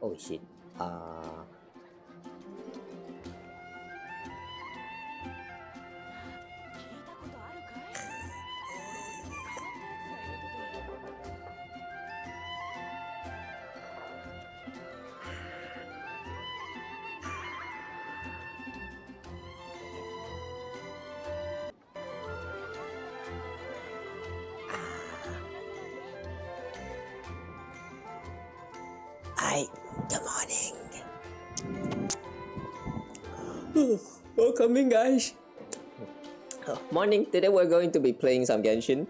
Oh shit. Hi, good morning. Welcome in, guys. Morning. Today we're going to be playing some Genshin.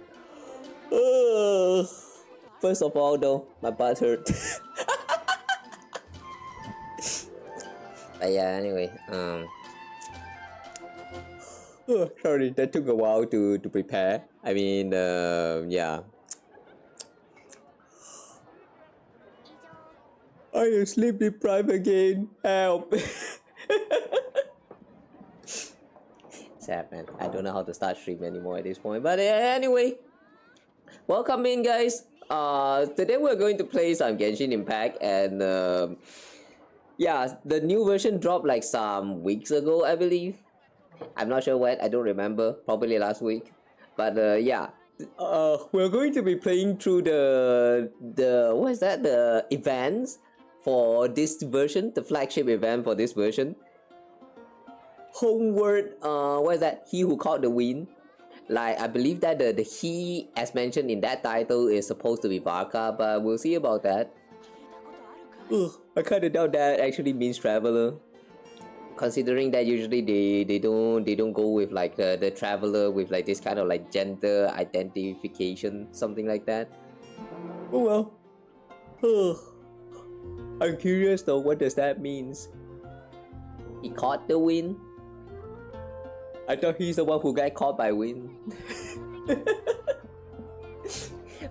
First of all, though, my butt hurt. But yeah, anyway, sorry, that took a while to prepare. I mean, yeah. I am sleep deprived again. Help. Sad, man. I don't know how to start stream anymore at this point. But anyway, welcome in, guys. Today we're going to play some Genshin Impact, and yeah, the new version dropped like some weeks ago, I believe. I'm not sure when. I don't remember. Probably last week. But yeah. We're going to be playing through the what is that? The events for this version, the flagship event for this version. Homeward, what is that? He who caught the wind. Like, I believe that the he, as mentioned in that title, is supposed to be Varka, but we'll see about that. I kinda doubt that actually means traveler, considering that usually they don't go with like the traveler with like this kind of like gender identification, something like that. Oh well. I'm curious though, what does that means? He caught the wind? I thought he's the one who got caught by wind.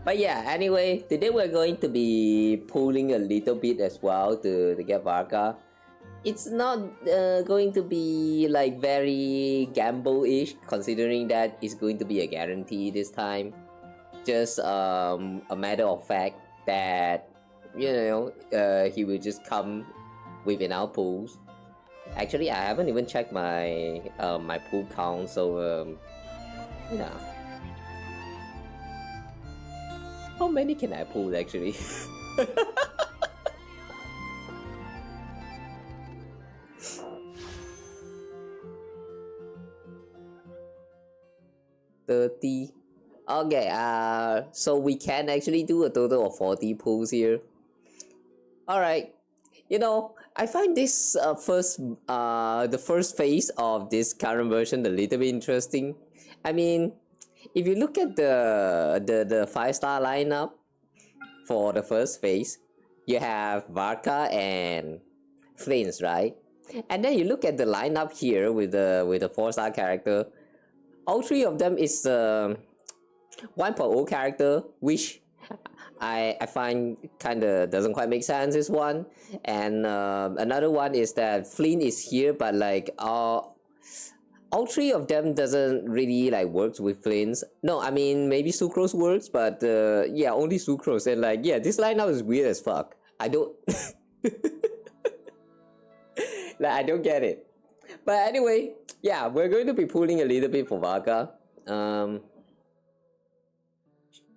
But yeah, anyway, today we're going to be pulling a little bit as well to get Varka. It's not going to be like very gamble-ish, considering that it's going to be a guarantee this time. Just a matter of fact that, you know, he will just come within our pools. Actually, I haven't even checked my my pool count, so yeah. How many can I pull actually? $30. Okay, so we can actually do a total of 40 pulls here. Alright, you know, I find this the first phase of this current version a little bit interesting. I mean, if you look at the 5-star lineup for the first phase, you have Varka and Flames, right? And then you look at the lineup here with the 4-star character. All three of them is 1.0 character, which I find kinda doesn't quite make sense. Is one, and another one is that Flynn is here, but like all three of them doesn't really like works with Flynn's. No, I mean maybe Sucrose works, but yeah, only Sucrose. And like yeah, this lineup is weird as fuck. I don't like I don't get it. But anyway, yeah, we're going to be pulling a little bit for Varka.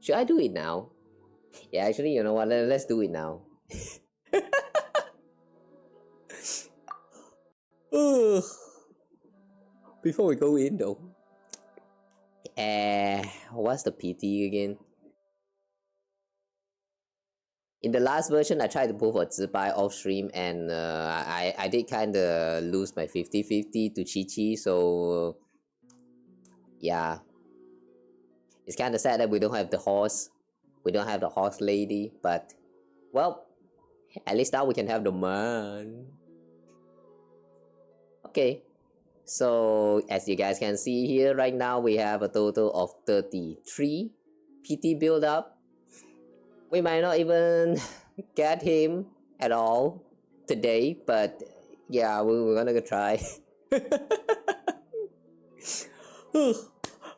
Should I do it now? Yeah, actually, you know what? Let's do it now. Before we go in though, what's the PT again? In the last version, I tried to pull for Zibai off stream, and I did kind of lose my 50-50 to Chi-Chi, so yeah. It's kind of sad that we don't have the horse. We don't have the horse lady, but well, at least now we can have the man. Okay. So as you guys can see here right now, we have a total of 33 PT build up. We might not even get him at all today, but yeah, we're gonna go try.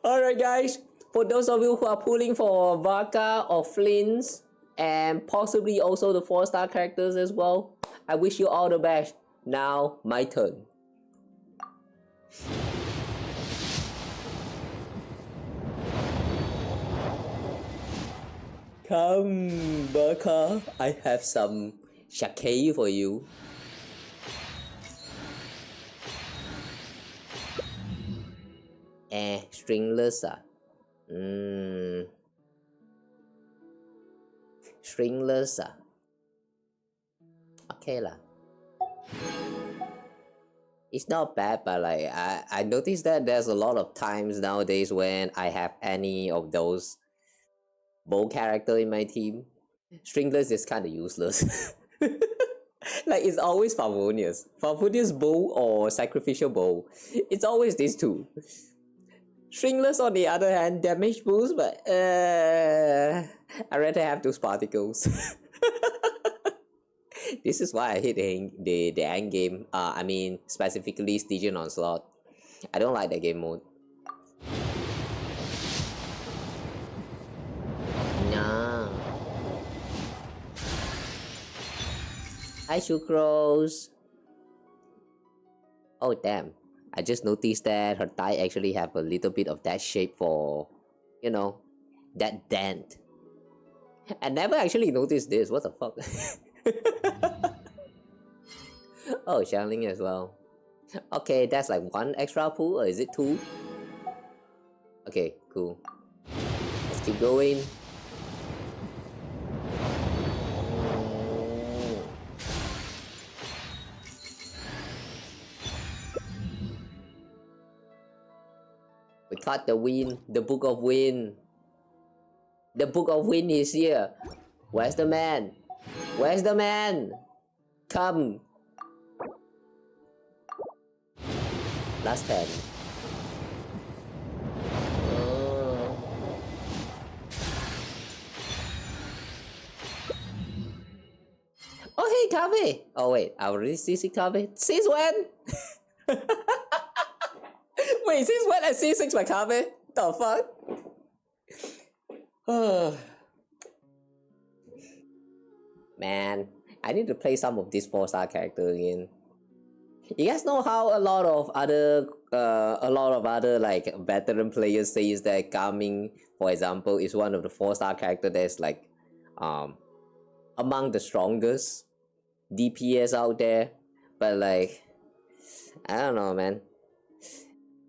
Alright guys, for those of you who are pulling for Varka or Flynn's, and possibly also the 4-star characters as well, I wish you all the best. Now my turn. Come, Varka, I have some shake for you. Stringless Stringless okay lah. It's not bad, but like I noticed that there's a lot of times nowadays when I have any of those bow character in my team, Stringless is kind of useless. Like it's always Favonius bow or sacrificial bow. It's always these two. Stringless on the other hand, damage boost, but I rather have those particles. This is why I hate the end game. I mean specifically Stygian Onslaught. I don't like that game mode. Nah. Hi Sucrose. Oh damn. I just noticed that her thigh actually have a little bit of that shape for, you know, that dent. I never actually noticed this. What the fuck? Oh, Xiangling as well. Okay, that's like one extra pull, or is it two? Okay, cool. Let's keep going. We caught the wind, the Book of Wind. The Book of Wind is here. Where's the man? Where's the man? Come. Last 10. Oh hey Kawa! Oh wait, I already see Kawa. Since when? Wait, since when I see 6 by Kawa? The fuck? Man, I need to play some of this 4-star character again. You guys know how a lot of other like veteran players says that Gaming, for example, is one of the 4-star character that's like among the strongest DPS out there. But like I don't know, man.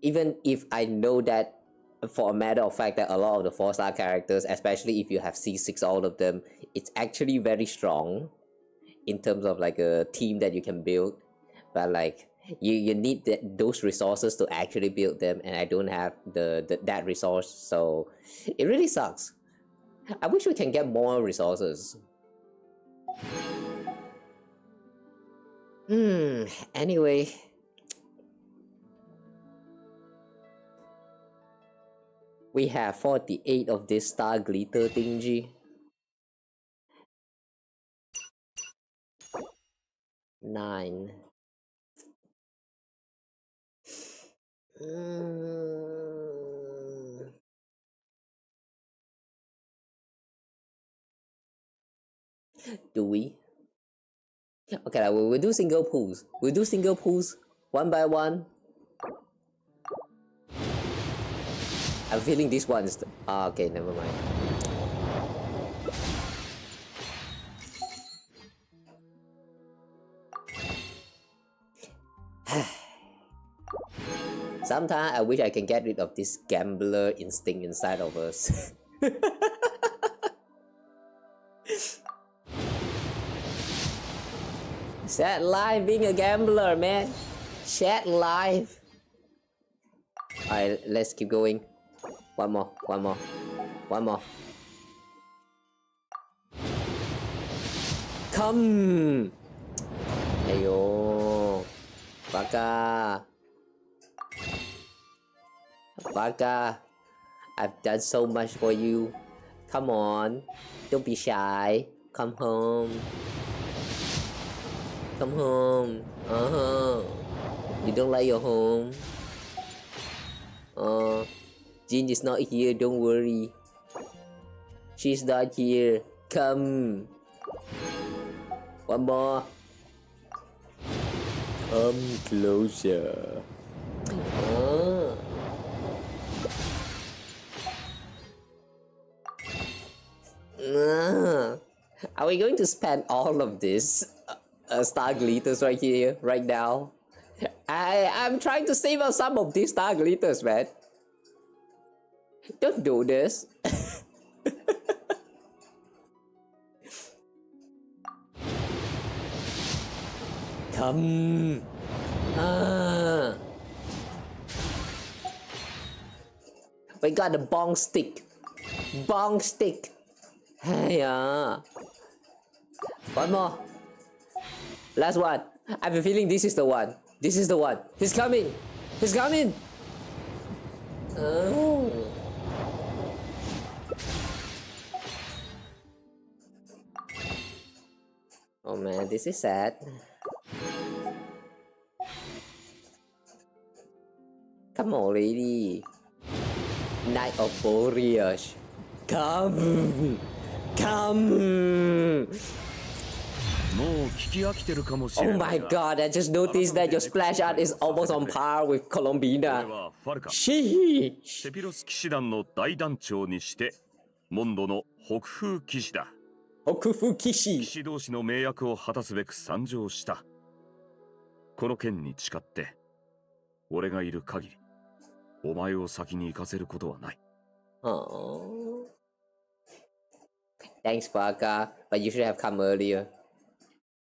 Even if I know that for a matter of fact that a lot of the 4-star characters, especially if you have C6 all of them, it's actually very strong in terms of like a team that you can build. But like you need those resources to actually build them, and I don't have that resource, so it really sucks. I wish we can get more resources. Anyway. We have 48 of this star glitter thingy. 9. Do we? Okay, we'll do single pulls. We'll do single pulls one by one. I'm feeling this one is okay, never mind. Sometimes I wish I can get rid of this gambler instinct inside of us. Sad life being a gambler, man. Sad life. Alright, let's keep going. One more. Come! Ayo. Varka. I've done so much for you. Come on. Don't be shy. Come home. You don't like your home? Jean is not here, don't worry. She's not here. Come. One more. Come closer. Are we going to spend all of this star glitters right here, right now? I'm trying to save up some of these star glitters, man. Don't do this. Come. We got the bong stick. Hey, one more. Last one. I have a feeling this is the one. He's coming. Oh. Oh man, this is sad. Come on, lady. Knight of Boreas. Come. Oh my god, I just noticed that your splash art is almost on par with Colombina. Sheesh. セピロス騎士団の大団長にしてモンドの北風騎士だ。北風騎士。騎士同士の盟約を果たすべく参上した。この件に誓って、俺がいる限り、お前を先に行かせることはない。Oh. Thanks, Varka, but you should have come earlier.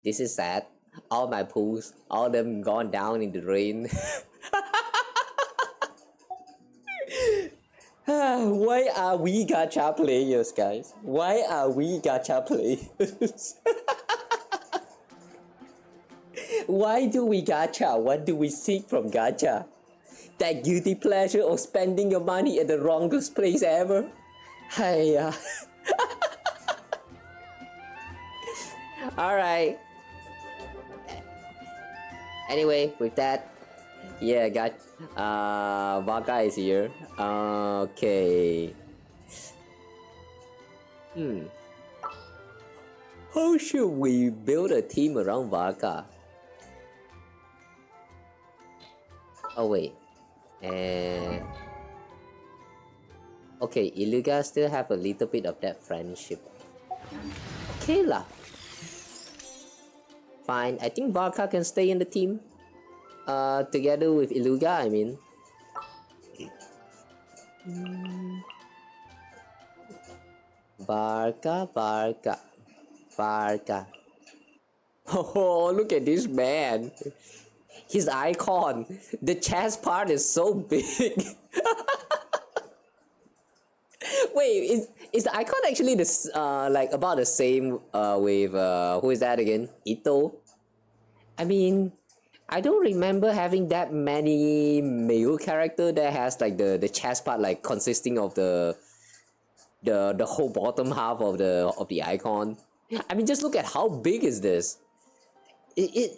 This is sad. All my pools, all of them gone down in the rain. Why are we gacha players, guys? Why are we gacha players? Why do we gacha? What do we seek from gacha? That guilty pleasure of spending your money at the wrongest place ever? Hey, Alright. Anyway, with that, yeah, Varka is here. Okay. How should we build a team around Varka? Oh wait. Okay, Illuga still have a little bit of that friendship. Okay lah. Fine, I think Varka can stay in the team. Together with Illuga, I mean. Varka. Oh, look at this man. His icon. The chest part is so big. Wait, is the icon actually this like about the same with who is that again? Ito? I mean, I don't remember having that many male character that has like the chest part like consisting of the whole bottom half of the icon. I mean, just look at how big is this. It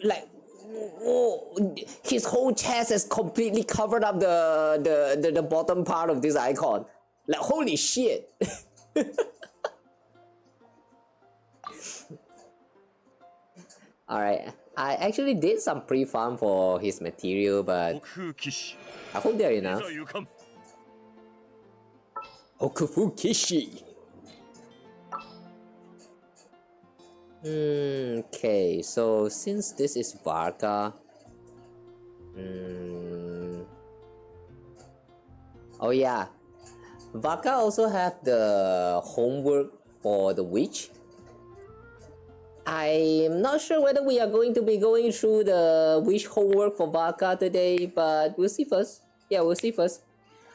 like, whoa, his whole chest is completely covered up the bottom part of this icon. Like, holy shit. Alright, I actually did some pre-farm for his material, but I hope they're enough. Okufu Kishi. Okay, so since this is Varka, oh yeah, Varka also have the homework for the witch. I'm not sure whether we are going to be going through the witch homework for Varka today, but we'll see first. Yeah, we'll see first.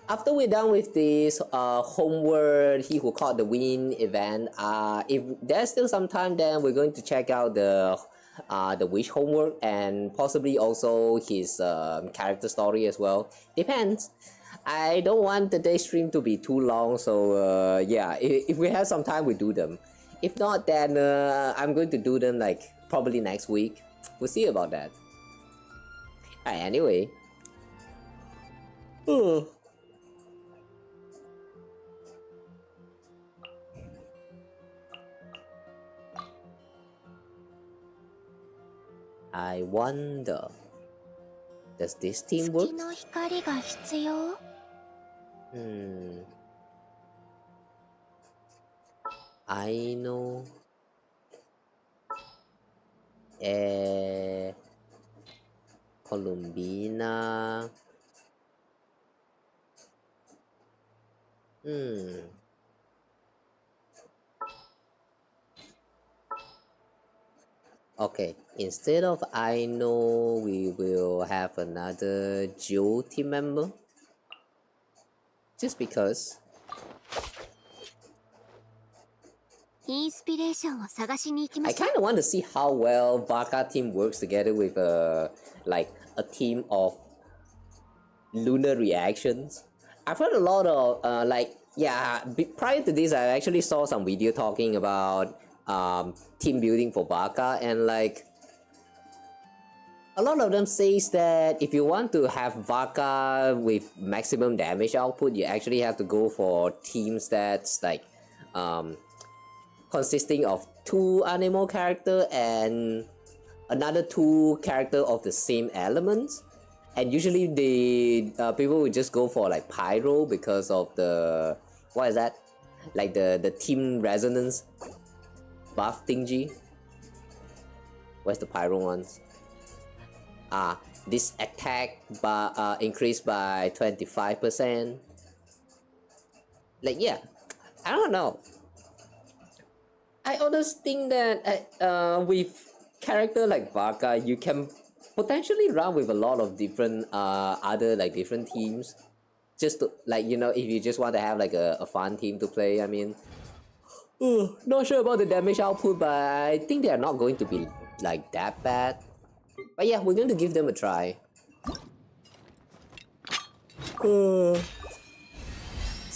After we're done with this Homeward, He Who Caught the Wind event, if there's still some time, then we're going to check out the witch homework and possibly also his character story as well. Depends. I don't want the day stream to be too long, so yeah, if we have some time, we do them. If not, then I'm going to do them like probably next week. We'll see about that. Alright, anyway. I wonder, does this team work? I know. Columbina. Okay, instead of I know, we will have another Joe team member. Just because. I kind of want to see how well Varka team works together with like a team of lunar reactions. I've heard a lot of like, yeah, prior to this I actually saw some video talking about team building for Varka, and like a lot of them says that if you want to have Varka with maximum damage output, you actually have to go for teams that's like consisting of 2 animal character and another 2 character of the same elements. And usually the people would just go for like Pyro because of the, what is that? Like the team resonance buff thingy. Where's the Pyro ones? This attack increased by 25%. Like, yeah, I don't know. I always think that with character like Varka, you can potentially run with a lot of different other like different teams. Just to, like, you know, if you just want to have like a fun team to play. I mean, not sure about the damage output, but I think they are not going to be like that bad. But yeah, we're going to give them a try. So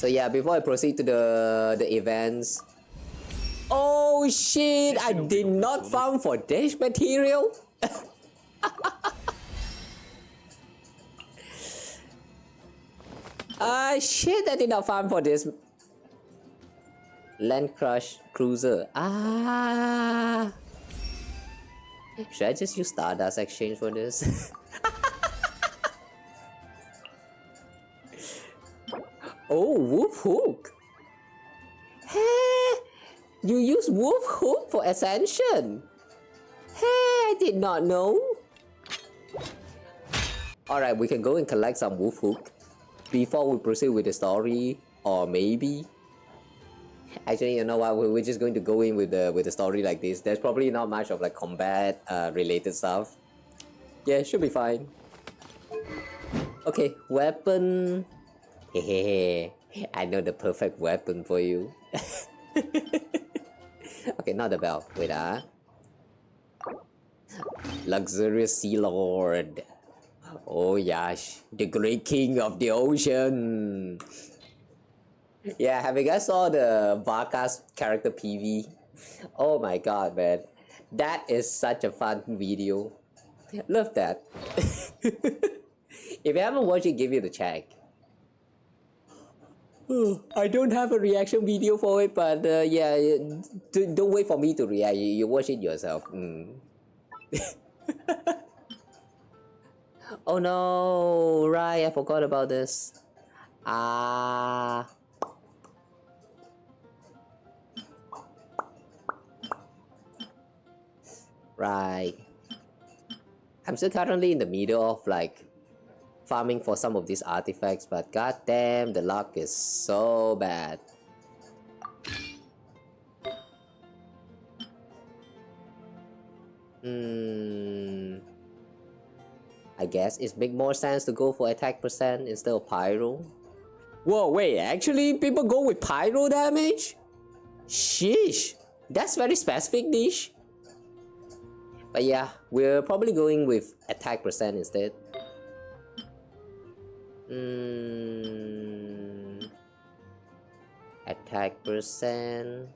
yeah, before I proceed to the events. Oh shit, I did not farm for this material. Shit, I did not farm for this. Land Crush Cruiser. Should I just use Stardust Exchange for this? Oh, Whoop Hook. Hey, you use Whoop Hook for Ascension. Hey, I did not know. Alright, we can go and collect some Whoop Hook before we proceed with the story, or maybe. Actually, you know what? We're just going to go in with the story like this. There's probably not much of like combat related stuff. Yeah, should be fine. Okay, weapon. Hehehe. I know the perfect weapon for you. Okay, not the belt. Wait, Luxurious Sea Lord. Oh Yash, the great king of the ocean. Yeah, have you guys saw the Varka's character PV? Oh my god, man. That is such a fun video. Love that. If you haven't watched it, give it a check. I don't have a reaction video for it, but yeah, don't wait for me to react. You watch it yourself. Oh no, right, I forgot about this. Right. I'm still currently in the middle of like farming for some of these artifacts, but goddamn, the luck is so bad. I guess it makes more sense to go for attack percent instead of pyro. Whoa, wait, actually people go with pyro damage? Sheesh, that's very specific niche. But yeah, we're probably going with attack percent instead. Attack percent.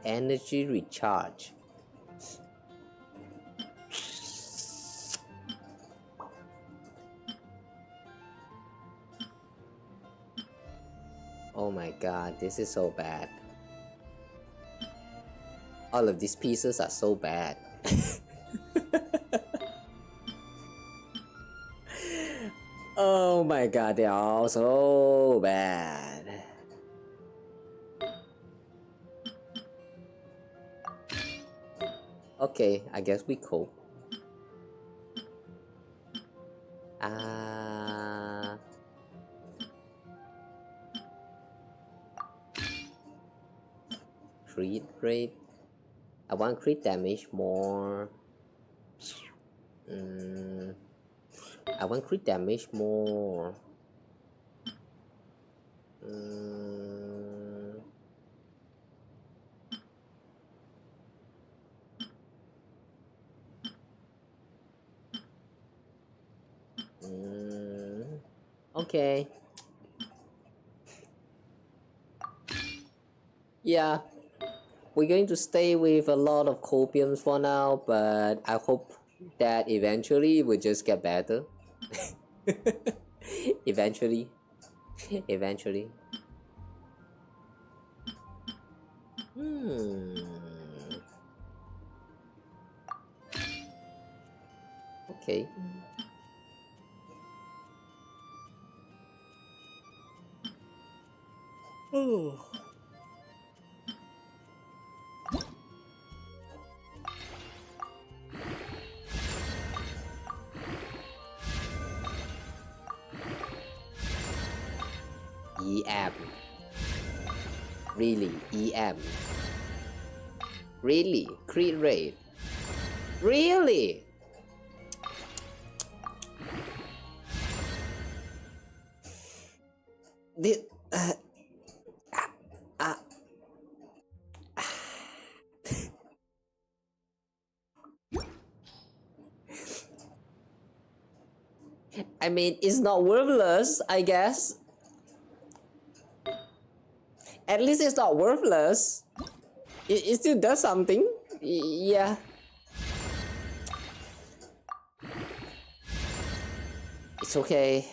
Energy recharge. Oh my god, this is so bad. All of these pieces are so bad. Oh my god, they are all so bad. Okay, I guess we cope. Crit rate. I want crit damage more. I want crit damage more. Okay. Yeah. We're going to stay with a lot of copiums for now, but I hope that eventually it will just get better. Eventually. Okay. Oh. EM. Really? EM? Really? Crit rate? Really? I mean, it's not worthless, I guess. At least it's not worthless. It still does something. Yeah. It's okay.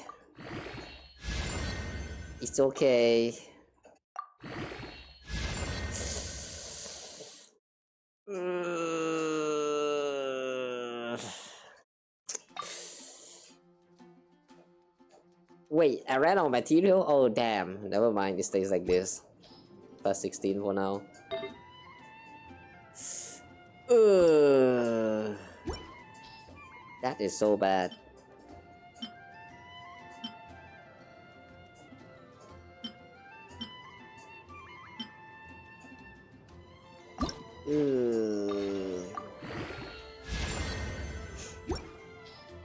It's okay. Wait, I ran out of material? Oh damn, never mind, it stays like this. Plus 16 for now. That is so bad.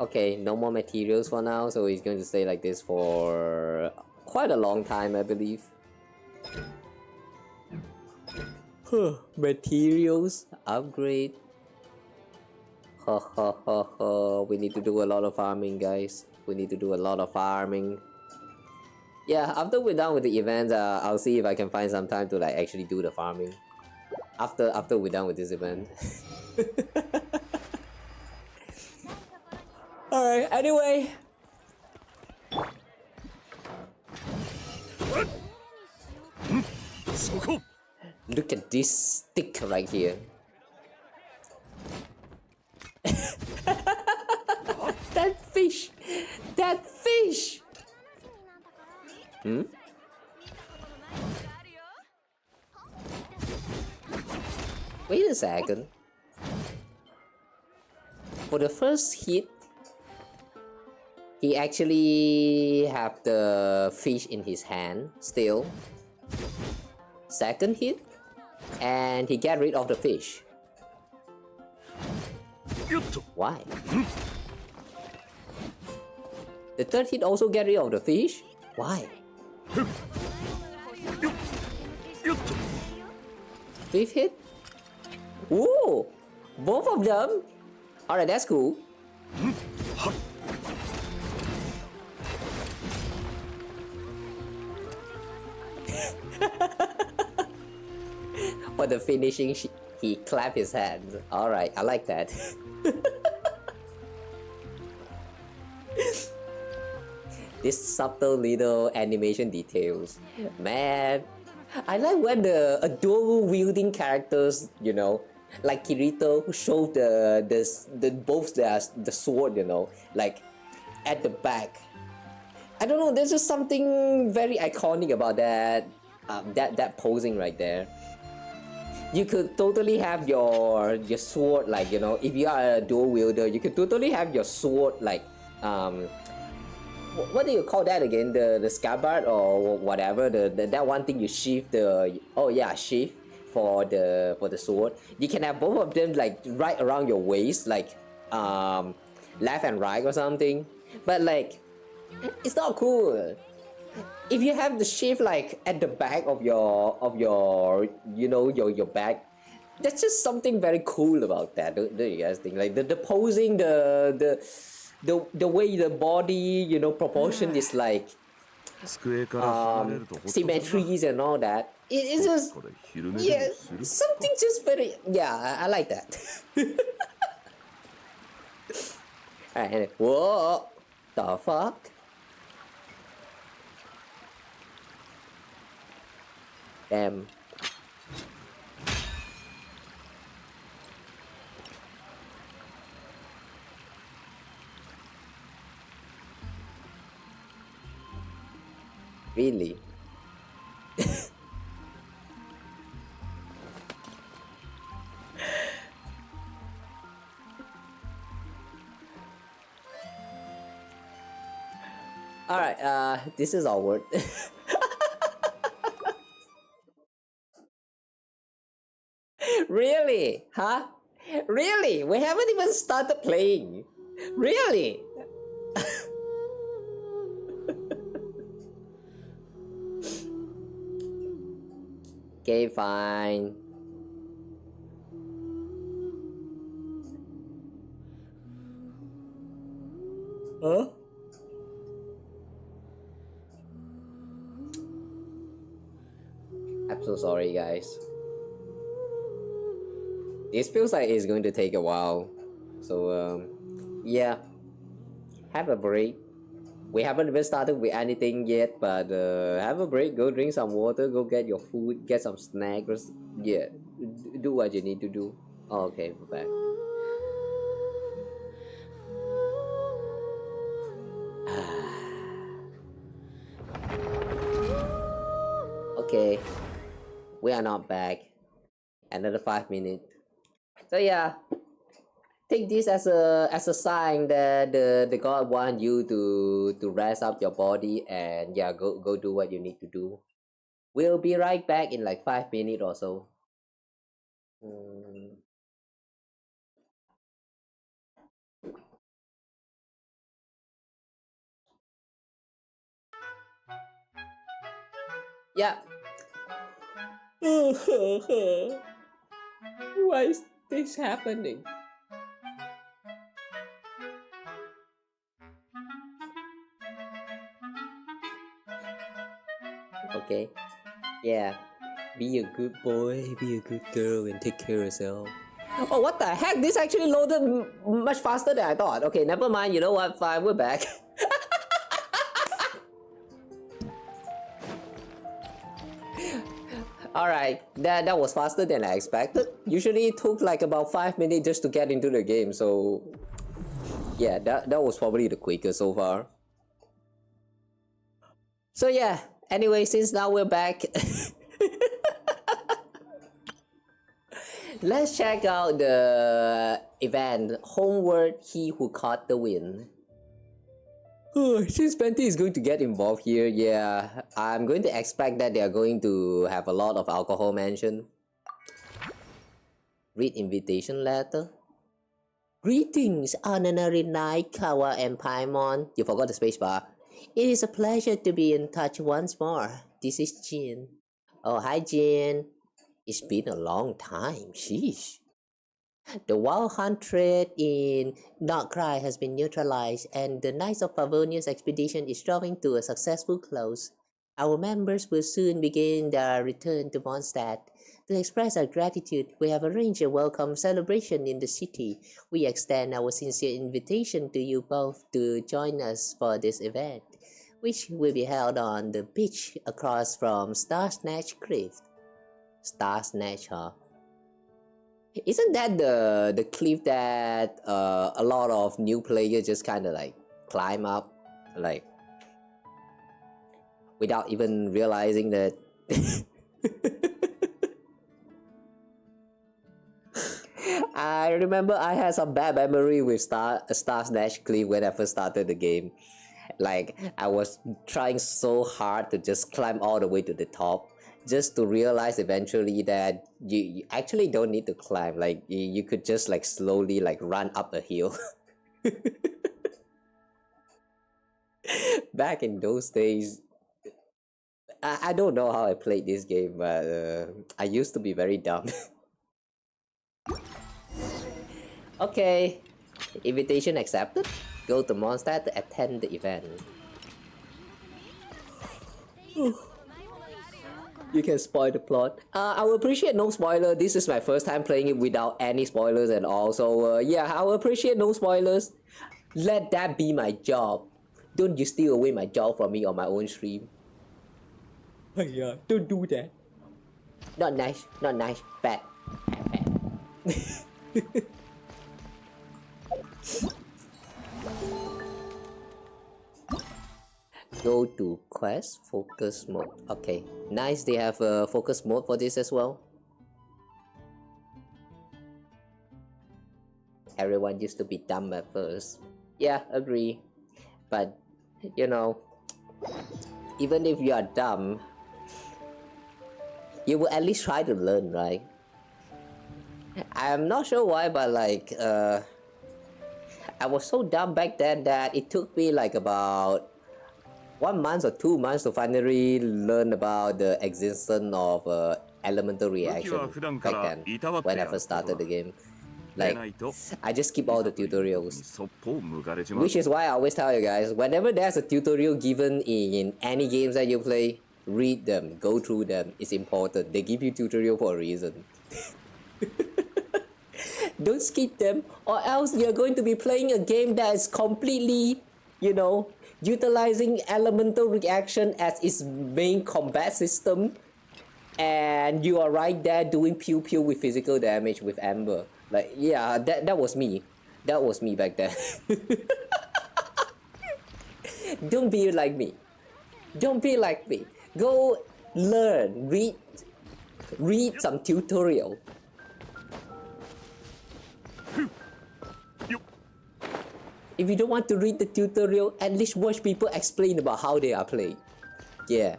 Okay, no more materials for now, so it's going to stay like this for quite a long time, I believe. Materials upgrade. Ha ha ha ha. We need to do a lot of farming, guys. We need to do a lot of farming. Yeah, after we're done with the event, I'll see if I can find some time to like actually do the farming. After we're done with this event. Alright, anyway. Look at this stick right here. That fish! That fish! Hmm? Wait a second. For the first hit, he actually have the fish in his hand still. Second hit, and he get rid of the fish. Why? The third hit also get rid of the fish? Why? Fifth hit? Ooh! Both of them? Alright, that's cool. For the finishing, he clapped his hands. Alright, I like that. This subtle little animation details. Man, I like when the dual wielding characters, you know, like Kirito, who showed the sword, you know, like at the back. I don't know, there's just something very iconic about that that posing right there. You could totally have your sword, like, you know, if you are a dual wielder, you could totally have your sword like what do you call that again? The scabbard or whatever, that one thing you sheath the, oh yeah, sheath for the sword. You can have both of them like right around your waist, like left and right or something. But like, it's not cool. If you have the sheath like at the back of your you know, your back, that's just something very cool about that. Do you guys think? Like the posing, the way the body, you know, proportion is like symmetries and all that. It's just, yeah, something just very, yeah, I like that. Alright, anyway. Whoa, the fuck? Damn. Really? Alright, this is awkward. Really? Huh? Really? We haven't even started playing. Really? Okay, fine. Huh? I'm so sorry, guys. This feels like it's going to take a while. So, yeah. Have a break. We haven't even started with anything yet, but have a break, go drink some water, go get your food, get some snacks. Yeah, do what you need to do. Oh, okay, we're back. Okay, we are not back. Another 5 minutes. So yeah, take this as a sign that the god want you to rest up your body, and yeah, go do what you need to do. We'll be right back in like 5 minutes or so. Yeah. Why is this happening? Okay. Yeah. Be a good boy, be a good girl, and take care of yourself. Oh, what the heck? This actually loaded much faster than I thought. Okay, never mind. You know what? Fine, we're back. Alright, that was faster than I expected. Usually it took like about 5 minutes just to get into the game, so... Yeah, that was probably the quickest so far. So yeah, anyway, since now we're back... Let's check out the event, Homeward, He Who Caught the Wind. Since Fenty is going to get involved here, yeah, I'm going to expect that they are going to have a lot of alcohol mentioned. Read invitation letter. Greetings, honorary knight, Kawa and Paimon. You forgot the spacebar. It is a pleasure to be in touch once more. This is Jin. Oh, hi Jin. It's been a long time, sheesh. The wild hunt trade in Darkrai has been neutralized and the Knights of Favonius expedition is drawing to a successful close. Our members will soon begin their return to Mondstadt. To express our gratitude, we have arranged a welcome celebration in the city. We extend our sincere invitation to you both to join us for this event, which will be held on the beach across from Star Snatch Cliff. Star Snatch, huh? Isn't that the cliff that a lot of new players just kind of like climb up, like without even realizing that? I remember I had some bad memory with Star Snatch Cliff when I first started the game. Like I was trying so hard to just climb all the way to the top, just to realize eventually that you actually don't need to climb. Like you could just like slowly like run up a hill. Back in those days, I don't know how I played this game, but I used to be very dumb. Okay, invitation accepted. Go to Mondstadt to attend the event. You can spoil the plot. I will appreciate no spoiler. This is my first time playing it without any spoilers at all. So yeah, I will appreciate no spoilers. Let that be my job. Don't you steal away my job from me on my own stream. Yeah, don't do that. Not nice, not nice. Bad. Bad. Go to quest focus mode. Okay, nice. They have a focus mode for this as well. Everyone used to be dumb at first. Yeah, agree. But you know, even if you are dumb, you will at least try to learn, right? I'm not sure why, but like I was so dumb back then that it took me like about 1 month or 2 months to finally learn about the existence of elemental reaction back then when I first started the game. Like, I just skip all the tutorials. Which is why I always tell you guys, whenever there's a tutorial given in any games that you play, read them, go through them. It's important. They give you tutorial for a reason. Don't skip them, or else you're going to be playing a game that is completely, you know, utilizing elemental reaction as its main combat system, and you are right there doing pew pew with physical damage with Amber. Like, yeah, that was me. That was me back then. Don't be like me. Don't be like me. Go learn, read some tutorial. If you don't want to read the tutorial, at least watch people explain about how they are played. Yeah.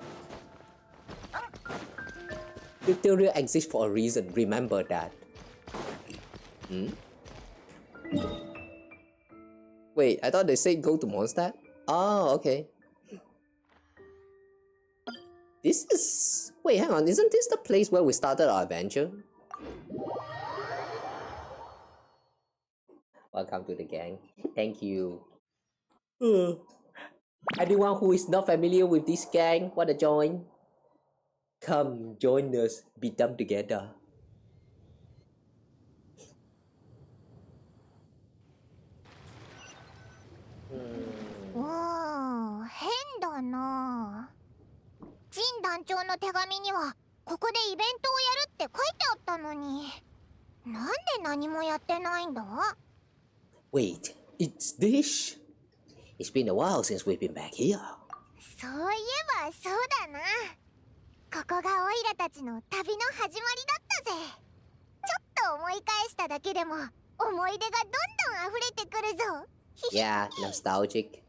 Tutorial exists for a reason, remember that. Wait, I thought they said go to Mondstadt? Oh, okay. This is... Wait, hang on. Isn't this the place where we started our adventure? Welcome to the gang. Thank you. Anyone who is not familiar with this gang, wanna join? Come join us. Be dumb together. Oh, 変だな。ジン団長の手紙にはここでイベントをやるって書いてあったのに、なんで何もやってないんだ？ Wait, it's this? It's been a while since we've been back here. そういえばそうだな。ここがオイラたちの旅の始まりだったぜ。ちょっと思い返しただけでも思い出がどんどん溢れてくるぞ。Yeah, nostalgic.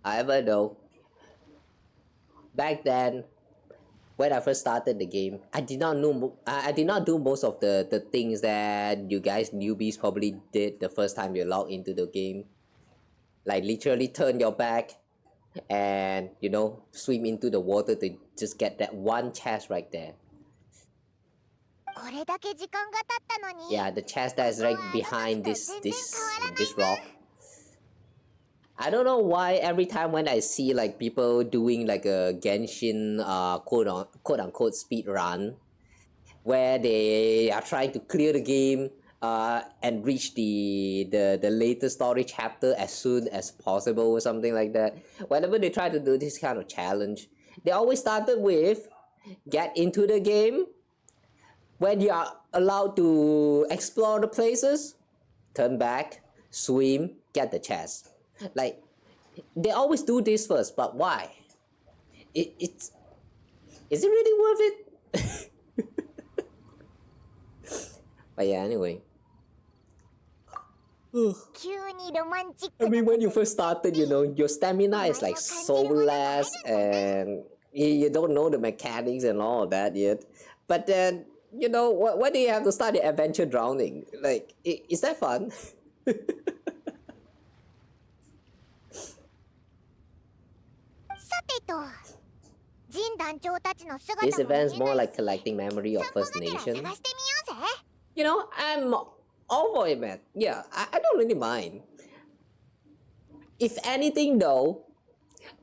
However though, back then, when I first started the game, I did not do most of the things that you guys newbies probably did the first time you log into the game. Like literally turn your back and, you know, swim into the water to just get that one chest right there. これだけ時間が経ったのに。 Yeah, the chest that is right behind this rock. I don't know why every time when I see like people doing like a Genshin quote unquote speed run, where they are trying to clear the game and reach the latest story chapter as soon as possible or something like that. Whenever they try to do this kind of challenge, they always started with get into the game. When you are allowed to explore the places, turn back, swim, get the chest. Like, they always do this first, but why? Is it really worth it? But yeah, anyway. I mean, when you first started, you know, your stamina is like so less and you don't know the mechanics and all of that yet. But then, you know, why do you have to start the adventure drowning? Like, is that fun? This event is more like collecting memory of First Nation. You know, I'm all for it, man. Yeah, I don't really mind. If anything though,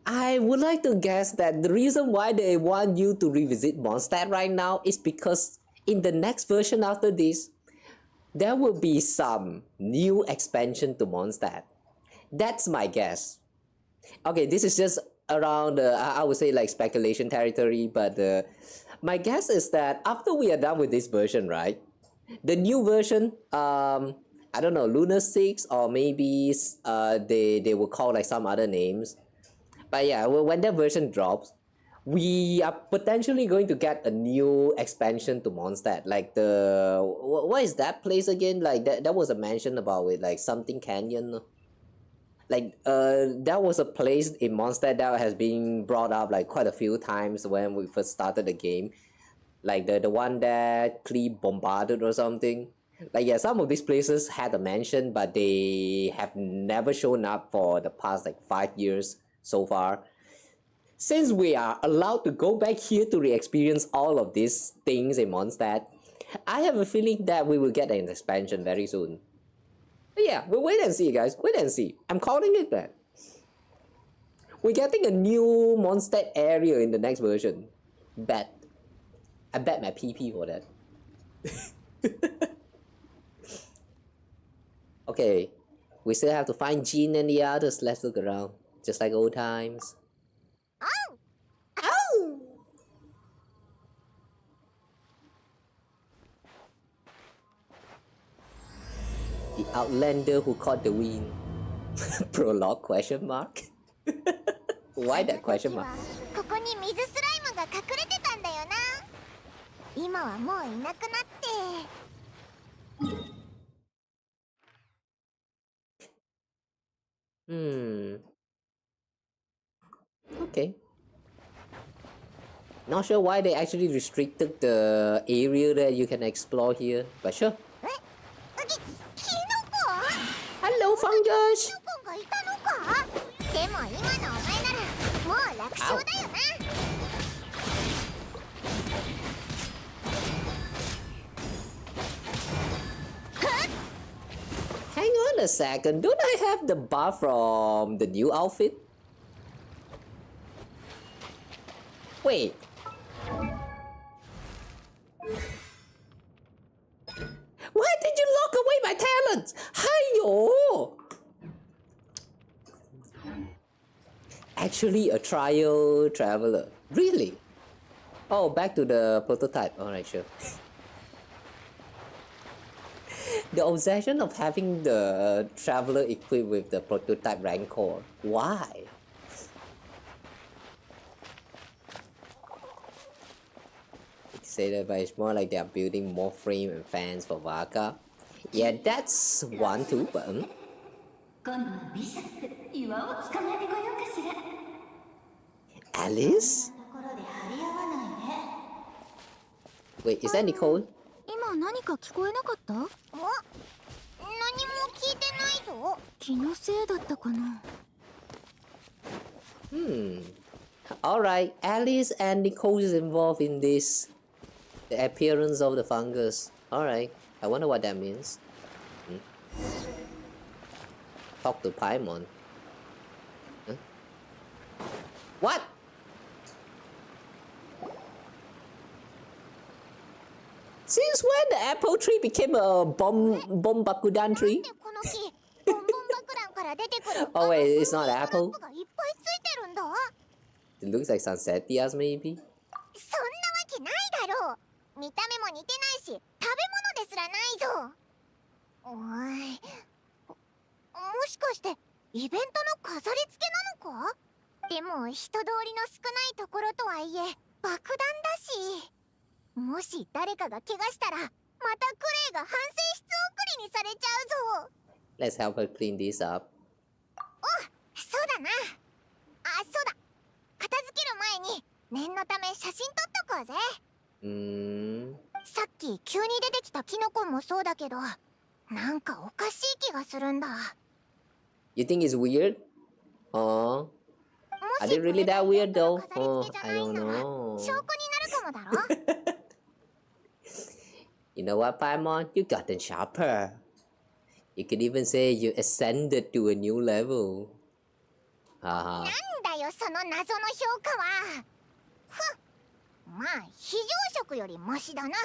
I would like to guess that the reason why they want you to revisit Mondstadt right now is because in the next version after this, there will be some new expansion to Mondstadt. That's my guess. Okay, this is just around, I would say like speculation territory, but my guess is that after we are done with this version, right? The new version, I don't know, Lunar 6 or maybe they will call like some other names. But yeah, when that version drops, we are potentially going to get a new expansion to Mondstadt. Like the, what is that place again? Like that was a mention about it, like something canyon. Like that was a place in Mondstadt that has been brought up like quite a few times when we first started the game. Like the one that Clee bombarded or something. Like yeah, some of these places had a mention, but they have never shown up for the past like 5 years so far. Since we are allowed to go back here to re-experience all of these things in Mondstadt, I have a feeling that we will get an expansion very soon. But yeah, we'll wait and see, guys. Wait and see. I'm calling it that. We're getting a new Mondstadt area in the next version. Bet. I bet my PP for that. Okay, we still have to find Jean and the others. Let's look around. Just like old times. Oh! Oh! The Outlander who caught the wind. Prologue question mark? Why that question mark? ここに水スライムが隠れてたんだよな。今はもういなくなって。Okay. Not sure why they actually restricted the area that you can explore here, but sure. Hello, fungus! on a second, don't I have the buff from the new outfit? Wait. Why did you lock away my talents? Hiyo! Actually, a trial traveler. Really? Oh, back to the prototype. Alright, sure. The obsession of having the traveler equipped with the prototype rancor. Why? Say that, but it's more like they are building more frame and fans for Varka. Yeah, that's one too, but Alice? Wait, is that Nicole? 今何か聞こえなかった？何も聞いてないぞ。気のせいだったかな。Alright, Alice and Nicole is involved in this. The appearance of the fungus. Alright, I wonder what that means. Talk to Paimon. Huh? What? Since when the apple tree became a bomb bakudan tree? Oh wait, it's not apple. It looks like Sunsettias maybe. そんなわけないだろう。見た目も似てないし、食べ物ですらないぞ。おい、もしかしてイベントの飾り付けなのか？でも人通りの少ないところとはいえ爆弾だし、もし誰かが怪我したらまたクレイが反省室送りにされちゃうぞ。Let's help her clean this up. お、そうだな。あ、そうだ。片付ける前に念のため写真撮っとこうぜ。さっき急に出てきたキノコもそうだけど、なんかおかしい気がするんだ。You think it's weird? Oh, are they really that weird though? Oh, I don't know. 証拠になるかもだろ。You know what, Paimon? You gotten sharper. You could even say you ascended to a new level. なんだよその謎の評価は。ふん、まあ非常食よりマシだな。褒め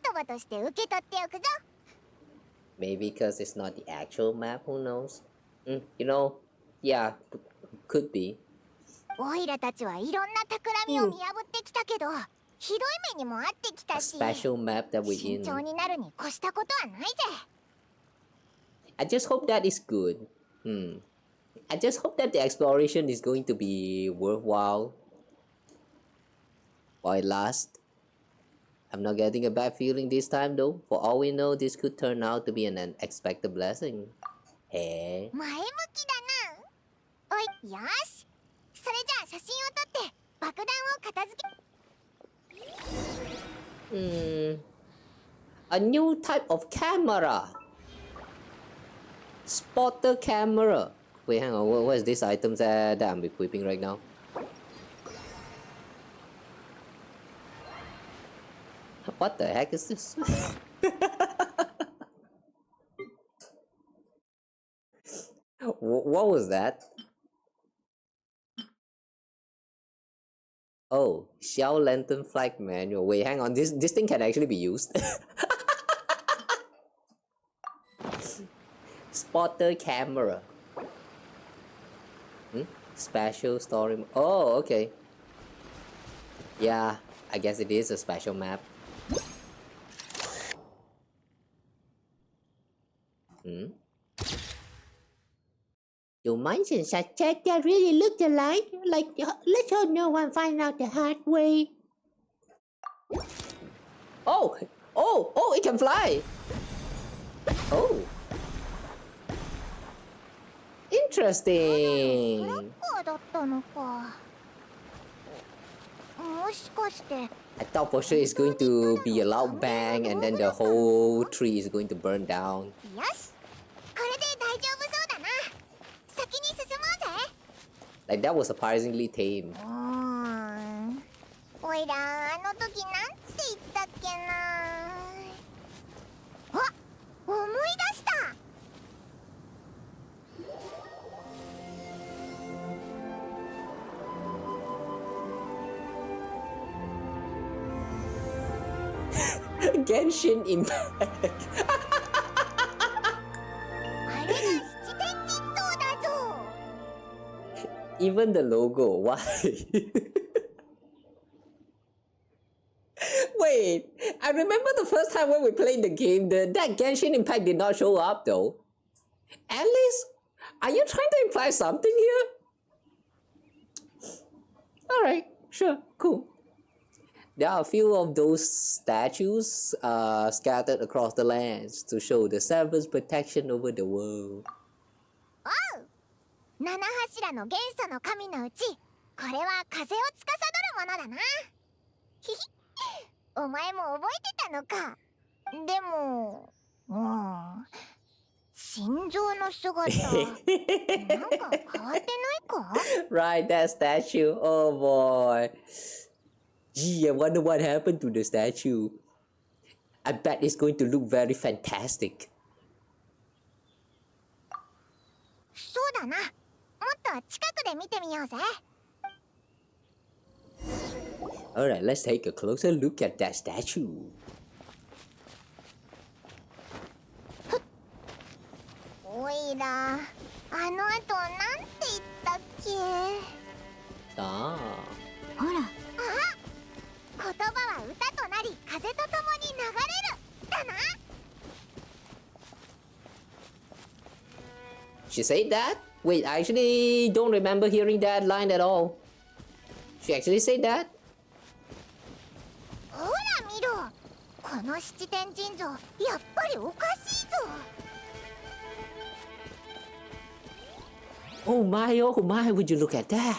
言葉として受け取っておくぞ。Maybe because it's not the actual map, who knows? You know, yeah, could be. オイラたちはいろんな企みを見破ってきたけど、ひどい目にもあってきたし、 special map that we're 慎 in. 重になるに越したことはないぜ。I just hope that is good. I just hope that the exploration is going to be worthwhile while it lasts. I'm not getting a bad feeling this time though. For all we know, this could turn out to be an unexpected blessing. Hey. 前向きだな。おい、よし。それじゃあ写真を撮って爆弾を片付け。A new type of camera. Spotter camera. Wait, hang on. What is this item that I'm equipping right now? What the heck is this? What was that? Oh, Xiao Lantern Flag Manual. Wait, hang on. This thing can actually be used. Spotter camera. Special story. Oh, okay. Yeah, I guess it is a special map. You mentioned such that really looked alike. Like, let her know and find out the hard way. Oh, it can fly. Oh. Interesting. クラッカーだったのか。もしかして。 I thought for sure it's going to be a loud bang and then the whole tree is going to burn down. よし。これで大丈夫そうだな。先に進もうぜ。 Like that was surprisingly tame. おいらあの時なんて言ったっけな。あ、思い出した。Genshin Impact. あれが七天神像だぞ。 Even the logo, why? Wait, I remember the first time when we played the game, that Genshin Impact did not show up though. Alice, are you trying to imply something here? Alright, sure, cool. There are a few of those statues scattered across the lands to show the Seven's protection over the world. おう、七柱の元素の神のうち、これは風を司るものだな。ひひ、お前も覚えてたのか。でも、心臓の姿、なんか変わってないか？ Right, that statue. Oh boy. Gee, I wonder what happened to the statue. I bet it's going to look very fantastic. そうだな。もっと近くで見てみようぜ。Alright, let's take a closer look at that statue. おいら、あの後なんて言ったっけ？ Ah. ほら、言葉は歌となり風とともに流れるだな。 She said that? Wait, I actually don't remember hearing that line at all. She actually said that? ほら見ろ、この七天神像、やっぱりおかしいぞ。 Oh my, would you look at that?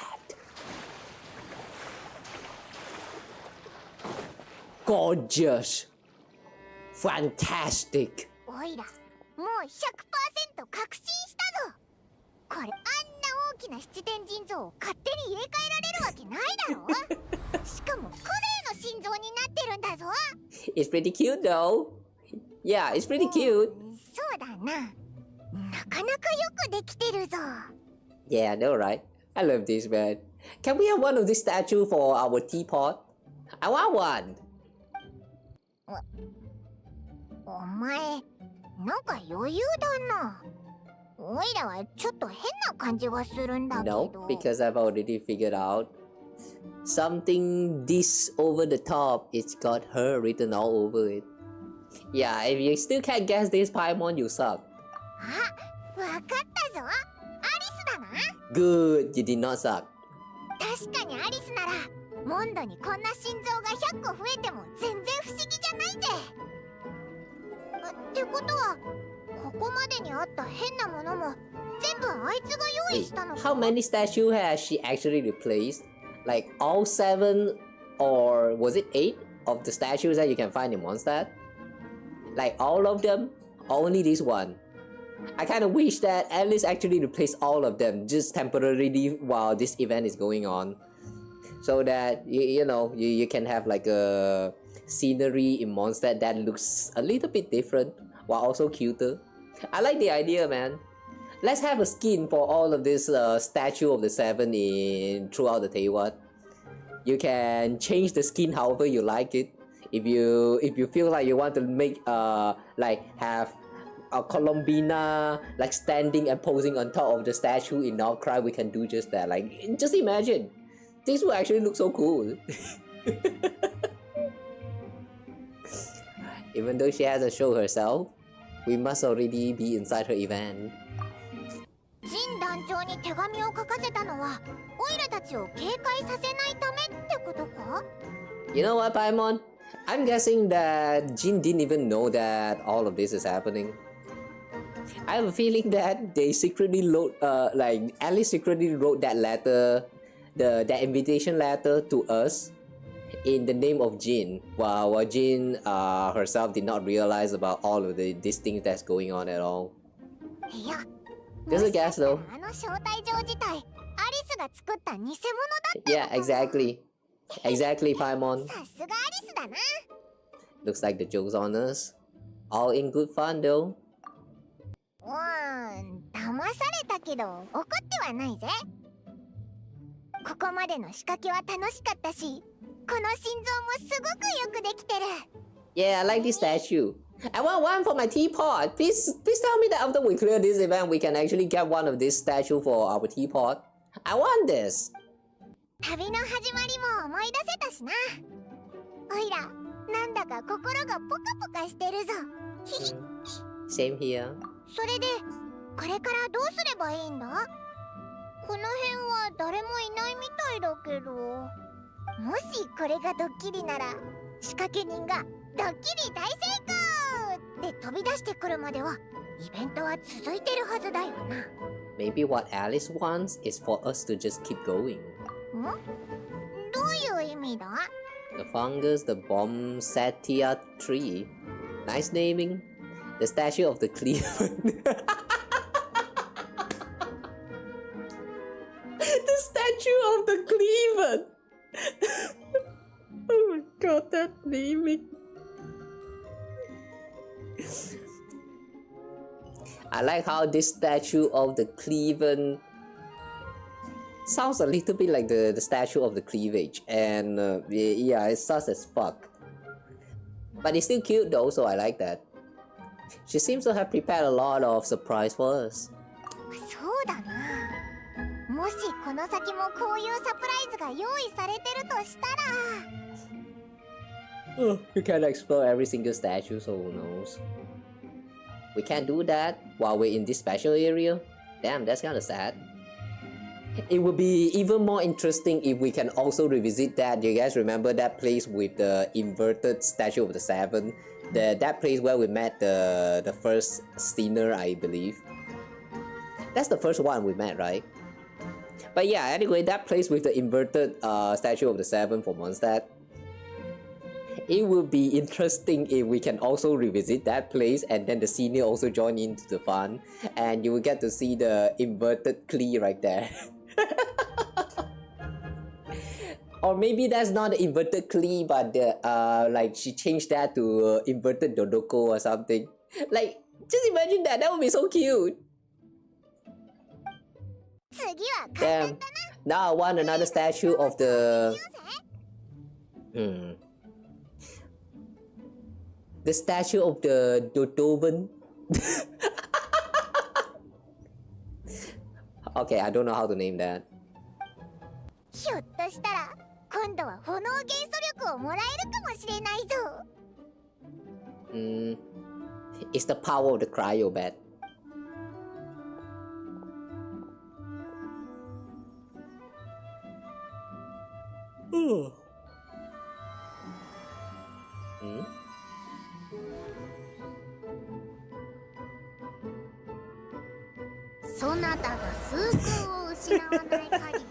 Gorgeous. Fantastic. おいら、もう 100% 確信したぞ。これあんな大きな七天神像を勝手に入れ替えられるわけないだろ。しかもクレイの心臓になってるんだぞ。 It's pretty cute though. Yeah, it's pretty cute. そうだな。なかなかよくできてるぞ。 Yeah, I know, right? I love this, man. Can we have one of this statue for our teapot? I want one. お前、なんか余裕だな。おいらはちょっと変な感じがするんだけど。 No, because I've already figured out something this over the top. It's got her written all over it. Yeah, if you still can't guess this Paimon, you suck. あ、わかったぞ。アリスだな。 Good, you did not suck. 確かにアリスなら、モンドにこんな心臓が100個増えても全然不思議じゃないぜ。ってことは、ここまでにあった変なものも全部あいつが用意 Wait, したのか？ how many statues has she actually replaced? Like all 7 or was it 8 of the statues that you can find in Mondstadt? Like all of them? Or only this one? I kind of wish that Alice actually replaced all of them just temporarily while this event is going on, so that you can have like a scenery in Mondstadt that looks a little bit different while also cuter. I like the idea, man. Let's have a skin for all of this statue of the 7 in throughout the Teyvat. You can change the skin however you like it. If you feel like you want to make like have a Colombina like standing and posing on top of the statue in Outcry, we can do just that. Like, just imagine. This will actually look so cool. Even though she hasn't shown herself, we must already be inside her event. ジン団長に手紙を書かせたのは、オイラたちを警戒させないためってことか？ You know what, Paimon? I'm guessing that Jin didn't even know that all of this is happening. I have a feeling that they secretly like Alice secretly wrote that letter, that invitation letter to us in the name of Jin, while Jin herself did not realize about all of these things that's going on at all. いや、 Just a guess though. あの招待状自体、アリスが作った偽物だったのか？ Yeah, exactly. Exactly, Paimon. さすがアリスだな。 Looks like the joke's on us. All in good fun though. 騙されたけど怒ってはないぜ。ここまでの仕掛けは楽しかったし、この心臓もすごくよくできてる。Yeah, I like this statue. I want one for my teapot. Please tell me that after we clear this event, we can actually get one of this statue for our teapot. I want this. 旅の始まりも思い出せたしな。おいら、なんだか心がポカポカしてるぞ。ひひ。Same here. それで、これからどうすればいいんだ？この辺は誰もいないみたいだけど。もしこれがドッキリなら、仕掛け人がドッキリ大成功って飛び出してくるまでは、イベントは続いてるはずだよな。Maybe what Alice wants is for us to just keep going. ん？どういう意味だ？ The fungus, the Bomsatia tree. Nice naming. The statue of the Cleveland. The statue of the Cleveland. Oh my god, that naming. I like how this statue of the Cleveland sounds a little bit like the statue of the cleavage, and yeah, it's sus as fuck. But it's still cute though, so I like that. She seems to have prepared a lot of surprise for us. そうだな。もしこの先もこういうサプライズが用意されてるとしたら。We can't explore every single statue, so who knows? We can't do that while we're in this special area? Damn, that's kinda sad. It would be even more interesting if we can also revisit that. You guys remember that place with the inverted statue of the Seven? That place where we met the first sinner, I believe. That's the first one we met, right? But yeah, anyway, that place with the inverted statue of the Seven for Mondstadt. It would be interesting if we can also revisit that place and then the senior also join into the fun, and you will get to see the inverted Klee right there. Or maybe that's not the inverted Klee, but like she changed that to inverted Dodoko or something. Like, just imagine that. That would be so cute. Damn. Now I want another statue of the... The statue of the Dodovan. Okay, I don't know how to name that. ひょっとしたら今度は炎元素力をもらえるかもしれないぞ。It's the power of the cryobat. Hmm? そなたが数空を失わない限り、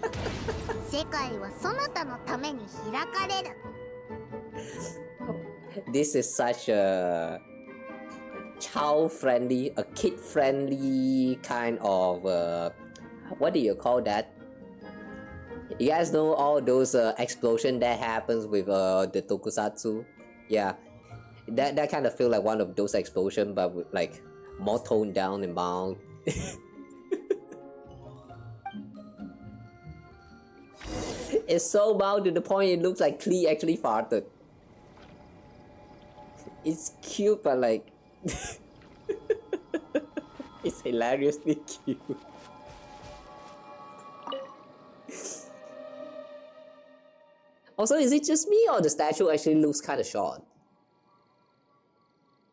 世界はそなたのために開かれる。This is such a child-friendly, a kid-friendly kind of what do you call that? You guys know all those explosion that happens with the tokusatsu? Yeah, that kind of feel like one of those explosion, but with like more toned down and mild. It's so mild to the point it looks like Klee actually farted. It's cute, but like it's hilariously cute. Also, is it just me or the statue actually looks kind of short?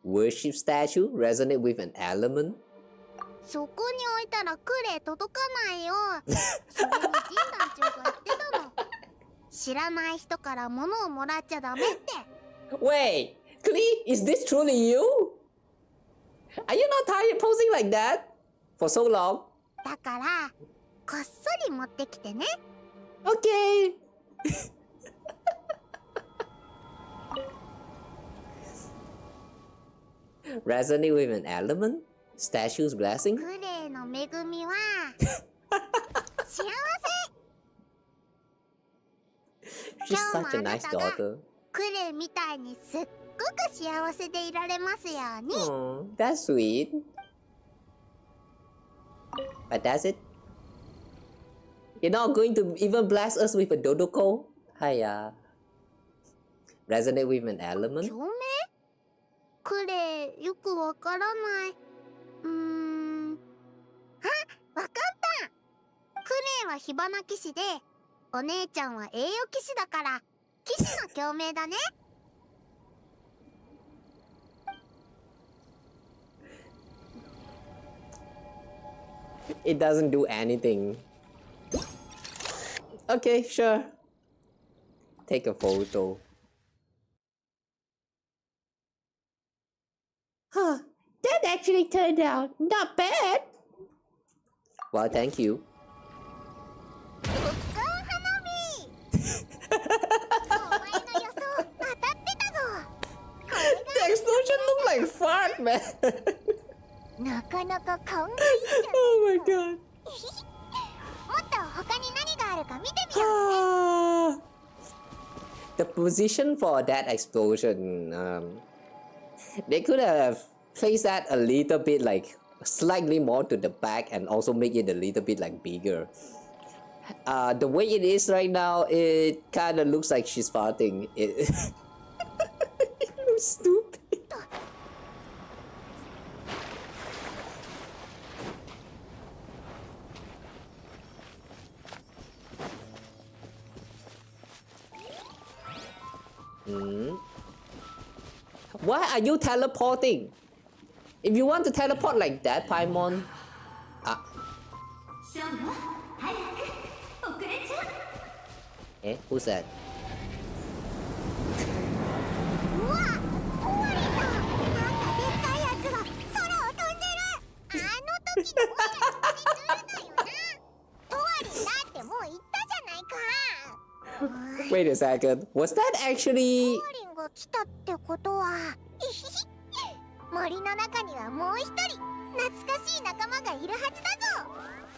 Worship statue resonate with an element? そこに置いたらクレ届かないよ。それにジン団長が言ってたの。知らない人から物をもらっちゃダメって。Wait, Klee, is this truly you? Are you not tired posing like that for so long? だからこっそり持ってきてね。Okay. Resonate with an element? Statue's blessing? クレの恵みは幸せ。 She's such a nice daughter. クレみたいにすっごく幸せでいられますように。Oh, that's sweet. But that's it? You're not going to even bless us with a Dodoko? Hiya. Resonate with an element? 共鳴？クレイよくわからない。あ、わかった。クレイは火花騎士で、お姉ちゃんは栄誉騎士だから騎士の共鳴だね。It doesn't do anything. Okay, sure. Take a photo. Huh, that actually turned out not bad. Well, thank you. The explosion looked like fart, man. なかなか勘がいいじゃん。Oh my god. もっと他に何があるか見てみよう。The position for that explosion, they could have placed that a little bit like slightly more to the back and also make it a little bit like bigger. The way it is right now, it kind of looks like she's farting. It looks stupid. Why are you teleporting? If you want to teleport like that, Paimon. Who's that? うわ、トワリンだ。なんかでっかいやつが空を飛んでる。あの時のオイラの気にするなよな。トワリンだってもう言ったじゃないか。Wait a second. Was that actually? トワリンが来たってことは、森の中にはもう一人懐かしい仲間がいるはずだぞ。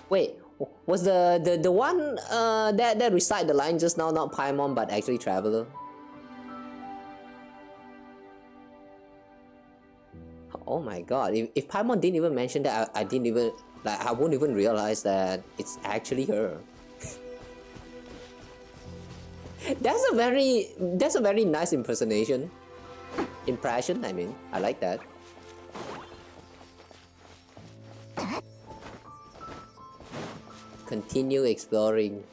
Wait, was the one that recite the line just now not Paimon but actually Traveler? Oh my god! If Paimon didn't even mention that, I didn't even like I won't even realize that it's actually her. That's a very nice impersonation. Impression, I mean. I like that. Continue exploring.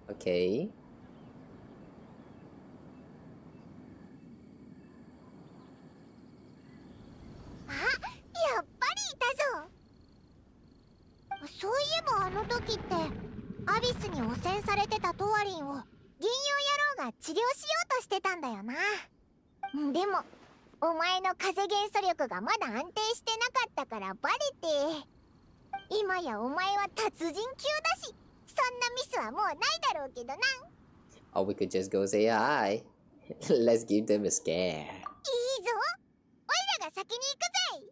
Okay. あ、やっぱりいたぞ。そういえばあの時ってアビスに汚染されてたトワリンを銀葉野郎が治療しようとしてたんだよな。でもお前の風元素力がまだ安定してなかったからバレて、今やお前は達人級だし、そんなミスはもうないだろうけどな。Or we could just go say hi. Let's give them a scare. いいぞ、おいらが先に行くぜ。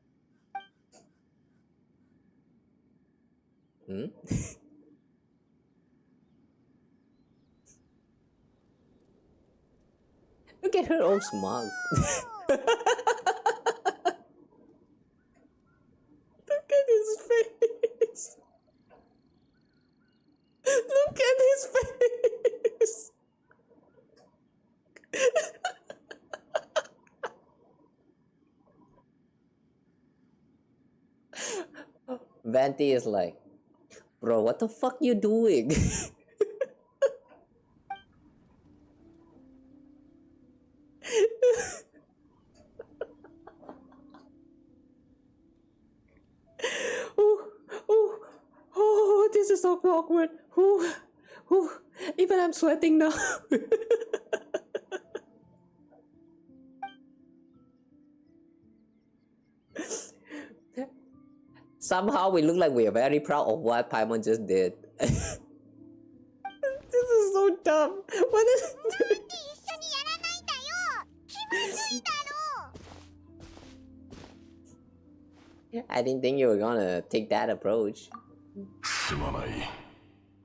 Look at her all smug. Look at his face. Look at his face. Venti is like, bro, what the fuck you doing? Oh, this is so awkward. Even I'm sweating now. Somehow we look like we are very proud of what Paimon just did. This is so dumb. What is this? I didn't think you were gonna take that approach. すまない。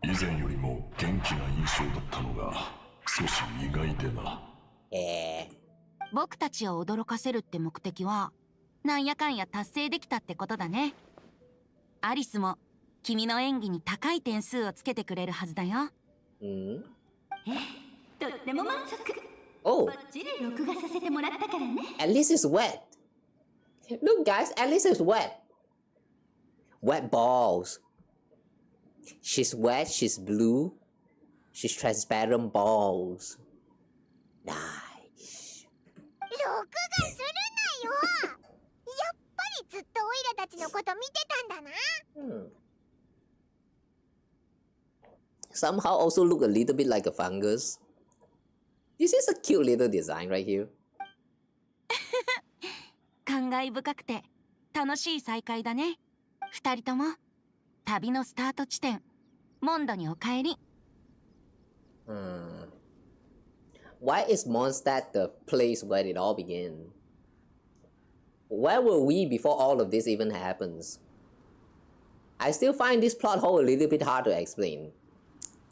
以前よりも元気な印象だったのが少し意外でな。僕たちを驚かせるって目的はなんやかんや達成できたってことだね。アリスも君の演技に高い点数をつけてくれるはずだよ。とっても満足。 Oh, バッチリ録画させてもらったからね。 at least it's wet. Look, guys, at least it's wet. Wet balls. She's wet, she's blue. She's transparent balls. Nice. 録画するなよ。やっぱりずっとオイラたちのこと見てたんだな。Somehow also look a little bit like a fungus. This is a cute little design right here. 感慨深くて楽しい再会だね。二人とも旅のスタート地点モンドにお帰り。Why is Mondstadt the place where it all began? Where were we before all of this even happens? I still find this plot hole a little bit hard to explain.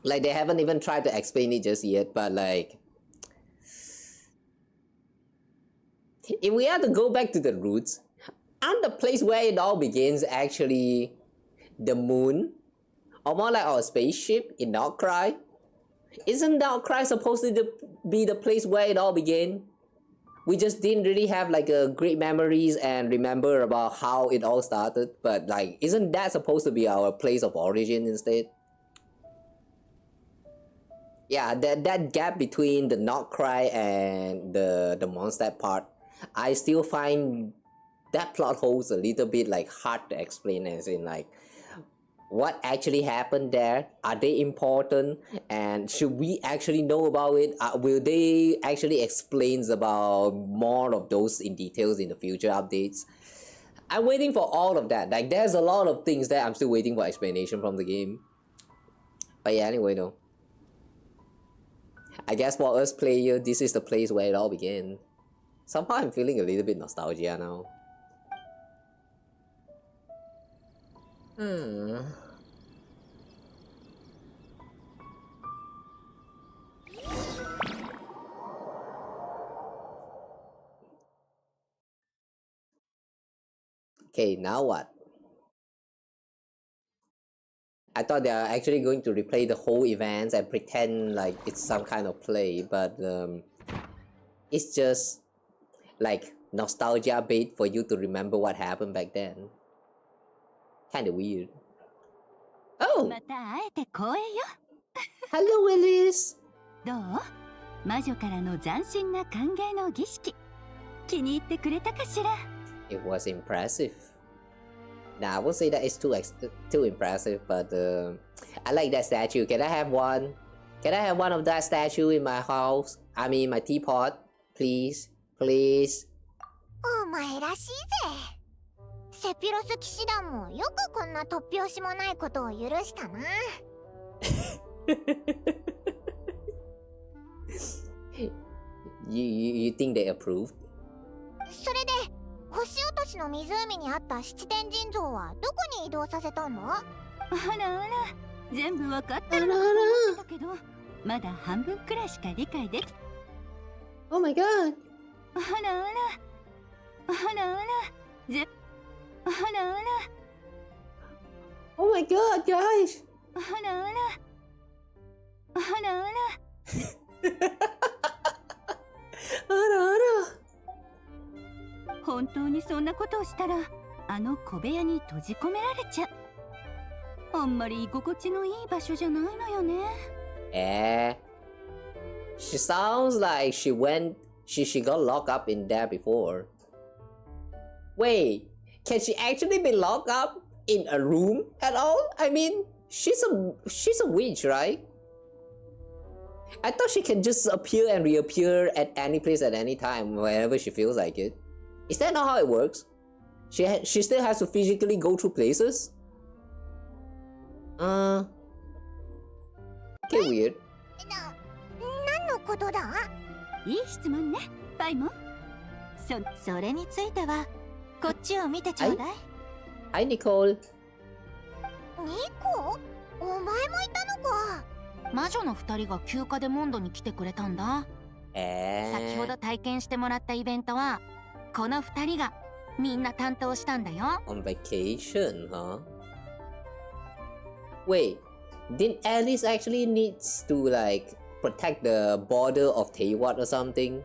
Like, they haven't even tried to explain it just yet, but like... If we had to go back to the roots, aren't the place where it all begins actually the moon? Or more like our spaceship in Darkrai? Isn't Darkrai supposed to be the place where it all began? We just didn't really have like a great memories and remember about how it all started, but like, isn't that supposed to be our place of origin instead? Yeah, that gap between the Darkrai and the Mondstadt part, I still find that plot holes a little bit like hard to explain, as in like, what actually happened there? Are they important? And should we actually know about it? Will they actually explain about more of those in details in the future updates? I'm waiting for all of that. Like, there's a lot of things that I'm still waiting for explanation from the game. But yeah, anyway, no. I guess for us players, this is the place where it all began. Somehow I'm feeling a little bit nostalgia now. Okay, now what? I thought they are actually going to replay the whole events and pretend like it's some kind of play, but it's just like nostalgia bait for you to remember what happened back then. Kinda weird. Oh! また会えて光栄よ。 Hello, Willis! どう？魔女からの斬新な歓迎の儀式。気に入ってくれたかしら？ It was impressive. Nah, I won't say that it's too impressive, but I like that statue. Can I have one? Can I have one of that statue in my house? I mean, my teapot, please, please. お前らしいぜ。セピロス騎士団もよくこんな突拍子もないことを許したな。You think they approved? それで星落としの湖にあった七天神像はどこに移動させたんだ？あらあら、全部わかってるのかと思ってたけど、まだ半分くらいしか理解でき。 Oh my god! あらあら、あらあら、あらあら。 Oh my god, guys! あらあら、あらあら。あらあら。本当にそんなことをしたら、あの小部屋に閉じ込められちゃう。あんまり居心地のいい場所じゃないのよね。She sounds like she got locked up in there before. Wait, can she actually be locked up in a room at all? I mean, she's a witch, right? I thought she can just appear and reappear at any place at any time, whenever she feels like it. Is that not how it works? She still has to physically go through places? Okay, weird. 何のことだ？いい質問ね、パイモン。それについては、こっちを見てちょうだい。Hi, Nicole. ニコ？お前もいたのか。魔女の二人が休暇でモンドに来てくれたんだ。先ほど体験してもらったイベントは、この二人がみんな担当したんだよ。On vacation, huh? Wait, didn't Alice actually needs to like protect the border of Taiwan or something.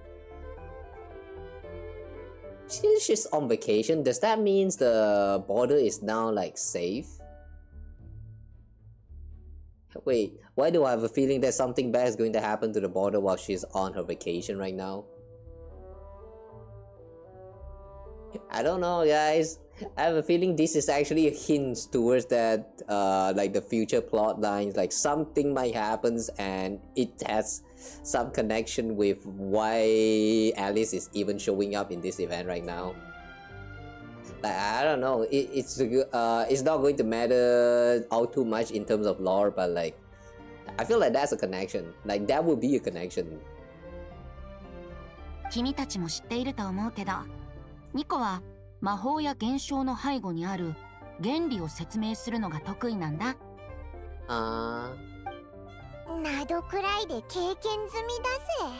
Since she's on vacation, does that mean the border is now like safe? Wait, why do I have a feeling that something bad is going to happen to the border while she's on her vacation right now? I don't know, guys. I have a feeling this is actually a hint towards that, like the future plot lines, like something might happen and it has some connection with why Alice is even showing up in this event right now. Like, I don't know, it's not going to matter all too much in terms of lore, but like, I feel like that's a connection. Like, that would be a connection. 君たちも知っていると思うけど、ニコは魔法や現象の背後にある原理を説明するのが得意なんだ。などくらいで経験済みだぜ。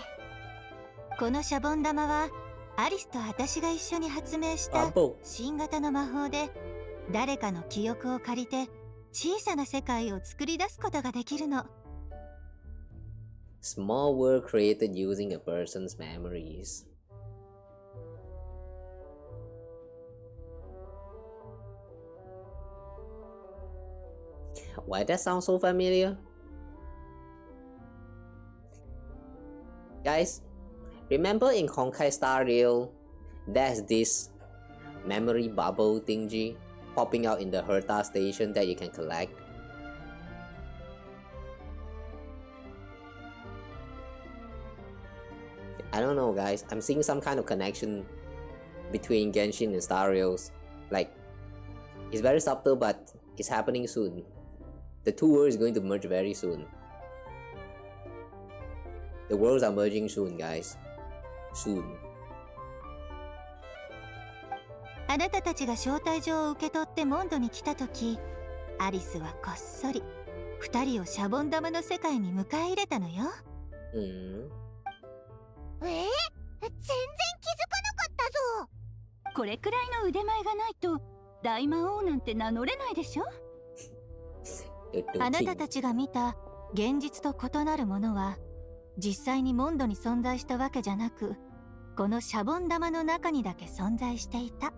このシャボン玉はアリスと私が一緒に発明した新型の魔法で、誰かの記憶を借りて小さな世界を作り出すことができるの。Small world created using a person's memories. Why that sound so familiar? Guys, remember in Honkai Star Rail, there's this memory bubble thingy popping out in the Herta station that you can collect? I don't know, guys. I'm seeing some kind of connection between Genshin and Star Rails. Like, it's very subtle, but it's happening soon. The two worlds are going to merge very soon. The worlds are merging soon, guys. Soon. あなたたちが招待状を受け取ってモンドに来たとき、アリスはこっそり二人をシャボン玉の世界に迎え入れたのよ。全然気づかなかったぞ。これくらいの腕前がないと大魔王なんて名乗れないでしょ。あなたたちが見た現実と異なるものは実際にモンドに存在したわけじゃなく、このシャボン玉の中にだけ存在していた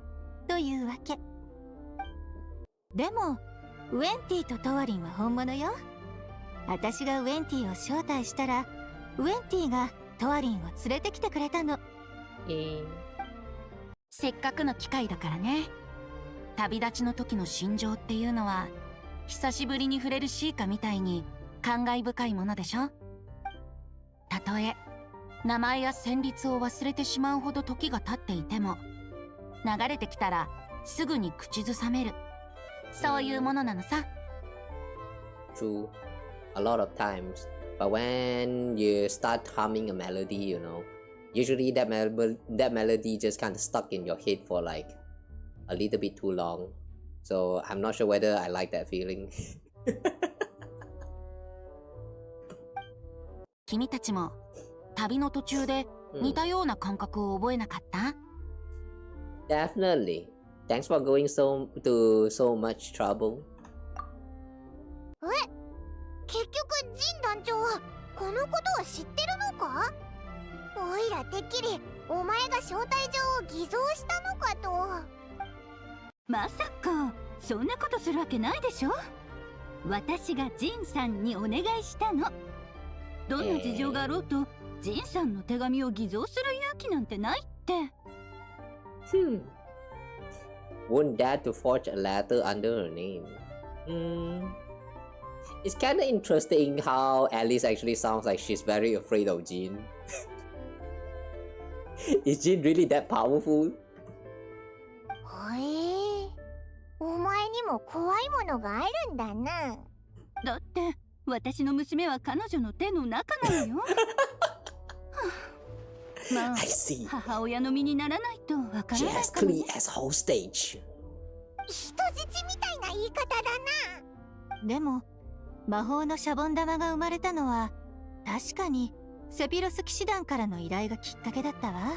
というわけ。でもウェンティとトワリンは本物よ。私がウェンティを招待したら、ウェンティがトワリンを連れてきてくれたの。せっかくの機会だからね。旅立ちの時の心情っていうのは久しぶりに触れるシーカみたいに感慨深いものでしょ。たとえ名前や旋律を忘れてしまうほど時が経っていても、流れてきたらすぐに口ずさめる、そういうものなのさ。 True. A lot of times. But when you start humming a melody, you know, usually that melody just kind of stuck in your head for like a little bit too long. So I'm not sure whether I like that feeling. 君たちも旅の途中で似たような感覚を覚えなかった？ Definitely. Thanks for going to so much trouble. 結局ジン団長はこのことを知ってるのか？おいらてっきりお前が招待状を偽造したのかと。まさかそんなことするわけないでしょ。私がジンさんにお願いしたの。どんな事情があろうとジンさんの手紙を偽造する勇気なんてないって。Wouldn't dare to forge a letter under her name. It's kind of interesting how Alice actually sounds like she's very afraid of Jean. Is Jean really that powerful? お前にも怖いものがあるんだな。だって私の娘は彼女の手の中なのよ。まあ、母親の身にならないとわからないかもね。She has clear as whole stage. 人質みたいな言い方だな。でも魔法のシャボン玉が生まれたのは確かにセピロス騎士団からの依頼がきっかけだったわ。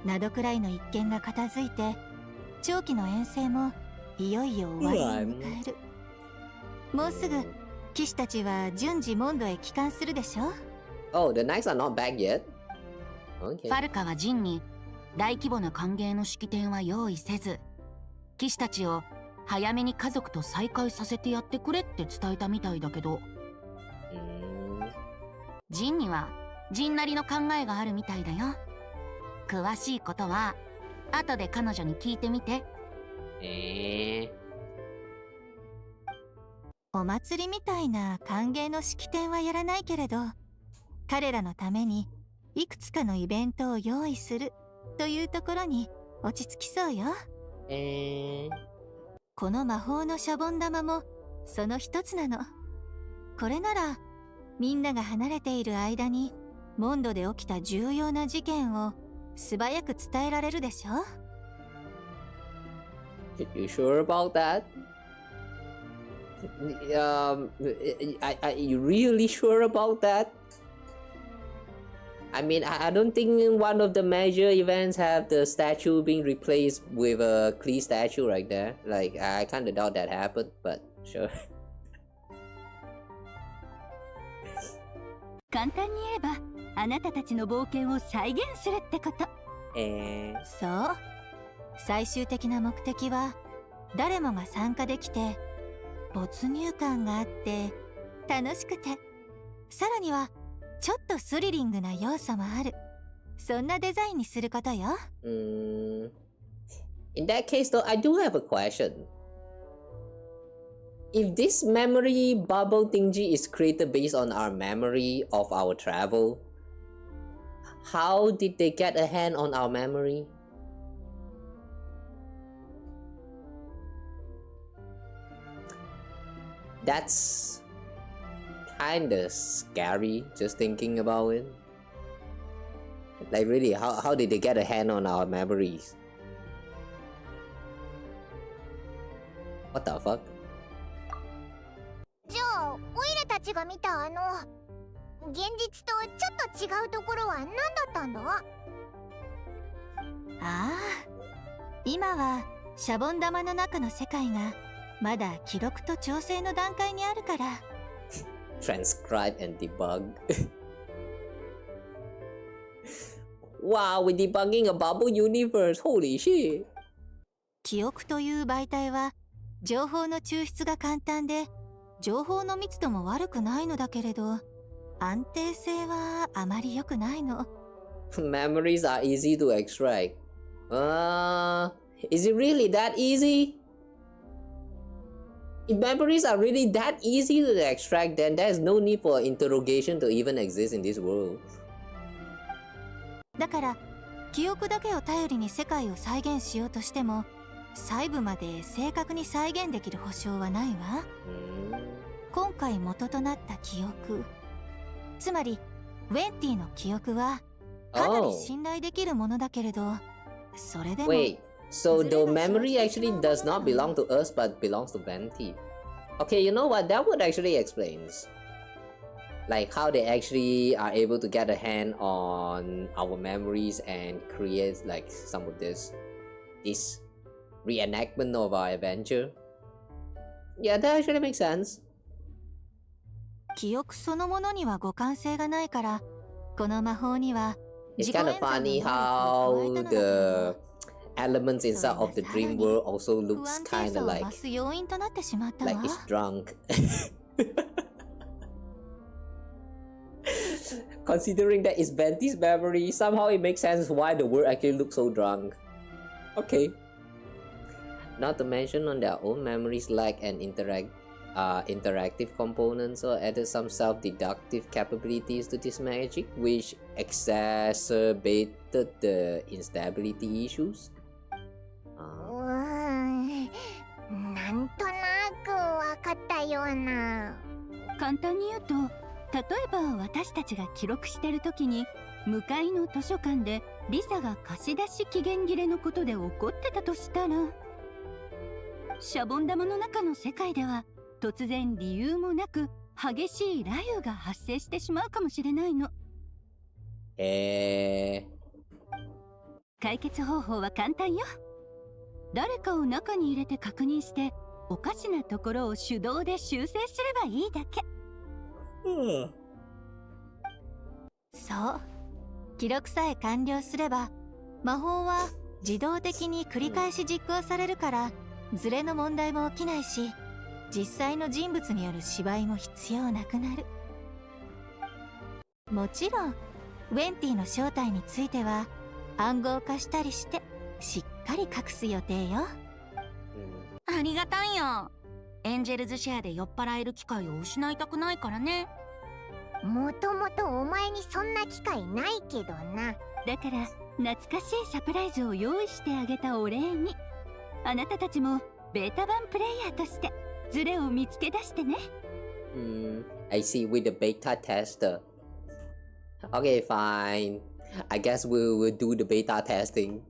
ナドくらいの一件が片付いて、長期の遠征もいよいよ終わりを迎える。もうすぐ騎士たちは順次モンドへ帰還するでしょ。 Oh, the knights are not back yet? フ Okay. ァルカはジンに大規模な歓迎の式典は用意せず、騎士たちを早めに家族と再会させてやってくれって伝えたみたいだけど、ジンにはジンなりの考えがあるみたいだよ。詳しいことは後で彼女に聞いてみて。お祭りみたいな歓迎の式典はやらないけれど、彼らのためにいくつかのイベントを用意するというところに落ち着きそうよ。この魔法のシャボン玉もその一つなの。これならみんなが離れている間にモンドで起きた重要な事件を素早く伝えられるでしょ。 You sure about that? Are you really sure about that? I mean, I don't think one of the major events have the statue being replaced with a Klee statue right there. Like, I kind of doubt that happened, but sure. 簡単に言えば、あなたたちの冒険を再現するってこと。そう。最終的な目的は誰もが参加できて没入感があって楽しくて、さらにはちょっとスリリングな要素もある、そんなデザインにすることよ。In that case though, I do have a question. If this memory bubble thingy is created based on our memory of our travel, how did they get a hand on our memory? That's kinda scary just thinking about it. Like really, how did they get a hand on our memories? What the fuck? じゃあオイラたちが見た現実とちょっと違うところは何だったんだ？ああ、今はシャボン玉の中の世界がまだ記録と調整の段階にあるから。Transcribe and debug. Wow, we're debugging a bubble universe. Holy shit. 記憶という媒体は情報の抽出が簡単で情報の密度も悪くないのだけれど、安定性はあまり良くないの。Memories are easy to extract. Is it really that easy? If memories are really that easy to extract, then there's no need for interrogation to even exist in this world. だから記憶だけを頼りに世界を再現しようとしても細部まで正確に再現できる保証はないわ。今回元となった記憶、つまりウェンティの記憶はかなり信頼できるものだけれど、それでも Wait, so the memory actually does not belong to us but belongs to Venti. Okay, you know what? That would actually explains like how they actually are able to get a hand on our memories and create like some of this reenactment of our adventure. Yeah, that actually makes sense. 記憶そのものには互換性がないから、この魔法には It's kind of funny how the elements inside of the dream world also looks kind of like it's drunk. Considering that it's Venti's memory, somehow it makes sense why the world actually looks so drunk. Okay. Not to mention on their own memories lack an interactive components or added some self-deductive capabilities to this magic, which exacerbated the instability issues. なんとなくわかったような。簡単に言うと、例えば私たちが記録してる時に向かいの図書館でリサが貸し出し期限切れのことで怒ってたとしたら、シャボン玉の中の世界では突然理由もなく激しい雷雨が発生してしまうかもしれないの。解決方法は簡単よ。誰かを中に入れて確認しておかしなところを手動で修正すればいいだけ。そう。記録さえ完了すれば、魔法は自動的に繰り返し実行されるから、ズレの問題も起きないし、実際の人物による芝居も必要なくなる。もちろん、ウェンティの正体については、暗号化したりして、しっかり隠す予定よ。ありがたいよ。エンジェルズシェアで酔っ払える機会を失いたくないからね。もともとお前にそんな機会ないけどな。だから懐かしいサプライズを用意してあげたお礼に、あなたたちもベータ版プレイヤーとしてズレを見つけ出してね。I see with the beta tester. Okay, fine. I guess we'll do the beta testing.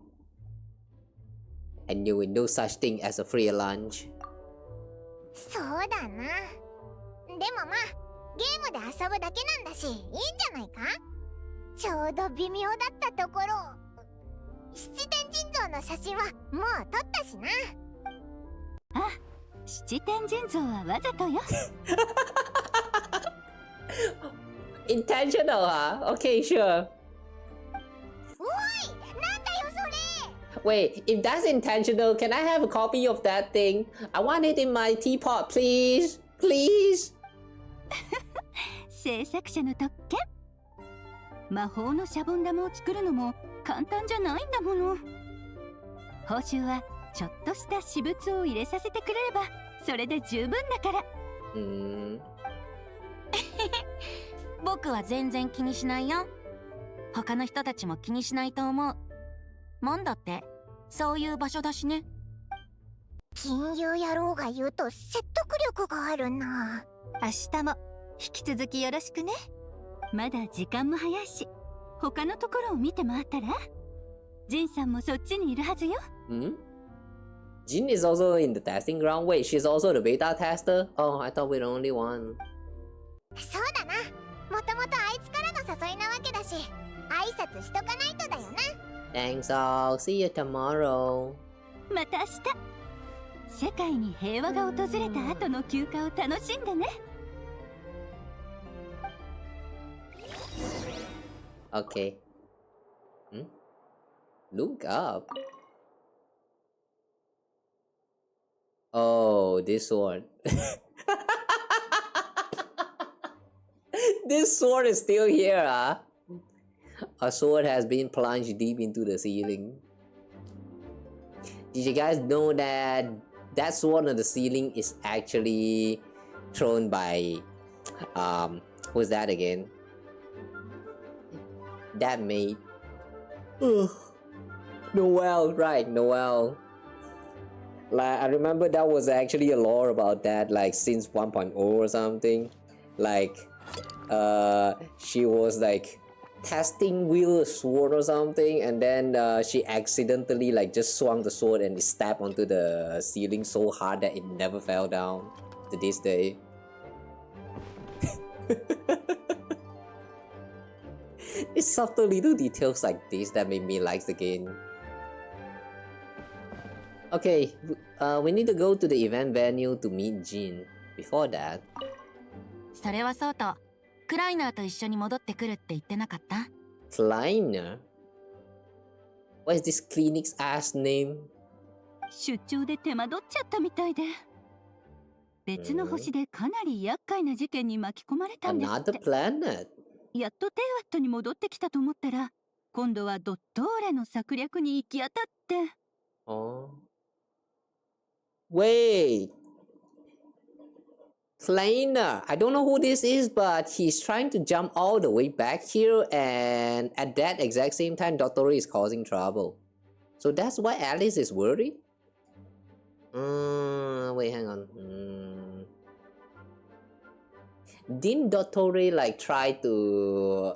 And there will no such thing as a free lunch. そうだな。でもまあゲームで遊ぶだけなんだし、いいんじゃないか。ちょうど微妙だったところ、七天神像の写真はもう撮ったしな。あ、七天神像はわざとよ。Intentional, huh? Okay, sure. おい、なんだよそれ。 Wait, if that's intentional, can I have a copy of that thing? I want it in my teapot, please. Please. 制作者の特権。魔法のシャボン玉を作るのも簡単じゃないんだもの。報酬はちょっとした私物を入れさせてくれればそれで十分だから。僕は全然気にしないよ。他の人たちも気にしないと思う。モンドってそういう場所だしね。金融野郎が言うと説得力があるな。明日も引き続きよろしくね。まだ時間も早いし、他のところを見て回ったら。ジンさんもそっちにいるはずよ。Jin is also in the testing ground. Wait, she's also the beta tester? Oh, I thought we're the only one. そうだな。もともとあいつからの誘いなわけだし、挨拶しとかないとだよな。Thanks all. See you tomorrow. また明日。世界に平和が訪れた後の休暇を楽しんでね。Okay. Look up. Oh, this sword. This sword is still here, huh? A sword has been plunged deep into the ceiling. Did you guys know that that sword on the ceiling is actually thrown by who's that again? That maid. Noelle, right, Noelle. Like, I remember that was actually a lore about that, like, since 1.0 or something. Like, she was, like, testing with a sword or something, and then she accidentally, like, just swung the sword and it stabbed onto the ceiling so hard that it never fell down to this day. It's subtle little details like this that made me like the game. Okay, we need to go to the event venue to meet Jin. Before that... それはそうと、クライナーと一緒に戻ってくるって言ってなかった？ Kleiner? What is this clinic's ass name? 出張で手間取っちゃったみたいで。別の星でかなり厄介な事件に巻き込まれたんですって。Another planet? やっとテイワットに戻ってきたと思ったら、今度はドットーレの策略に行き当たって。Oh. Wait. Kleiner. I don't know who this is, but he's trying to jump all the way back here, and at that exact same time, Dr. is causing trouble. So that's why Alice is worried? Wait, hang on. Didn't Dr. like try to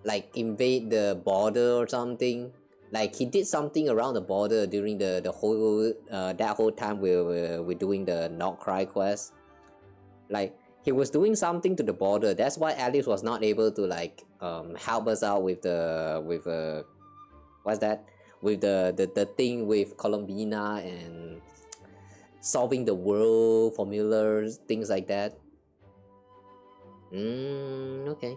like invade the border or something? Like he did something around the border during the whole that whole time we're doing the Not Cry quest. Like he was doing something to the border. That's why Alice was not able to like help us out with the what's that? With the thing with Columbina and solving the world formulas, things like that. Okay.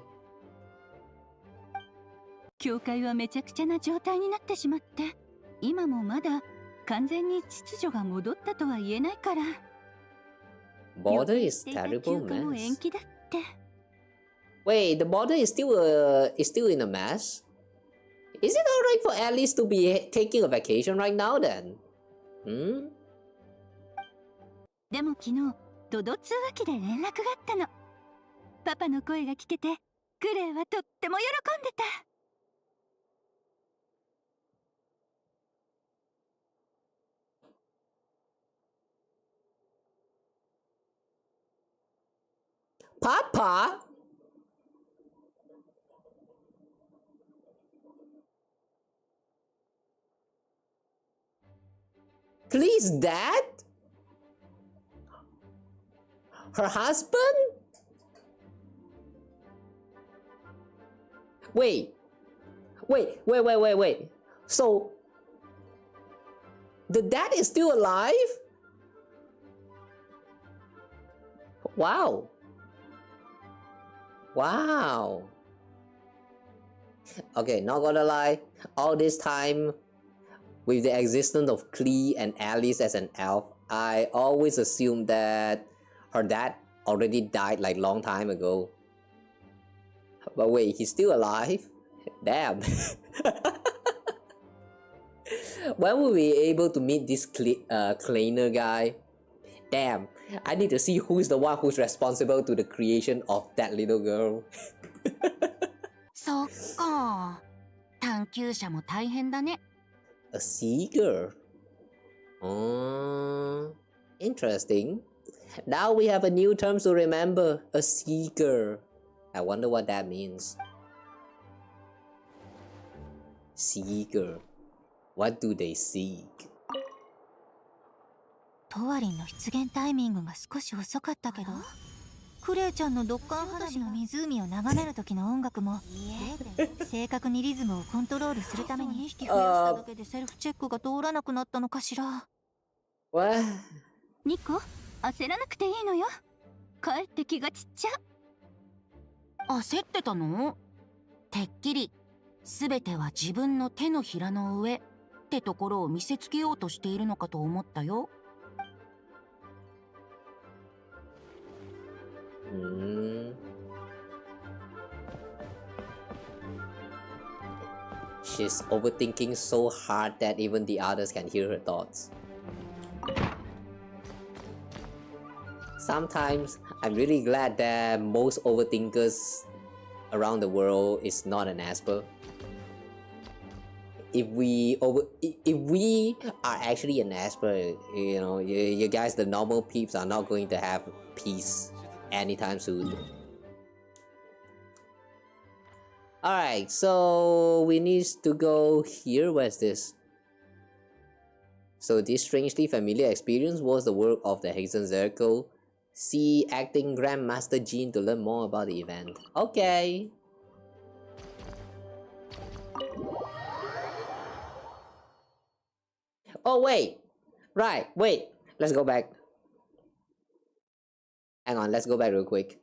教会はめちゃくちゃな状態になってしまって、今もまだ完全に秩序が戻ったとは言えないから。Border is 予定していた terrible, 休暇も man. 延期だって。Wait, the border is still in a mess? Is it alright for Alice to be taking a vacation right now then? でも昨日トド通話機で連絡があったの。パパの声が聞けてクレイはとっても喜んでた。Papa? Please, Dad? Her husband? Wait. So, the dad is still alive? Wow. Okay, not gonna lie, all this time, with the existence of Klee and Alice as an elf, I always assumed that her dad already died like long time ago. But wait, he's still alive? Damn. When will we be able to meet this cleaner guy? Damn, I need to see who's the one who's responsible to the creation of that little girl. そっか。探求者も大変だね。A seeker? Interesting. Now we have a new term to remember. A seeker. I wonder what that means. Seeker. What do they seek? トワリンの出現タイミングが少し遅かったけど、クレイちゃんのドッカン話の湖を眺める時の音楽も正確にリズムをコントロールするために2匹増やしただけでセルフチェックが通らなくなったのかしら。ニコ、焦らなくていいのよ。かえって気がちっちゃ。焦ってたの？てっきり全ては自分の手のひらの上ってところを見せつけようとしているのかと思ったよ。She's overthinking so hard that even the others can hear her thoughts. Sometimes I'm really glad that most overthinkers around the world is not an Asper. If we are actually an Asper, you know, you guys, the normal peeps, are not going to have peace anytime soon. Alright, so we need to go here. Where's this? So this strangely familiar experience was the work of the Hexen Circle. See acting Grandmaster Jean to learn more about the event. Okay. Oh wait. Right, wait. Let's go back. Hang on, let's go back real quick.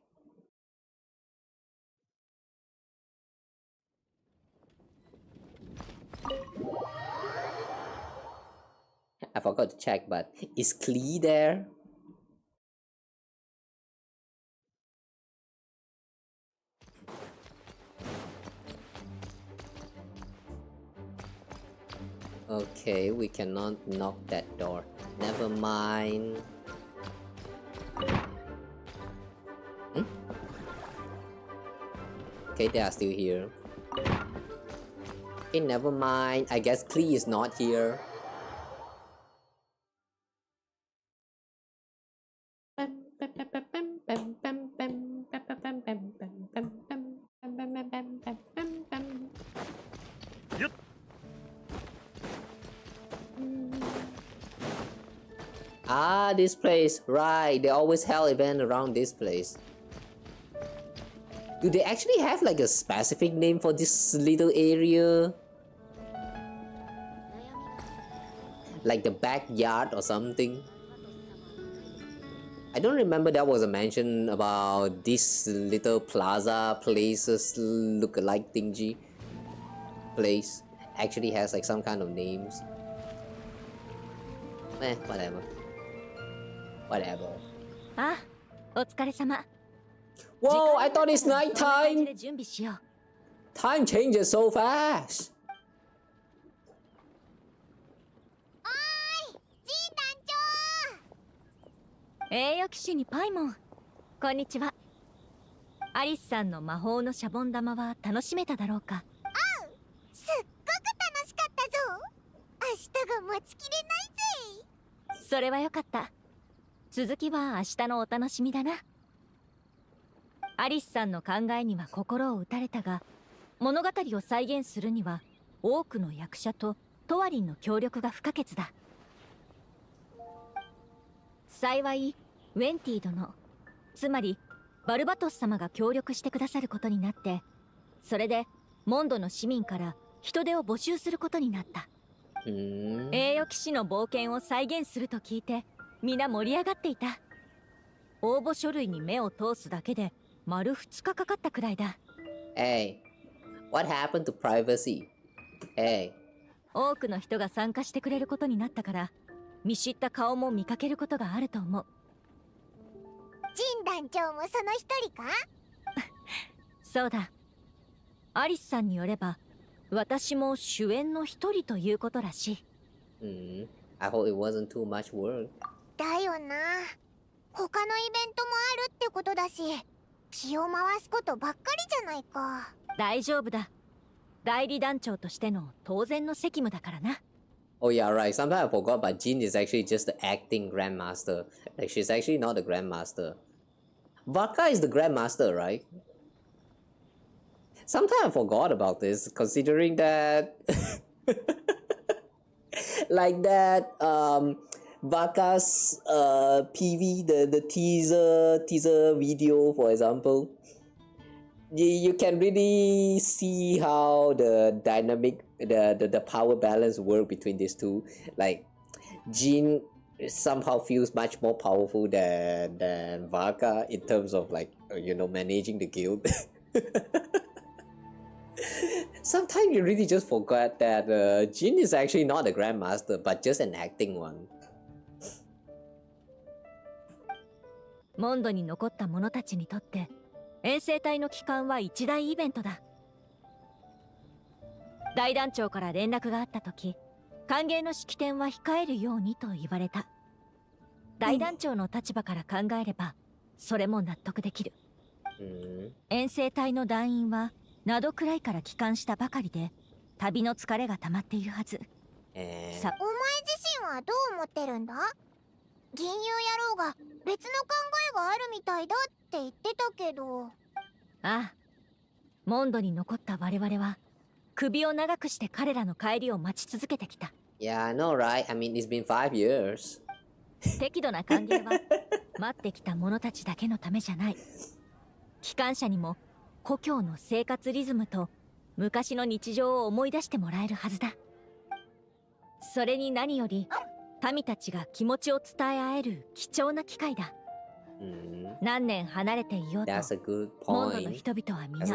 I forgot to check, but is Klee there? Okay, we cannot knock that door. Never mind. Okay, they are still here. Okay, never mind. I guess Klee is not here. Ah, this place. Right, they always held event around this place. Do they actually have like a specific name for this little area? Like the backyard or something? I don't remember that was a mention about this little plaza places look-alike thingy place actually has like some kind of names. Whatever. Whatever. あ、お疲れ様。 Whoa, I thought it's night そんな感じ time. で準備しよう。 Time changes so fast. おーい、ジン団長。栄誉騎士にパイモン。こんにちは。アリスさんの魔法のシャボン玉は楽しめただろうか。すっごく楽しかったぞ。明日が待ちきれないぜ。それはよかった。続きは明日のお楽しみだな。アリスさんの考えには心を打たれたが、物語を再現するには多くの役者とトワリンの協力が不可欠だ。幸いウェンティ殿、つまりバルバトス様が協力してくださることになって、それでモンドの市民から人手を募集することになった。栄誉騎士の冒険を再現すると聞いて皆盛り上がっていた。応募書類に目を通すだけで丸2日かかったくらいだ。Hey, what happened to privacy? Hey. 多くの人が参加してくれることになったから、見知った顔も見かけることがあると思う。ジン団長もその一人か？そうだ。アリスさんによれば、私も主演の一人ということらしい。I hope it wasn't too much work. だよな。他のイベントもあるってことだし、気を回すことばっかりじゃないか。大丈夫だ。代理団長としての当然の責務だからな。Oh yeah, right. Sometimes I forgot, but Jin is actually just the acting grandmaster. Like she's actually not the grandmaster. Varka is the grandmaster, right? Sometimes I forgot about this, considering that, like that, Varka's PV, the teaser video, for example. You can really see how the dynamic, the power balance work between these two. Like, Jin somehow feels much more powerful than Varka in terms of like, you know, managing the guild. Sometimes you really just forgot that Jin is actually not a grandmaster, but just an acting one. モンドに残った者たちにとって遠征隊の帰還は一大イベントだ。大団長から連絡があった時、歓迎の式典は控えるようにと言われた。大団長の立場から考えればそれも納得できる。遠征隊の団員はナドくらいから帰還したばかりで、旅の疲れが溜まっているはず。お前自身はどう思ってるんだ？銀融野郎が別の考えがあるみたいだって言ってたけど。ああ、モンドに残った我々は首を長くして彼らの帰りを待ち続けてきた。Yeah, I know, right? I mean, it's been 5 years. 適度な歓迎は待ってきた者たちだけのためじゃない。機関車にも故郷の生活リズムと昔の日常を思い出してもらえるはずだ。それに何より民たちが気持ちを伝え合える貴重な機会だ。何年離れていようと、モンドの人々は皆家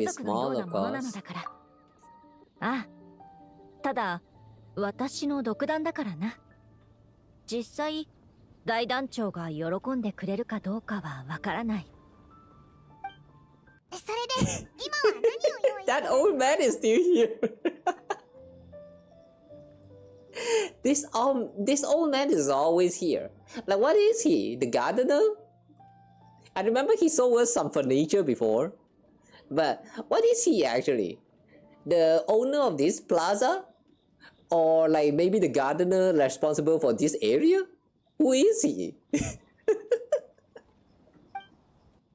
族のようなものなのだから。ああ、ただ私の独断だからな。実際大団長が喜んでくれるかどうかはわからない。それで今は何を用意？ That old man is still here. This old man is always here. Like, what is he? The gardener? I remember he sold us some furniture before. But what is he actually? The owner of this plaza? Or like maybe the gardener responsible for this area? Who is he?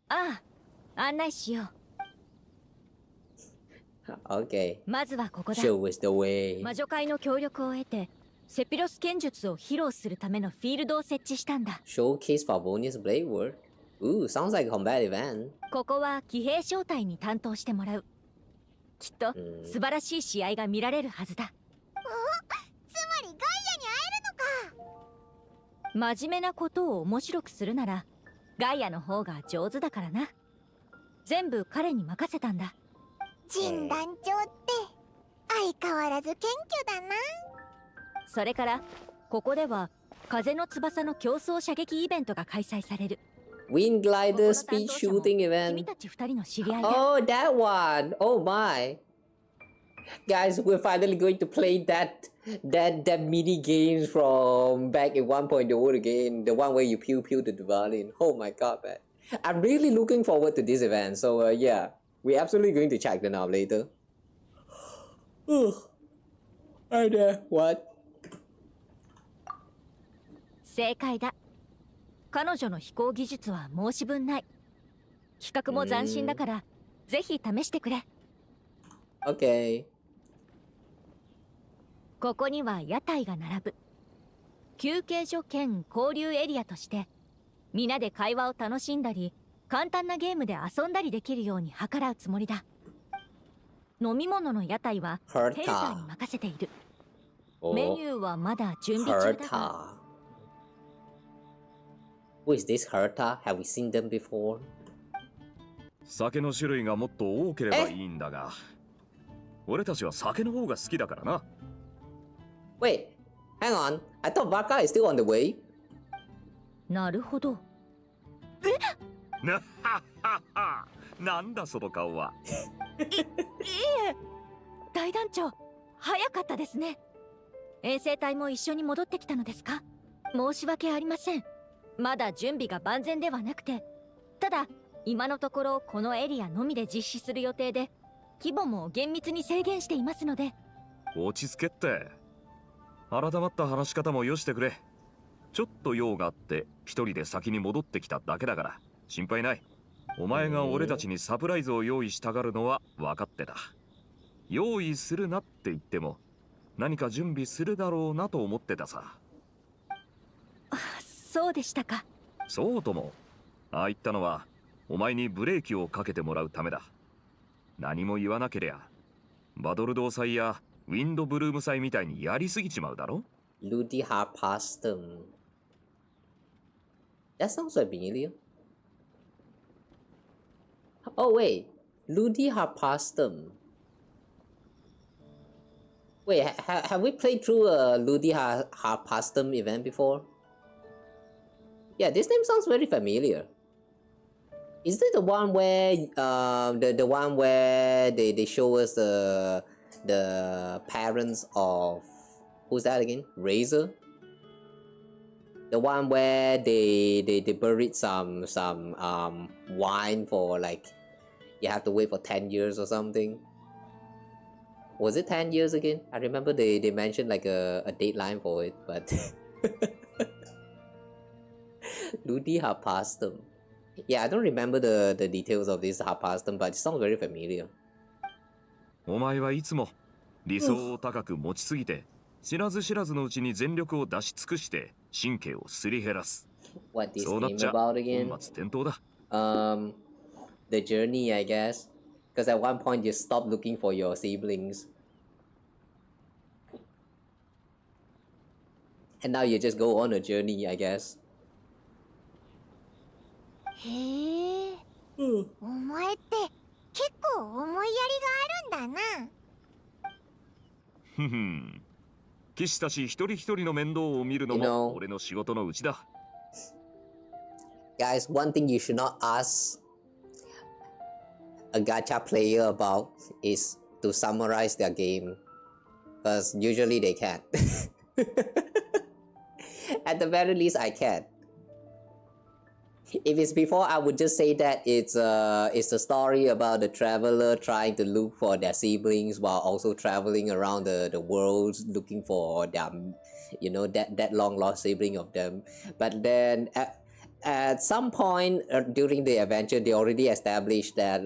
ああ、案内しよう。Okay. まずはここだ。 Show us the way. 魔女会の協力を得てセピロス剣術を披露するためのフィールドを設置したんだ。 Showcase Favonius Blade World. Ooh, sounds like a combat event. ここは騎兵招待に担当してもらう。きっと素晴らしい試合が見られるはずだ。つまりガイアに会えるのか。真面目なことを面白くするならガイアの方が上手だからな。全部彼に任せたんだ。ジン団長って相変わらず謙虚だな。それからここでは風の翼の競争射撃イベントが開催される。 Wind glider speed shooting 君 event. たち二人の知り合いだ。 Oh, that one. Oh my. Guys, we're finally going to play that mini games from back in 1.0 again. The one where you pew pew the Duvalin. Oh my god, man. I'm really looking forward to this event. So yeah, we're absolutely going to check them out later. And what? 正解だ。彼女の飛行技術は申し分ない。企画も斬新だからぜひ試してくれ。 Okay. ここには屋台が並ぶ。休憩所兼交流エリアとして皆で会話を楽しんだり簡単なゲームで遊んだりできるように計らうつもりだ。飲み物の屋台はヘルターに任せている。メニューはまだ準備中だが。 Who is this Herta? Have we seen them before? 酒の種類がもっと多ければいいんだが、俺たちは酒の方が好きだからな。Wait, hang on. I thought Varka is still on the way. なるほど。なははは。なんだその顔は。いえ、大団長、早かったですね。衛生隊も一緒に戻ってきたのですか？申し訳ありません。まだ準備が万全ではなくて、ただ今のところこのエリアのみで実施する予定で、規模も厳密に制限していますので。落ち着けって。改まった話し方もよしてくれ。ちょっと用があって一人で先に戻ってきただけだから心配ない。お前が俺たちにサプライズを用意したがるのは分かってた。用意するなって言っても何か準備するだろうなと思ってたさ。そうでしたか。そうとも。ああ言ったのはお前にブレーキをかけてもらうためだ。何も言わなけりゃバドルドー祭やウィンドブルーム祭みたいにやりすぎちまうだろ。 Ludi Harpastum. That sounds familiar. Oh wait, Ludi Harpastum. Wait, have we played through a Ludi Harpastum event before? Yeah, this name sounds very familiar. Is it the one where the one where they show us the parents of who's that again? Razor? The one where they buried some wine for like you have to wait for 10 years or something. Was it 10 years again? I remember they mentioned like a deadline for it, but Ludi Harpastum. Yeah, I don't remember the details of this Harpastum, but it sounds very familiar. お前はいつも理想を高く持ちすぎて知らず知らずのうちに全力を出し尽くして神経をすり減らす。 What this そうなっ game ちゃ about again? 本末転倒だ。The journey, I guess. Because at one point you stop looking for your siblings. And now you just go on a journey, I guess. へえ、お前って結構思いやりがあるんだな。ふふん。騎士たち一人一人の面倒を見るのも俺の仕事のうちだ。Guys, one thing you should not ask a gacha player about is to summarize their game. Because usually they can't. At the very least, I can. If it's before, I would just say that it's a story about the traveler trying to look for their siblings while also traveling around the world looking for them, you know, that long lost sibling of them. But then at some point during the adventure, they already established that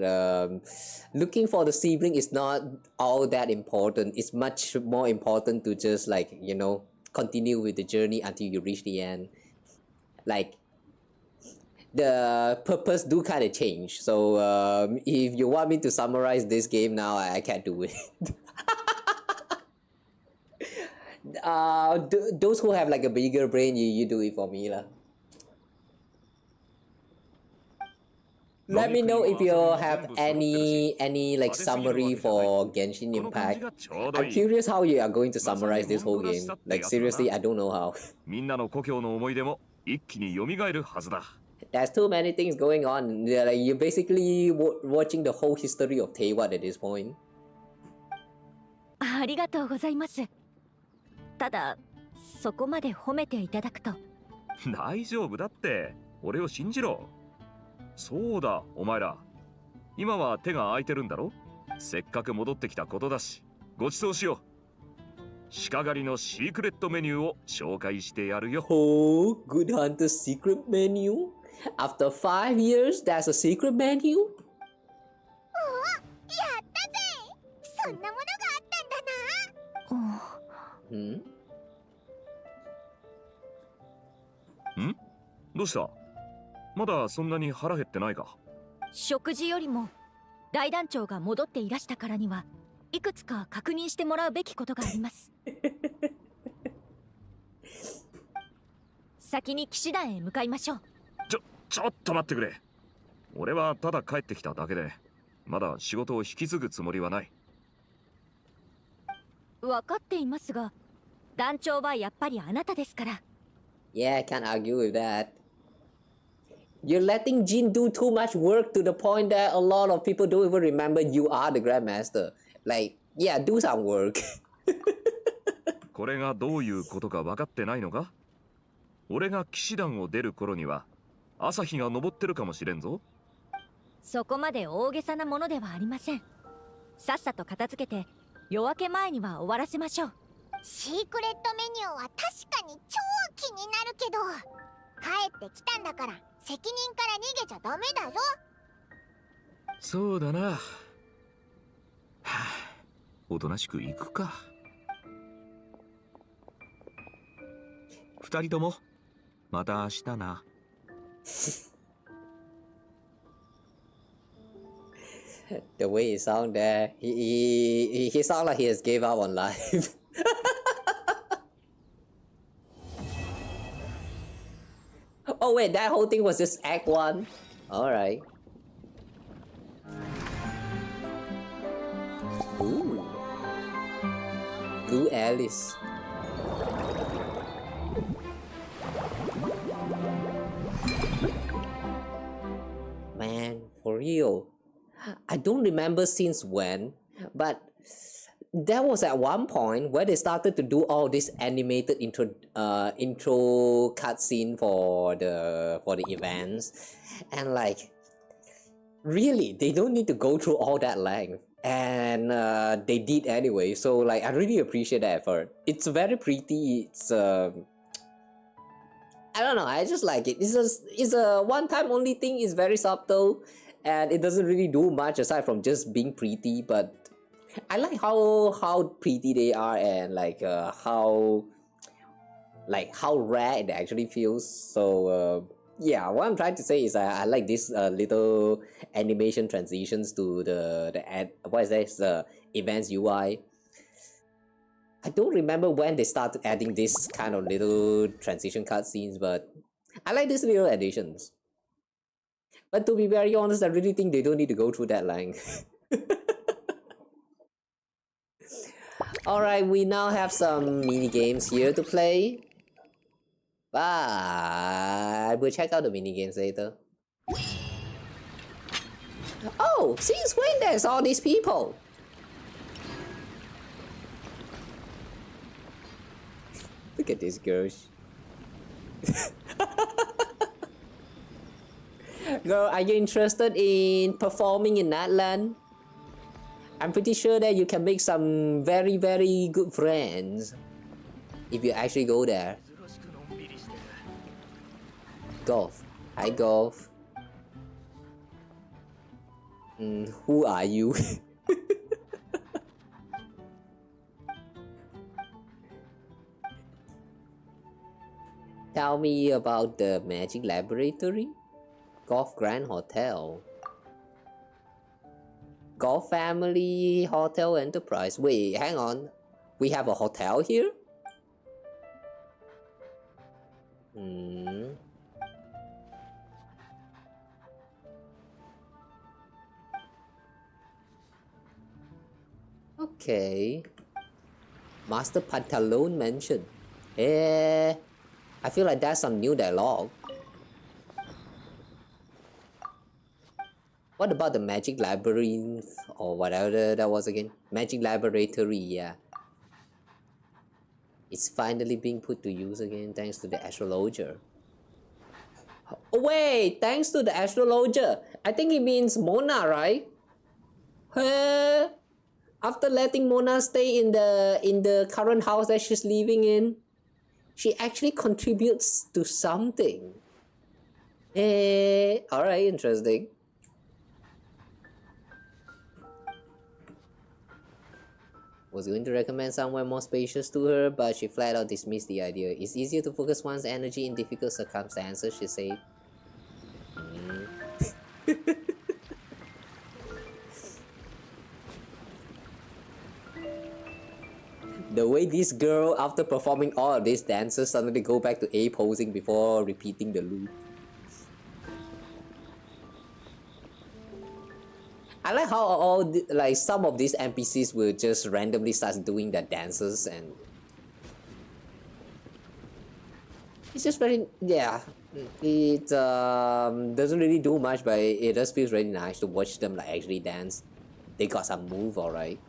looking for the sibling is not all that important. It's much more important to just like, you know, continue with the journey until you reach the end. Like, the purpose do kind of change. So if you want me to summarize this game now, I can't do it. Those who have like a bigger brain, you do it for me lah. Let me know if you have any like summary for Genshin Impact. I'm curious how you are going to summarize this whole game. Like seriously, I don't know how. みんなの故郷の思い出も一気に蘇るはずだ。 There's too many things going on. Like you're basically watching the whole history of Taiwan at this point. ありがとうございます。ただ、そこまで褒めていただくと。大丈夫だって。俺を信じろ。そうだ、お前ら。今は手が空いてるんだろ？せっかく戻ってきたことだし、ご馳走しよう。鹿狩りのシークレットメニューを紹介してやるよ。Oh, Good Hunter's secret menu? After 5 years, there's a secret menu? おお、やったぜ。そんなものがあったんだな。どうした？まだそんなに腹減ってないか？食事よりも大団長が戻っていらしたからにはいくつか確認してもらうべきことがあります。先に騎士団へ向かいましょう。ちょっと待ってくれ。俺はただ帰ってきただけで、まだ仕事を引き継ぐつもりはない。分かっていますが、団長はやっぱりあなたですから。Yeah, I can't argue with that. You're letting Jin do too much work to the point that a lot of people don't even remember you are the Grandmaster. Like, yeah, do some work. これがどういうことか分かってないのか？俺が騎士団を出る頃には朝日が昇ってるかもしれんぞ。そこまで大げさなものではありません。さっさと片付けて夜明け前には終わらせましょう。シークレットメニューは確かに超気になるけど、帰ってきたんだから責任から逃げちゃダメだぞ。そうだな。はあ、おとなしく行くか。二人ともまた明日な。The way he sound there, he sound like he has gave up on life. Oh wait, that whole thing was just Act 1. Alright. Ooh. Blue Alice. Man, for real. I don't remember since when, but there was at one point where they started to do all this animated intro cutscene for the events, and like, really, they don't need to go through all that length, and they did anyway. So like, I really appreciate that effort. It's very pretty. It's I don't know. I just like it. It's a one-time only thing. It's very subtle, and it doesn't really do much aside from just being pretty. But I like how pretty they are, and like how rare it actually feels. So yeah, what I'm trying to say is I like this little animation transitions to the what is this, the events UI. I don't remember when they started adding this kind of little transition cutscenes, but I like these little additions. But to be very honest, I really think they don't need to go through that length. Alright, we now have some mini games here to play. But we'll check out the mini games later. Oh, since when there's all these people? Look at these girls. Girl, are you interested in performing in that land? I'm pretty sure that you can make some very, very good friends if you actually go there. Golf. Hi, Golf. Who are you? Tell me about the Magic Laboratory? Golf Grand Hotel. Golf Family Hotel Enterprise. Wait, hang on. We have a hotel here? Hmm. Okay. Master Pantalone mentioned. Eh, I feel like that's some new dialogue. What about the magic labyrinth or whatever that was again? Magic laboratory, yeah. It's finally being put to use again thanks to the astrologer. Oh wait, thanks to the astrologer. I think it means Mona, right? Huh? After letting Mona stay in the current house that she's living in, she actually contributes to something. Eh, alright, interesting. Was going to recommend somewhere more spacious to her, but she flat out dismissed the idea. It's easier to focus one's energy in difficult circumstances, she said. The way this girl, after performing all of these dances, suddenly go back to A posing before repeating the loop. I like how like some of these NPCs will just randomly start doing their dances, and it's just very, yeah. It doesn't really do much, but it just feels really nice to watch them like actually dance. They got some move, alright.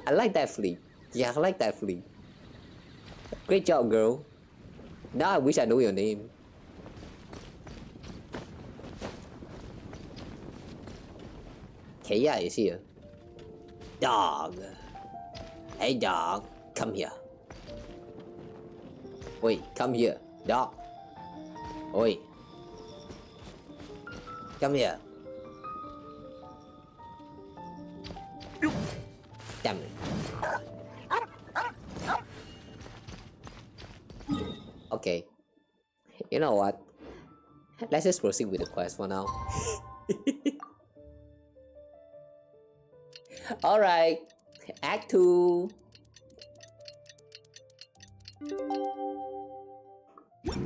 I like that flip. Yeah, I like that flip. Great job, girl. Now I wish I know your name. Kawa is here. Dog. Hey dog, come here. Oi, come here, dog. Oi. Come here. Damn it. Okay. You know what? Let's just proceed with the quest for now. Alright. Act 2.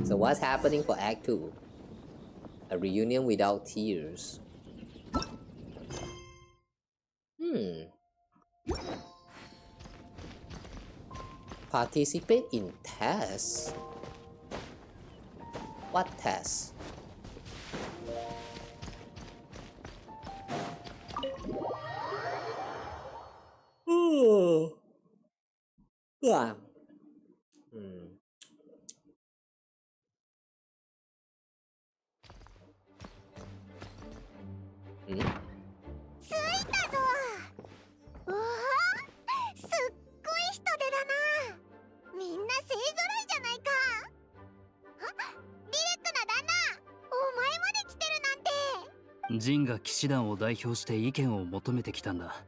So what's happening for Act 2? A reunion without tears. Participate in tests. What tests? Oh. Yeah.ジンが騎士団を代表して意見を求めてきたんだ。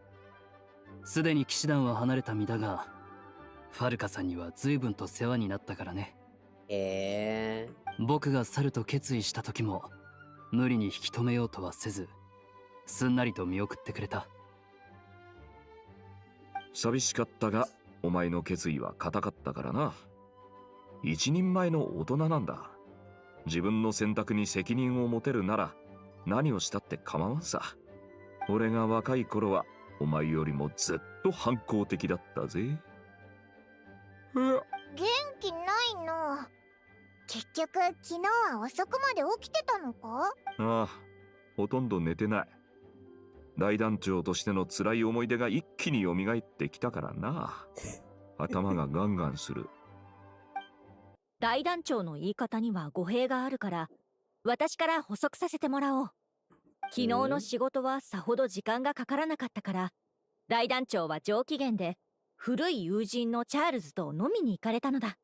すでに騎士団は離れた身だが、ファルカさんには随分と世話になったからね。僕が去ると決意した時も無理に引き止めようとはせず、すんなりと見送ってくれた。寂しかったが、お前の決意は固かったからな。一人前の大人なんだ。自分の選択に責任を持てるなら何をしたって構わんさ。俺が若い頃はお前よりもずっと反抗的だったぜ。元気ないの。結局昨日は遅くまで起きてたのか？ああ、ほとんど寝てない。大団長としての辛い思い出が一気に蘇ってきたからな。頭がガンガンする。大団長の言い方には語弊があるから、私から補足させてもらおう。昨日の仕事はさほど時間がかからなかったから、大団長は上機嫌で古い友人のチャールズと飲みに行かれたのだ。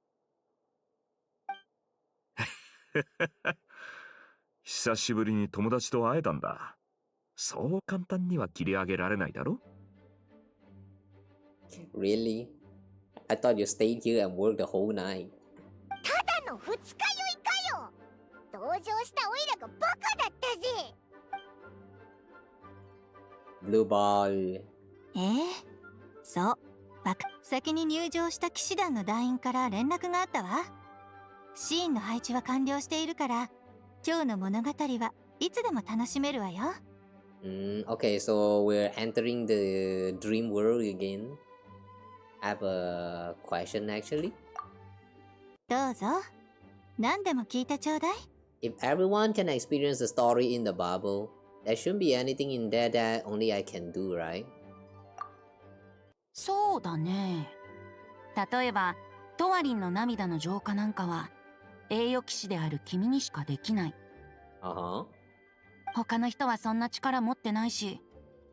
久しぶりに友達と会えたんだ。そう簡単には切り上げられないだろ。Really? I thought you stayed here and worked the whole night. ただの二日酔いかよ。同情したオイラがバカだったぜ。Blue ball. そう。バカ。先に入場した騎士団の団員から連絡があったわ。シーンの配置は完了しているから、今日の物語はいつでも楽しめるわよ。Okay, so we're entering the dream world again. I have a question actually. どうぞ。何でも聞いてちょうだい。If everyone can experience the story in the bubble, there shouldn't be anything in there that only I can do, right? そうだね。例えばトワリンの涙の浄化なんかは栄誉騎士である君にしかできない。他の人はそんな力持ってないし、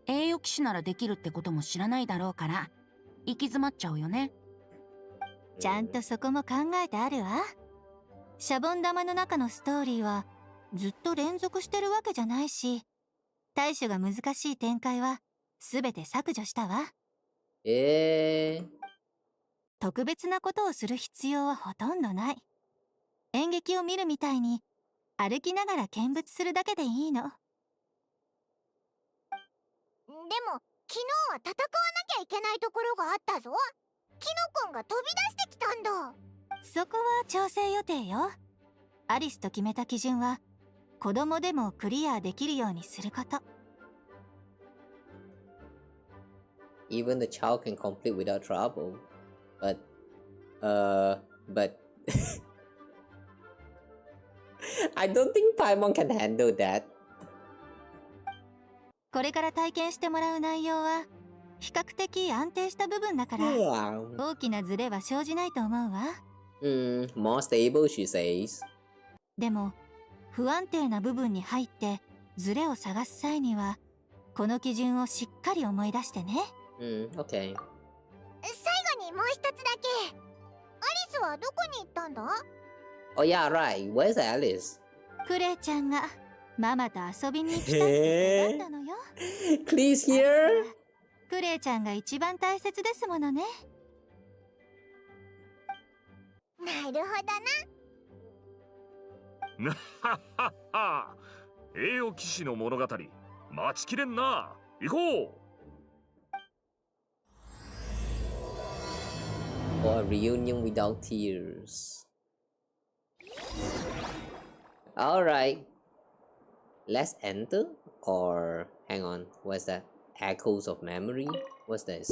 栄誉騎士ならできるってことも知らないだろうから行き詰まっちゃうよね。ちゃんとそこも考えてあるわ。シャボン玉の中のストーリーはずっと連続してるわけじゃないし、対処が難しい展開は全て削除したわ。特別なことをする必要はほとんどない。演劇を見るみたいに歩きながら見物するだけでいいの。でも昨日は戦わなきゃいけないところがあったぞ。キノコンが飛び出してきたんだ。そこは調整予定よ。アリスと決めた基準は子供でもクリアできるようにすること。Even the child can complete without trouble. But I don't think Paimon can handle that. これから体験してもらう内容は比較的安定した部分だから、大きなズレは生じないと思うわ。More stable, she says. でも不安定な部分に入ってズレを探す際にはこの基準をしっかり思い出してね。Okay. 最後にもう一つだけ。アリスはどこに行ったんだ？ Oh yeah, right. Where's Alice? クレイちゃんがママと遊びに行きたいって選んだのよ。Please here? クレイちゃんが一番大切ですものね。なるほどな。なははは。栄誉騎士の物語、待ちきれんな。行こう。For a reunion without tears. Alright. Let's enter? Or hang on, what's that? Echoes of memory? What's this?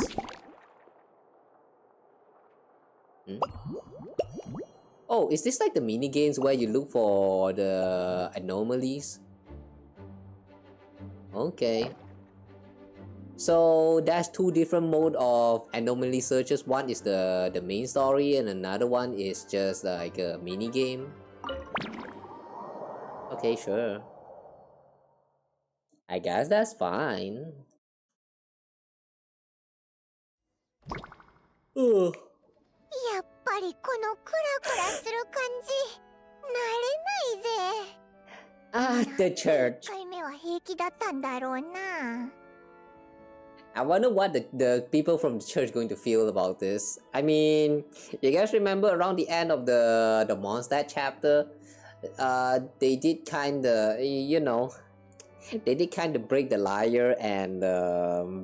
Oh, is this like the mini games where you look for the anomalies? Okay. So that's two different mode of anomaly searches. One is the main story and another one is just like a mini game. Okay, sure. I guess that's fine. Ugh. やっぱりこのクラクラする感じ慣れないぜ。 Ah, the church. 1回目は平気だったんだろうな。I wonder what the people from the church going to feel about this. I mean, you guys remember around the end of the Mondstadt chapter, they did kinda, you know, they did kinda break the liar and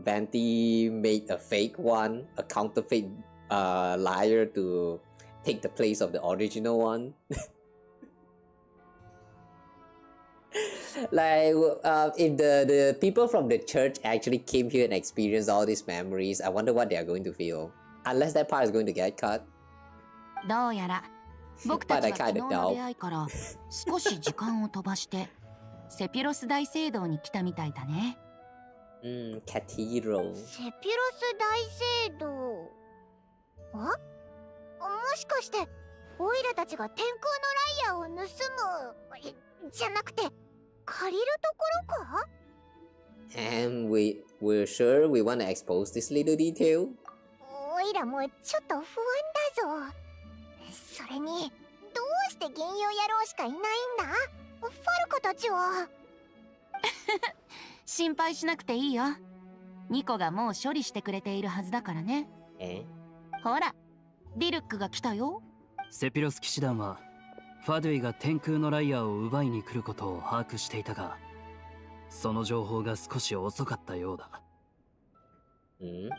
Venti made a fake one, a counterfeit liar to take the place of the original one. Like, if the people from the church actually came here and experienced all these memories, I wonder what they are going to feel. Unless that part is going to get cut. どうやら僕たちは昨日の出会いから少し時間を飛ばしてセピロス大聖堂に来たみたいだね。Cathedral. セピロス大聖堂。あ？もしかしてオイラたちが天空のライヤーを盗むじゃなくて借りるところか？ And we're sure we want to expose this little detail? オイラもちょっと不安だぞ。それにどうして銀融野郎しかいないんだ？ファルカたちは。心配しなくていいよ。ニコがもう処理してくれているはずだからね。ほら、リルックが来たよ。セピロス騎士団はファドゥイが天空のライヤーを奪いに来ることを把握していたが、その情報が少し遅かったようだ。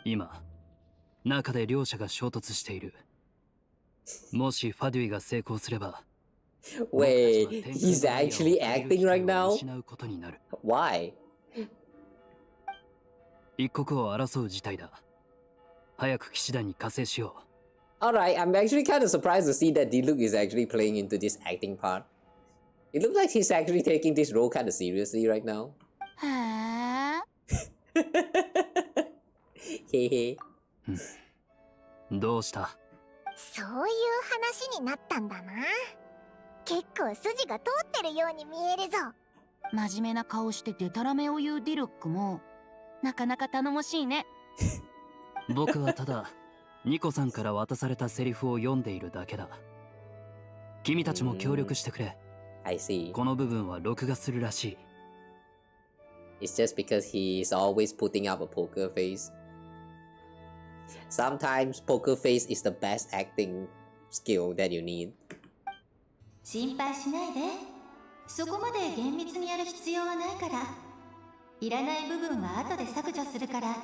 今中で両者が衝突している。もしファデュイが成功すれば、Wait, he's actually acting right now? 失うことになる。 Why? 一刻を争う事態だ。早く騎士団に加勢しよう。 Alright, I'm actually kind of surprised to see that Diluc is actually playing into this acting part. It looks like he's actually taking this role kind of seriously right now. へえ。へへ。どうした？そういう話になったんだな。結構筋が通ってるように見えるぞ。真面目な顔してデタラメを言うディルックもなかなか頼もしいね。僕はただニコさんから渡されたセリフを読んでいるだけだ。君たちも協力してくれ。I see. この部分は録画するらしい。 It's just because he's always putting up a poker face. Sometimes poker face is the best acting skill that you need. 心配しないで。そこまで厳密にやる必要はないから。いらない部分は後で削除するから、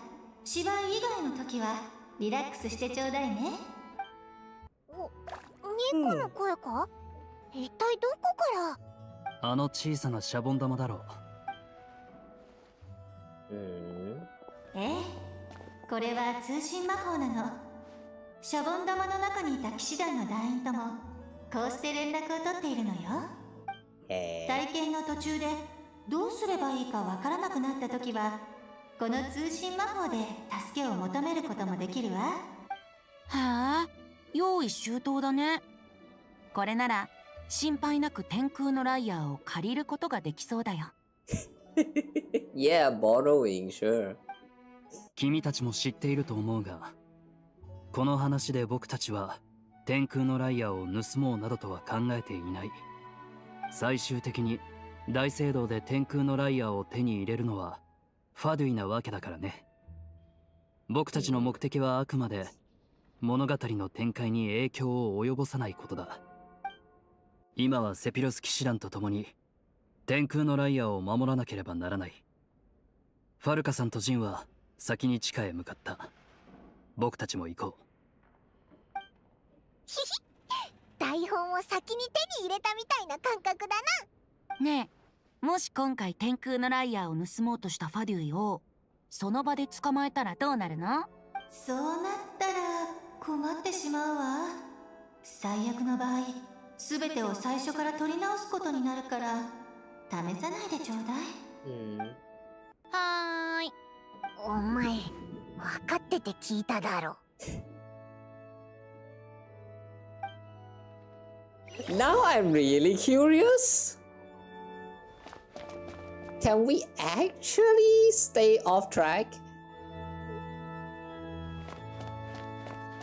芝居以外の時はリラックスしてちょうだいね。ニコの声か？一体どこから？あの小さなシャボン玉だろう。ええ、これは通信魔法なの。シャボン玉の中にいた騎士団の団員ともこうして連絡を取っているのよ。体験の途中でどうすればいいかわからなくなった時はこの通信魔法で助けを求めることもできるわ。へえ、用意周到だね。これなら心配なく天空のライアーを借りることができそうだよ。Yeah, borrowing, sure. 君たちも知っていると思うが、この話で僕たちは天空のライアーを盗もうなどとは考えていない。最終的に大聖堂で天空のライアーを手に入れるのはファドゥイなわけだからね。僕たちの目的はあくまで物語の展開に影響を及ぼさないことだ。今はセピロス騎士団と共に天空のライアーを守らなければならない。ファルカさんとジンは先に地下へ向かった。僕たちも行こう。ひひ、台本を先に手に入れたみたいな感覚だな。ねえ、もし今回天空のライアーを盗もうとしたファデュイをその場で捕まえたらどうなるの？そうなったら困ってしまうわ。最悪の場合、全てを最初から取り直すことになるから試さないでちょうだい。はーい。お前、分かってて聞いただろ。Now I'm really curious. Can we actually stay off track?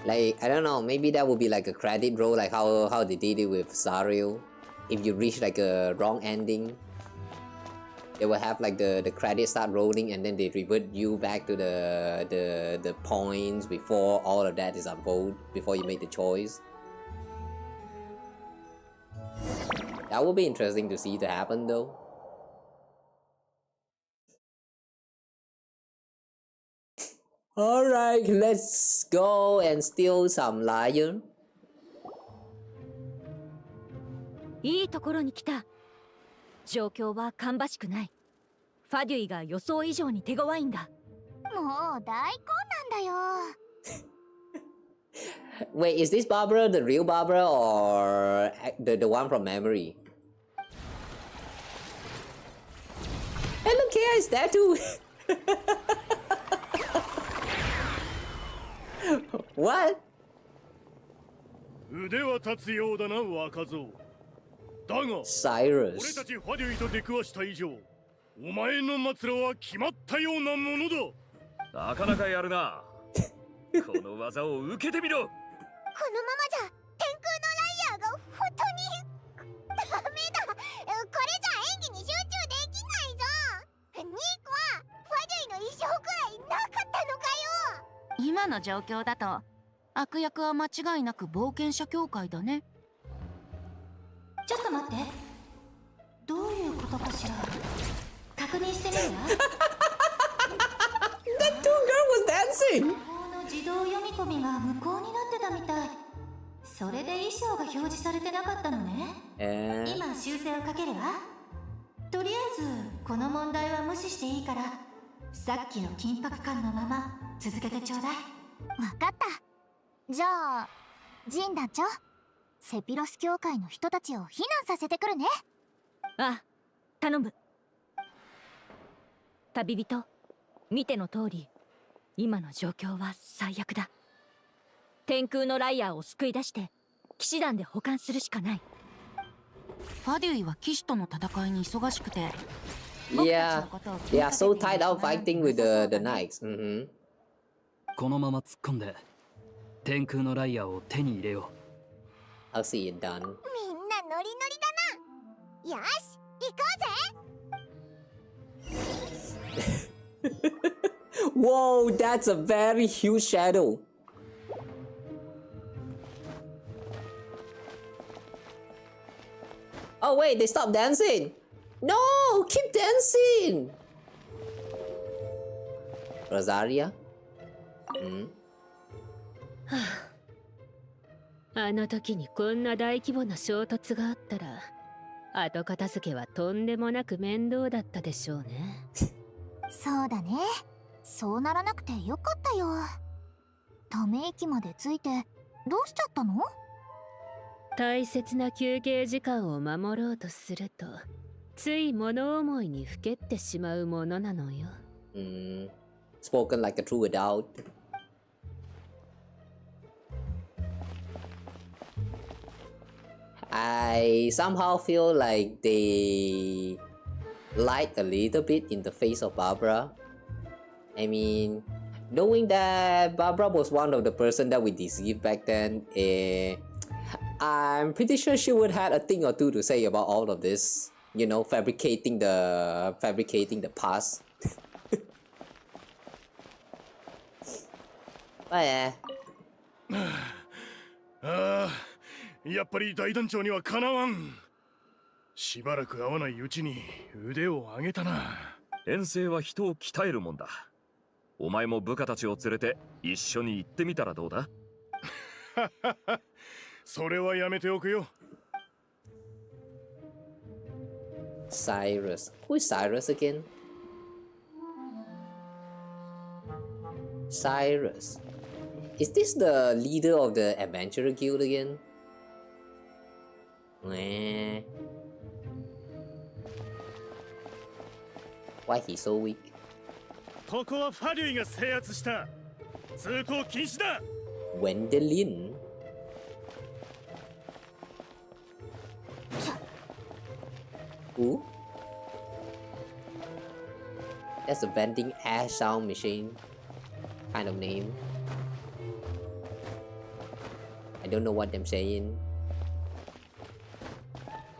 Like, I don't know, maybe that would be like a credit roll, like how they did it with Zariel. If you reach like a wrong ending, they will have like the credits start rolling and then they revert you back to the points before all of that is unfolded, before you make the choice. That would be interesting to see to happen though. Alright, let's go and steal some lion. いいところに来た。状況は芳しくない。ファデュイが予想以上に手強いんだ。もう大混乱だよ。Wait, is this Barbara the real Barbara or the one from memory? And look here, is that too? What? 腕は立つようだな、若造。だが、俺 Cyrus. たちファデュイと出くわした以上、お前の末路は決まったようなものだ。なかなかやるな。この技を受けてみろ。このままじゃ天空のライアーが本当にダメだ。これじゃ演技に集中できないぞ。ニークはファデュイの衣装くらいなかったのかよ。今の状況だと悪役は間違いなく冒険者協会だね。ちょっと待って。どういうことかしら。確認してみるわ。That two girl was dancing. 魔法の自動読み込みそれで衣装が表示されてなかったのね。今修正をかけるわ。とりあえずこの問題は無視していいから、さっきの緊迫感のまま続けてちょうだい。わかった。じゃあジン団長、セピロス教会の人たちを避難させてくるね。あ、頼む。旅人、見ての通り今の状況は最悪だ。天空のライアーを救い出して騎士団で保管するしかない。ファデュイは騎士との戦いに忙しくて、 Yeah, they are so tied up fighting with the knights. このまま突っ込んで天空のライアーを手に入れよう。I'll see it done. みんなノリノリだな。よし、行こうぜ。Whoa, that's a very huge shadow. Oh wait, they stopped dancing. No, keep dancing. Rosaria? あの時にこんな大規模な衝突があったら、後片付けはとんでもなく面倒だったでしょうね。そうだね。そうならなくてよかったよ。ため息までついてどうしちゃったの？大切な休憩時間を守ろうとすると、つい物思いにふけってしまうものなのよ。Spoken like a true adult. I somehow feel like they lied a little bit in the face of Barbara. I mean, knowing that Barbara was one of the person that we deceived back then, I'm pretty sure she would have a thing or two to say about all of this. You know, fabricating the past. But yeah. ああ、やっぱり大団長にはかなわん。しばらく会わないうちに腕を上げたな。遠征は人を鍛えるもんだ。お前も部下たちを連れて一緒に行ってみたらどうだ？それはやめておくよ。Cyrus. Who is Cyrus again? Cyrus. Is this the leader of the Adventurer Guild again? Why he's so weak? ここはファデュイが制圧した。通行禁止だ。Wendelin? Who? That's a vending air sound machine kind of name. I don't know what I'm saying.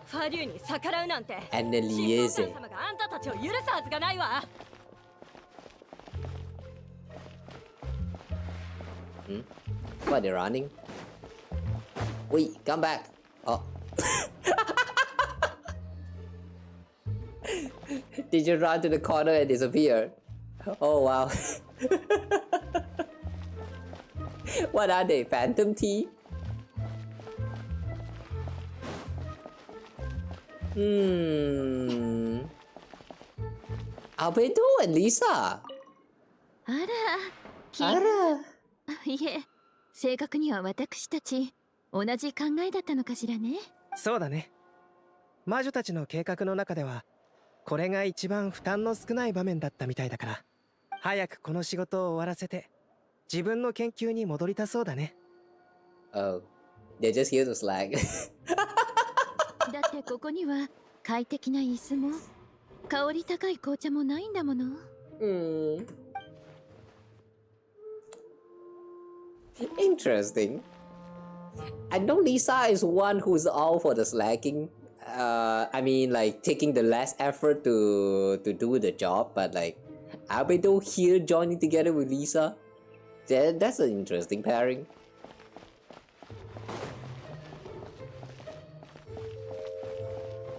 ファデュイに逆らうなんて。 Anneliese. 神様があんたたちを許すはずがないわ。What, they're running? Wait, come back. Oh. Did you run to the corner and disappear? Oh wow. What are they? Phantom tea? Albedo and Lisa. あら、いえ、正確には私たち同じ考えだったのかしらね。そうだね。魔女たちの計画の中ではこれが一番負担の少ない場面だったみたいだから、早くこの仕事を終わらせて自分の研究に戻りたそうだね。Oh, they're just here to slag. だってここには快適な椅子も香り高い紅茶もないんだもの。Interesting. I know Lisa is one who's all for the slacking. I mean, like taking the less effort to do the job, but like Albedo here joining together with Lisa. That's an interesting pairing.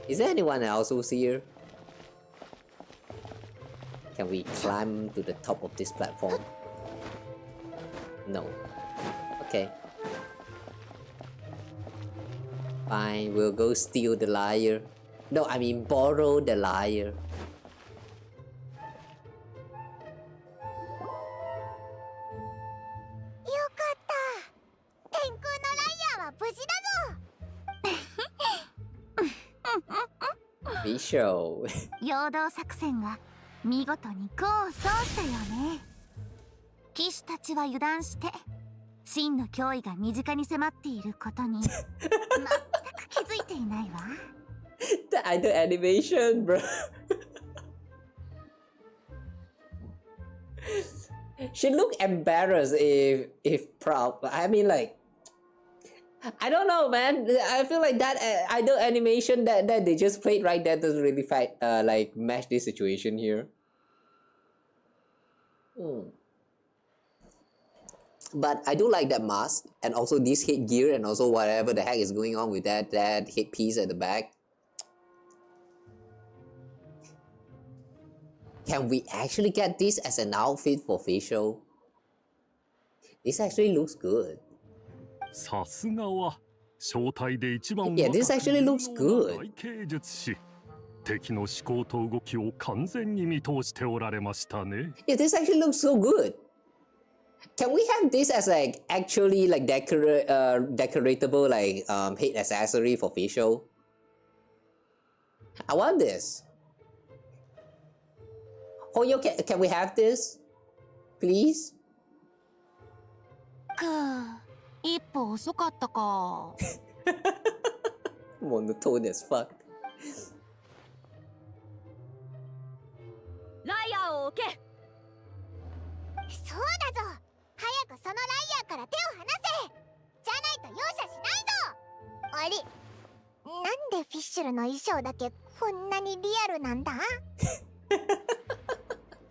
Is there anyone else who's here? Can we climb to the top of this platform? No. Okay. Fine, we'll go steal the lyre. No, I mean borrow the lyre. Be sure. 陽動作戦が見事に功を奏したよね。騎士たちは油断して真の脅威が身近に迫っていることに全く気づいていないわ。The idol animation, bro. She look embarrassed if proud. I mean, like, I don't know, man. I feel like that idol animation that they just played right there doesn't really like match this situation here. But I do like that mask and also this headgear and also whatever the heck is going on with that headpiece at the back. Can we actually get this as an outfit for facial? This actually looks good. Yeah, this actually looks good. 敵の思考と動きを完全に見通しておられましたね。Yeah, this actually looks so good. Can we have this as like actually like decoratable like head accessory for facial? I want this. Oh, yo, can we have this, please? 一歩遅かったか。Monotone as fuck. ライアーを置け。そうだぞ。早くそのライアーから手を離せ。じゃないと容赦しないぞ。あれ、なんでフィッシュルの衣装だけこんなにリアルなんだ？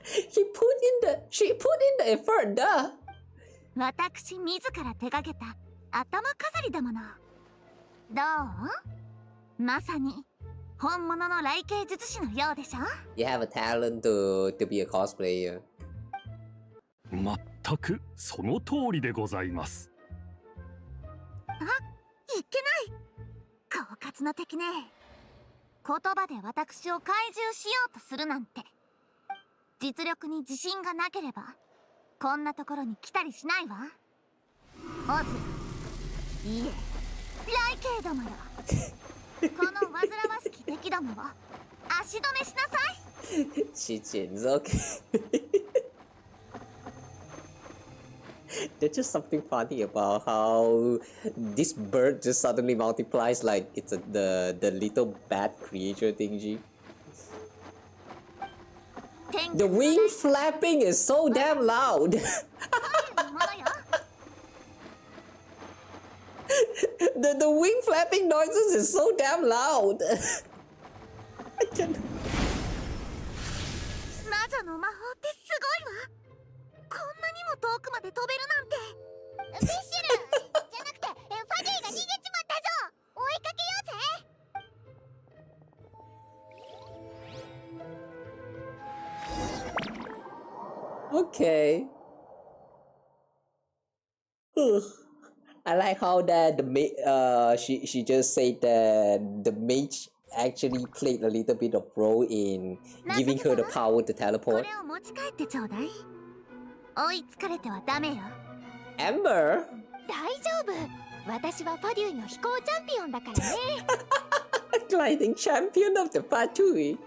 She put in the effort, duh. 私自ら手掛けた頭飾りだもの。どう？まさに本物の雷系術師のようでしょ？ You have a talent to be a cosplayer. 全くその通りでございます。あ、いけない。狡猾な敵ね。言葉で私を怪獣しようとするなんて。実力に自信がなければこんなところに来たりしないわ。オズ、いえ、雷系どもよ。この煩わしき敵どもを足止めしなさい。Shit's okay. There's just something funny about how this bird just suddenly multiplies like it's the little bat creature thingy. The wing flapping is so damn loud. The wing flapping noises is so damn loud. I can't. 魔女の魔法ってすごいわ。こんなにも遠くまで飛べるなんて。フィッシュルじゃなくてファディが逃げちまったぞ。追いかけようぜ。Okay. I like how that she just said that the mage actually played a little bit of role in giving her the power to teleport. これを持ち帰ってちょうだい。追いつかれてはダメよ。Amber? 大丈夫。私はファデュイの飛行チャンピオンだからね。Gliding champion of the Fatui.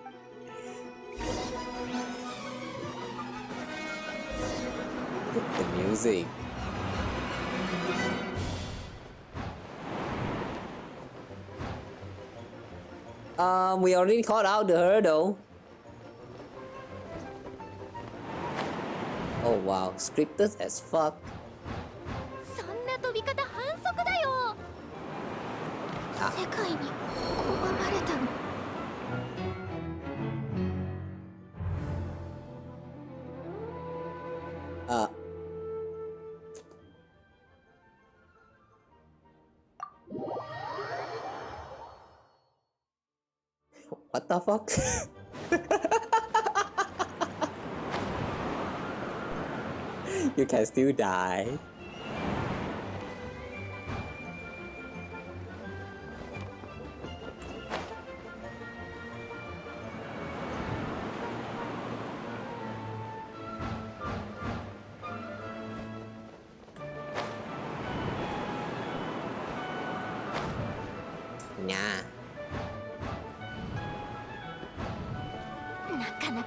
The music. We already caught out the hurdle. Oh wow, scripted as fuck. そんな飛び方反則だよ。世界に拒まれたの。What the fuck? You can still die.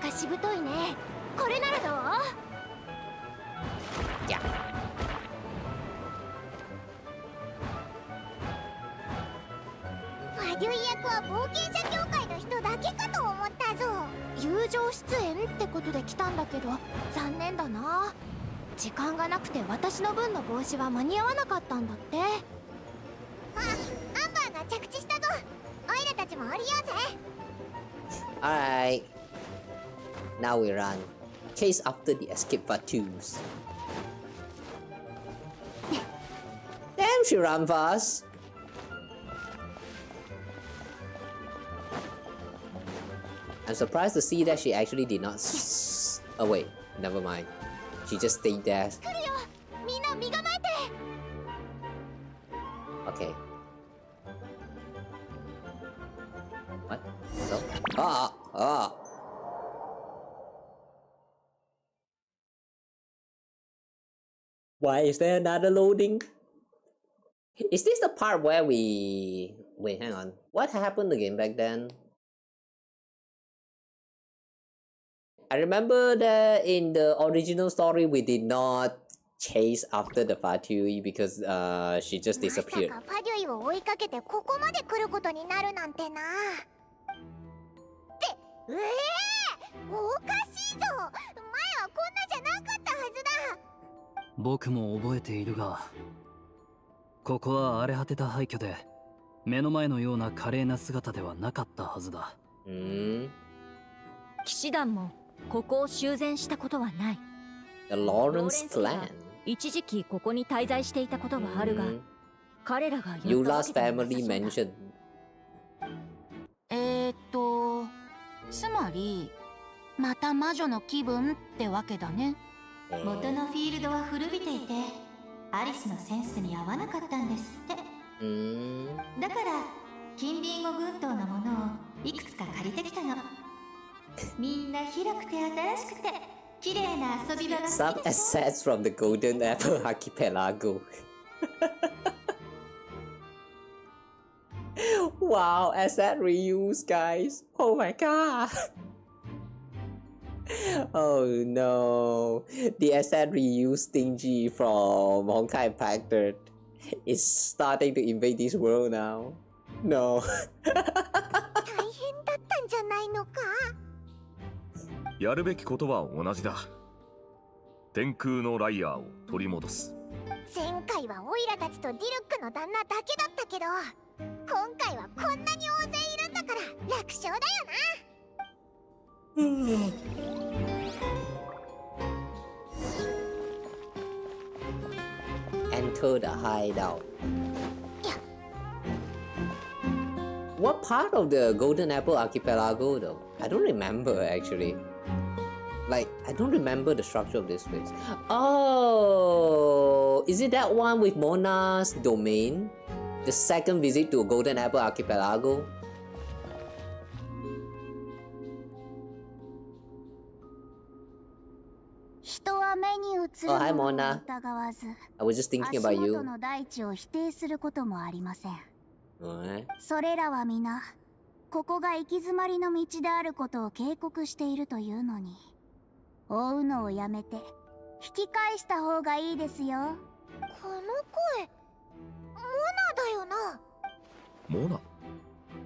かしぶといね。これならどう？いや。ファデュイ役は冒険者協会の人だけかと思ったぞ。友情出演ってことで来たんだけど残念だな。時間がなくて私の分の帽子は間に合わなかったんだって。あ、アンバーが着地したぞ。オイラたちも降りようぜ。Alright. Now we run. Chase after the escape Vatus. Damn, she ran fast. I'm surprised to see that she actually did not oh wait, never mind. She just stayed there. Okay. What? So? Why is there another loading? Is this the part where we... Wait, hang on. What happened again back then? I remember that in the original story we did not chase after the Fatui because she just disappeared. まさかファデュイを追いかけてここまで来ることになるなんてな。っておかしいぞ。前はこんなじゃなかったはずだ。僕も覚えているが、ここは荒れ果てた廃墟で目の前のような華麗な姿ではなかったはずだ。騎士団もここを修繕したことはない。The Lawrence clan. 一時期ここに滞在していたことはあるが、彼らが Eula's family mentioned. つまりまた魔女の気分ってわけだね。元のフィールドは古びていてアリスのセンスに合わなかったんですって。だから近隣語群島のものをいくつか借りてきたの。みんな広くて新しくて綺麗な遊び場が好きでしょ。 Some assets from the Golden Apple Archipelago. Wow, asset reuse, guys. Oh my god. Oh no. The asset reuse stingy from Honkai Impact is starting to invade this world now. No. 大変だったんじゃないのか。やるべきことは同じだ。天空のライアーを取り戻す。前回はオイラたちとディルックの旦那だけだったけど、今回はこんなに大勢いるんだから楽勝だよな。Enter the hideout. What part of the Golden Apple Archipelago though? I don't remember actually. Like, I don't remember the structure of this place. Oh, is it that one with Mona's domain? The second visit to Golden Apple Archipelago? Oh, hi Mona. I was just thinking about you. それらは皆ここが行き詰まりの道であることを警告しているというのに、追うのをやめて引き返した方がいいですよ。この声、モナだよな。モナ？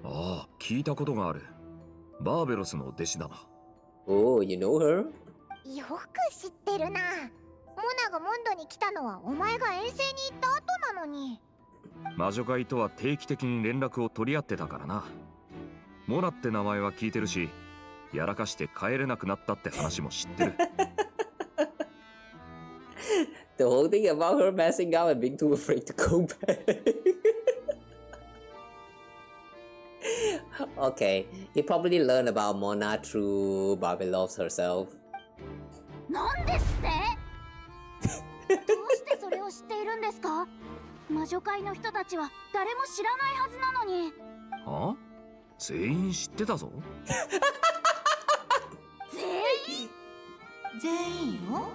ああ、聞いたことがある。バーベロスの弟子だな。Oh, you know her? よく知ってるな。モナがモンドに来たのはお前が遠征に行った後なのに。魔女会とは定期的に連絡を取り合ってたからな。モナって名前は聞いてるし、やらかして帰れなくなったって話も知ってる。The whole thing about her messing up and being too afraid to go back. Okay, he probably learned about Mona through Barbelovs herself. なんですってどうしてそれを知っているんですか？魔女界の人たちは誰も知らないはずなのに。はあ？全員知ってたぞ。全員よ。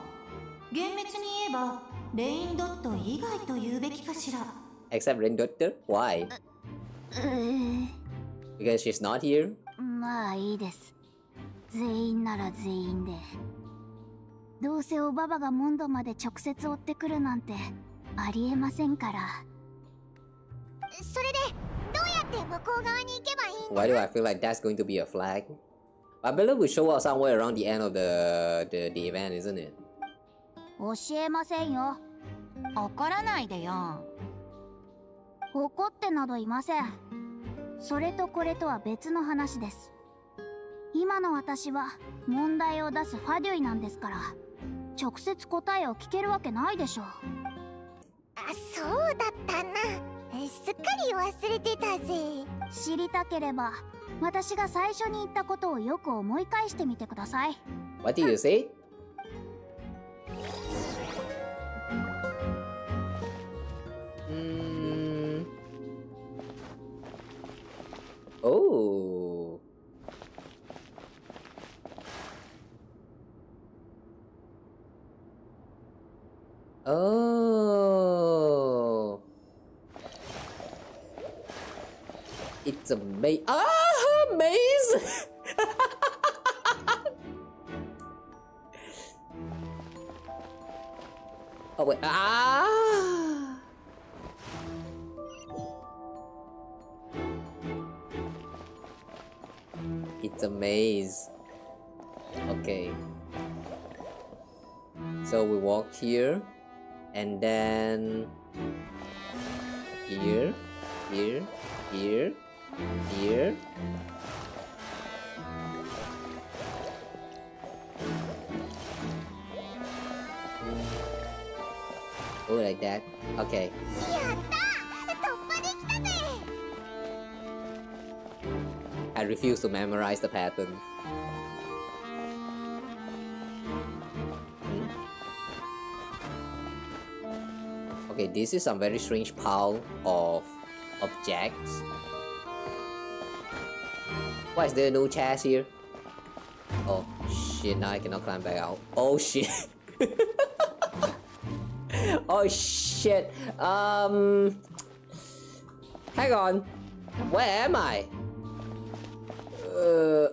厳密に言えばレインドット以外と言うべきかしら。 Except Rendotter? Why? Because she's not here? まあいいです。全員なら全員で。どうせおばばがモンドまで直接追ってくるなんてありえませんから。それでどうやって向こう側に行けばいいんだ？ Why do I feel like that's going to be a flag? I believe we show up somewhere around the end of the event, isn't it? 教えませんよ。怒らないでよ。怒ってなどいません。それとこれとは別の話です。今の私は問題を出すファデュイなんですから、直接答えを聞けるわけないでしょう。あ、そうだったな。すっかり忘れてたぜ。知りたければ私が最初に言ったことをよく思い返してみてください。 What do you say? Oh. Oh. It's a maze. Ah, maze. Oh wait. Ah. It's a maze. Okay. So we walk here, and then here, here, here, here. Oh, like that. Okay. I refuse to memorize the pattern. Okay, this is some very strange pile of objects. Why is there no chest here? Oh shit, now I cannot climb back out. Oh shit. Oh shit. Hang on. Where am I? Oh,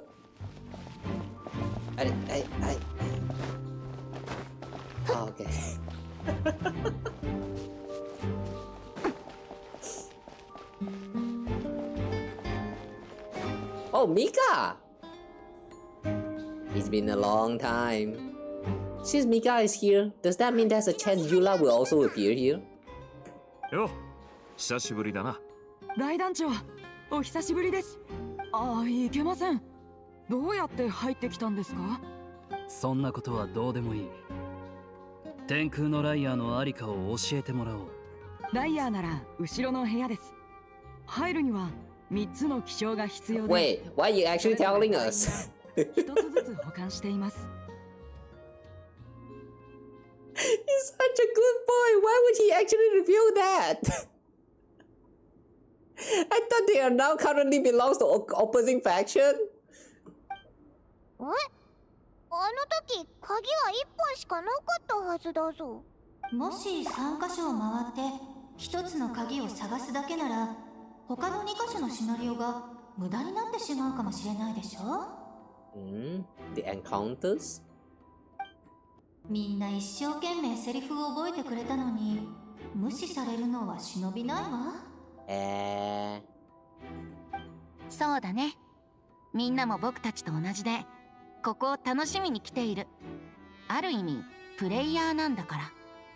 okay. Oh, Mika! It's been a long time. Since Mika is here, does that mean there's a chance Yula will also appear here? Yo, 久しぶりだな。大団長、お久しぶりです。ああ、いけません。どうやって入ってきたんですか？そんなことはどうでもいい。天空のライアーのありかを教えてもらおう。ライアーなら後ろの部屋です。入るには3つの気象が必要で。Wait, why are you actually telling us? 1つずつ保管しています。He's such a good boy. Why would he actually reveal that? I thought they are now currently belongs to opposing faction. あの時鍵は1本しかなかったはずだぞ。もし3箇所を回って1つの鍵を探すだけなら、他の2箇所のシナリオが無駄になってしまうかもしれないでしょ。The encounters? みんな一生懸命セリフを覚えてくれたのに、無視されるのは忍びないわ。そうだね。みんなも僕たちと同じで、ここを楽しみに来ている。ある意味、プレイヤーなんだから。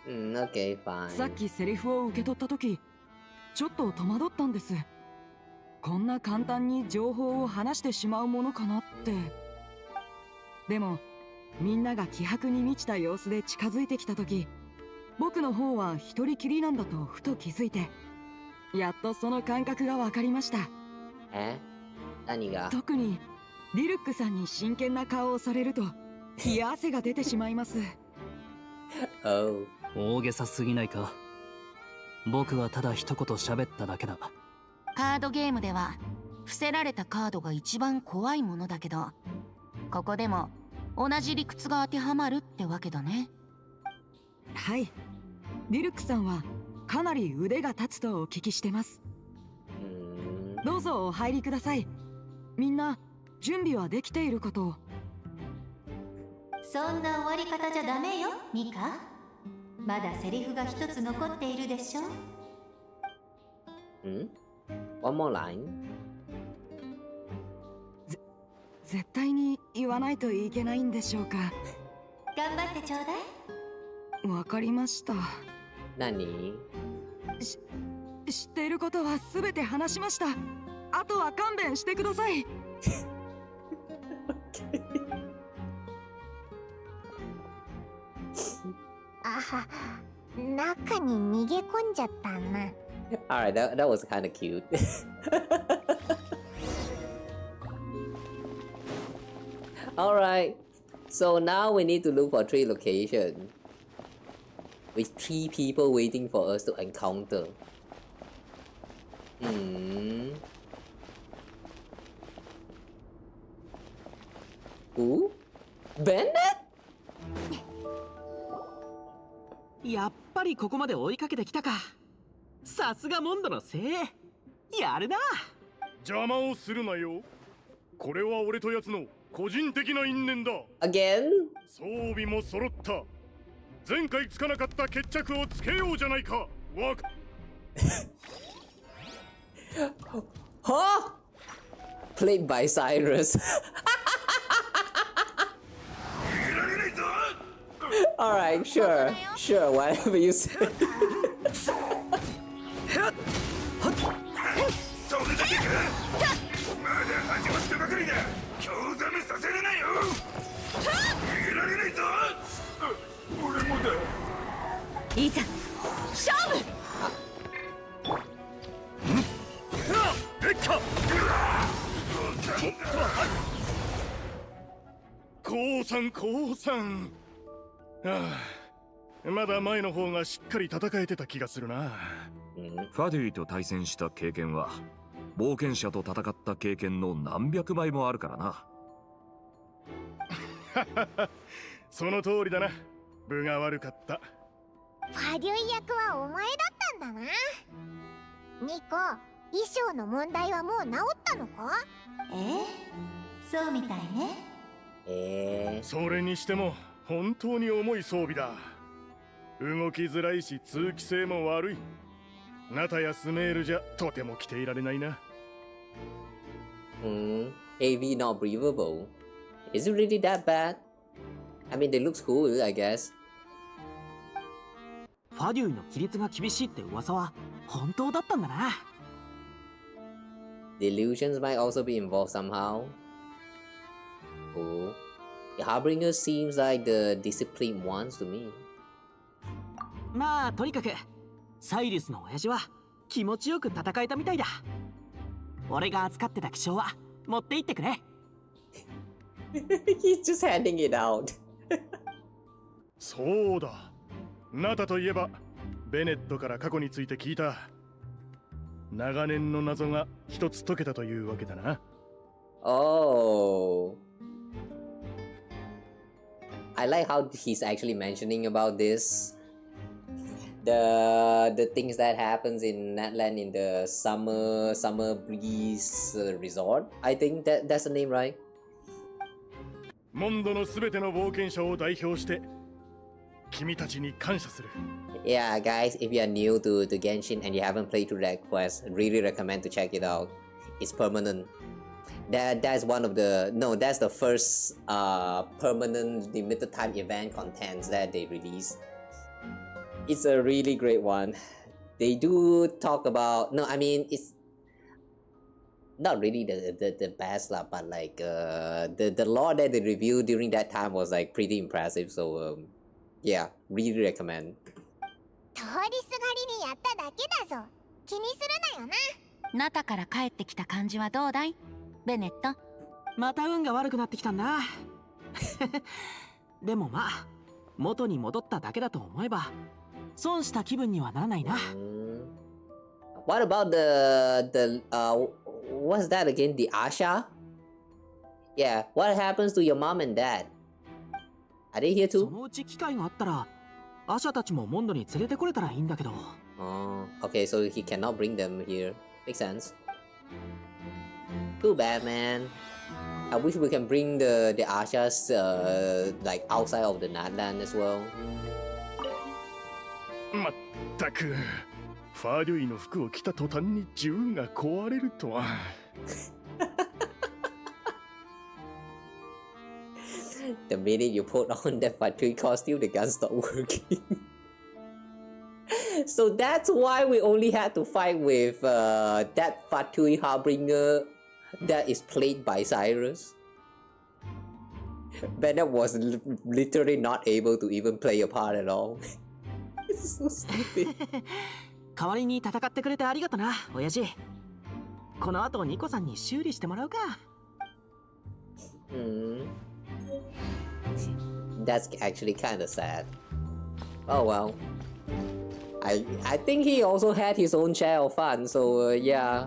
Okay, fine. さっきセリフを受け取った時、ちょっと戸惑ったんです。こんな簡単に情報を話してしまうものかなって。でも、みんなが気迫に満ちた様子で近づいてきた時、僕の方は一人きりなんだとふと気づいて、やっとその感覚が分かりました。何が？特にリルックさんに真剣な顔をされると冷や汗が出てしまいます。大げさすぎないか。僕はただ一言喋っただけだ。カードゲームでは伏せられたカードが一番怖いものだけど、ここでも同じ理屈が当てはまるってわけだね。はい、リルックさんはかなり腕が立つとお聞きしてます。どうぞお入りください。みんな準備はできていることを。そんな終わり方じゃダメよ、ミカ。まだセリフが一つ残っているでしょ。One more line? 絶対に言わないといけないんでしょうか。頑張ってちょうだい。わかりました。何？知っていることはすべて話しました。あとは勘弁してください。あは、中に逃げ込んじゃったな。Alright, that was kind of cute. Alright, so now we need to look for 3 locations with 3 people waiting for us to encounter. Who? Bennett? やっぱりここまで追いかけてきたか。さすがモンドの精鋭。やるな。邪魔をするなよ。これは俺と奴の個人的な因縁だ。Again? 装備も揃った。前回つかなかった決着をつけようじゃないか。ワーカ。Huh? Played by Cyrus. Alright, sure, whatever you say. Kawaさん。まだ前の方がしっかり戦えてた気がするな。ファデュイと対戦した経験は冒険者と戦った経験の何百倍もあるからな。その通りだな。分が悪かった。ファデュイ役はお前だったんだな。ニコ、衣装の問題はもう治ったのか？そうみたいね。それにしても本当に重い装備だ。動きづらいし通気性も悪い。ナタやスメールじゃとても着ていられないな。AV not breathable. Is it really that bad? I mean, they looks cool, I guess. ファデュイの規律が厳しいって噂は本当だったんだな。The illusions might also be involved somehow. Oh. The Harbinger seems like the disciplined ones to me. まあとにかくサイリスの親父は気持ちよく戦えたみたいだ。俺が扱ってた気象は持って行ってくれ。He's just handing it out. そうだ。ナタといえばベネットから過去について聞いた。長年の謎が一つ解けたというわけだな。Oh. I like how he's actually mentioning about this. The things that happens in Natland in the summer breeze resort. I think that's the name, right? モンドのすべての冒険者を代表して君たちに感謝する。Yeah, guys, if you are new to Genshin and you haven't played through that quest, really recommend to check it out. It's permanent. That's one of the that's the first permanent limited time event contents that they release. It's a really great one. They do talk about I mean it's not really the best lah, but like the lore that they reviewed during that time was like pretty impressive. So yeah, really recommend. 通りすがりにやっただけだぞ。気にするなよな。ナタから帰ってきた感じはどうだい？ベネット。また運が悪くなってきたんだ。でもまあ元に戻っただけだと思えば損した気分にはならないな。What about what's that again? The Asha? Yeah, what happens to your mom and dad? Are they here too? そのうち機会があったらアシャたちもモンドに連れてこれたらいいんだけど。Oh, okay, so he cannot bring them here. Makes sense. Too bad, man. I wish we can bring the archers like outside of the Natland as well. まったくファーデュイの服を着た途端に銃が壊れるとは。The minute you put on that Fatui costume, the gun stopped working. So that's why we only had to fight with that Fatui Harbinger that is played by Cyrus. Bennett was literally not able to even play a part at all. It's so stupid. 代わりに戦ってくれてありがとな、親父。この後ニコさんに修理してもらうか。That's actually kind of sad. Oh well. I think he also had his own share of fun, so yeah,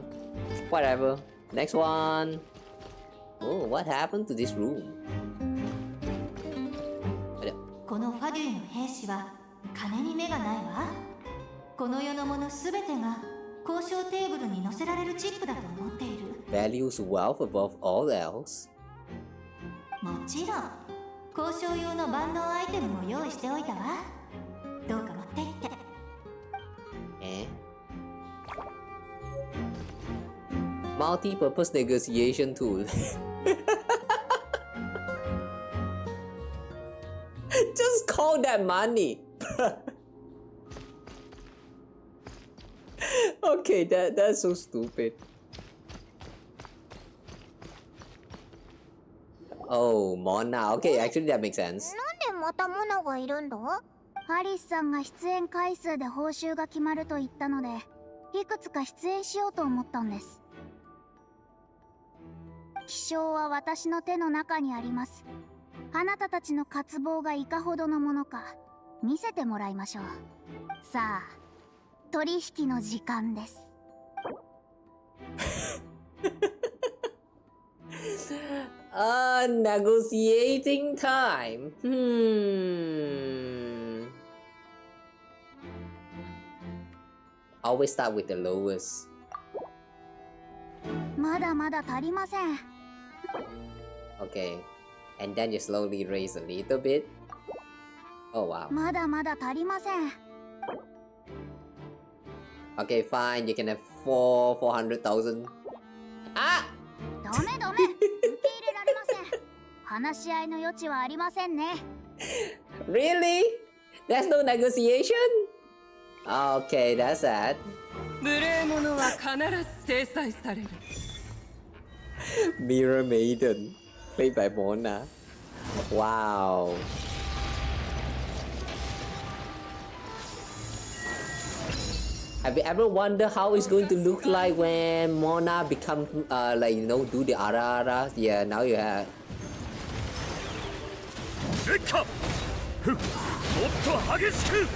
whatever. Next one. Oh, what happened to this room? このファデュイの兵士は金に目がないわ。この世のものすべてが交渉テーブルに載せられるチップだと思っている。Values wealth above all else. もちろん交渉用の万能アイテムも用意しておいたわ。どうか持って行って。Multi-purpose negotiation tool. Just call that money. Okay, that's so stupid. Oh, Mona. Okay, actually that makes sense. なんでまたモナがいるんだ？ハリスさんが出演回数で報酬が決まると言ったので、いくつか出演しようと思ったんです。気象は私の手の中にあります。あなたたちの渇望がいかほどのものか見せてもらいましょう。さあ、取引の時間です。Negotiating time. Always start with the lowest. まだまだ足りません。Okay, and then you slowly raise a little bit. Oh wow. まだまだ足りません。Okay, fine. You can have 400,000. Ah! ダメダメ。受け入れられません。話し合いの余地はありませんね。Really? There's no negotiation? Okay, that's sad. 無礼者は必ず制裁される。Mirror Maiden, played by Mona. Wow. Have you ever wondered how it's going to look like when Mona become like do the ara? Yeah, now you have. Recon! もっと激しく！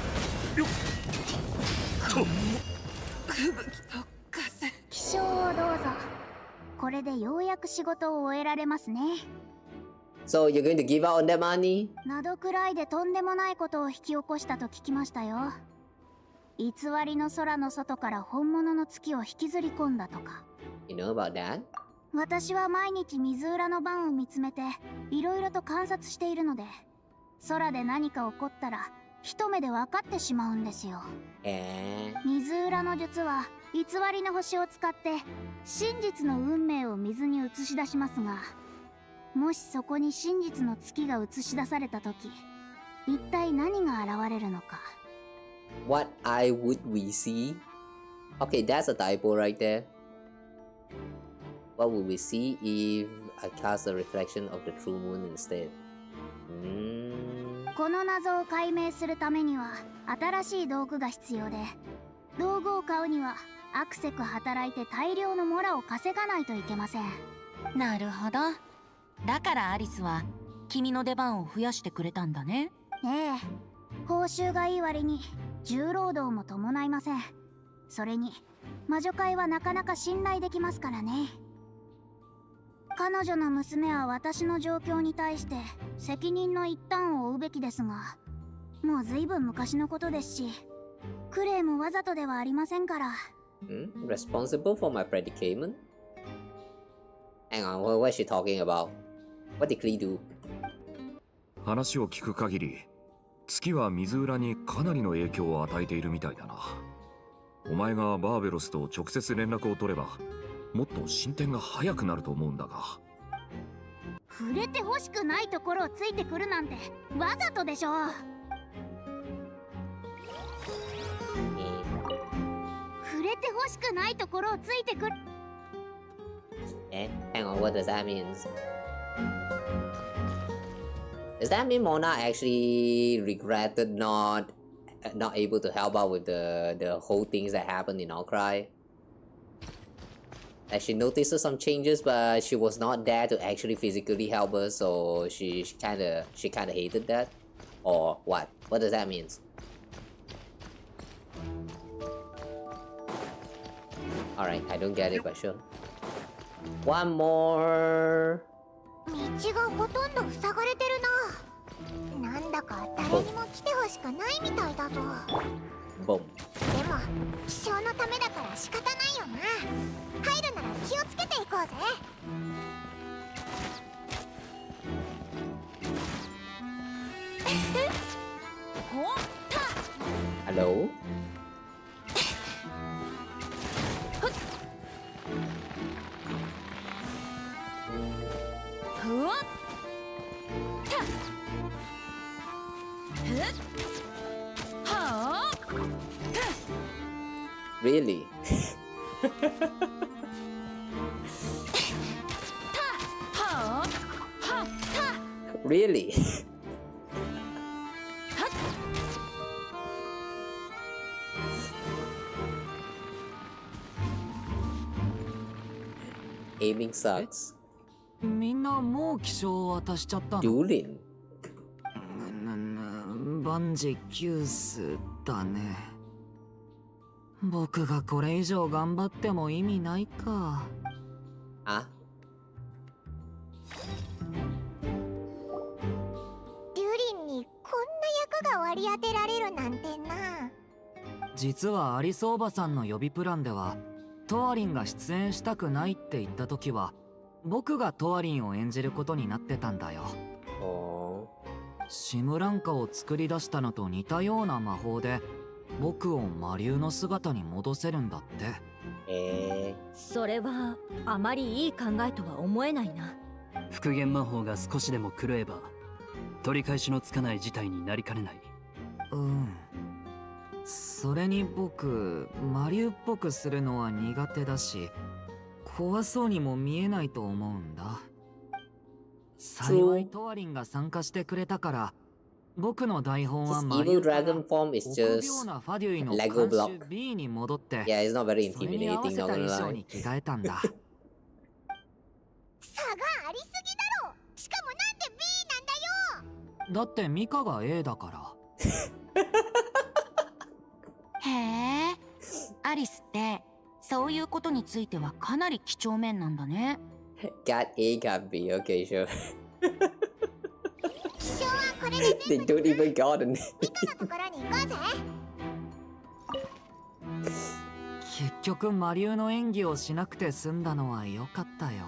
気象をどうぞ。これでようやく仕事を終えられますね。So you're going to give out on that money? などくらいでとんでもないことを引き起こしたと聞きましたよ。偽りの空の外から本物の月を引きずり込んだとか。You know about that? 私は毎日水裏の番を見つめていろいろと観察しているので、空で何か起こったら一目で分かってしまうんですよ。水裏の術は偽りの星を使って真実の運命を水に映し出しますが、もしそこに真実の月が映し出された時、一体何が現れるのか。What eye would we see? Okay, that's a typo right there. What would we see if I cast a reflection of the true moon instead? この謎を解明するためには新しい道具が必要で、道具を買うにはアクセク働いて大量のモラを稼がないといけません。なるほど。だからアリスは君の出番を増やしてくれたんだね。ええ、報酬がいい割に重労働も伴いません。それに魔女界はなかなか信頼できますからね。彼女の娘は私の状況に対して責任の一端を負うべきですが、もうずいぶん昔のことですし、クレイもわざとではありませんから。Responsible for my predicament? Hang on, what is she talking about? What did Klee do? 話を聞く限り、月は水浦にかなりの影響を与えているみたいだな。お前がバーベロスと直接連絡を取れば、もっと進展が早くなると思うんだが。触れてほしくないところをついてくるなんてわざとでしょ。触れてほしくないところをついてくる。Hang on, what does that mean? Does that mean Mona actually regretted not able to help out with the whole things that happened in Outcry? Like she noticed some changes, but she was not there to actually physically help us, so she kind of hated that, or what? What does that mean? All right, I don't get it, but sure. One more. 道がほとんど塞がれてるな。なんだか誰にも来てほしくないみたいだぞ。ボン。でも気象のためだから仕方ないよな。入るなら気をつけていこうぜ。Hello? Really? Really? Aiming sucks. みんなもう気象渡しちゃったの？ Dueling? 万事休すだね。僕がこれ以上頑張っても意味ないか。あ？デュリンにこんな役が割り当てられるなんてな。実はアリスおばさんの予備プランではトワリンが出演したくないって言った時は僕がトワリンを演じることになってたんだよ。シムランカを作り出したのと似たような魔法で僕を魔竜の姿に戻せるんだって。それはあまりいい考えとは思えないな。復元魔法が少しでも狂えば取り返しのつかない事態になりかねない。それに僕魔竜っぽくするのは苦手だし怖そうにも見えないと思うんだ。幸いトワリンが参加してくれたから僕の台本はマリオから臆病なファデュイの監修 B に戻ってそれに合わせた衣装に着替えたんだ。差がありすぎだろ。しかもなんで B なんだよ。だってミカが A だからへえ、アリスってそういうことについてはかなり几帳面なんだね。Got A, got B, okay, sure. 気象はこれで They don't even got it. ミカのところに行こうぜ。結局魔竜の演技をしなくて済んだのは良かったよ。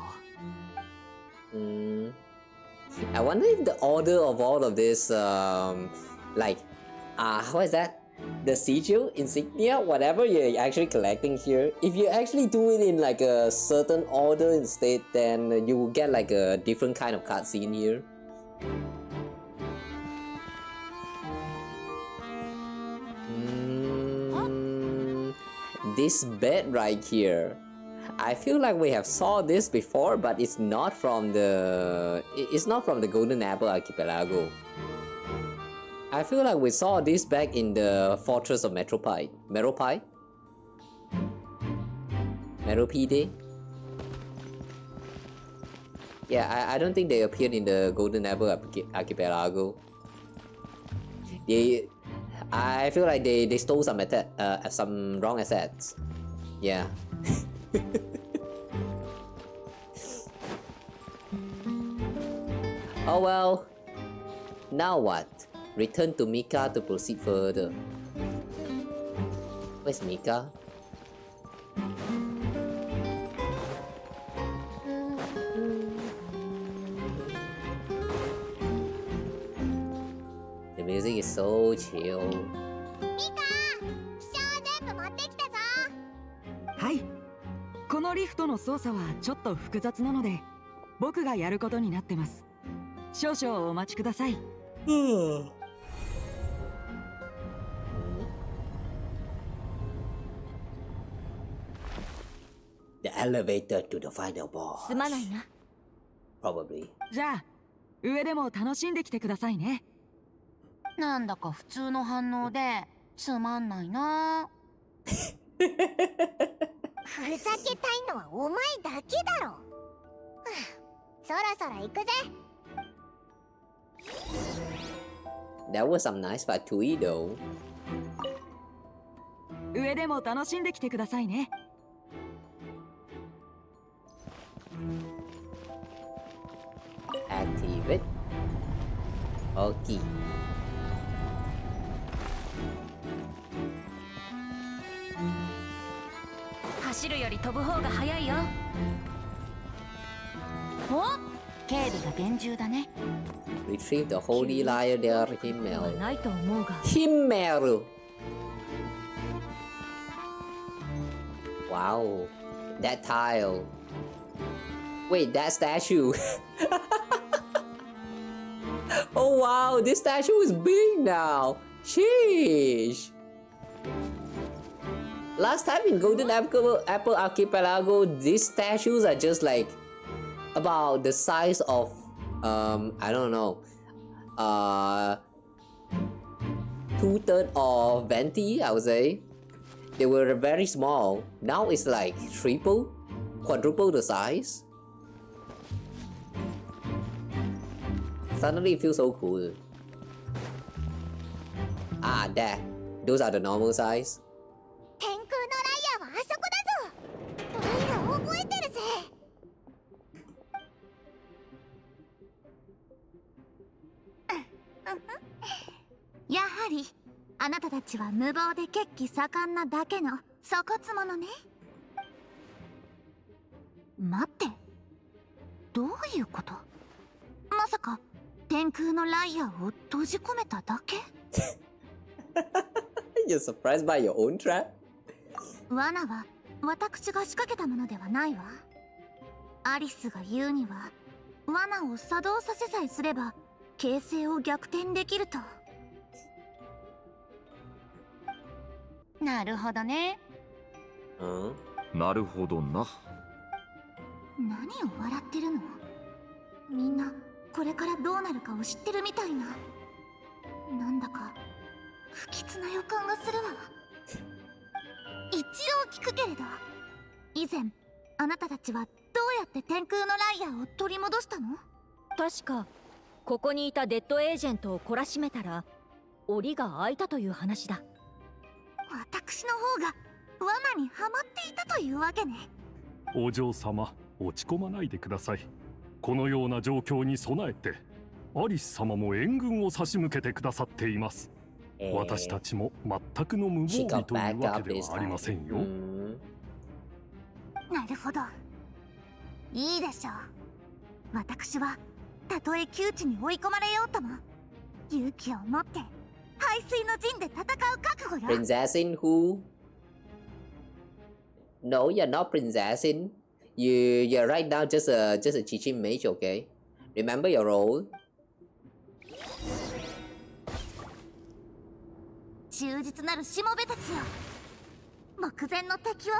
I wonder if the order of all of this, like, what is that? The sigil, insignia, whatever you're actually collecting here, if you actually do it in like a certain order instead, then you will get like a different kind of cutscene here. This bed right here, I feel like we have saw this before, but it's not from the Golden Apple Archipelago. I feel like we saw this back in the Fortress of Meropide. Yeah, I don't think they appeared in the Golden Apple Archipelago. I feel like they stole some wrong assets. Yeah. Oh well. Now what? Return to Mika to proceed further. Where's Mika? The music is so chill. はい。このリフトの操作はちょっと複雑なので、僕がやることになってます。少々お待ちください。The elevator to the final boss. すまないな。Probably. じゃあ、上でも楽しんできてくださいね。なんだか普通の反応でつまんないな。ふざけたいのはお前だけだろ。そろそろ行くぜ。That was some nice fatui though. 上でも楽しんできてくださいね。Activate. Okay. 走るより飛ぶ方が早いよ。お、警備が厳重だね。Retrieve the holy liar there, Himmel. ないと思うが。Himmel! Wow. That tile. Wait, that statue. Oh wow, this statue is big now. Sheesh. Last time in Golden Apple Archipelago, these statues are just like about the size of I don't know, 2/3 of venti, I would say. They were very small. Now it's like triple, quadruple the size. Suddenly it feels so cool. Ah, there. Those are the normal size. 天空のライアーはあそこだぞ。おいら覚えてるぜ。やはりあなたたちは無謀で血気盛んなだけの粗骨者ね。待って、どういうこと？まさか天空のライアーを閉じ込めただけ？ You're surprised by your own trap? 罠は私が仕掛けたものではないわ。アリスが言うには、罠を作動させさえすれば形勢を逆転できると。なるほどね。なるほどな。何を笑ってるの？みんなこれからどうなるかを知ってるみたいな。なんだか不吉な予感がするわ。一応聞くけれど、以前あなたたちはどうやって天空のライアーを取り戻したの？確かここにいたデッドエージェントを懲らしめたら檻が開いたという話だ。私の方が罠にはまっていたというわけね。お嬢様、落ち込まないでください。このような状況に備えてアリス様も援軍を差し向けてくださっています。私たちも全くの無防備というわけではありませんよ。なるほど、いいでしょう。私はたとえ窮地に追い込まれようとも勇気を持って排水の陣で戦う覚悟よ。 Princessin who? No, you're not Princessin. You're right now just a teaching mage, okay? Remember your role. 忠実なるしもべたちよ、目前の敵を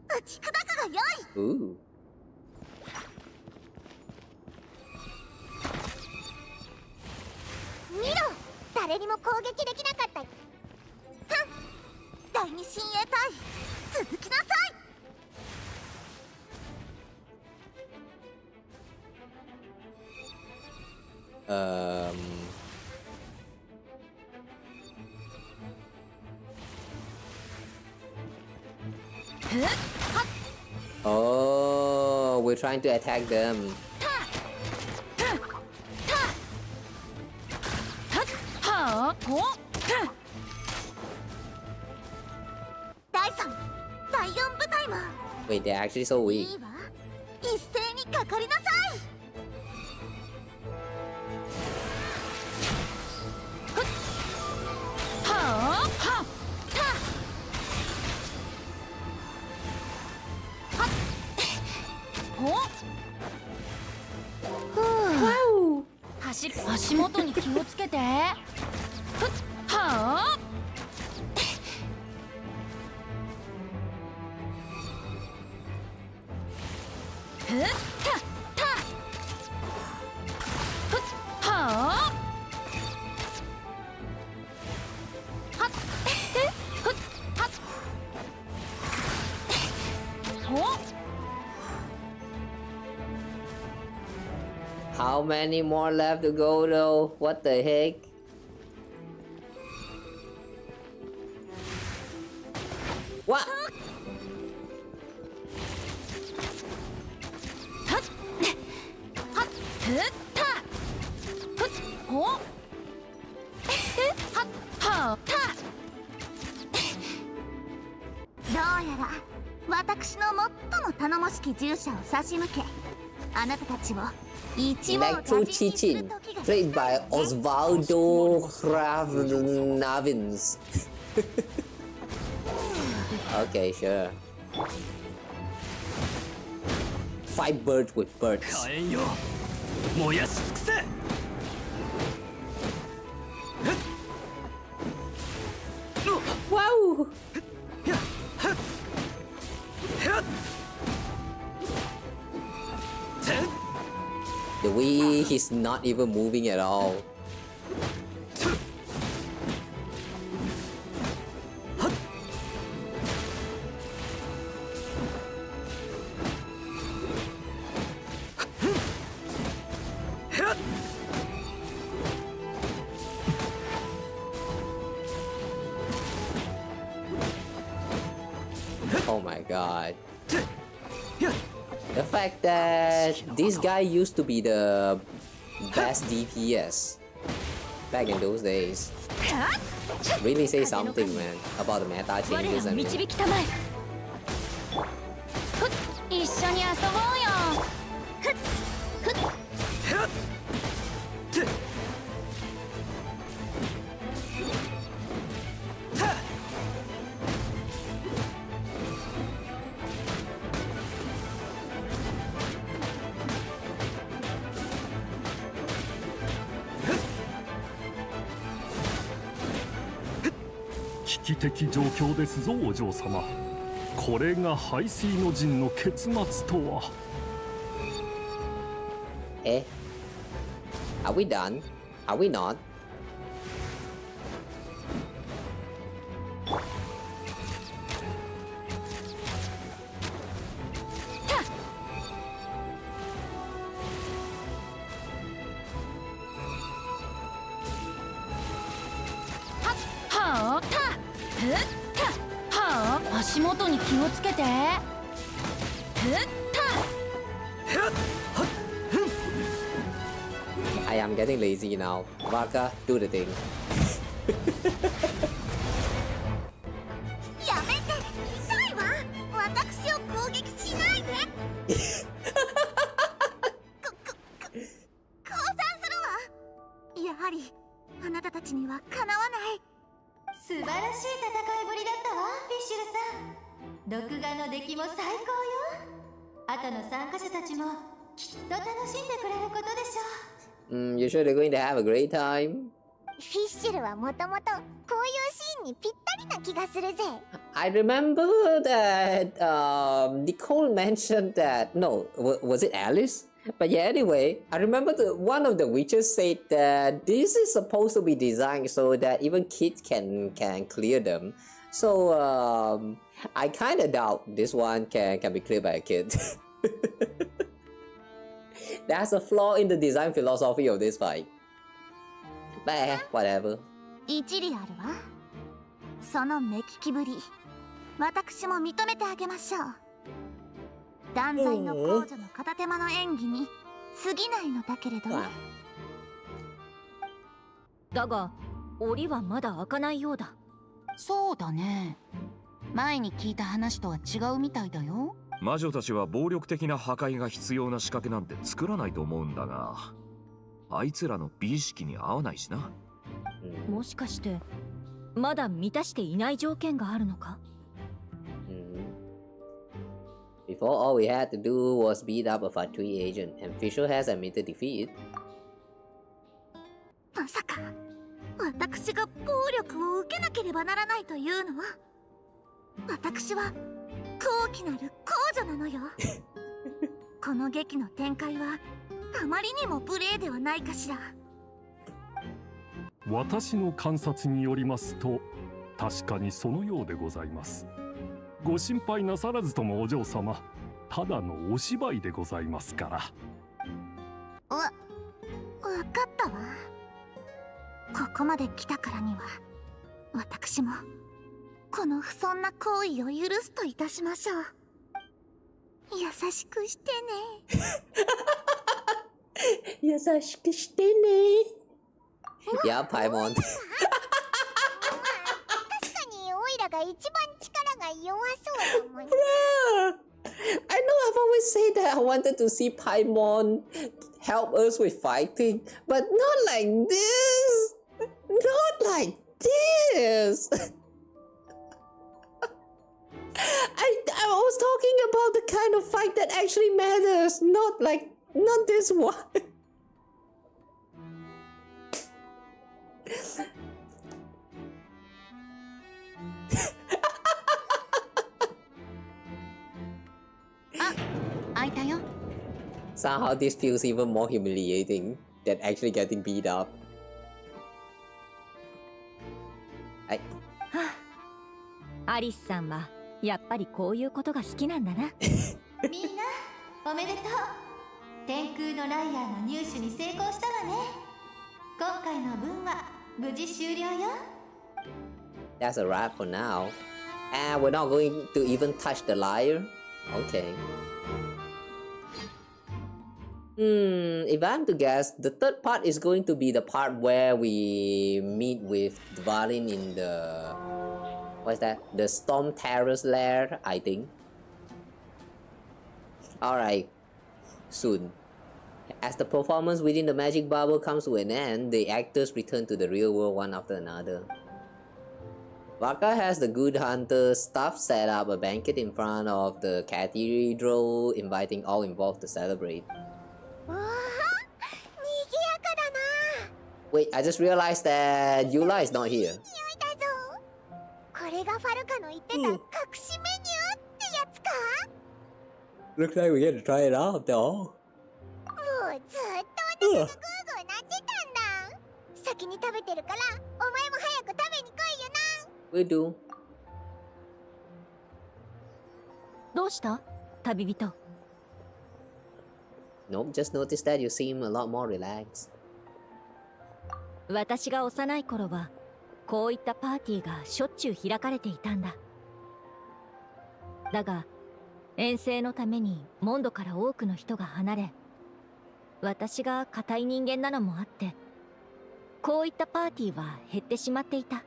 打ち砕くがよい。Ooh. 見ろ、誰にも攻撃できなかった。第二親衛隊、続きなさい。Oh, we're trying to attack them. 第3、第4部隊も Wait, they're actually so い weak. いわ、一斉にかかりなさい。How many more left to go though? What the heck? What?どうやら私の最も頼もしき従者を差し向け、あなたたちを一網打尽にする時が Played by Osvaldo Kravnavins. Okay, sure. Fight birds with birds. Wow! The way he's not even moving at all. Oh my god. The fact that this guy used to be the best DPS back in those days really say something, man, about the meta changes. I mean. 一緒に遊ぼうよ。危機的状況ですぞお嬢様。これが排水の陣の結末とは。Eh? Are we done? Are we not? I am getting lazy now. Varka, do the thing. やめて、痛いわ。私を攻撃しないで。降参するわ。やはりあなたたちにはかなわない。素晴らしい戦いぶりだったわ、フィッシュルさん。録画の出来も最高よ。後の参加者たちもきっと楽しんでくれることでしょう。You sure they're going to have a great time? フィッシュルはもともとこういうシーンにぴったりな気がするぜ。I remember that Nicole mentioned that. No, was it Alice? But yeah, anyway, I remember one of the witches said that this is supposed to be designed so that even kids can clear them. So I kind of doubt this one can be cleared by a kid. That's a flaw in the design philosophy of this fight. But whatever. 一理あるわ。その目利きぶり、私も認めてあげましょう。断罪の公女の片手間の演技に過ぎないのだけれどね。だが、檻はまだ開かないようだ。そうだね。前に聞いた話とは違うみたいだよ。魔女たちは暴力的な破壊が必要な仕掛けなんて作らないと思うんだが、あいつらの美意識に合わないしな。もしかしてまだ満たしていない条件があるのか？ Before, all we had to do was beat up a factory agent, and Fisher has admitted defeat. まさか私が暴力を受けなければならないというの？私は高貴なる公女なのよ。この劇の展開はあまりにも無礼ではないかしら。私の観察によりますと、確かにそのようでございます。ご心配なさらずともお嬢様、ただのお芝居でございますから。分かったわ。ここまで来たからには私もこの不遜な行為を許すといたしましょう。優しくしてね。優しくしてね。いや、パイモン。確かにオイラが一番力が弱そうだもんね。I know I've always said that I wanted to see Paimon help us with fighting, but not like this. Not like this. I was talking about the kind of fight that actually matters, not this one. Somehow this feels even more humiliating than actually getting beat up. はい。アリスさんはやっぱりこういうことが好きなんだな。みんなおめでとう。天空のライアーの入手に成功したわね。今回の分は無事終了よ。That's a wrap for now. And we're not going to even touch the lyre? Okay. If I'm to guess, the third part is going to be the part where we meet with Dvalin in the... What's that? The Storm Terror's lair, I think. Alright. Soon. As the performance within the magic bubble comes to an end, the actors return to the real world one after another. Varka has the Good Hunter staff set up a banquet in front of the cathedral, inviting all involved to celebrate. Wait, I just realized that Yula is not here. これがファルカの言ってた隠しメニューってやつか？ Looks like we get to try it out, though. もうずっとお腹がグーグーなってたんだ。先に食べてるからお前も早く食べに来いよな。 We do. どうした旅人？ Nope, just noticed that you seem a lot more relaxed. 私が幼い頃はこういったパーティーがしょっちゅう開かれていたんだ。だが遠征のためにモンドから多くの人が離れ、私が固い人間なのもあってこういったパーティーは減ってしまっていた。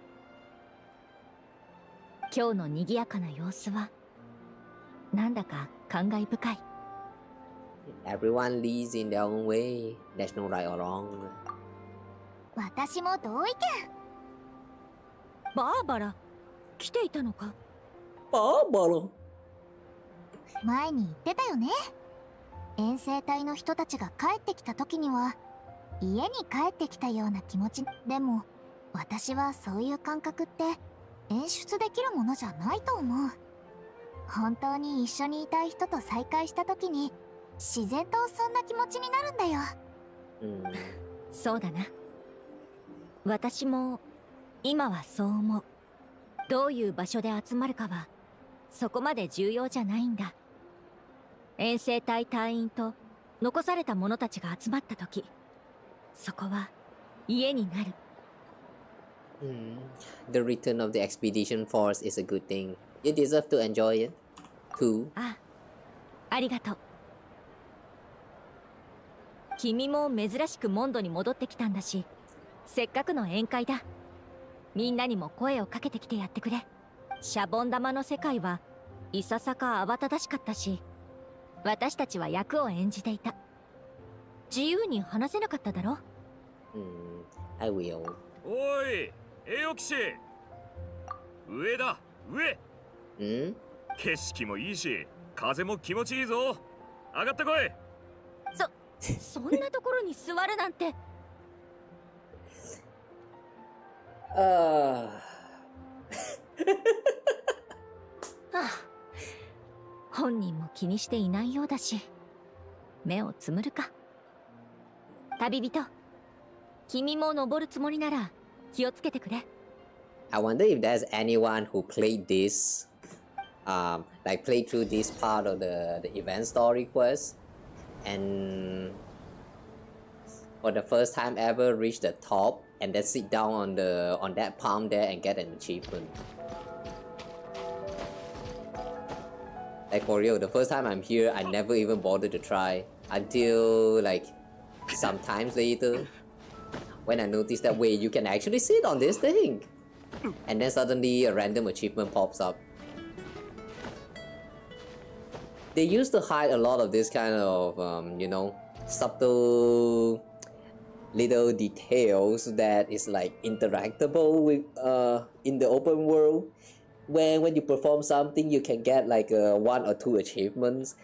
今日の賑やかな様子はなんだか感慨深い。 Everyone leads in their own way. There's no right or wrong. 私も同意見。バーバラ、来ていたのか？バーバラ。前に言ってたよね。遠征隊の人たちが帰ってきた時には家に帰ってきたような気持ち。でも私はそういう感覚って演出できるものじゃないと思う。本当に一緒にいたい人と再会した時に自然とそんな気持ちになるんだよ。そうだな。私も今はそう思う。どういう場所で集まるかはそこまで重要じゃないんだ。遠征隊隊員と残された者たちが集まった時、そこは家になる。The return of the expedition force is a good thing. You deserve to enjoy it, too. ありがとう。君も珍しくモンドに戻ってきたんだし、せっかくの宴会だ。みんなにも声をかけてきてやってくれ。シャボン玉の世界はいささか慌ただしかったし、私たちは役を演じていた。自由に話せなかっただろ。I will. おい、栄養騎士。上だ、上。景色もいいし、風も気持ちいいぞ。上がってこい。そんなところに座るなんて。本人も気にしていないようだし、目をつむるか。旅人、君も登るつもりなら気をつけてくれ。I wonder if there's anyone who played this, like played through this part of the event story quest, and for the first time ever reach the top and then sit down on that palm there and get an achievement. Like for real, the first time I'm here, I never even bothered to try until like sometimes later when I noticed that wait, you can actually sit on this thing, and then suddenly a random achievement pops up. They used to hide a lot of this kind of you know, subtle little details that is like interactable with in the open world. When you perform something, you can get like 1 or 2 achievements.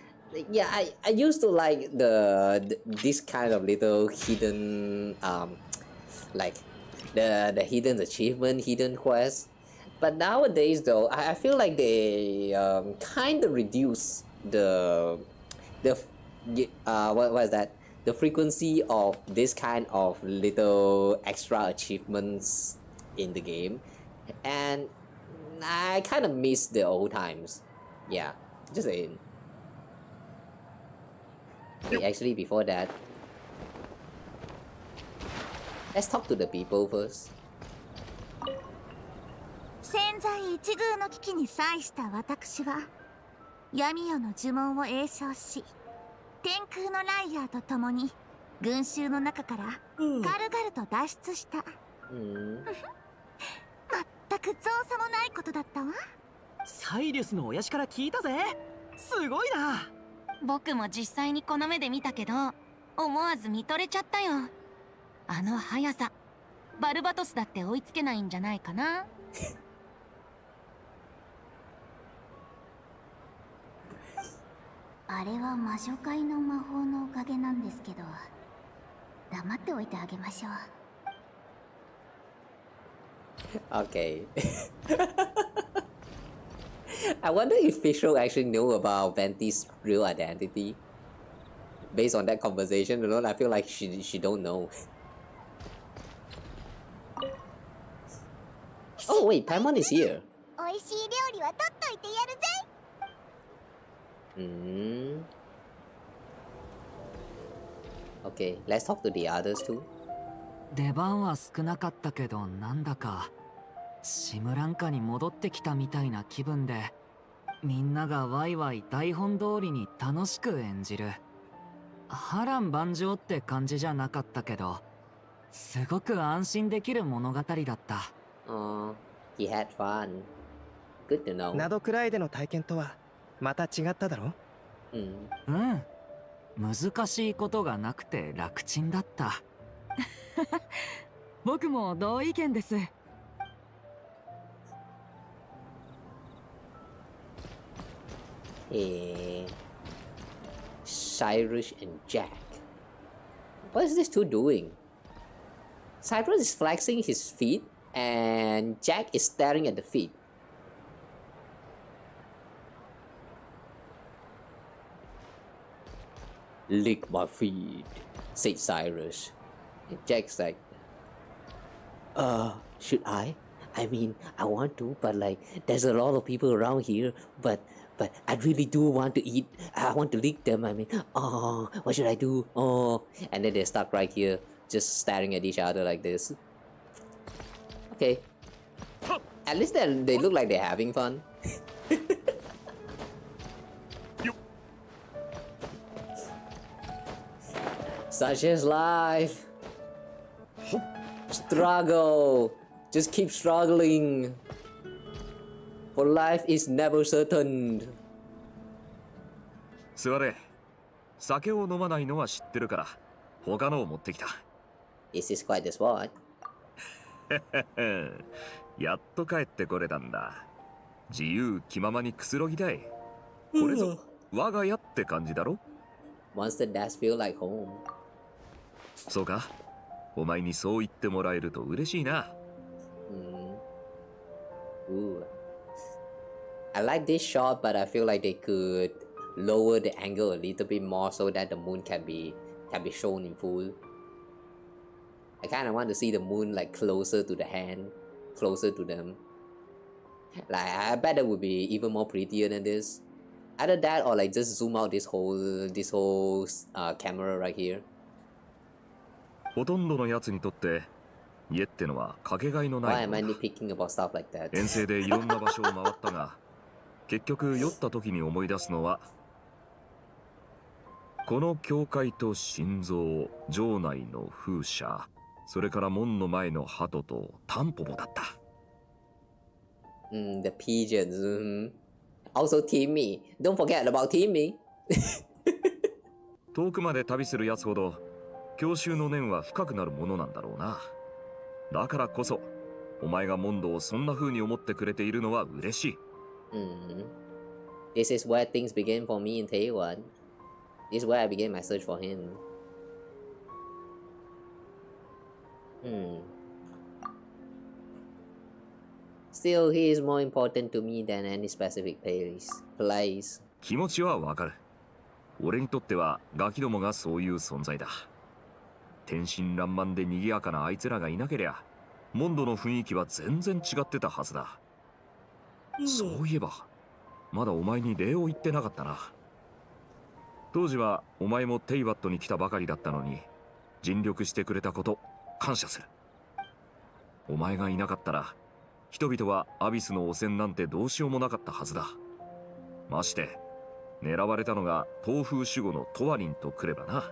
Yeah, I used to like this kind of little hidden like the hidden achievement, hidden quest. But nowadays though, I feel like they kind of reduce the what is that? The frequency of this kind of little extra achievements in the game, and I kind of miss the old times. Yeah, just saying. Okay, actually before that, let's talk to the people first. 千載一遇の危機に際した私は闇夜の呪文を詠唱し、天空のライアーと共に群衆の中から軽々と脱出した。全く造作もないことだったわ。サイリウスの親父から聞いたぜ。すごいな。僕も実際にこの目で見たけど、思わず見とれちゃったよ。あの速さ、バルバトスだって追いつけないんじゃないかな。あれは魔女界の魔法のおかげなんですけど、黙っておいてあげましょう。Okay. I wonder if Fischl actually knew about Venti's real identity. Based on that conversation alone, I feel like she don't know. Oh wait, Paimon is here. 美味しい料理は取っといてやるぜ。Okay, let's talk to the others too. 出番は少なかったけど、なんだかシムランカに戻ってきたみたいな気分で、みんながワイワイ台本通りに楽しく演じる。波乱万丈って感じじゃなかったけど、すごく安心できる物語だった。He had fun. Good to know. などくらいでの体験とはまた違っただろ？難しいことがなくて楽ちんだった。僕も同意見です。Cyrus and Jack. What is these two doing? Cyrus is flexing his feet and Jack is staring at the feet. Lick my feet, said Cyrus. Jack's like, should I? I mean, I want to, but like, there's a lot of people around here, but I really do want to eat. I want to lick them. I mean, what should I do? And then they're stuck right here, just staring at each other like this. Okay. At least they look like they're having fun. Such is life. Struggle. Just keep struggling. For life is never certain. 座れ。酒を飲まないのは知ってるから、他のを持ってきた。This is quite the spot. やっと帰ってこれたんだ。自由気ままにくつろぎたい。これぞ我が家って感じだろ。Monster does feel like home. そうか。お前にそう言ってもらえると嬉しいな。Ooh. I like this shot, but I feel like they could lower the angle a little bit more so that the moon can be shown in full. I kind of want to see the moon like closer to the hand, closer to them. Like I bet it would be even more prettier than this. Either that or like just zoom out this whole camera right here. ほとんどのやつにとって家ってのはかけがえのないものだ。遠征でいろんな場所を回ったが結局酔った時に思い出すのはこの教会と心臓、城内の風車、それから門の前の鳩とタンポポだった。The pigeons. Also Timmy. Don't forget about Timmy. 遠くまで旅するやつほど郷愁の念は深くなるものなんだろうな。だからこそお前がモンドをそんな風に思ってくれているのは嬉しい。This is where things begin for me in Taiwan. This is where I began my search for him. Still, he is more important to me than any specific place. 気持ちはわかる。俺にとってはガキどもがそういう存在だ。天真爛漫で賑やかなあいつらがいなけりゃモンドの雰囲気は全然違ってたはずだ。そういえばまだお前に礼を言ってなかったな。当時はお前もテイバットに来たばかりだったのに尽力してくれたこと感謝する。お前がいなかったら人々はアビスの汚染なんてどうしようもなかったはずだ。まして狙われたのが東風守護のトワリンとくればな。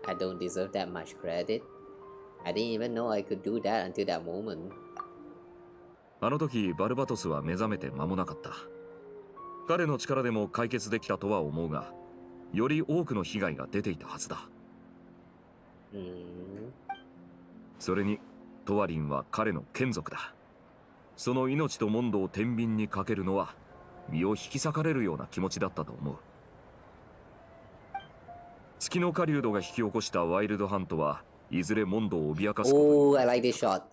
I don't deserve that much credit. I didn't even know I could do that until that moment. あの時バルバトスは目覚めて間もなかった。彼の力でも解決できたとは思うが、より多くの被害が出ていたはずだ。それにトワリンは彼の眷属だ。その命とモンドを天秤にかけるのは身を引き裂かれるような気持ちだったと思う。月の狩人が引き起こしたワイルドハントはいずれモンドを脅かすことに。I like this shot.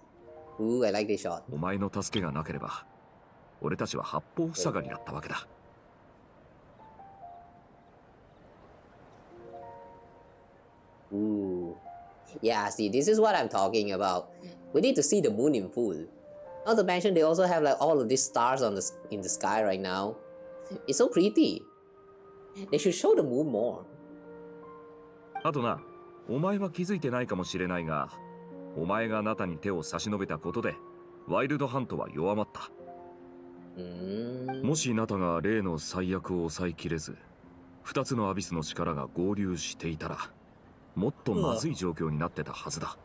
I like this shot. お前の助けがなければ俺たちは八方塞がりだったわけだ。Yeah, see, this is what I'm talking about. We need to see the moon in full. Not to mention, they also have like all of these stars in the sky right now. It's so pretty. They should show the moon more. あとな、お前は気づいてないかもしれないが、お前があなたに手を差し伸べたことで、ワイルドハントは弱まった。もしナタが例の最悪を抑えきれず、二つのアビスの力が合流していたら、もっとまずい状況になってたはずだ。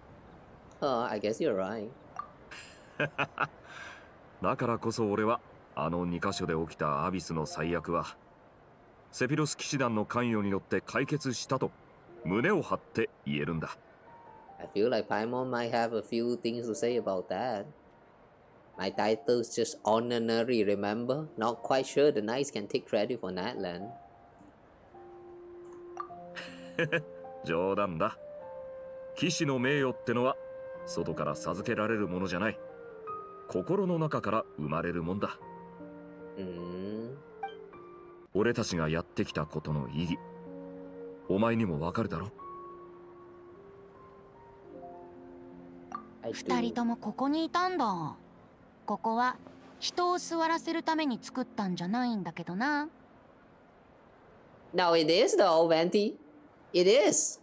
I guess you're right. だからこそ俺は、あの2カ所で起きたアビスの最悪は、セフィロス騎士団の関与によって解決したと、胸を張って言えるんだ。I feel like Paimon might have a few things to say about that. My title's just honorary, remember? Not quite sure the knights can take credit for Natland. 冗談だ。騎士の名誉ってのは外から授けられるものじゃない。心の中から生まれるもんだ。俺たちがやってきたことの意義、お前にもわかるだろ。二人ともここにいたんだ。ここは人を座らせるために作ったんじゃないんだけどな。No, it is though, Venti. It is.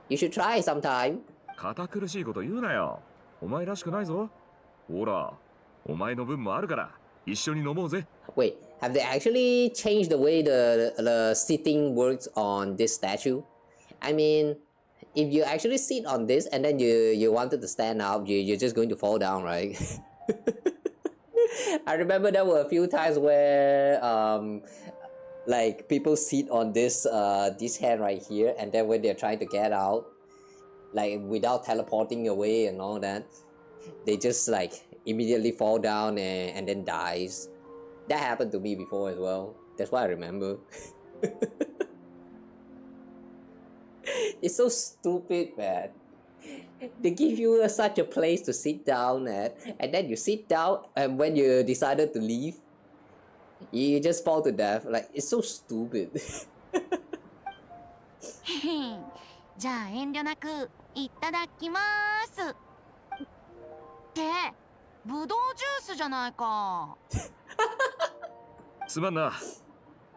You should try sometime. 堅苦しいこと言うなよ。お前らしくないぞ。ほら、お前の分もあるから一緒に飲もうぜ。Wait, have they actually changed the way the sitting works on this statue? I mean, if you actually sit on this and then you wanted to stand up, you're just going to fall down, right? I remember there were a few times where like people sit on this hand right here, and then when they're trying to get out, like without teleporting away and all that, they just like immediately fall down and then dies. That happened to me before as well. That's why I remember. It's so stupid, man. They give you such a place to sit down at, and then you sit down, and when you decided to leave, you just fall to death. Like, it's so stupid. じゃあ遠慮なくいただきます。ってブドウジュースじゃないか。すまんな。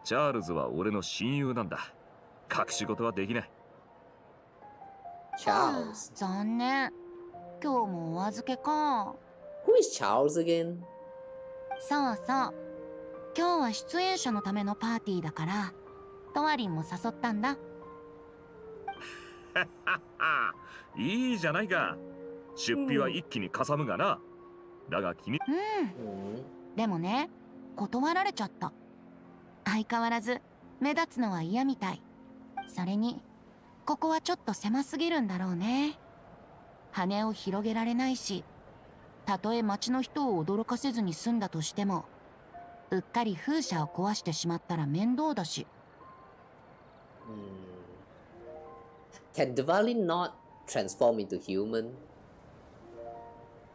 チャールズは俺の親友なんだ。隠し事はできない。Charles. 残念。今日もお預けか。Who is Charles again? そうそう。今日は出演者のためのパーティーだから、トワリンも誘ったんだ。いいじゃないか。出費は一気にかさむがな。だが君。でもね、断られちゃった。相変わらず目立つのは嫌みたい。それにここはちょっと狭すぎるんだろうね。羽を広げられないし、たとえ町の人を驚かせずに済んだとしても、うっかり風車を壊してしまったら面倒だし。Can Diwali not transform into human?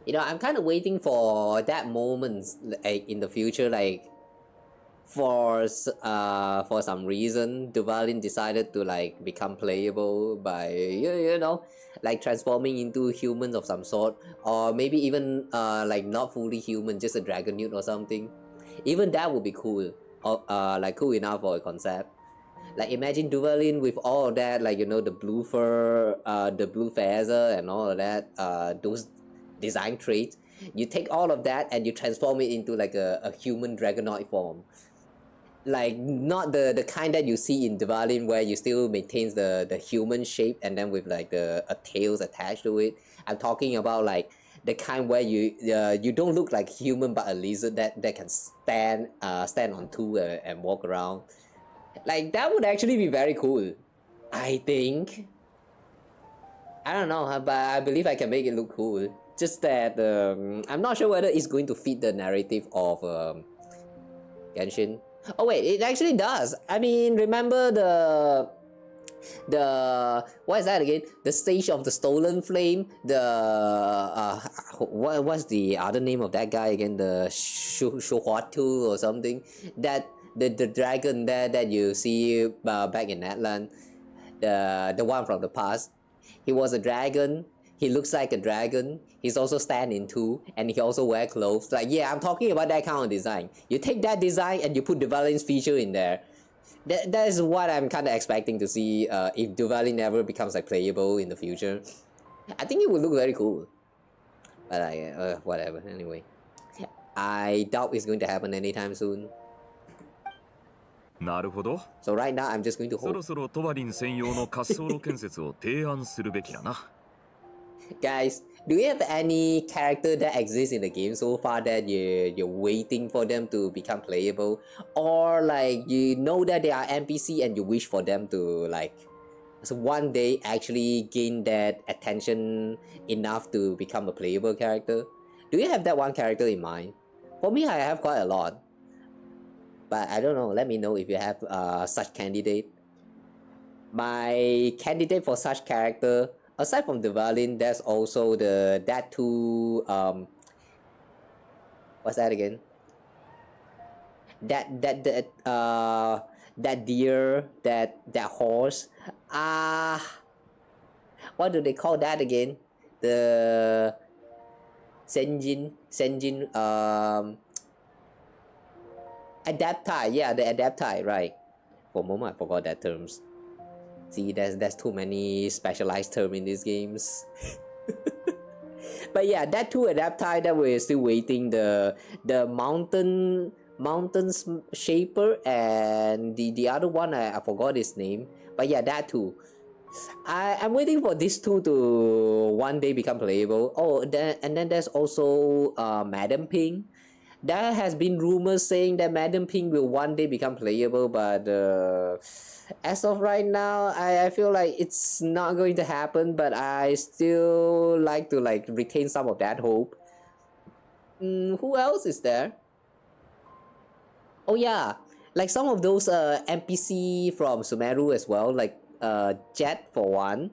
You know, I'm kind of waiting for that moment, like in the future, like for some reason, Duvalin decided to like become playable by you know, like transforming into humans of some sort, or maybe even like not fully human, just a dragon newt or something. Even that would be cool, or like cool enough for a concept. Like imagine Duvalin with all of that, like you know, the blue fur, the blue feather, and all of that, those design traits. You take all of that and you transform it into like a human dragonoid form. Like not the kind that you see in Duvalin where you still maintains the human shape and then with like the tails attached to it. I'm talking about like the kind where you don't look like human but a lizard that can stand on two and walk around. Like that would actually be very cool, I think. I don't know, but I believe I can make it look cool. Just that I'm not sure whether it's going to fit the narrative of Genshin. Oh wait, it actually does. I mean, remember the what is that again? The stage of the stolen flame. The what's the other name of that guy again? The Shuhuatu or something. That the dragon there that you see back in Atlan. The one from the past. He was a dragon. He looks like a dragon. He's also standing too, and he also wear clothes. Like yeah, I'm talking about that kind of design. You take that design and you put Duvalin's feature in there. That is what I'm kind of expecting to see if Duvalin ever becomes like playable in the future. I think it would look very cool. But whatever. Anyway, I doubt it's going to happen anytime soon. なるほど。So right now I'm just going to hope. そろそろトバリン専用の滑走路建設を提案するべきだな。Guys, do you have any character that exists in the game so far that you're waiting for them to become playable? Or like you know that they are NPC and you wish for them to like so one day actually gain that attention enough to become a playable character? Do you have that one character in mind? For me, I have quite a lot. But I don't know, let me know if you have such candidate. My candidate for such character, aside from Duvalin, there's also that two what's that again? That deer, that horse. What do they call that again? The Senjin Adaptai, yeah, the Adaptai, right. For a moment I forgot that terms. See, there's too many specialized terms in these games. But yeah, that two Adaptai that we're still waiting, the mountain shaper and the other one I forgot his name. But yeah, that two. I'm waiting for these two to one day become playable. Oh, and then there's also Madam Ping. There has been rumors saying that Madam Ping will one day become playable, but as of right now, I feel like it's not going to happen. But I still like to like retain some of that hope. Who else is there? Oh yeah, like some of those NPC from Sumeru as well, like Jet for one.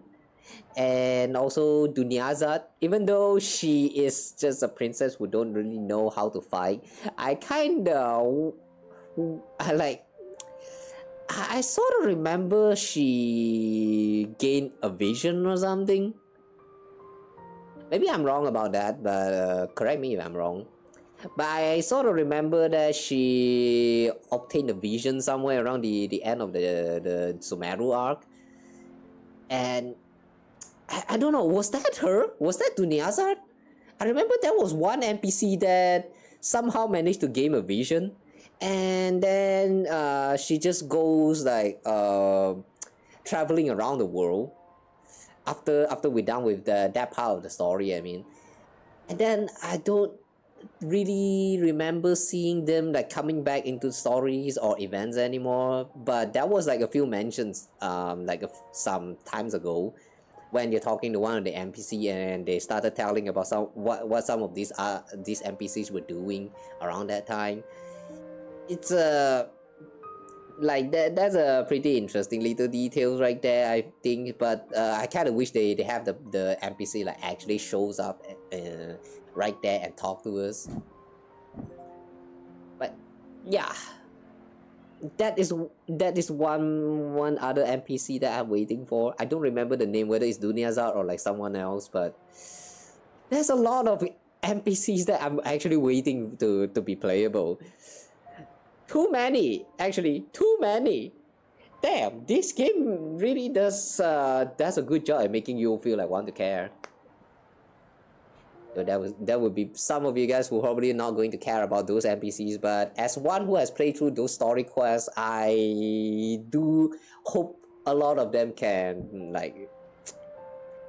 And also Dunyazad, even though she is just a princess who don't really know how to fight, I sort of remember she gained a vision or something. Maybe I'm wrong about that, but correct me if I'm wrong. But I sort of remember that she obtained a vision somewhere around the end of the Sumeru arc. And I don't know, was that her? Was that Duniyazar? I remember there was one NPC that somehow managed to gain a vision, and then she just goes like traveling around the world after we're done with that part of the story, I mean. And then I don't really remember seeing them like coming back into stories or events anymore, but that was like a few mentions some times ago when you're talking to one of the NPC and they started telling about what some of these NPCs were doing around that time. It's like that's a pretty interesting little detail right there, I think, but I kind of wish they have the NPC like actually shows up right there and talk to us. But yeah, that is one other NPC that I'm waiting for. I don't remember the name, whether it's Duniyazar or like someone else, but there's a lot of NPCs that I'm actually waiting to be playable. Too many, actually, too many. Damn, this game really does a good job at making you feel like want to care. So that would be some of you guys who probably not going to care about those NPCs, but as one who has played through those story quests, I do hope a lot of them can like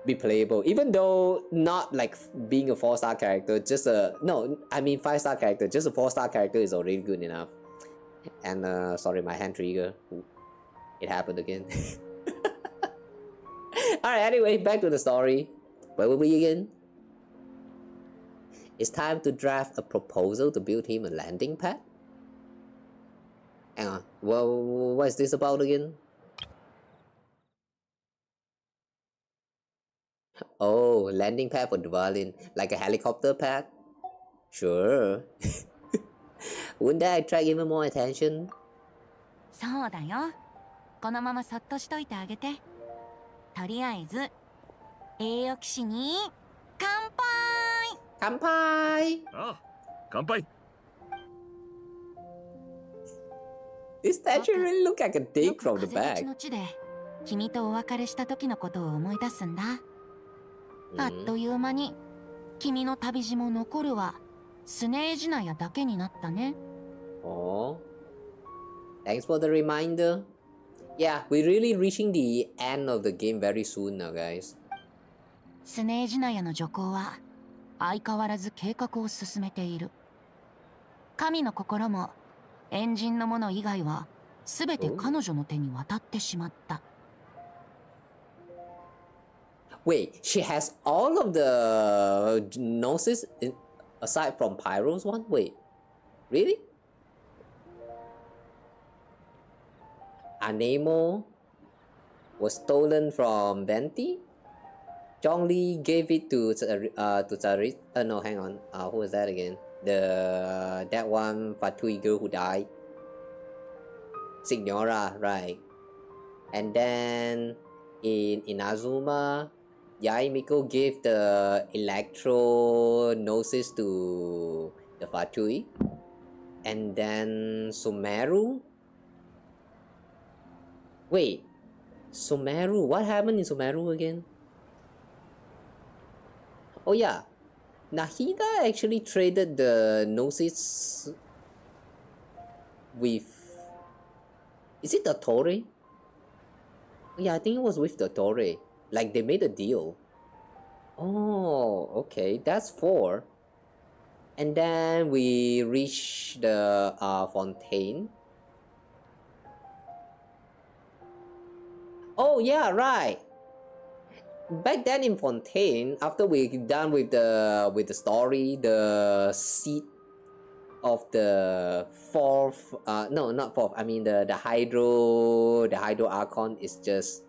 be playable, even though not like being a 4-star character. Just a 5-star character. Just a 4-star character is already good enough. And sorry, my hand trigger. It happened again. Alright, anyway, back to the story. Where were we again? It's time to draft a proposal to build him a landing pad? Hang on, well, what is this about again? Oh, landing pad for Dvalin. Like a helicopter pad? Sure. Wouldn't that attract even more attention? そうだよ。このままそっとしといてあげて。とりあえず、栄誉騎士に乾杯！乾杯！ああ、乾杯！ This statue really look like a dick from the 風立ち back. の地で君とお別れした時のことを思い出すんだ。あっという間に君の旅路も残るはスネージナヤだけになったね。Oh, thanks for the reminder. Yeah, we're really reaching the end of the game very soon now, guys. スネージナヤの女皇は相変わらず計画を進めている。神の心もエンジンのもの以外はすべて彼女の手に渡ってしまった。Wait, she has all of the gnosis aside from Pyro's one? Wait, really? Anemo was stolen from Venti? Zhongli gave it to Tsarit. No, hang on. Who was that again? That one Fatui girl who died. Signora, right? And then in Inazuma, Yaimiko gave the electro gnosis to the Fatui. And then Sumeru. Wait, Sumeru. What happened in Sumeru again? Oh yeah, Nahida actually traded the gnosis with... Is it the Torre? Yeah, I think it was with the Torre. Like they made a deal. Oh, okay, that's 4. And then we reach the Fontaine. Oh yeah, right. Back then in Fontaine, after we're done with the story, the seat of the 4th, no, not 4th. I mean the Hydro Archon is just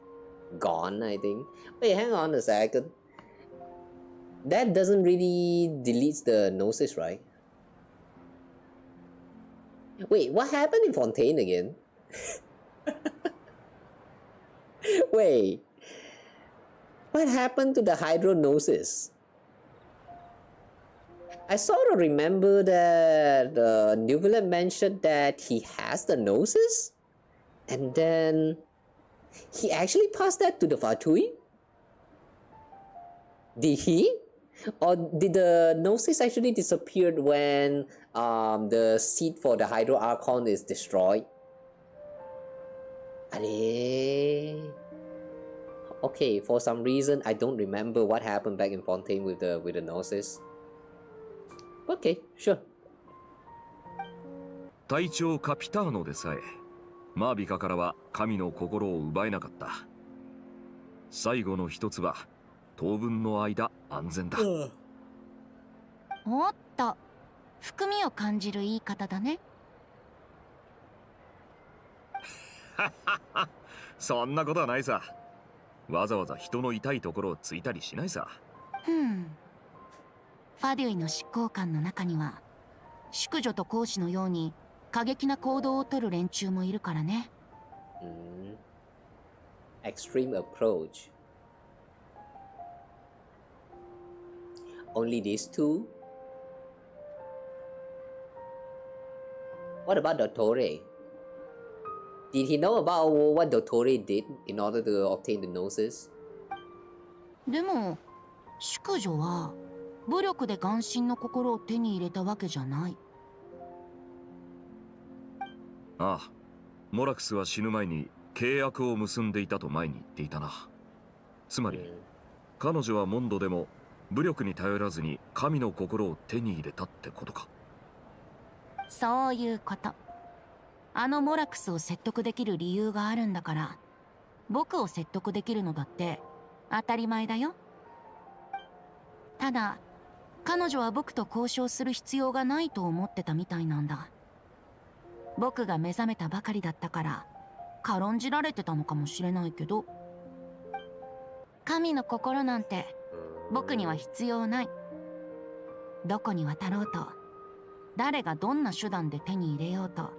gone, I think. Wait, hang on a second. That doesn't really delete the gnosis, right? Wait, what happened in Fontaine again? Wait, what happened to the hydrognosis? I sort of remember that New Villain mentioned that he has the gnosis, and then he actually passed that to the Fatui. Did he? Or did the Gnosis actually disappeared when the seed for the Hydro Archon is destroyed? Okay, for some reason I don't remember what happened back in Fontaine with the Gnosis. Okay, sure. 隊長カピターノでさえマービカからは神の心を奪えなかった。最後の一つは当分の間安全だ。おっと、含みを感じる言い方だね。そんなことはないさ。わざわざ人の痛いところをついたりしないさ。ファデュイの執行官の中には淑女と講師のように過激な行動をとる連中もいるからね。Extreme approach. Only these two? What about Dottore? Did he know about what Dottore did in order to obtain the Gnosis? でも淑女は武力で眼神の心を手に入れたわけじゃない。ああ、モラクスは死ぬ前に契約を結んでいたと前に言っていたな。つまり、彼女はモンドでも武力に頼らずに神の心を手に入れたってことか。そういうこと。あのモラクスを説得できる理由があるんだから、僕を説得できるのだって当たり前だよ。ただ、彼女は僕と交渉する必要がないと思ってたみたいなんだ。僕が目覚めたばかりだったから軽んじられてたのかもしれないけど、神の心なんて僕には必要ない。どこに渡ろうと、誰がどんな手段で手に入れようと、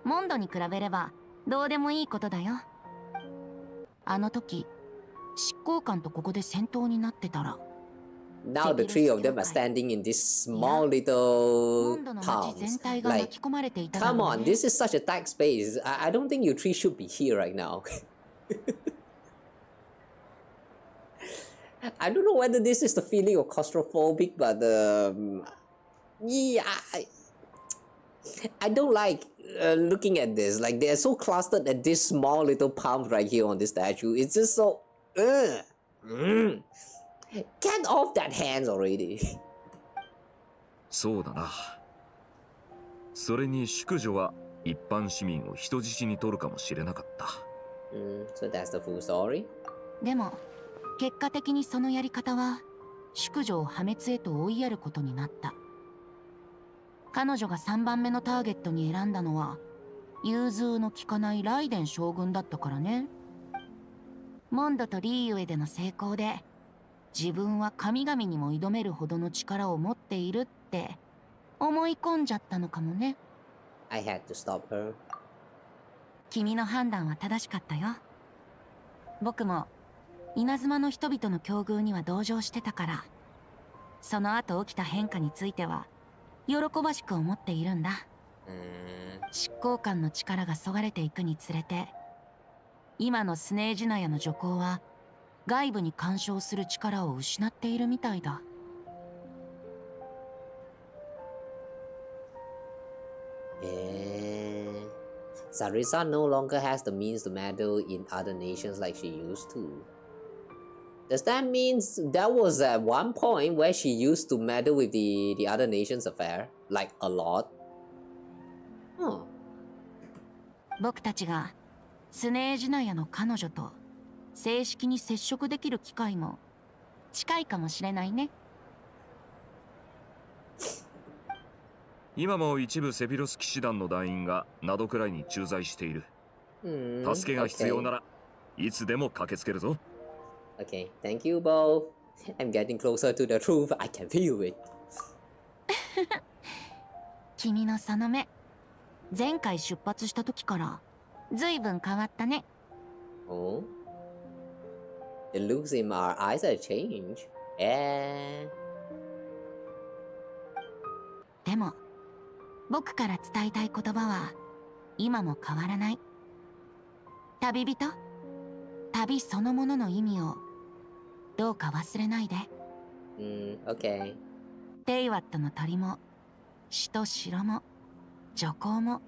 モンドに比べればどうでもいいことだよ。あの時執行官とここで戦闘になってたら、Now the three of them are standing in this small little palms. Like, come on, this is such a tight space. I don't think you three should be here right now. I don't know whether this is the feeling of claustrophobic, but yeah, I don't like looking at this. Like, they're so clustered at this small little palm right here on this statue. It's just so... Get off that hands already. そうだな。それに淑女は一般市民を人質に取るかもしれなかった。So that's the full story? でも結果的にそのやり方は淑女を破滅へと追いやることになった。彼女が3番目のターゲットに選んだのは融通の利かないライデン将軍だったからね。モンドとリーユエでの成功で自分は神々にも挑めるほどの力を持っているって思い込んじゃったのかもね。I had to stop her. 君の判断は正しかったよ。僕も稲妻の人々の境遇には同情してたから、その後起きた変化については喜ばしく思っているんだ。執行官の力がそがれていくにつれて、今のスネージナヤの女皇は外部に干渉する力を失っているみたいだ。Sarisa no longer has the means to meddle in other nations like she used to. Does that mean that was at one point where she used to meddle with the other nations' affair? Like a lot? Huh. 僕たちがスネージナヤの彼女と正式に接触できる機会も近いかもしれないね。今も一部セフィロス騎士団の団員がナドクライに駐在している。助けが必要ならいつでも駆けつけるぞ。Okay, thank you both. I'm getting closer to the truth. I can feel it. 君のその目、前回出発した時からずいぶん変わったね。Oh? The looks in our eyes have changed. Yeah. でも僕から伝えたい言葉は今も変わらない。旅人、旅そのものの意味をどうか忘れないで。Okay. テイワットの鳥も、死と城も、女皇も、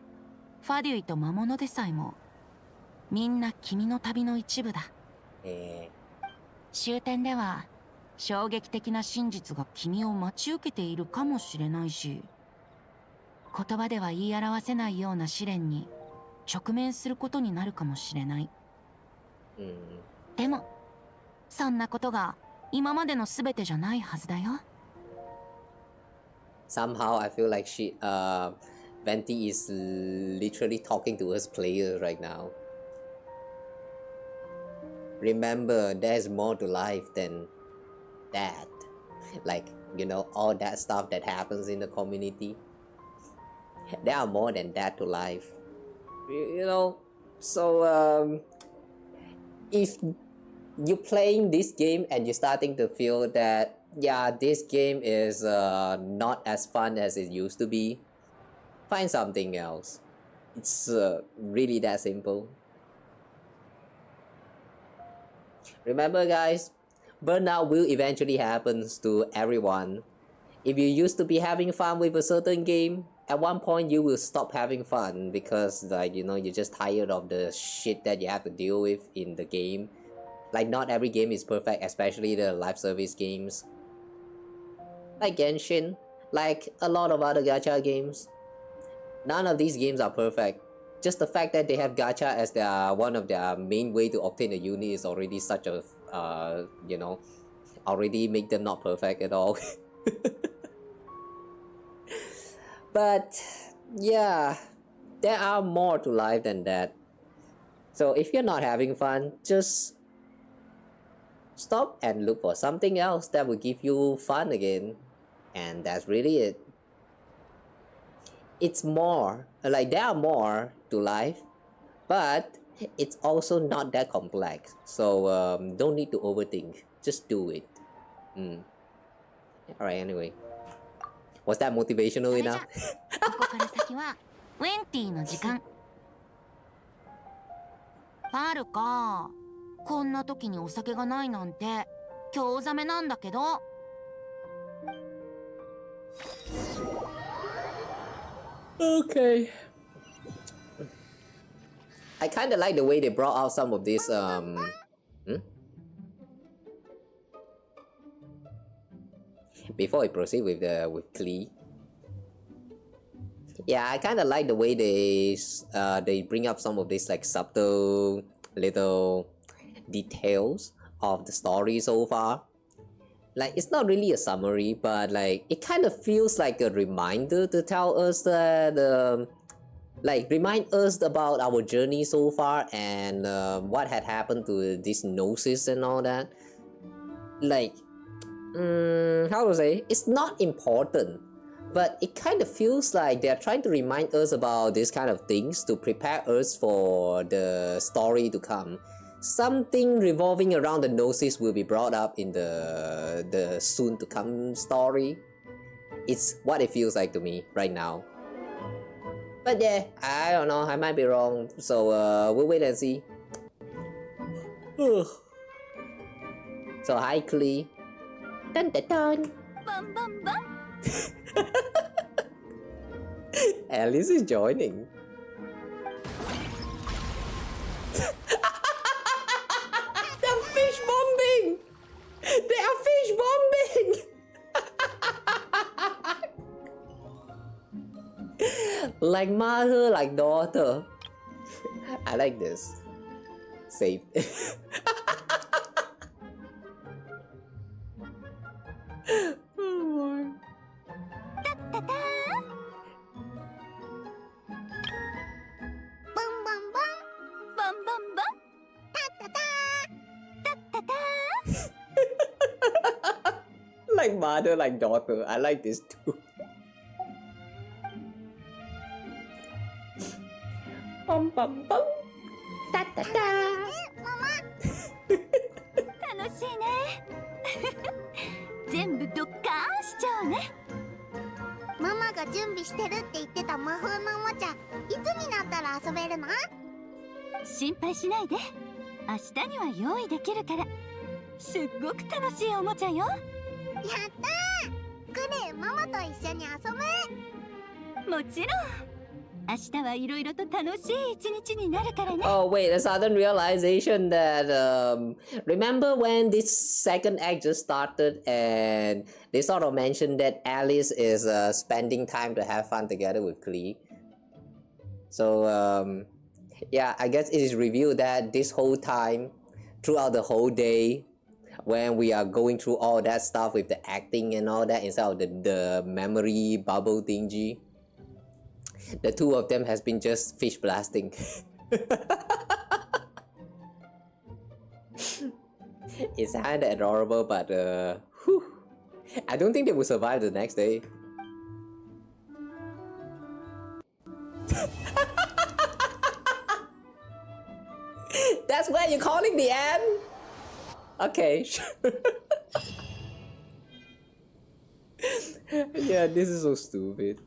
ファデュイと魔物でさえも、みんな君の旅の一部だ。終点では、衝撃的な真実が君を待ち受けているかもしれないし、言葉では言い表せないような試練に直面することになるかもしれない。でも、そんなことが今までの全てじゃないはずだよ。Somehow I feel like Venti is literally talking to us players right now. Remember, there's more to life than that. Like, you know, all that stuff that happens in the community. There are more than that to life. You know, so if you're playing this game and you're starting to feel that, yeah, this game is not as fun as it used to be, find something else. It's really that simple. Remember, guys, burnout will eventually happen to everyone. If you used to be having fun with a certain game, at one point you will stop having fun because, like, you know, you're just tired of the shit that you have to deal with in the game. Like, not every game is perfect, especially the live service games. Like Genshin, like a lot of other gacha games. None of these games are perfect. Just the fact that they have gacha as one of their main way to obtain a unit is already such a, you know, already make them not perfect at all. But yeah, there are more to life than that. So if you're not having fun, just stop and look for something else that will give you fun again. And that's really it. It's more, like, there are more to life, but it's also not that complex. So don't need to overthink. Just do it. Alright, anyway. Was that motivational enough? ここから先はウェンティの時間。ファルカ、こんな時にお酒がないなんて興ざめなんだけど。Okay. I kind of like the way they brought out some of this Before I proceed with Klee. Yeah, I kind of like the way they bring up some of these like subtle little details of the story so far. Like, it's not really a summary, but like it kind of feels like a reminder to tell us that like remind us about our journey so far and what had happened to this gnosis and all that. Like, how to say, it's not important, but it kind of feels like they're trying to remind us about these kind of things to prepare us for the story to come. Something revolving around the gnosis will be brought up in the soon to come story. It's what it feels like to me right now. But yeah, I don't know, I might be wrong, so we'll wait and see. So hi Klee. Dun dun dun. Bum bum bum. Alice is joining. They're fish bombing! They are fish bombing! Like mother, like daughter. I like this. Safe. Oh boy. Bum bum bum. Bum bum bum. Ta ta ta. Ta ta ta. Like mother, like daughter. I like this too. Bum bum bum. Ta ta ta. 楽しいね。全部ドッカーンしちゃうね。ママが準備してるって言ってた魔法のおもちゃ、いつになったら遊べるの？心配しないで。明日には用意できるから。すっごく楽しいおもちゃよ。やったー。クネママと一緒に遊ぶ。もちろん。明日はいろいろと楽しい一日になるからね。Oh wait, a sudden realization that remember when this second act just started and they sort of mentioned that Alice is spending time to have fun together with Klee. So yeah, I guess it is revealed that this whole time, throughout the whole day, when we are going through all that stuff with the acting and all that inside of the memory bubble thingy, the two of them has been just fish blasting. It's kinda adorable, but whew, I don't think they will survive the next day. That's where you're calling the end? Okay, sure. Yeah, this is so stupid.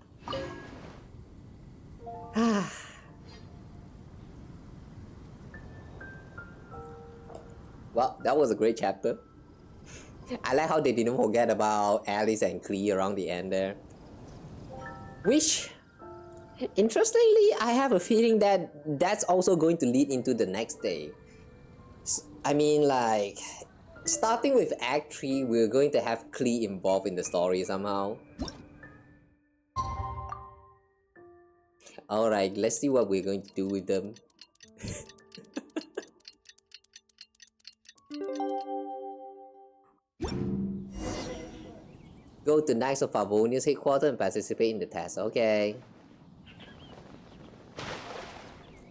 Well, that was a great chapter. I like how they didn't forget about Alice and Klee around the end there. Which, interestingly, I have a feeling that that's also going to lead into the next day. I mean, like, starting with Act 3, we're going to have Klee involved in the story somehow. Alright, let's see what we're going to do with them. Go to Knights of Favonius headquarters and participate in the test. Okay.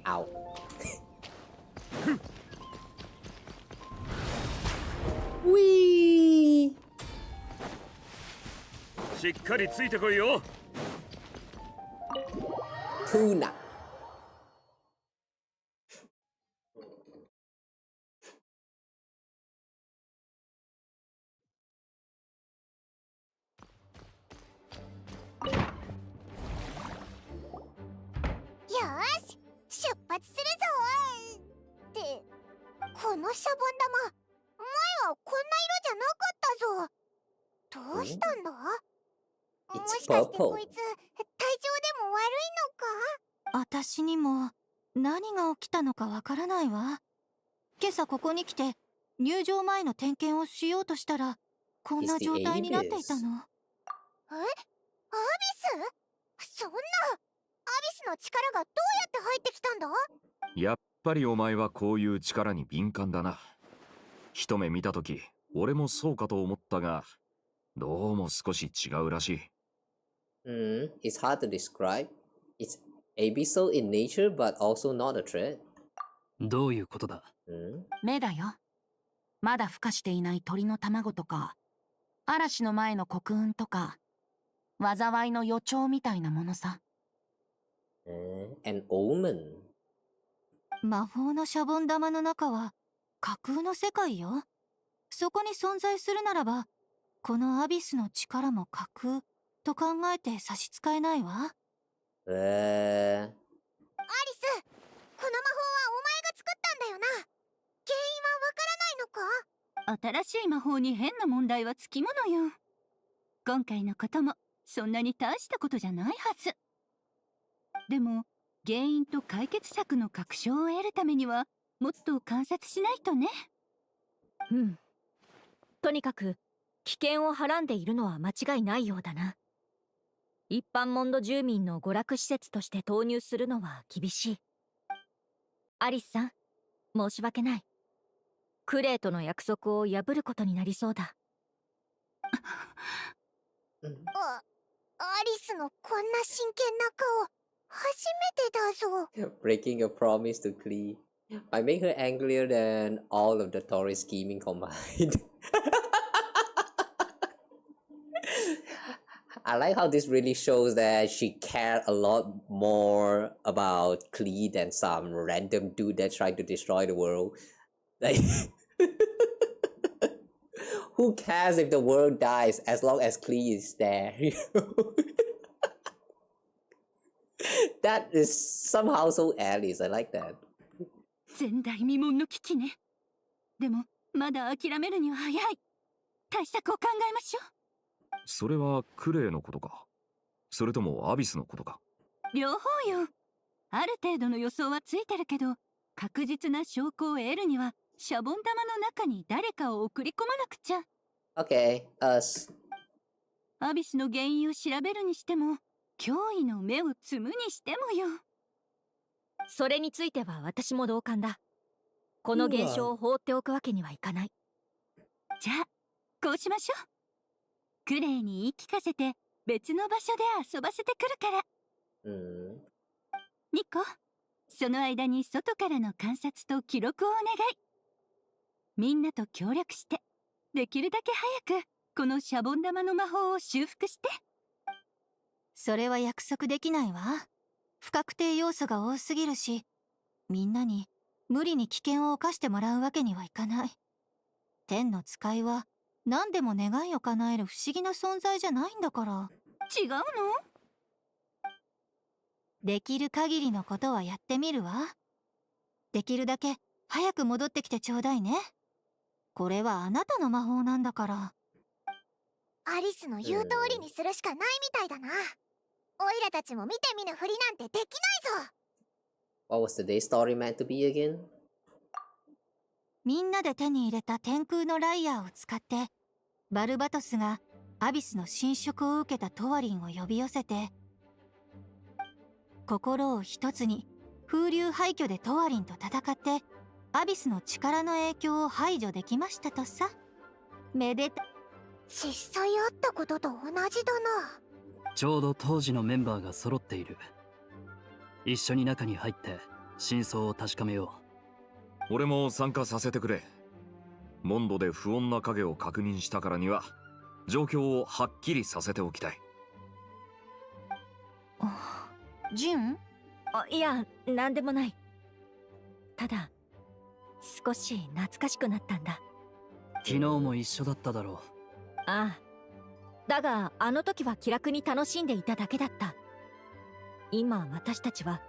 Ow. Whee! しっかりついてこいよ。Tuna. Yosh, 出発するぞ。って、このシャボン玉、前はこんな色じゃなかったぞ。どうしたんだ？もしかしてこいつ、体調でも悪いのか？私にも何が起きたのかわからないわ。今朝ここに来て入場前の点検をしようとしたらこんな状態になっていたの。え？アビス？そんな、アビスの力がどうやって入ってきたんだ？やっぱりお前はこういう力に敏感だな。一目見たとき、俺もそうかと思ったが、どうも少し違うらしい。It's hard to describe. It's abyssal in nature, but also not a threat. どういうことだ？目だよ。まだ孵化していない鳥の卵とか、嵐の前の黒雲とか、災いの予兆みたいなものさ。An omen. 魔法のシャボン玉の中は架空の世界よ。そこに存在するならば、このアビスの力も架空と考えて差し支えないわ。アリス、この魔法はお前が作ったんだよな。原因はわからないのか？新しい魔法に変な問題はつきものよ。今回のこともそんなに大したことじゃないはず。でも原因と解決策の確証を得るためにはもっと観察しないとね。とにかく危険をはらんでいるのは間違いないようだな。一般モンド住民の娯楽施設として投入するのは厳しい。アリスさん、申し訳ない。クレイとの約束を破ることになりそうだ。アリスのこんな真剣な顔、初めてだぞ。Breaking a promise to Klee might make her angrier than all of the Tory scheming combined. I like how this really shows that she cared a lot more about Klee than some random dude that tried to destroy the world. Like, who cares if the world dies as long as Klee is there? That is somehow so Alice. I like that. 前代未聞の危機ね。でもまだ諦めるには早い。対策を考えましょう。それはクレイのことか、それともアビスのことか。両方よ。ある程度の予想はついてるけど、確実な証拠を得るにはシャボン玉の中に誰かを送り込まなくちゃ。Okay, us. アビスの原因を調べるにしても、脅威の目を摘むにしてもよ。それについては私も同感だ。この現象を放っておくわけにはいかない。じゃあこうしましょう。クレイに言い聞かせて別の場所で遊ばせてくるから。ニコ、その間に外からの観察と記録をお願い。みんなと協力してできるだけ早くこのシャボン玉の魔法を修復して。それは約束できないわ。不確定要素が多すぎるし、みんなに無理に危険を冒してもらうわけにはいかない。天の使いは何でも願いを叶える不思議な存在じゃないんだから。違うの？できる限りのことはやってみるわ。できるだけ早く戻ってきてちょうだいね。これはあなたの魔法なんだから。アリスの言う通りにするしかないみたいだな。オイラたちも見て見ぬふりなんてできないぞ。What was today's story meant to be again? みんなで手に入れた天空のライヤーを使って、バルバトスがアビスの侵食を受けたトワリンを呼び寄せて、心を一つに風流廃墟でトワリンと戦ってアビスの力の影響を排除できましたとさ。めでた。実際あったことと同じだな。ちょうど当時のメンバーが揃っている。一緒に中に入って真相を確かめよう。俺も参加させてくれ。モンドで不穏な影を確認したからには状況をはっきりさせておきたい。ジン？いや、なんでもない。ただ少し懐かしくなったんだ。昨日も一緒だっただろう。ああ、だがあの時は気楽に楽しんでいただけだった。今私たちは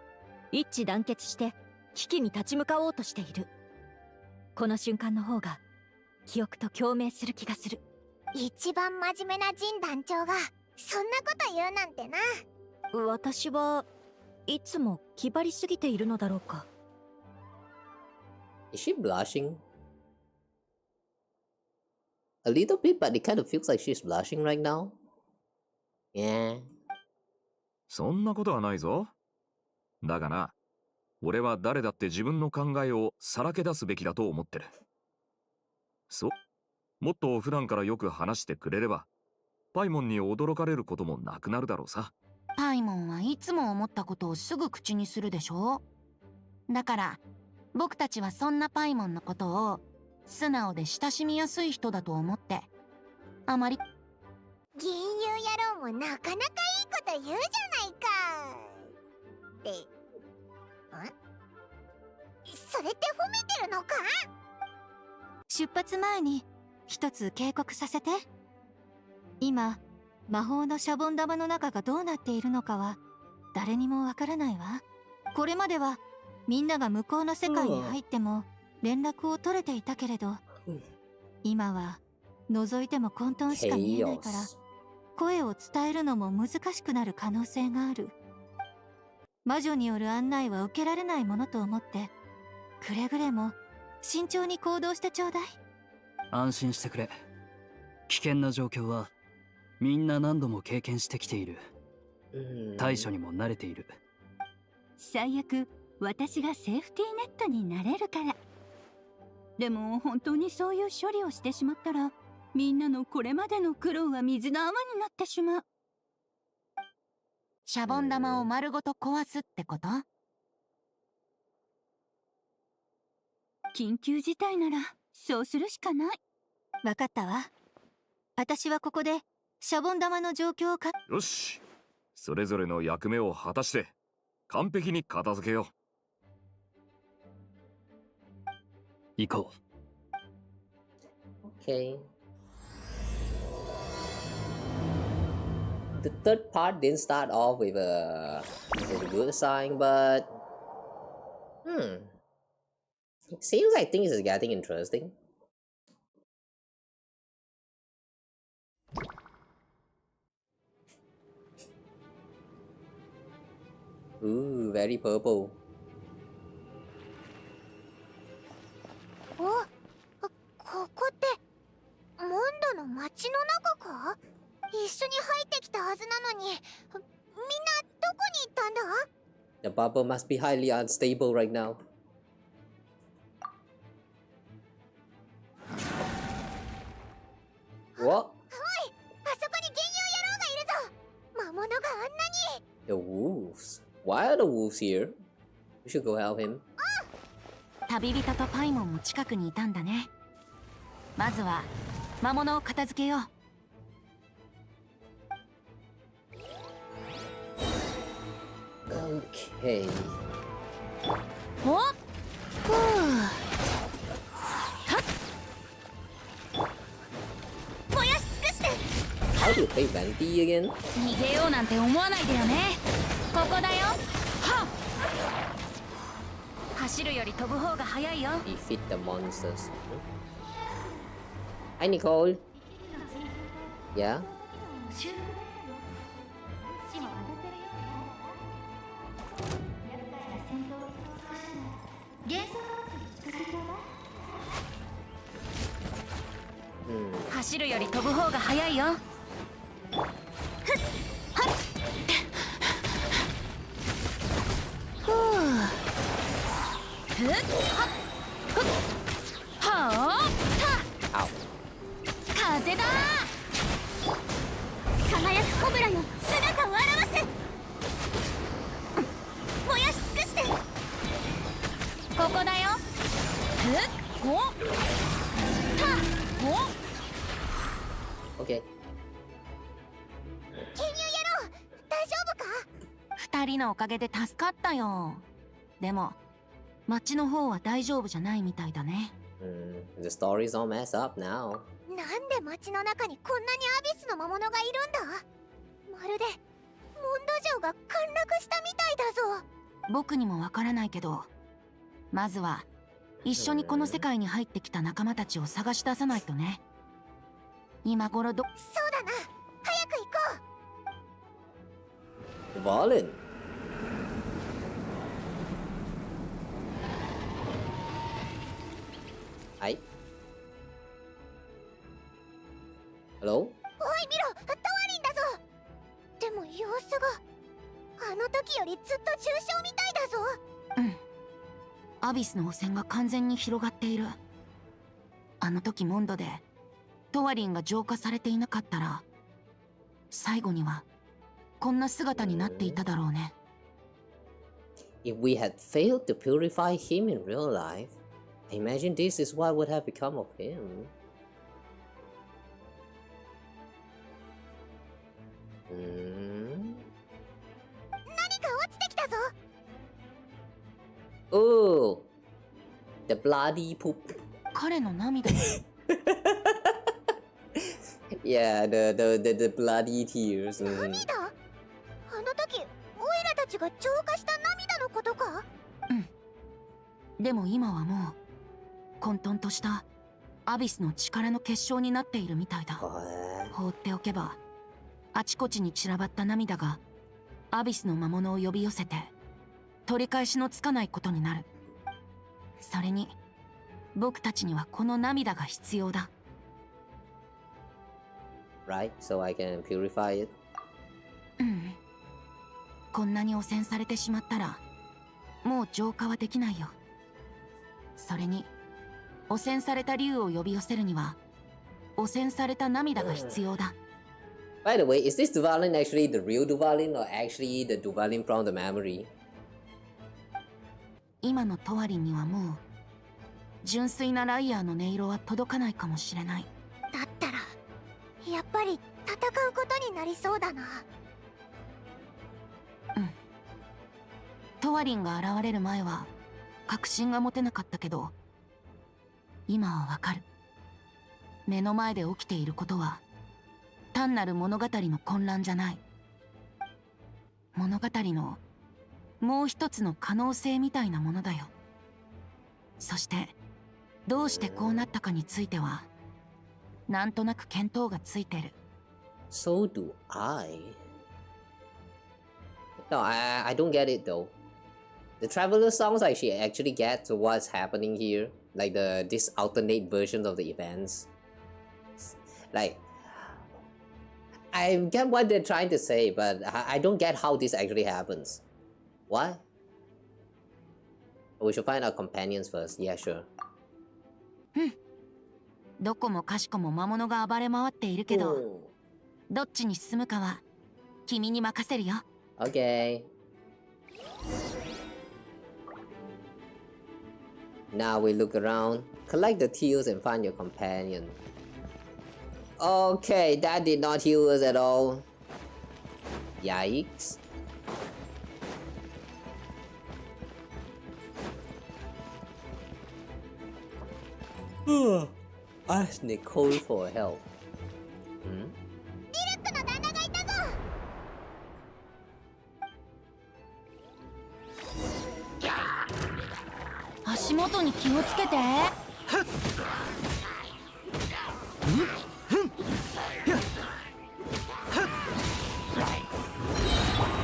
一致団結して危機に立ち向かおうとしている。この瞬間の方が記憶と共鳴する気がする。一番真面目なジン団長がそんなこと言うなんてな。私はいつも気張りすぎているのだろうか。Is she blushing? A little bit, but it kind of feels like she's blushing right now. Yeah. そんなことはないぞ。だがな、俺は誰だって自分の考えをさらけ出すべきだと思ってる。そう。もっと普段からよく話してくれれば、パイモンに驚かれることもなくなるだろうさ。パイモンはいつも思ったことをすぐ口にするでしょ。だから僕たちはそんなパイモンのことを素直で親しみやすい人だと思って、あまり。銀融野郎もなかなかいいこと言うじゃないか。ってそれって褒めてるのか？出発前に一つ警告させて。今魔法のシャボン玉の中がどうなっているのかは誰にもわからないわ。これまではみんなが向こうの世界に入っても連絡を取れていたけれど、今は覗いても混沌しか見えないから声を伝えるのも難しくなる可能性がある。魔女による案内は受けられないものと思って、くれぐれも慎重に行動してちょうだい。安心してくれ。危険な状況はみんな何度も経験してきている。対処にも慣れている。最悪私がセーフティーネットになれるから。でも本当にそういう処理をしてしまったら、みんなのこれまでの苦労は水の泡になってしまう。シャボン玉を丸ごと壊すってこと？緊急事態ならそうするしかない。わかったわ。私はここでシャボン玉の状況をよし、それぞれの役目を果たして完璧に片付けよう。行こう。Okay. The third part didn't start off with a good sign, but it seems like things is getting interesting. Ooh, very purple. ここってモンドの街の中か？一緒に入ってきたはずなのに、みんなどこに行ったんだ？ The bubble must be highly unstable right now. What? あそこに幻遊野郎がいるぞ。魔物があんなに。 The wolves? Why are the wolves here? We should go help him. 旅人とパイモンも近くにいたんだね。まずは魔物を片付けよう。Okay. おっ、ふう。燃やし尽くして。 How do you play Venti again? 逃げようなんて思わないでよね。ここだよ。はっ。走るより飛ぶ方が早いよ。 Defeat the monsters. Hi Nicole. Yeah? 走るより飛ぶ方が早いよ。ふう。ふっはっふっはあ。風だ。輝くコブラよ、姿を現す。燃やし尽くして。ここだよ。ふっほたほ。Okay. 幻遊野郎、大丈夫か？二人のおかげで助かったよ。でも町の方は大丈夫じゃないみたいだね。The story's all messed up now. なんで街の中にこんなにアビスの魔物がいるんだ？まるでモンド城が陥落したみたいだぞ。僕にもわからないけど、まずは一緒にこの世界に入ってきた仲間たちを探し出さないとね。今頃そうだな、早く行こう。Valen. Hi. Hello? おい見ろ、タワリンだぞ。でも様子があの時よりずっと重症みたいだぞ。アビスの汚染が完全に広がっている。あの時モンドでトワリンが浄化されていなかったら、最後にはこんな姿になっていただろうね。If we had failed to purify him in real life, I imagine this is what would have become of him. 何か落ちてきたぞ。Oh, the bloody poop. 彼の涙。Yeah, the bloody tears. 涙？あの時、オイラたちが浄化した涙のことか？でも今はもう混沌としたアビスの力の結晶になっているみたいだ。放っておけばあちこちに散らばった涙がアビスの魔物を呼び寄せて取り返しのつかないことになる。それに僕たちにはこの涙が必要だ。Right, so I can purify it. こんなに汚染されてしまったらもう浄化はできないよ。それに汚染された竜を呼び寄せるには汚染された涙が必要だ。By the way, is this Duvalin actually the real Duvalin or actually the Duvalin from the memory? 今のトワリンにはもう純粋なライアーの音色は届かないかもしれない。だったらやっぱり戦うことになりそうだな。トワリンが現れる前は確信が持てなかったけど、今はわかる。目の前で起きていることは単なる物語の混乱じゃない。物語のもう一つの可能性みたいなものだよ。そしてどうしてこうなったかについてはなんとなく見当がついてる。 So do I. No, I don't get it though. The Traveler songs actually get to what's happening here, like this alternate versions of the events. Like, I get what they're trying to say, but I don't get how this actually happens. What? We should find our companions first. Yeah, sure. どこもかしこも魔物が暴れ回っているけど、どっちに進むかは君に任せるよ。Okay. Now we look around, collect the teals and find your companion. Okay, that did not heal us at all. Yikes. Ask Nicole for help. Hmm? 足元に気をつけて。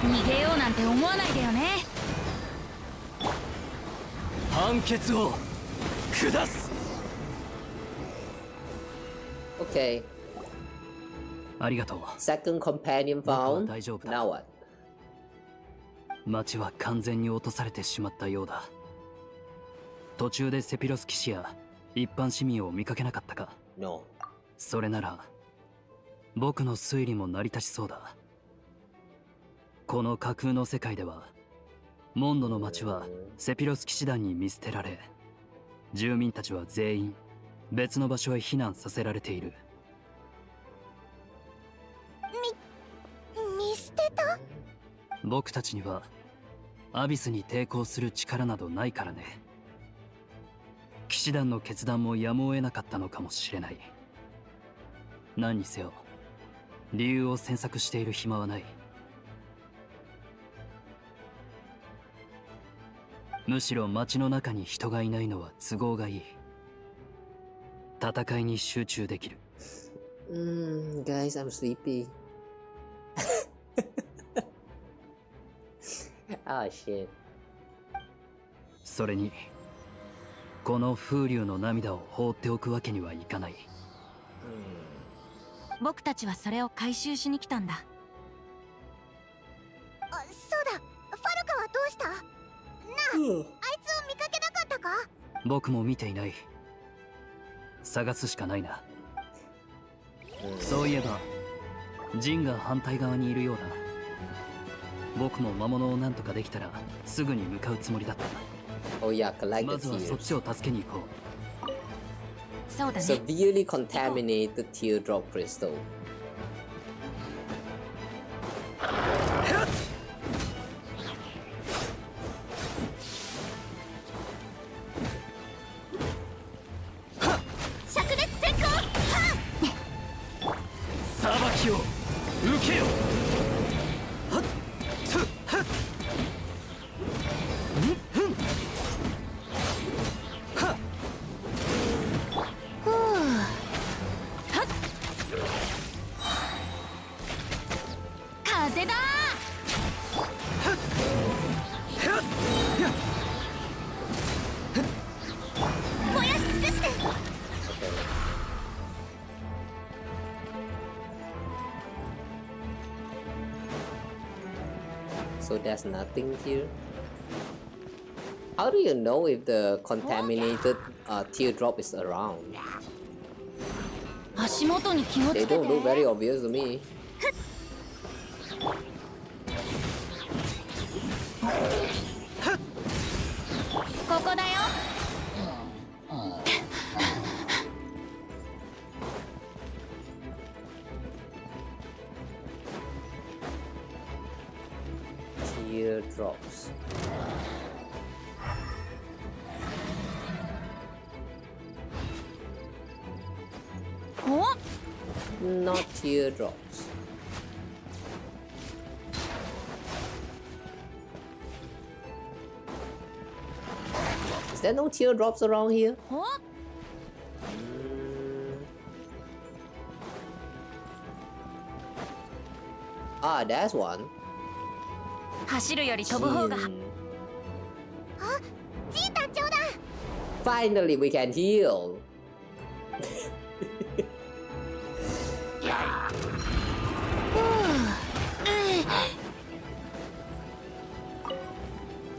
逃げようなんて思わないでよね。判決を下す。Okay. ありがとう。Second companion found. 大丈夫だ。 Now what? 町は完全に落とされてしまったようだ。途中でセピロス騎士や一般市民を見かけなかったか？ No. それなら僕の推理も成り立ちそうだ。この架空の世界ではモンドの町はセピロス騎士団に見捨てられ、住民たちは全員別の場所へ避難させられている。見捨てた？僕たちにはアビスに抵抗する力などないからね。騎士団の決断もやむを得なかったのかもしれない。何にせよ理由を詮索している暇はない。むしろ町の中に人がいないのは都合がいい。戦いに集中できる。Guys, I'm sleepy. Oh shit. それにこの風流の涙を放っておくわけにはいかない。僕たちはそれを回収しに来たんだ。そうだ、ファルカはどうした？なあ、あいつを見かけなかったか？僕も見ていない。探すしかないな。そういえばジンが反対側にいるようだ。僕も魔物を何とかできたらすぐに向かうつもりだった。Oh yeah, collect ま the ずはそっ tears. ちを助けに行こう。そうだね。 Severely contaminated teardrop crystal. 灼熱閃光！裁きを受けよ。風だ。燃やし尽くして。So there's nothing here. How do you know if the contaminated teardrop is around? 足元に気をつ They けて。 don't look very obvious to me. ここだよ。Teardrops. Not teardrops. Is there no teardrops around here? Ah, there's one. 走るより飛ぶ方が。あ、ジン団長だ。 Finally we can heal.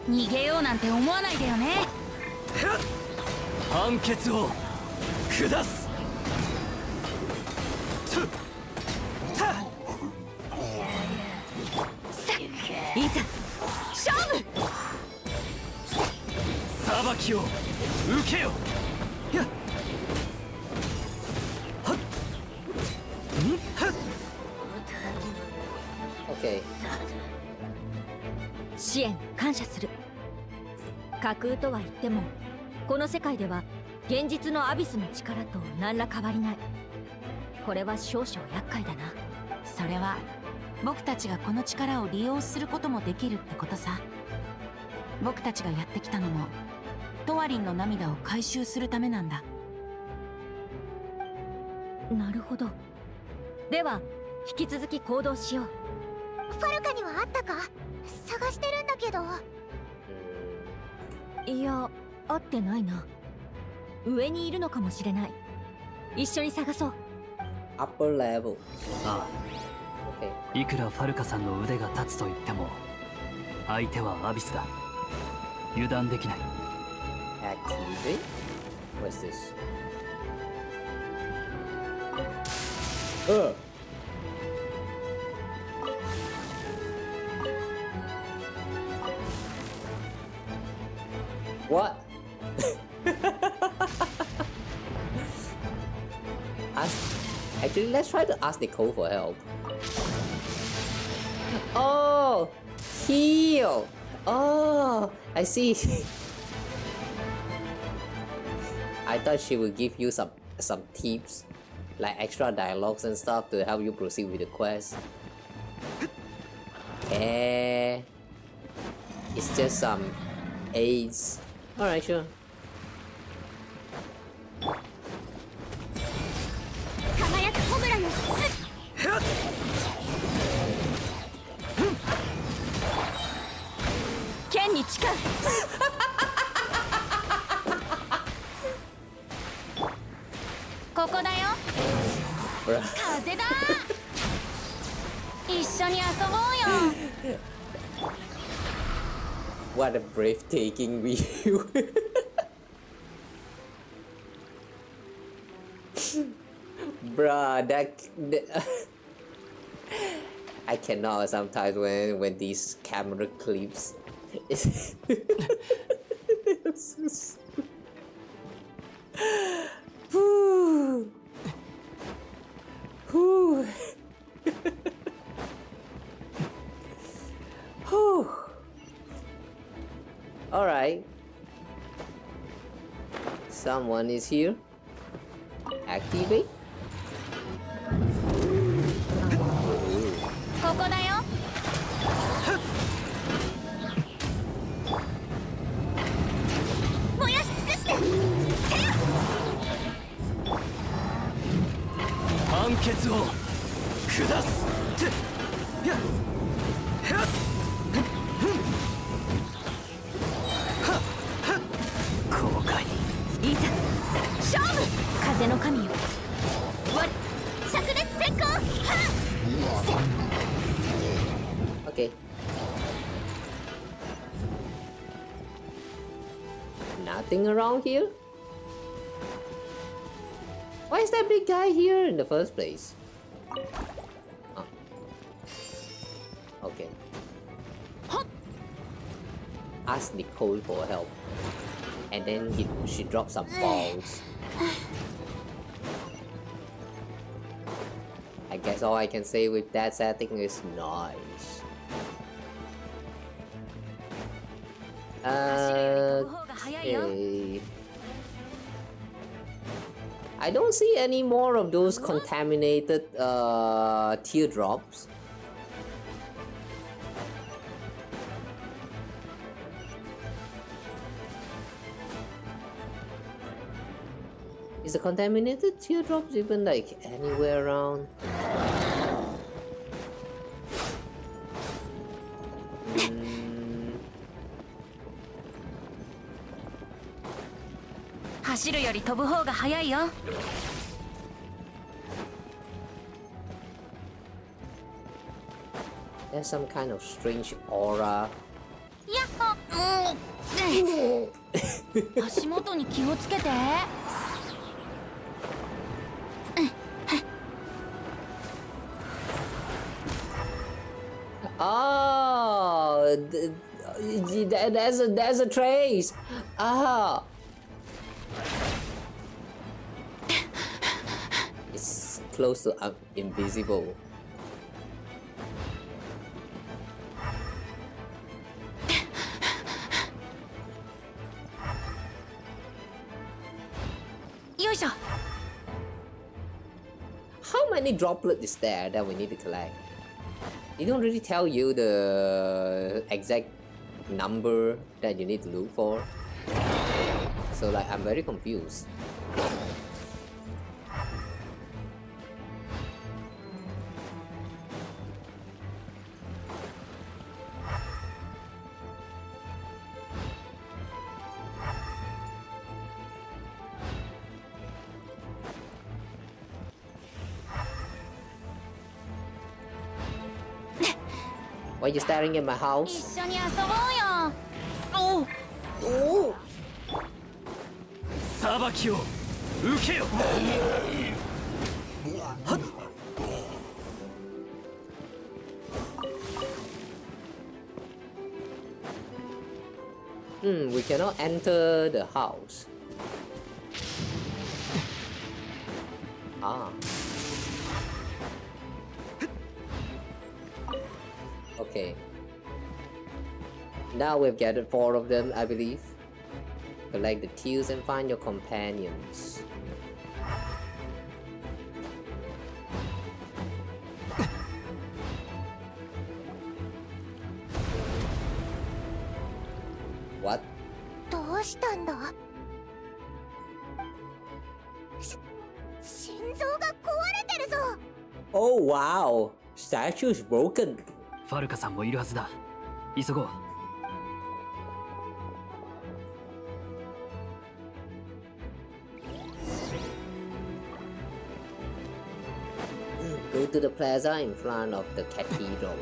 逃げようなんて思わないでよね。判決を下す。いざ勝負。裁きを受けよ。やっはっはっ。 Okay. 支援感謝する。架空とは言ってもこの世界では現実のアビスの力と何ら変わりない。これは少々厄介だな。それは僕たちがこの力を利用することもできるってことさ。僕たちがやってきたのもトワリンの涙を回収するためなんだ。なるほど。では引き続き行動しよう。ファルカにはあったか？探してるんだけど。いや、会ってないな。上にいるのかもしれない。一緒に探そう。 Upper level. ああ、いくらファルカさんの腕が立つと言っても相手はアビスだ。油断できない。 Activate? What's this? What? Actually, let's try to ask Nicole for help. Oh, heal. Oh, I see. I thought she would give you some tips, like extra dialogues and stuff to help you proceed with the quest. It's just some aids. Alright, sure. 輝くホムラの剣に誓う。ここだよ。風だ。一緒に遊ぼうよ。What a breathtaking view. Bruh, that I cannot sometimes when these camera clips. Alright. Someone is here. Activate. ここだよ。燃やし尽くして。判決を下す。やっはっ。後悔。いざ勝負。風の神よ。炸裂先行。 Okay. Nothing around here? Why is that big guy here in the first place? Oh. Okay. Ask Nicole for help. And then she dropped some balls. I guess all I can say with that setting is nice. Okay. I don't see any more of those contaminated teardrops. Is the contaminated teardrops even like anywhere around? 走るより飛ぶ方が早いよ。There's some kind of strange aura. やっほ、足元に気をつけて。Oh, there's a trace. Ah. It's close to invisible. How many droplets is there that we need to collect? It don't really tell you the exact number that you need to look for. So like I'm very confused. Why are you staring at my house? 一緒に遊ぼうよ。おお。裁きを受けよ。はっ。We cannot enter the house. Ah. Okay. Now we've gathered 4 of them, I believe. Collect the teals and find your companions. What? どうしたんだ？心臓が壊れてるぞ。Oh wow! Statue is broken. ファルカさんもいるはずだ。急ごう。Go to the plaza in front of the cathedral.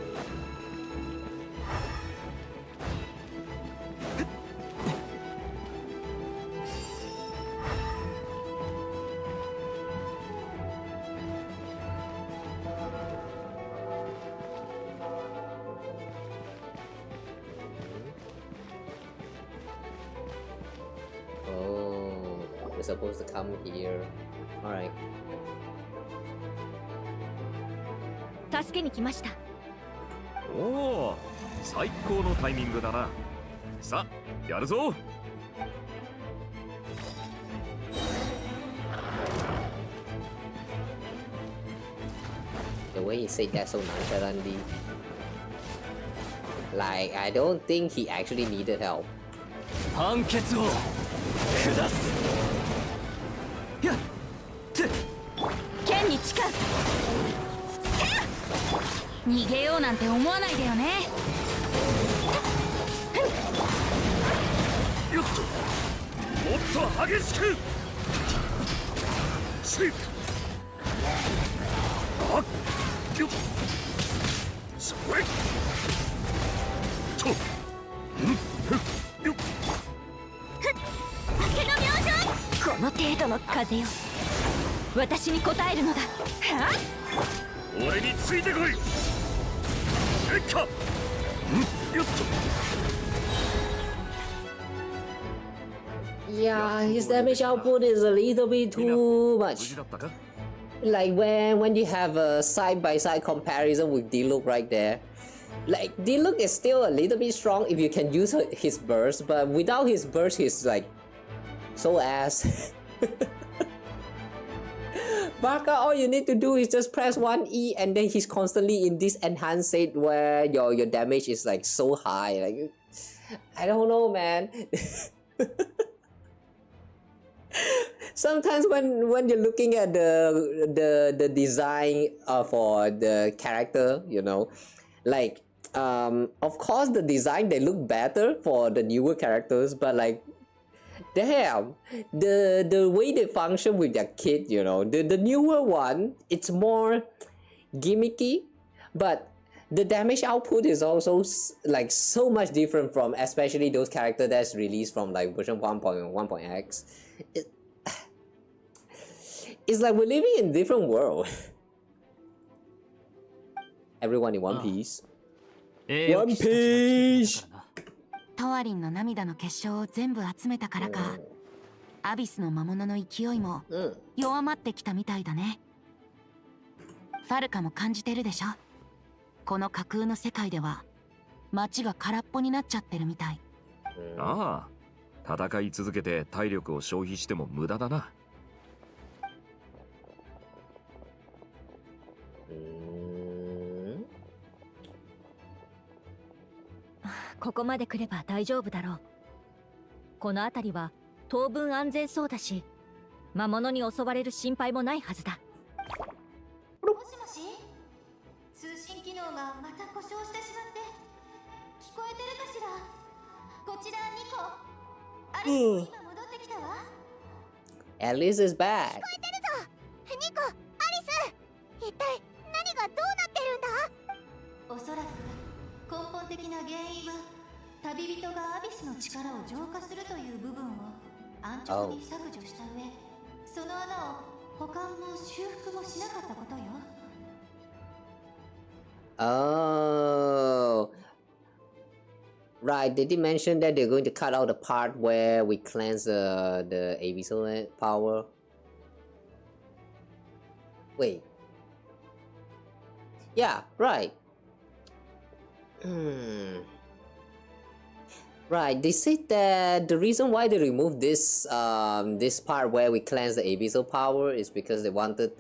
Oh, we're supposed to come here. Alright. 助けに来ました。おお、最高のタイミングだな。さあ、やるぞ。The way he said that so nonchalantly. Like, I don't think he actually needed help. 判決を下す。やっ、剣に誓う。逃げようなんて思わないでよね。よっと、もっと激しく。しっ。あっ、よっ。それ。と。よっ。竹の明星。この程度の風よ。私に応えるのだ。はあ。俺についてこい。レッカ。よっと。Yeah, his damage output is a little bit too much. Like when you have a side-by-side comparison with D-Look right there. Like, D-Look is still a little bit strong if you can use his burst, but without his burst, he's like so ass. Varka, all you need to do is just press 1E and then he's constantly in this enhanced state where your damage is like so high. Like, I don't know, man. Sometimes when you're looking at the design for the character, you know, like of course the design they look better for the newer characters, but like damn, the way they function with their kit, you know, the newer one, it's more gimmicky, but the damage output is also like so much different from especially those characters that's released from like version 1.1.x. It's like we're living in a different world. Everyone in One Piece. One Piece! トワリンの涙の結晶を全部集めたからか、アビスの魔物の勢いも弱まってきたみたいだね。ファルカも感じてるでしょ。この架空の世界では街が空っぽになっちゃってるみたい。ああ、戦い続けて体力を消費しても無駄だな。ここまで来れば大丈夫だろう。この辺りは当分安全そうだし、魔物に襲われる心配もないはずだ。もしもし、通信機能がまた故障してしまって、聞こえてるかしら。こちらニコ、アリスも今戻ってきたわ。Alice is back. 聞こえてるぞ、ニコ、アリス。一体何がどうなってるんだ。おそらく根本的な原因は旅人がアビスの力を浄化するという部分を安直に削除した上、その穴を保管も修復もしなかったことよ。Oh, right. Did they mention that they're going to cut out the part where we cleanse the abyssal power? Wait. Yeah, right. Right, they said that the reason why they removed this this part where we cleanse the abyssal power is because they wanted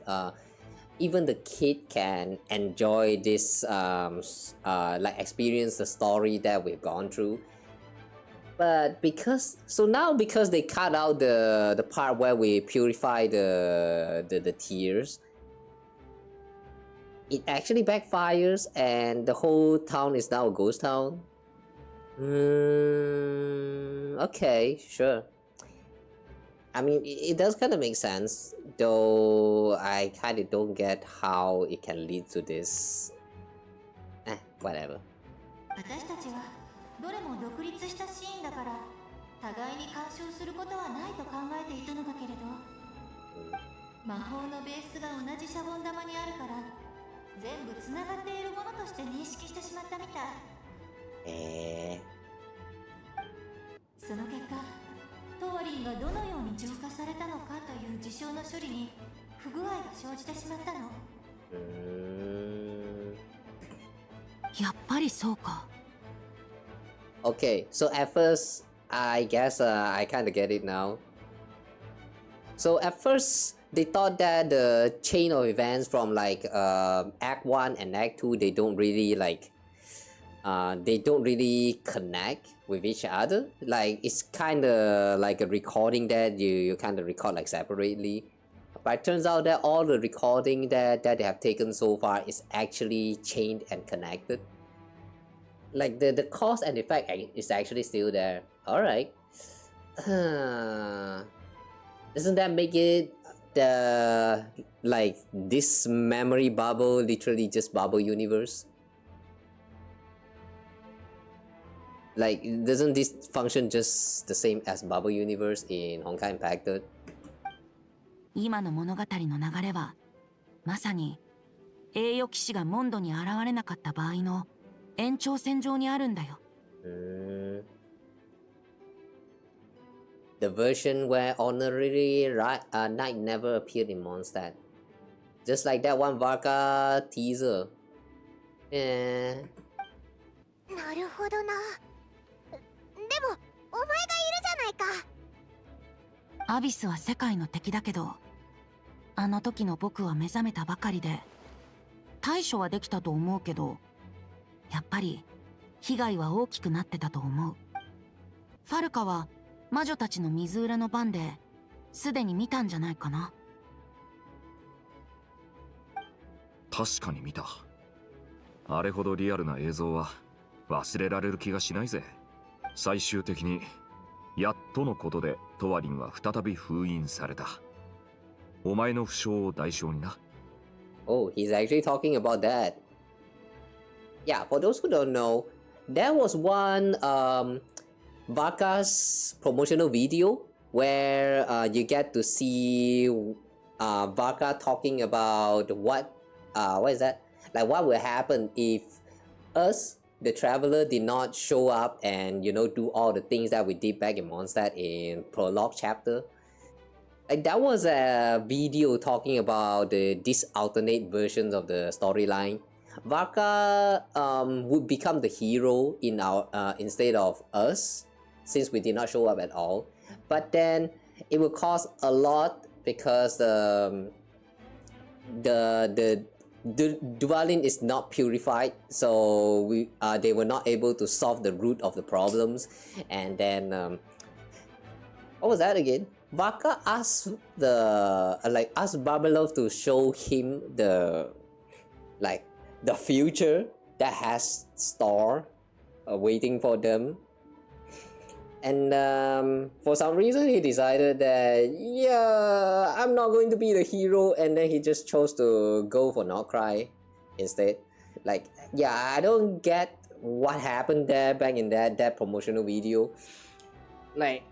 even the kid can enjoy this like experience the story that we've gone through. But because because they cut out the part where we purify the tears, it actually backfires and the whole town is now a ghost town. Okay, sure. I mean, it does kind of make sense, though I kind of don't get how it can lead to this. Whatever. 私たちはどれも独立したシーンだから互いに干渉することはないと考えていたのだけれど、魔法のベースが同じシャボン玉にあるから全部つながっているものとして認識してしまったみたい。その結果、トワリンがどのように浄化されたのかという事象の処理に不具合が生じてしまったの。やっぱりそうか。Okay, so at first, I guess I kind of get it now. So at first, they thought that the chain of events from like Act 1 and Act 2, they don't really like they don't really connect with each other. Like it's kind of like a recording that you kind of record like separately. But it turns out that all the recording that they have taken so far is actually chained and connected. Like the cause and effect is actually still there. Alright. Doesn't that make it the like this memory bubble literally just bubble universe? Like, doesn't this function just the same as Bubble Universe in Honkai Impacted? 今の物語の流れはまさに栄誉騎士がモンドに現れなかった場合の延長線上にあるんだよ。The version where honorary knight never appeared in Mondstadt. Just like that one Varka teaser. なるほどな。でもお前がいるじゃないか。アビスは世界の敵だけど、あの時の僕は目覚めたばかりで対処はできたと思うけど、やっぱり被害は大きくなってたと思う。ファルカは魔女たちの水裏の番ですでに見たんじゃないかな。確かに見た。あれほどリアルな映像は忘れられる気がしないぜ。最終的にやっとのことでトワリンは再び封印された。お前の負傷を代償にな。Oh, he's actually talking about that. Yeah, for those who don't know, there was one Varka's promotional video where you get to see Varka talking about what is that? Like what will happen if us, the traveler, did not show up and do all the things that we did back in Mondstadt in Prologue chapter. Like that was a video talking about these alternate versions of the storyline. Varka would become the hero in our instead of us, since we did not show up at all. But then it would cost a lot because the Duvalin is not purified, so they were not able to solve the root of the problems. And then what was that again? Varka asked asked Barbalov to show him the future that has star waiting for them. And for some reason he decided that yeah, I'm not going to be the hero, and then he just chose to go for Not Cry instead. Like yeah, I don't get what happened there back in that promotional video. Like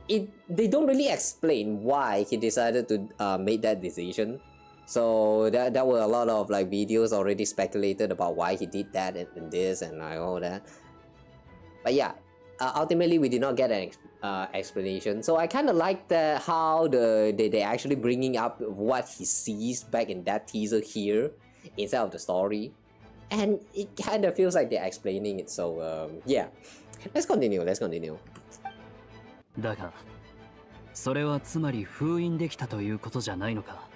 they don't really explain why he decided to make that decision. So there were a lot of videos already speculated about why he did that and this and all that. But yeah, ultimately we did not get an explanation. So I kind of like how they actually bringing up what he sees back in that teaser here instead of the story, and it kind of feels like they're explaining it. So yeah, let's continue. だが、それはつまり封印できたということじゃないのか。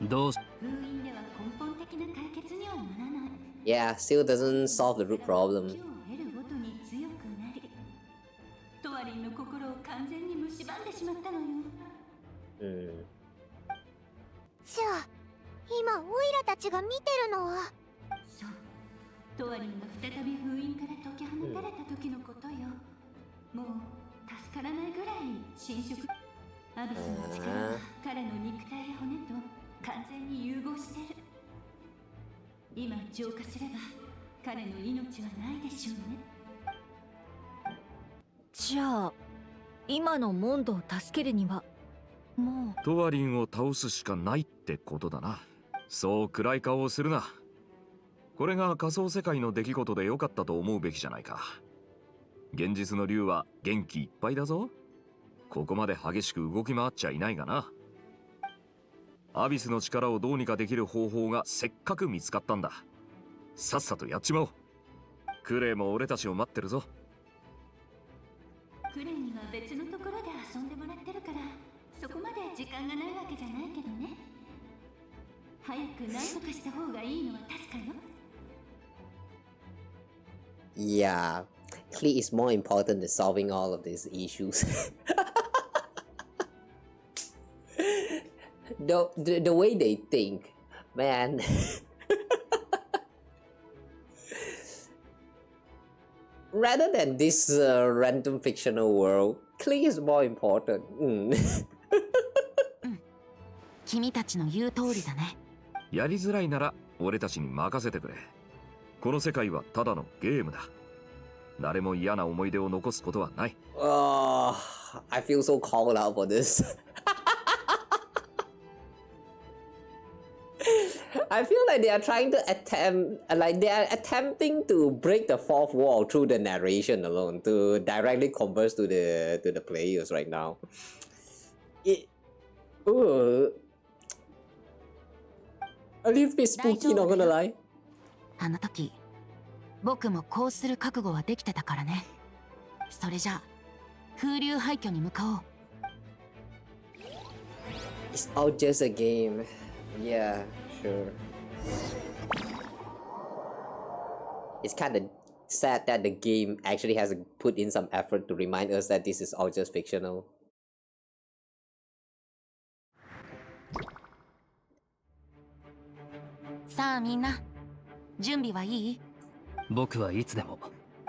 どうし封印では根本的な解決にはならない。Yeah, still doesn't solve the root problem. 得るごとに強くなり、トワリンの心を完全に蝕んでしまったのよ。じゃあ、今オイラたちが見てるのは。そう、トワリンが再び封印から解き放たれた時のことよ。もう助からないぐらい侵食。アビスの力は彼の肉体や骨と完全に融合してる。今浄化すれば彼の命はないでしょうね。じゃあ今のモンドを助けるにはもうトワリンを倒すしかないってことだな。そう暗い顔をするな。これが仮想世界の出来事で良かったと思うべきじゃないか。現実の竜は元気いっぱいだぞ。ここまで激しく動き回っちゃいないがな。アビスの力をどうにかできる方法がせっかく見つかったんだ。さっさとやっちまおう。クレイも俺たちを待ってるぞ。クレイには別のところで遊んでもらってるから、そこまで時間がないわけじゃないけどね。早く何とかした方がいいのは確かよ。Yeah, Klee is more important than solving all of these issues. The way they think, man. Rather than this random fictional world, Klee is more important. 君たちの言う通りだね。やりづらいなら俺たちに任せてくれ。この世界はただのゲームだ。誰も嫌な思い出を残すことはない。I feel so called out for this. I feel like they are trying to they are attempting to break the fourth wall through the narration alone to directly converse to the players right now. A little bit spooky, not gonna lie. あの時、僕もこうする覚悟はできてたからね。それじゃあ、風流廃墟に向かおう。It's all just a game. Yeah, sure. It's kind of sad that the game actually has put in some effort to remind us that this is all just fictional. さあみんな、準備はいい？僕はいつでも。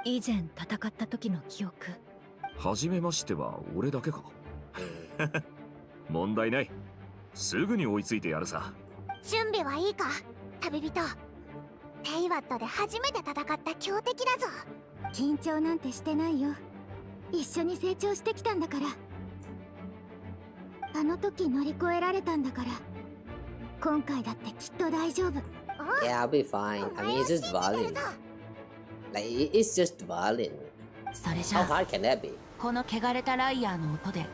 以前戦った時の記憶。初めましては俺だけか。問題ない。すぐに追いついてやるさ。準備はいいか、旅人。テイワットで初めて戦った強敵だぞ。緊張なんてしてないよ。一緒に成長してきたんだから。あの時乗り越えられたんだから、今回だってきっと大丈夫。Yeah, I'll be fine. I mean, it's just violin. Like, it's just violin. それじ How ゃ hard can that be? この汚れたライアーの音で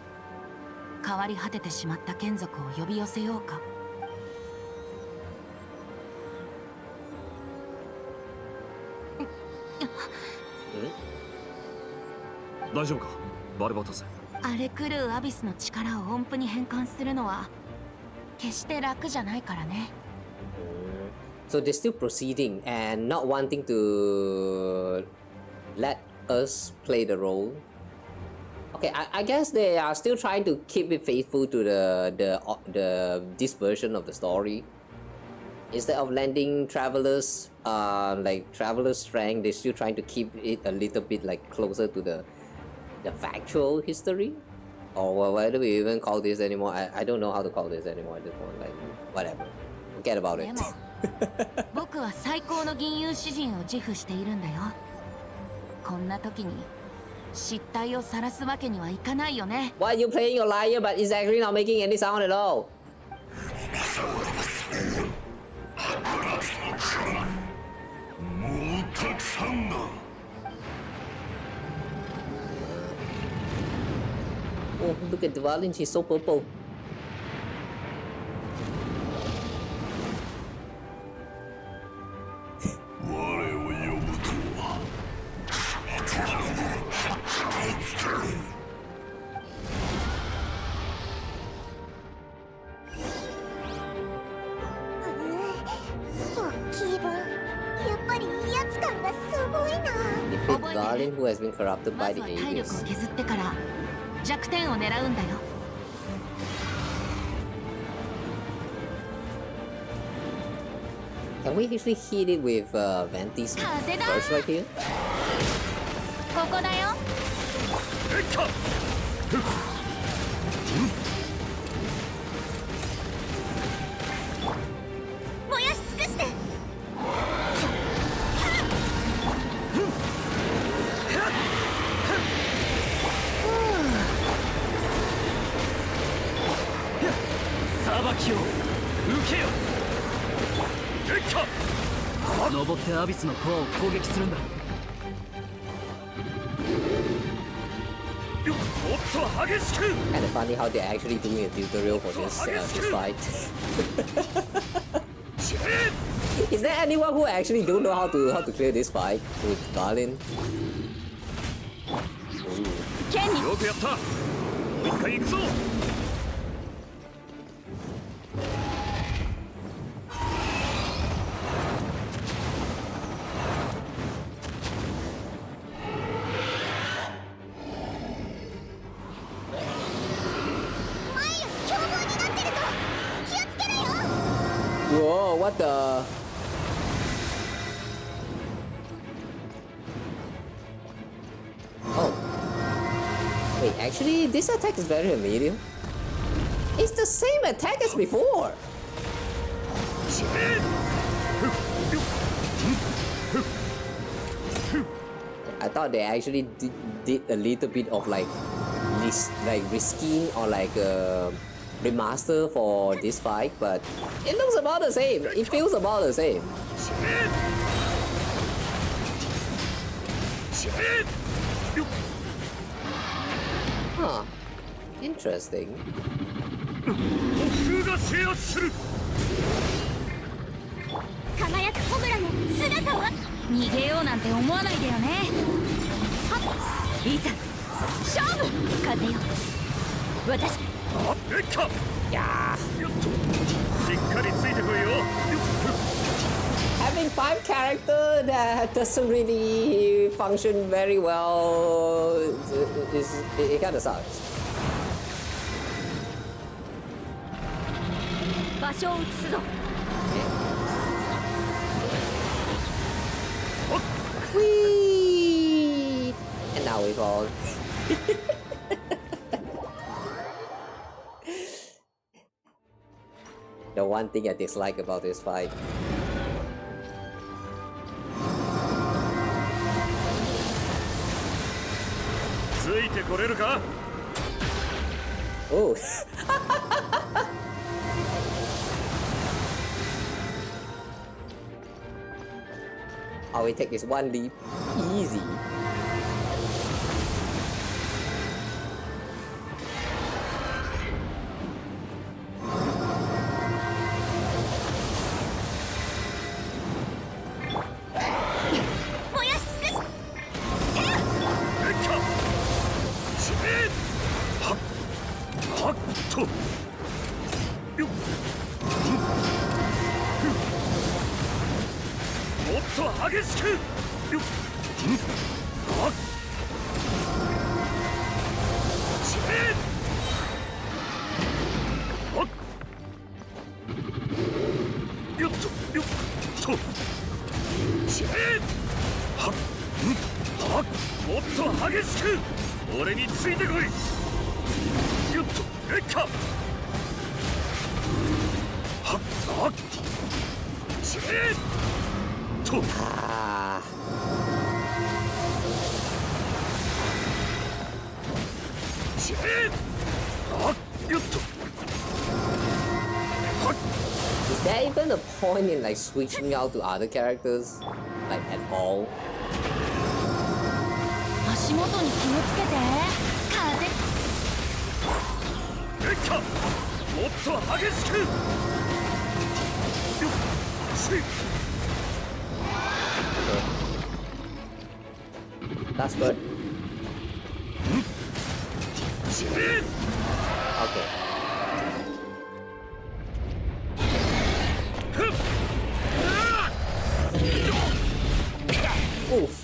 変わり果ててしまった眷属を呼び寄せようか。大丈夫かバルバトス。荒れ狂うアビスの力を音符に変換するのは決して楽じゃないからね。So they're still proceeding and not wanting to let us play the role. Okay, I guess they are still trying to keep it faithful to this version of the story. Instead of lending travelers like traveler's strength, they're still trying to keep it a little bit like closer to the factual history, or what do we even call this anymore? I don't know how to call this anymore at this point. Like whatever, forget about it. 僕は最高の銀融詩人を自負しているんだよ。こんな時に失態を晒すわけにはいかないよね。 Why are you playing your liar but it's actually not making any sound at all? Oh, look at the violin, she's so purple. Violin who has been corrupted by the まずは体力を Aegis. 削ってから弱点を狙うんだよ。Can we actually hit it with Venti's burst right here? ここだよ。燃やし尽くして。裁きを受けよ。登ってアビスのコアを攻撃するんだ。Kind of funny how they're actually doing a tutorial for this fight. Is there anyone who actually don't know how to clear this fight with Garland? よくやった。もう一回行くぞ。Whoa, what the? Oh. Wait, actually, this attack is very medium. It's the same attack as before! I thought they actually did a little bit of like reskin or like remaster for this fight, but it looks about the same. It feels about the same. Huh. Interesting. 輝くコブラの姿は。逃げようなんて思わないでよね。いざ勝負。風よ、私。Yeah. Having 5 characters that doesn't really function very well, it kind of sucks. 場所を移すぞ。Whee! And now we fall. The one thing I dislike about this fight. Oh. Oh, we take this one leap. Easy. Is there even a point in like switching out to other characters? Like at all? 足元に気をつけて。風。レッカもっと激しく。よっしい。That's good. Okay. Oof.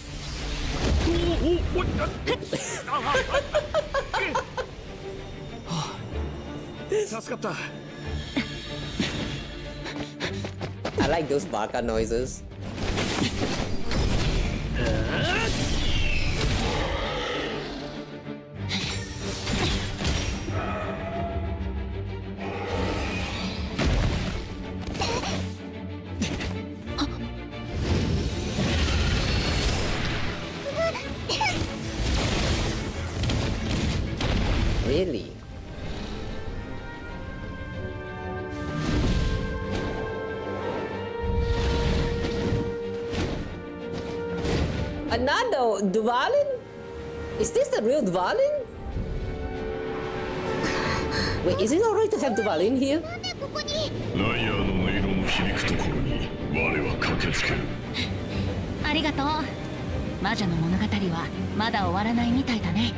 I like those Varka noises. Really? Another Dvalin? Is this the real Dvalin? Wait, is it alright to have Dvalin here? ライアーの音色の響くところに我は駆けつける。ありがとう。魔女の物語はまだ終わらないみたいだね。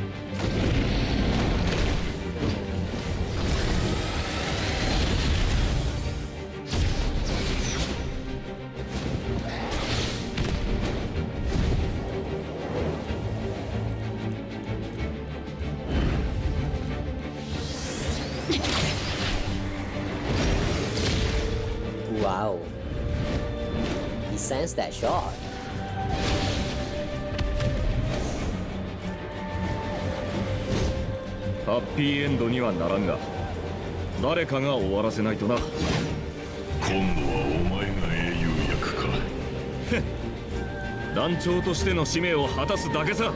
Wow. He sensed that shot. ハッピーエンドにはならんが、誰かが終わらせないとな。今度はお前が英雄役か。団長としての使命を果たすだけさ。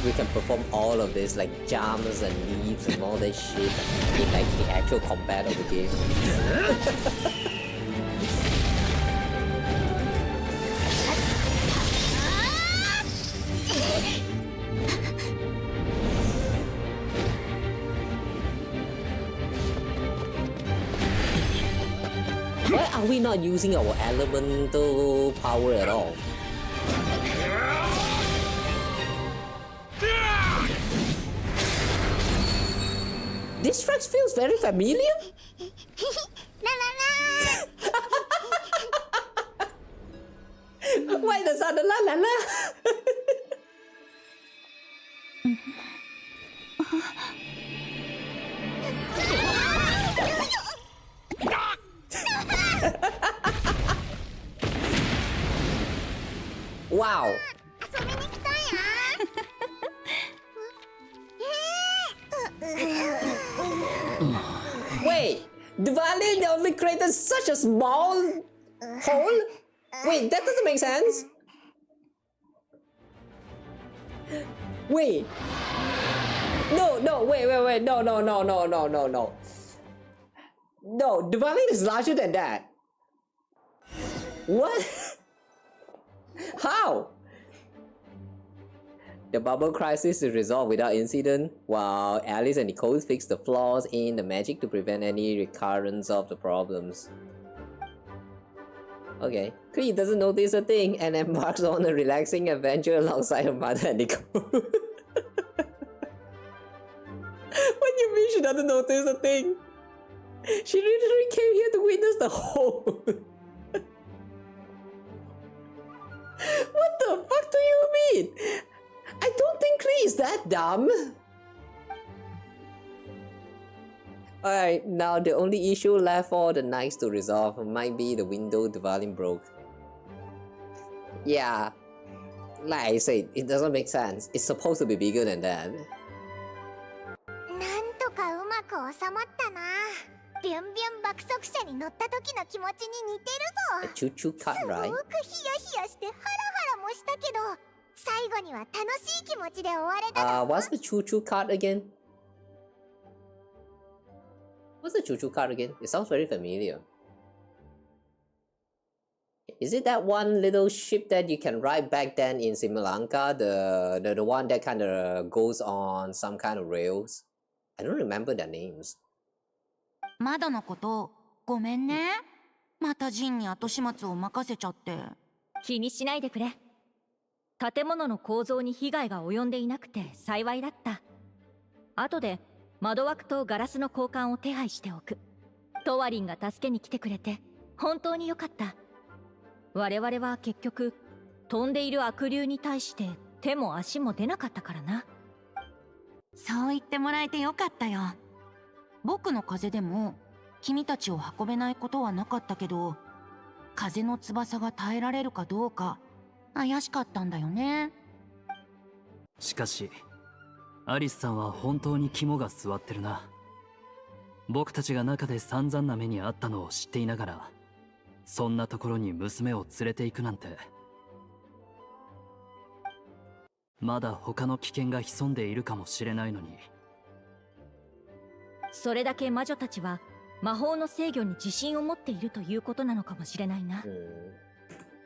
We can perform all of this like jumps and leaps and all that shit in like the actual combat of the game. Why are we not using our elemental power at all? This track feels very familiar. Why does that la la la? Wow. Wait, the violin only created such a small hole? Wait, that doesn't make sense. Wait. No, wait, no. No, the violin is larger than that. What? How? The bubble crisis is resolved without incident, while Alice and Nicole fix the flaws in the magic to prevent any recurrence of the problems. Okay, Cree doesn't notice a thing and embarks on a relaxing adventure alongside her mother and Nicole. What do you mean she doesn't notice a thing? She literally came here to witness the whole... What the fuck do you mean? I don't think Cree is that dumb. Alright, now the only issue left for the knights to resolve might be the window the violin broke. Yeah, like I said, it doesn't make sense. It's supposed to be bigger than that. A choo-choo cut, right? What's the choo-choo card again? What's the choo-choo card again? It sounds very familiar. Is it that one little ship that you can ride back then in Sri Lanka? The one that kind of goes on some kind of rails? I don't remember their names. まだのことごめんね。またジンに後始末を任せちゃって。気にしないでくれ。建物の構造に被害が及んでいなくて幸いだった。後で窓枠とガラスの交換を手配しておく。トワリンが助けに来てくれて本当によかった。我々は結局飛んでいる悪竜に対して手も足も出なかったからな。そう言ってもらえてよかったよ。僕の風でも君たちを運べないことはなかったけど、風の翼が耐えられるかどうか怪しかったんだよね。しかしアリスさんは本当に肝が据わってるな。僕たちが中で散々な目にあったのを知っていながら、そんなところに娘を連れて行くなんて。まだ他の危険が潜んでいるかもしれないのに。それだけ魔女たちは魔法の制御に自信を持っているということなのかもしれないな。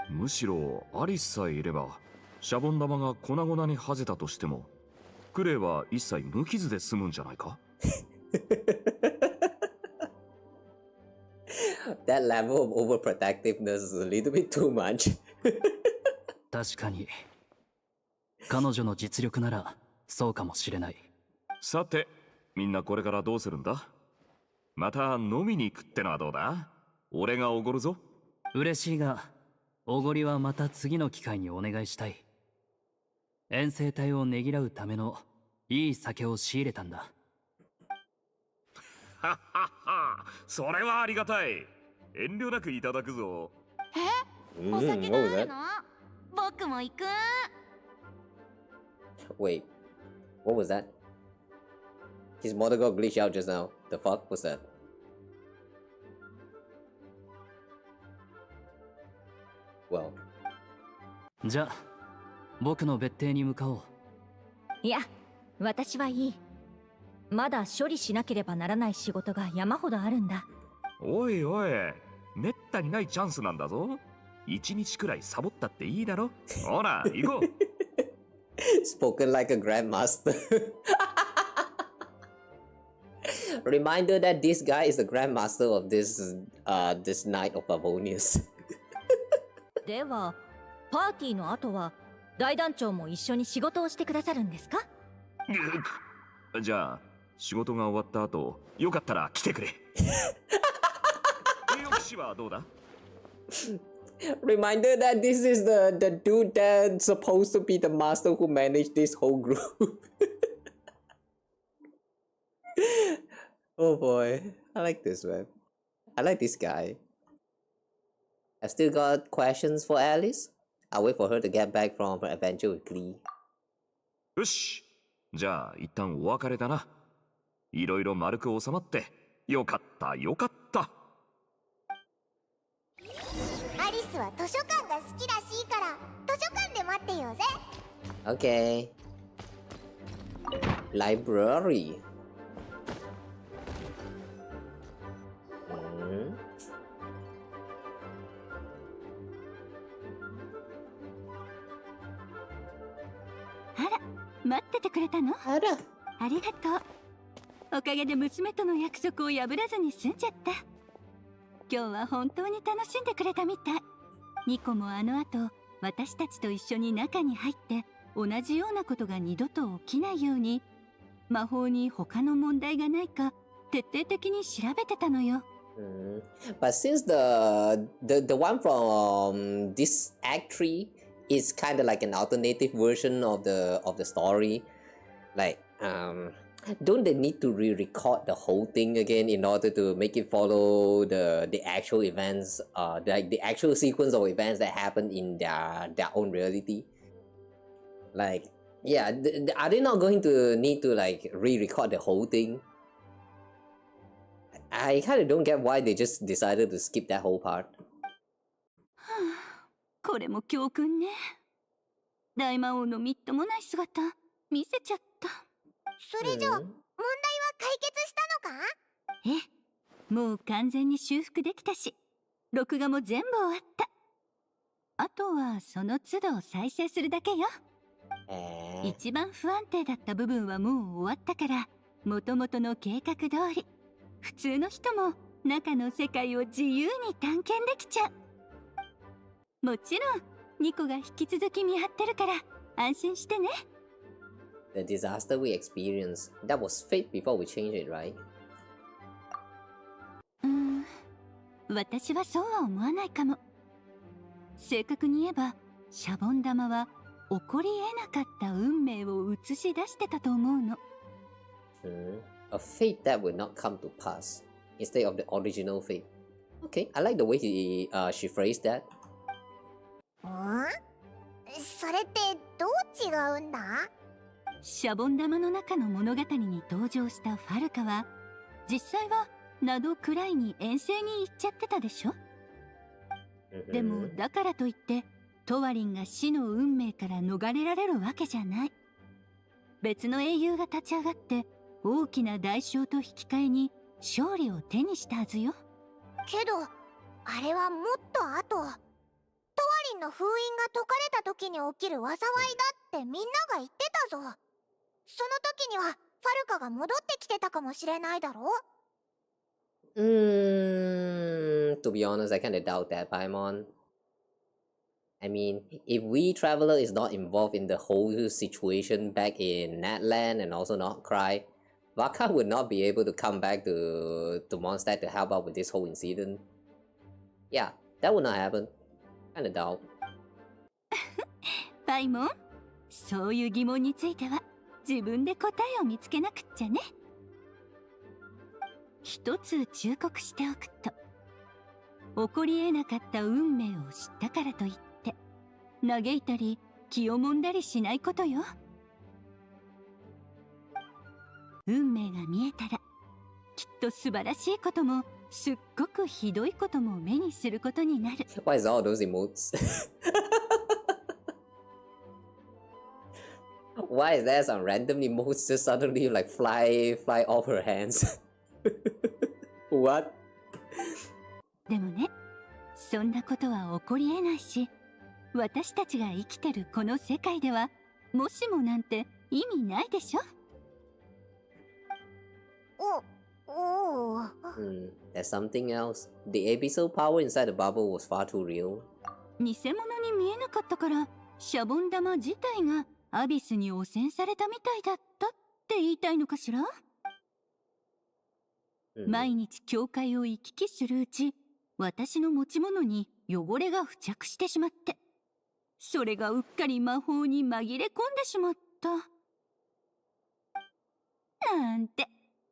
むしろアリスさえいればシャボン玉が粉々にはぜたとしてもクレイは一切無傷で済むんじゃないか。That level of overprotectiveness is a little bit too much. 確かに彼女の実力ならそうかもしれない。さてみんなこれからどうするんだ。また飲みに行くってのはどうだ。俺がおごるぞ。嬉しいがおごりはまた次の機会にお願いしたい。遠征隊をねぎらうためのいい酒を仕入れたんだ。はっはっは、それはありがたい。遠慮なくいただくぞ。え、お酒があるの？僕も行く。Wait, what was that? His motor got glitched out just now. The fuck was that? Well. じゃあ僕の別邸に向かおう。いや、私はいい。まだ処理しなければならない仕事が山ほどあるんだ。おいおい、めったにないチャンスなんだぞ。一日くらいサボったっていいだろ。ほら、行こう。Spoken like a grandmaster. Reminder that this guy is the grandmaster of this night of Favonius. では、パーティーの後は大団長も一緒に仕事をしてくださるんですか？じゃあ仕事が終わった後、よかったら来てくれ。栄養士はどうだ？ Reminder that this is the dude that's supposed to be the master who managed this whole group. Oh boy, I like this man. I like this guy. I still got questions for Alice. I'll wait for her to get back from her adventure with Glee. よし。じゃあ一旦お別れだな。いろいろ丸く収まってよかったよかった。アリスは図書館が好きらしいから図書館で待ってようぜ。Okay. Library. Hmm? あら、待っててくれたの？あら。ありがとう。おかげで娘との約束を破らずに済んじゃった。今日は本当に楽しんでくれたみたい。ニコもあの後、私たちと一緒に中に入って同じようなことが二度と起きないように魔法に他の問題がないか徹底的に調べてたのよ。But since the one from this act 3 is kind of like an alternative version of the story, like don't they need to re-record the whole thing again in order to make it follow the actual events, like the actual sequence of events that happen in their own reality? Like, yeah, are they not going to need to like re-record the whole thing? I kind of don't get why they just decided to skip that whole part. これも教訓ね。大魔王のみっともない姿見せちゃった。それじゃ問題は解決したのか？ええ、もう完全に修復できたし、録画も全部終わった。あとはその都度再生するだけよ。一番不安定だった部分はもう終わったから、元々の計画通り、普通の人も中の世界を自由に探検できちゃう。もちろん、ニコが引き続き見張ってるから安心してね。The disaster we experienced, that was fate before we changed it, right? 私はそうは思わないかも。正確に言えば、シャボン玉は起こり得なかった運命を映し出してたと思うの。A fate that would not come to pass instead of the original fate. Okay, I like the way she phrased that. それってどう違うんだ？シャボン玉の中の物語に登場したファルカは、実際はナドくらいに遠征に行っちゃってたでしょ？でもだからといってトワリンが死の運命から逃れられるわけじゃない。別の英雄が立ち上がって大きな代償と引き換えに勝利を手にしたはずよ。けどあれはもっと後、トワリンの封印が解かれた時に起きる災いだってみんなが言ってたぞ。その時にはファルカが戻ってきてたかもしれないだろう。To be honest, I kind of doubt that, Paimon. I mean, if we Traveler is not involved in the whole situation back in Natland and also not Cry, Varka would not be able to come back to Mondstadt to help out with this whole incident. Yeah, that would not happen. Kind of doubt. パイモン、そういう疑問については自分で答えを見つけなくっちゃね。一つ忠告しておくと、起こり得なかった運命を知ったからといって嘆いたり気をもんだりしないことよ。運命が見えたらきっと素晴らしいこともすっごくひどいことも目にすることになる。Why is all those emotes? Why is there some random emotes just suddenly like fly off her hands? What? でもね、そんなことは起こり得ないし、私たちが生きてるこの世界ではもしもなんて意味ないでしょ。There's something else. The abyssal power inside the bubble was far too real. 偽物に見えなかったから、シャボン玉自体がアビスに汚染されたみたいだったって言いたいのかしら？毎日教会を行き来するうち、私の持ち物に汚れが付着してしまって、それがうっかり魔法に紛れ込んでしまった。なんて、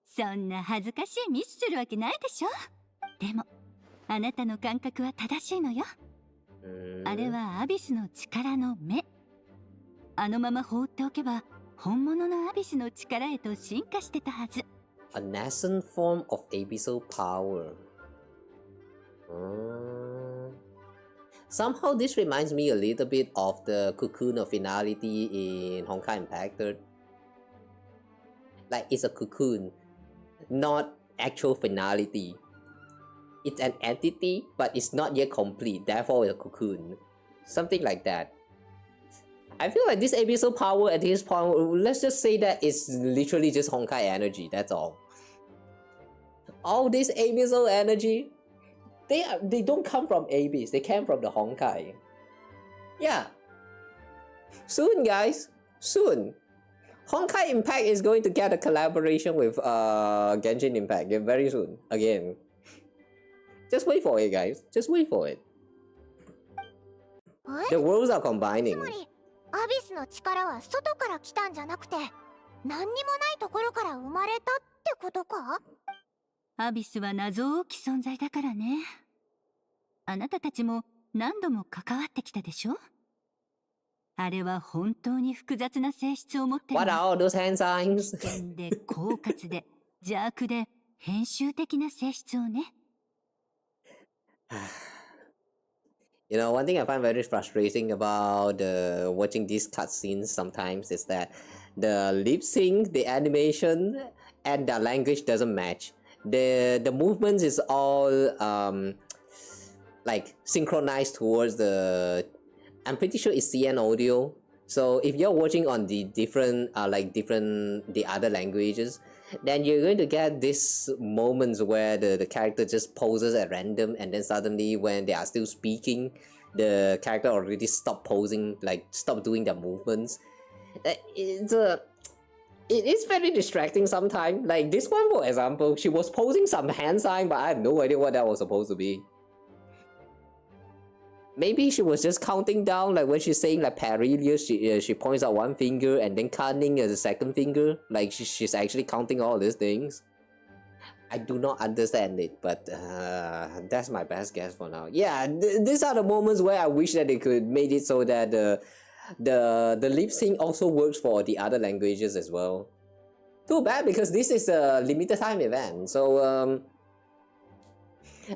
そんな恥ずかしいミスするわけないでしょ。でも、あなたの感覚は正しいのよ。あれはアビスの力の目。あのまま放っておけば、本物のアビスの力へと進化してたはず。A nascent form of abyssal power. Somehow this reminds me a little bit of the cocoon of finality in Honkai Impact. Like it's a cocoon, not actual finality. It's an entity, but it's not yet complete, therefore it's a cocoon. Something like that. I feel like this abyssal power at this point, let's just say that it's literally just Honkai energy, that's all. All this abyssal energy, they don't come from Abyss, they came from the Honkai. Yeah. Soon guys, soon. Honkai Impact is going to get a collaboration with Genshin Impact very soon, again. Just wait for it guys, just wait for it. The worlds are combining. アビスの力は外から来たんじゃなくて、何にもないところから生まれたってことか？アビスは謎多き存在だからね。あなたたちも何度も関わってきたでしょ？あれは本当に複雑な性質を持ってる。What are all those hand signs? 危険で狡猾で邪悪で編集的な性質をね。You know, one thing I find very frustrating about watching these cutscenes sometimes is that the lip sync, the animation, and the language doesn't match. The movements is all like synchronized towards the. I'm pretty sure it's CN audio. So if you're watching on the different the other languages, then you're going to get these moments where the character just poses at random, and then suddenly when they are still speaking, the character already stopped posing, like stop doing their movements. It is very distracting sometimes. Like this one, for example, she was posing some hand sign, but I have no idea what that was supposed to be. Maybe she was just counting down, like when she's saying like Perilius, she points out one finger and then cunning as a second finger. Like she's actually counting all these things. I do not understand it, but that's my best guess for now. Yeah, these are the moments where I wish that they could made it so that the lip sync also works for the other languages as well. Too bad because this is a limited time event, so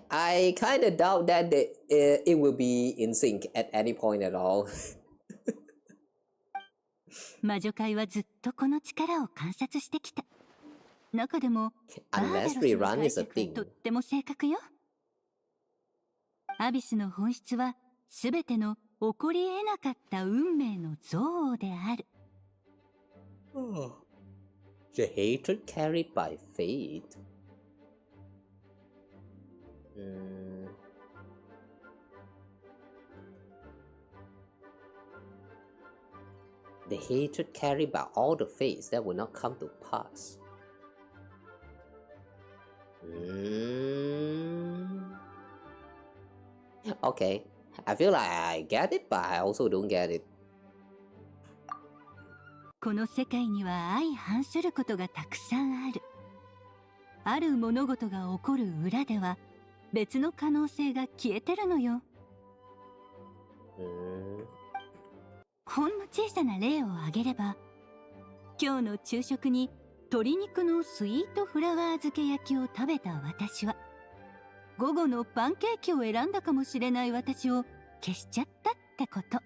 I kind of doubt that it will be in sync at any point at all. 魔女界はずっとこの力を観察してきた。中でもバーバロスの解釈はとっても正確よ。アビスの本質はすべての起こり得なかった運命の憎悪である。The hatred carried by fate. The hatred carried by all the fates that will not come to pass. Okay, I feel like I get it, but I also don't get it. この世界には相反することがたくさんある。ある物事が起こる裏では別の可能性が消えてるのよ。ほんの小さな例を挙げれば、今日の昼食に鶏肉のスイートフラワー漬け焼きを食べた私は、午後のパンケーキを選んだかもしれない私を消しちゃったってこと。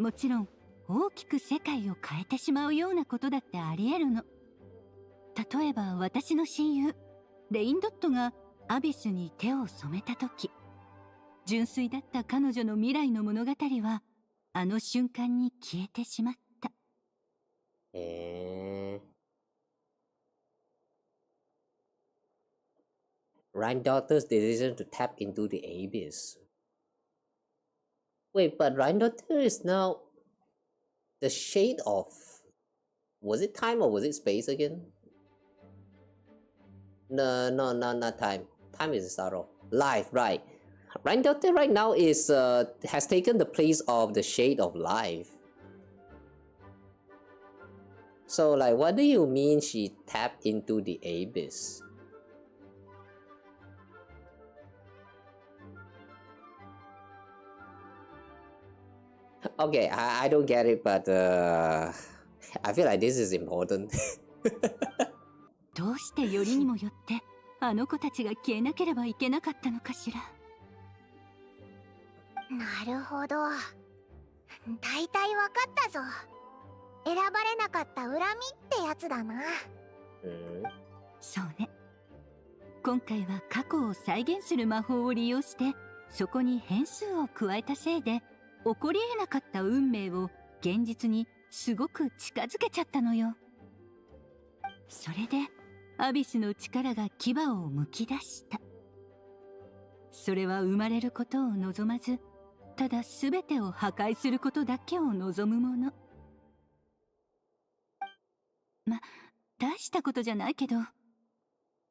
もちろん大きく世界を変えてしまうようなことだってあり得るの。例えば私の親友レインドットがアビスに手を染めた時、純粋だった彼女の未来の物語はあの瞬間に消えてしまった。Rhindaughter's decision to tap into the abyss. Wait, but Rhindaughter is now the shade of... Was it time or was it space again? No, not time. Time is the sorrow. Life, right? Right now is has taken the place of the shade of life. So like, what do you mean she tapped into the abyss? Okay, I don't get it, but I feel like this is important. どうしてよりにもよってあの子たちが消えなければいけなかったのかしら。なるほど。大体わかったぞ。選ばれなかった恨みってやつだな。そうね。今回は過去を再現する魔法を利用してそこに変数を加えたせいで起こり得なかった運命を現実にすごく近づけちゃったのよ。それでアビスの力が牙をむき出した。それは生まれることを望まず、ただ全てを破壊することだけを望むもの。大したことじゃないけど、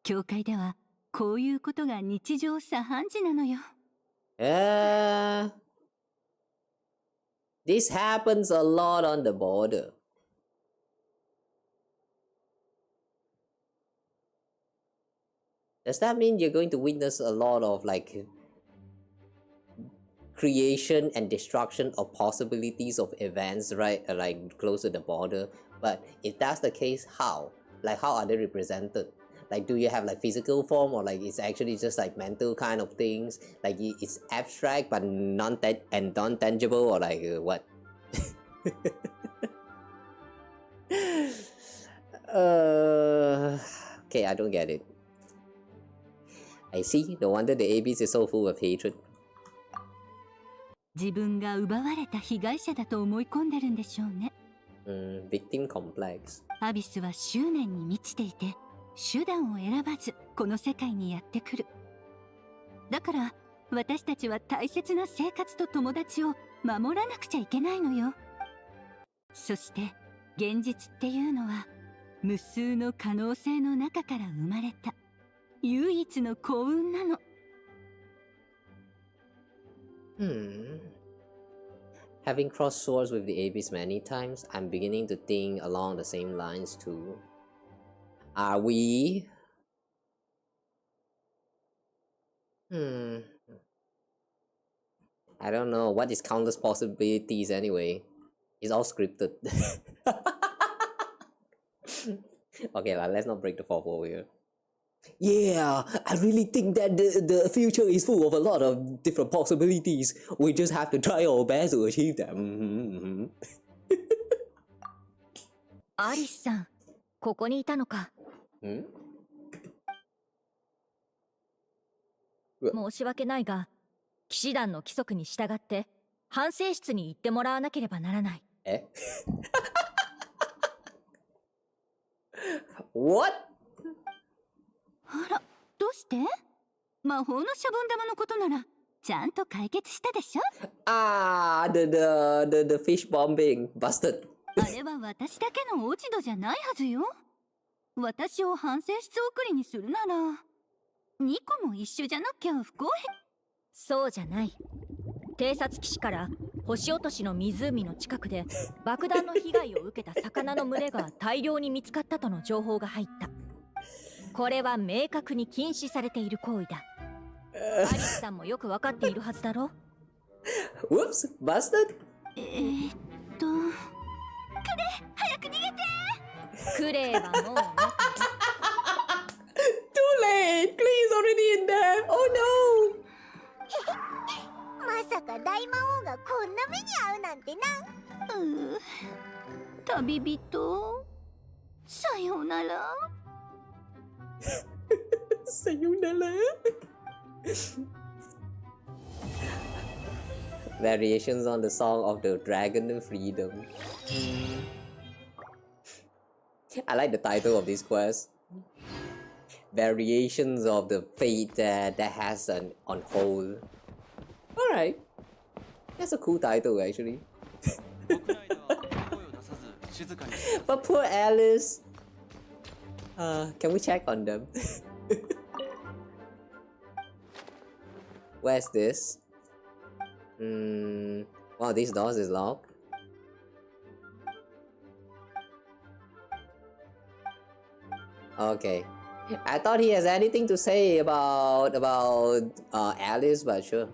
教会ではこういうことが日常茶飯事なのよ。This happens a lot on the border. Does that mean you're going to witness a lot of like creation and destruction of possibilities of events, right? Like close to the border. But if that's the case, how? Like how are they represented? Like do you have like physical form, or like it's actually just like mental kind of things? Like it's abstract but non-tangible, or like what? Okay, I don't get it. I see. No wonder the abyss is so full of hatred. 自分が奪われた被害者だと思い込んでるんでしょうね。Victim complex. アビスは執念に満ちていて、手段を選ばずこの世界にやってくる。だから私たちは大切な生活と友達を守らなくちゃいけないのよ。そして現実っていうのは無数の可能性の中から生まれた唯一の幸運なの。Having crossed swords with the abyss many times, I'm beginning to think along the same lines too. Are we? I don't know. What is countless possibilities anyway? It's all scripted. Okay, let's not break the fourth wall here. Yeah, I really think that the future is full of a lot of different possibilities. We just have to try our best to achieve them. アリスさん、ここにいたのか。申し訳ないが、騎士団の規則に従って反省室に行ってもらわなければならない。What? あら、どうして？魔法のシャボン玉のことならちゃんと解決したでしょ？ The fish bombing busted. あれは私だけの落ち度じゃないはずよ。私を反省室送りにするなら2個も一緒じゃなきゃ不公平。そうじゃない。偵察騎士から星落としの湖の近くで爆弾の被害を受けた魚の群れが大量に見つかったとの情報が入った。これは明確に禁止されている行為だ。アリスさんもよくわかっているはずだろ。Whoops, busted. クレ早く逃げて。クレはもう中。Too late. Please already in there. Oh no. まさか大魔王がこんな目に遭うなんてな。旅人、さようなら。Sayonara. Variations on the song of the dragon and freedom. I like the title of this quest. Variations of the fate that has an on hold. Alright. That's a cool title actually. But poor Alice. Can we check on them? Where's this? Wow, this door is locked. Okay. I thought he has anything to say about Alice, but sure.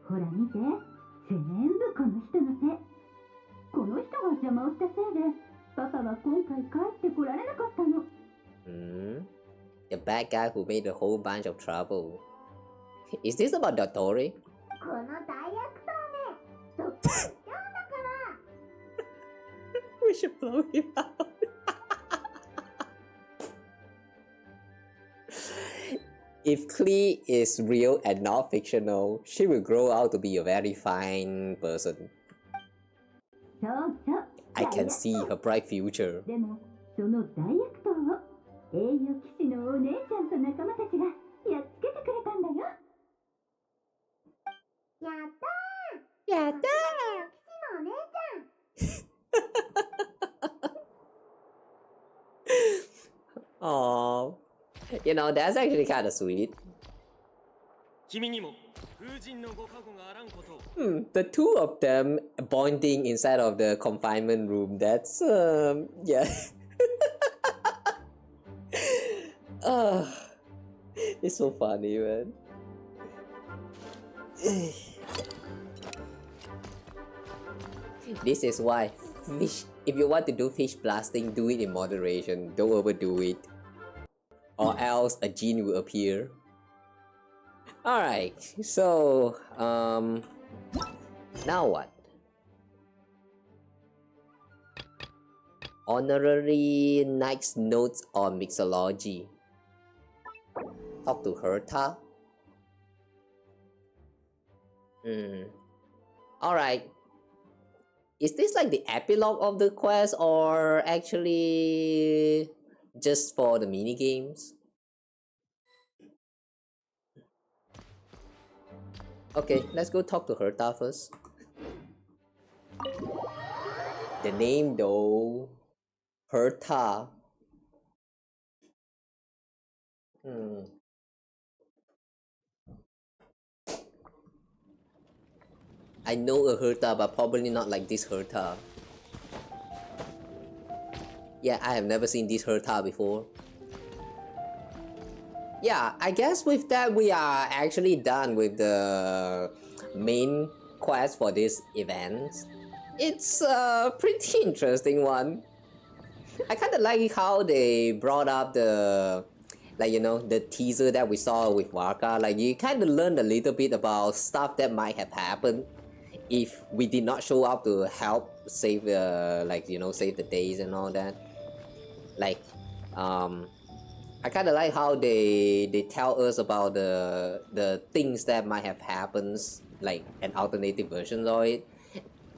ほら見て、全部この人のせい。この人が邪魔をしたせいで、パパは今回帰ってこられなかったの。The bad guy who made a whole bunch of trouble. Is this about Dotori? この大悪党め、どっか行っちゃうんだから。We should blow him out. If Klee is real and not fictional, she will grow out to be a very fine person. I can see her bright future. でも、その大悪党を英雄騎士のお姉ちゃんと仲間たちがやっつけてくれたんだよ。やったー。やったー。騎士のお姉ちゃん。Aww. You know, that's actually kind of sweet. The two of them bonding inside of the confinement room, that's, yeah. It's so funny, man. This is why fish, if you want to do fish blasting, do it in moderation, don't overdo it. Or else a gene will appear. Alright, so now what? Honorary Knight's Notes on Mixology. Talk to Herta. Alright. Is this like the epilogue of the quest or actually just for the mini games? Okay, let's go talk to Herta first. The name though, Herta. I know a Herta, but probably not like this Herta. Yeah, I have never seen this Herta before. Yeah, I guess with that we are actually done with the main quest for this event. It's a pretty interesting one. I kind of like how they brought up the, like, you know, the teaser that we saw with Varka. Like, you kind of learned a little bit about stuff that might have happened if we did not show up to help save the, like, you know, save the days and all that. Like, I kind of like how they tell us about the things that might have happened, like an alternative version of it,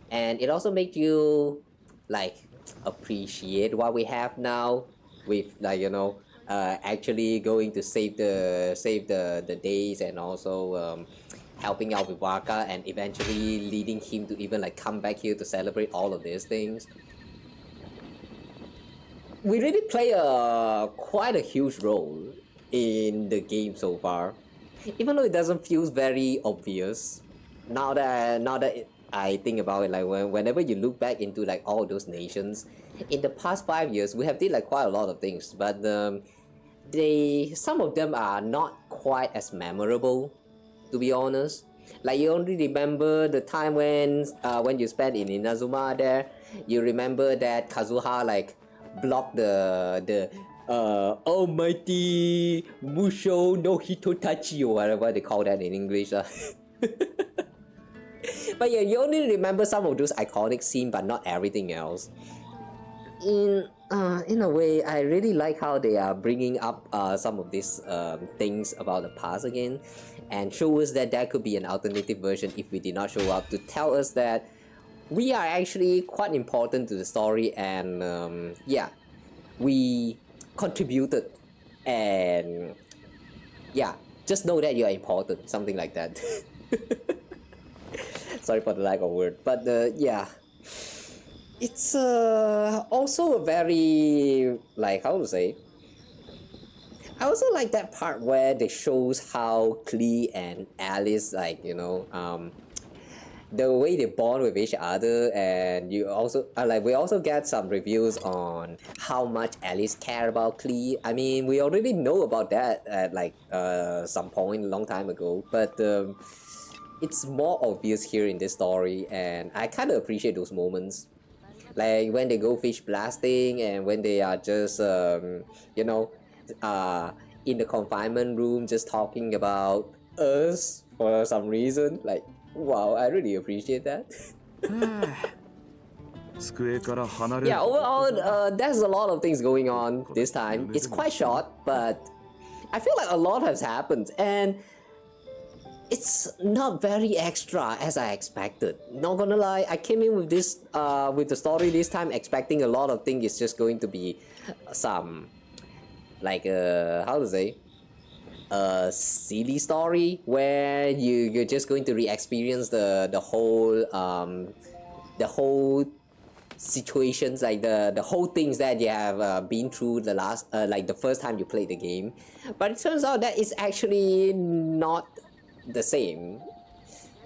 and it also makes you like appreciate what we have now with, like, you know, actually going to save the days and also helping out with Varka and eventually leading him to even like come back here to celebrate all of these things. We really play quite a huge role in the game so far, even though it doesn't feel very obvious. Now that I think about it, like whenever you look back into like all those nations, in the past 5 years we have did like quite a lot of things, but some of them are not quite as memorable, to be honest. Like, you only remember the time when you spent in Inazuma there. You remember that Kazuha like block the almighty Musho no Hitotachi or whatever they call that in English. But yeah, you only remember some of those iconic scenes, but not everything else. In a way, I really like how they are bringing up some of these things about the past again, and show us that there could be an alternative version if we did not show up, to tell us that we are actually quite important to the story, and yeah, we contributed, and yeah, just know that you are important, something like that. Sorry for the lack of word, but yeah, it's also a very, like, how to say, I also like that part where they shows how Klee and Alice, like, you know, the way they bond with each other, and you also like we also get some reviews on how much Alice care about Klee. I mean, we already know about that at like some point a long time ago, but it's more obvious here in this story, and I kind of appreciate those moments, like when they go fish blasting and when they are just you know, in the confinement room just talking about us for some reason. Like, wow, I really appreciate that. Yeah, overall, there's a lot of things going on this time. It's quite short, but I feel like a lot has happened, and it's not very extra as I expected. Not gonna lie, I came in with this, with the story this time expecting a lot of things. It's just going to be some, like, how to say, a silly story where you're just going to re-experience the whole situations, like the whole things that you have been through the last like the first time you played the game. But it turns out that it's actually not the same.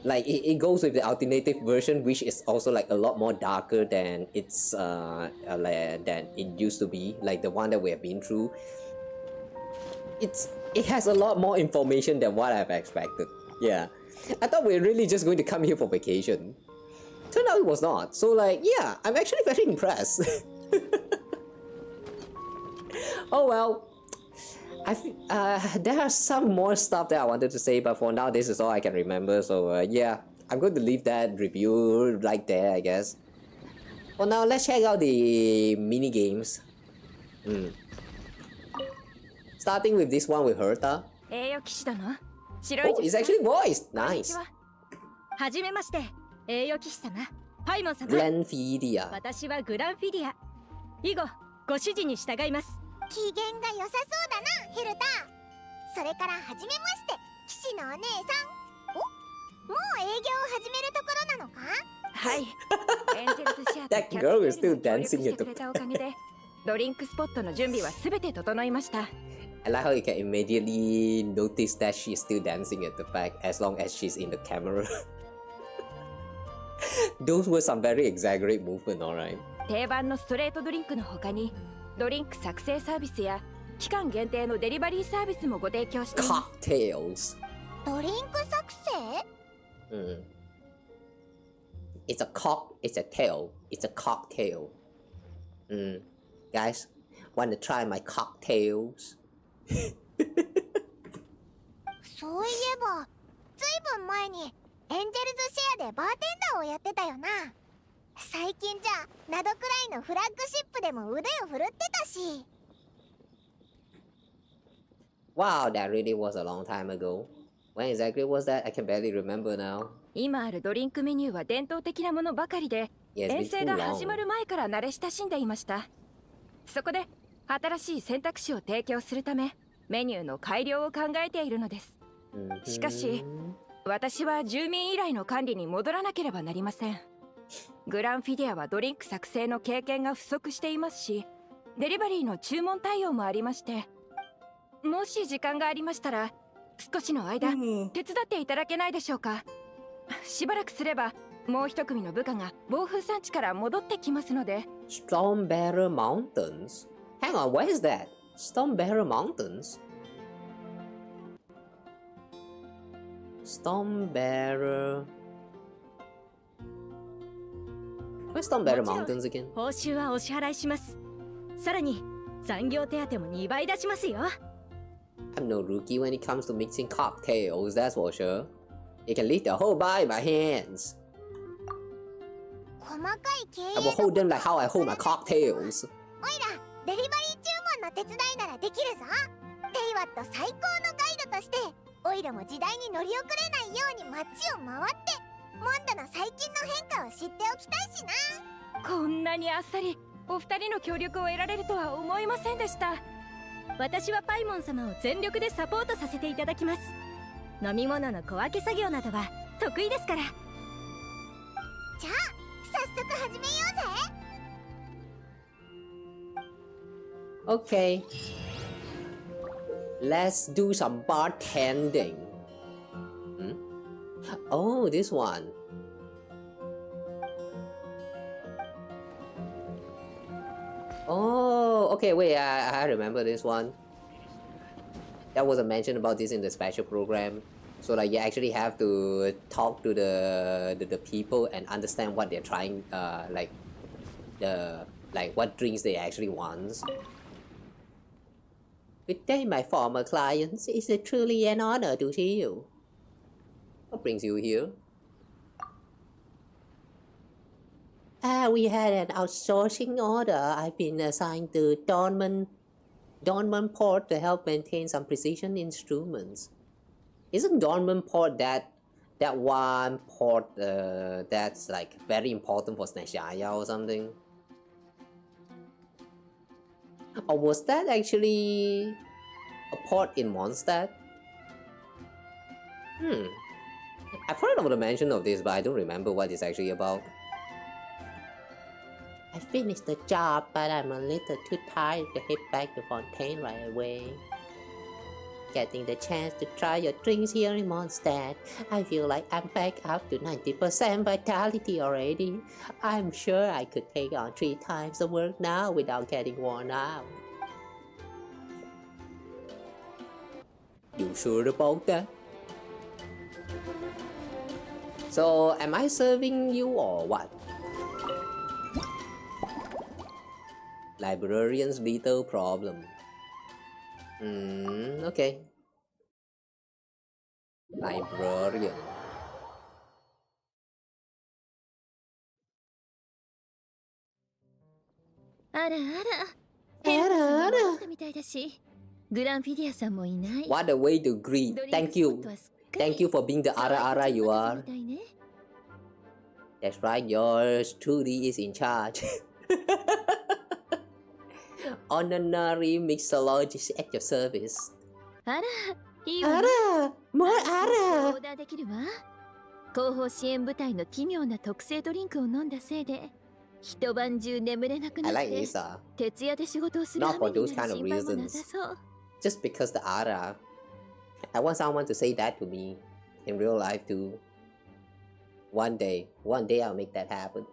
Like it goes with the alternative version, which is also like a lot more darker than it's than it used to be, like the one that we have been through. It has a lot more information than what I've expected. Yeah, I thought we were really just going to come here for vacation. Turned out it was not. So like, yeah, I'm actually very impressed. Oh well. There are some more stuff that I wanted to say, but for now this is all I can remember. So yeah, I'm going to leave that review right there, I guess. For now, let's check out the mini games. Starting with this one with Herta. Oh, it's actually voiced. Nice. はじめまして、栄誉騎士様、パイモン様。グランフィディア。私はグランフィディア。以後、ご指示に従います。機嫌が良さそうだな、ヘルタ。それからはじめまして、騎士のお姉さん。お、もう営業を始めるところなのか？はい。エンジェルズシアター That girl is still dancing at the ドリンクスポットの準備はすべて整いました。I like how you can immediately notice that she's still dancing at the back as long as she's in the camera. Those were some very exaggerated movement, alright. 定番のストレートドリンクの他に、ドリンク作成サービスや期間限定のデリバリーサービスもご提供しています。Cocktails. ドリンク作成？It's a tail. It's a cocktail. Guys, wanna try my cocktails? そういえば、ずいぶん前にエンジェルズシェアでバーテンダーをやってたよな。最近じゃナドくらいのフラッグシップでも腕を振るってたし。Wow, that really was a long time ago. When exactly was that? I can barely remember now. 今あるドリンクメニューは伝統的なものばかりで、遠征が始まる前から慣れ親しんでいました。そこで新しい選択肢を提供するため、メニューの改良を考えているのです。しかし、私は住民依頼の管理に戻らなければなりません。グランフィディアはドリンク作成の経験が不足していますし、デリバリーの注文対応もありまして、もし時間がありましたら、少しの間、手伝っていただけないでしょうか。しばらくすれば、もう一組の部下が暴風山地から戻ってきますので。Stormbearer Mountains? Hang on, where is that? Stormbearer Mountains? Stormbearer... Where's Stormbearer Mountains again? 報酬はお支払いします。さらに、残業手当も2倍出しますよ。I'm no rookie when it comes to mixing cocktails, that's for sure. You can lead the whole bar in my hands. 細かい経営 I will hold them like how I hold my cocktails. おいら、デリバリー注文の手伝いならできるぞ。テイワット最高のガイドとして、おいらも時代に乗り遅れないように街を回って、モンドの最近の変化を知っておきたいしな。こんなにあっさりお二人の協力を得られるとは思いませんでした。私はパイモン様を全力でサポートさせていただきます。飲み物の小分け作業などは得意ですから。じゃあ早速始めようぜ。 Okay. Let's do some bartending. Hmm? Oh, this one. Oh, okay, wait, I remember this one. That was a mention about this in the special program. So like you actually have to talk to the people and understand what they're trying, like what drinks they actually want. Good day, my former clients. It's truly an honor to see you. What brings you here? We had an outsourcing order. I've been assigned to Dortmund Port to help maintain some precision instruments. Isn't Dortmund Port that one port that's like very important for Snezhaya or something? Or was that actually a port in Mondstadt? I've heard of the mention of this, but I don't remember what it's actually about. I finished the job, but I'm a little too tired to head back to Fontaine right away. Getting the chance to try your drinks here in Mondstadt, I feel like I'm back up to 90% vitality already. I'm sure I could take on 3 times the work now without getting worn out. You sure about that? So, am I serving you or what? Librarian's little problem. Okay. Librarian. What a way to greet. Thank you. Thank you for being the ara you are. That's right, yours truly is in charge. Honorary mixologist at your service. Ara! More Ara! 後方支援部隊の奇妙な特製ドリンクを飲んだせいで一晩中眠れなくなって徹夜で仕事をする羽目になる心配もなさそう。Just because the Ara. I want someone to say that to me in real life too. One day I'll make that happen.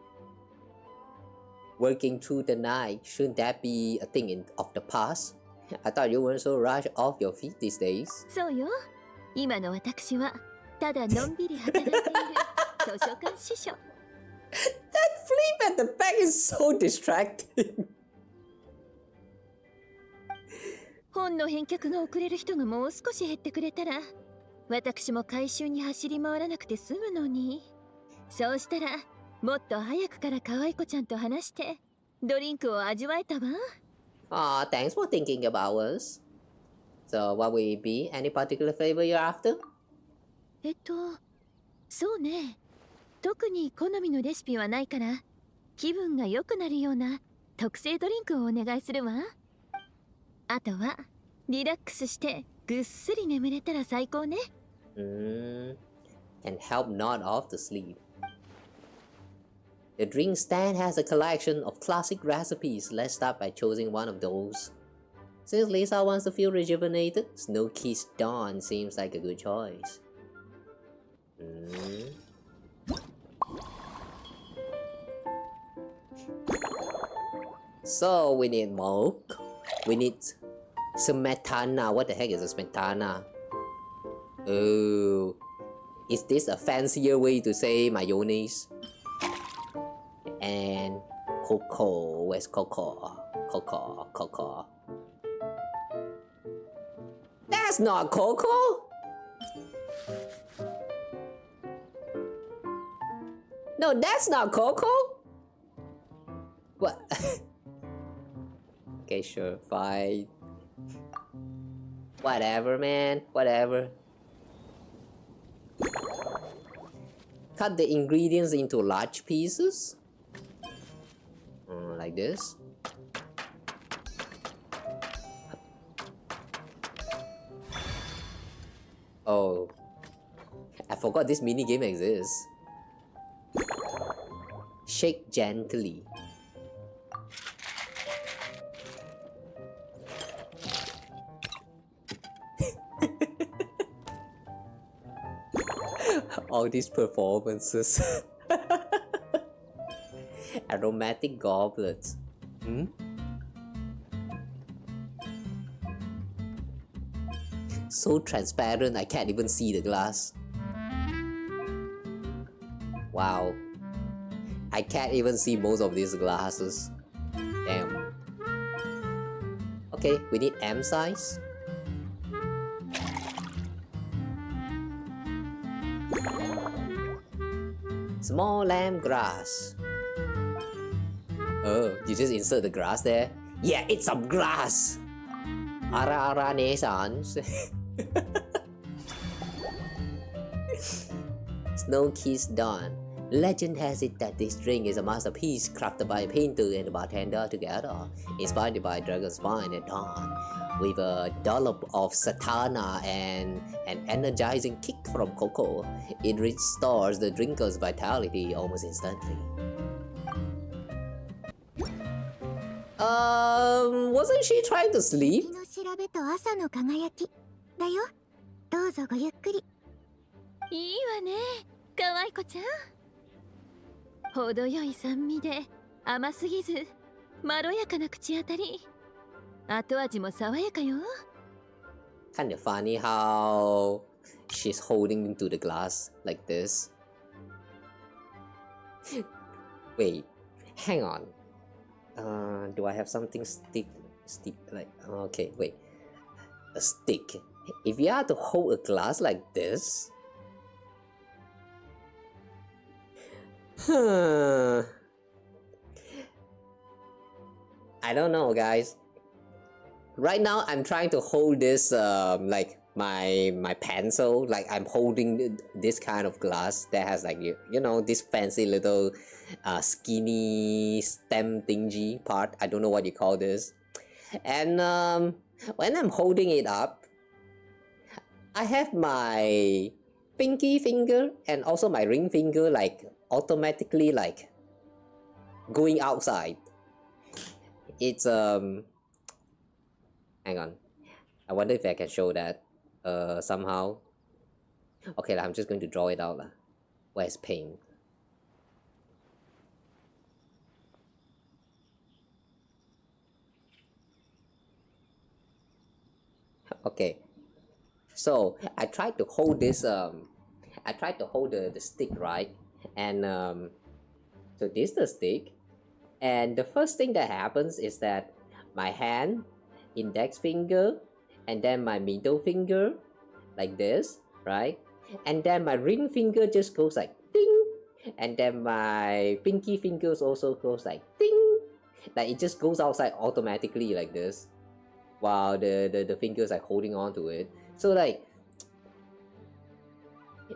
Working through the night, shouldn't that be a thing of the past? I thought you weren't so rushed off your feet these days. そうよ。今の私はただのんびり働いている図書館司書。That flip at the back is so distracting. 本の返却が遅れる人がもう少し減ってくれたら、私も回収に走り回らなくて済むのに。そうしたら、もっと早くから可愛い子ちゃんと話して、ドリンクを味わえたわ。Aw, thanks for thinking about us. So, what will it be? Any particular flavor you're after? そうね。特に好みのレシピはないから、気分が良くなるような特製ドリンクをお願いするわ。あとは、リラックスしてぐっすり眠れたら最高ね。Can help nod off to sleep. The drink stand has a collection of classic recipes. Let's start by choosing one of those. Since Lisa wants to feel rejuvenated, Snow-Kissed Dawn seems like a good choice. So we need milk. We need smetana. What the heck is a smetana? Oh, is this a fancier way to say mayonnaise? And cocoa. Where's cocoa? Cocoa. That's not cocoa. No, that's not cocoa. What? Okay, sure, fine. Whatever, man. Whatever. Cut the ingredients into large pieces. Like this. Oh, I forgot this mini game exists. Shake gently. All these performances. Aromatic goblets. Hmm? So transparent, I can't even see the glass. Wow. I can't even see most of these glasses. Damn. Okay, we need M size. Small lamb grass. Oh, you just insert the grass there? Yeah, it's some grass! Ara Naissance. Snow-kissed Dawn. Legend has it that this drink is a masterpiece crafted by a painter and a bartender together, inspired by dragon spine at dawn, with a dollop of satana and an energizing kick from cocoa. It restores the drinker's vitality almost instantly. Wasn't she trying to sleep? 日の調べと朝の輝きだよ。どうぞごゆっくり。いいわね、可愛い子ちゃん。程よい酸味で甘すぎずまろやかな口当たり。後味も爽やかよ。Kind of funny how she's holding into the glass like this. Wait, hang on. Do I have something stick like okay, wait. A stick. If you are to hold a glass like this. I don't know, guys. Right now I'm trying to hold this like my pencil, like I'm holding this kind of glass that has like you know this fancy little skinny stem thingy part. I don't know what you call this. And when I'm holding it up, I have my pinky finger and also my ring finger like automatically like going outside. It's hang on, I wonder if I can show that somehow. Okay, I'm just going to draw it out. Where's paint? Okay, so I tried to hold this I tried to hold the stick, right? And so this is the stick, and the first thing that happens is that my hand, index finger, and then my middle finger like this, right? And then my ring finger just goes like ding, and then my pinky fingers also goes like ding, like it just goes outside automatically like this, while the fingers are holding on to it. So like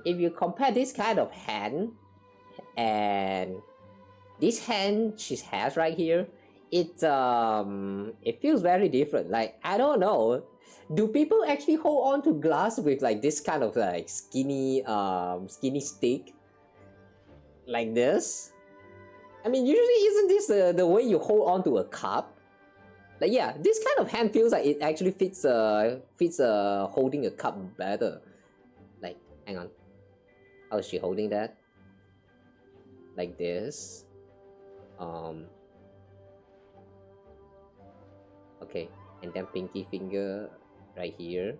if you compare this kind of hand and this hand she has right here, it feels very different. Like I don't know, do people actually hold on to glass with like this kind of like skinny stick like this? I mean, usually isn't this the way you hold on to a cup? Like yeah, this kind of hand feels like it actually fits holding a cup better. Like hang on, how is she holding that? Like this. Okay, and then pinky finger right here.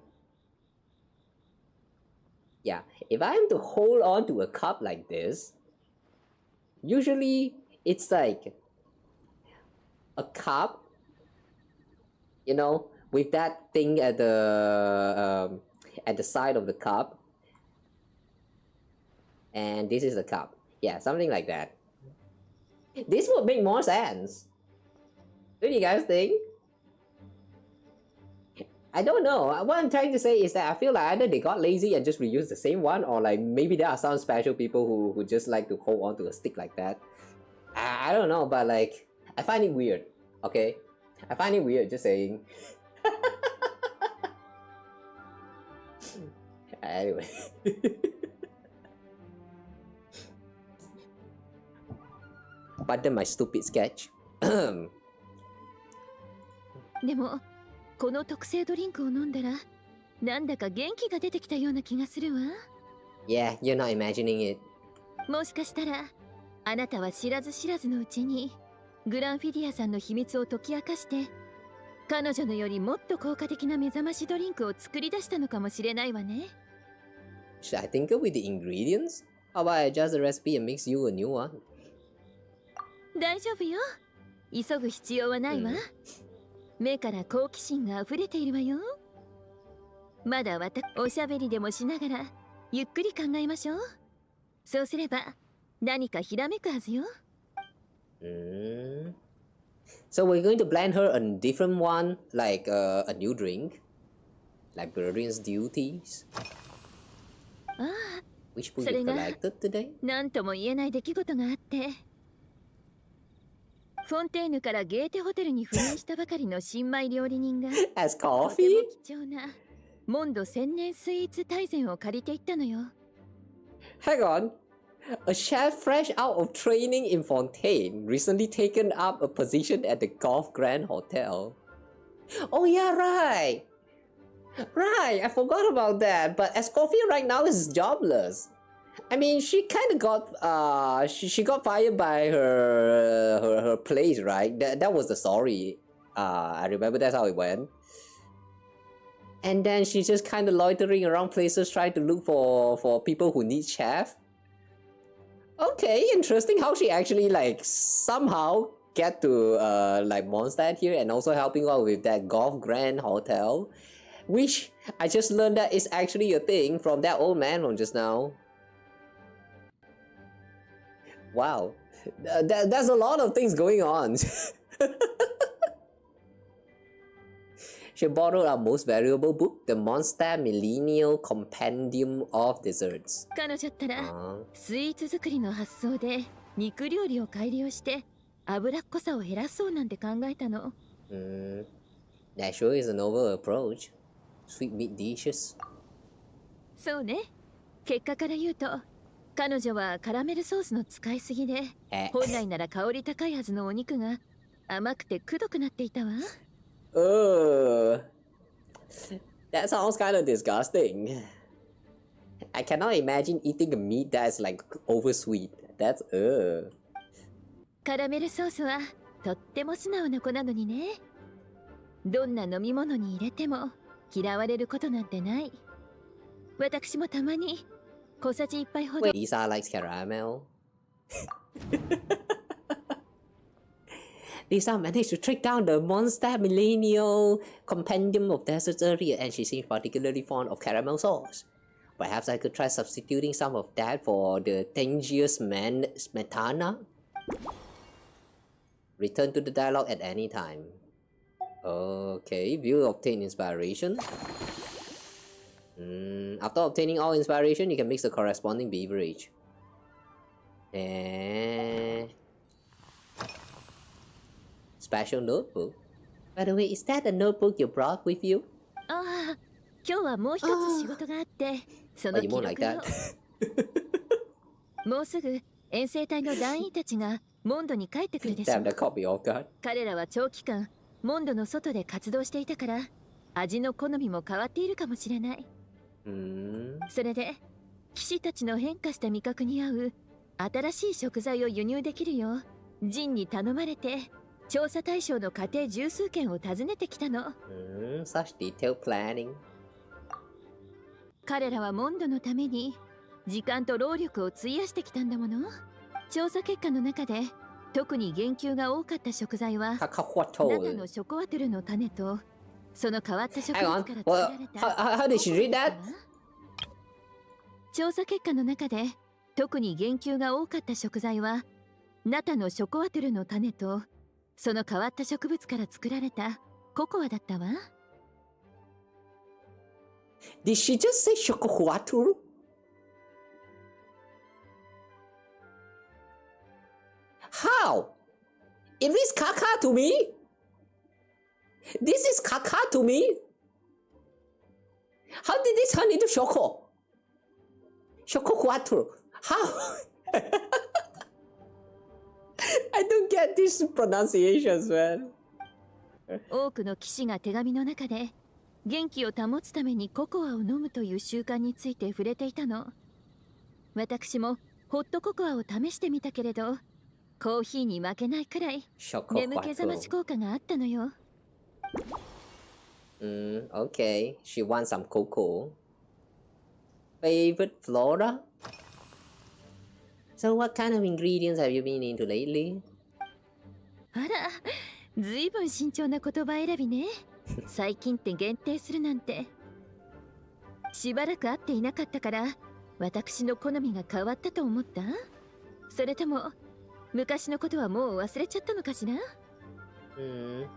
Yeah, if I am to hold on to a cup like this, usually it's like a cup, you know, with that thing at the side of the cup, and this is the cup. Yeah, something like that. This would make more sense. What do you guys think? I don't know. What I'm trying to say is that I feel like either they got lazy and just reused the same one, or like maybe there are some special people who just like to hold on to a stick like that. I don't know, but like I find it weird. Okay, I find it weird. Just saying. Anyway. Pardon my stupid sketch. でもこの特製ドリンクを飲んだらなんだか元気が出てきたような気がするわ。Yeah, you're not imagining it. もしかしたらあなたは知らず知らずのうちにグランフィディアさんの秘密を解き明かして彼女のよりもっと効果的な目覚ましドリンクを作り出したのかもしれないわね。Should I think up with the ingredients? How about I adjust the recipe and mix you a new one? 大丈夫よ。急ぐ必要はないわ。目から好奇心が溢れているわよ。まだおしゃべりでもしながらゆっくり考えましょう。そうすれば何かひらめくはずよ。So we're going to blend her a different one, like a new drink, Librarian's Duties. ああ、 Which book そ you れが collected today? 何とも言えない出来事があって、フォンテーヌからゲーテホテルに赴任したばかりの新米料理人が As と coffee? ても貴重なモンド千年スイーツ大全を借りていったのよ。Hang on. A chef fresh out of training in Fontaine recently taken up a position at the Golf Grand Hotel. Oh yeah, right. Right, I forgot about that. But Escoffier right now is jobless. I mean, she kind of got she got fired by her place, right? That was the story. I remember that's how it went. And then she's just kind of loitering around places trying to look for people who need chef. Okay, interesting how she actually like somehow get to like Mondstadt here and also helping out with that Golf Grand Hotel, which I just learned that is actually a thing from that old man from just now. Wow, there's a lot of things going on. She borrowed our most valuable book, the Mondstadt Millennial Compendium of Desserts. 彼女ったらスイーツ作りの発想で肉料理を改良して脂っこさを減らそうなんて考えたの。That sure is a novel approach. Sweet meat dishes. そうね。結果から言うと彼女はカラメルソースの使いすぎで本来なら香り高いはずのお肉が甘くてくどくなっていたわ。That sounds kind of disgusting. I cannot imagine eating a meat that's like oversweet. That's カラメルソースはとっても素直な子なのにね。どんな飲み物に入れても嫌われることなんてない。私もたまに小さじ1杯ほど。Wait, Lisa likes caramel. Lisa managed to track down the Mondstadt Millennial Compendium of Desserts earlier, and she seems particularly fond of caramel sauce. Perhaps I could try substituting some of that for the tangiest smetana. Return to the dialogue at any time. Okay, view obtain inspiration. After obtaining all inspiration, you can mix the corresponding beverage. Special notebook. By the way, is that the notebook you brought with you? ああ、今日はもう一つ仕事があって、その記録を。もうすぐ遠征隊の団員たちがモンドに帰ってくるでしょう。彼らは長期間モンドの外で活動していたから、味の好みも変わっているかもしれない。それで騎士たちの変化した味覚に合う新しい食材を輸入できるようジンに頼まれて調査対象の家庭十数軒を訪ねてきたの。Such detailed planning. 彼らはモンドのために時間と労力を費やしてきたんだもの。調査結果の中で特に言及が多かった食材は中のショコワトゥルの種とその変わった植物から作られた。How did she read that? 調査結果の中で特に言及が多かった食材はナタのショコワトゥルの種とその変わった植物から作られたココアだったわ。Did she just say chocowatur? How? It is caca to me? This is caca to me? How did this turn into choco? Chocowatur? How? I don't get these pronunciations, man. 多くの騎士が手紙の中で元気を保つためにココアを飲むという習慣について触れていたの。私もホットココアを試してみたけれど、コーヒーに負けないくらい眠気覚まし効果があったのよ。Okay. She wants some cocoa. Favorite flora? So what kind of ingredients have you been into lately? あら、ずいぶん慎重な言葉選びね。最近って限定するなんて。しばらく会っていなかったから、私の好みが変わったと思った？それとも、昔のことはもう忘れちゃったのかしら？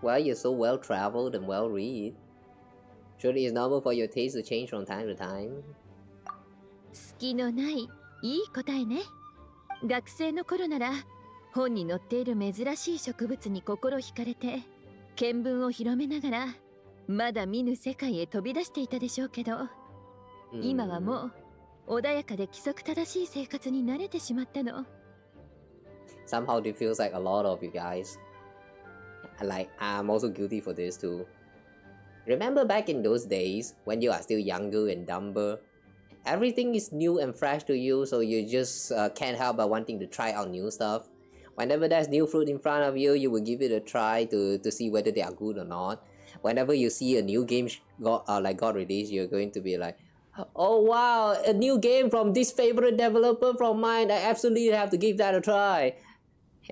Well, you're so well traveled and well read. Surely it's normal for your taste to change from time to time. 隙のない、いい答えね。学生の頃なら、本に載っている珍しい植物に心惹かれて、見聞を広めながら、まだ見ぬ世界へ飛び出していたでしょうけど、今はもう、穏やかで規則正しい生活に慣れてしまったの。Somehow it feels like a lot of you guys. Like, I'm also guilty for this too. Remember back in those days, when you are still younger and dumber, everything is new and fresh to you, so you just can't help but wanting to try out new stuff. Whenever there's new fruit in front of you, you will give it a try to see whether they are good or not. Whenever you see a new game got released, you're going to be like, oh wow, a new game from this favorite developer from mine, I absolutely have to give that a try.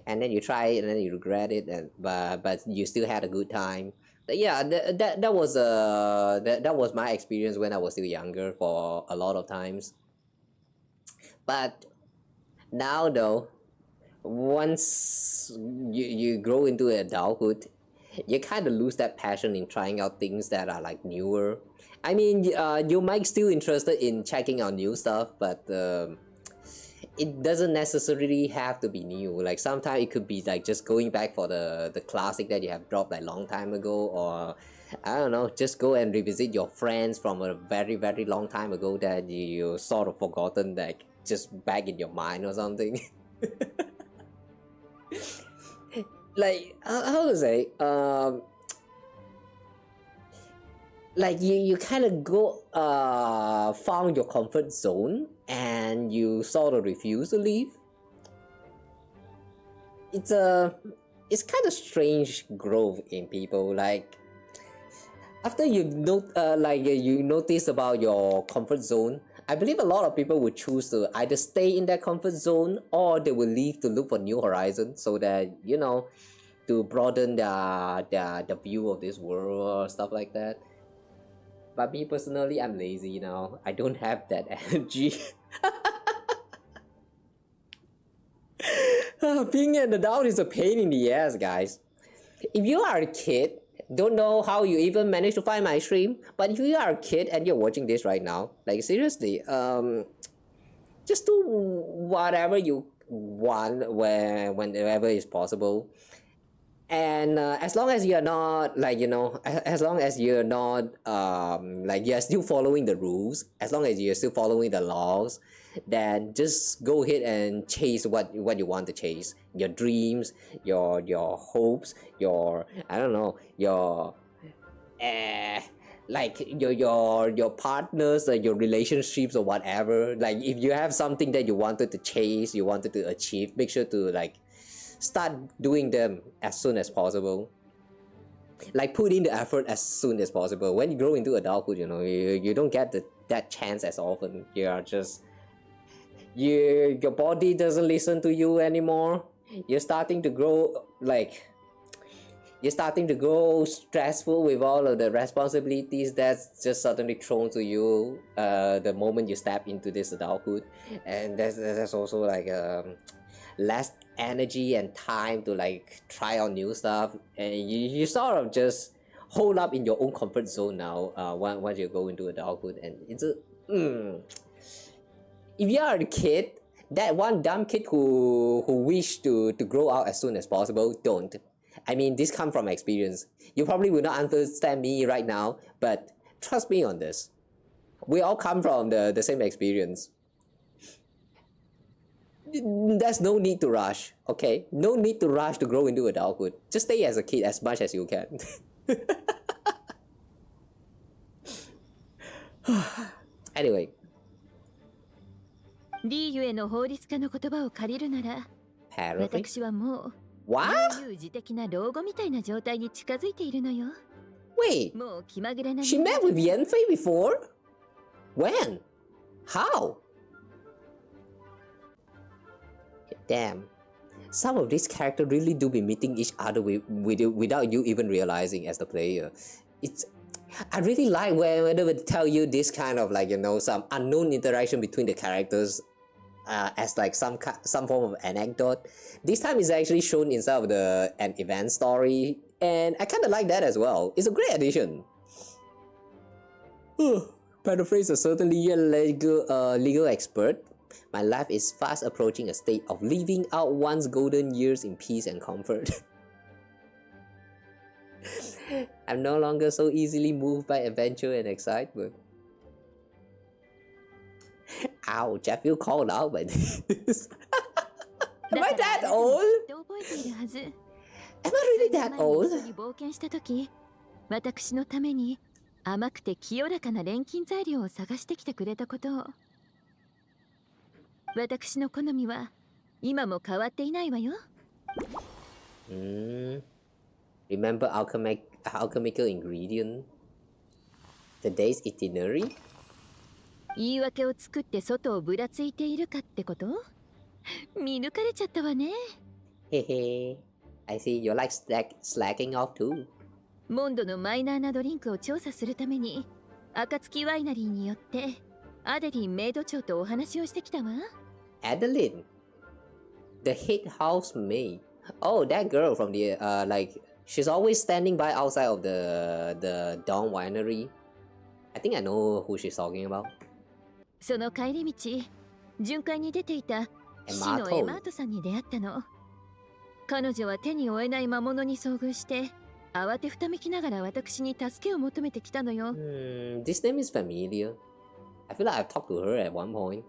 And then you try it and then you regret it, but you still had a good time. But yeah, that was my experience when I was still younger for a lot of times. But now though, once you grow into adulthood, you kind of lose that passion in trying out things that are like newer. I mean, you might still interested in checking out new stuff, but it doesn't necessarily have to be new. Like sometimes it could be like just going back for the classic that you have dropped like long time ago, or I don't know, just go and revisit your friends from a very long time ago that you sort of forgotten, like just back in your mind or something. Like how to say, like you kind of go found your comfort zone and you sort of refuse to leave. It's kind of strange growth in people. Like after you notice about your comfort zone, I believe a lot of people would choose to either stay in their comfort zone or they will leave to look for new horizons, so that, you know, to broaden their view of this world or stuff like that. But me personally, I'm lazy now. I don't have that energy. Being an adult is a pain in the ass, guys. If you are a kid, don't know how you even managed to find my stream, but if you are a kid and you're watching this right now, like seriously, just do whatever you want whenever is possible. And as long as you're not, like, you know, as long as you're not like you're still following the rules, as long as you're still following the laws, then just go ahead and chase what you want to chase. Your dreams, your hopes, your, I don't know, your like your partners, your relationships or whatever. Like if you have something that you wanted to chase, you wanted to achieve, make sure to like start doing them as soon as possible. Like put in the effort as soon as possible. When you grow into adulthood, you know, you don't get that chance as often. You are just your body doesn't listen to you anymore. You're starting to grow, like you're starting to grow stressful with all of the responsibilities that's just suddenly thrown to you the moment you step into this adulthood. And there's also like less energy and time to like try out new stuff, and you sort of just hold up in your own comfort zone now once you go into adulthood. And it's if you are a kid, that one dumb kid who wish to grow out as soon as possible, don't. I mean, this comes from experience. You probably will not understand me right now, but trust me on this. We all come from the same experience. There's no need to rush, okay? No need to rush to grow into adulthood. Just stay as a kid as much as you can. Anyway. リーユへの法律家の言葉を借りるなら、 Paraphrase? 私はもう What? 悠々自適な老後みたいな状態に近づいているのよ。 Wait, もう気まぐれな she met with Yanfei before? When? How? Damn. Some of these characters really do be meeting each other without you even realizing as the player. I really like when they would tell you this kind of like, you know, some unknown interaction between the characters as like some form of anecdote. This time it's actually shown inside of an event story, and I kind of like that as well. It's a great addition. Paraphrase is certainly a legal expert. My life is fast approaching a state of living out one's golden years in peace and comfort. I'm no longer so easily moved by adventure and excitement. Ouch, I feel called out by this. Am I that old? Am I really that old? 冒険した時、私のために甘くて清らかな錬金材料を探してきてくれたことを。私の好みは今も変わっていないわよ。Remember alchemical ingredient? The day's itinerary? 言い訳を作って外をぶらついているかってこと？見抜かれちゃったわね。へへ。I see you like slacking off too. モンドのマイナーなドリンクを調査するために暁ワイナリーによってアデリンメイド長とお話をしてきたわ。Adeline, the head housemaid. Oh, that girl from the like she's always standing by outside of the Dawn Winery. I think I know who she's talking about. その帰り道、巡回に出ていた騎士のエマートさんに出会ったの。彼女は手に負えない魔物に遭遇して慌てふためきながら私に助けを求めてきたのよ。This name is familiar. I feel like I've talked to her at one point.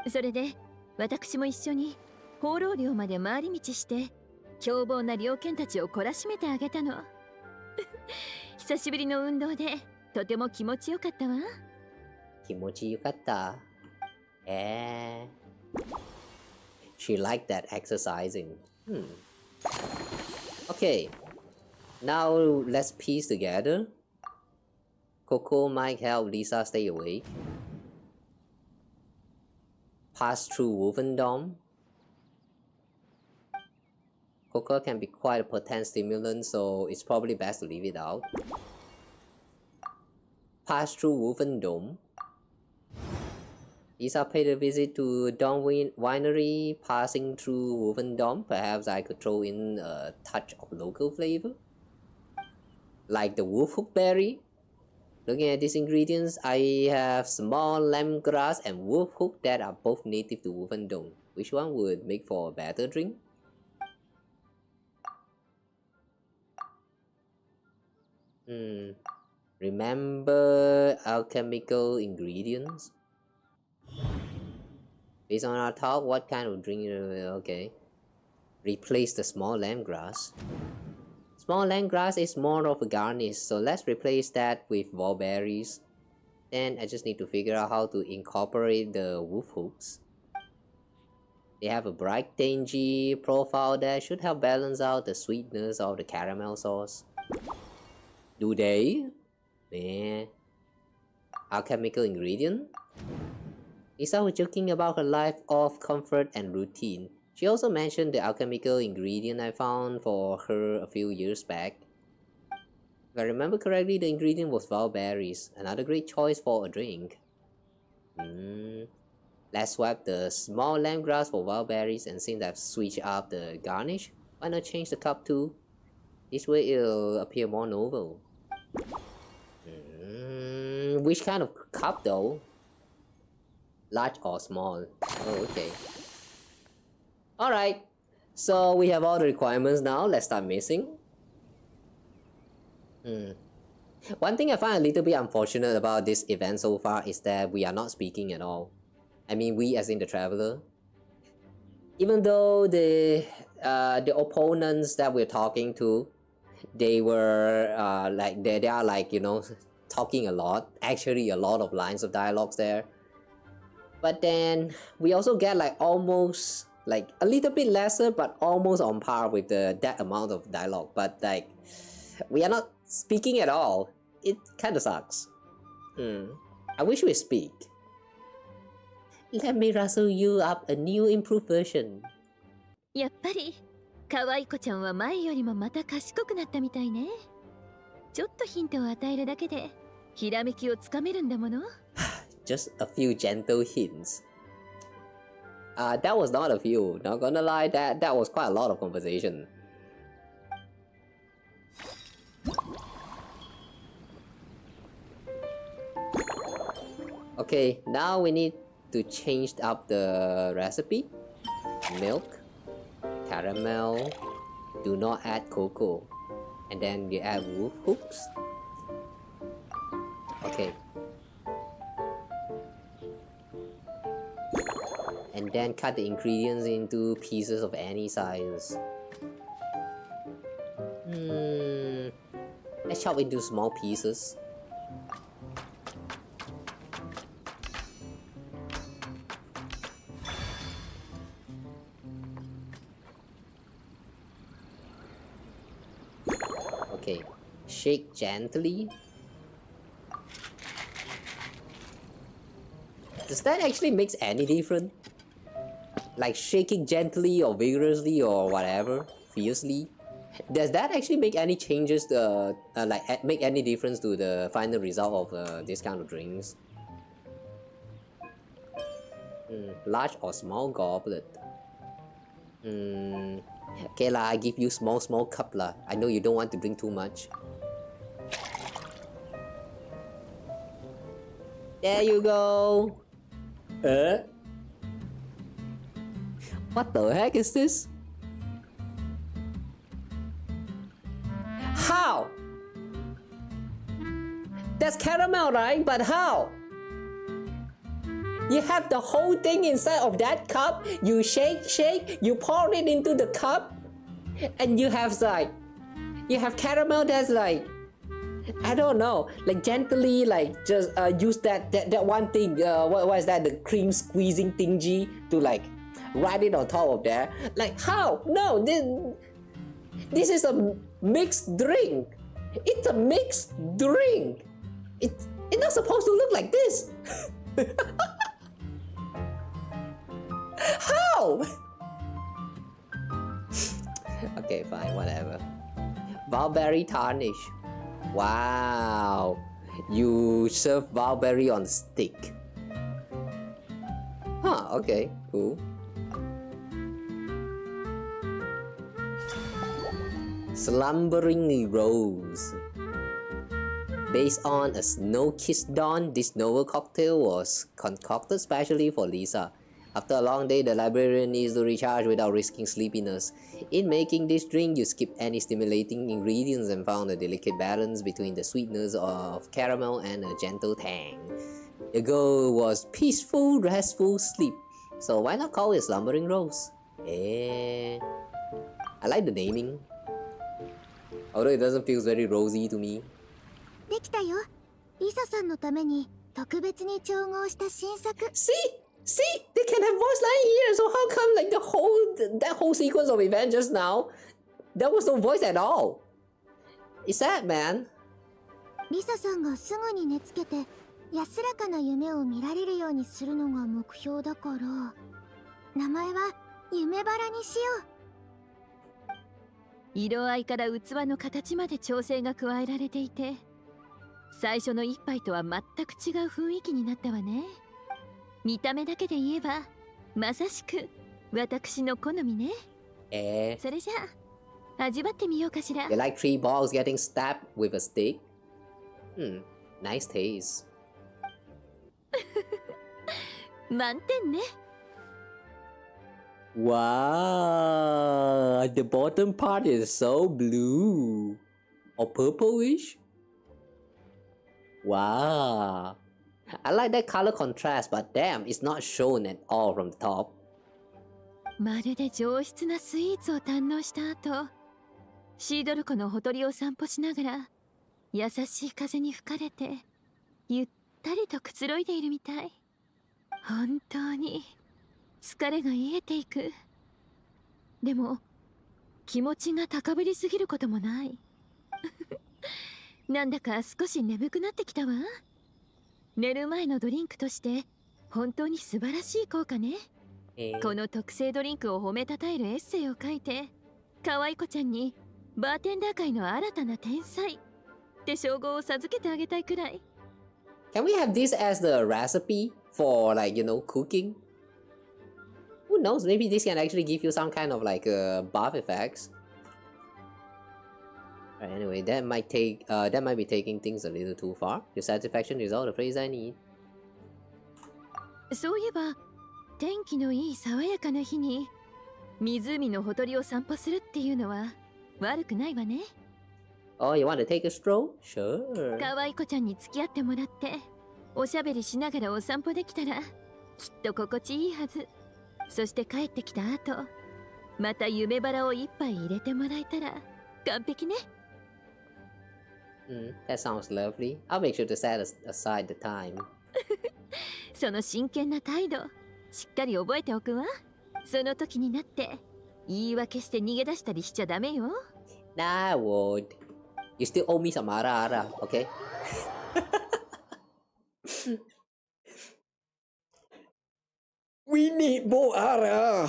それで私も一緒に放浪寮まで回り道して凶暴な猟犬たちを懲らしめてあげたの。久しぶりの運動でとても気持ちよかったわ。気持ちよかった。She liked that exercising. Okay. Now let's piece together. Coco might help Lisa stay awake. Pass through Wolfendom. Coco can be quite a potent stimulant, so it's probably best to leave it out. Pass through Wolfendom. Lisa paid a visit to Dawn Winery, passing through Wolfendom. Perhaps I could throw in a touch of local flavor, like the wolf hook berry. Looking at these ingredients, I have small lemongrass and wolf hook that are both native to Wolfendom. Which one would make for a better drink? Remember alchemical ingredients? Based on our talk, what kind of drink? Okay. Replace the small lemongrass. Small lemongrass is more of a garnish, so let's replace that with wallberries. Then I just need to figure out how to incorporate the wolf hooks. They have a bright, tangy profile that should help balance out the sweetness of the caramel sauce. Do they? Meh. Alchemical ingredient? Lisa was joking about her life of comfort and routine. She also mentioned the alchemical ingredient I found for her a few years back. If I remember correctly, the ingredient was wallberries, another great choice for a drink. Let's swap the small lemongrass for wallberries, and since I've switched up the garnish, why not change the cup too? This way it'll appear more novel. Which kind of cup though? Large or small? Oh, okay. Alright, so we have all the requirements now. Let's start mixing. One thing I find a little bit unfortunate about this event so far is that we are not speaking at all. I mean, we as in the traveler. Even though the opponents that we're talking to, they were like they are like, you know, talking a lot. Actually, a lot of lines of dialogues there. But then we also get like almost like a little bit lesser, but almost on par with that amount of dialogue. But like we are not speaking at all. It kind of sucks. I wish we speak. Let me rustle you up a new improved version. やっぱり可愛い子ちゃんは前よりもまた賢くなったみたいね。ちょっとヒントを与えるだけでひらめきをつかめるんだもの。Just a few gentle hints. That was not a few. Not gonna lie, that was quite a lot of conversation. Okay, now we need to change up the recipe. Milk, caramel, do not add cocoa, and then you add wolf hooks. Okay. And then cut the ingredients into pieces of any size. Let's chop into small pieces. Okay, shake gently. Does that actually make any difference? Like shaking gently or vigorously or whatever, fiercely? Does that actually make any changes to, make any difference to the final result of this kind of drinks? Large or small goblet? Okay lah, I give you small cup lah. I know you don't want to drink too much. There you go. What the heck is this? How? That's caramel, right? But how? You have the whole thing inside of that cup. You shake, you pour it into the cup, and you have caramel that's like, I don't know, like gently, like just use that one thing. What is that? The cream squeezing thingy to like write it on top of there. Like how? No, this is a mixed drink. It's a mixed drink. It's not supposed to look like this. How? Okay, fine, whatever. Barberry tarnish. Wow, you serve barberry on stick. Huh, okay, cool. Slumbering Rose. Based on A Snow-Kissed Dawn, this novel cocktail was concocted specially for Lisa. After a long day, the librarian needs to recharge without risking sleepiness. In making this drink, you skipped any stimulating ingredients and found a delicate balance between the sweetness of caramel and a gentle tang. The goal was peaceful, restful sleep. So why not call it Slumbering Rose? I like the naming. Although it doesn't feel very rosy to me. できたよ。リサさんのために特別に調合した新作。See, they can have voice line here. So how come like that whole sequence of events just now, there was no voice at all? It's sad, man. リサさんがすぐに寝つけて安らかな夢を見られるようにするのが目標だから、名前は夢バラにしよう。色合いから器の形まで調整が加えられていて、最初の一杯とは全く違う雰囲気になったわね。見た目だけで言えばまさしく私の好みね。それじゃあ味わってみようかしら。You like 3 balls getting stabbed with a stick? Nice taste. 満点ね。Wow, the bottom part is so blue or purplish. Wow, I like that color contrast, but damn, it's not shown at all from the top. まるで上質なスイーツを堪能した後、シードル湖のほとりを散歩しながら優しい風に吹かれてゆったりとくつろいでいるみたい。本当に疲れが癒えていく。でも気持ちが高ぶりすぎることもない。なんだか少し眠くなってきたわ。寝る前のドリンクとして本当に素晴らしい効果ね。この特製ドリンクを褒めたたえるエッセイを書いて、可愛い子ちゃんにバーテンダー界の新たな天才って称号を授けてあげたいくらい。Can we have this as the recipe for like, you know, cooking? Who knows, maybe this can actually give you some kind of like buff effects. Right, anyway, that might be taking things a little too far. Your satisfaction is all the praise I need. そういえば天気のいい爽やかな日に湖のほとりを散歩するっていうのは悪くないわね。Oh, you want to take a stroll? Sure. 可愛い子ちゃんに付き合ってもらっておしゃべりしながらお散歩できたらきっと心地いいはず。そして帰ってきた後また夢バラを一杯入れてもらえたら完璧ね。That sounds lovely. I'll make sure to set aside the time. その真剣な態度しっかり覚えておくわ。その時になって言い訳して逃げ出したりしちゃダメよ。Nah, I won't. You still owe me some ara, okay? We need more ara.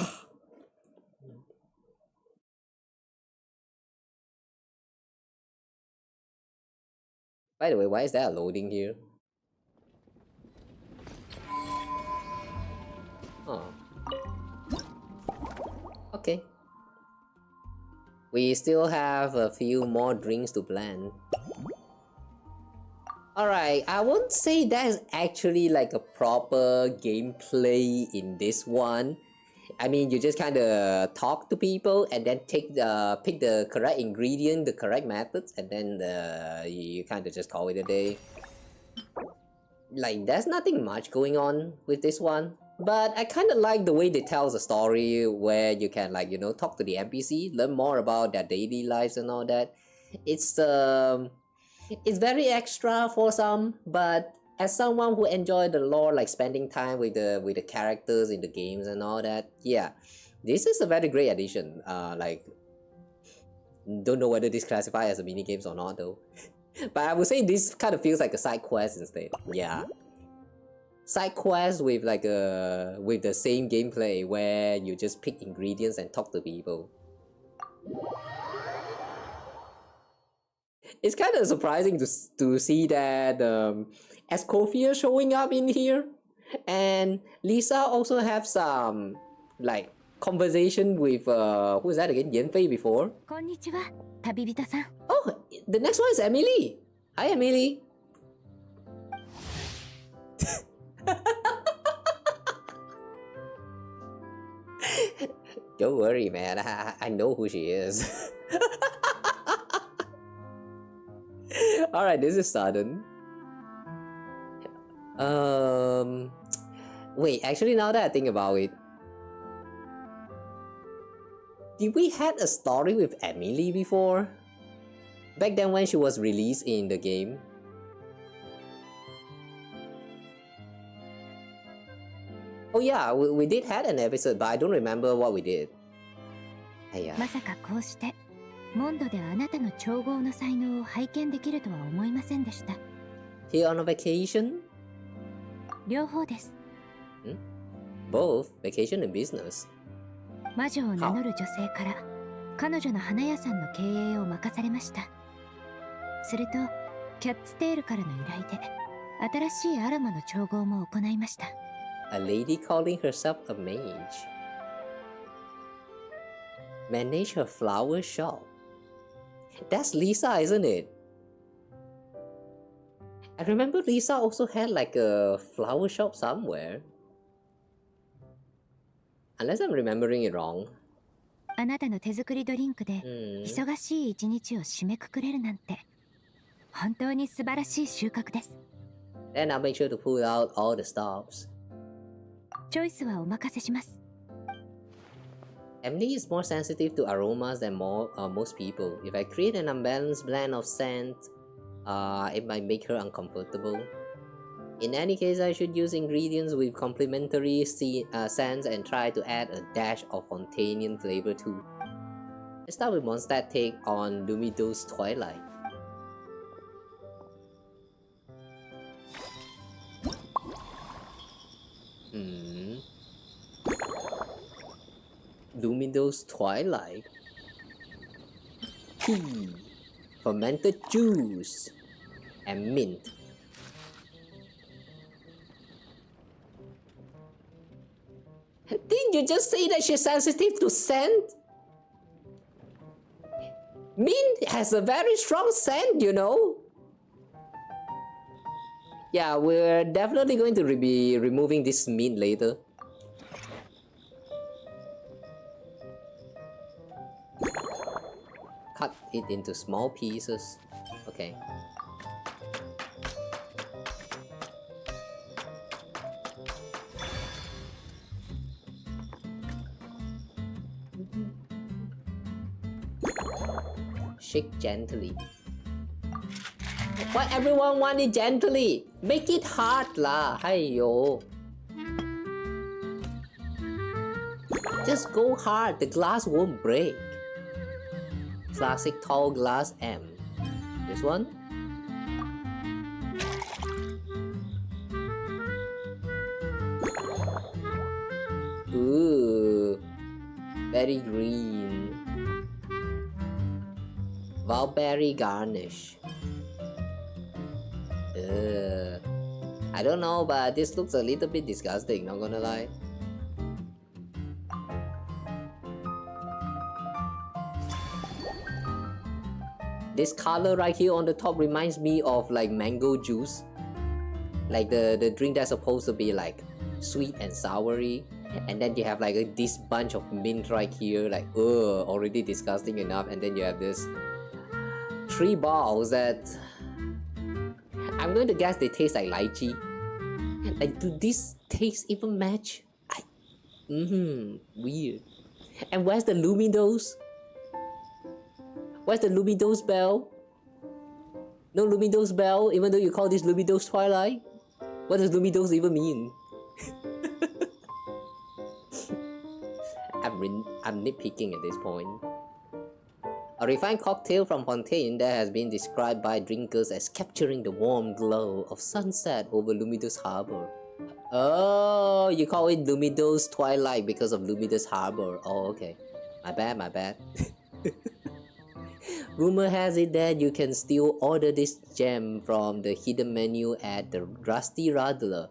By the way, why is that loading here? Oh. Okay. We still have a few more drinks to blend. Alright, I won't say that's actually like a proper gameplay in this one. I mean, you just kind of talk to people and then pick the correct ingredient, the correct methods, and then you kind of just call it a day. Like, there's nothing much going on with this one. But I kind of like the way they tell the story where you can, like, you know, talk to the NPC, learn more about their daily lives and all that. It's very extra for some, but as someone who enjoy the lore, like spending time with the characters in the games and all that, yeah, this is a very great addition. Like, don't know whether this classifies as a mini games or not though. But I would say this kind of feels like a side quest instead. Yeah. Side quest with like with the same gameplay where you just pick ingredients and talk to people. It's kind of surprising to see that as Kofi showing up in here, and Lisa also have some like conversation with who is that again? Yanfei before. こんにちは、旅人さん。 Oh, the next one is Emily. Hi, Emily. Don't worry, man. I know who she is. Alright, this is sudden. Wait, actually now that I think about it, did we had a story with Emily before? Back then when she was released in the game? Oh yeah, we did had an episode, but I don't remember what we did. まさかこうしてモンドであなたの調合の才能を拝見できるとは思いませんでした。 Here on a vacation? 両方です。Both vacation and business. 魔女を名乗る女性から彼女の花屋さんの経営を任されました。するとキャッツテールからの依頼で新しいアロマの調合も行いました。 A lady calling herself a mage. Manage her flower shop. That's Lisa, isn't it? I remember Lisa also had like a flower shop somewhere. Unless I'm remembering it wrong. あなたの手作りドリンクで忙しい一日を締めくくれるなんて本当に素晴らしい収穫です。 Then I'll make sure to pull out all the stops. チョイスはお任せします。 Emily is more sensitive to aromas than most people. If I create an unbalanced blend of scent, it might make her uncomfortable. In any case, I should use ingredients with complementary scents and try to add a dash of Fontanian flavor too. Let's start with Mondstadt take on Lumido's Twilight. Lumido's Twilight. Tea, fermented juice, and mint. Didn't you just say that she's sensitive to scent? Mint has a very strong scent, you know. Yeah, we're definitely going to be removing this mint later. Cut it into small pieces. Okay. Shake gently. Why everyone want it gently? Make it hard lah, yo. Just go hard, the glass won't break. Classic tall glass M. This one? Ooh, very green. Valberry garnish. I don't know, but this looks a little bit disgusting, not gonna lie. This color right here on the top reminds me of like mango juice. Like the drink that's supposed to be like sweet and soury. And then you have like this bunch of mint right here, like already disgusting enough. And then you have this 3 balls that I'm going to guess they taste like lychee. Like, do these tastes even match? Weird. And where's the Lumidos? Where's the Lumidos bell? No Lumidos bell, even though you call this Lumidos Twilight? What does Lumidos even mean? I'm nitpicking at this point. A refined cocktail from Fontaine that has been described by drinkers as capturing the warm glow of sunset over Lumidos Harbor. Oh, you call it Lumidos Twilight because of Lumidos Harbor. Oh, okay. My bad. Rumor has it that you can still order this gem from the hidden menu at the Rusty Rudder.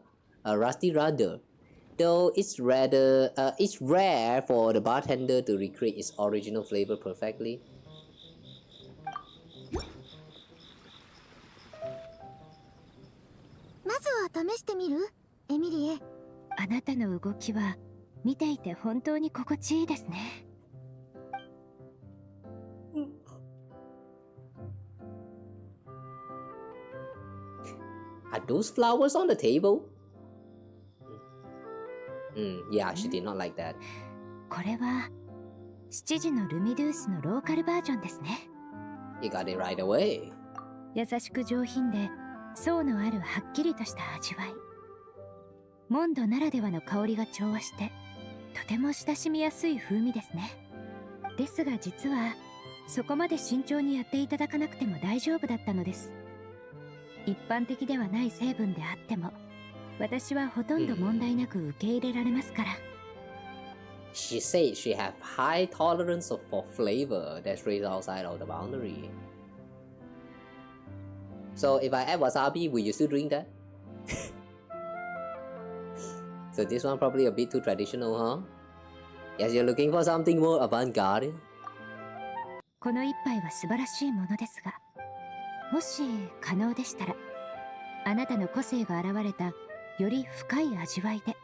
Though it's rare for the bartender to recreate its original flavor perfectly. まずは試してみる？エミリエ。あなたの動きは見ていて本当に心地いいですね。Are those flowers on the table? Yeah, she did not like that. これは7時のルミドゥースのローカルバージョンですね。You got it right away. 優しく上品で層のあるはっきりとした味わい。モンドならではの香りが調和してとても親しみやすい風味ですね。ですが実はそこまで慎重にやっていただかなくても大丈夫だったのです。一般的ではない成分であっても私はほとんど問題なく受け入れられますから。She said she have high tolerance for flavor that strays outside of the boundary. So if I add wasabi, will you still drink that? So this one probably a bit too traditional, huh? Yes, you're looking for something more avant-garde. この一杯は素晴らしいものですが、もし可能でしたら、あなたの個性が現れたより深い味わいで、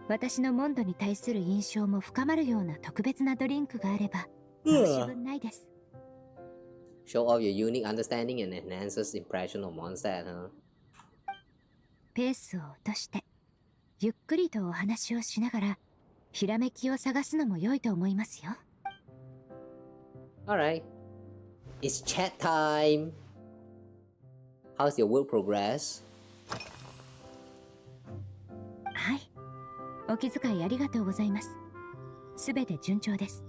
私のモンドに対する印象も深まるような特別なドリンクがあれば申し分ないです。Show off your unique understanding and enhances impression of Mondstadt, huh? ペースを落として、ゆっくりとお話をしながら、ひらめきを探すのも良いと思いますよ。Alright. It's chat time! How's your work progress? お気遣いありがとうございます。すべて順調です。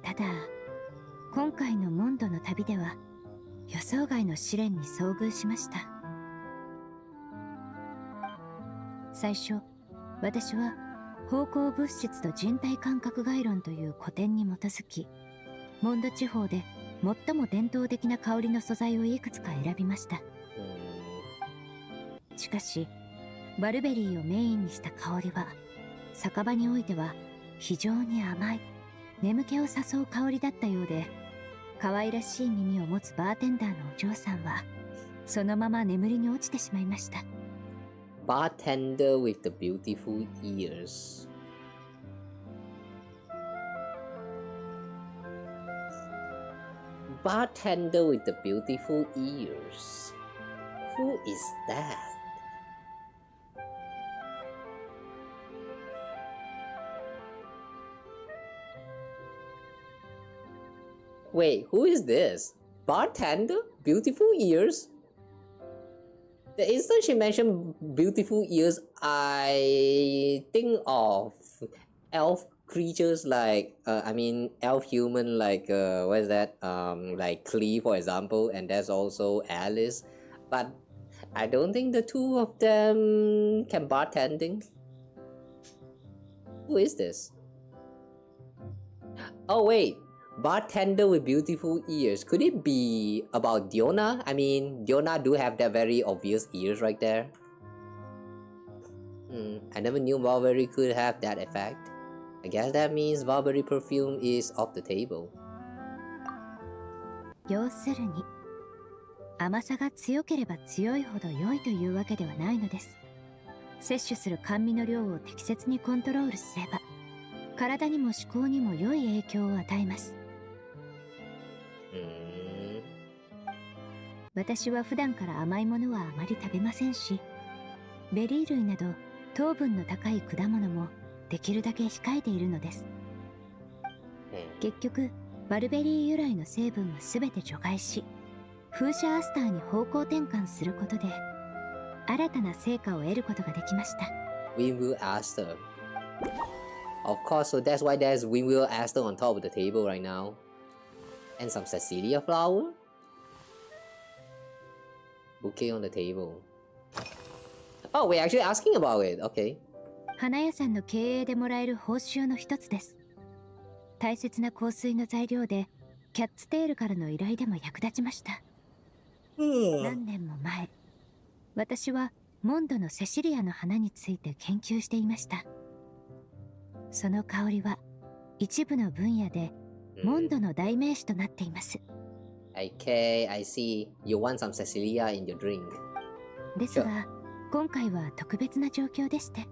ただ、今回のモンドの旅では予想外の試練に遭遇しました。最初、私は方向物質と人体感覚概論という古典に基づき、モンド地方で最も伝統的な香りの素材をいくつか選びました。しかし、バルベリーをメインにした香りは酒場においては非常に甘い、眠気を誘う香りだったようで、可愛らしい耳を持つバーテンダーのお嬢さんはそのまま眠りに落ちてしまいました。 Bartender with the beautiful ears. Bartender with the beautiful ears. Who is that? Wait, who is this? Bartender? Beautiful ears? The instant she mentioned beautiful ears, I think of elf creatures like, elf human like, what is that? Like Klee, for example, and there's also Alice. But I don't think the two of them can bartending. Who is this? Oh wait, bartender with beautiful ears. Could it be about Diona? I mean, Diona do have that very obvious ears right there. I never knew Barberry could have that effect. I guess that means Barberry perfume is off the table. 要するに、甘さが強ければ強いほど良いというわけではないのです。摂取する甘味の量を適切にコントロールすれば、体にも思考にも良い影響を与えます。私は普段から甘いものはあまり食べませんし、ベリー類など糖分の高い果物もできるだけ控えているのです。結局、バルベリー由来の成分は全て除外し、風車アスターに方向転換することで、新たな成果を得ることができました。Windwheel Aster. Of course, so that's why there's Windwheel Aster on top of the table right now. And some Cecilia flower? Bouquet on the table. Oh, we're actually asking about it. Okay. 花屋さんの経営でもらえる報酬の一つです。大切な香水の材料で、キャッツテールからの依頼でも役立ちました。何年も前、私はモンドのセシリアの花について研究していました。その香りは一部の分野でモンドの代名詞となっています。Okay, I see. You want some Cecilia in your drink. ですが、今回は特別な状況でして、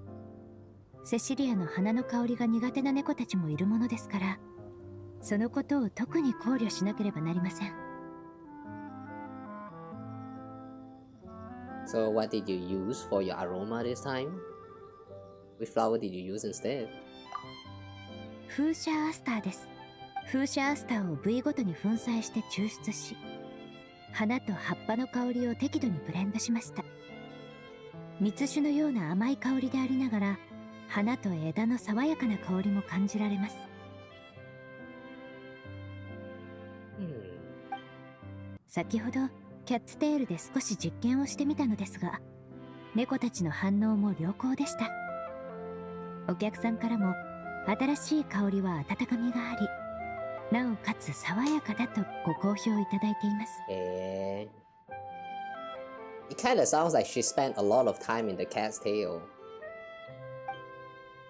セシリアの花の香りが苦手な猫たちもいるものですから、そのことを特に考慮しなければなりません。So what did you use for your aroma this time? Which flower did you use instead? 風車アスターです。風車アスターを部位ごとに粉砕して抽出し、花と葉っぱの香りを適度にブレンドしました。蜜酒のような甘い香りでありながら、花と枝の爽やかな香りも感じられます。先ほどキャッツテールで少し実験をしてみたのですが、猫たちの反応も良好でした。お客さんからも新しい香りは温かみがあり、なおかつ爽やかだとご好評いただいています。It kinda sounds like she spent a lot of time in the cat's tail.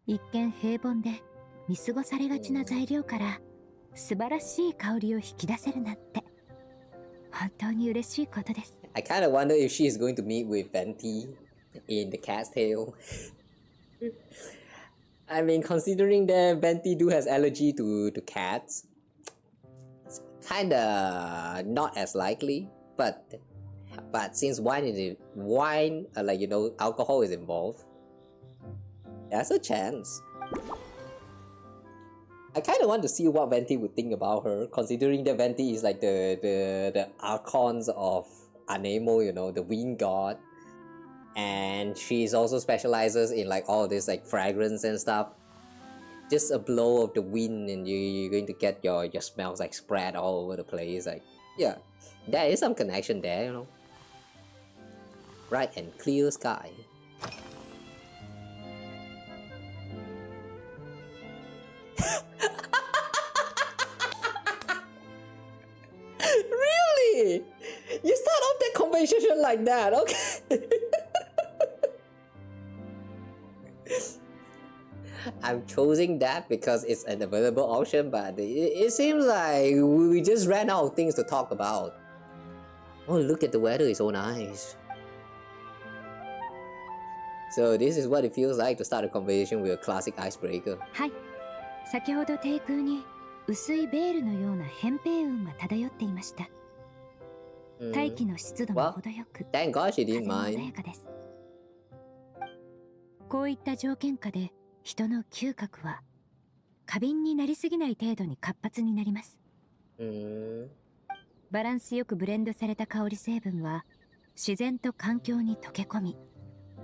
一見平凡で見過ごされがちな材料から素晴らしい香りを引き出せるなんて本当に嬉しいことです。I kinda wonder if she is going to meet with Venti in the cat's tail. I mean, considering that Venti do has allergy to cats, it's kinda not as likely. But since alcohol is involved, there's a chance. I kind of want to see what Venti would think about her, considering that Venti is like the archons of Anemo, the wind god, and she's also specializes in like all this like fragrance and stuff. Just a blow of the wind and you're going to get your smells like spread all over the place. Like, yeah, there is some connection there, you know. Bright and clear sky. Really? You start off that conversation like that, okay? I'm choosing that because it's an available option, but it seems like we just ran out of things to talk about. Oh, look at the weather, it's so nice. So this is what it feels like to start a conversation with a classic icebreaker. はい。先ほど低空に薄いベールのような扁平雲が漂っていました。大気の湿度も程よく、Thank God she didn't 風も穏 mind. やかです。こういった条件下で人の嗅覚は過敏になりすぎない程度に活発になります。バランスよくブレンドされた香り成分は自然と環境に溶け込み、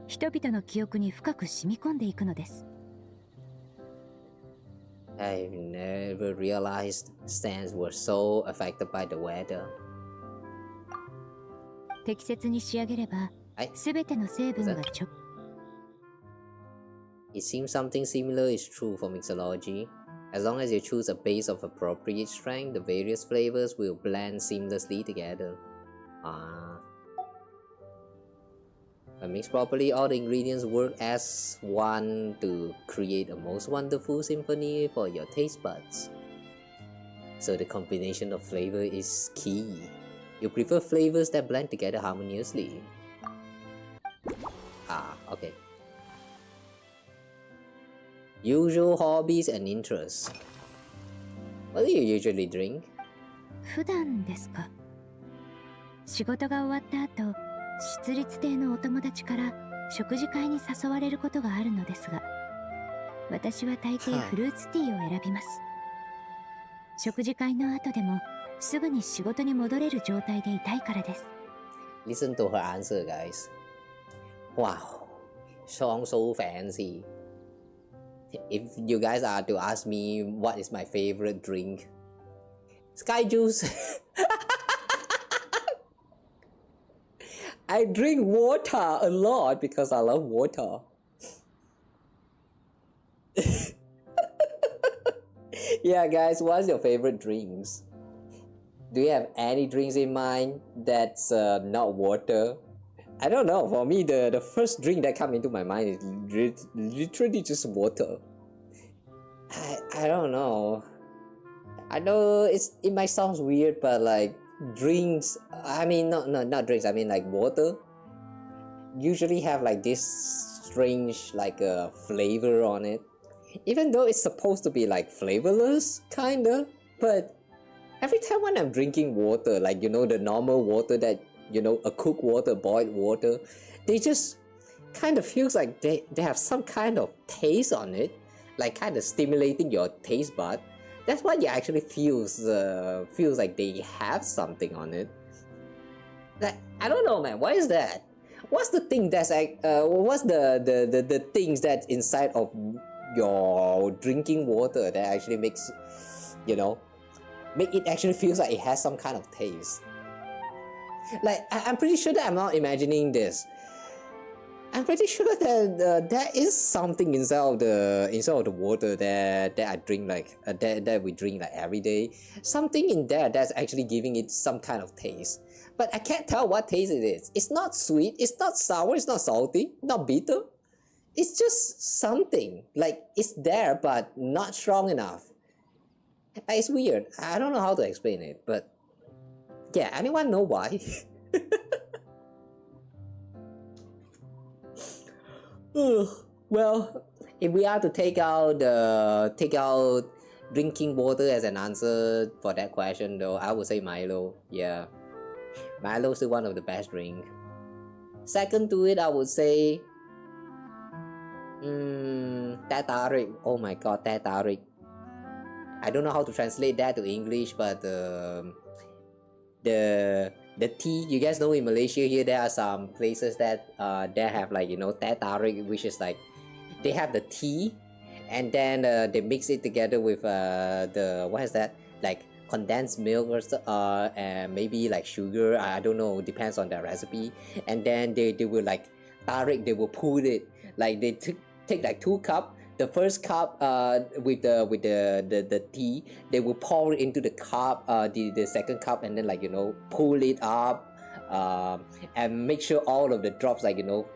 人々の記憶に深く染み込んでいくのです。I've never realized stands were so affected by the weather. 適切に仕上げれば、すべての成分が直。It seems something similar is true for mixology. As long as you choose a base of appropriate strength, the various flavors will blend seamlessly together. When mixed properly, all the ingredients work as one to create a most wonderful symphony for your taste buds. So the combination of flavor is key. You prefer flavors that blend together harmoniously. Okay. Usual hobbies and interests. What do you usually drink? 普段ですか。仕事が終わった後、私立亭のお友達から食事会に誘われることがあるのですが、私は大抵フルーツティーを選びます。食事会の後でもすぐに仕事に戻れる状態でいたいからです。Listen to her answer, guys. Wow, sounds so fancy. If you guys are to ask me what is my favorite drink, Sky Juice. I drink water a lot because I love water. Yeah, guys, what's your favorite drinks? Do you have any drinks in mind that's not water? I don't know. For me, the first drink that comes into my mind is literally just water. I don't know. I know it might sound weird, but like drinks. I mean, not drinks. I mean like water. Usually have like this strange like flavor on it. Even though it's supposed to be like flavorless, kinda. But every time when I'm drinking water, like you know the normal water that you know a cooked water, boiled water, they just kind of feels like they have some kind of taste on it, like kind of stimulating your taste bud. That's what it actually feels like they have something on it. Like I don't know, man. Why is that? What's the thing that's like? What's the things that's inside of your drinking water that actually makes, you know, make it actually feels like it has some kind of taste? Like I'm pretty sure that I'm not imagining this. I'm pretty sure that there is something inside of the water that I drink like that we drink like every day. Something in there that's actually giving it some kind of taste. But I can't tell what taste it is. It's not sweet. It's not sour. It's not salty. Not bitter. It's just something. Like it's there but not strong enough. It's weird. I don't know how to explain it. But yeah, anyone know why? Well, if we are to take out drinking water as an answer for that question, though, I would say Milo. Yeah, Milo is one of the best drinks. Second to it, I would say, Teh Tarik. Oh my God, Teh Tarik. I don't know how to translate that to English, but the the tea. You guys know in Malaysia here there are some places that have like, you know, teh tarik, which is like they have the tea and then they mix it together with the what is that, like condensed milk or and maybe like sugar. I don't know, depends on their recipe. And then they will like tarik, they will pull it, like they take like 2 cups. The first cup with the tea, they will pour it into the cup, the second cup, and then like, you know, pull it up and make sure all of the drops, like, you know,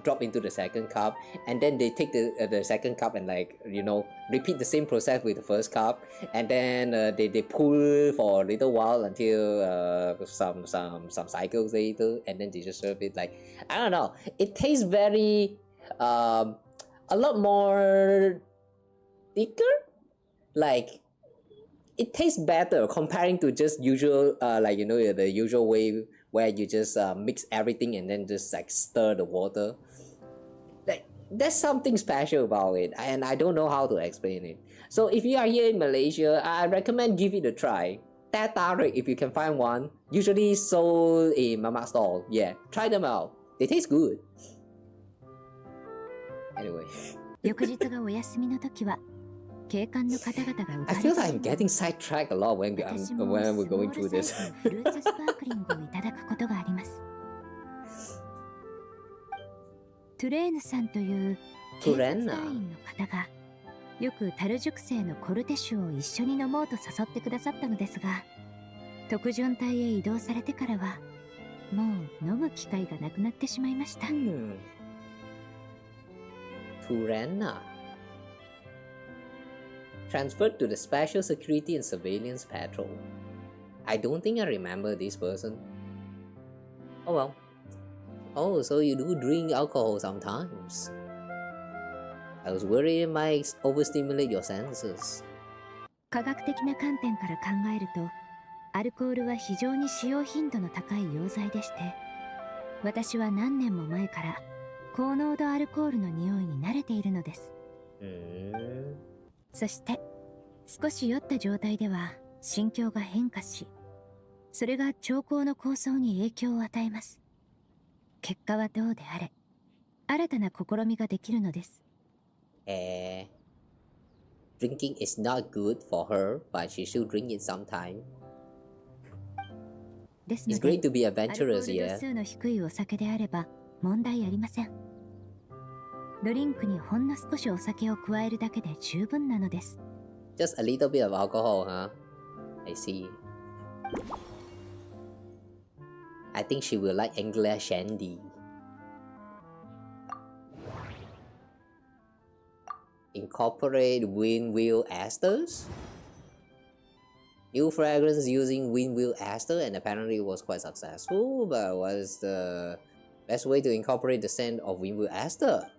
drop into the second cup. And then they take the second cup and, like, you know, repeat the same process with the first cup. And then they pull for a little while until some cycles later, and then they just serve it. Like, I don't know, it tastes very a lot more thicker. Like, it tastes better comparing to just usual like, you know, the usual way where you just mix everything and then just like stir the water. Like, there's something special about it, and I don't know how to explain it. So if you are here in Malaysia, I recommend give it a try. Teh tarik, if you can find one, usually sold in mama stall. Yeah, try them out, they taste good. Anyway. 翌日がお休みの時は警官の方々が I feel like I'm getting sidetracked a lot when we're going through this. フルーツスパークリングをいただくことがあります。トゥレーヌさんという警察隊員の方がよく樽熟成のコルテ酒を一緒に飲もうと誘ってくださったのですが、特巡隊へ移動されてからはもう飲む機会がなくなってしまいました。Turena transferred to the Special Security and Surveillance Patrol. I don't think I remember this person. Oh well. Oh, so you do drink alcohol sometimes. I was worried it might overstimulate your senses. 科学的な観点から考えると、アルコールは非常に使用頻度の高い溶剤でして、私は何年も前から高濃度アルコールの匂いに慣れているのです。そして少し酔った状態では心境が変化し、それが兆候の構想に影響を与えます。結果はどうであれ、新たな試みができるのです。Drinking is not good for her, but she should drink it sometime. It's great to be adventurous, yeah. 度数の低いお酒であれば問題ありません。ドリンクにほんの少しお酒を加えるだけで十分なのです。Just a little bit of alcohol, huh? I see. I think she will like Angler Shandy. Incorporate windwheel esters? New fragrance using windwheel ester, and apparently it was quite successful, but what is the best way to incorporate the scent of windwheel ester?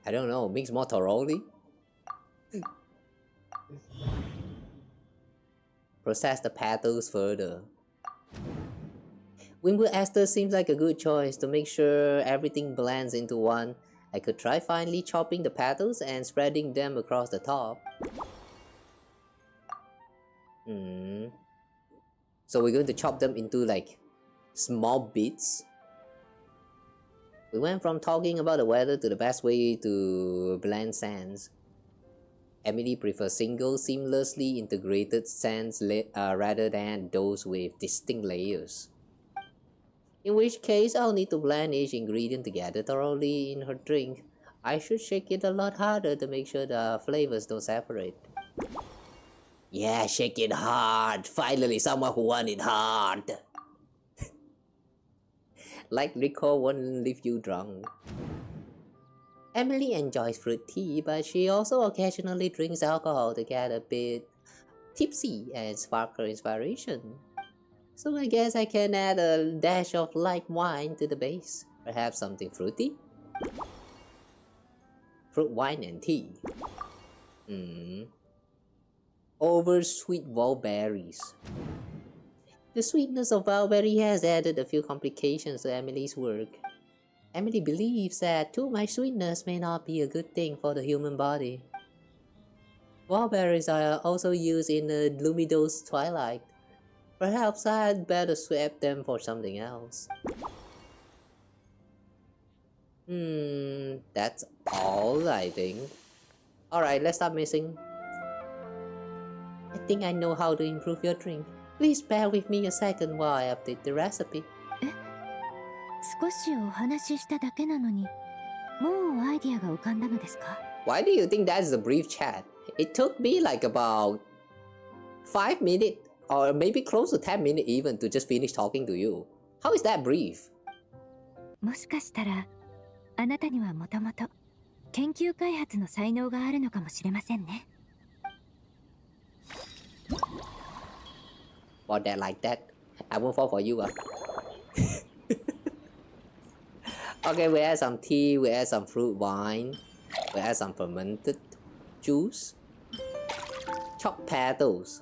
I don't know, mix more thoroughly? Process the petals further. Windwheel ester seems like a good choice to make sure everything blends into one. I could try finely chopping the petals and spreading them across the top. So we're going to chop them into like small bits. We went from talking about the weather to the best way to blend scents. Emily prefers single, seamlessly integrated scents rather than those with distinct layers. In which case, I'll need to blend each ingredient together thoroughly in her drink. I should shake it a lot harder to make sure the flavors don't separate. Yeah, shake it hard! Finally, someone who wants it hard! Like Recon won't leave you drunk. Emily enjoys fruit tea, but she also occasionally drinks alcohol to get a bit tipsy and spark her inspiration. So I guess I can add a dash of light wine to the base. Perhaps something fruity? Fruit wine and tea. Over sweet wallberries. The sweetness of wallberry has added a few complications to Emily's work. Emily believes that too much sweetness may not be a good thing for the human body. Wallberries are also used in the Lumidos Twilight. Perhaps I'd better swap them for something else. That's all I think. Alright, let's start mixing. I think I know how to improve your drink. Please bear with me a second while I update the recipe. 少しお話ししただけなのに、もうアイディアが浮かんだのですか? Why do you think that's a brief chat? It took me like about 5 minutes or maybe close to 10 minutes even to just finish talking to you. How is that brief? もしかしたら、あなたにはもともと研究開発の才能があるのかもしれませんね。Want that like that? I won't fall for you. Okay, we add some tea, we add some fruit wine, we add some fermented juice, chopped petals.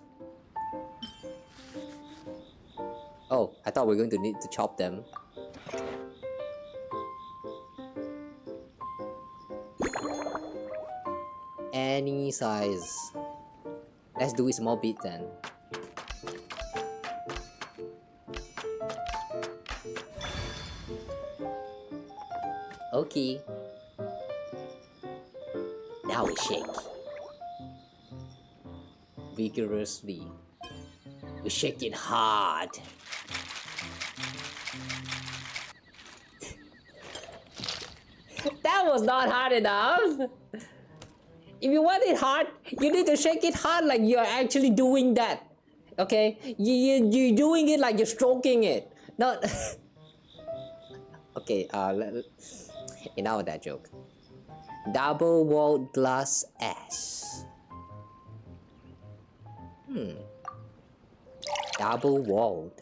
Oh, I thought we were going to need to chop them. Any size. Let's do a small bit then. Okay. Now we shake. Vigorously. We shake it hard. That was not hard enough. If you want it hard, you need to shake it hard like you're actually doing that. Okay? You're doing it like you're stroking it. Not... Okay, enough of that joke. Double walled glass ash. Double walled.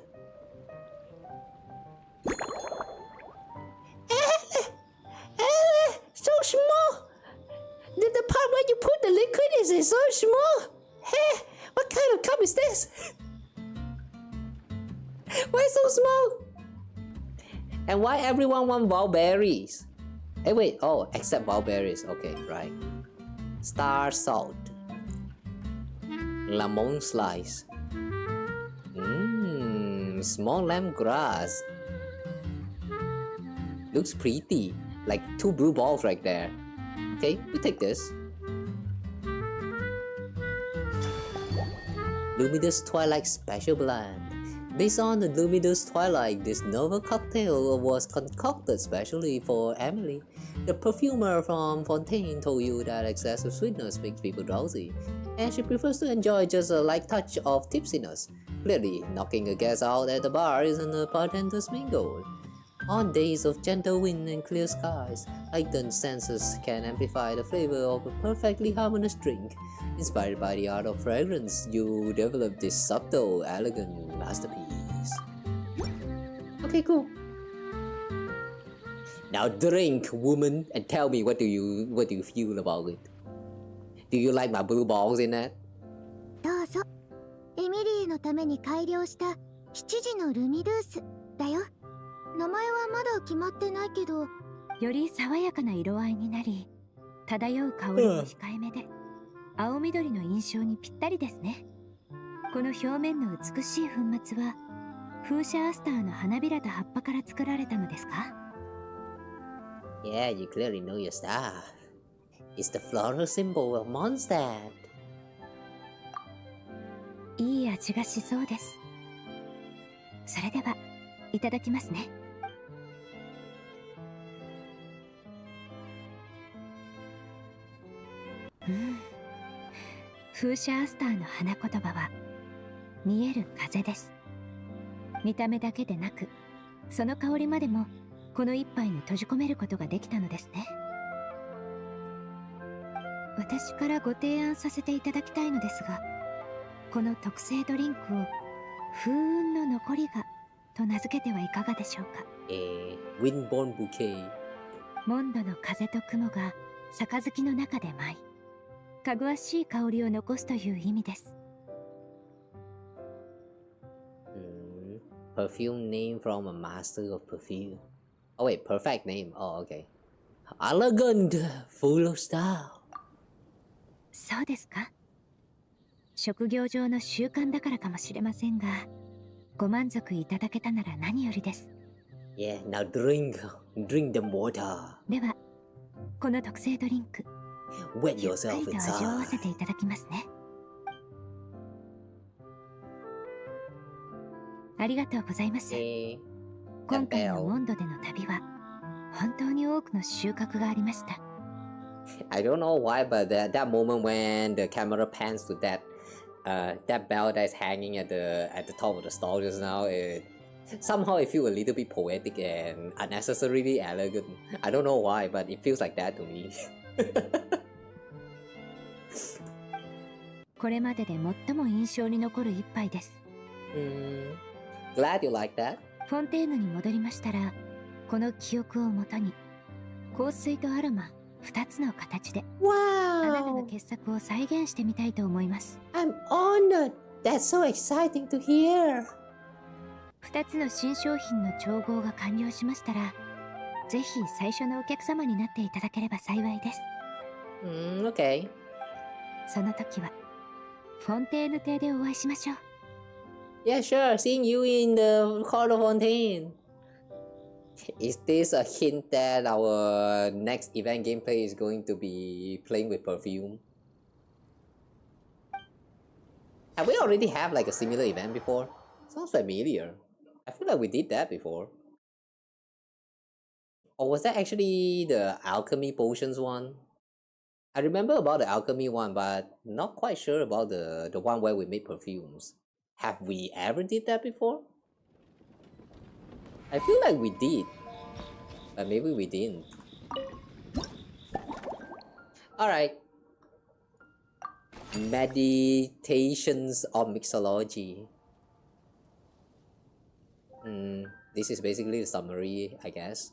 So small! The part where you put the liquid is so small! Hey, what kind of cup is this? Why so small? And why everyone want wild berries? Hey wait, oh, except wild berries. Okay, right. Star salt. Lemon slice. Small lemongrass. Looks pretty. Like 2 blue balls right there. Okay, we take this. Luminous Twilight Special Blend. Based on the Luminous Twilight, this novel cocktail was concocted specially for Emily. The perfumer from Fontaine told you that excessive sweetness makes people drowsy, and she prefers to enjoy just a light touch of tipsiness. Clearly, knocking a guest out at the bar isn't a bartender's main goal. On days of gentle wind and clear skies, heightened senses can amplify the flavor of a perfectly harmonious drink. Inspired by the art of fragrance, you develop this subtle, elegant masterpiece. Okay, cool. Now drink, woman, and tell me what do you feel about it. Do you like my blue balls in that? どうぞ。エミリーのために改良した7時のルミドゥースだよ。名前はまだ決まってないけど、より爽やかな色合いになり、漂う香りも控えめで、青緑の印象にぴったりですね。この表面の美しい粉末は、風車アスターの花びらと葉っぱから作られたのですか? Yeah, you clearly know your stuff. It's the floral symbol of Mondstadt. いい味がしそうです。それでは、いただきますね。風車アスターの花言葉は見える風です。見た目だけでなく、その香りまでもこの一杯に閉じ込めることができたのですね。私からご提案させていただきたいのですが、この特製ドリンクを風雲の残りがと名付けてはいかがでしょうか。Windborne Bouquet。モンドの風と雲が杯の中で舞い、かぐわしい香りを残すという意味です。Perfume name from a master of perfume. Oh wait, perfect name. Oh, okay. Elegant, full of style. そうですか。職業上の習慣だからかもしれませんが、ご満足いただけたなら何よりです。Yeah, now drink the water. では、この特製ドリンク、 Wet ゆっく yourself りと味を合わ inside. せていただきますね。ありがとうございます。今回のモンドでの旅は本当に多くの収穫がありました。I don't know why, but that moment when the camera pans to that bell that's hanging at the top of the stall just now, somehow it feels a little bit poetic and unnecessarily elegant. I don't know why, but it feels like that to me. これまでで最も印象に残る一杯です。Glad you like that. フォンテーヌに戻りましたら、この記憶をもとに香水とアロマ2つの形で、あなたの傑作を再現してみたいと思います。 I'm honored. That's so exciting to hear. 2つの新商品の調合が完了しましたら、ぜひ最初のお客様になっていただければ幸いです。Okay. その時はフォンテーヌ邸でお会いしましょう。 Yeah, sure. Seeing you in the Color Fontaine. Is this a hint that our next event gameplay is going to be playing with perfume? Have we already have like a similar event before? Sounds familiar. I feel like we did that before. Or was that actually the alchemy potions one? I remember about the alchemy one, but not quite sure about the one where we made perfumes. Have we ever did that before? I feel like we did, but maybe we didn't. Alright. Meditations of Mixology. This is basically the summary, I guess.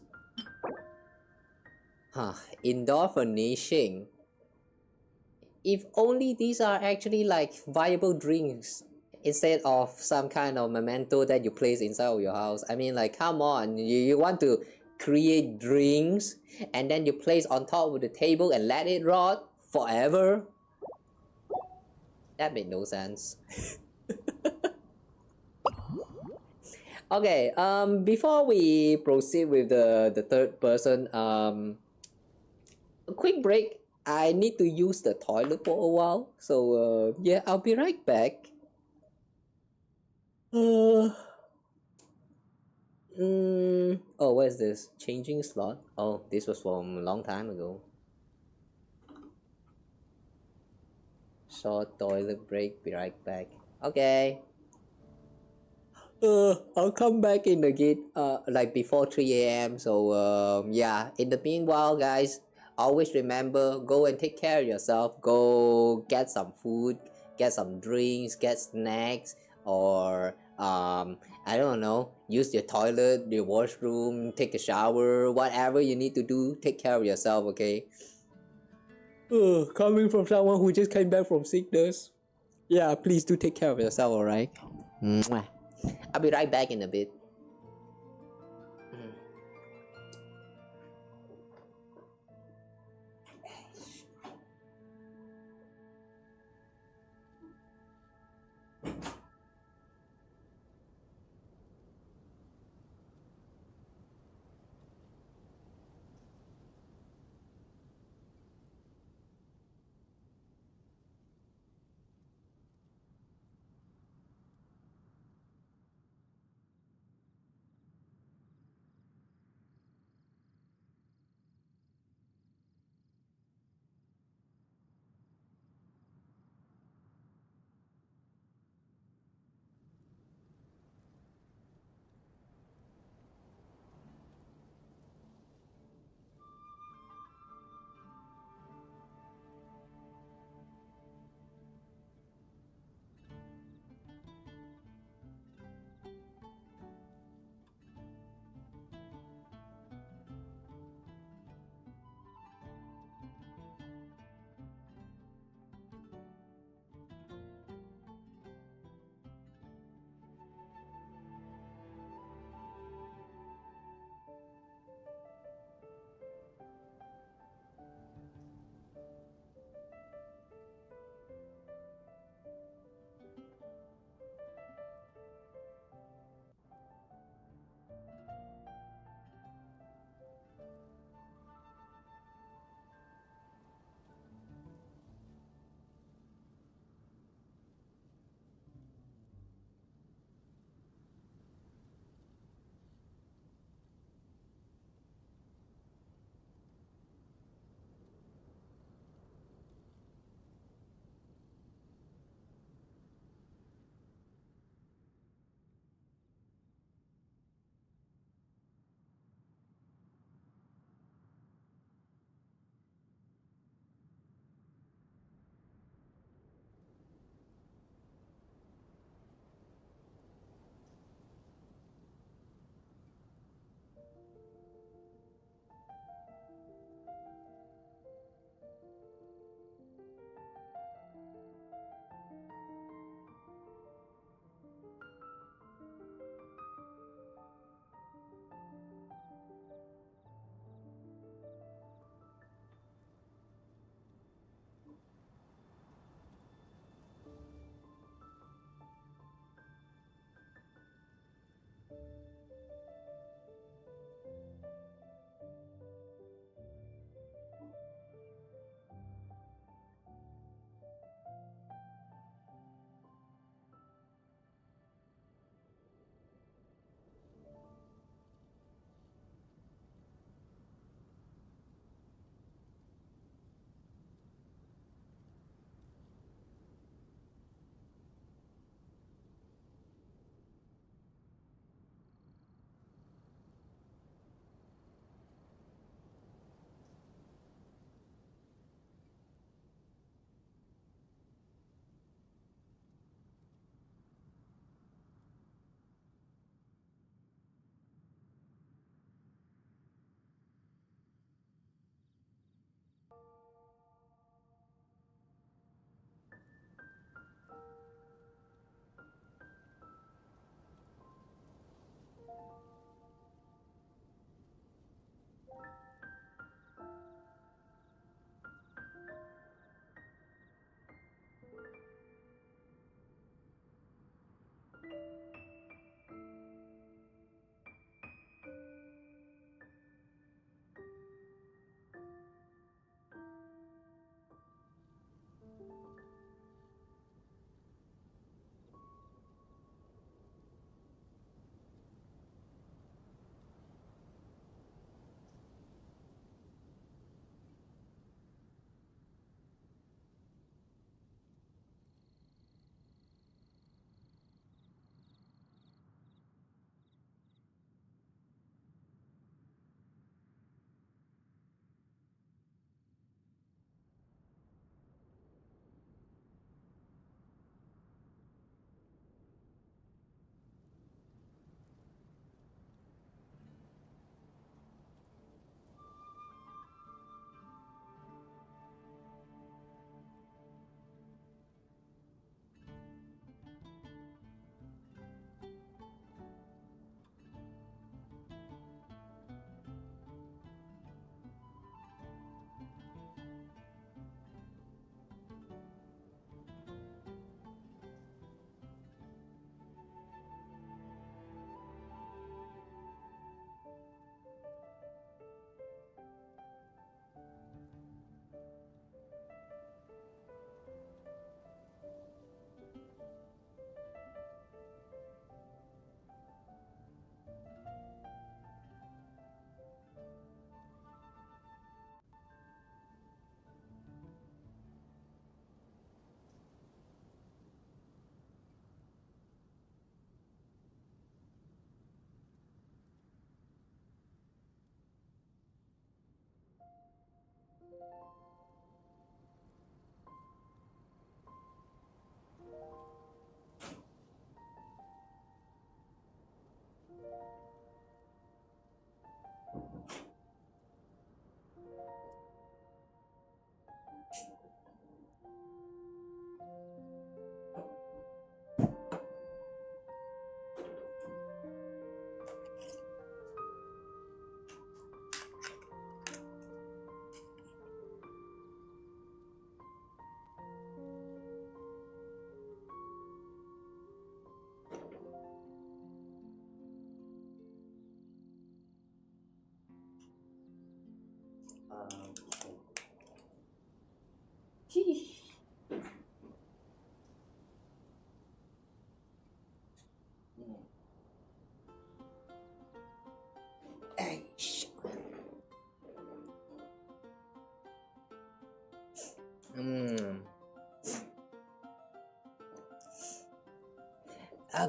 Indoor furnishing. If only these are actually like viable drinks instead of some kind of memento that you place inside of your house. I mean, like, come on, you want to create drinks and then you place on top of the table and let it rot forever? That made no sense. Okay, before we proceed with the third person, a quick break. I need to use the toilet for a while, so yeah, I'll be right back. Oh, what is this? Changing slot? Oh, this was from a long time ago. Short toilet break, be right back. Okay. I'll come back in again, like before 3 AM. So, yeah, in the meanwhile, guys, always remember, go and take care of yourself. Go get some food, get some drinks, get snacks, or I don't know, use your toilet, your washroom, take a shower, whatever you need to do, take care of yourself, okay? Coming from someone who just came back from sickness. Yeah, please do take care of yourself, alright? I'll be right back in a bit.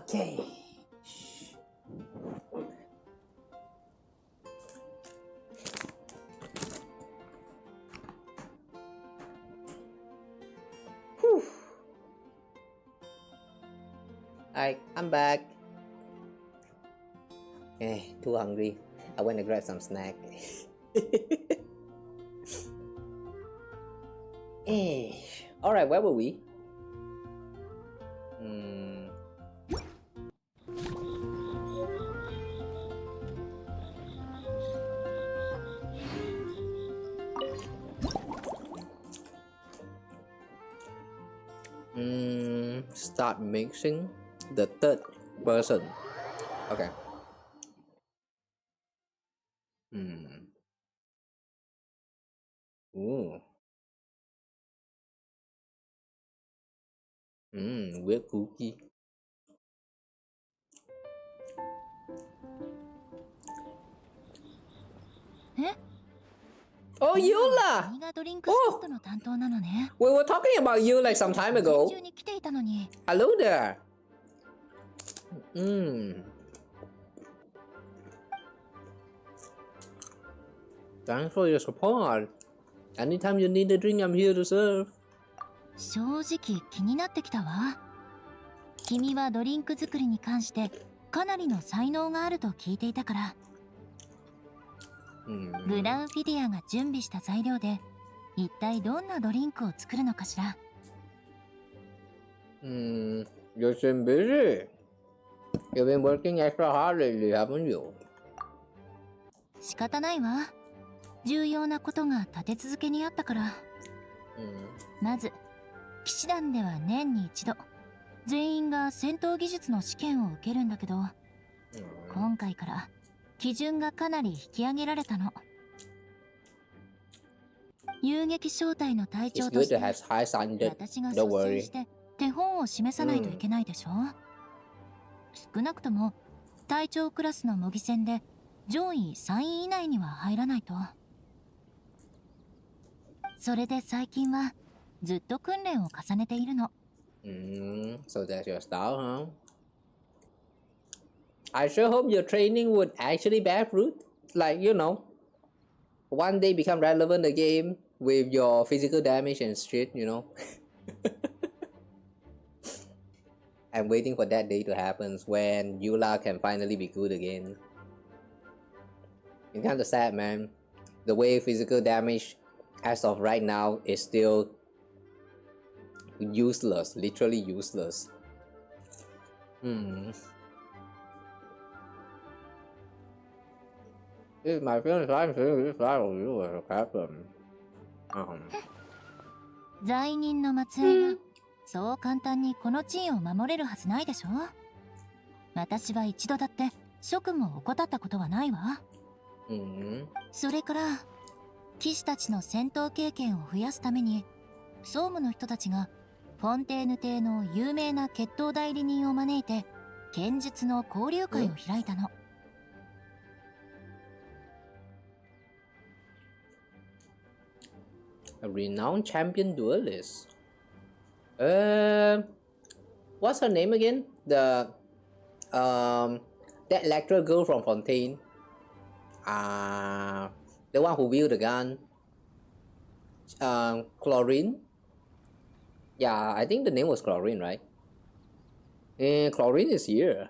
Okay. Whew. Alright, I'm back. Too hungry. I went to grab some snack. Alright, where were we? Start mixing the third person. Okay. Ooh. Weird cookie. Oh, Eula! Oh! We were talking about you like some time ago. Hello there. Thanks for your support. Anytime you need a drink, I'm here to serve. 正直気になってきたわ。君はドリンク作りに関してかなりの才能があると聞いていたから。グランフィディアが準備した材料で一体どんなドリンクを作るのかしら。You seem busy. You've been working extra hard lately, haven't you? 仕方ないわ。重要なことが立て続けにあったから。まず騎士団では年に一度全員が戦闘技術の試験を受けるんだけど、今回から基準がかなり引き上げられたの。遊撃小隊の隊長として私が率先して手本を示さないといけないでしょ。少なくとも隊長クラスの模擬戦で上位3位以内には入らないと。それで最近はずっと訓練を重ねているの。So that's your style, huh? I sure hope your training would actually bear fruit. Like, you know, one day become relevant again with your physical damage and shit, you know. I'm waiting for that day to happen when Eula can finally be good again. It's kind of sad, man. The way physical damage as of right now is still useless, literally useless. It's my first time seeing this side of you as a captain. 罪人の末裔がそう簡単にこの地位を守れるはずないでしょ。私は一度だって職務を怠ったことはないわ。それから騎士たちの戦闘経験を増やすために総務の人たちがフォンテーヌ邸の有名な決闘代理人を招いて剣術の交流会を開いたの。A renowned champion duelist. What's her name again? That lecturer girl from Fontaine. The one who wield the gun. Chlorine. Yeah, I think the name was Chlorine, right? Chlorine is here.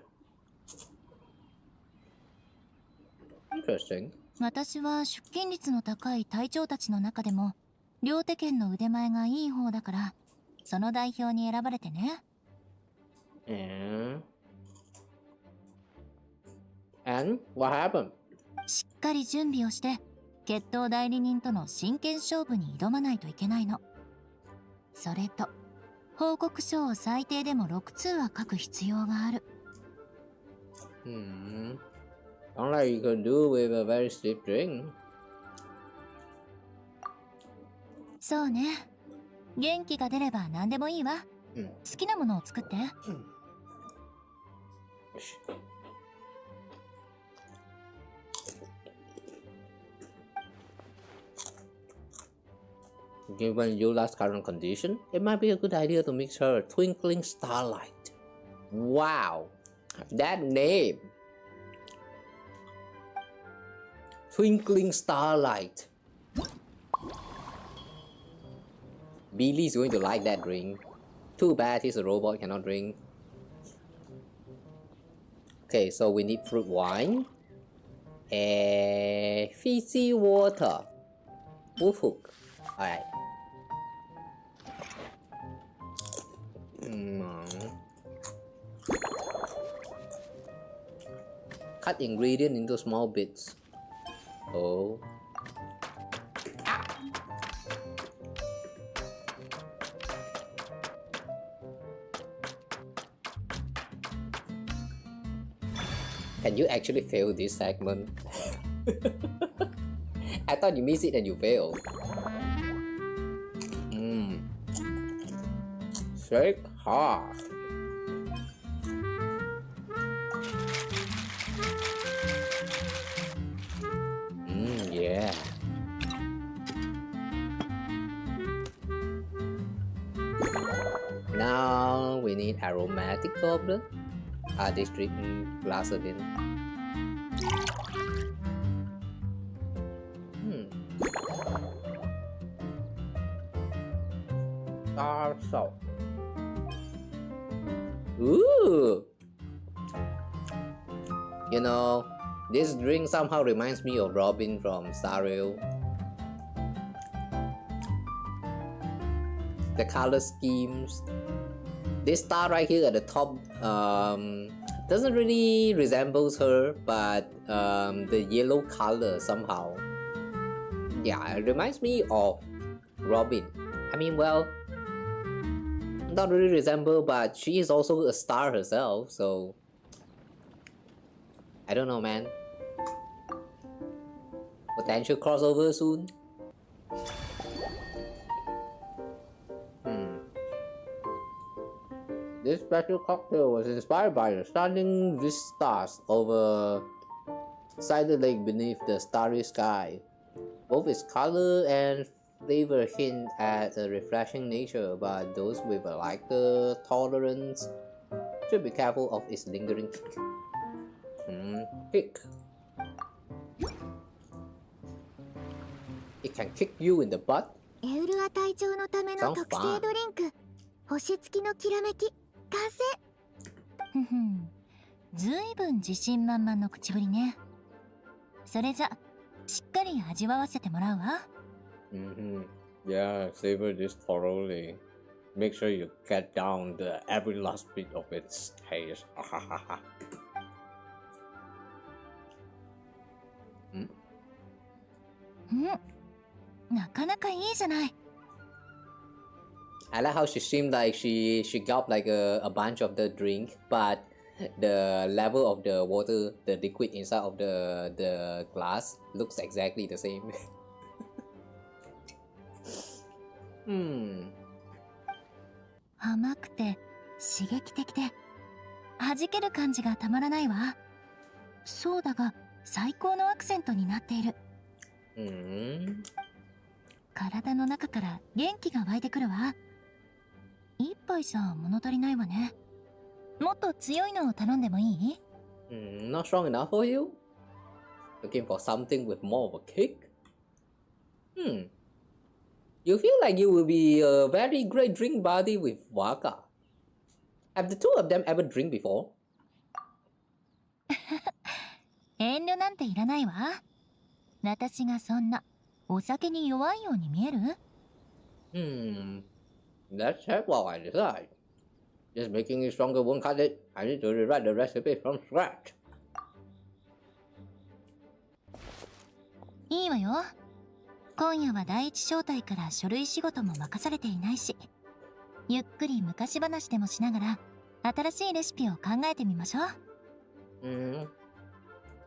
Interesting. 私は出勤率の高い隊長たちの中でも両手剣の腕前がいい方だからその代表に選ばれてね。And what happened? しっかり準備をして決闘代理人との真剣勝負に挑まないといけないの。それと報告書を最低でも6通は書く必要がある。Sounds like you could do with a very steep drink. そうね。元気が出れば何でもいいわ。好きなものを作って。Given Yula's current condition, it might be a good idea to mix her Twinkling Starlight. Wow, that name! Twinkling Starlight. Billy's going to like that drink. Too bad he's a robot, cannot drink. Okay, so we need fruit wine. And fizzy water. Wolf hook. Alright. Cut ingredient into small bits. Oh. Can you actually fail this segment? I thought you missed it and you failed. Shake hard. Yeah. Now we need aromatic goblet. This drinking glass again. Star salt. Ooh. You know, this drink somehow reminds me of Robin from Star Rail. The color schemes. This star right here at the top doesn't really resemble her, but the yellow color somehow, yeah, it reminds me of Robin. I mean, well, not really resemble, but she is also a star herself, so I don't know, man. Potential crossover soon. This special cocktail was inspired by the stunning vistas over Cider Lake beneath the starry sky. Both its color and flavor hint at a refreshing nature, but those with a lighter tolerance should be careful of its lingering kick. It can kick you in the butt. エウルア隊長のための Sounds 特製 fun. ドリンク、星付きのきらめき、完成。ふふん、ずいぶん自信満々の口ぶりね。それじゃ、しっかり味わわせてもらうわ。Yeah, savor this thoroughly. Make sure you get down the every last bit of its taste. なかなかいいじゃない。I like how she seemed like she got like a bunch of the drink, but the level of the water, the liquid inside of the glass looks exactly the same. 甘くて刺激的で弾ける感じがたまらないわ。そうだが最高のアクセントになっている。体の中から元気が湧いてくるわ。一杯じゃ物足りないわね。もっと強いのを頼んでもいい？ Not strong enough for you? Looking for something with more of a kick? You feel like you will be a very great drink buddy with Varka. Have the two of them ever drink before? 遠慮なんていらないわ。私がそんなお酒に弱いように見える？ Let's check while I decide. Just making it stronger won't cut it. I need to rewrite the recipe from scratch. いいわよ。今夜は第一小隊から書類仕事も任されていないし、ゆっくり昔話でもしながら新しいレシピを考えてみましょう。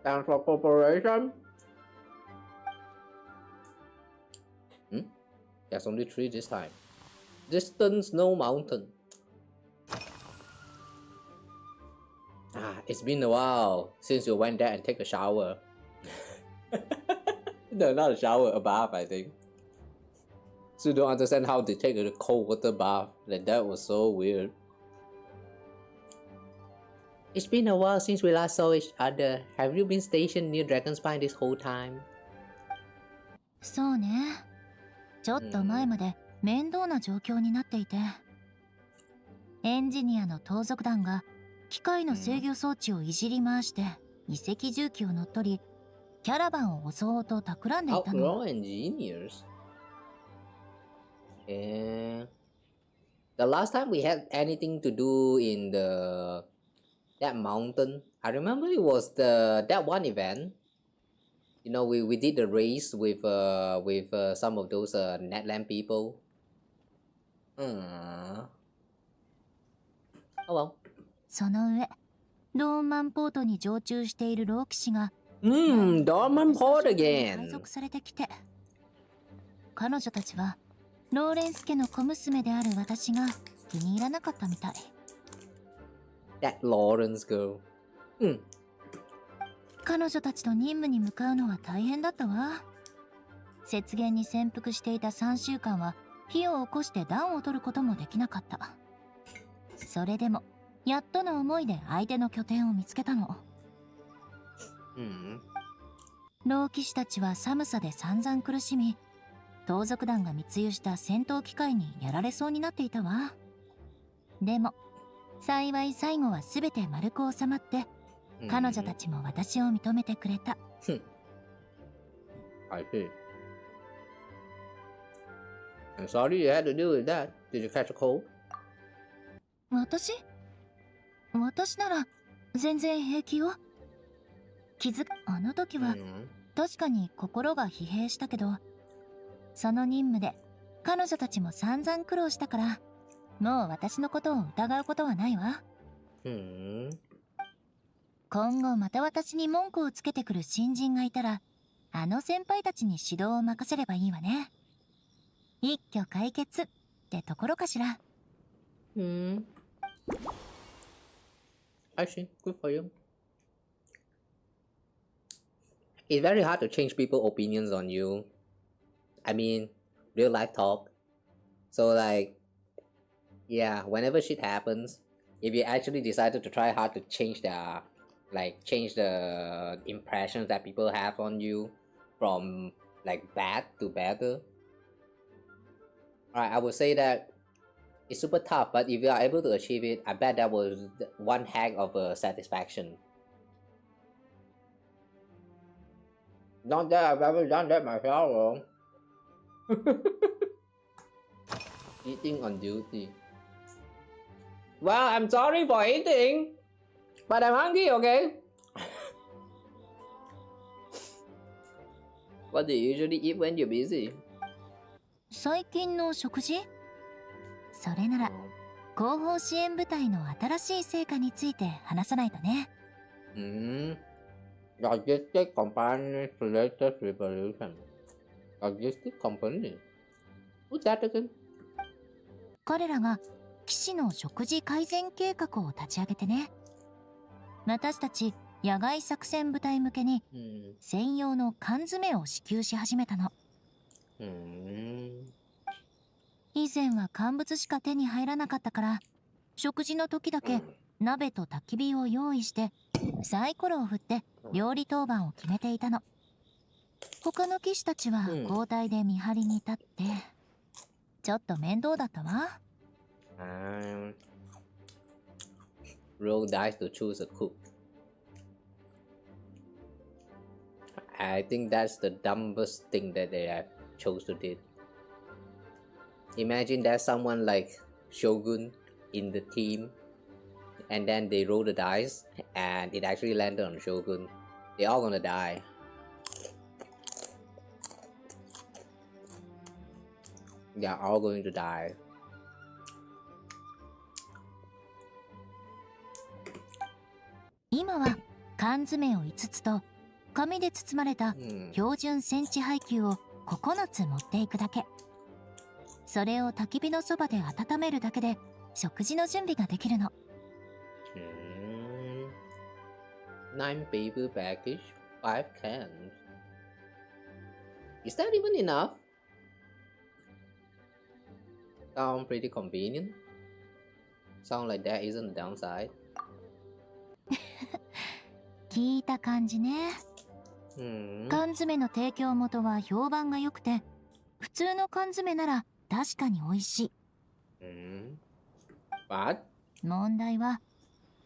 Thanks for cooperation. There's only 3 this time. Distant Snow Mountain. It's been a while since you went there and take a shower. No, not a shower, a bath, I think. So you don't understand how to take a cold water bath. Like, that was so weird. It's been a while since we last saw each other. Have you been stationed near Dragon Spine this whole time? そうね。ちょっと前まで面倒な状況になっていて、エンジニアの盗賊団が機械の制御装置をいじり回して遺跡重機を乗っ取り、キャラバンを襲おうと企んでいたの。Outlaw engineers. And the last time we had anything to do in that mountain, I remember it was that one event. You know, we did the race with some of those Netland people. Oh well. その上、ドーンマンポートに常駐している老騎士が、Dorman Port again. 配属されてきて、彼女たちはローレンス家の小娘である私が気に入らなかったみたい。That Lawrence girl. 彼女たちと任務に向かうのは大変だったわ。雪原に潜伏していた3週間は火を起こして暖を取ることもできなかった。それでもやっとの思いで相手の拠点を見つけたの。老騎士たちは寒さで散々苦しみ、盗賊団が密輸した戦闘機械にやられそうになっていたわ。でも幸い最後は全て丸く収まって、彼女たちも私を認めてくれた。I see. I'm sorry you had to deal with that. Did you catch a cold? 私なら全然平気よ。あの時は確かに心が疲弊したけど、その任務で彼女たちも散々苦労したから、もう私のことを疑うことはないわ。今後また私に文句をつけてくる新人がいたら、あの先輩たちに指導を任せればいいわね。一挙解決ってところかしら。I see. Good for you. It's very hard to change people's opinions on you. I mean, real life talk. So like, yeah, whenever shit happens, if you actually decided to try hard to change the impressions that people have on you from like bad to better, alright, I would say that it's super tough, but if you are able to achieve it, I bet that was one heck of a satisfaction. Not that I've ever done that myself. Eating on duty. Well, I'm sorry for eating, but I'm hungry, okay? What do you usually eat when you're busy? 最近の食事？それなら後方支援部隊の新しい成果について話さないとね。Logistic Company's latest revolution. Logistic Company? What's that again? 彼らが騎士の食事改善計画を立ち上げてね。私たち野外作戦部隊向けに専用の缶詰を支給し始めたの。以前は乾物しか手に入らなかったから、食事の時だけ鍋と焚き火を用意してサイコロを振って料理当番を決めていたの。他の騎士たちは交代で見張りに立って、ちょっと面倒だったわ。Roll dice to choose a cook. I think that's the dumbest thing that they have chose to do. Imagine there's someone like Shogun in the team, and then they roll the dice, and it actually landed on Shogun. They're all gonna die. They're all going to die. 今は缶詰を5つと紙で包まれた標準戦地配給を9つ持っていくだけ。それを焚き火のそばで温めるだけで食事の準備ができるの。9 paper package, 5 cans. Is that even enough? Sound pretty convenient. Sound like that isn't a downside. 聞いた感じね。缶詰の提供元は評判が良くて、普通の缶詰なら確かに美味しい。But? 問題は、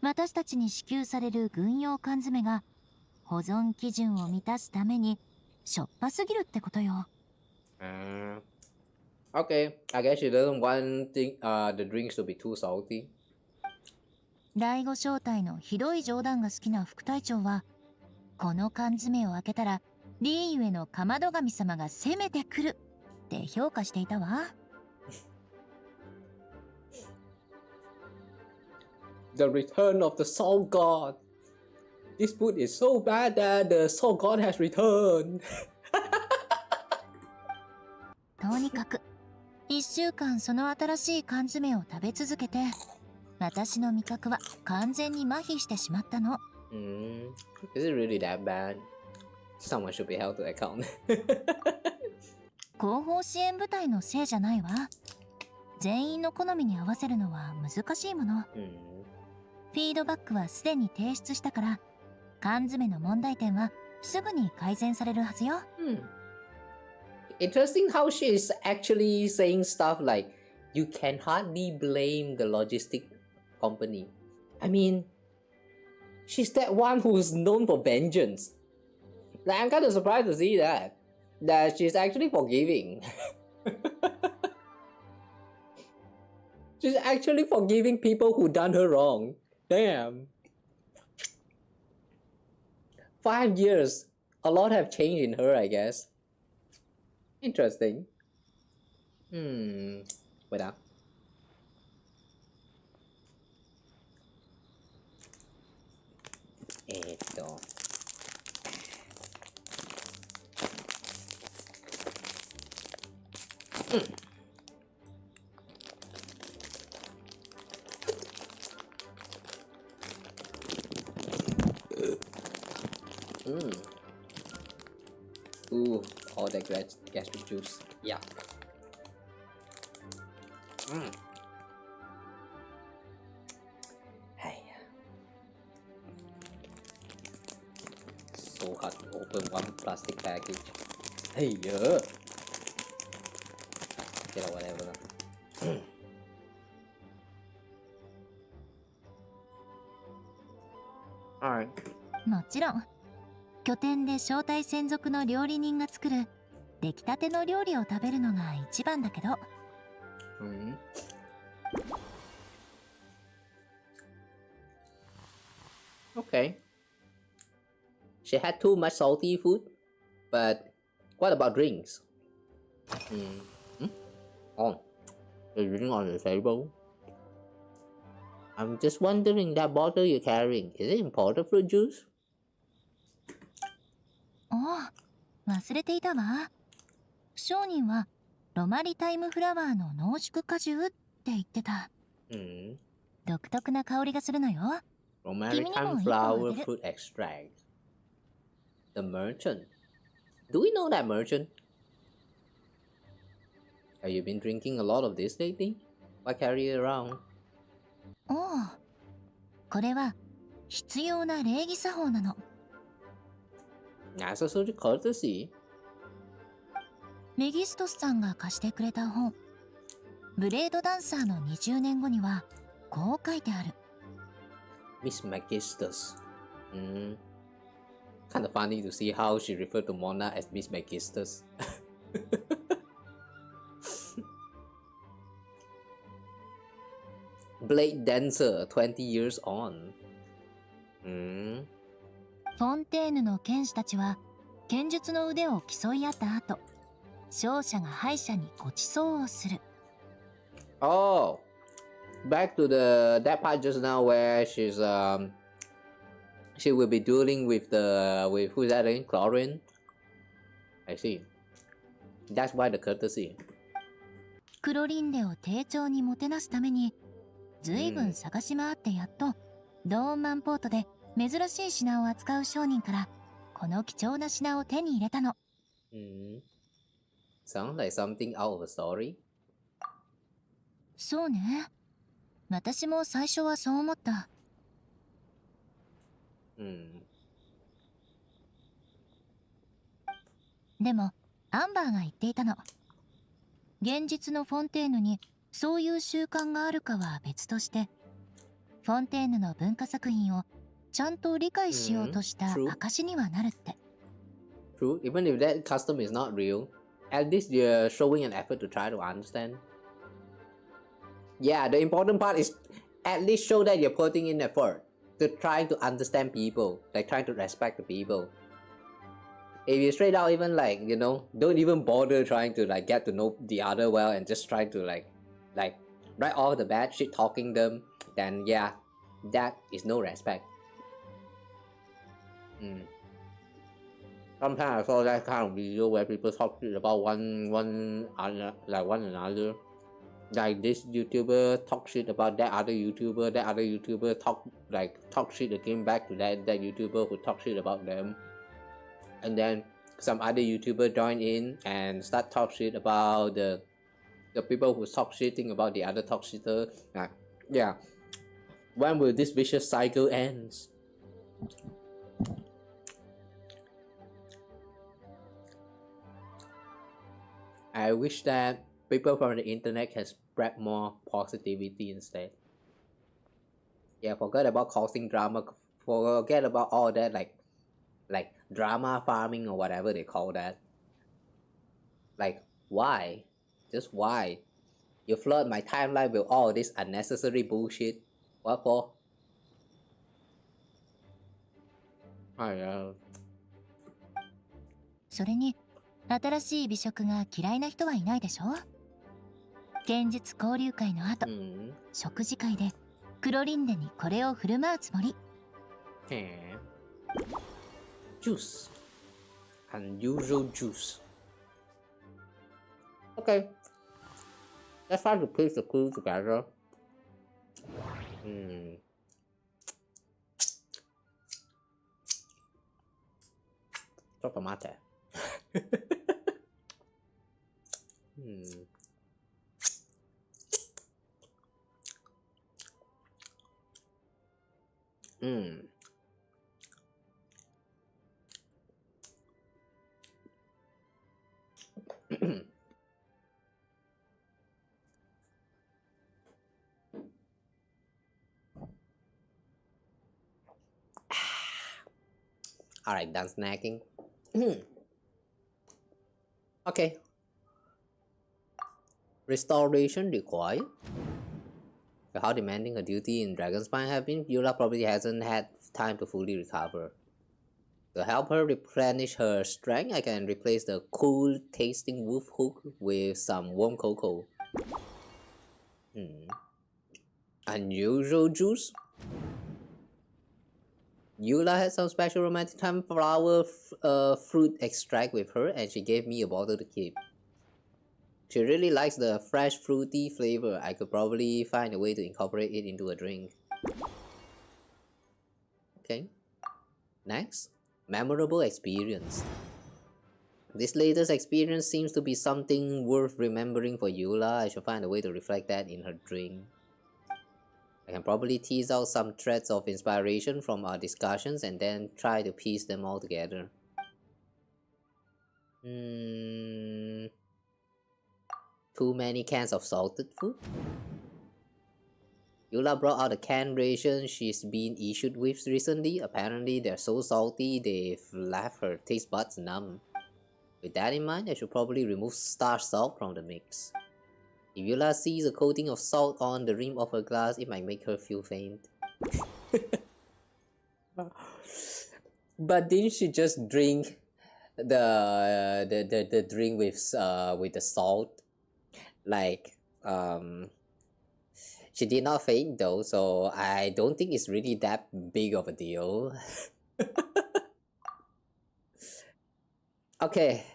私たちに支給される軍用缶詰が保存基準を満たすためにしょっぱすぎるってことよ。Okay, I guess she doesn't want the drinks to be too salty. 第5小隊のひどい冗談が好きな副隊長は、この缶詰を開けたらリーユへのかまど神様が攻めてくるって評価していたわ。The return of the Salt God. This food is so bad that the Salt God has returned. とにかく1週間その新しい缶詰を食べ続けて、私の味覚は完全に麻痺してしまったの。Is it really that bad? Someone should be held to account. 後方支援部隊のせいじゃないわ。全員の好みに合わせるのは難しいもの。フィードバックはすでに提出したから、缶詰の問題点はすぐに改善されるはずよ。Interesting how she is actually saying stuff like, you can hardly blame the logistic company. I mean, she's that one who's known for vengeance. Like, I'm kind of surprised to see that she's actually forgiving. She's actually forgiving people who done her wrong. Damn. 5 years. A lot have changed in her, I guess. Interesting. Wait up. Ooh, all that gastric juice. Yeah. Hey. So hard to open one plastic package. Hey, yeah. Okay, whatever. Alright. もちろん。拠点で招待専属の料理人が作る出来たての料理を食べるのが一番だけど。Okay. She had too much salty food, but what about drinks? Oh, the drink on the table. I'm just wondering, that bottle you're carrying, is it imported fruit juice? おお、忘れていたわ。商人はロマリタイムフラワーの濃縮果汁って言ってた。独特な香りがするのよ。Romaritime flower fruit extract. The merchant. Do we know that merchant? Have you been drinking a lot of this lately? Why carry it around? おお、これは必要な礼儀作法なの。Necessary courtesy? メギストスさんが貸してくれた本。ブレードダンサーの20年後にはこう書いてある。Miss Megistus. Kinda funny to see how she referred to Mona as Miss Megistus. Blade Dancer, 20 years on. フォンテーヌの剣士たちは剣術の腕を競い合った後、勝者が敗者にご馳走をする。Oh, back to that part just now where she will be dueling with who's that again? Chlorine. I see. That's why the courtesy. 黒リンデを丁重にもてなすためにずいぶん探し回ってやっとドーンマンポートで珍しい品を扱う商人からこの貴重な品を手に入れたの。Sounds like something out of a story. そうね。私も最初はそう思った。でもアンバーが言っていたの。現実のフォンテーヌにそういう習慣があるかは別として、フォンテーヌの文化作品をちゃんと理解しようとした証にはなるって。True, even if that custom is not real, at least you're showing an effort to try to understand. Yeah, the important part is at least show that you're putting in effort to try to understand people, like trying to respect the people. If you straight out even like, you know, don't even bother trying to like get to know the other well and just try to like write all the bad shit talking them, then yeah, that is no respect. Sometimes I saw that kind of video where people talk shit about one another. Like this YouTuber talk shit about that other YouTuber talk shit again back to that YouTuber who talk shit about them. And then some other YouTuber join in and start talk shit about the people who talk shitting about the other talk shitter. Yeah. When will this vicious cycle end? I wish that people from the internet can spread more positivity instead. Yeah, forget about causing drama. Forget about all that like drama farming or whatever they call that. Like, why? Just why? You flood my timeline with all this unnecessary bullshit. What for? I know. それに新しい美食が嫌いな人はいないでしょ。現実交流会の後、食事会で黒リンデにこれを振る舞うつもり。Juice. Unusual juice. Okay. Let's try to piece the clue together. Chocolate. Alright, done snacking. Okay. Restoration required. For how demanding her duty in Dragonspine have been, Eula probably hasn't had time to fully recover. To help her replenish her strength, I can replace the cool tasting wolf hook with some warm cocoa. Unusual juice? Eula had some special romantic time flower fruit extract with her and she gave me a bottle to keep. She really likes the fresh fruity flavor. I could probably find a way to incorporate it into a drink. Okay. Next. Memorable experience. This latest experience seems to be something worth remembering for Eula. I should find a way to reflect that in her drink. I can probably tease out some threads of inspiration from our discussions and then try to piece them all together. Too many cans of salted food? Eula brought out a canned ration she's been issued with recently. Apparently they're so salty they've left her taste buds numb. With that in mind, I should probably remove star salt from the mix. If Eula sees a coating of salt on the rim of her glass, it might make her feel faint. But didn't she just drink the drink with the salt? Like, she did not faint though, so I don't think it's really that big of a deal. Okay,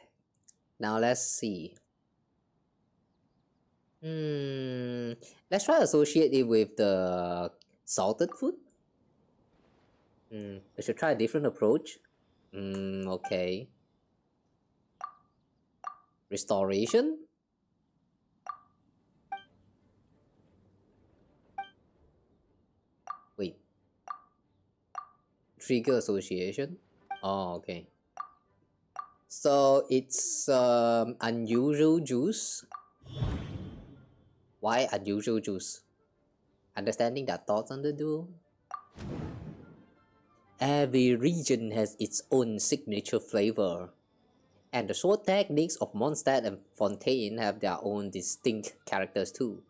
now let's see. Let's try to associate it with the salted food. I should try a different approach. Okay. Restoration? Wait. Trigger association? Oh, okay. So it's unusual juice. Why unusual juice? Understanding that thoughts on the duel? Every region has its own signature flavor, and the sword techniques of Mondstadt and Fontaine have their own distinct characters too.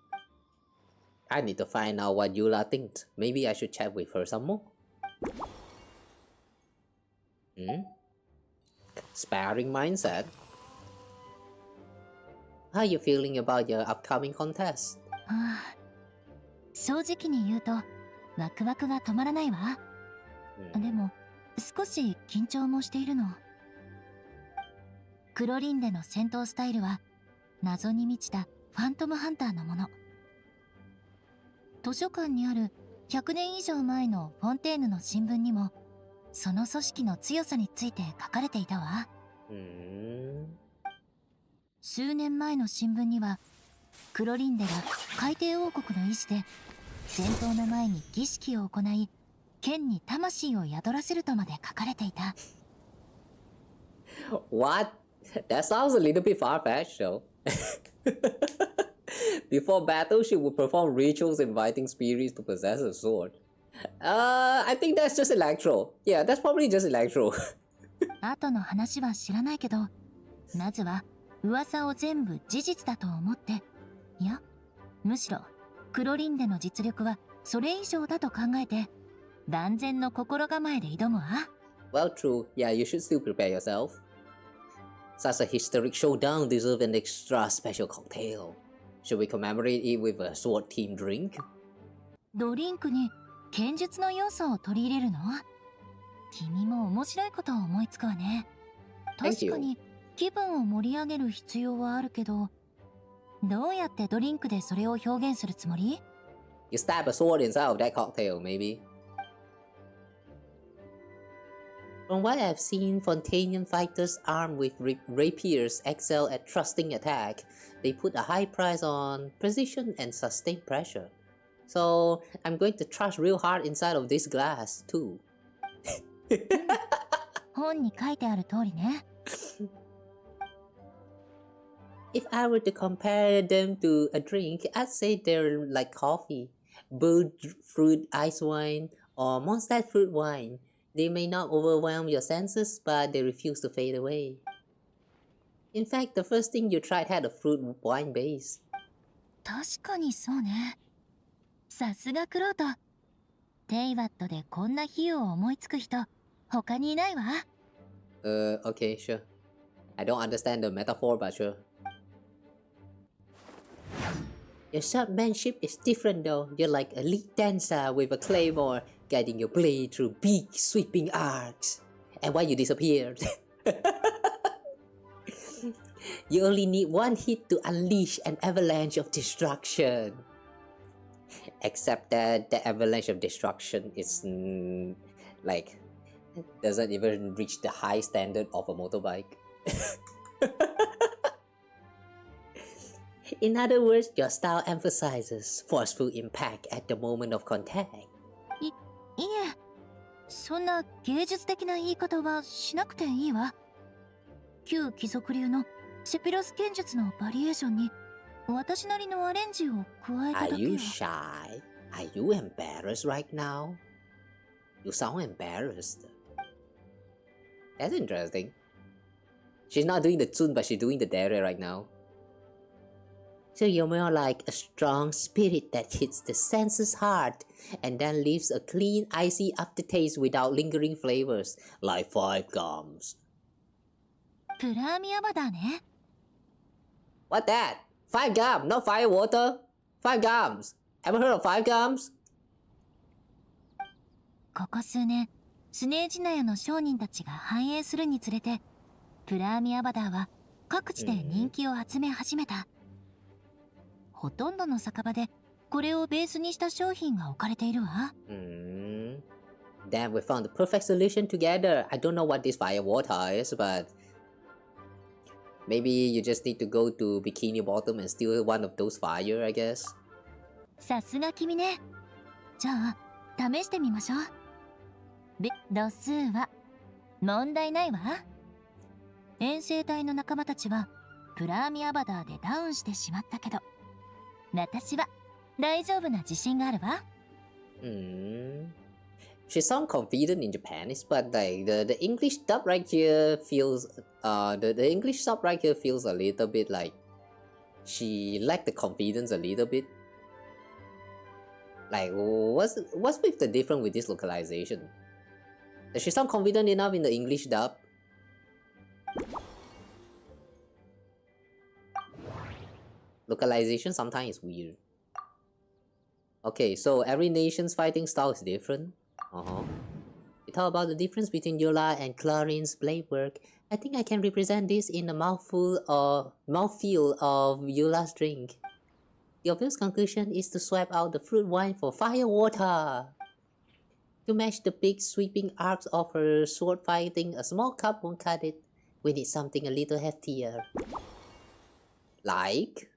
I need to find out what Eula thinks. Maybe I should chat with her some more. Sparring mindset. How are you feeling about your upcoming contest? 正直に言うとワクワクが止まらないわ。でも少し緊張もしているの。クロリンでの戦闘スタイルは謎に満ちたファントムハンターのもの。図書館にある100年以上前のフォンテーヌの新聞にもその組織の強さについて書かれていたわ。数年前の新聞にはクロリンデが海底王国の意志で戦闘の前に儀式を行い剣に魂を宿らせるとまで書かれていた。What? That sounds a little bit far-fetched, though. Before battle, she would perform rituals inviting spirits to possess a sword. I think that's just Electro. Yeah, that's probably just Electro. 後の話は知らないけど、まずは噂を全部事実だと思って、いや、むしろクロリンデの実力はそれ以上だと考えて、万全の心構えで挑むわ。Well, true. Yeah, you should still prepare yourself. Such a historic showdown deserves an extra special cocktail. Should we commemorate it with a sword-themed drink? ドリンクに剣術の要素を取り入れるの？君も面白いことを思いつくわね。確かに気分を盛り上げる必要はあるけど、どうやってドリンクでそれを表現するつもり？ You stab a sword inside of that cocktail, maybe. From what I've seen, Fontanian fighters armed with rapiers excel at thrusting attack. They put a high price on precision and sustained pressure. So I'm going to thrust real hard inside of this glass too. 本に書いてある通りね。If I were to compare them to a drink, I'd say they're like coffee, brewed fruit ice wine, or Mondstadt fruit wine. They may not overwhelm your senses, but they refuse to fade away. In fact, the first thing you tried had a fruit wine base. 確かにそうね。さすがクロート。テイワットでこんな比喩を思いつく人、他にいないわ。Okay, sure. I don't understand the metaphor, but sure. Your swordmanship is different though. You're like a lead dancer with a claymore, guiding your blade through big, sweeping arcs. And why you disappeared? You only need one hit to unleash an avalanche of destruction. Except that the avalanche of destruction is like doesn't even reach the high standard of a motorbike. In other words, your style emphasizes forceful impact at the moment of contact. いえ、そんな芸術的な言い方はしなくていいわ。旧貴族流のセピロス剣術のバリエーションに私なりのアレンジを加えただけよ。Are you shy? Are you embarrassed right now? You sound embarrassed. That's interesting. She's not doing the tune, but she's doing the dare right now. So you're more like a strong spirit that hits the senses hard and then leaves a clean, icy aftertaste without lingering flavors, like 5 gums. プラーミアバダーね。What that? 5 gums, not fire water. 5 gums. Ever heard of 5 gums? ここ数年、スネージナヤの商人たちが繁栄するにつれて、プラーミアバダーは各地で人気を集め始めた。ほとんどの酒場でこれをベースにした商品が置かれているわ。Damn, we found the perfect solution together. I don't know what this fire water is, but maybe you just need to go to Bikini Bottom and steal one of those fire, I guess. さすが君ね。じゃあ試してみましょう。度数は問題ないわ。遠征隊の仲間たちはプラーミアバダーでダウンしてしまったけど、私は大丈夫な自信があるわ。She sounds confident in Japanese, but like the English dub right here feels the English sub right here feels a little bit like she lacked the confidence a little bit. Like what's with the difference with this localization? Does she sound confident enough in the English dub? Localization sometimes is weird. Okay, so every nation's fighting style is different. We talk about the difference between Yola and Clarine's blade work. I think I can represent this in a mouthful of Yola's drink. The obvious conclusion is to swap out the fruit wine for fire water. To match the big sweeping arcs of her sword fighting, a small cup won't cut it. We need something a little heftier. Like?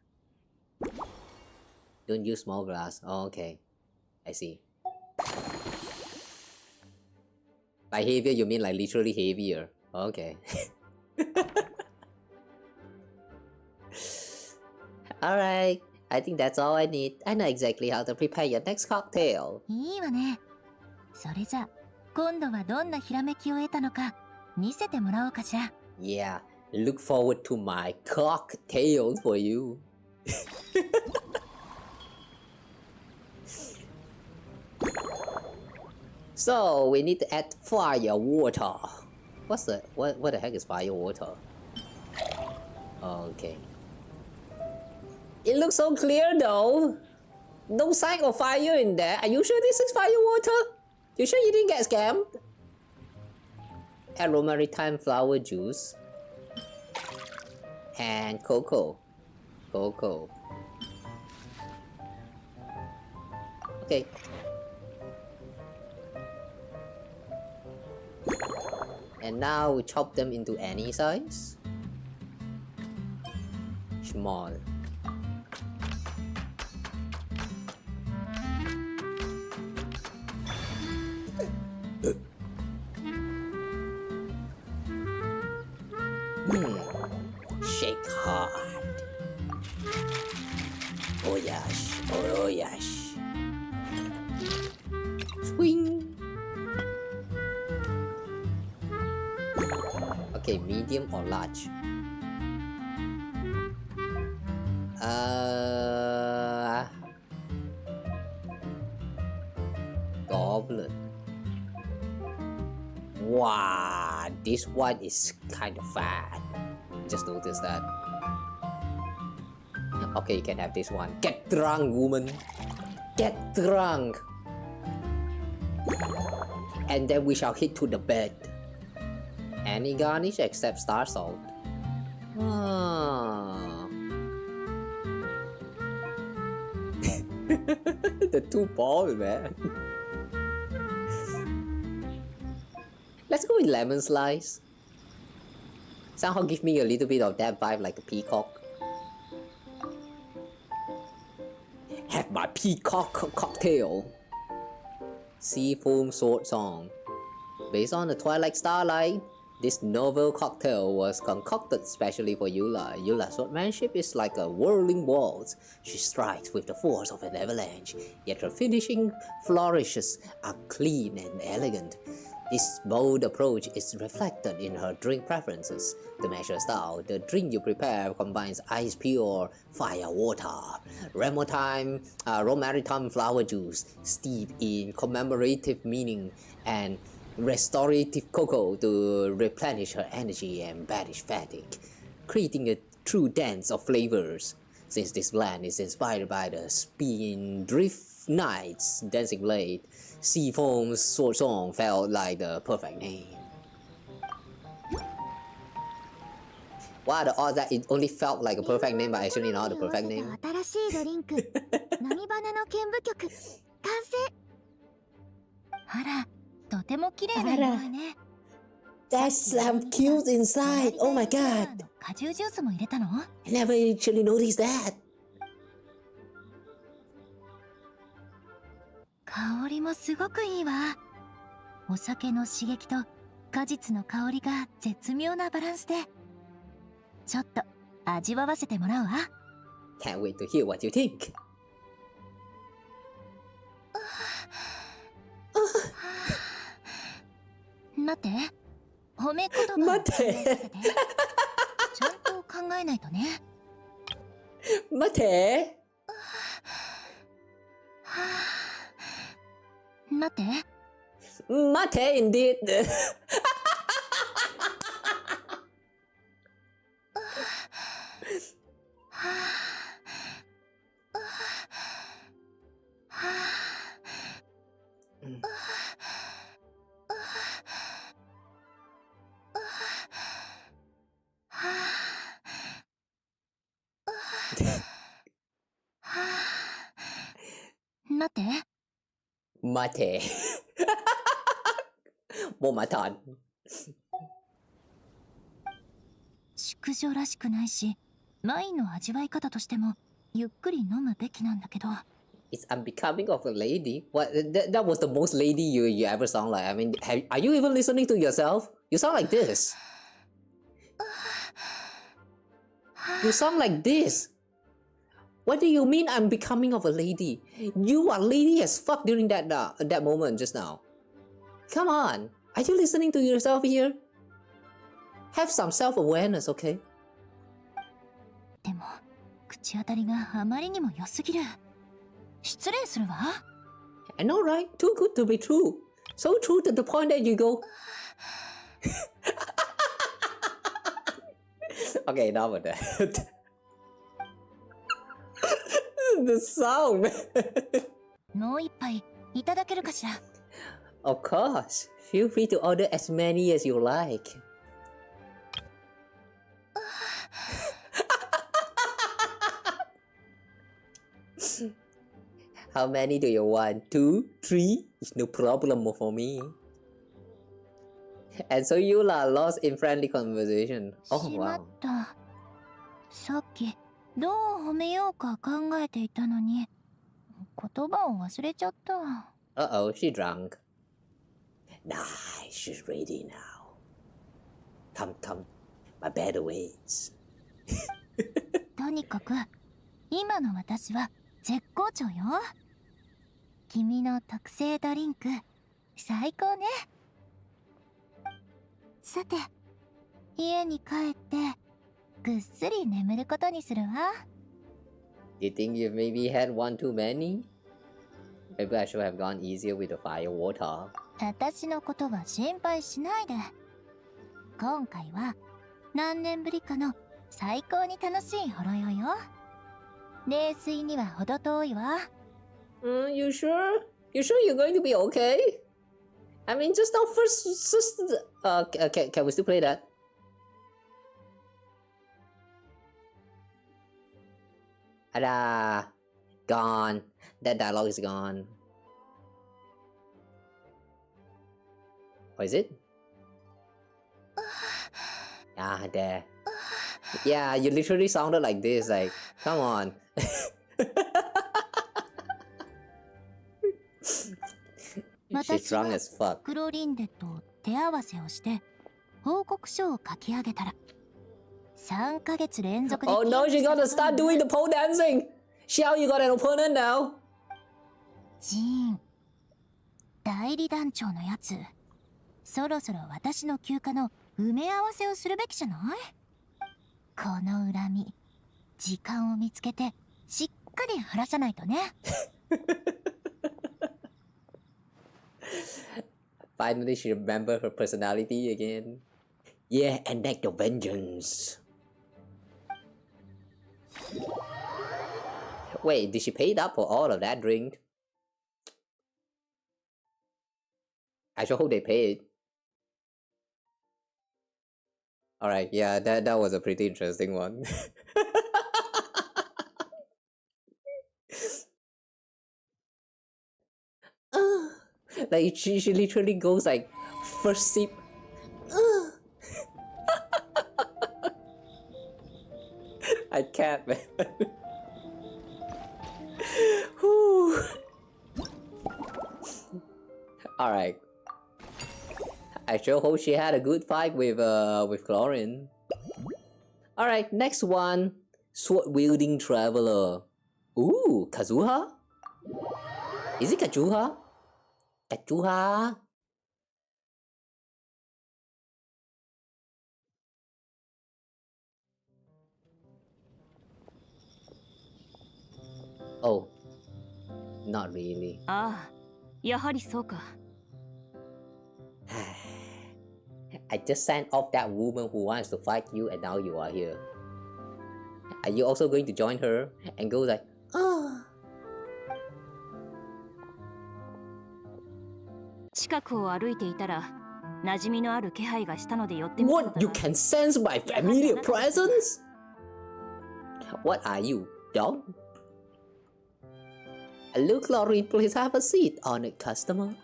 Don't use small glass. Oh, okay. I see. By heavier, you mean like literally heavier. Okay. Alright. I think that's all I need. I know exactly how to prepare your next cocktail. いいわね。それじゃ、今度はどんなひらめきを得たのか見せてもらおうかしら。Yeah, look forward to my cocktails for you. So we need to add fire water. What the heck is fire water? Okay. It looks so clear though. No sign of fire in there. Are you sure this is fire water? You sure you didn't get scammed? Maritime flower juice. And cocoa. Okay. And now we chop them into any size. Small. Shake hard. Oh yes, oh yes. Swing. Okay, medium or large? Goblet. Wow, this one is kind of fat. Just noticed that. Okay, you can have this one. Get drunk, woman. Get drunk. And then we shall hit to the bed. Any garnish except star salt. The two balls, man. Let's go with lemon slice. Somehow give me a little bit of that vibe like a peacock. Have my peacock cocktail. Sea Foam Sword Song. Based on the Twilight Starlight, this novel cocktail was concocted specially for Eula. Eula's swordmanship is like a whirling waltz. She strikes with the force of an avalanche, yet her finishing flourishes are clean and elegant. This bold approach is reflected in her drink preferences. To match her style, the drink you prepare combines ice pure fire water, maritime flower juice steeped in commemorative meaning, and restorative cocoa to replenish her energy and banish fatigue, creating a true dance of flavors. Since this blend is inspired by the Spindrift Knight's dancing blade, Sea Foam's Sword Song felt like the perfect name. What are the odds that it only felt like a perfect name but actually not the perfect name? 新しいドリンク波花の剣舞曲完成。あら、とても綺麗な色合いね。 That's some cute inside. Oh my god. 果汁ジュースも入れたの？ I never actually noticed that. 香りもすごくいいわ。お酒の刺激と果実の香りが絶妙なバランスで、ちょっと味わわせてもらうわ。 Can't wait to hear what you think. 待って、褒め言葉を待ってちゃんと考えないとね。待って待って待って indeed. 待って待てもう待たん。淑女らしくないし、ワインの味わい方としてもゆっくり飲むべきなんだけど。 It's unbecoming of a lady. What? That was the most lady you ever sound like. I mean, are you even listening to yourself? You sound like this. You sound like this. What do you mean I'm becoming of a lady? You are lady as fuck during that moment just now. Come on. Are you listening to yourself here? Have some self-awareness, okay? でも口当たりがあまりにも良すぎる。失礼するわ。 I know, right? Too good to be true. So true to the point that you go. Okay, enough of that. The sound. もう一杯いただけるかしら。 Of course. Feel free to order as many as you like. How many do you want? 2, 3? It's no problem for me. And so you are lost in friendly conversation. Oh しまっ wow. た。さっきどう褒めようか考えていたのに言葉を忘れちゃった。 Uh-oh, she drunk. Nice, she's ready now. Come, my better ways. とにかく今の私は絶好調よ。君の特製ドリンク最高ね。さて家に帰ってぐっすり眠ることにするわ。 Do you think you maybe had one too many? Maybe I should have gone easier with the fire water. 私のことは心配しないで。今回は何年ぶりかの最高に楽しいほろ酔いよ。冷水には程遠いわ。 You sure? You sure you're going to be okay? I mean, just now can we still play that? Ada, gone. That dialogue is gone. Or is it? Ah, there. Yeah, you literally sounded like this. Like, come on. She's drunk as fuck. クロリンデと手合わせをして報告書を書き上げたら3ヶ月連続で Oh no, she gotta start doing the pole dancing. Xiao, you got an opponent now. ジーン、代理団長のやつ、そろそろ私の休暇の埋め合わせをするべきじゃない？この恨み、時間を見つけてしっかり晴らさないとね。Finally, she remembered her personality again. Yeah, enact your vengeance. Wait, did she pay up for all of that drink? I sure hope they paid. Alright, yeah, that was a pretty interesting one. Like she literally goes like first sip. I can't, man. All right. I sure hope she had a good fight with Chlorine. All right, next one, sword wielding traveler. Ooh, Kazuha. Is it Kazuha? Kazuha. Oh, not really. Ah, やはりそうか。I just sent off that woman who wants to fight you, and now you are here. Are you also going to join her and go like, oh? 近くを歩いていたら馴染みのある気配がしたので寄ってみたのだ What? You can sense my familiar presence? What are you, dog? Look, Laurie, please have a seat, honored customer.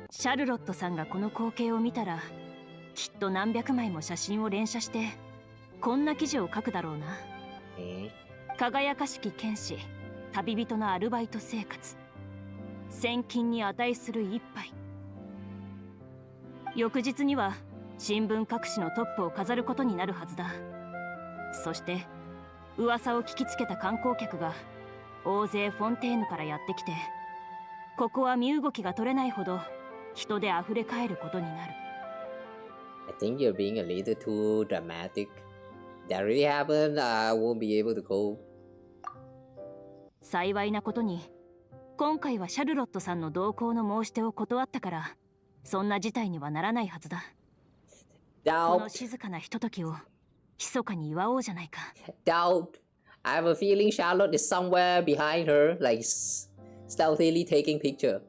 シャルロットさんがこの光景を見たらきっと何百枚も写真を連写してこんな記事を書くだろうな。輝かしき剣士、旅人のアルバイト生活、千金に値する一杯。翌日には新聞各紙のトップを飾ることになるはずだ。そして噂を聞きつけた観光客が大勢フォンテーヌからやってきて、ここは身動きが取れないほど人で溢れかえることになる。I think you're being a little too dramatic. That really happened. I won't be able to go. 幸いなことに今回はシャルロットさんの同行の申し出を断ったからそんな事態にはならないはずだ。この静かなひとときを密かに祝おうじゃないか。Doubt. I have a feeling Charlotte is somewhere behind her, like stealthily taking picture.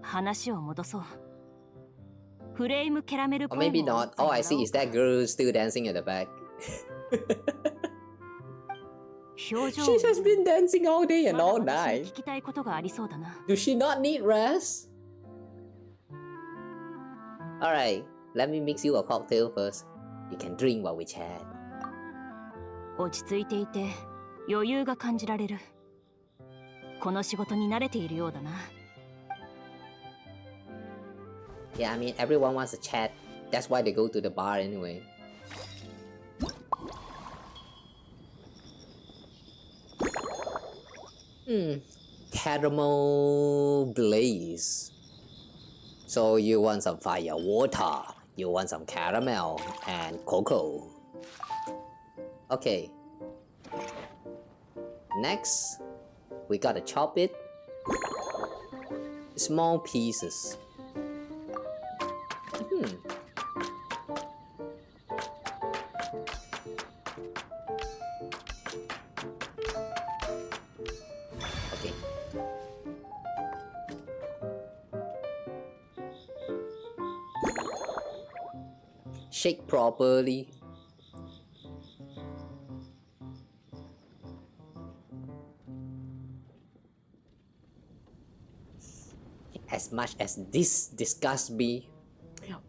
話を戻そう。フレームキャラメル Or maybe not. All I see is that girl still dancing at the back. She has been dancing all day and all night. 聞きたいことがありそうだな。Does she not need rest? Alright, let me mix you a cocktail first. You can drink while we chat. 落ち着いていて余裕が感じられる。この仕事に慣れているようだな。Yeah, I mean, everyone wants to chat. That's why they go to the bar anyway. Caramel Blaze. So you want some fire water, you want some caramel and cocoa. Okay. Next, we gotta chop it. Small pieces. Okay. Shake properly. As much as this disgusts me,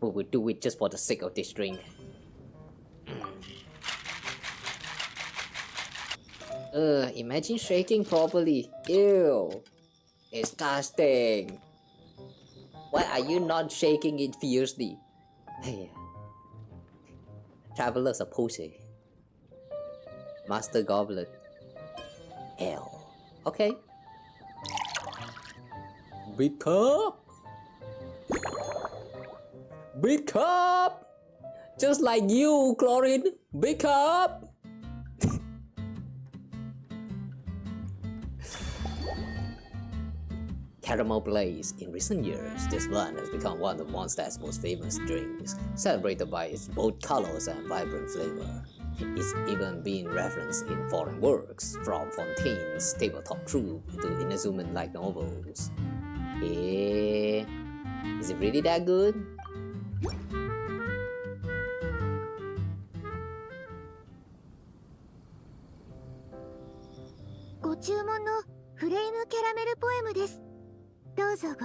we will do it just for the sake of this drink. Imagine shaking properly. Ew. Disgusting. Why are you not shaking it fiercely? Hey. Traveler's a posy. Master Goblet. L. Okay. Big cup. Big cup. Just like you, Chlorine. Big cup. Caramel Blaze. In recent years, this blend has become one of Mondstadt's most famous drinks, celebrated by its bold colors and vibrant flavor. It's even been referenced in foreign works, from Fontaine's tabletop troupe to Inazuma light novels. Is it really that good?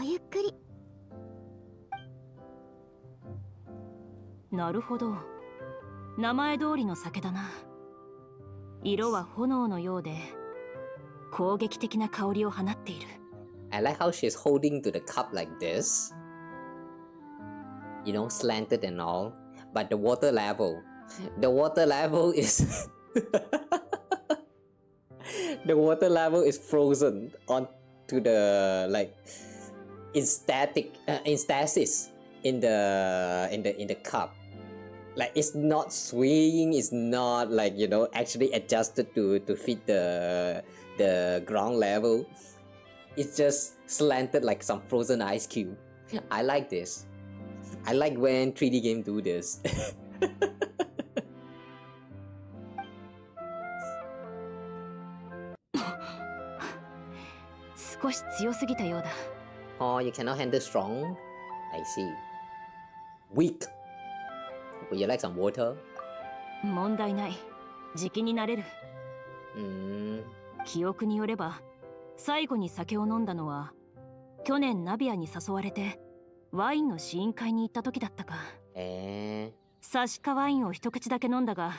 ゆっくり。なるほど。名前通りの酒だな。色は炎のようで攻撃的な香りを放っている。I like how she's holding to the cup like this. You know, slanted and all. But the water level is the water level is frozen onto the like in stasis in the cup. Like it's not swaying, it's not like, you know, actually adjusted to fit the ground level. It's just slanted like some frozen ice cube. I like this. I like when 3D games do this. 少し強すぎたようだ。Oh, you cannot handle strong? I see. Weak. Would you like some water? 問題ない。時期になれる。記憶によれば、最後に酒を飲んだのは、去年ナビアに誘われて、ワインの試飲会に行った時だったか。サシカワインを一口だけ飲んだが、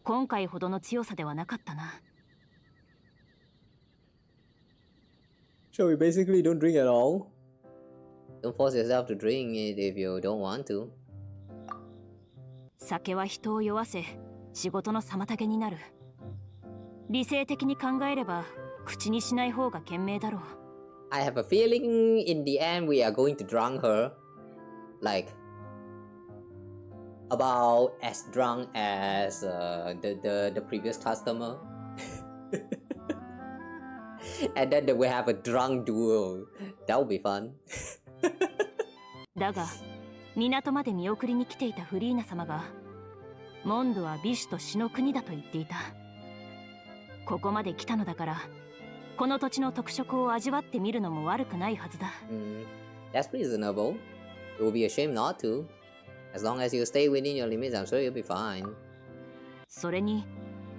今回ほどの強さではなかったな。So you basically don't drink at all? Don't force yourself to drink it if you don't want to. 酒は人を酔わせ、仕事の妨げになる。理性的に考えれば、口にしない方が賢明だろう。I have a feeling in the end we are going to drown her. Like, about as drunk as the previous customer. And then we have a drunk duel. That would be fun. だが、港まで見送りに来ていたフリーナ様が、モンドは美酒と詩の国だと言っていた。ここまで来たのだから、この土地の特色を味わってみるのも悪くないはずだ。That's reasonable. It would be a shame not to. As long as you stay within your limits, I'm sure you'll be fine. それに、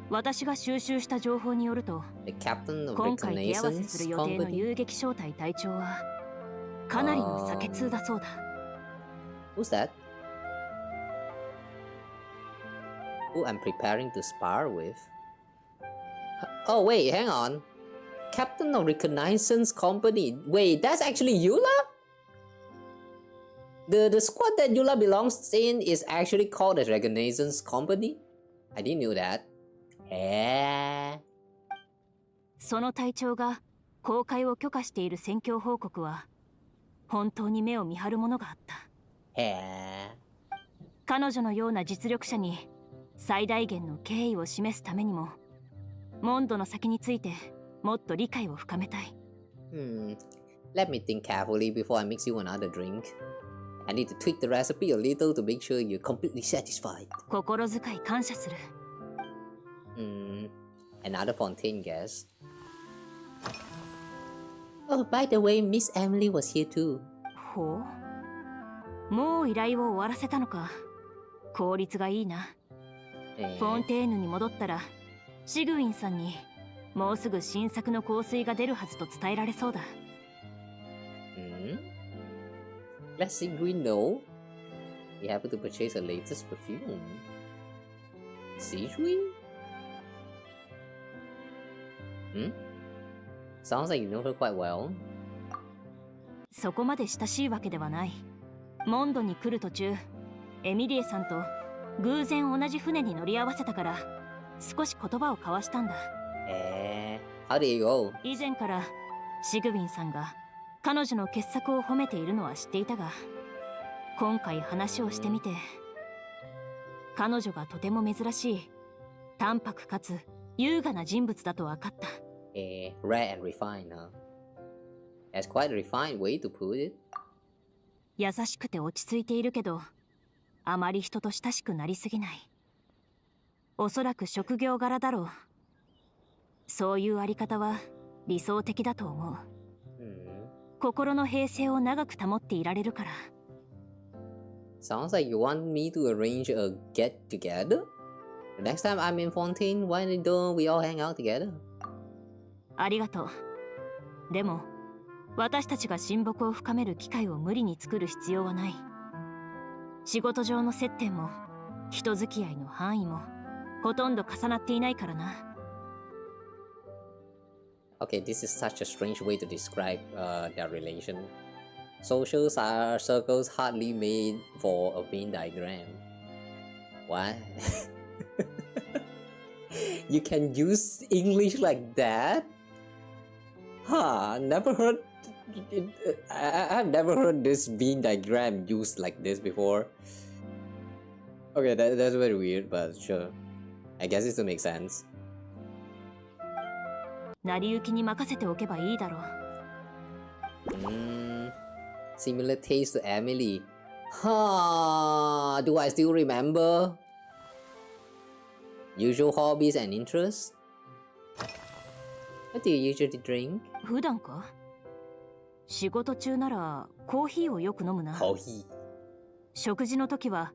私が収集した情報によると、今回手合わせする予定の遊撃小隊隊長は、かなりの酒通だそうだ。Who's that? Who I'm preparing to spar with? Oh wait, hang on. Captain of Reconnaissance Company. Wait, that's actually Eula? The squad that Eula belongs in is actually called the Reconnaissance Company? I didn't know that. その隊長が公開を許可している戦況報告は本当に目を見張るものがあった。彼女のような実力者に最大限の敬意を示すためにも、モンドの先についてもっと理解を深めたい。Let me think carefully before I mix you another drink. I need to tweak the recipe a little to make sure you're completely satisfied. 心遣い感謝する。Another fontaine guess. Oh, by the way, Miss Emily was here too. ほう。もう依頼を終わらせたのか。効率がいいな。フォンテーヌに戻ったら、シグウィンさんにもうすぐ新作の香水が出るはずと伝えられそうだ。Let's see, Green know. You have to purchase the latest perfume. Sijui? Sounds like you know her quite well. そこまで親しいわけではない。モンドに来る途中、エミリエさんと偶然同じ船に乗り合わせたから、少し言葉を交わしたんだ。How do you go? 以前からシグウィンさんが彼女の傑作を褒めているのは知っていたが、今回話をしてみて、彼女がとても珍しい、淡白かつ優雅な人物だと分かった。Rare and refined, huh? That's quite a refined way to put it. 優しくて落ち着いているけど、あまり人と親しくなりすぎない。おそらく職業柄だろう。そういうあり方は理想的だと思う。心の平静を長く保っていられるから。Sounds like you want me to arrange a get together? The next time I'm in Fontaine, why don't we all hang out together? ありがとう。でも、私たちが親睦を深める機会を無理に作る必要はない。仕事上の接点も人付き合いの範囲もほとんど重なっていないからな。Okay, this is such a strange way to describe their relation. Social circles hardly made for a Venn diagram. What? You can use English like that? Huh, never heard. I've never heard this Venn diagram used like this before. Okay, that's very weird, but sure. I guess it still makes sense. 成り行きに任せておけばいいだろう。Similar taste to Emily. Huh, do I still remember? Usual hobbies and interests? What do you usually drink? 普段か？仕事中ならコーヒーをよく飲むな。コーヒー。食事の時は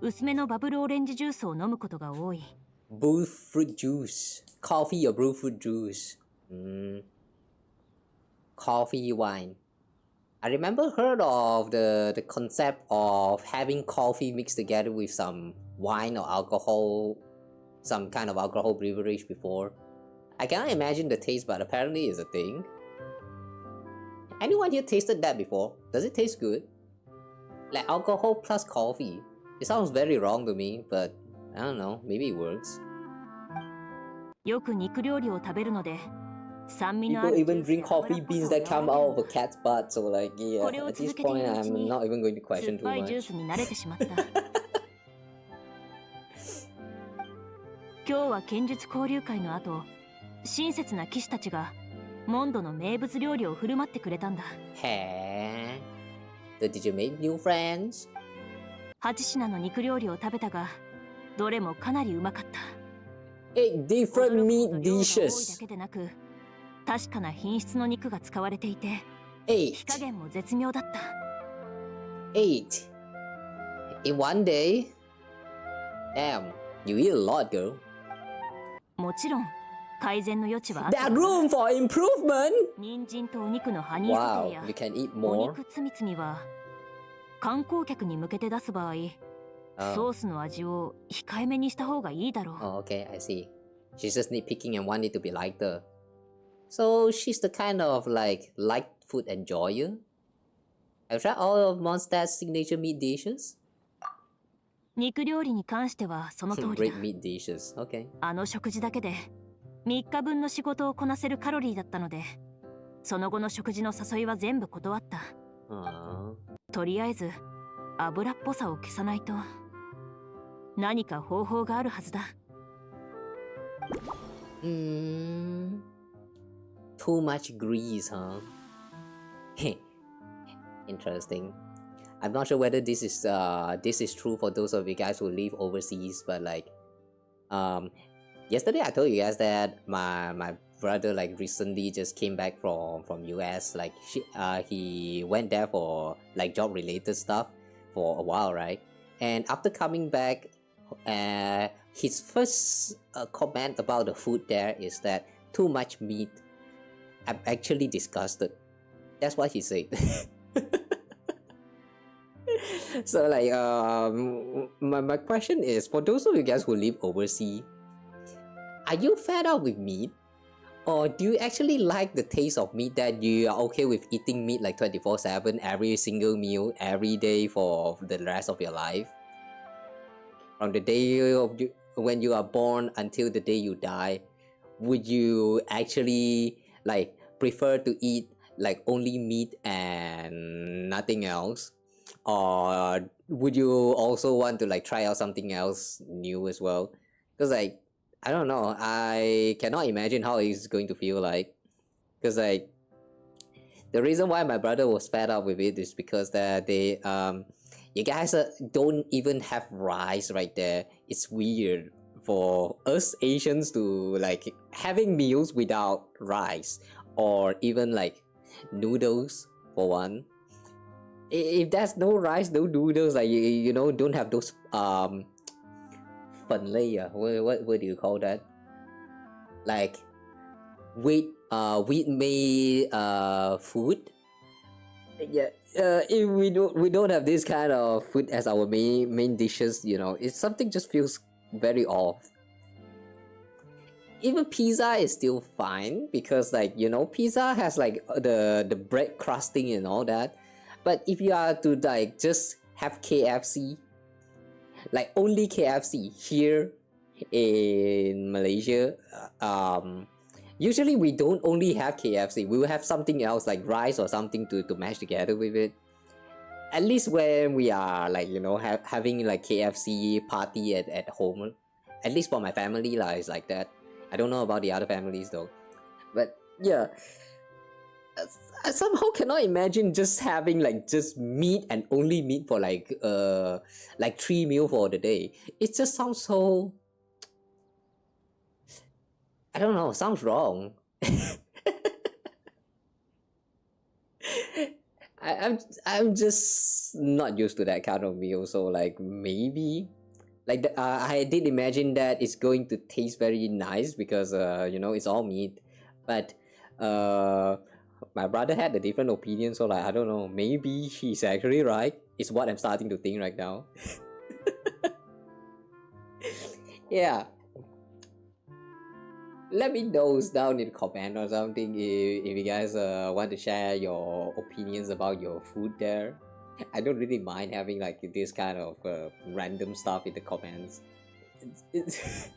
薄めのバブルオレンジジュースを飲むことが多い。Brewed fruit juice. Coffee or brewed fruit juice? Coffee wine. I remember heard of the concept of having coffee mixed together with some wine or alcohol, some kind of alcohol beverage before. I cannot imagine the taste, but apparently it's a thing. Anyone here tasted that before? Does it taste good? Like alcohol plus coffee. It sounds very wrong to me, but I don't know, maybe it works. よく肉料理を食べるので、酸味のあ People る even drink coffee beans that come out of a cat's butt, so like, yeah, これを at this 続けてい point るうち I'm に not even going to 酸 question っ too ぱいジュー much. スに慣れてしまった。今日は剣術交流会の後、親切な騎士たちがモンドの名物料理を振る舞ってくれたんだ。へー。So did you make new friends? 8品の肉料理を食べたが、どれもかなりうまかった。8 different meat 多いだ dishes. けでなく、確かな品質の肉が使われていて、 8. 火加減も絶妙だった。8. In one day? Damn, you eat a lot, girl. もちろん改善の余地はあっ There's た。 room for improvement! 人参とお肉のハニーソテー Wow, や you can eat お more? 肉つみつみは観光客に向けて出す場合、 Oh. ソースの味を控えめにした方がいいだろう。 Oh, okay, I see. She's just nitpicking and want it to be lighter. So she's the kind of like light food enjoyer? I've tried all of Mondstadt's signature meat dishes. 肉料理に関してはその通り Great だ。 meat dishes, okay. あの食事だけで3日分の仕事をこなせるカロリーだったので、その後の食事の誘いは全部断った。とりあえず油っぽさを消さないと。何か方法があるはずだ。Too much grease, huh? Interesting. I'm not sure whether this is true for those of you guys who live overseas, but like, yesterday I told you guys that my brother like recently just came back from US. Like he went there for like job related stuff for a while, right? And after coming back, his first comment about the food there is that too much meat. I'm actually disgusted. That's what he said. So like my question is, for those of you guys who live overseas, are you fed up with meat? Or do you actually like the taste of meat that you are okay with eating meat like 24/7 every single meal every day for the rest of your life? From the day when you are born until the day you die, would you actually like prefer to eat like only meat and nothing else? Or would you also want to like try out something else new as well? Because like, I don't know, I cannot imagine how it's going to feel like. Because like, the reason why my brother was fed up with it is because that you guys don't even have rice right there. It's weird for us Asians to like having meals without rice or even like noodles for one. If there's no rice, no noodles, like you know, don't have those fun layer. What do you call that? Like wheat made food Yeah, if we don't have this kind of food as our main dishes, you know, it's something just feels very off. Even pizza is still fine because, like, you know, pizza has like the bread crusting and all that. But if you are to like just have KFC, like only KFC here in Malaysia, usually we don't only have KFC. We will have something else like rice or something to mash together with it. At least when we are like, you know, having like KFC party at home. At least for my family lah, it's like that. I don't know about the other families though. But yeah, I somehow cannot imagine just having like just meat and only meat for like 3 meals for the day. It just sounds so, I don't know, sounds wrong. I'm just not used to that kind of meal, so like maybe like I did imagine that it's going to taste very nice because you know, it's all meat, but my brother had a different opinion, so like I don't know, maybe he's actually right. It's what I'm starting to think right now. Yeah, let me know down in the comment or something if you guys want to share your opinions about your food there. I don't really mind having like this kind of random stuff in the comments. It's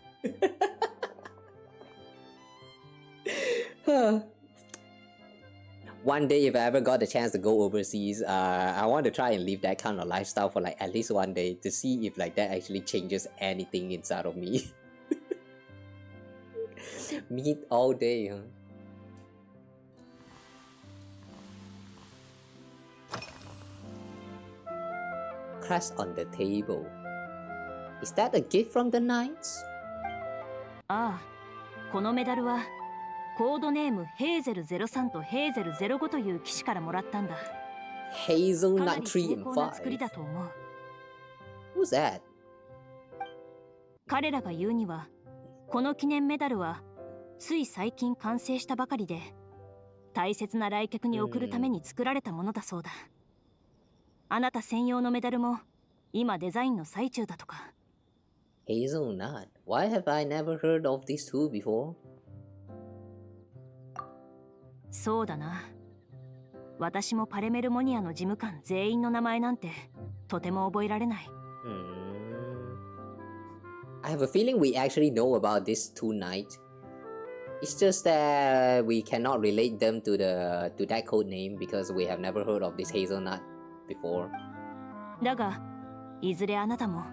one day if I ever got the chance to go overseas, I want to try and live that kind of lifestyle for like at least one day to see if like that actually changes anything inside of me. Meat all day, huh? Crust on the table. Is that a gift from the Knights? ああ、このメダルはコードネームヘーゼル03とヘーゼル05という騎士からもらったんだ。Hazelnut 3 and 5. だと思う。Who's that? 彼らが言うには、この記念メダルはつい最近完成したばかりで、大切な来客に贈るために作られたものだそうだ。あなた専用のメダルも今デザインの最中だとか。Hazelnut. Why have I never heard of these two before? そうだな。私もパレメルモニアの事務官全員の名前なんてとても覚えられない。I have a feeling we actually know about these two knights. It's just that we cannot relate them to that code name because we have never heard of this hazelnut before. だが、いずれあなたも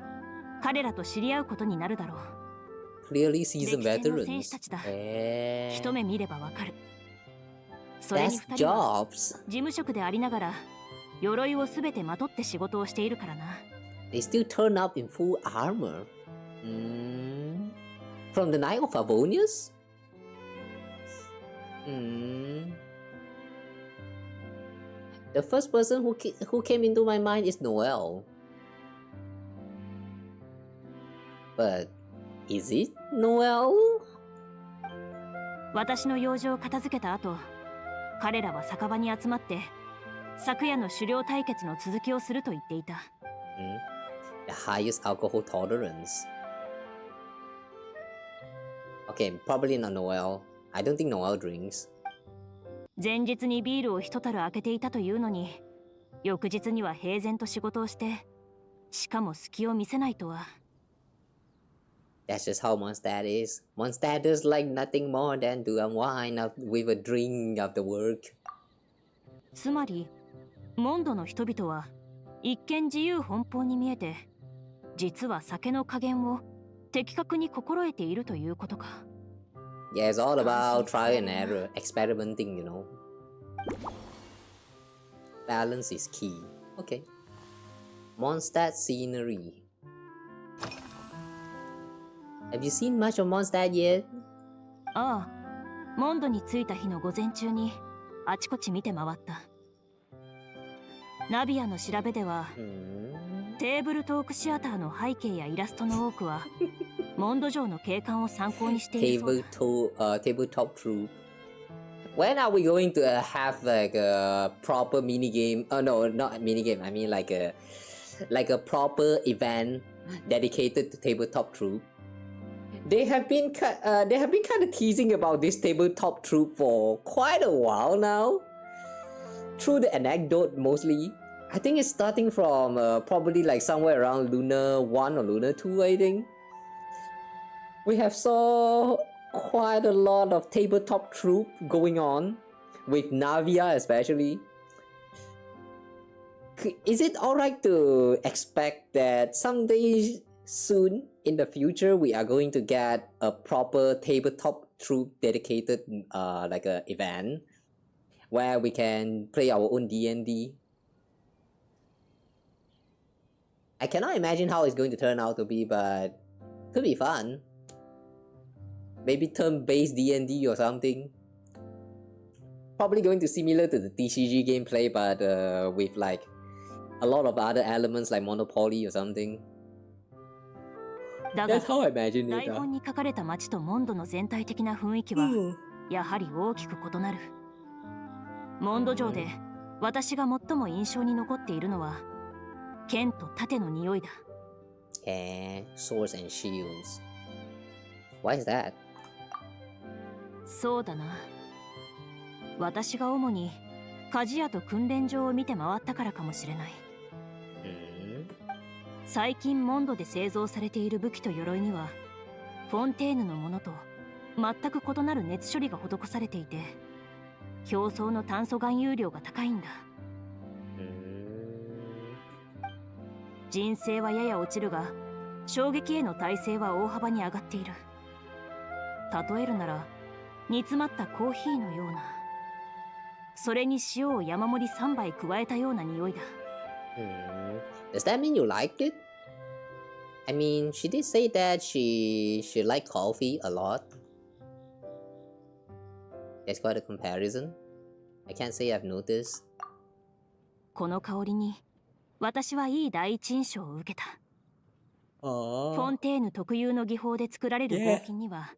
彼らと知り合うことになるだろう。Clearly seasoned veterans. 選手たちだ。一目見ればわかる。それに2人は事務職でありながら鎧をすべてまとって仕事をしているからな。They still turn up in full armor. From the night of Favonius? The first person who came into my mind is Noel. But is it Noel? 私の用事を片付けた後、彼らは酒場に集まって昨夜の狩猟対決の続きをすると言っていた。The highest alcohol tolerance. Okay, probably not Noel. I don't think Noel drinks. 前日にビールを一樽開けていたというのに、翌日には平然と仕事をして、しかも隙を見せないとは。That's just how Mondstadt is. Mondstadt does like nothing more than to unwind with a drink after work. つまり、モンドの人々は一見自由奔放に見えて、実は酒の加減を的確に心得ているということか。Yeah, it's all about trial and error, experimenting, you know. Balance is key. Okay. Mondstadt scenery. Have you seen much of Mondstadt yet? ああ、モンドに着いた日の午前中にあちこち見て回った。ナビアの調べでは、テーブルトークシアターの背景やイラストの多くはモンド城の景観を参考にしているそうだ。Tabletop troop. When are we going to have like a proper mini game? Oh no, not a mini game. I mean like a proper event dedicated to tabletop troop. They have been kind of teasing about this tabletop troop for quite a while now. Through the anecdote mostly. I think it's starting from probably like somewhere around Lunar 1 or Lunar 2, I think. We have saw quite a lot of tabletop troop going on, with Navia especially. Is it alright to expect that someday soon in the future we are going to get a proper tabletop troop dedicated like a event where we can play our own D&D? I cannot imagine how it's going to turn out to be, but could be fun. Maybe turn-based D&D or something. Probably going to similar to the TCG gameplay, but with like a lot of other elements like Monopoly or something. That's how I imagine it. 台本に書かれた街とモンドの全体的な雰囲気はやはり大きく異なる。モンド上で私が最も印象に残っているのは剣と盾の匂いだ。Swords and shields. Why is that? そうだな。私が主に鍛冶屋と訓練場を見て回ったからかもしれない。最近モンドで製造されている武器と鎧にはフォンテーヌのものと全く異なる熱処理が施されていて、表層の炭素含有量が高いんだ。人性はやや落ちるが衝撃への耐性は大幅に上がっている。例えるなら煮詰まったコーヒーのような、それに塩を山盛り3杯加えたような匂いだ。Does that mean you liked it? I mean, she did say that she liked coffee a lot. That's quite a comparison. I can't say I've noticed. この香りに私はいい第一印象を受けた。フォンテーヌ特有の技法で作られる合金には、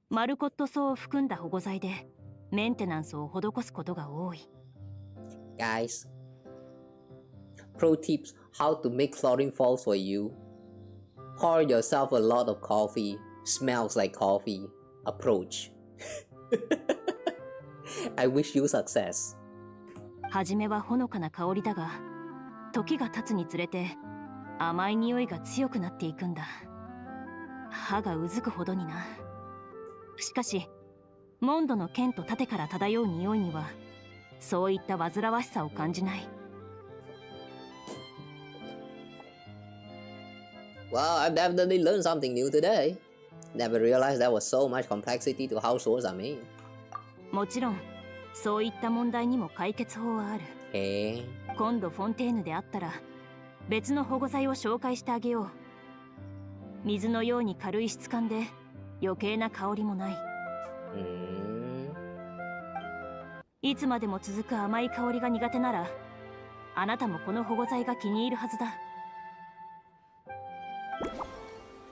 マルコット層を含んだ保護剤でメンテナンスを施すことが多い。Guys, pro tips how to make chlorine falls for you. Pour yourself a lot of coffee. Smells like coffee. Approach. I wish you success. はじめはほのかな香りだが、時が経つにつれて甘い匂いが強くなっていくんだ。歯がうずくほどにな。しかしモンドの剣と盾から漂う匂いにはそういった煩わしさを感じない。Well, I've definitely learned something new today. Never realized there was so much complexity to how swords are made. もちろんそういった問題にも解決法はある。今度フォンテーヌであったら別の保護剤を紹介してあげよう。水のように軽い質感で余計な香りもない。いつまでも続く甘い香りが苦手なら、あなたもこの保護剤が気に入るはずだ。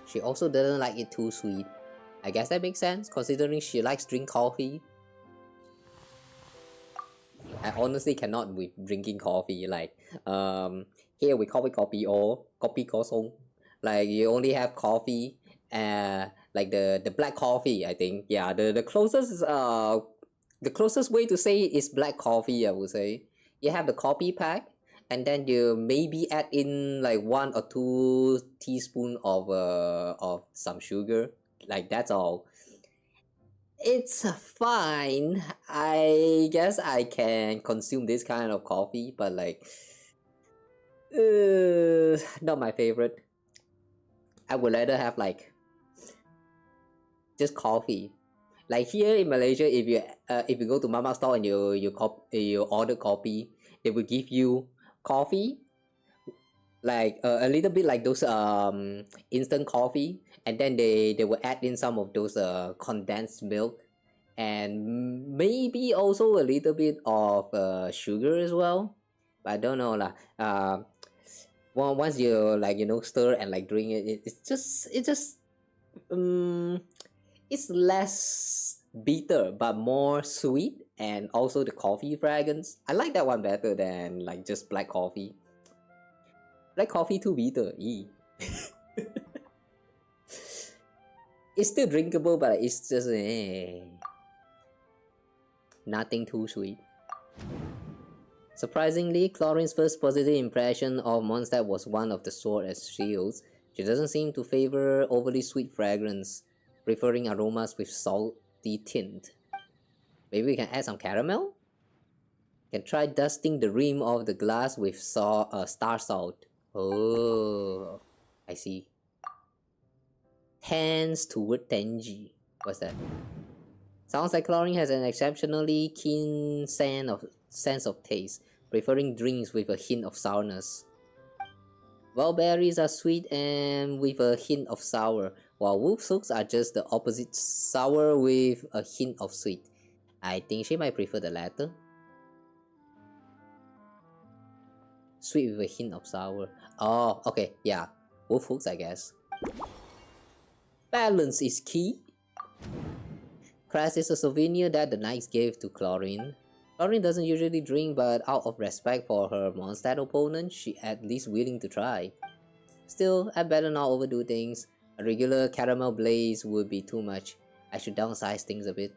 She also doesn't like it too sweet. I guess that makes sense considering she likes drink coffee. I honestly cannot with drinking coffee. Like, here we call it kopi o, kopi kosong. Like you only have coffee, like the black coffee. I think, yeah. The closest way to say it is black coffee. I would say you have the coffee pack, and then you maybe add in like 1 or 2 teaspoons of some sugar. Like that's all. It's fine. I guess I can consume this kind of coffee, but like, not my favorite. I would rather have like just coffee. Like here in Malaysia, if you go to Mama store and you order coffee, they will give you coffee, like a little bit like those instant coffee, and then they will add in some of those condensed milk, and maybe also a little bit of sugar as well. But I don't know lah. Once you like stir and like drink it, it's less bitter but more sweet and also the coffee fragrance. I like that one better than like just black coffee. Black coffee too bitter. It's still drinkable, but it's just nothing too sweet. Surprisingly, Chlorine's first positive impression of Mondstadt was one of the sword as shields. She doesn't seem to favor overly sweet fragrance, preferring aromas with salty tint. Maybe we can add some caramel? Can try dusting the rim of the glass with star salt. Oh, I see. Tends toward tangy. What's that? Sounds like Chlorine has an exceptionally keen sense of taste, preferring drinks with a hint of sourness. Wild berries are sweet and with a hint of sour, while wolf's hooks are just the opposite, sour with a hint of sweet. I think she might prefer the latter. Sweet with a hint of sour. Oh, okay, yeah. Wolf hooks, I guess. Balance is key. Crass is a souvenir that the knights gave to Chlorine. Chlorine doesn't usually drink, but out of respect for her Mondstadt opponent, she at least willing to try. Still, I better not overdo things. A regular caramel blaze would be too much. I should downsize things a bit.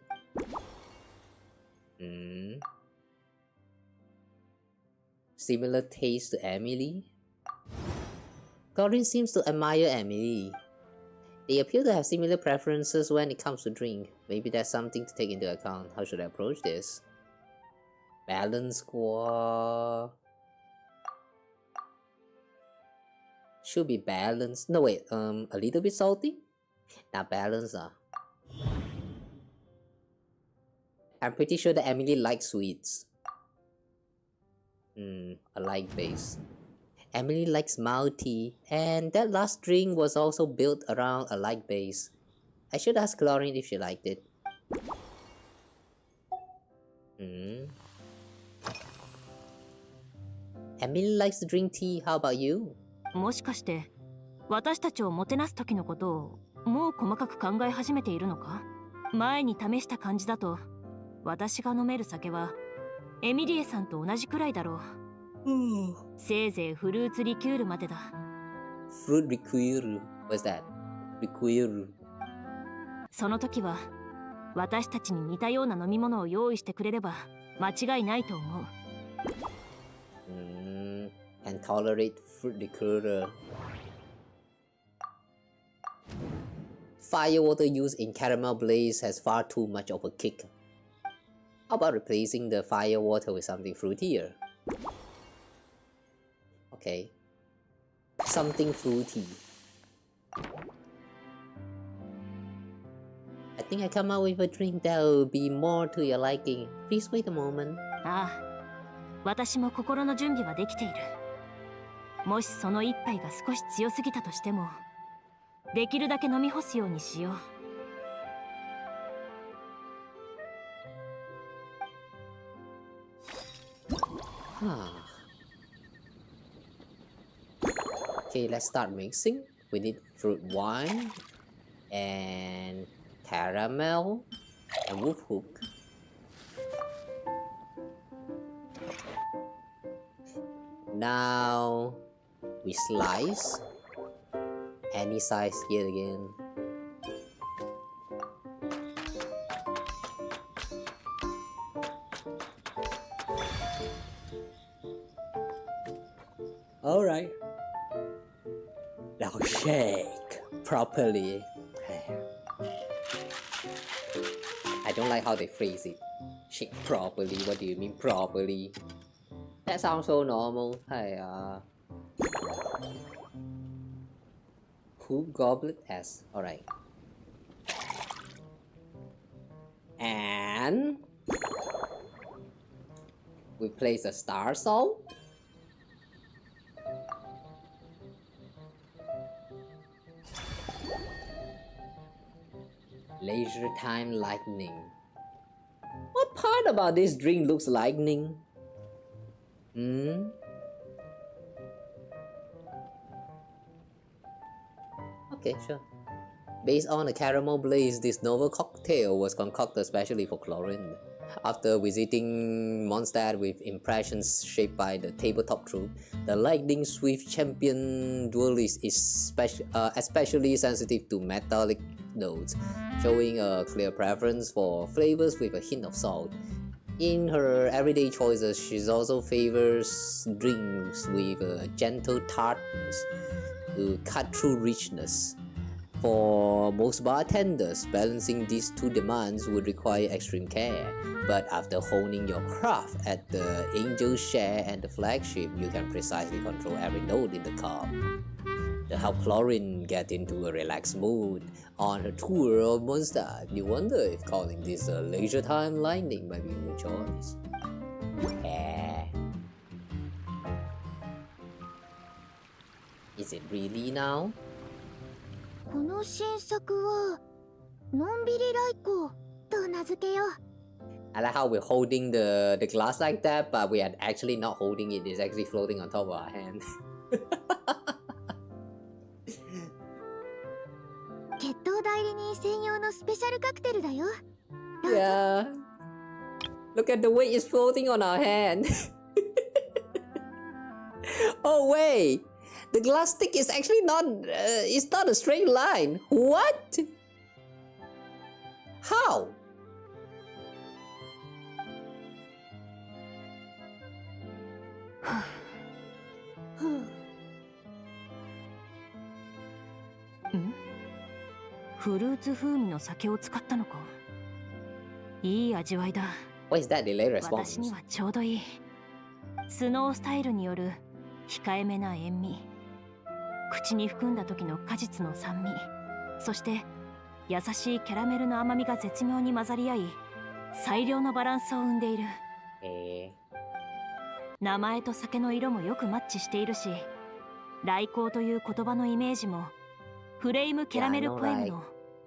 Similar taste to Emily? Chlorine seems to admire Emily. They appear to have similar preferences when it comes to drink. Maybe that's something to take into account. How should I approach this? Balance score should be balanced. No wait, a little bit salty? Not balanced. I'm pretty sure that Emily likes sweets. A light base. Emily likes malty, and that last drink was also built around a light base. I should ask Chlorine if she liked it. Emily likes to drink tea. How about you? もしかして私たちをもてなす時のことをもう細かく考え始めているのか？前に試した感じだと私が飲める酒はエミリエさんと同じくらいだろう。せいぜいフルーツリキュールまでだ。Fruit liqueur. What's that? Liqueur. その時は私たちに似たような飲み物を用意してくれれば間違いないと思う。Can tolerate fruit liqueur. Firewater used in caramel blaze has far too much of a kick. How about replacing the firewater with something fruitier? Okay. Something fruity. I think I come up with a drink that will be more to your liking. Please wait a moment. ああ、私も心の準備はできている。もしその一杯が少し強すぎたとしても、できるだけ飲み干すようにしよう。Okay, let's start mixing. We need fruit wine and caramel and wolf hook. Now we slice any size yet again. Alright. Now shake properly. I don't like how they phrase it. Shake properly. What do you mean properly? That sounds so normal. Who goblet S? Alright. And we place a star salt. Leisure time lightning. What part about this drink looks lightning? Okay, sure. Based on a caramel blaze, this novel cocktail was concocted especially for Chlorine. After visiting Mondstadt with impressions shaped by the tabletop troop, the lightning swift champion duelist is especially sensitive to metallic notes, showing a clear preference for flavors with a hint of salt. In her everyday choices, she also favors drinks with a gentle tartness to cut through richness. For most bartenders, balancing these two demands would require extreme care, but after honing your craft at the Angel Share and the Flagship, you can precisely control every note in the cup. To help Chlorine get into a relaxed mood on her tour of Mondstadt, you wonder if calling this a leisure time lightning might be your choice. Is it really now? この新作はのんびり来光と名付けよう。 I like how we're holding the glass like that, but we are actually not holding it. It's actually floating on top of our hand. 決闘代理人専用のスペシャルカクテルだよ。 Yeah. Look at the way it's floating on our hand. Oh wait, the glass stick is actually not. It's not a straight line. What? How? Hmm? フルーツ風味の酒を使ったのか。いい味わいだ。What is that delay response? 私にはちょうどいい。スノースタイルによる控えめな塩味、口に含んだ時の果実の酸味、そして優しいキャラメルの甘みが絶妙に混ざり合い、最良のバランスを生んでいる。名前と酒の色もよくマッチしているし、来光という言葉のイメージもフレームキャラメルポエムの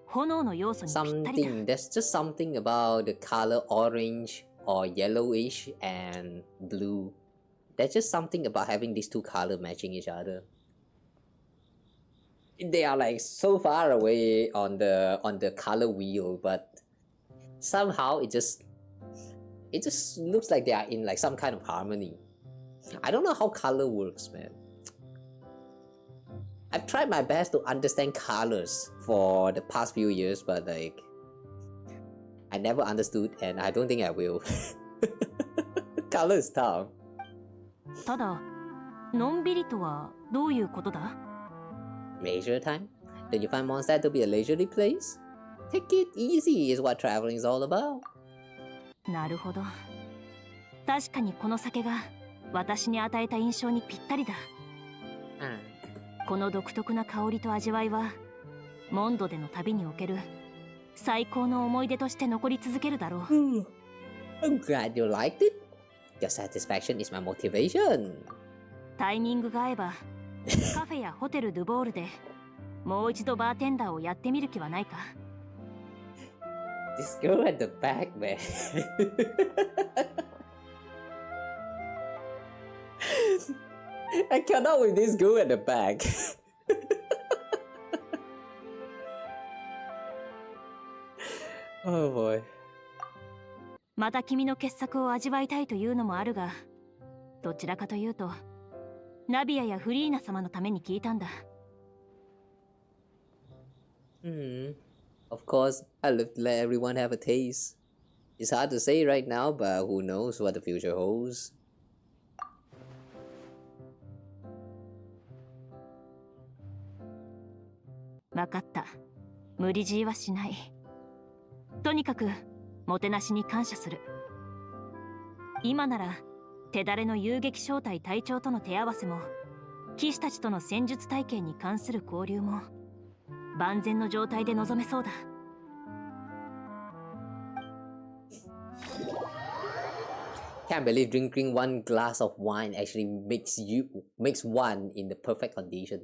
炎の要素にぴったりだ。There's just something about the color orange or yellowish and blue. There's just something about having these two colors matching each other. They are like so far away on the color wheel, but somehow it just looks like they are in like some kind of harmony. I don't know how color works, man. I've tried my best to understand colors for the past few years, but like I never understood, and I don't think I will. Color is tough. ただ、のんびりとはどういうことだ？ Leisure time? Don't you find Mondstadt to be a leisurely place? Take it easy is what traveling is all about. なるほど。確かにこの酒が私に与えた印象にぴったりだ。この独特な香りと味わいは、モンドでの旅における最高の思い出として残り続けるだろう。I'm glad you liked it. Your satisfaction is my motivation. タイミングが合えば、カフェやホテルドゥボールでもう一度バーテンダーをやってみる気はないか？ This girl at the back, man. I cannot with this girl at the back. Oh boy. また君の傑作を味わいたいというのもあるが、どちらかというとナビアやフリーナ様のために聞いたんだ。Of course, I love to let everyone have a taste. It's hard to say right now, but who knows what the future holds. わかった。無理強いはしない。とにかくもてなしに感謝する。今なら手だれの遊撃小隊隊長との手合わせも、騎士たちとの戦術体系に関する交流も万全の状態で臨めそうだ。Can't believe drinking one glass of wine actually makes one in the perfect condition.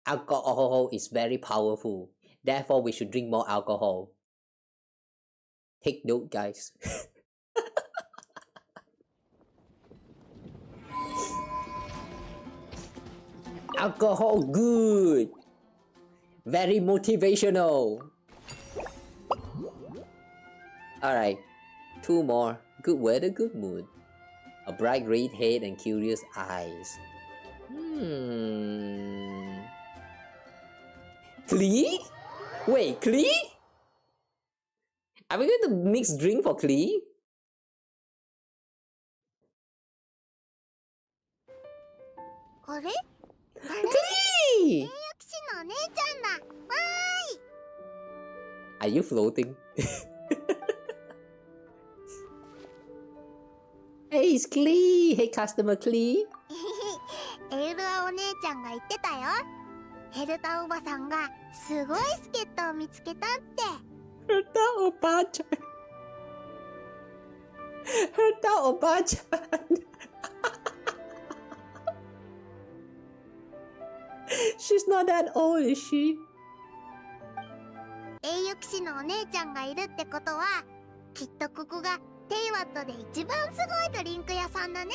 Alcohol is very powerful. Therefore, we should drink more alcohol. Take note, guys. Alcohol good. Very motivational. Alright. 2 more. Good weather, good mood. A bright red head and curious eyes. Klee? Wait, Klee? Are we going to mix drink for Klee? Klee! Are you floating? Hey, it's Klee! Hey, customer Klee! エルアお姉ちゃんが言ってたよ。ヘルタおばさんがすごい助っ人を見つけたって。ヘルタおばあちゃん。ヘルタおばあちゃん。She's not that old, is she? 栄誉騎士のお姉ちゃんがいるってことは、きっとここがテイワットで一番すごいドリンク屋さんだね。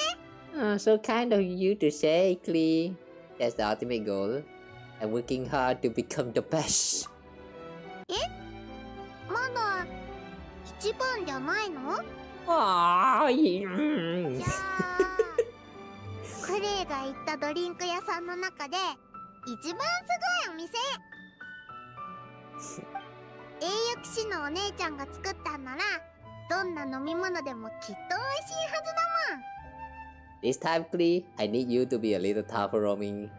So kind of you to say, Klee. That's the ultimate goal. I'm working hard to become the best. え？まだ一番じゃないの？ああ、じゃあ、クレイが行ったドリンク屋さんの中で一番すごいお店。栄誉騎士のお姉ちゃんが作ったんなら、どんな飲み物でもきっと美味しいはずだもん。This time, Klee, I need you to be a little tougher on me.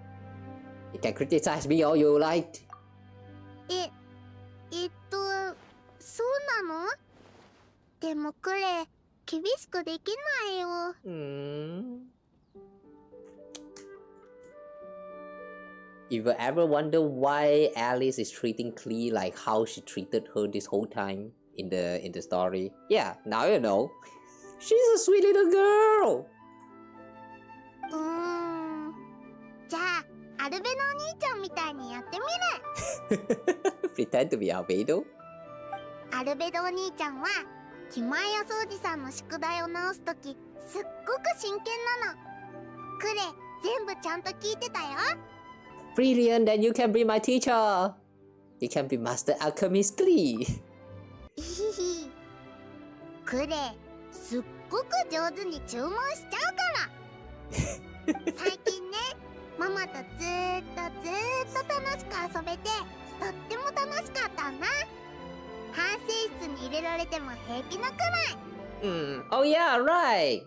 You can criticize me all you like. そうなの？でもクレイ、厳しくできないよ。If you ever wonder why Alice is treating Klee like how she treated her this whole time in the story, yeah, now you know. She's a sweet little girl. じゃあ、アルベのお兄ちゃんみたいにやってみる。Pretend to be Albedo? アルベドお兄ちゃんは、気前屋掃除さんの宿題を直すとき、すっごく真剣なの。クレイ、全部ちゃんと聞いてたよ。Brilliant, then you can be my teacher. You can be Master Alchemist Klee. クレイ、すっごく上手に注文しちゃうから。最近ね、ママとずーっと楽しく遊べて、とっても楽しかったんだ。反省室に入れられても平気なくらい。Oh yeah, right.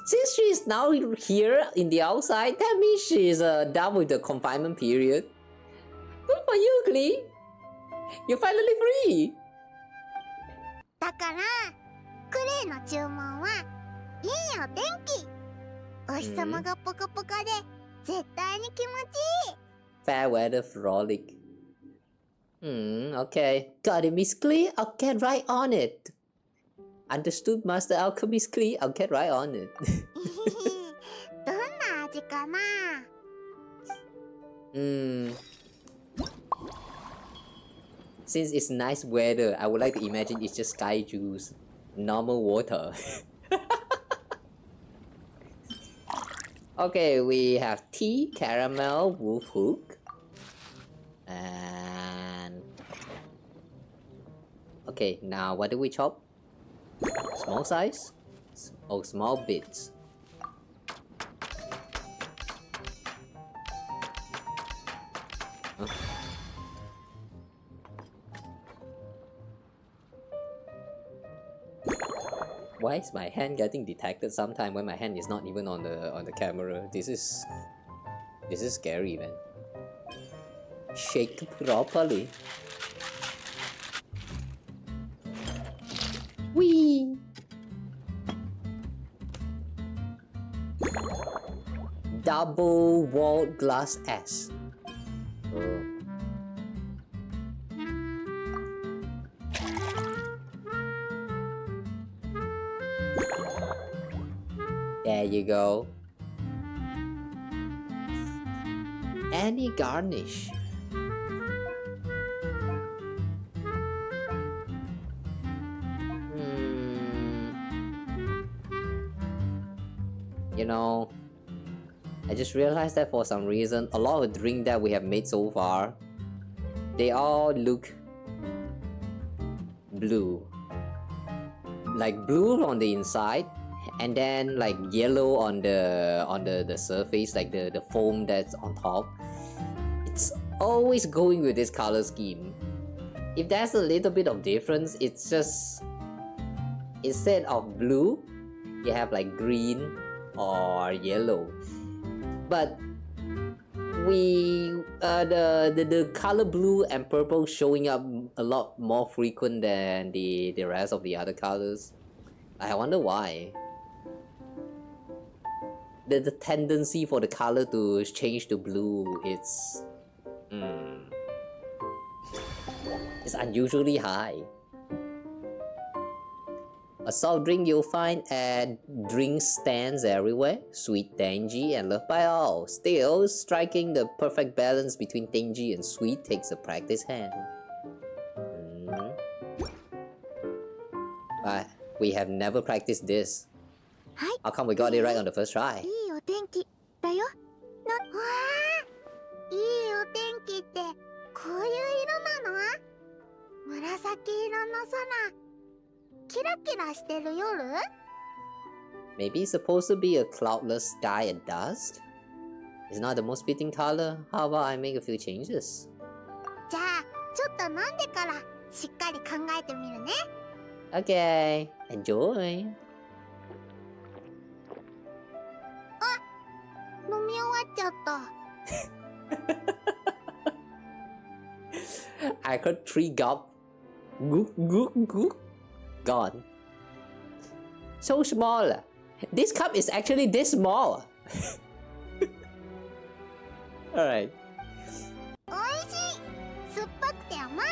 Since she's now here in the outside, that means she's done with the confinement period. Good for you, Klee. You're finally free. だから、クレイの注文は、いいお天気。お日様がポカポカで、絶対に気持ちいい。Fair weather frolic. Okay. Got it, Miss Klee. I'll get right on it. Understood, Master Alchemist Klee. I'll get right on it. どんな味かな？Since it's nice weather, I would like to imagine it's just sky juice, normal water. Okay, we have tea, caramel, wolf hook, and okay. Now, what do we chop? Small size? Oh, small bits. Huh? Why is my hand getting detected sometime when my hand is not even on the camera? This is scary, man. Shake properly. Whee! Double walled glass S. Oh. There you go. Any garnish. You know, I just realized that for some reason, a lot of the drinks that we have made so far, they all look blue. like blue on the inside, and then like yellow on the surface, like the foam that's on top. It's always going with this color scheme. If there's a little bit of difference, it's just instead of blue, you have like green or yellow. But the color blue and purple showing up a lot more frequent than the rest of the other colors. I wonder why. The tendency for the color to change to blue, it's unusually high. A soft drink you'll find at drink stands everywhere. Sweet, tangy, and loved by all. Still, striking the perfect balance between tangy and sweet takes a practice hand. But we have never practiced this. How come we got it right on the first try? いいお天気だよ。わあ、いいお天気ってこういう色なの？紫色の空、キラキラしてる夜？ Maybe it's supposed to be a cloudless sky at dusk? It's not the most fitting color. How about I make a few changes? じゃあ、ちょっと飲んでからしっかり考えてみるね。Okay, enjoy. 飲み終わっちゃった。I heard 3 gulp. Gook, gook, gook. Gone. So small. This cup is actually this small. Alright. おいしい。酸っぱくて甘い。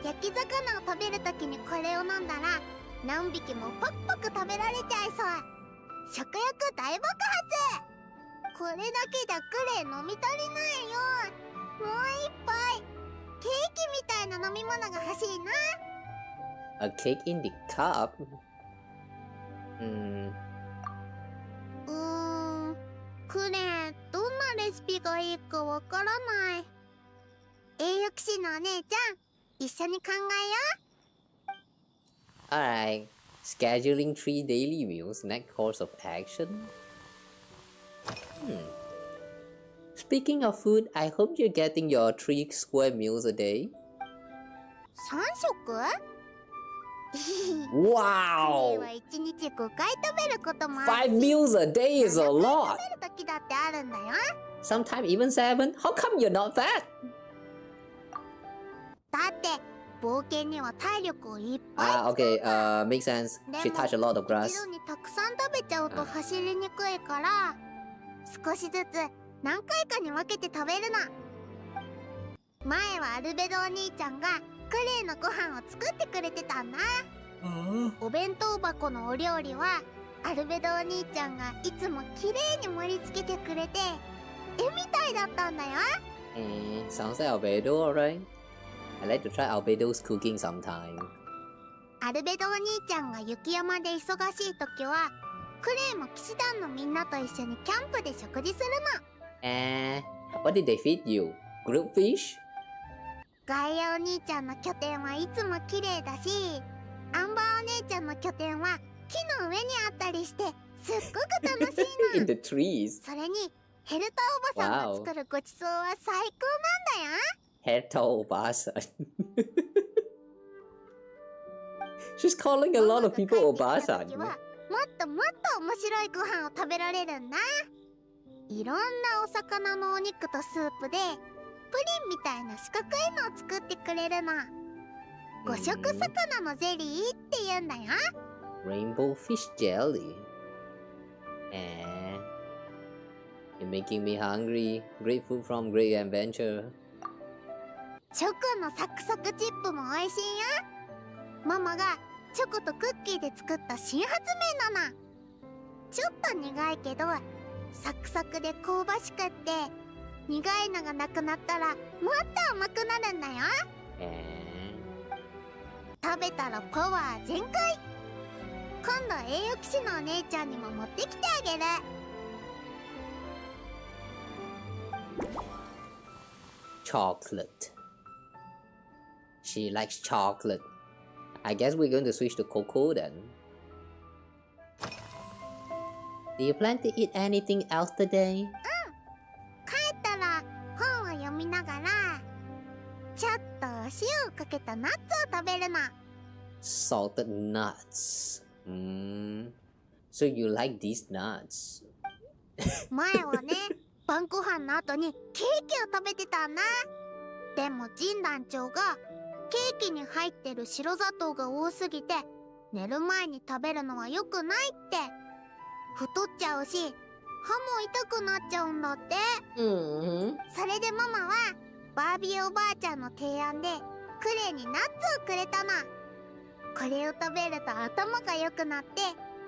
焼き魚を食べるときにこれを飲んだら何匹もパクパク食べられちゃいそう。食欲大爆発。これだけじゃクレ飲み足りないよ。もう一杯。ケーキみたいな飲み物が欲しいな。A cake in the cup? クレどんなレシピがいいかわからない。栄養士のお姉ちゃん、一緒に考えよう。Alright. Scheduling 3 daily meals. Next course of action. Speaking of food, I hope you're getting your 3 square meals a day. 3食Wow! は1日5回食べることも5 meals a day is a lot! 食べる時だってあるんだよ。 Sometimes even 7? How come you're not fat? だって冒険には体力をいっぱい使う。Okay, makes sense. She touched a lot of grass. 一度にたくさん食べちゃうと走りにくいから、少しずつ何回かに分けて食べるの。前はアルベドお兄ちゃんがクレイのご飯を作ってくれてたんだ。お弁当箱のお料理はアルベドお兄ちゃんがいつもきれいに盛り付けてくれて絵みたいだったんだよ。Sounds like Albedo, alright. I'd like to try Albedo's cooking sometime. アルベドお兄ちゃんが雪山で忙しい時はクレイも騎士団のみんなと一緒にキャンプで食事するの。What did they feed you? Grilled fish? ガイアお兄ちゃんの拠点はいつも綺麗だし、アンバーお姉ちゃんの拠点は木の上にあったりしてすっごく楽しいの。In the trees. それにヘルタおばさんが作るごちそうは最高なんだよ。ヘルタおばさん。She's calling a lot of people おばさん。もっともっと面白いご飯を食べられるんだ。いろんなお魚のお肉とスープでプリンみたいな四角いのを作ってくれるの。五色魚のゼリーって言うんだよ。Rainbow fish jelly. You're making me hungry. Great food from Great Adventure. チョコのサクサクチップも美味しいよ。ママがチョコとクッキーで作った新発明なの。ちょっと苦いけどサクサクで香ばしくって苦いのがなくなったらもっと甘くなるんだよ。食べたらパワー全開。今度栄養騎士のお姉ちゃんにも持ってきてあげる。Chocolate. She likes chocolate. I guess we're going to switch to Coco then. Do you plan to eat anything else today? 帰ったら本を読みながらちょっと塩をかけたナッツを食べるの。 Salted nuts. So you like these nuts? 前はね、晩ご飯の後にケーキを食べてたな。でもジン団長がケーキに入ってる白砂糖が多すぎて寝る前に食べるのは良くないって。太っちゃうし歯も痛くなっちゃうんだって。それでママはバービーおばあちゃんの提案でクレイにナッツをくれたの。これを食べると頭が良くなって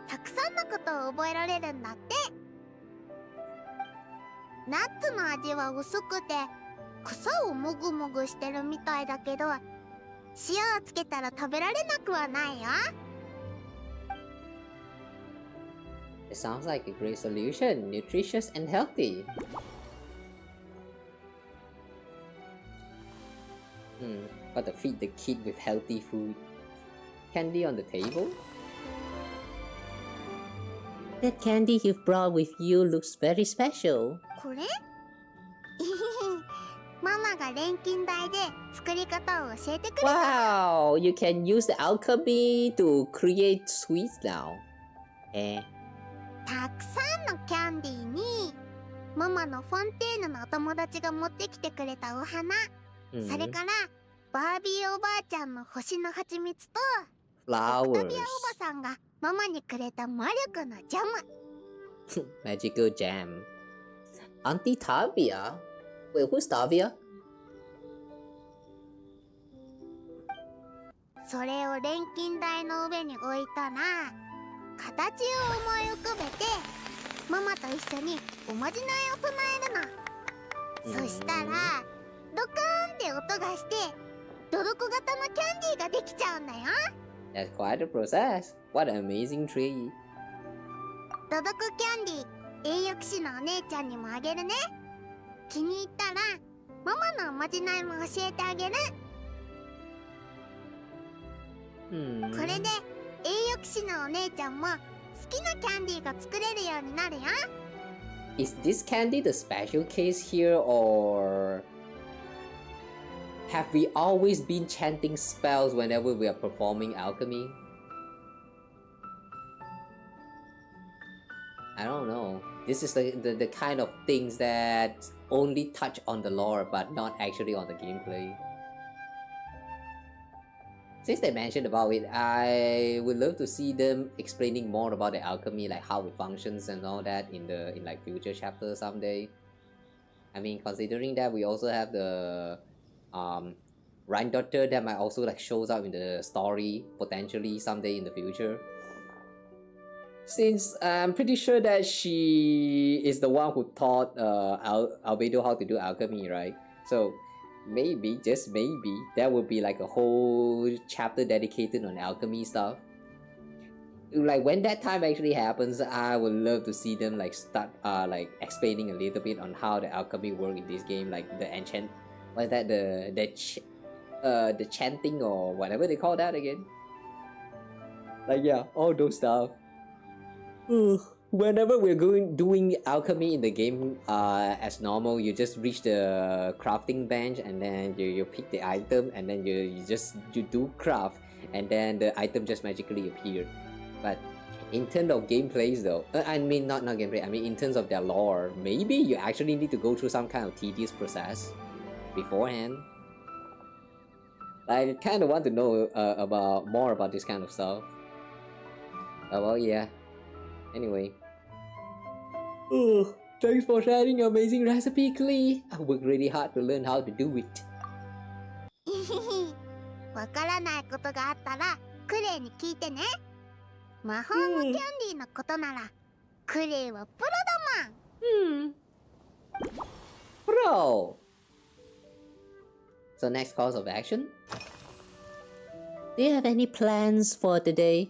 たくさんのことを覚えられるんだって。ナッツの味は薄くて草をもぐもぐしてるみたいだけど、塩をつけたら食べられなくはないよ。 It sounds like a great solution, nutritious and healthy. Gotta feed the kid with healthy food. Candy on the table? That candy you've brought with you looks very special. これママが錬金台で作り方を教えてくれた。 Wow! You can use the alchemy to create sweets now. たくさんのキャンディーにママのフォンテーヌのお友達が持ってきてくれたお花、それからバービーおばあちゃんの星の蜂蜜とオクタビアおばさんがママにくれた魔力のジャム。Magical jam. Auntie Tavia? Wait, who's Tavia? それを錬金台の上に置いたら形を思い浮かべてママと一緒におまじないを唱えるの。そしたらドカーンって音がしてドドコ型のキャンディーができちゃうんだよ。 That's quite a process. What an amazing tree. ドドコキャンディー栄誉騎士のお姉ちゃんにもあげるね。気に入ったらママのおまじないも教えてあげる。これで栄誉騎士のお姉ちゃんも好きなキャンディーが作れるようになるよ。 Is this candy the special case here, or have we always been chanting spells whenever we are performing alchemy? I don't know. This is the kind of things that only touch on the lore but not actually on the gameplay. Since they mentioned about it, I would love to see them explaining more about the alchemy, like how it functions and all that in like future chapters someday. I mean, considering that we also have the Rhine-Daughter that might also like shows up in the story potentially someday in the future. Since I'm pretty sure that she is the one who taught Albedo how to do alchemy, right? So maybe, just maybe, there will be like a whole chapter dedicated on alchemy stuff. Like when that time actually happens, I would love to see them like start like explaining a little bit on how the alchemy work in this game, like the enchant, what's that, the chanting or whatever they call that again. Like yeah, all those stuff. Whenever we're doing alchemy in the game as normal, you just reach the crafting bench and then you pick the item and then you do craft and then the item just magically appear. But in terms of gameplays though, I mean not gameplay, I mean in terms of their lore, maybe you actually need to go through some kind of tedious process beforehand. I kind of want to know more about this kind of stuff. Well yeah. Anyway. Thanks for sharing your amazing recipe, Klee. I worked really hard to learn how to do it. わからないことがあったらクレイに聞いてね。魔法のキャンディーのことならクレイはプロだもん。Pro! So next course of action? Do you have any plans for today?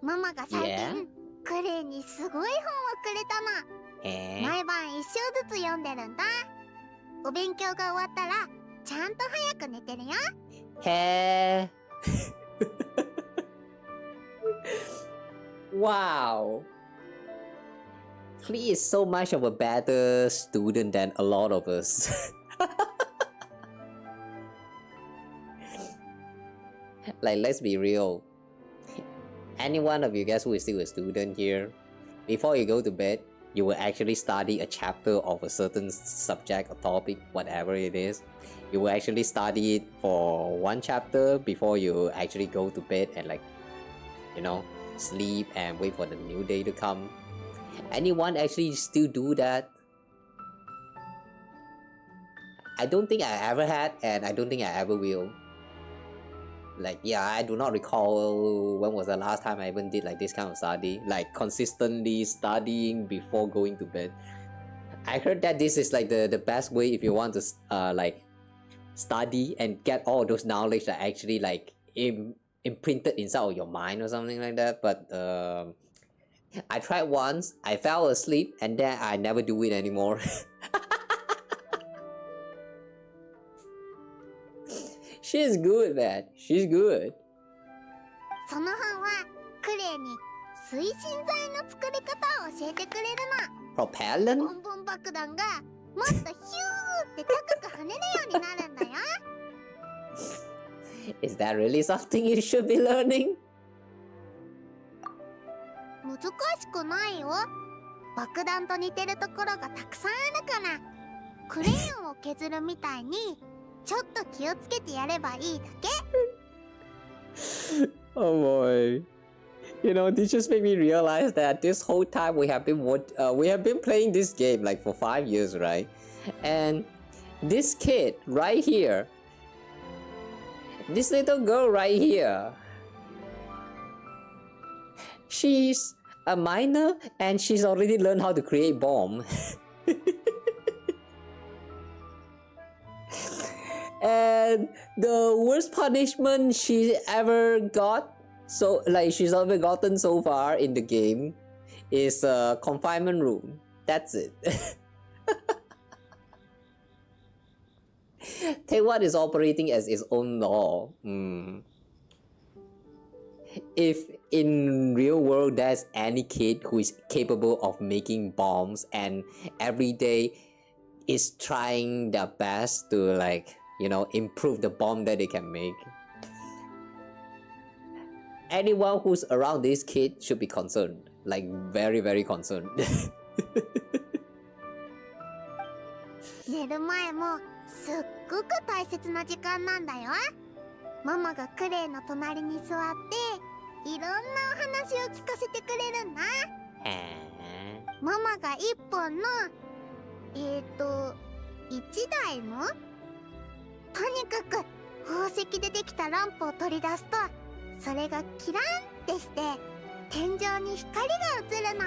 ママが最近クレイにすごい本をくれたの。毎晩一章ずつ読んでるんだ。お勉強が終わったらちゃんと早く寝てるよ。Wow. Flea is so much of a better student than a lot of us. Like, let's be real. Any one of you guys who is still a student here, before you go to bed, you will actually study a chapter of a certain subject or topic, whatever it is. You will actually study it for one chapter before you actually go to bed and, like, you know, sleep and wait for the new day to come. Anyone actually still do that? I don't think I ever had, and I don't think I ever will. Like, yeah, I do not recall when was the last time I even did like this kind of study, like consistently studying before going to bed. I heard that this is like the best way if you want to like study and get all those knowledge that actually like imprinted inside of your mind or something like that. But I tried once, I fell asleep, and then I never do it anymore. She's good, man. She's good. その本はクレイに推進剤の作り方を教えてくれるの。Propellant? ボンボン爆弾がもっとヒューって高く跳ねるようになるんだよ。Is that really something you should be learning? 難しくないよ。爆弾と似てるところがたくさんあるから、クレヨンを削るみたいにちょっと気をつけてやればいいだけ。Oh boy. You know, this just made me realize that this whole time we have been playing this game like for 5 years, right? And this kid right here, this little girl right here, she's a minor and she's already learned how to create bomb. And the worst punishment she ever got, so like she's ever gotten so far in the game, is a confinement room. That's it. Taiwan is operating as its own law. If in real world there's any kid who is capable of making bombs and every day is trying their best to, like, you know, improve the bomb that they can make, anyone who's around this kid should be concerned, like very, very concerned. 寝る前もすっごく大切な時間なんだよ。ママがクレイの隣に座っていろんなお話を聞かせてくれるんだ。ママが一本の1台のとにかく宝石でできたランプを取り出すと、それがキランってして天井に光が映るの。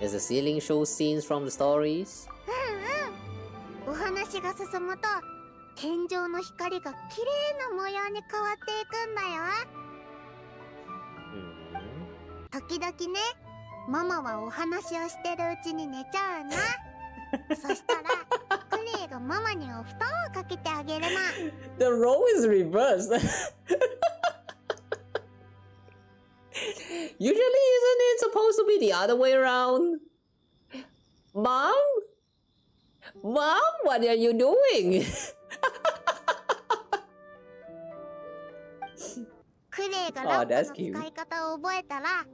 Does the ceiling show scenes from the stories? お話が進むと天井の光が綺麗な模様に変わっていくんだよ。時々ね、ママはお話をしてるうちに寝ちゃうんだ。そしたらクレイがママにお布団をかけてあげるの。The role is reversed. Usually, isn't it supposed to be the other way around? Mom? Mom, what are you doing? クレイがランプの使い方を覚えたら、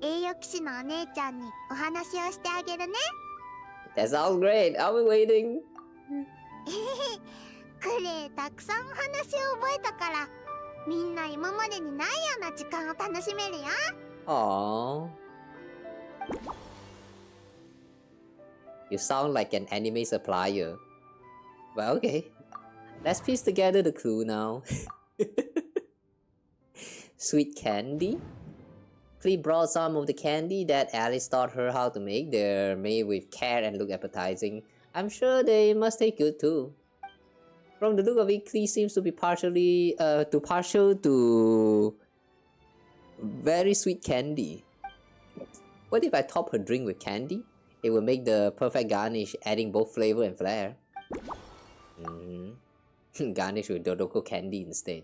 栄誉騎士のお姉ちゃんにお話をしてあげるね。That sounds great. I'll be waiting. クレイたくさんお話を覚えたから、みんな今までにないような時間を楽しめるよ。Aww. You sound like an anime supplier. Well, okay. Let's piece together the clue now. Sweet candy? Flea brought some of the candy that Alice taught her how to make. They're made with care and look appetizing. I'm sure they must taste good too. From the look of it, Flea seems to be partial to very sweet candy. What if I top her drink with candy? It will make the perfect garnish, adding both flavor and flair. Garnish with Dodoko candy instead.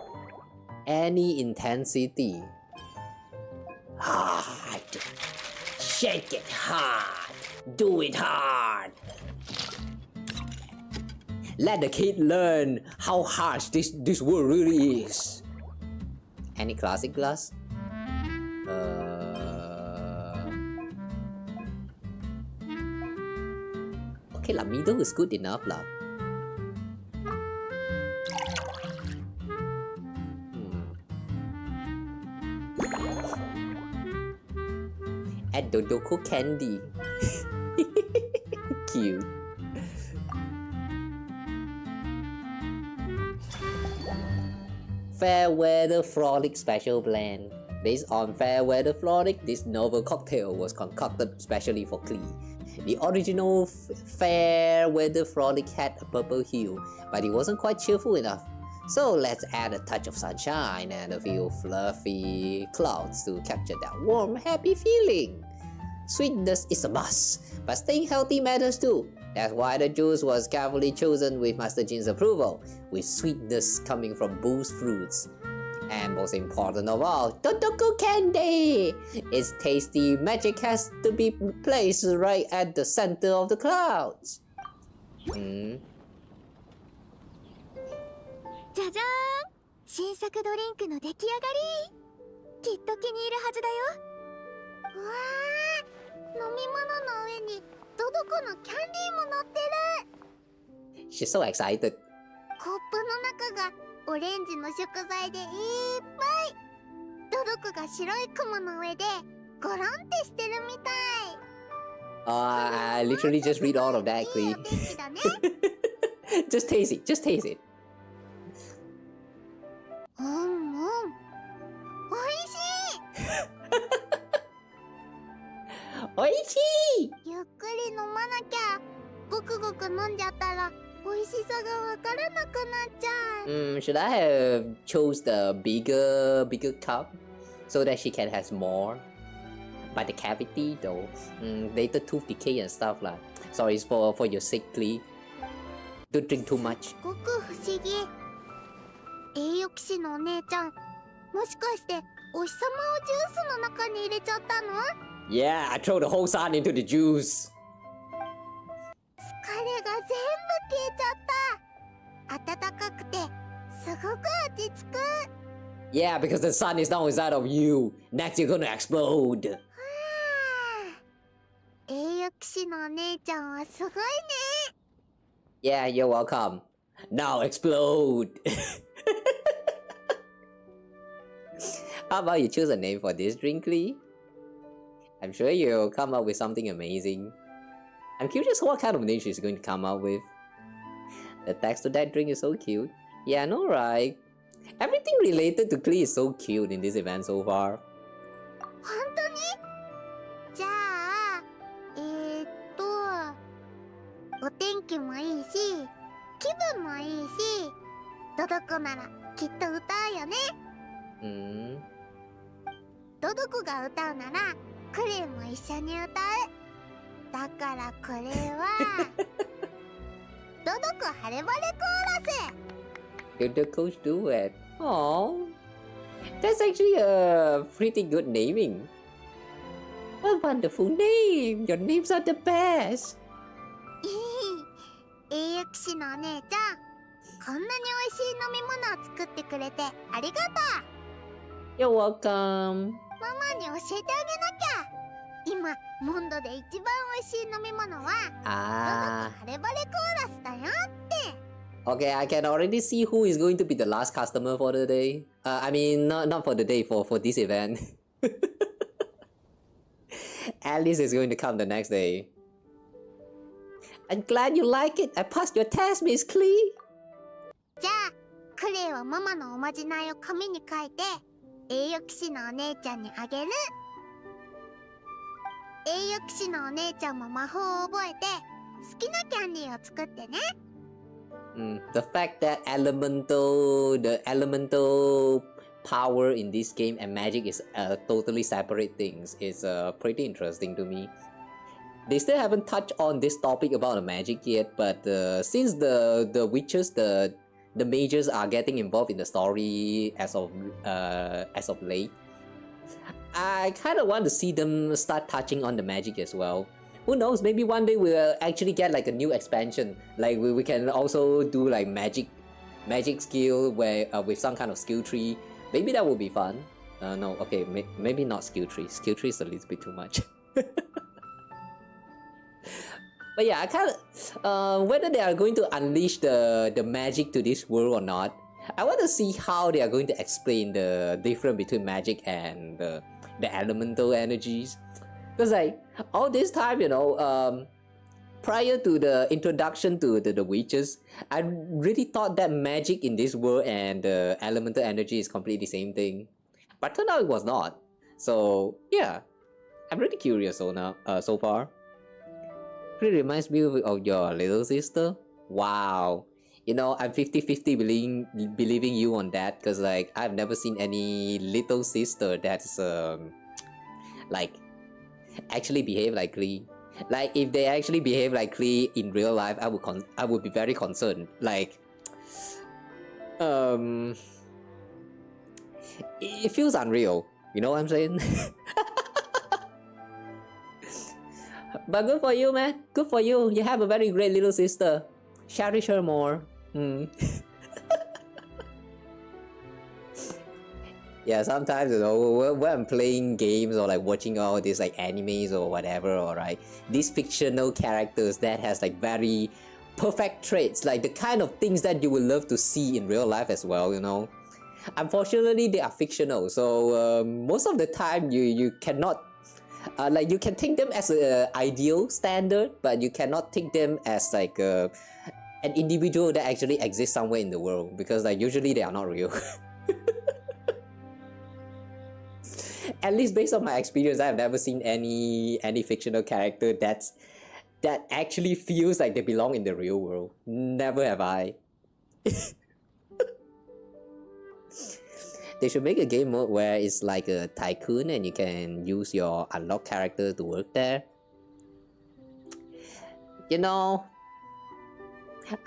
any intensity. Hard. Shake it hard. Do it hard. Let the kid learn how harsh this world really is. Any classic glass? Okay lah, middle is good enough lah. Add Dodoko candy. Cute. Fair Weather Frolic Special Blend. Based on Fair Weather Frolic, this novel cocktail was concocted specially for Klee. The original Fair Weather Frolic had a purple hue, but it wasn't quite cheerful enough. So let's add a touch of sunshine and a few fluffy clouds to capture that warm, happy feeling. Sweetness is a must, but staying healthy matters too. That's why the juice was carefully chosen with Master Jin's approval, with sweetness coming from Boo's fruits. And most important of all, Dodoko candy! Its tasty magic has to be placed right at the center of the clouds. じゃじゃーん、新作ドリンクの出来上がり。きっと気に入るはずだよ。うわー、飲み物の上にドドコのキャンディーも乗ってる。 She's so excited. コップの中がオレンジの食材でいっぱい。ドドコが白い雲の上でゴロンってしてるみたい。I literally just read all of that, Klee. Just taste it, just taste it. おいしい。おいしい。ゆっくり飲まなきゃ。ごくごく飲んじゃったら美味しさがわからなくなっちゃう。Should I have chose the bigger cup so that she can have more? By the cavity though, later tooth decay and stuff like. Sorry, it's for your sake, Klee. Don't drink too much. すごく不思議。栄誉騎士のお姉ちゃん、もしかしてお日様をジュースの中に入れちゃったの？ Yeah, I throw the whole sun into the juice. 疲れが全部消えちゃった。暖かくてすごく落ち着く。Yeah, because the sun is now inside of you. Next, you're gonna explode. はあ、栄誉騎士のお姉ちゃんはすごいね。Yeah, you're welcome. Now explode. How about you choose a name for this drink, Klee? I'm sure you'll come up with something amazing. I'm curious what kind of name she's going to come up with. The text to that drink is so cute. Yeah, I know, right? Everything related to Klee is so cute in this event so far. 本当に？じゃあ、お天気もいいし、気分もいいし、ドドコならきっと歌うよね。ドドコが歌うなら、クレイも一緒に歌う。だからこれはドドコハレバレコーラス。Dodoko's duet. Aww. That's actually a pretty good naming. A wonderful name. Your names are the best. 栄誉騎士のお姉ちゃん、こんなに美味しい飲み物を作ってくれてありがとう。 You're welcome. ママに教えてあげなきゃ。今モンドで一番美味しい飲み物はドドコハレバレコーラスだよって。 Okay, I can already see who is going to be the last customer for the day. I mean, not for the day, for this event. Alice is going to come the next day. I'm glad you like it. I passed your test, Miss Klee. じゃあ、クレイはママのおまじないを紙に書いて、栄誉騎士のお姉ちゃんにあげる。栄誉騎士のお姉ちゃんも魔法を覚えて、好きなキャンディーを作ってね。The fact that the elemental power in this game and magic is totally separate things is pretty interesting to me. They still haven't touched on this topic about the magic yet, but since the witches, the the mages are getting involved in the story as of late. I kind of want to see them start touching on the magic as well. Who knows, maybe one day we'll actually get like a new expansion. Like we can also do like magic skill where with some kind of skill tree. Maybe that would be fun. No, okay, maybe not skill tree. Skill tree is a little bit too much. But yeah, I kind of whether they are going to unleash the magic to this world or not. I want to see how they are going to explain the difference between magic and the elemental energies. Because like all this time, you know, prior to the introduction to the witches, I really thought that magic in this world and the elemental energy is completely the same thing. But turned out it was not. So yeah, I'm really curious so far. Really reminds me of your little sister. Wow. You know, I'm 50-50 believing you on that, because like I've never seen any little sister that's like actually behave like Klee. Like if they actually behave like Klee in real life, I would be very concerned. Like it feels unreal. You know what I'm saying? But good for you, man. Good for you. You have a very great little sister. Cherish her more. Yeah, sometimes, you know, when I'm playing games or like watching all these like animes or whatever, alright, these fictional characters that has like very perfect traits, like the kind of things that you would love to see in real life as well, you know. Unfortunately, they are fictional, so most of the time you cannot like you can take them as an ideal standard, but you cannot take them as like an individual that actually exists somewhere in the world, because like usually they are not real. At least based on my experience, I have never seen any fictional character that actually feels like they belong in the real world. Never have I. They should make a game mode where it's like a tycoon and you can use your unlocked character to work there. You know,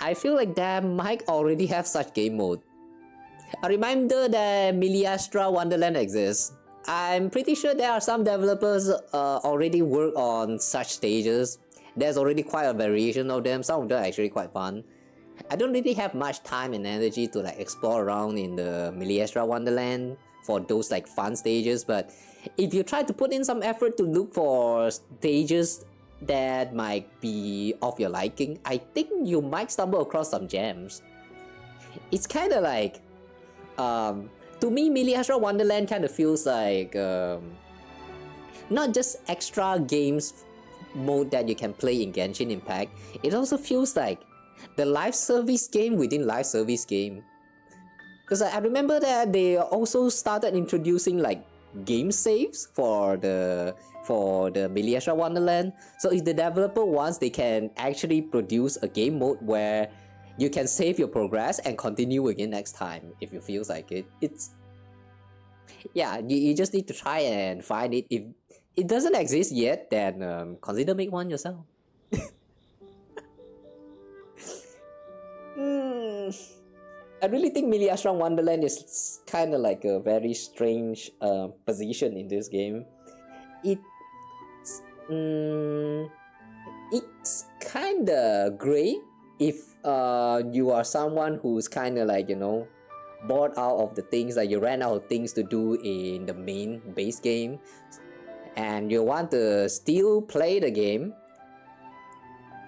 I feel like that might already have such game mode. A reminder that Myvt Wonderland exists. I'm pretty sure there are some developers already work on such stages. There's already quite a variation of them. Some of them are actually quite fun. I don't really have much time and energy to like explore around in the Myvt Wonderland for those like fun stages, but if you try to put in some effort to look for stages that might be of your liking, I think you might stumble across some gems. It's kind of like to me, Myvt Wonderland kind of feels like not just extra games mode that you can play in Genshin Impact, it also feels like the live service game within live service game. Because I remember that they also started introducing like game saves for the Myvt Wonderland. So if the developer wants, they can actually produce a game mode where you can save your progress and continue again next time if you feel like it. It's yeah, you just need to try and find it. If it doesn't exist yet, then consider make one yourself. I really think Myvt Wonderland is kind of like a very strange position in this game. It's kind of great if you are someone who's kind of like, you know, bored out of the things, like you ran out of things to do in the main base game and you want to still play the game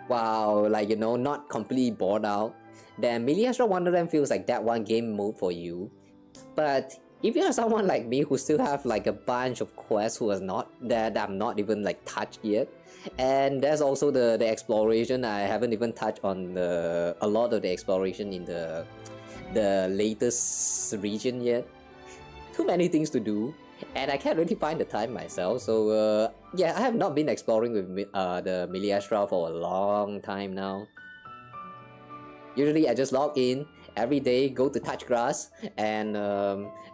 while, like, you know, not completely bored out, then Myvt Wonderland feels like that one game mode for you. But if you are someone like me who still have like a bunch of quests who is not that I'm not even like touched yet, and there's also the exploration. I haven't even touched on a lot of the exploration in the latest region yet. Too many things to do, and I can't really find the time myself. So yeah, I have not been exploring with the Myvt for a long time now. Usually I just log in every day, go to touch grass, and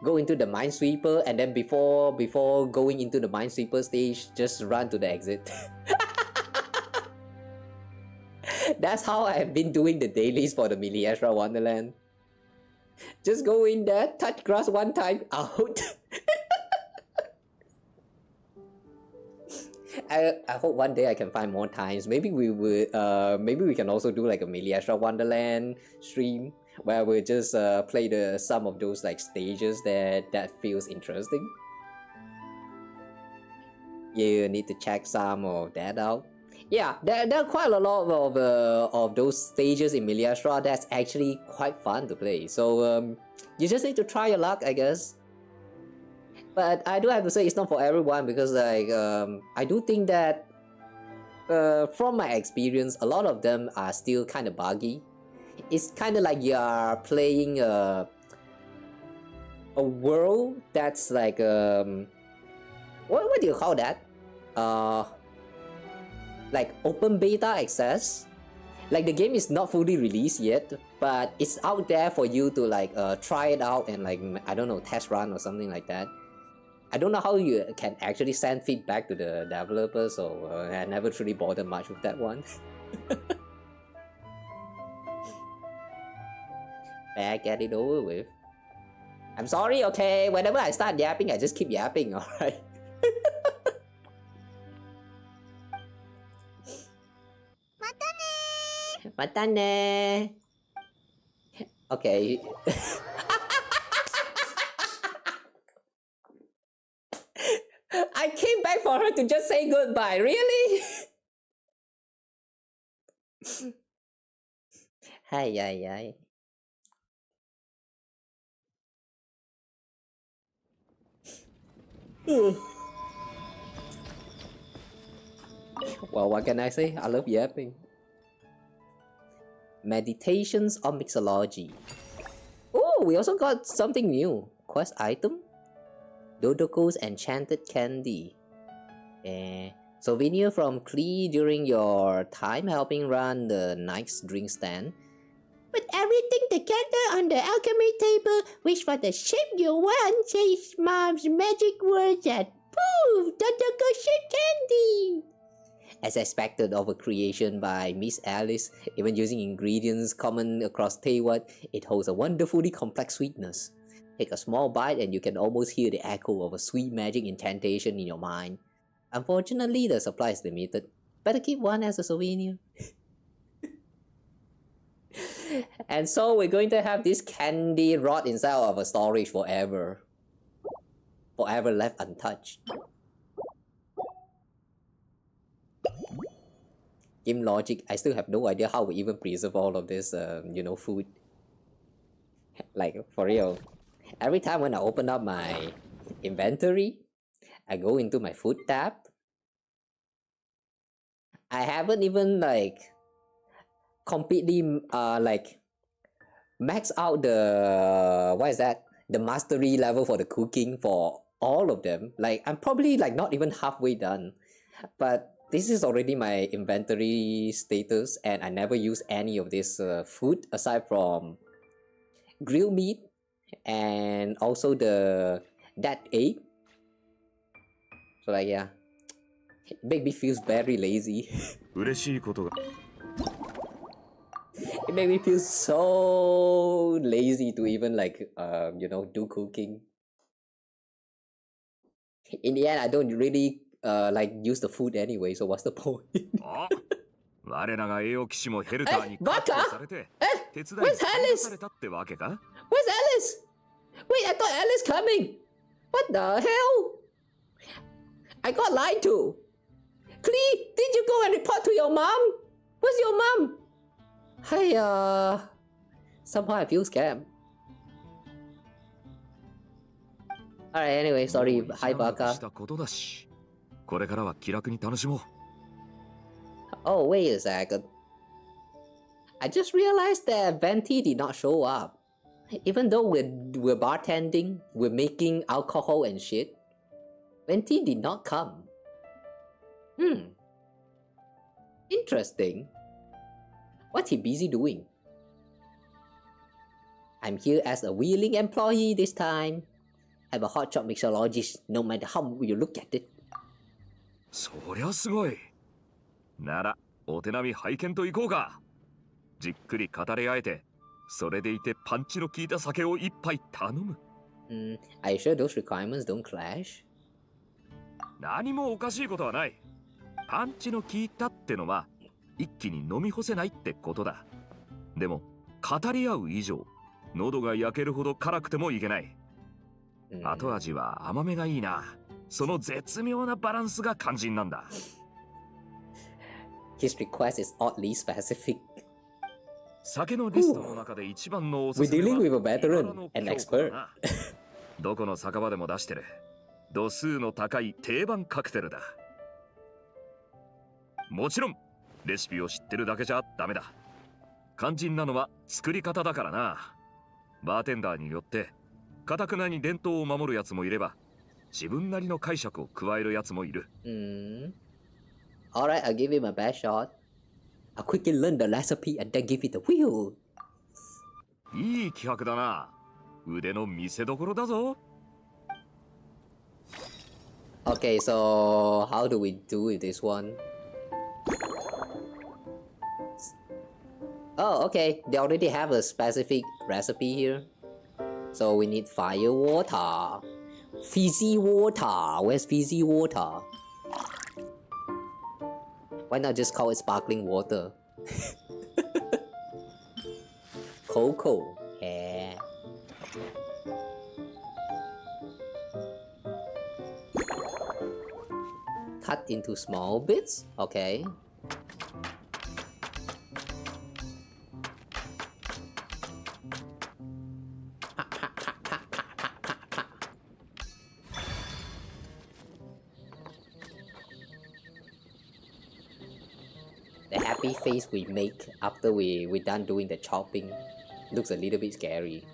go into the minesweeper, and then before going into the minesweeper stage, just run to the exit. That's how I have been doing the dailies for the Myvt Wonderland. Just go in there, touch grass one time, out. I hope one day I can find more times. Maybe we will. Maybe we can also do like a Miniature Wonderland stream where we just play some of those like stages that feels interesting. You need to check some of that out. Yeah, there are quite a lot of those stages in Miniature that's actually quite fun to play. So you just need to try your luck, I guess. But I do have to say it's not for everyone because like I do think that from my experience, a lot of them are still kind of buggy. It's kind of like you are playing a world that's like what do you call that? Like open beta access. Like the game is not fully released yet, but it's out there for you to like try it out and like I don't know, test run or something like that. I don't know how you can actually send feedback to the developers, so I never truly bothered much with that one. Better get it over with. I'm sorry, okay? Whenever I start yapping, I just keep yapping, alright? Matane! Okay. I came back for her to just say goodbye, really? Hi, hi. Well, what can I say? I love yapping. Meditations on Mixology. Oh, we also got something new. Quest item? Dodoko's Enchanted Candy. Souvenir from Klee during your time helping run the Knight's drink stand. Put everything together on the alchemy table. Wish for the shape you want. Say Mom's magic words and poof! Dodoko shaped candy! As expected of a creation by Miss Alice, even using ingredients common across Teyvat, it holds a wonderfully complex sweetness. Take a small bite and you can almost hear the echo of a sweet magic incantation in your mind. Unfortunately, the supply is limited. Better keep one as a souvenir. And so we're going to have this candy rot inside of a storage forever. Forever left untouched. Game logic, I still have no idea how we even preserve all of this, food. Like, for real. Every time when I open up my inventory, I go into my food tab. I haven't even, like, completely, max out the, the mastery level for the cooking for all of them. Like, I'm probably, like, not even halfway done. But this is already my inventory status, and I never use any of this food aside from grilled meat and also that egg. So like yeah, it makes me feel very lazy. It made me feel so lazy to even like do cooking. In the end, I don't really like use the food anyway, so what's the point? Hey, Varka! Where's Alice? Where's Alice? Wait, I thought Alice coming. What the hell? I got lied to. Klee, did you go and report to your mom? Where's your mom? Hey, somehow I feel scammed. Alright, anyway, sorry. Hi, Varka. Oh, wait a second. I just realized that Venti did not show up. Even though we're bartending, we're making alcohol and shit, Venti did not come. Interesting. What's he busy doing? I'm here as a willing employee this time. Have a hotshot mixologist no matter how you look at it. そりゃすごい。なら、お手並み拝見といこうか。じっくり語り合えて、それでいてパンチの効いた酒を一杯頼む。Are you sure those requirements don't clash? 何もおかしいことはない。パンチの効いたってのは一気に飲み干せないってことだ。でも語り合う以上、喉が焼けるほど辛くてもいけない。後味は甘めがいいな。その絶妙なバランスが肝心なんだ。His request is oddly specific. 酒のリストの中で一番のおすす We're め dealing は with a veteran, an expert. どこの酒場でも出してる度数の高い定番カクテルだ。もちろんレシピを知ってるだけじゃダメだ。肝心なのは作り方だからな。バーテンダーによって堅くなに伝統を守るやつもいれば、自分なりの解釈を加えるやつもいる。Alright, I'll give him a best shot. I'll quickly learn the recipe and then give it a wheel. いい企画だな。腕の見せ所だぞ。Okay, so how do we do with this one? Oh, okay. They already have a specific recipe here. So we need fire water. Fizzy water. Where's fizzy water? Why not just call it sparkling water? Cocoa. Yeah. Cut into small bits. Okay. The happy face we make after we're done doing the chopping looks a little bit scary.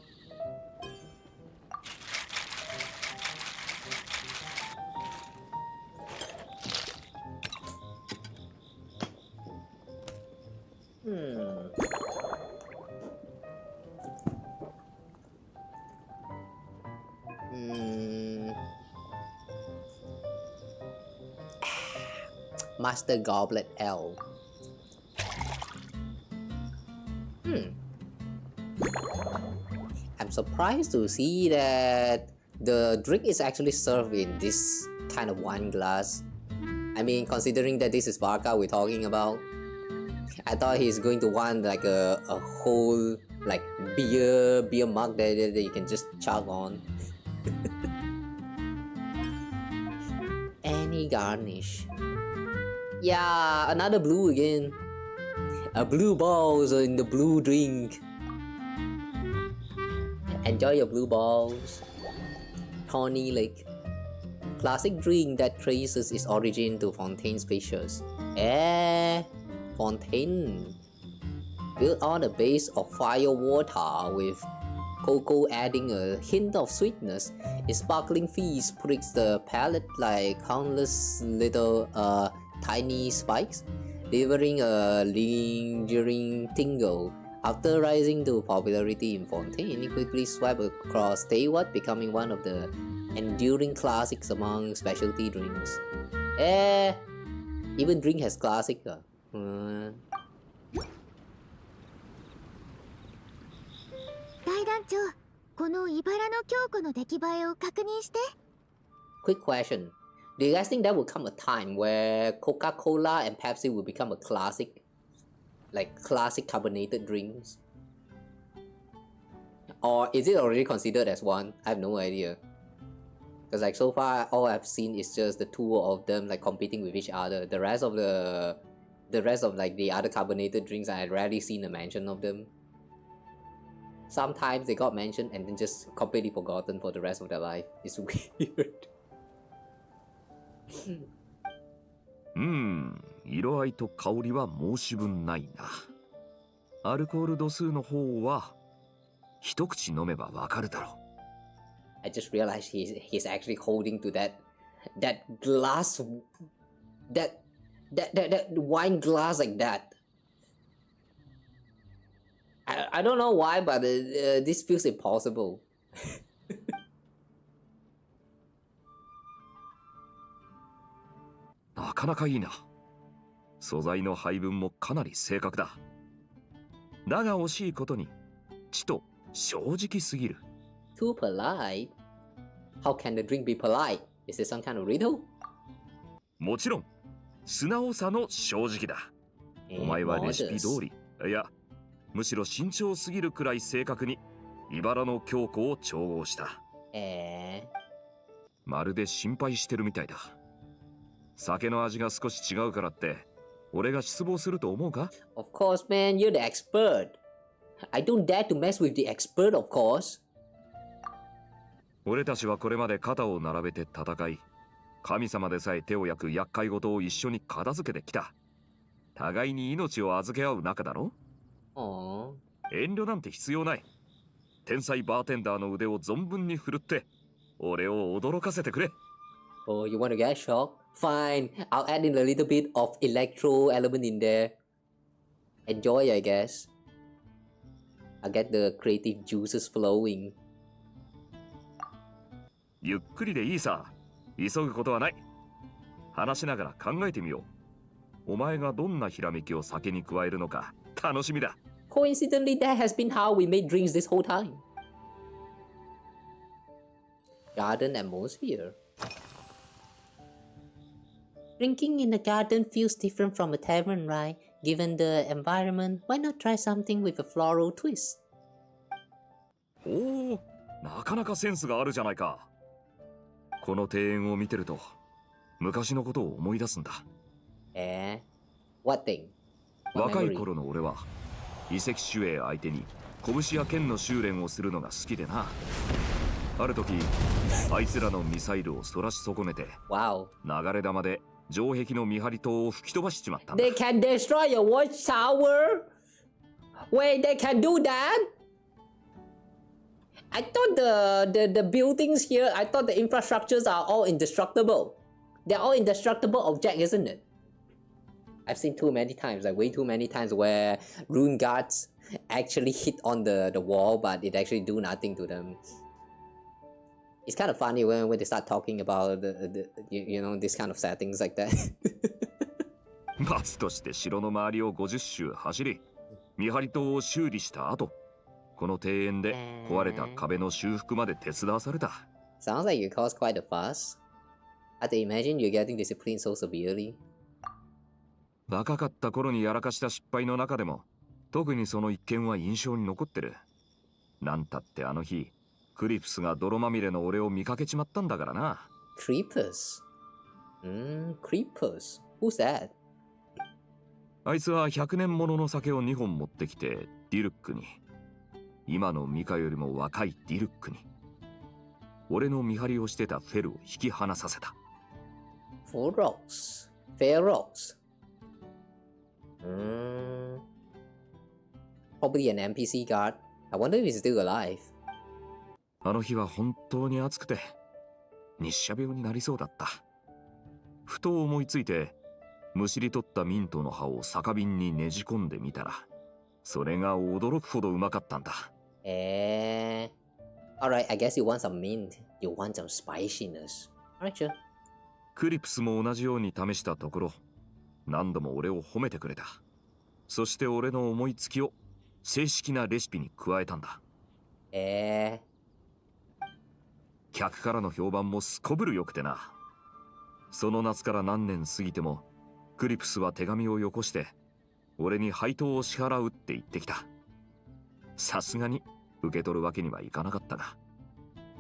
Master Goblet L. I'm surprised to see that the drink is actually served in this kind of wine glass. I mean, considering that this is Varka we're talking about, I thought he's going to want like a whole like beer mug that you can just chug on. Any garnish. Yeah, another blue again. A blue balls in the blue drink. Enjoy your blue balls. Tawny Lake. Classic drink that traces its origin to Fontaine's Fishers. Fontaine. Built on a base of fire water with cocoa adding a hint of sweetness, its sparkling fizz pricks the palate like countless little tiny spikes, delivering a lingering tingle. After rising to popularity in Fontaine, it quickly swept across Taiwan, becoming one of the enduring classics among specialty drinks. Even drink has classic. Quick question. Do you guys think there will come a time where Coca-Cola and Pepsi will become a classic? Like classic carbonated drinks? Or is it already considered as one? I have no idea. Because like so far all I've seen is just the two of them like competing with each other. The rest of like the other carbonated drinks, I had rarely seen a mention of them. Sometimes they got mentioned and then just completely forgotten for the rest of their life. It's weird. 色合いと香りは申し分ないな。アルコール度数の方は一口飲めばわかるだろう。I just realized he's actually holding to that glass, that wine glass like that. I don't know why, but this feels impossible. なかなかいいな。素材の配分もかなり正確だ。だが惜しいことに、ちと正直すぎる。Too polite? How can the drink be polite? Is it some kind of riddle? もちろん、素直さの正直だ。お前はレシピ通り、いや、むしろ慎重すぎるくらい正確に茨の強固を調合した。まるで心配してるみたいだ。酒の味が少し違うからって、俺が失望すると思うか？ Of course, man, you're the expert. I don't dare to mess with the expert, of course. 俺たちはこれまで肩を並べて戦い、神様でさえ手を焼く厄介事を一緒に片付けてきた。互いに命を預け合う仲だろ？遠慮なんて必要ない。天才バーテンダーの腕を存分に振るって、俺を驚かせてくれ。Oh, you want to get shocked? Fine, I'll add in a little bit of electro element in there. Enjoy, I guess. I'll get the creative juices flowing. ゆっくりでいいさ。急ぐことはない。話しながら考えてみよう。お前がどんなひらめきを酒に加えるのか楽しみだ。Coincidentally, that has been how we made drinks this whole time. Garden atmosphere. Drinking in the garden feels different from a tavern, right? Given the environment, why not try something with a floral twist? おお、なかなかセンスがあるじゃないか。この庭園を見てると昔のことを思い出すんだ。What thing? 若い頃の俺は遺跡守衛相手に拳や剣の修練をするのが好きでな。ある時あいつらのミサイルをそらし損ねて、流れ弾で城壁の見張り塔を吹き飛ばしちまったんだ。 They can destroy your watchtower? Wait, they can do that? I thought the buildings here, I thought the infrastructures are all indestructible. They're all indestructible objects, isn't it? I've seen too many times, like way too many times, where rune guards actually hit on the wall, but it actually do nothing to them. It's kind of funny when they start talking about you know, this kind of settings like that. 罰として城の周りを50周走り、見張り塔を修理した後、この庭園で壊れた壁の修復まで手伝わされた。Sounds like you caused quite a fuss. I can imagine you're getting disciplined so severely. 若かった頃にやらかした失敗の中でも、特にその一件は印象に残ってる。なんたってあの日、クリプスが泥まみれの俺を見かけちまったんだからな。Creepers? Creepers? Who's that? あいつは100年ものの酒を2本持ってきて、ディルックに。今のミカよりも若いディルックに。俺の見張りをしてたフェルを引き離させた。Ferox? Probably an NPC guard. I wonder if he's still alive. あの日は本当に暑くて日射病になりそうだった。ふと思いついてむしり取ったミントの葉を酒瓶にねじ込んでみたら、それが驚くほどうまかったんだ。Alright, I guess you want some mint. You want some spiciness. Alright, sure. クリプスも同じように試したところ、何度も俺を褒めてくれた。そして俺の思いつきを正式なレシピに加えたんだ。客からの評判もすこぶるよくてな。その夏から何年過ぎても、クリプスは手紙をよこして、俺に配当を支払うって言ってきた。さすがに受け取るわけにはいかなかったが。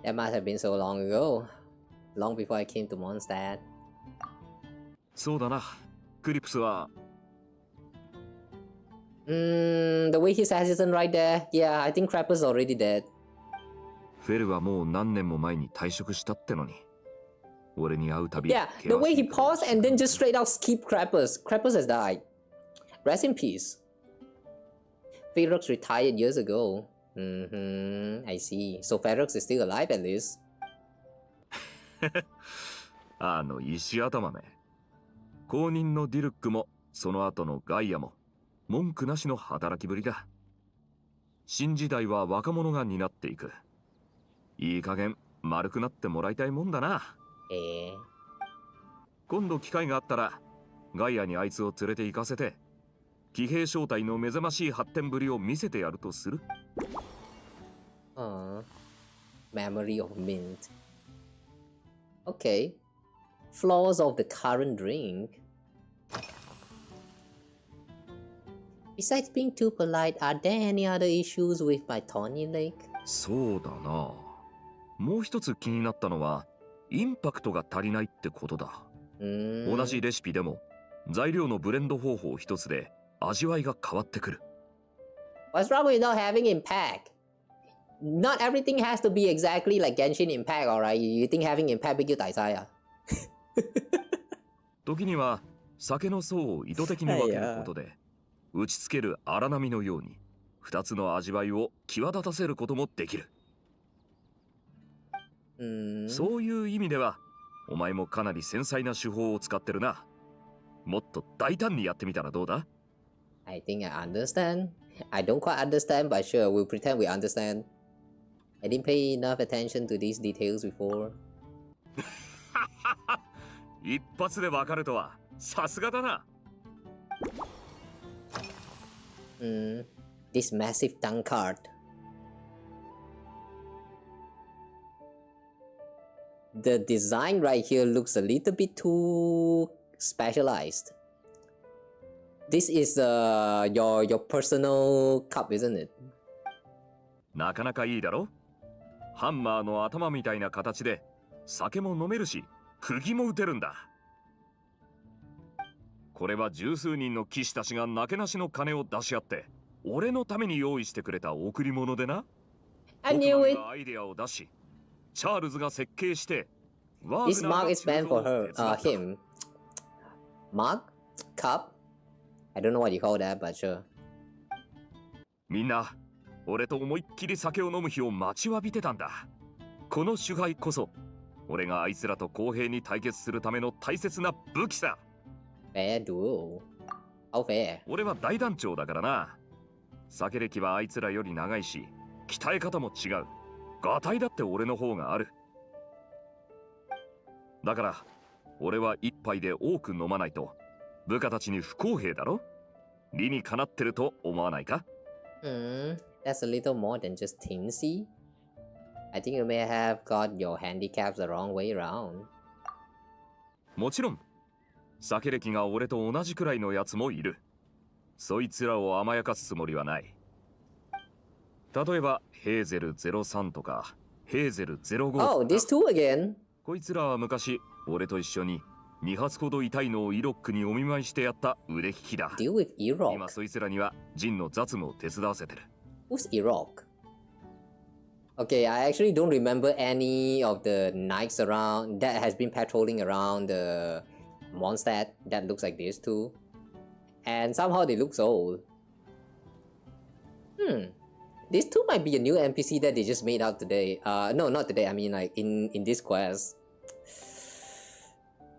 That must have been so long ago. Long before I came to Mondstadt. そうだな。クリプスは。The way he's hesitant right there. Yeah, I think Crapper's already dead. フェルはもう何年も前に退職したってのに。俺に会うたび。Yeah, the way he paused and then just straight out skip Crappers. Crappers has died. Rest in peace. Ferox retired years ago. I see. So Ferox is still alive at least. あの石頭め。後任のディルックもその後のガイアも文句なしの働きぶりだ。新時代は若者が担っていく。いい加減丸くなってもらいたいもんだな。今度機会があったらガイアにあいつを連れて行かせて騎兵小隊の目覚ましい発展ぶりを見せてやるとする。Memory of mint. Okay. Flaws of the current drink. Besides being too polite, are there any other issues with my Tawny Lake? そうだな。もう一つ気になったのは、インパクトが足りないってことだ。同じレシピでも、材料のブレンド方法一つで味わいが変わってくる。What's wrong with not having impact? Not everything has to be exactly like Genshin Impact, alright? You think having impact big you 大祭や？時には酒の層を意図的に分けることで、打ちつける荒波のように2つの味わいを際立たせることもできる。そういう意味では、お前もかなり繊細な手法を使ってるな。もっと大胆にやってみたらどうだ？ I think I understand. I don't quite understand, but sure, we'll pretend we understand. I didn't pay enough attention to these details before. 一発でわかるとはさすがだな。This massive tank card. The design right here looks a little bit too specialized. This is your personal cup, isn't it? なかなかいいだろ？ハンマーの頭みたいな形で酒も飲めるし、釘も打てるんだ。これは十数人の騎士たちがなけなしの金を出し合って、俺のために用意してくれた贈り物でな。I knew it. アイデアを出し、チャールズが設計して、This mug is meant for her, him. Mug? Cup? I don't know what you call that, but sure. みんな、俺と思いっきり酒を飲む日を待ちわびてたんだ。この酒杯こそ、俺があいつらと公平に対決するための大切な武器さ。Fair duel. How fair? 俺は大団長だからな。酒歴はあいつらより長いし、鍛え方も違う。ガタイだって俺の方がある。だから、俺は一杯で多く飲まないと、部下たちに不公平だろ？理にかなってると思わないか？ That's a little more than just tinsy. I think you may have got your handicaps the wrong way around. もちろん、酒歴が俺と同じくらいのやつもいる。そいつらを甘やかすつもりはない。例えば、ヘーゼル03とか、ヘーゼル05とか。Oh, this too again? こいつらは昔、俺と一緒に2発ほど痛いのをイロックにお見舞いしてやった腕利きだ。Deal with Irok. 今そいつらにはジンの雑務を手伝わせてる。Who's Irok? Okay, I actually don't remember any of the knights around that has been patrolling around the Mondstadt that looks like this too. And somehow they look so old. This too might be a new NPC that they just made out today. No, not today. I mean like in this quest.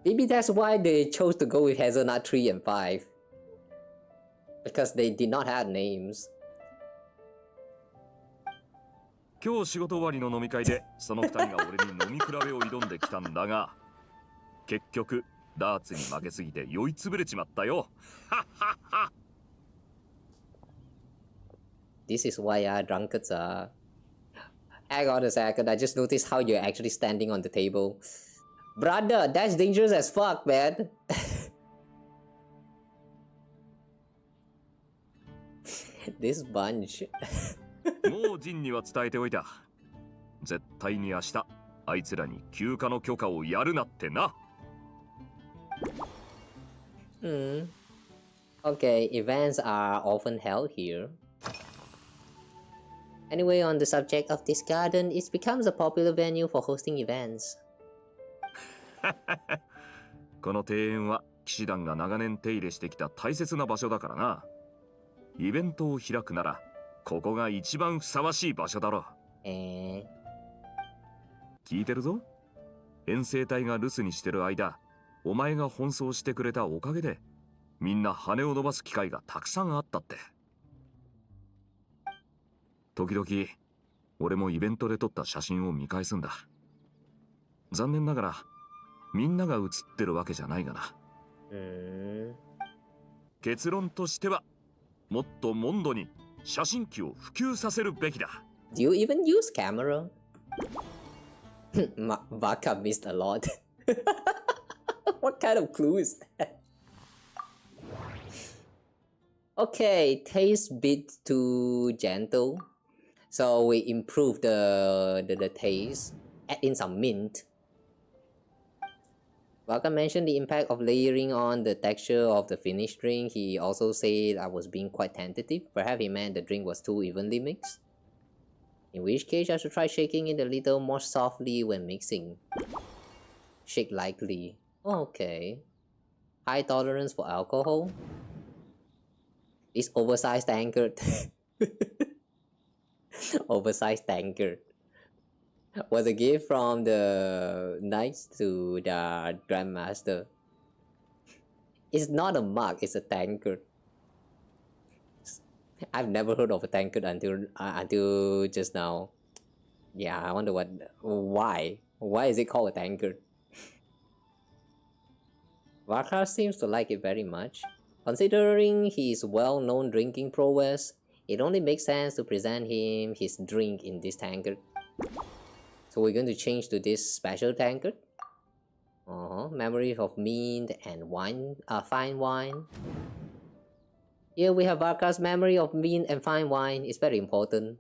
Maybe that's why they chose to go with Hazelnut 3 and 5. Because they did not have names. 今日仕事終わりの飲み会でその2人が俺に飲み比べを挑んできたんだが、結局ダーツに負けすぎて酔いつぶれちまったよ。This is why our drunkards are. Hang on a second, I just noticed how you're actually standing on the table. Brother, that's dangerous as fuck, man. This bunch. もうジンには伝えておいた。絶対に明日、あいつらに休暇の許可をやるなってな。Okay, events are often held here. Anyway, on the subject of this garden, it becomes a popular venue for hosting events. この庭園は騎士団が長年手入れしてきた大切な場所だからな。イベントを開くなら、ここが一番ふさわしい場所だろう。聞いてるぞ。遠征隊が留守にしてる間、お前が奔走してくれたおかげで、みんな羽を伸ばす機会がたくさんあったって。時々、俺もイベントで撮った写真を見返すんだ。残念ながら、みんなが写ってるわけじゃないがな。結論としては、もっとモンドに写真機を普及させるべきだ。Do you even use camera? Varka missed a lot. What kind of clue is that? Okay, taste bit too gentle. So we improve the taste, add in some mint. Varka mentioned the impact of layering on the texture of the finished drink. He also said I was being quite tentative. Perhaps he meant the drink was too evenly mixed. In which case I should try shaking it a little more softly when mixing. Shake lightly. Okay. High tolerance for alcohol. This oversized tankard. Oversized tankard was a gift from the knights to the grandmaster. It's not a mug, it's a tankard. I've never heard of a tankard until just now. Yeah, I wonder why is it called a tankard? Varka seems to like it very much. Considering his well-known drinking prowess, it only makes sense to present him his drink in this tankard. So we're going to change to this special tankard. Memories of mint and wine, fine wine. Here we have Varka's memory of mint and fine wine. It's very important.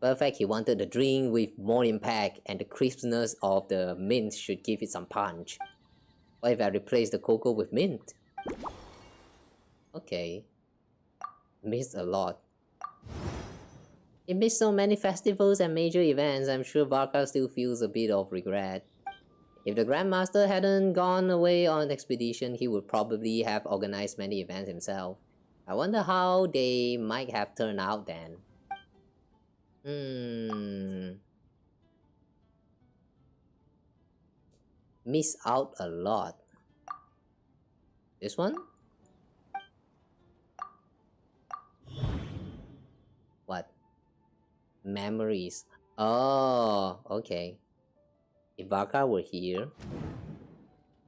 Perfect, he wanted the drink with more impact, and the crispness of the mint should give it some punch. What if I replace the cocoa with mint? Okay. Missed a lot. He missed so many festivals and major events. I'm sure Varka still feels a bit of regret. If the Grandmaster hadn't gone away on an expedition, he would probably have organized many events himself. I wonder how they might have turned out then. Miss out a lot. This one? What? Memories. Oh, okay. If Varka were here,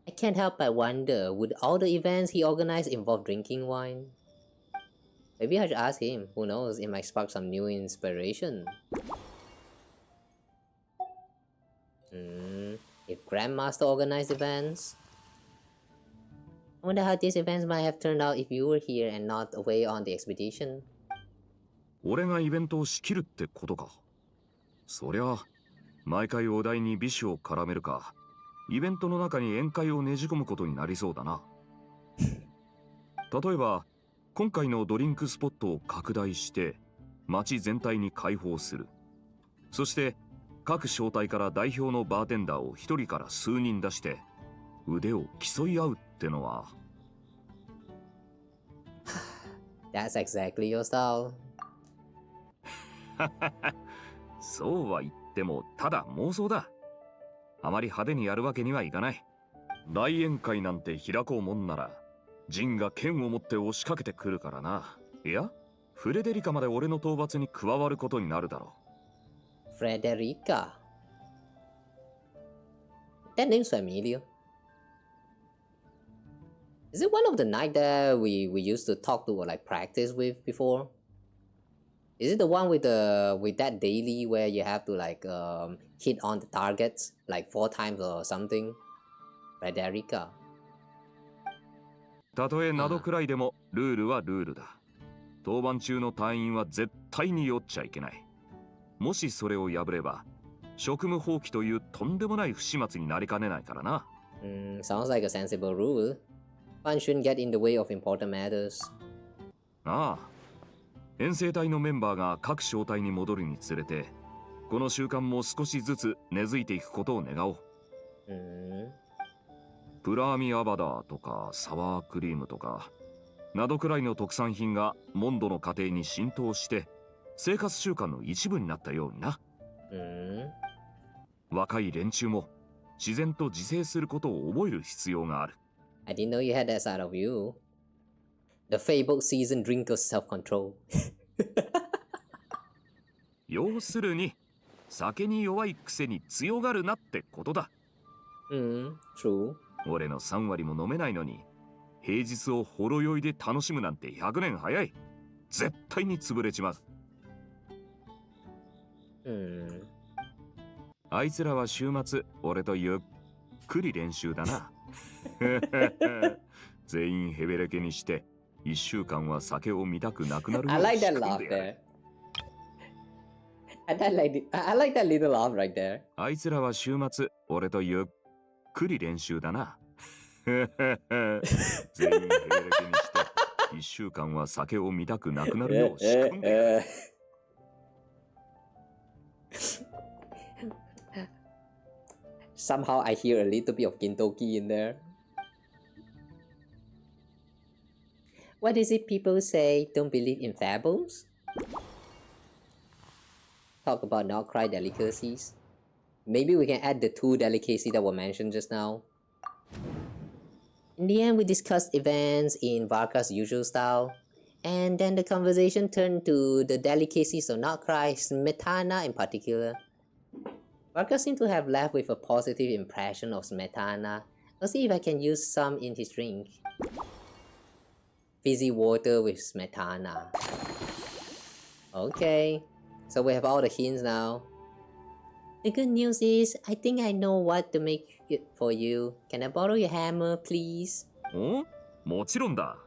I can't help but wonder, would all the events he organized involve drinking wine? Maybe I should ask him. Who knows, it might spark some new inspiration. If Grandmaster organized events, I wonder how these events might have turned out if you were here and not away on the expedition. 俺がイベントを仕切るってことか。そりゃ、毎回お題に美酒を絡めるか、イベントの中に宴会をねじ込むことになりそうだな。例えば、今回のドリンクスポットを拡大して、街全体に開放する。そして、各小隊から代表のバーテンダーを一人から数人出して、腕を競い合うってのは。That's exactly your style. そうは言ってもただ妄想だ。あまり派手にやるわけにはいかない。大宴会なんて開こうもんならジンが剣を持って押しかけてくるからな。いや、フレデリカまで俺の討伐に加わることになるだろう。Frederica. That name's familiar. Is it one of the knights that we used to talk to or like practice with before? Is it the one with that daily where you have to like hit on the targets like 4 times or something? Frederica. たとえなどくらいでもルールはルールだ。当番中の隊員は絶対に酔っちゃいけない。もしそれを破れば職務放棄というとんでもない不始末になりかねないからな。Sounds like a sensible rule. One shouldn't get in the way of important matters. ああ。遠征隊のメンバーが各小隊に戻るにつれて、この習慣も少しずつ根付いていくことを願おう。プラーミアバダーとかサワークリームとかなどくらいの特産品がモンドの家庭に浸透して生活習慣の一部になったようにな。若い連中も自然と自制することを覚える必要がある。I didn't know you had that side of you. The fabled seasoned drinker's self-control. 要するに酒に弱いくせに強がるなってことだ。True. 俺の3割も飲めないのに平日をほろ酔いで楽しむなんて100年早い。絶対に潰れちまう。あいつらは週末俺とゆっくり練習だな。全員ヘベレケにして1週間は酒を見たくなくなるよう I に like 仕 that 組ん laugh でやる。 there. I like that little laugh right there. あいつらは週末俺とゆっくり練習だな。全員ヘベレケにして1週間は酒を見たくなくなるよう仕組んでやる。Somehow I hear a little bit of Gintoki in there. What is it people say? Don't believe in fables? Talk about not cry delicacies. Maybe we can add the 2 delicacies that were mentioned just now. In the end, we discussed events in Varka's usual style. And then the conversation turned to the delicacies of not cry, Smetana in particular. Varka seemed to have left with a positive impression of Smetana. Let's see if I can use some in his drink. Fizzy water with Smetana. Okay, so we have all the hints now. The good news is, I think I know what to make it for you. Can I borrow your hammer, please? お？もちろんだ。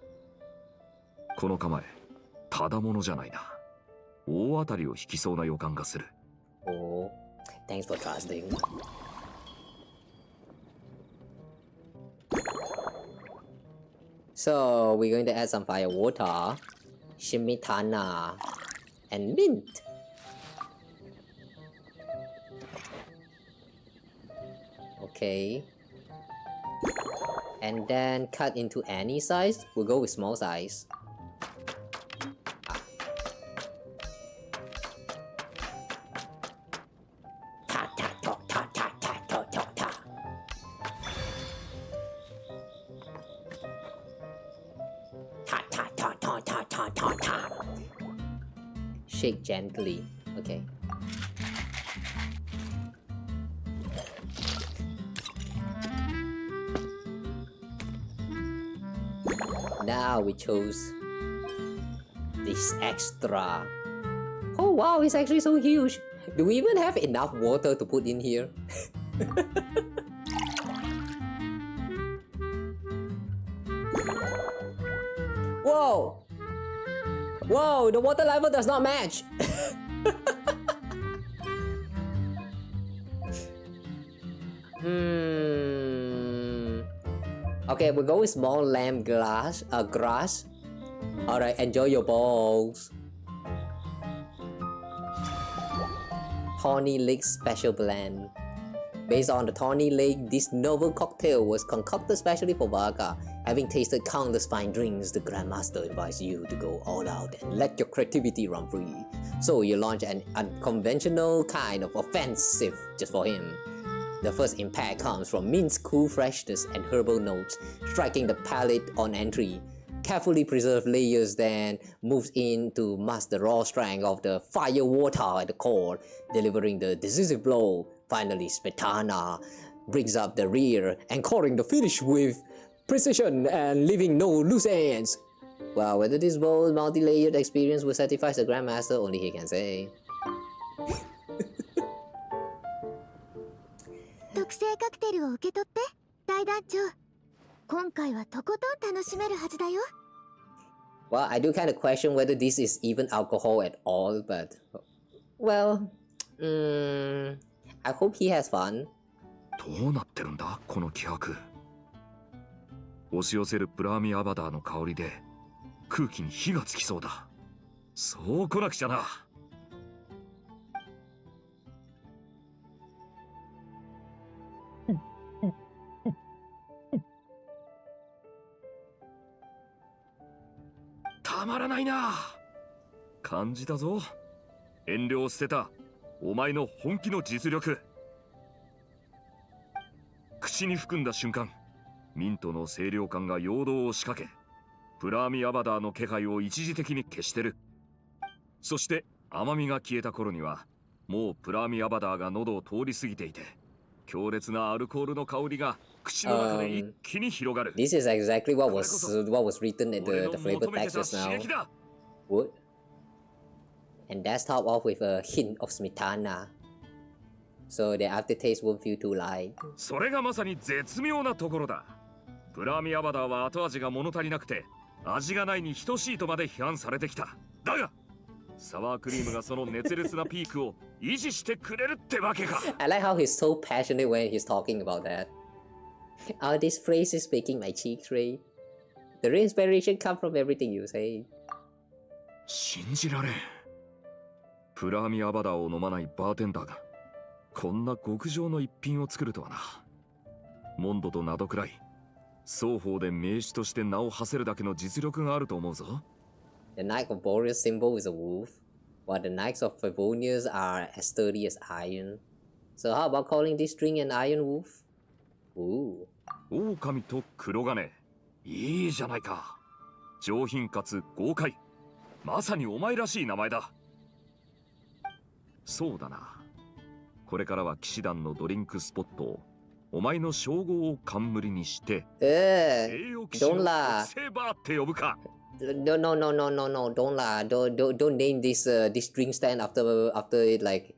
この構え、ただものじゃないな。大当たりを引きそうな予感がする。Oh, thanks for trusting. So we're going to add some fire water, Shimitana, and mint. Okay. And then cut into any size. We'll go with small size. Shake gently. Okay. Now we chose this extra. Oh wow, it's actually so huge. Do we even have enough water to put in here? Whoa! Whoa, the water level does not match! Okay, we'll go with small lamb grass. Alright, enjoy your balls. Tawny Lake Special Blend. Based on the Tawny Lake, this novel cocktail was concocted specially for Varka. Having tasted countless fine drinks, the Grandmaster invites you to go all out and let your creativity run free. So you launch an unconventional kind of offensive just for him. The first impact comes from mint's cool freshness and herbal notes, striking the palate on entry. Carefully preserved layers then moves in to mask the raw strength of the fire water at the core, delivering the decisive blow. Finally, Smetana brings up the rear, anchoring the finish with precision and leaving no loose ends. Well, whether this bold, multi-layered experience will satisfy the Grandmaster, only he can say. 特製カクテルを受け取って大団長、今回はとことん楽しめるはずだよ。 Well, I do kind of question whether this is even alcohol at all, but well, I hope he has fun. どうなってるんだこの気迫。押し寄せるプラーミアバダーの香りで空気に火がつきそうだ。そう来なくちゃな。たまらないな。感じたぞ。遠慮を捨てたお前の本気の実力。口に含んだ瞬間、ミントの清涼感が陽動を仕掛け、プラーミアバダーの気配を一時的に消してる。そして甘みが消えた頃には、もうプラーミアバダーが喉を通り過ぎていて、強烈なアルコールの香りが口の中で一気に広がる。This is exactly what was written in the flavor text just now. What? And that's topped off with a hint of smetana. So the aftertaste won't feel too light. それがまさに絶妙なところだ。プラーミアバダーは後味が物足りなくて、味がないに等しいとまで批判されてきた。だが、サワークリームがその熱烈なピークを維持してくれるってわけか。I like how he's so passionate when he's talking about that. Oh, this phrase is making my cheeks red. The real inspiration comes from everything you say. 信じられん。プラーミアバダーを飲まないバーテンダーがこんな極上の一品を作るとはな。モンドとナドくらい双方で名手として名を馳せるだけの実力があると思うぞ。The Knight of Boreas symbol is a wolf, while the Knights of Favonius are as sturdy as iron. So how about calling this string an iron wolf? Ooh. 狼と黒金、いいじゃないか。上品かつ豪快。まさにお前らしい名前だ。そうだな。これからは騎士団のドリンクスポットをお前の称号を冠にして、栄養騎士のセーバーって呼ぶか。No, no, no, no, no, no! Don't lie. Don't name this this drink stand after it like.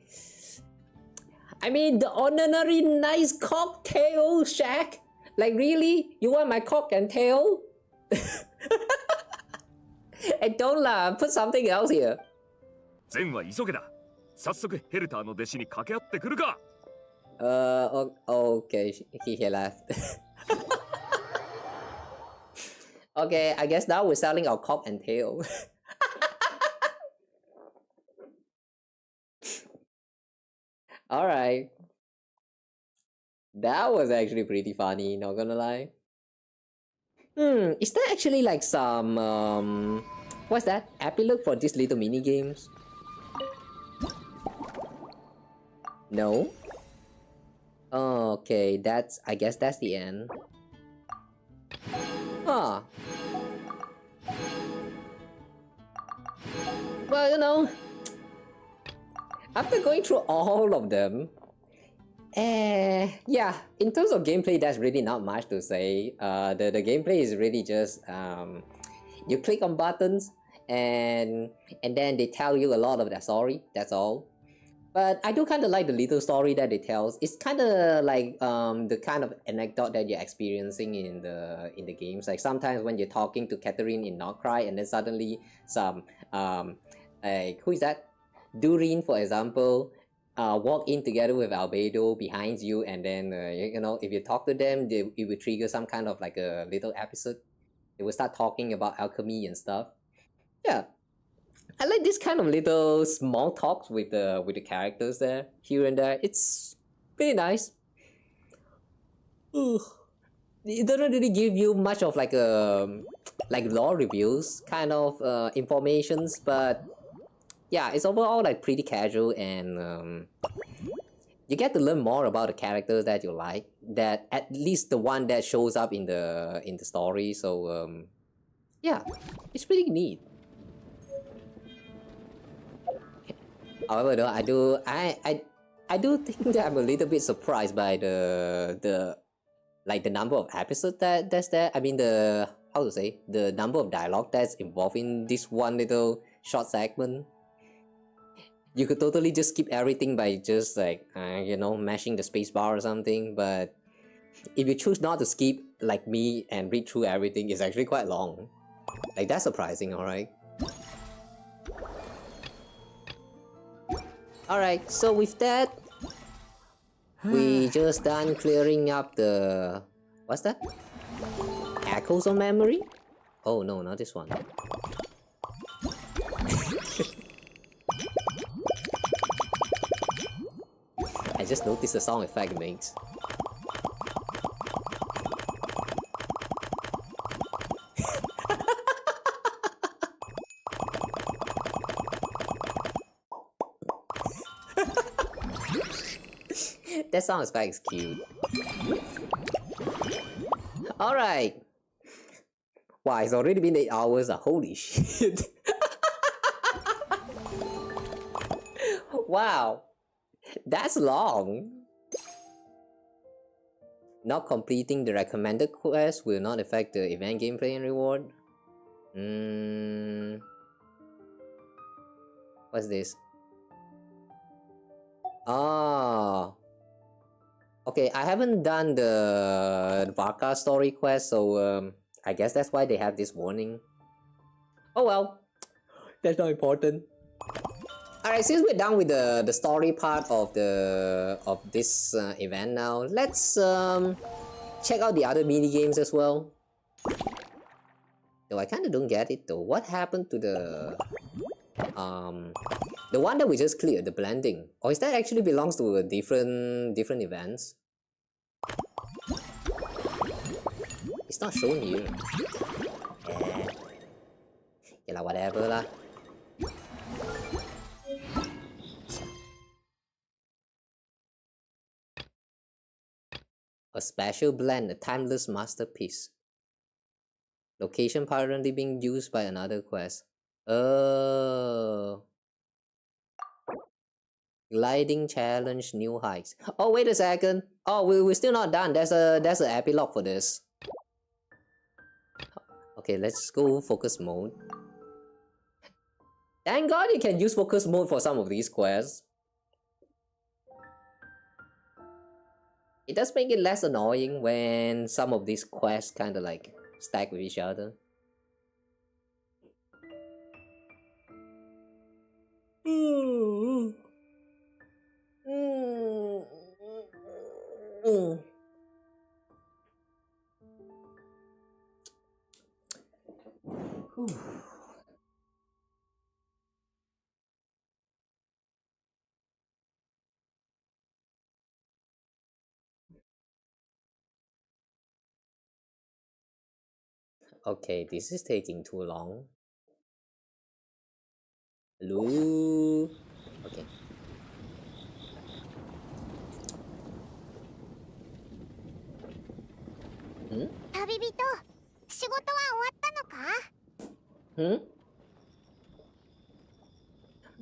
I mean the ordinary nice cocktail, Shaq. Like really, you want my cock and tail? And don't lie. Put something else here. 善は急げだ。早速ヘルターの弟子に掛け合ってくるか。Okay, he left. Okay, I guess now we're selling our cock and tail. Alright. That was actually pretty funny, not gonna lie. Is there actually like some what's that? Epilogue for these little mini games? No? Okay, I guess that's the end. Huh. Well, you know, after going through all of them, yeah, in terms of gameplay, that's really not much to say. The gameplay is really just you click on buttons and then they tell you a lot of their story. That's all. But I do kind of like the little story that it tells. It's kind of like the kind of anecdote that you're experiencing in the games. Like sometimes when you're talking to Catherine in Nordcry, and then suddenly some like who is that? Durin, for example, walk in together with Albedo behind you, and then you know, if you talk to them, it will trigger some kind of like a little episode. They will start talking about alchemy and stuff. Yeah. I like this kind of little small talks with the characters there, here and there. It's pretty nice. It doesn't really give you much of like lore reviews kind of informations, but yeah, it's overall like pretty casual, and you get to learn more about the characters that you like. That at least the one that shows up in the story. So yeah, it's pretty neat. However, though, I do think that I'm a little bit surprised by the number of episodes that's there. I mean the number of dialogue that's involved in this one little short segment. You could totally just skip everything by just like you know, mashing the spacebar or something. But if you choose not to skip like me and read through everything, it's actually quite long. Like that's surprising, alright. Alright, so with that, we just done clearing up the... what's that? Echoes of memory? Oh no, not this one. I just noticed the sound effect it makes. That sound effect is cute. Alright. Wow, it's already been 8 hours. Holy shit. Wow. That's long. Not completing the recommended quest will not affect the event gameplay and reward. What's this? Ah. Okay, I haven't done the Varka story quest, so I guess that's why they have this warning. Oh well, that's not important. Alright, since we're done with the story part of this event now, let's check out the other mini games as well. Though I kind of don't get it though. What happened to the one that we just cleared, the blending? Or is that actually belongs to a different events? It's not shown here. Yeah, whatever lah. A special blend, a timeless masterpiece. Location currently being used by another quest. Oh. Gliding challenge, new heights. Oh, wait a second. Oh, we're still not done. There's an epilogue for this. Okay, let's go focus mode. Thank God you can use focus mode for some of these quests. It does make it less annoying when some of these quests kind of like stack with each other. Okay, this is taking too long. Hello? Okay. Hmm? 旅人、仕事は終わったのか? Hmm?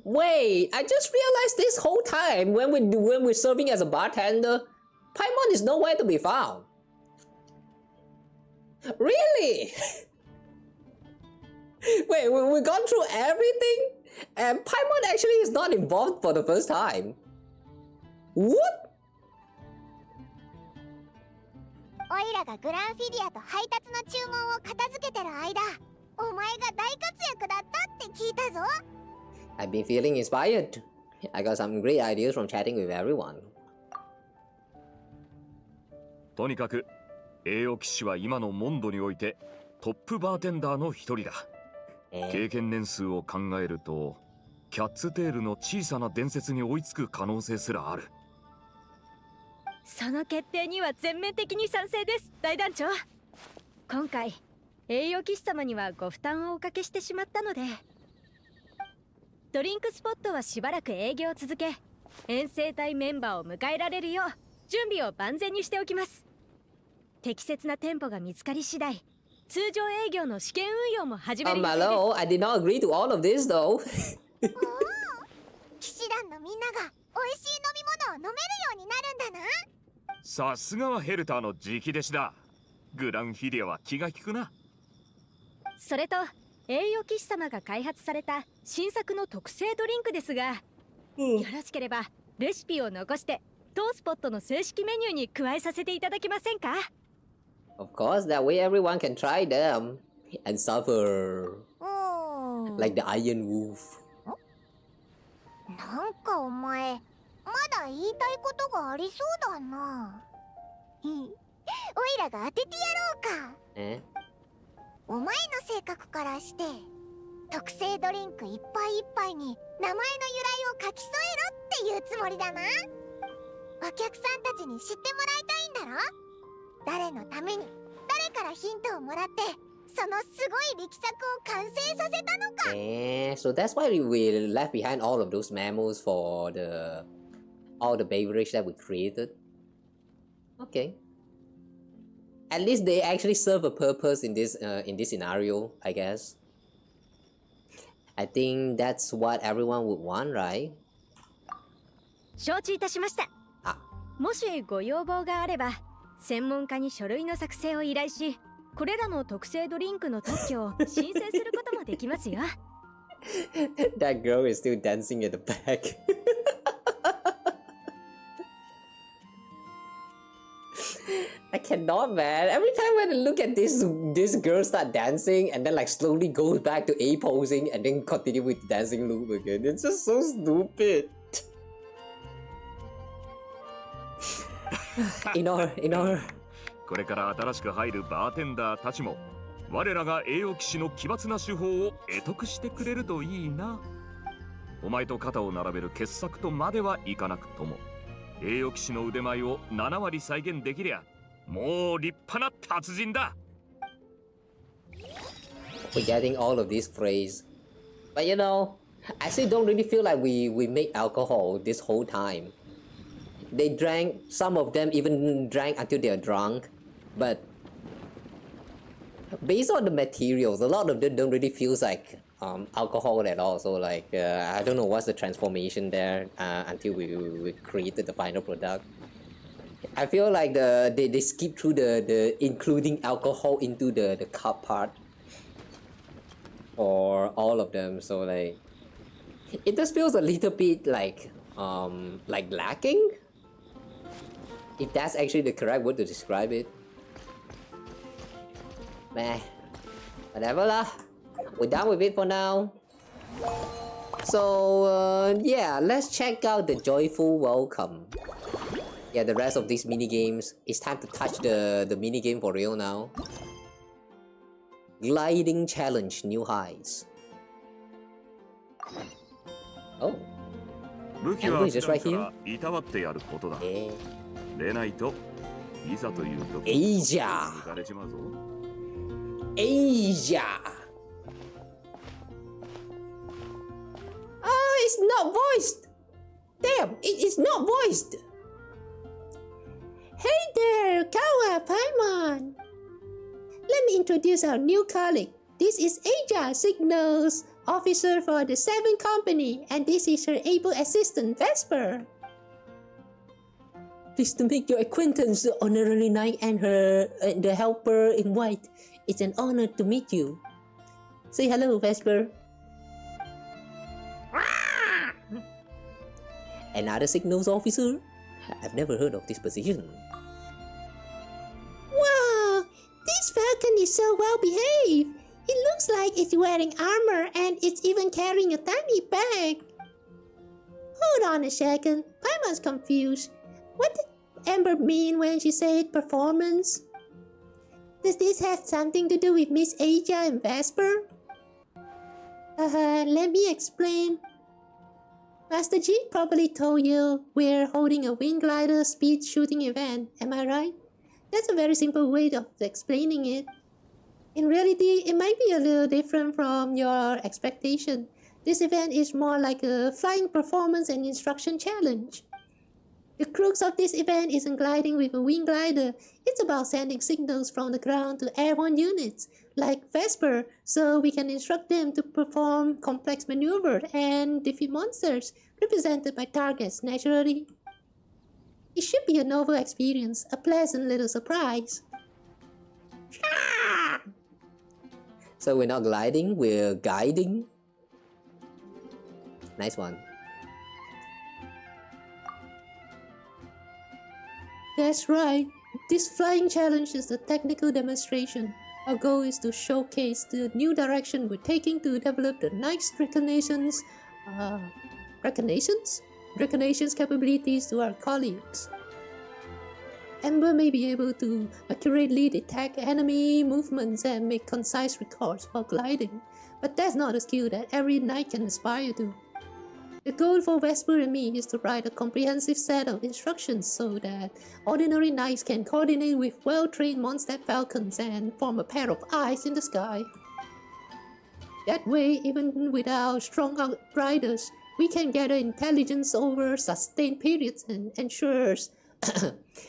Wait, I just realized this whole time when we're serving as a bartender, Paimon is nowhere to be found. Really? Wait, we've gone through everything and Paimon actually is not involved for the first time. What? オイラがグランフィディアと配達の注文を片付けてる間、お前が大活躍だったって聞いたぞ。I've been feeling inspired. I got some great ideas from chatting with everyone. とにかく栄養騎士は今のモンドにおいてトップバーテンダーの一人だ。経験年数を考えるとキャッツテールの小さな伝説に追いつく可能性すらある。その決定には全面的に賛成です、大団長。今回栄養騎士様にはご負担をおかけしてしまったので、ドリンクスポットはしばらく営業を続け、遠征隊メンバーを迎えられるよう準備を万全にしておきます。適切な店舗が見つかり次第、通常営業の試験運用も始める予定です。Hello, I did not agree to all of this though. 騎士団のみんなが美味しい飲み物を飲めるようになるんだな。さすがはヘルターの直弟子だ。グランフィディアは気が利くな。それと栄養騎士様が開発された新作の特製ドリンクですが、よろしければレシピを残してトースポットの正式メニューに加えさせていただけませんか？ Of course, that way everyone can try them and suffer like the Iron Wolf. なんかお前、まだ言いたいことがありそうだな。おいらが当ててやろうか。お前の性格からして特製ドリンク一杯一杯に名前の由来を書き添えろっていうつもりだな。お客さんたちに知ってもらいたいんだろ。誰のために誰からヒントをもらってそのすごい力作を完成させたのか。So that's why we left behind all of those memos for all the beverage that we created. Okay. At least they actually serve a purpose in this scenario, I guess. I think that's what everyone would want, right? 承知いたしました。もしご要望があれば、専門家に書類の作成を依頼し、これらの特製ドリンクの特許を申請することもできますよ。That girl is still dancing at the back. I cannot, man. Every time when I look at this girl start dancing and then like slowly goes back to A posing and then continue with the dancing loop again. It's just so stupid. Ignore. これから新しく入るバーテンダーたちも我らが栄養騎士の奇抜な手法を得得してくれるといいな。お前と肩を並べる傑作とまではいかなくとも栄養騎士の腕前を7割再現できりゃもう立派な達人だ。 We're getting all of this praise, but you know, I still don't really feel like we make alcohol this whole time. They drank, some of them even drank until they're drunk, but based on the materials, a lot of them don't really feel like alcohol at all. So like, I don't know what's the transformation there until we created the final product. I feel like they skip through the including alcohol into the cup part or all of them. So like, it just feels a little bit like lacking. If that's actually the correct word to describe it. Meh, whatever lah. We're done with it for now. So yeah, let's check out the joyful welcome. Yeah, the rest of these mini games. It's time to touch the mini game for real now. Gliding challenge new highs. Oh. Andrew is just right here. Asia. Asia. Oh, it's not voiced. Damn, it is not voiced. Hey there, Kawa, Paimon. Let me introduce our new colleague. This is Asia, Signals Officer for the 7th Company, and this is her able assistant, Vesper. Pleased to make your acquaintance, the honorary knight and the helper in white. It's an honor to meet you. Say hello, Vesper. Another Signals Officer? I've never heard of this position. Wow, this Falcon is so well behaved. It looks like it's wearing armor and it's even carrying a tiny bag. Hold on a second, Paimon's confused. What did Amber mean when she said performance? Does this have something to do with Miss Asia and Vesper? Let me explain. Master G probably told you we're holding a wing glider speed shooting event, am I right? That's a very simple way of explaining it. In reality, it might be a little different from your expectation. This event is more like a flying performance and instruction challenge. The crux of this event isn't gliding with a wing glider. It's about sending signals from the ground to airborne units, like Vesper, so we can instruct them to perform complex maneuvers and defeat monsters, represented by targets naturally. It should be a novel experience, a pleasant little surprise. So we're not gliding, we're guiding. Nice one. That's right. This flying challenge is a technical demonstration. Our goal is to showcase the new direction we're taking to develop the Knight's reconnaissance capabilities to our colleagues. Amber may be able to accurately detect enemy movements and make concise records while gliding, but that's not a skill that every knight can aspire to. The goal for Vesper and me is to write a comprehensive set of instructions so that ordinary knights can coordinate with well-trained monster falcons and form a pair of eyes in the sky. That way, even without strong outriders, we can gather intelligence over sustained periods and ensures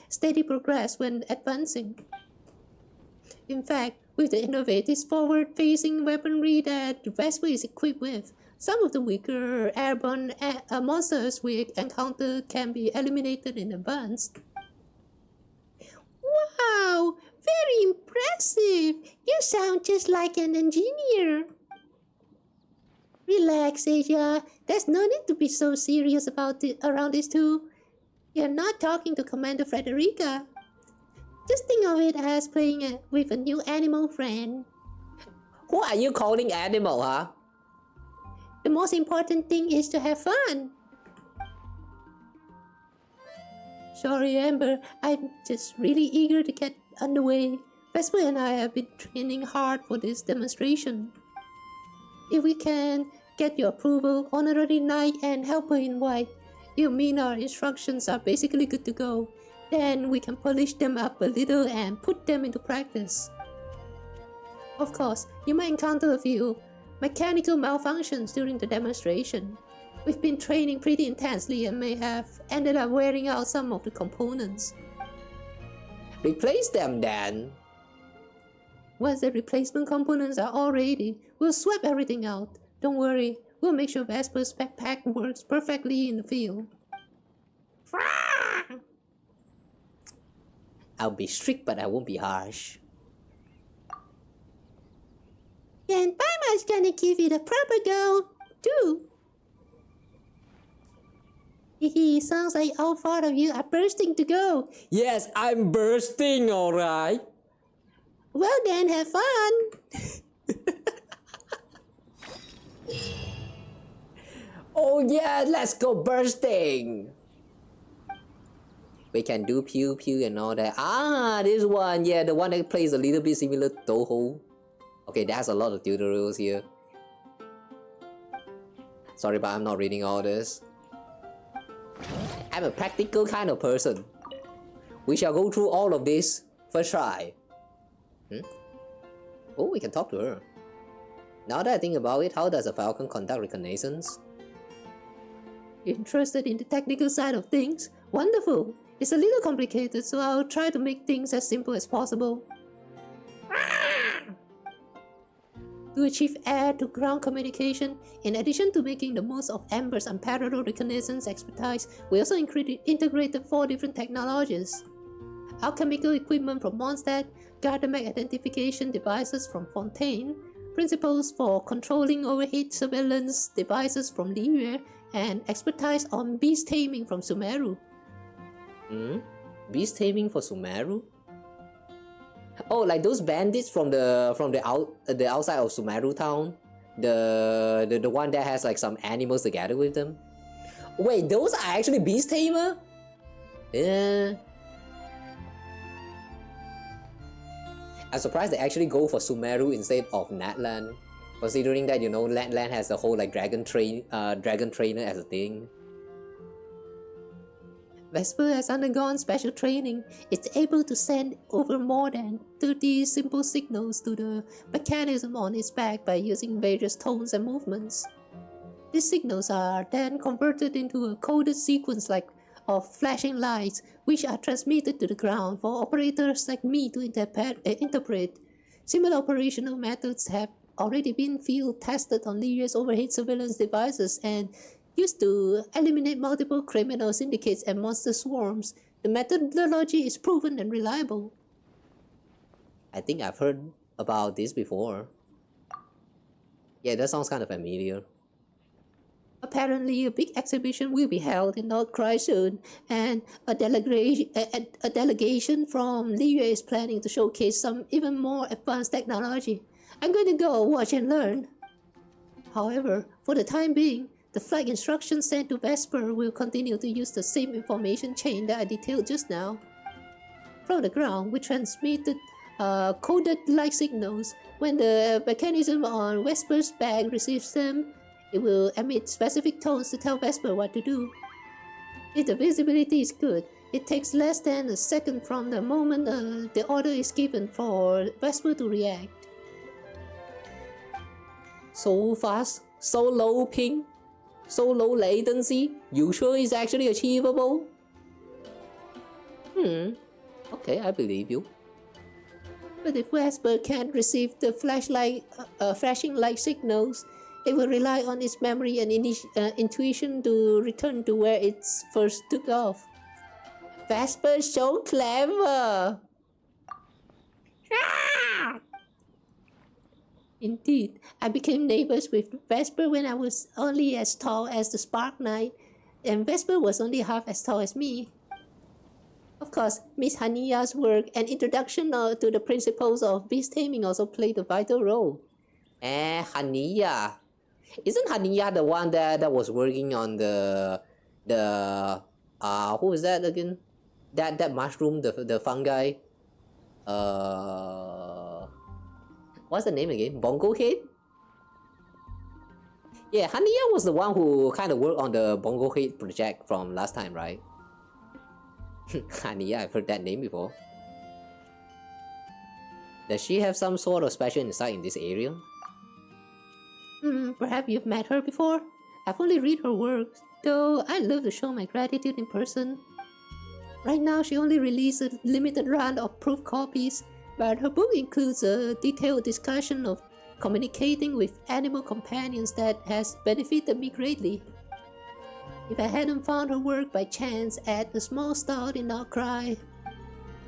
steady progress when advancing. In fact, with the innovative forward-facing weaponry that Vesper is equipped with, some of the weaker airborne monsters we encounter can be eliminated in advance. Wow! Very impressive! You sound just like an engineer! Relax, Asia. There's no need to be so serious about it around this too. You're not talking to Commander Frederica. Just think of it as playing with a new animal friend. Who are you calling animal, huh? The most important thing is to have fun. Sorry, Amber. I'm just really eager to get underway. Vesper and I have been training hard for this demonstration. If we can get your approval, Honorary Knight and Helper in White, you mean our instructions are basically good to go. Then we can polish them up a little and put them into practice. Of course, you might encounter a few mechanical malfunctions during the demonstration. We've been training pretty intensely and may have ended up wearing out some of the components. Replace them then. Once the replacement components are all ready, we'll swap everything out. Don't worry, we'll make sure Vesper's backpack works perfectly in the field. I'll be strict, but I won't be harsh. And Baima's gonna give it a proper go, too. Hehe, sounds like all four of you are bursting to go. Yes, I'm bursting, alright. Well then, have fun. Oh yeah, let's go bursting. We can do pew pew and all that. Ah, this one, yeah, the one that plays a little bit similar to Toho. Okay, there's a lot of tutorials here. Sorry, but I'm not reading all this. I'm a practical kind of person. We shall go through all of this first try. Oh, we can talk to her. Now that I think about it, how does a Falcon conduct reconnaissance? Interested in the technical side of things? Wonderful! It's a little complicated, so I'll try to make things as simple as possible. To achieve air-to-ground communication, in addition to making the most of Amber's unparalleled reconnaissance expertise, we also integrated 4 different technologies. Alchemical equipment from Mondstadt, Gardamek identification devices from Fontaine, principles for controlling overhead surveillance devices from Liyue, and expertise on beast taming from Sumeru. Beast taming for Sumeru? Oh, like those bandits from the outside of Sumeru town, the one that has like some animals together with them. Wait, those are actually beast tamer? Yeah. I'm surprised they actually go for Sumeru instead of Natlan, considering that, you know, Natlan has the whole like dragon trainer as a thing. Vesper has undergone special training. It's able to send over more than 30 simple signals to the mechanism on its back by using various tones and movements. These signals are then converted into a coded sequence of flashing lights, which are transmitted to the ground for operators like me to interpret. Similar operational methods have already been field tested on Liyue's overhead surveillance devices and used to eliminate multiple criminal syndicates and monster swarms. The methodology is proven and reliable. I think I've heard about this before. Yeah, that sounds kind of familiar. Apparently, a big exhibition will be held in Northcry soon, and a delegation from Liyue is planning to showcase some even more advanced technology. I'm going to go watch and learn. However, for the time being, the flight instructions sent to Vesper will continue to use the same information chain that I detailed just now. From the ground, we transmitted coded light signals. When the mechanism on Vesper's back receives them, it will emit specific tones to tell Vesper what to do. If the visibility is good, it takes less than a second from the moment the order is given for Vesper to react. So fast, so low ping, so low latency, you sure it's actually achievable? Okay, I believe you. But if Vesper can't receive the flashing light signals, it will rely on its memory and intuition to return to where it first took off. Vesper's so clever! Indeed, I became neighbors with Vesper when I was only as tall as the Spark Knight, and Vesper was only half as tall as me. Of course, Miss Haniya's work and introduction to the principles of beast taming also played a vital role. Haniya. Isn't Haniya the one that was working on the who was that again? That mushroom, the fungi. What's the name again? Bongo Head? Yeah, Haniya was the one who kind of worked on the Bongo Head project from last time, right? Haniya, I've heard that name before. Does she have some sort of special insight in this area? Perhaps you've met her before? I've only read her works, though I'd love to show my gratitude in person. Right now, she only released a limited run of proof copies, but her book includes a detailed discussion of communicating with animal companions that has benefited me greatly. If I hadn't found her work by chance at the small start in Outcry,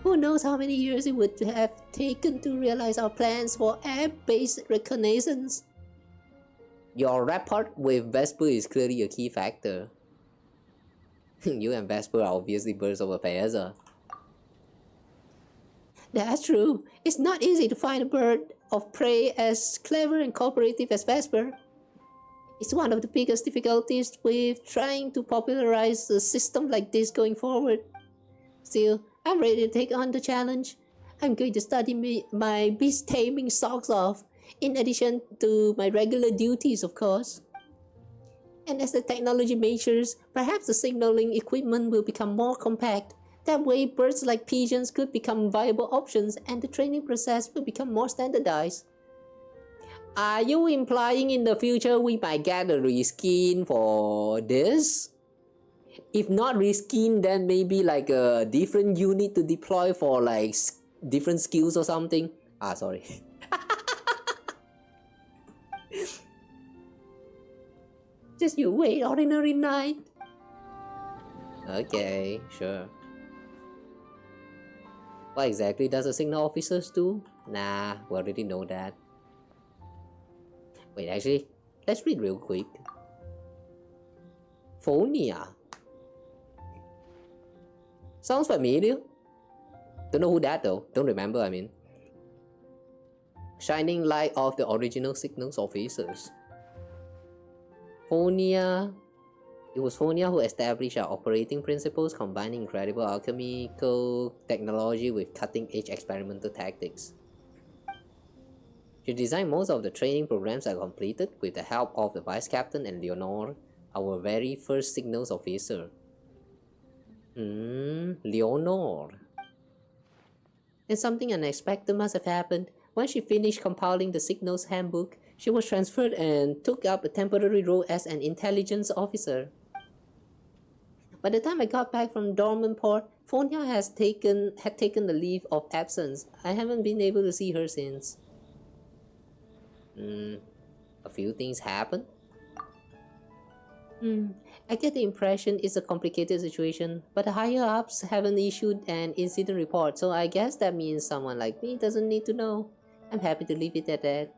who knows how many years it would have taken to realize our plans for app-based reconnaissance. Your rapport with Vesper is clearly a key factor. You and Vesper are obviously birds of a feather. That's true. It's not easy to find a bird of prey as clever and cooperative as Vesper. It's one of the biggest difficulties with trying to popularize a system like this going forward. Still, I'm ready to take on the challenge. I'm going to study my beast taming socks off, in addition to my regular duties, of course. And as the technology matures, perhaps the signaling equipment will become more compact. That way, birds like pigeons could become viable options and the training process will become more standardized. Are you implying in the future we might get a reskin for this? If not reskin, then maybe like a different unit to deploy for like different skills or something? Sorry. Just you wait, ordinary night. Okay, sure. What exactly does a signal officers do? Nah, we already know that. Wait, actually, let's read real quick. Phonia. Sounds familiar. Don't know who that though. Don't remember, I mean. Shining light of the original signals officers. Phonia. It was Phonia who established our operating principles, combining incredible alchemical technology with cutting-edge experimental tactics. She designed most of the training programs I completed with the help of the Vice Captain and Leonore, our very first signals officer. Leonore. And something unexpected must have happened. When she finished compiling the signals handbook, she was transferred and took up a temporary role as an intelligence officer. By the time I got back from Dormant Port, Phonia had taken a leave of absence. I haven't been able to see her since. A few things happened. I get the impression it's a complicated situation, but the higher-ups haven't issued an incident report, so I guess that means someone like me doesn't need to know. I'm happy to leave it at that.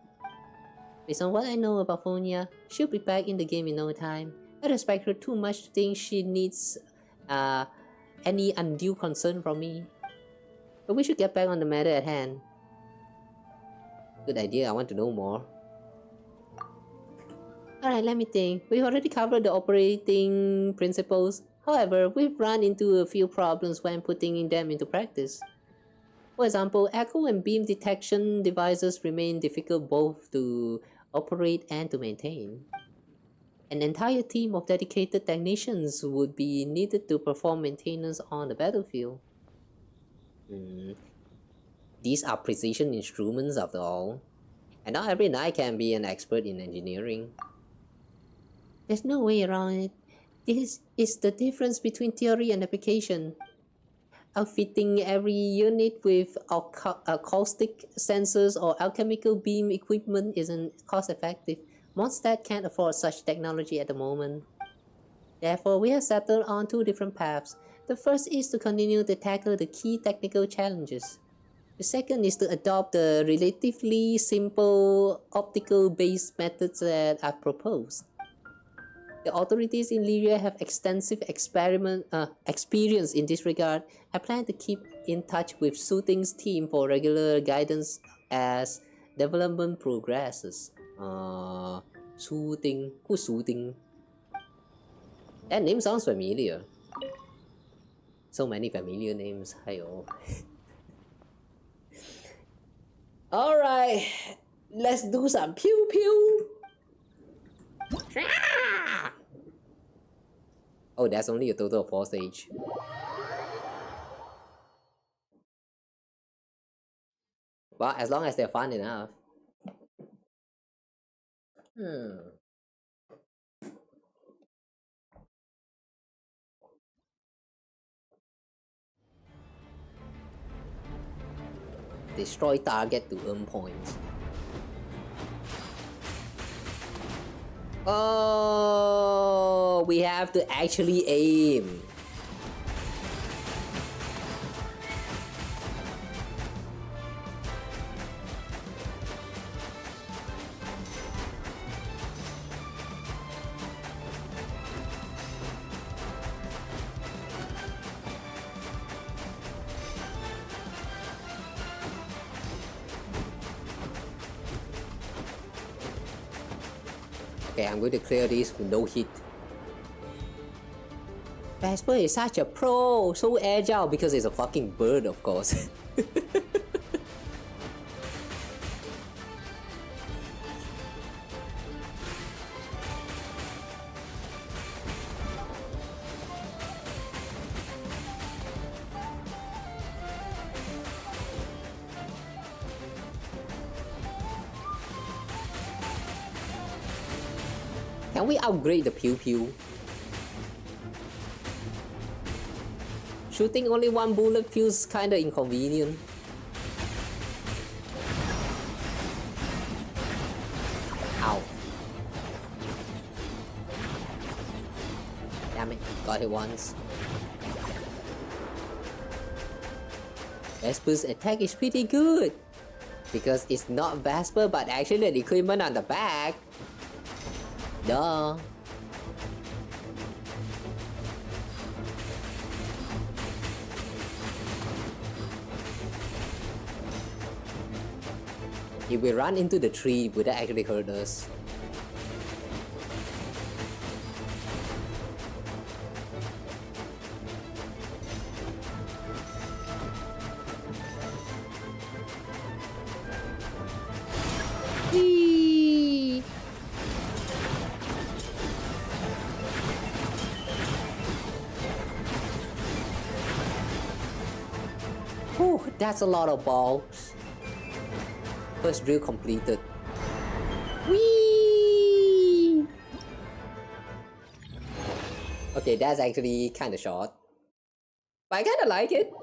Based on what I know about Phonia, she'll be back in the game in no time. I respect her too much to think she needs any undue concern from me. But we should get back on the matter at hand. Good idea, I want to know more. Alright, let me think. We've already covered the operating principles. However, we've run into a few problems when putting them into practice. For example, echo and beam detection devices remain difficult both to operate and to maintain. An entire team of dedicated technicians would be needed to perform maintenance on the battlefield. These are precision instruments after all, and not every knight can be an expert in engineering. There's no way around it. This is the difference between theory and application. Outfitting every unit with acoustic sensors or alchemical beam equipment isn't cost-effective. Mondstadt can't afford such technology at the moment. Therefore, we have settled on two different paths. The first is to continue to tackle the key technical challenges. The second is to adopt the relatively simple optical-based methods that I've proposed. The authorities in Lyria have extensive experience in this regard. I plan to keep in touch with Shooting's team for regular guidance as development progresses. Shooting? Who's Shooting? That name sounds familiar. So many familiar names. Hi-oh. Alright, let's do some pew pew. Oh, that's only a total of 4 stages. Well, as long as they're fun enough. Destroy target to earn points. Oh, we have to actually aim. Okay, I'm going to clear this with no hit. Vesper is such a pro, so agile because it's a fucking bird, of course. Can we upgrade the pew pew? Shooting only 1 bullet feels kinda inconvenient. Ow. Damn it, got it once. Vesper's attack is pretty good. Because it's not Vesper but actually the equipment on the back. Duh. If we run into the tree, would that actually hurt us? Whee! Whew, that's a lot of balls. First drill completed. Whee! Okay, that's actually kind of short. But I kind of like it.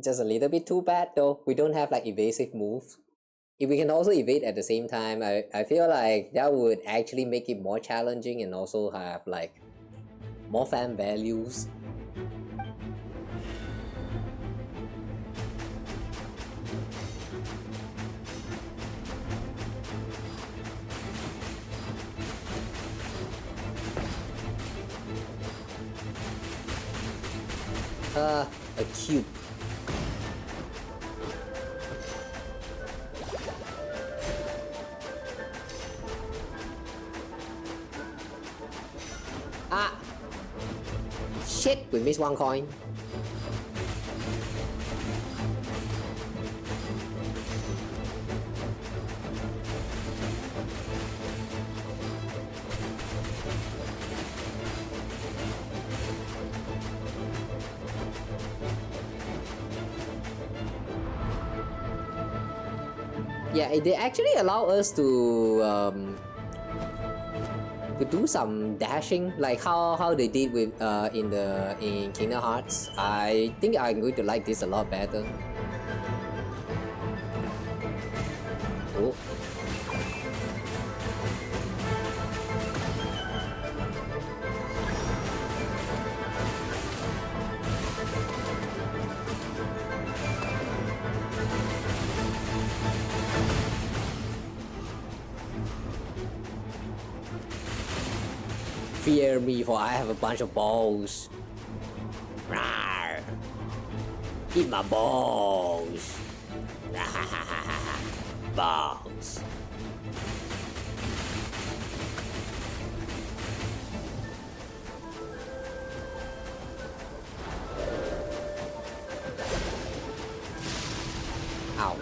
Just a little bit too bad though. We don't have like evasive moves. If we can also evade at the same time, I feel like that would actually make it more challenging and also have like more fan values. A cube. Ah! Shit, we missed 1 coin. Yeah, they actually allow us to do some dashing, like how they did with in Kingdom Hearts. I think I'm going to like this a lot better. Oh. fear me, for I have a bunch of balls. Rawr. Eat my balls. Balls. Ow.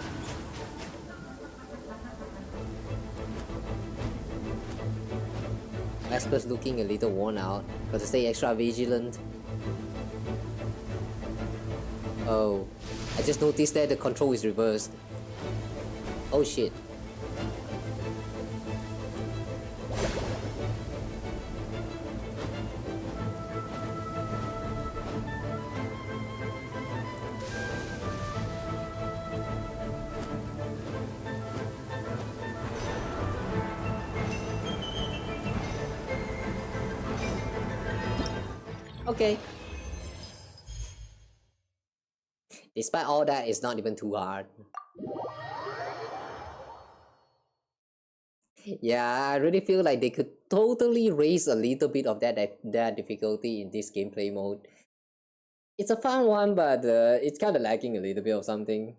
Vesper's looking a little worn out. Gotta stay extra vigilant. Oh, I just noticed that the control is reversed. Oh shit. Okay. Despite all that, it's not even too hard. Yeah, I really feel like they could totally raise a little bit of that difficulty in this gameplay mode. It's a fun one, but it's kind of lacking a little bit of something.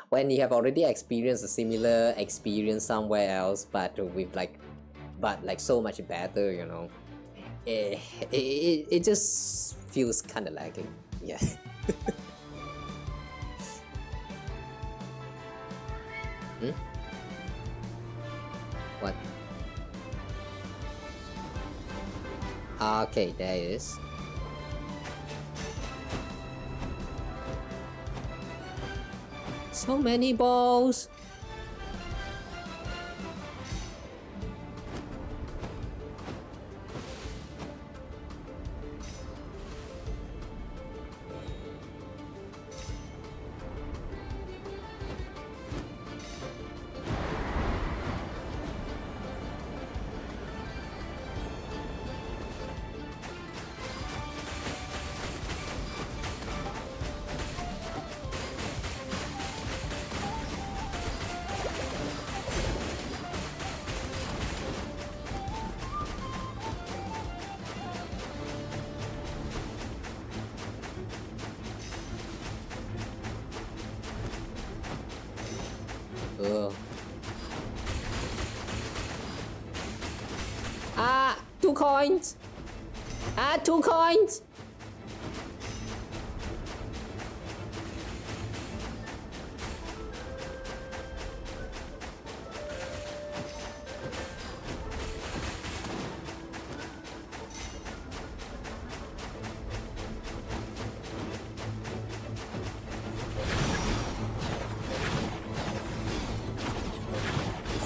When you have already experienced a similar experience somewhere else, but with like so much better, you know, it just feels kind of lacking. Yeah. Hmm? What? Okay, there it is. So many balls. Ugh. Ah, 2 coins. Ah, 2 coins.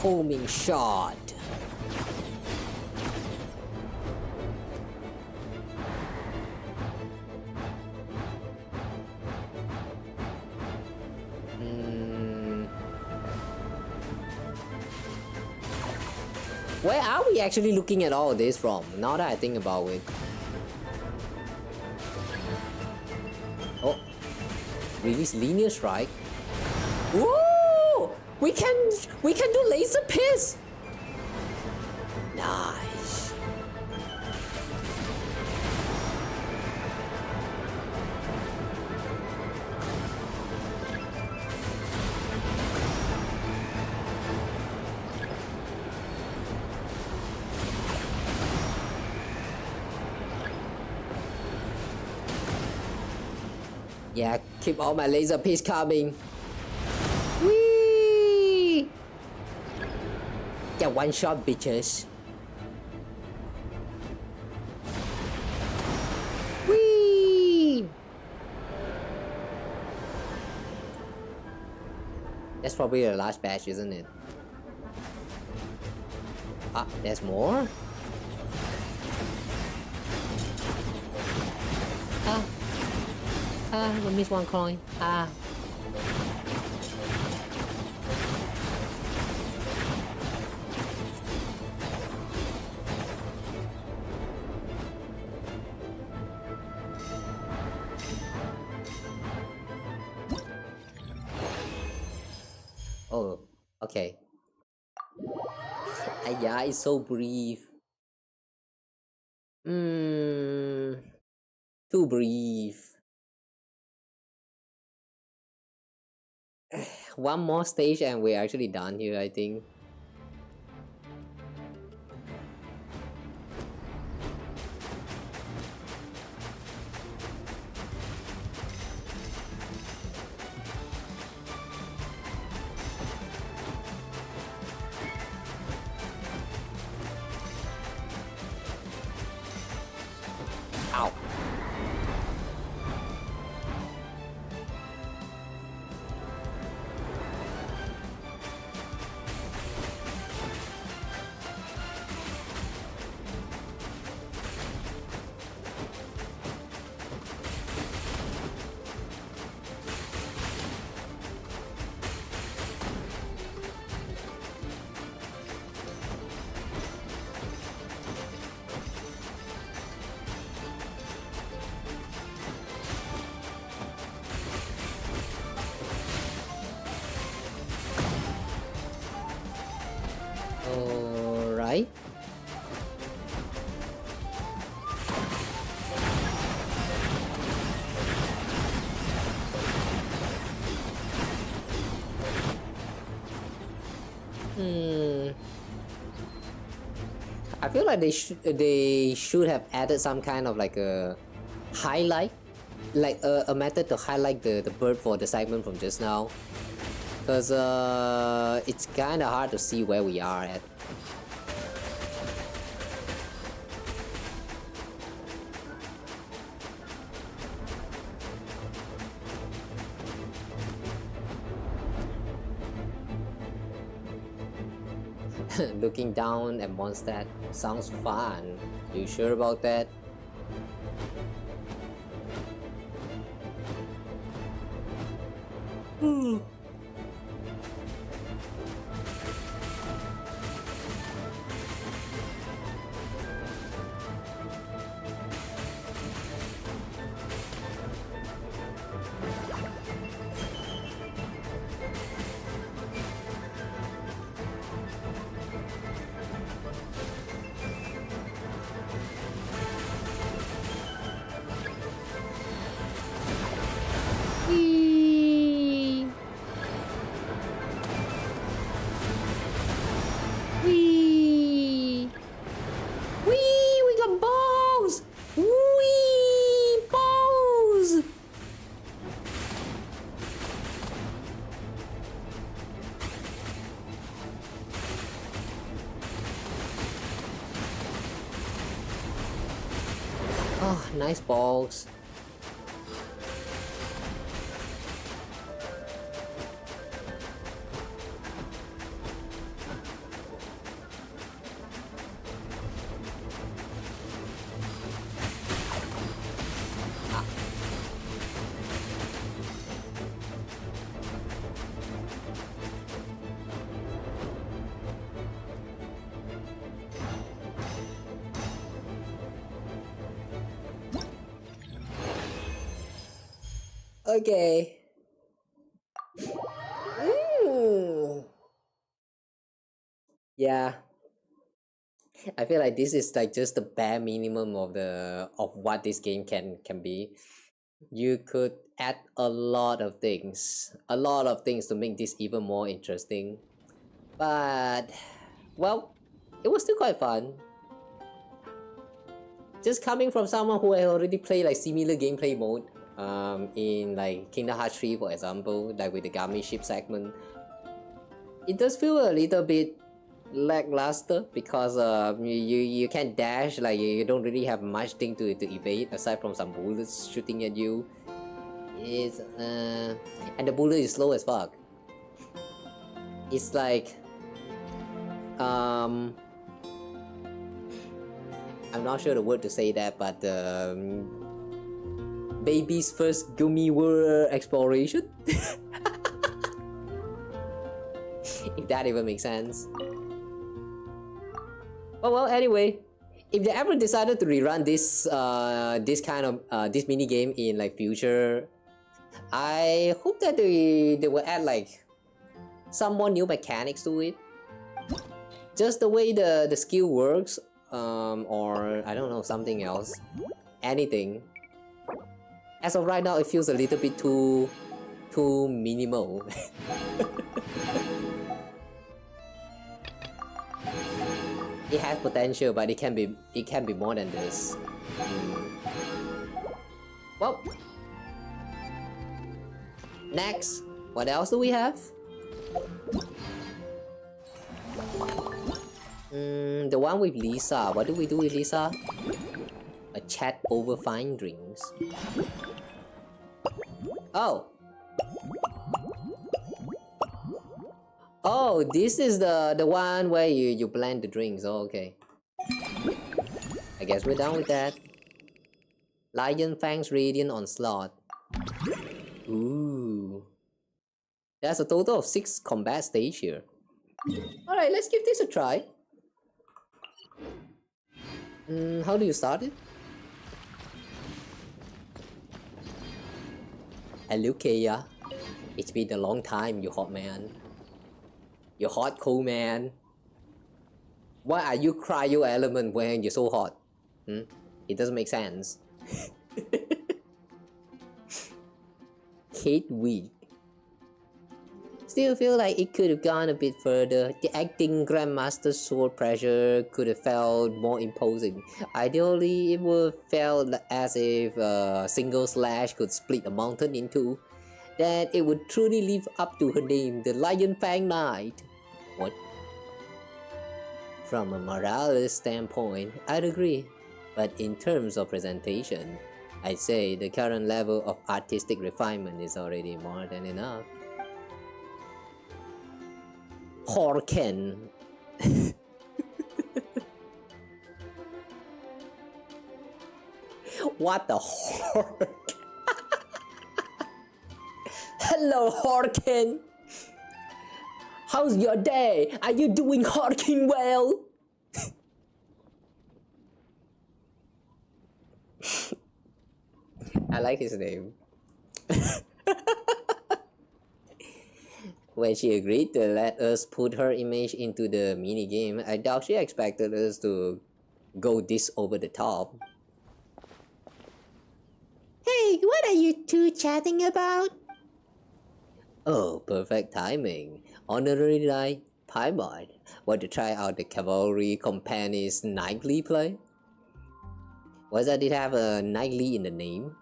Homing shot. Where are we actually looking at all this from? Now that I think about it. Oh, release linear strike. Woo! We can do laser piss. Nice. Yeah, keep all my laser piece coming. Whee! Get one shot, bitches. Whee! That's probably the last batch, isn't it? Ah, there's more? I missed 1 coin. Oh, okay. Yeah, it's so brief. Too brief. One more stage and we're actually done here, I think. Ow. Alright. I feel like they should have added some kind of like a highlight, like a method to highlight the bird for the segment from just now, because it's kind of hard to see where we are at. Looking down at Mondstadt sounds fun. You sure about that? Oh, nice balls. Okay. Yeah. I feel like this is like just the bare minimum of what this game can be. You could add a lot of things to make this even more interesting. But well, it was still quite fun. Just coming from someone who had already played like similar gameplay mode in like Kingdom Hearts 3, for example, like with the Gami ship segment, it does feel a little bit lackluster because you can't dash, like you don't really have much thing to evade aside from some bullets shooting at you. It's and the bullet is slow as fuck. It's like I'm not sure the word to say that, but baby's first gummy world exploration. If that even makes sense. Well, anyway, if they ever decided to rerun this this kind of this mini game in like future, I hope that they will add like some more new mechanics to it. just the way the skill works, or I don't know, something else, anything. As of right now, it feels a little bit too minimal. It has potential, but it can be more than this. Well, next, what else do we have? The one with Lisa. What do we do with Lisa? A chat over fine drinks. Oh. Oh, this is the one where you blend the drinks. Oh, okay. I guess we're done with that. Lionfang's Radiant Onslaught. Ooh. There's a total of 6 combat stage here. Alright, let's give this a try. How do you start it? Hello, Kawa. It's been a long time, you hot man. You hot cool man. Why are you cryo element when you're so hot? It doesn't make sense. Kate weak. Still feel like it could have gone a bit further. The acting Grandmaster sword pressure could have felt more imposing. Ideally, it would have felt as if a single slash could split a mountain in two. That it would truly live up to her name, the Lionfang Knight. What? From a moralist standpoint, I'd agree. But in terms of presentation, I'd say the current level of artistic refinement is already more than enough. Horken. What the hork? Hello, Horken. How's your day? Are you doing Horken well? I like his name. When she agreed to let us put her image into the minigame, I doubt she expected us to go this over the top. Hey, what are you two chatting about? Oh, perfect timing. Honorary Knight Piebald. Want to try out the Cavalry Company's nightly play? Was that it have a nightly in the name?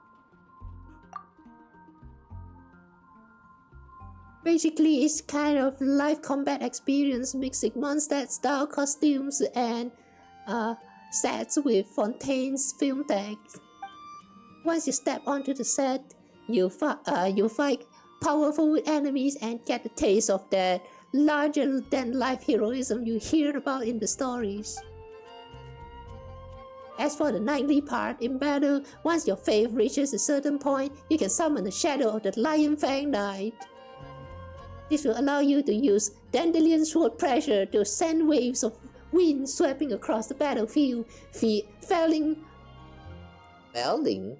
Basically, it's kind of live combat experience mixing Mondstadt style costumes and sets with Fontaine's film tags. Once you step onto the set, you fight powerful enemies and get a taste of that larger-than-life heroism you hear about in the stories. As for the nightly part in battle, once your faith reaches a certain point, you can summon the shadow of the Lionfang Knight. This will allow you to use Dandelion Sword Pressure to send waves of wind sweeping across the battlefield, felling... Felling?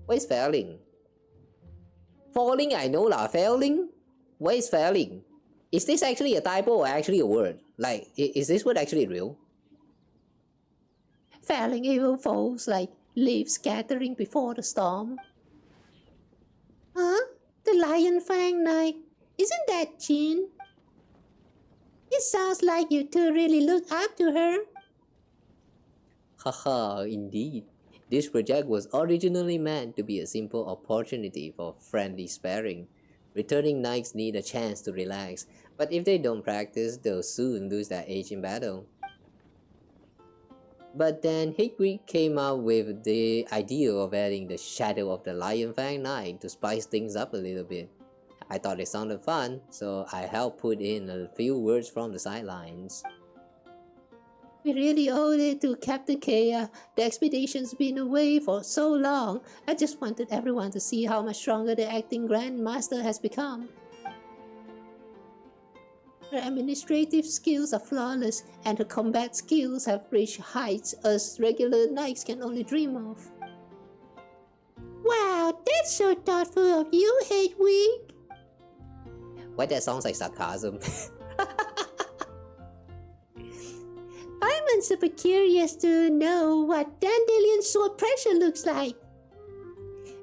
What is felling? Falling, I know lah. Felling? What is felling? Is this actually a typo or actually a word? Like, is this word actually real? Felling evil foes like leaves scattering before the storm. Huh? The Lionfang Knight? Isn't that Jean? It sounds like you two really look up to her. Haha, indeed. This project was originally meant to be a simple opportunity for friendly sparring. Returning knights need a chance to relax, but if they don't practice, they'll soon lose their edge in battle. But then Hickory came up with the idea of adding the shadow of the Lionfang Knight to spice things up a little bit. I thought it sounded fun, so I helped put in a few words from the sidelines. We really owe it to Captain Kawa. The expedition's been away for so long. I just wanted everyone to see how much stronger the acting Grandmaster has become. Her administrative skills are flawless, and her combat skills have reached heights us regular knights can only dream of. Wow, that's so thoughtful of you, Hedwig. Why that sounds like sarcasm? super curious to know what Dandelion sword pressure looks like.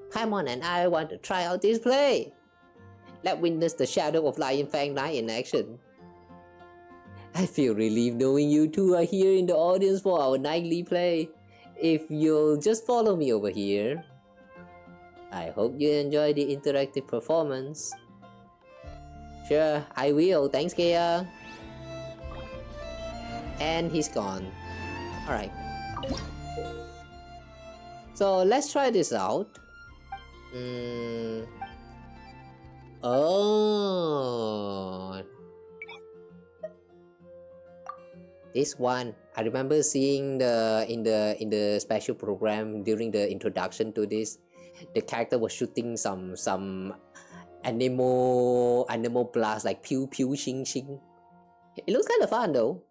Paimon and I want to try out this play. Let's witness the shadow of Lionfang Knight in action. I feel relieved knowing you two are here in the audience for our nightly play. If you'll just follow me over here. I hope you enjoy the interactive performance. Sure, I will. Thanks, Kea. And he's gone. Alright. So let's try this out. Oh. This one, I remember seeing in the special program during the introduction to this. The character was shooting some animal blast like pew pew shing shing. It looks kind of fun though.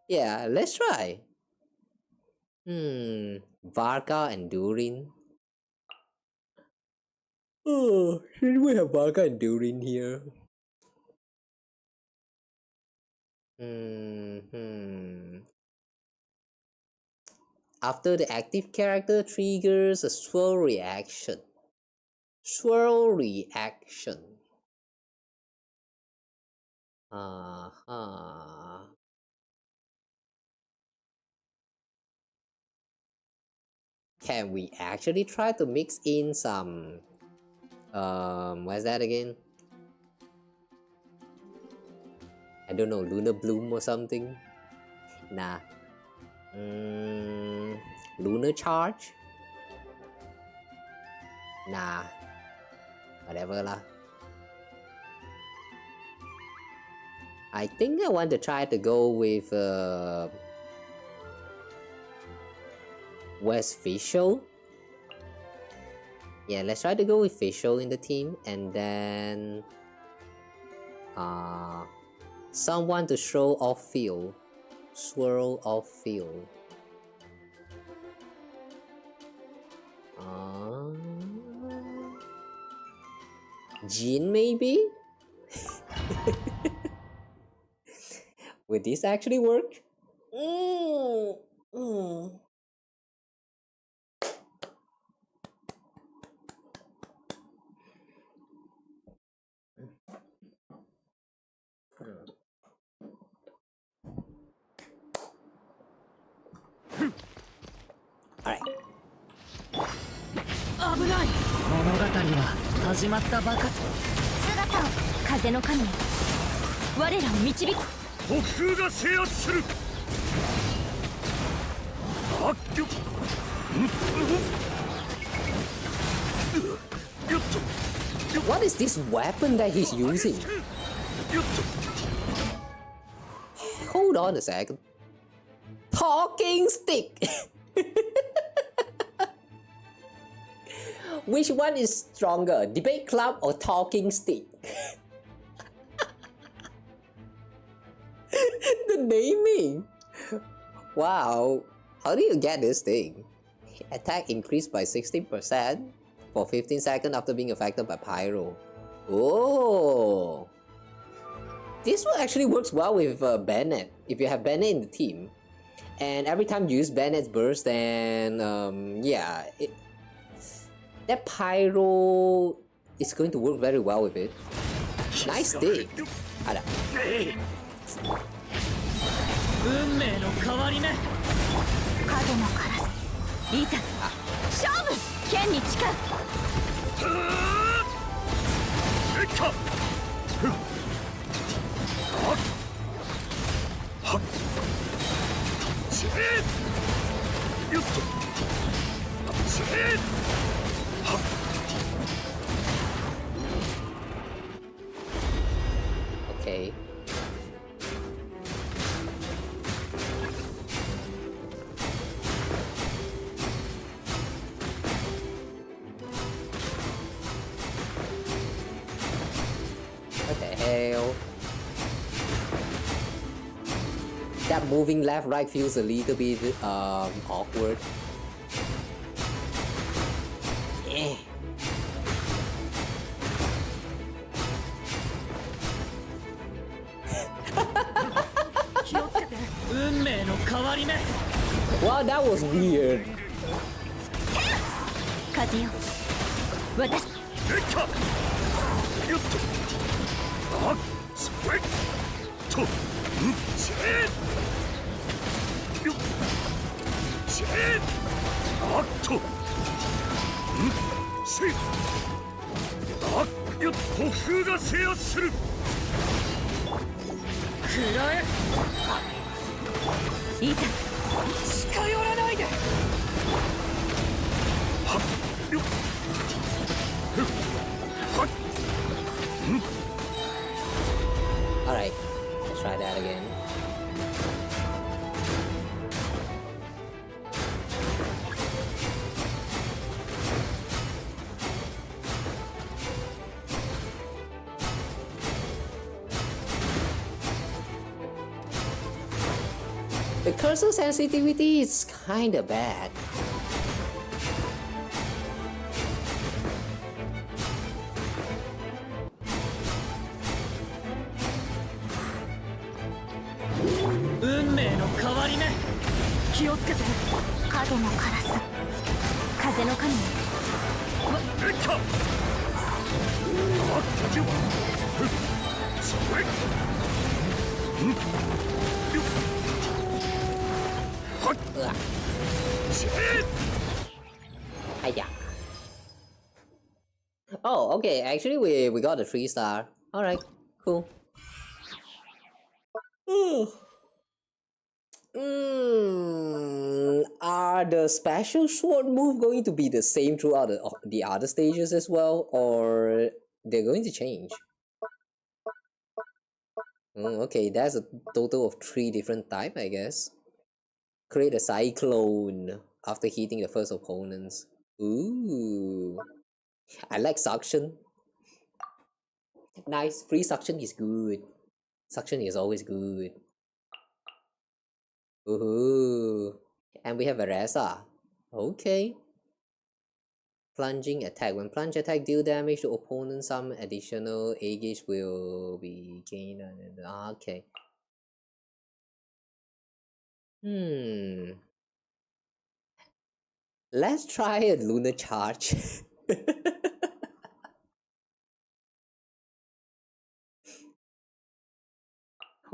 Yeah, let's try. Varka and Durin. Oh, should we have Varka and Durin here? After the active character triggers a swirl reaction. Swirl reaction. Can we actually try to mix in some what's that again? I don't know, Lunar Bloom or something? Nah. Lunar Charge? Nah. Whatever lah. I think I want to try to go with West Fischl. Yeah, let's try to go with Fischl in the team, and then someone to throw off field. Swirl off field. Jean maybe? Would this actually work? Alright. 危ない。物語は始まったばかり。姿を風の神よ、我らを導く。北風が制圧する。あっよっ。What is this weapon that he's using? Hold on a second. Talking stick. Which one is stronger, debate club or talking stick? The naming. Wow. How do you get this thing? Attack increased by 16% for 15 seconds after being affected by pyro. Oh. This one actually works well with Bennett. If you have Bennett in the team, and every time you use Bennett's burst, then yeah, that pyro is going to work very well with it. Nice stick. あら。運命の変わり目。影のカラス。いざ勝負。剣に誓う。Okay. What the hell? That moving left right feels a little bit awkward. Eh. Wow, that was weird. 風よ私よっとあっそれとんちえよっちえあっとんしあっよっと風が制圧するくらえいざ近寄らないではっよっはっAlright, let's try that again. The cursor sensitivity is kinda bad. Oh, okay. Actually, we got a 3-star. All right, cool. Are the special sword move going to be the same throughout the other stages as well, or they're going to change? Okay, that's a total of 3 different types, I guess. Create a cyclone after hitting the first opponents. Ooh, I like suction. Nice, free suction is good. Suction is always good. Ooh, and we have a Reza. Okay. Plunging attack. When plunge attack deal damage to opponent, some additional A gauge will be gained. Okay. Let's try a lunar charge.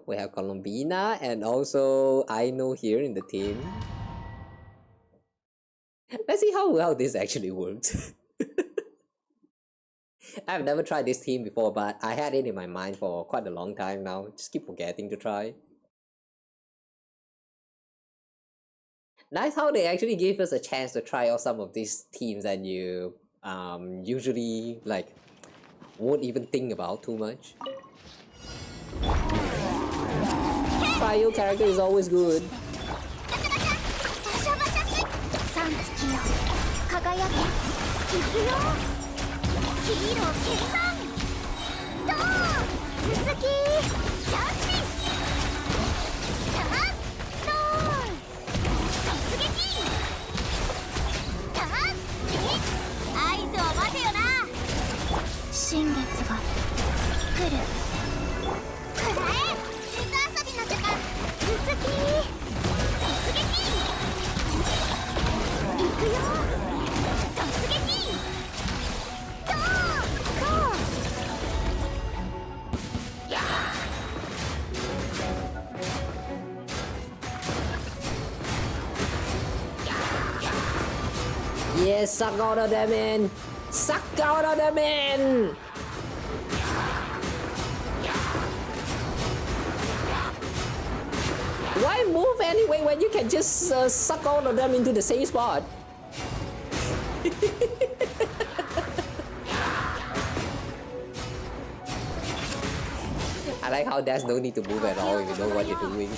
We have Colombina and also Aino here in the team. Let's see how well this actually works. I've never tried this team before, but I had it in my mind for quite a long time now. Just keep forgetting to try. Nice how they actually gave us a chance to try out some of these teams that you usually like won't even think about too much. Trio character is always good. Yes, suck out of them in! Suck out of them in! Why move anyway when you can just suck all of them into the same spot? I like how there's no need to move at all if you know what you're doing.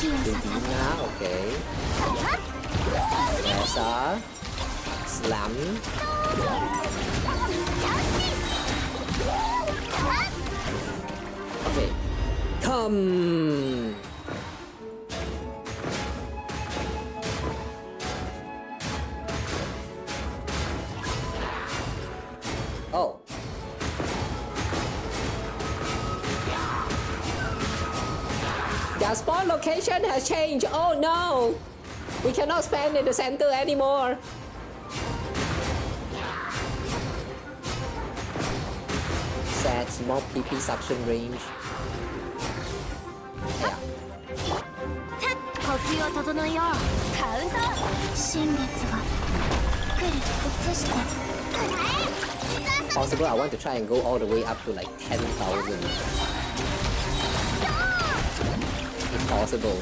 Divina, okay. Esa. Slam. Okay. Come. Oh. Their spawn location has changed. Oh no! We cannot spawn in the center anymore. Sad small PP suction range. Yeah. 呼吸を整えよう。カウント。新月が来る。移して。Possible, I want to try and go all the way up to like 10,000. If possible.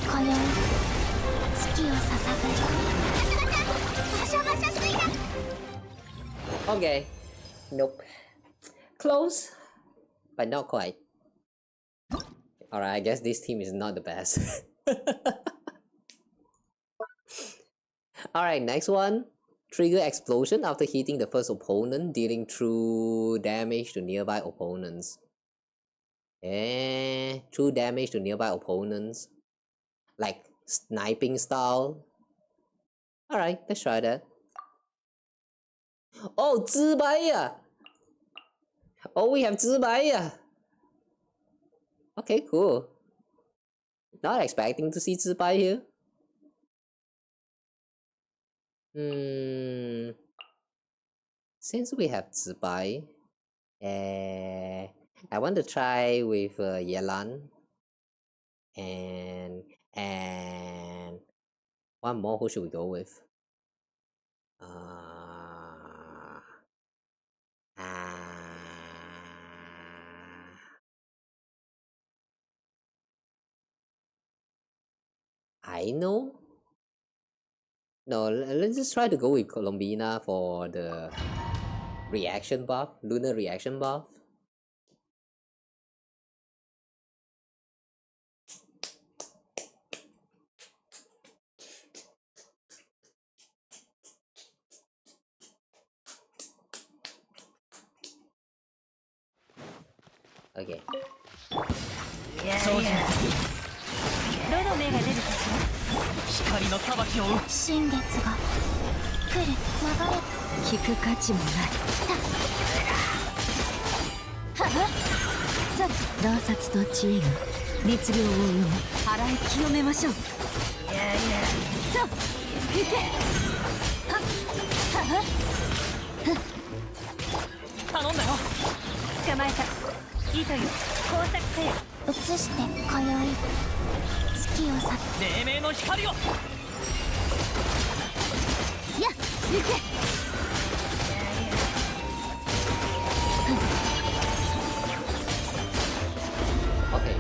今宵月を捧ぐ。バシャバシャ水だ。Okay. Nope. Close, but not quite. Alright, I guess this team is not the best. Alright, next one. Trigger explosion after hitting the first opponent, dealing true damage to nearby opponents. True damage to nearby opponents. Like sniping style. Alright, let's try that. Oh, 自白呀! Oh, we have 自白呀! Okay, cool. Not expecting to see 自白 here. Since we have 自白, I want to try with Yelan and one more. Who should we go with? I know. No, let's just try to go with Colombina for the reaction buff, lunar reaction buff. Okay. どの目が出るかしら。光の裁きを追う。新月が来る。流れ。聞く価値もない。はっ。さあ、洞察と知恵が熱量を生む。払い清めましょう。いやいや。と、行け。はっ。はっ。頼んだよ。捕まえた。いいという工作せよ。移して今宵月をさ。黎明の光を。やっ、行け。Okay.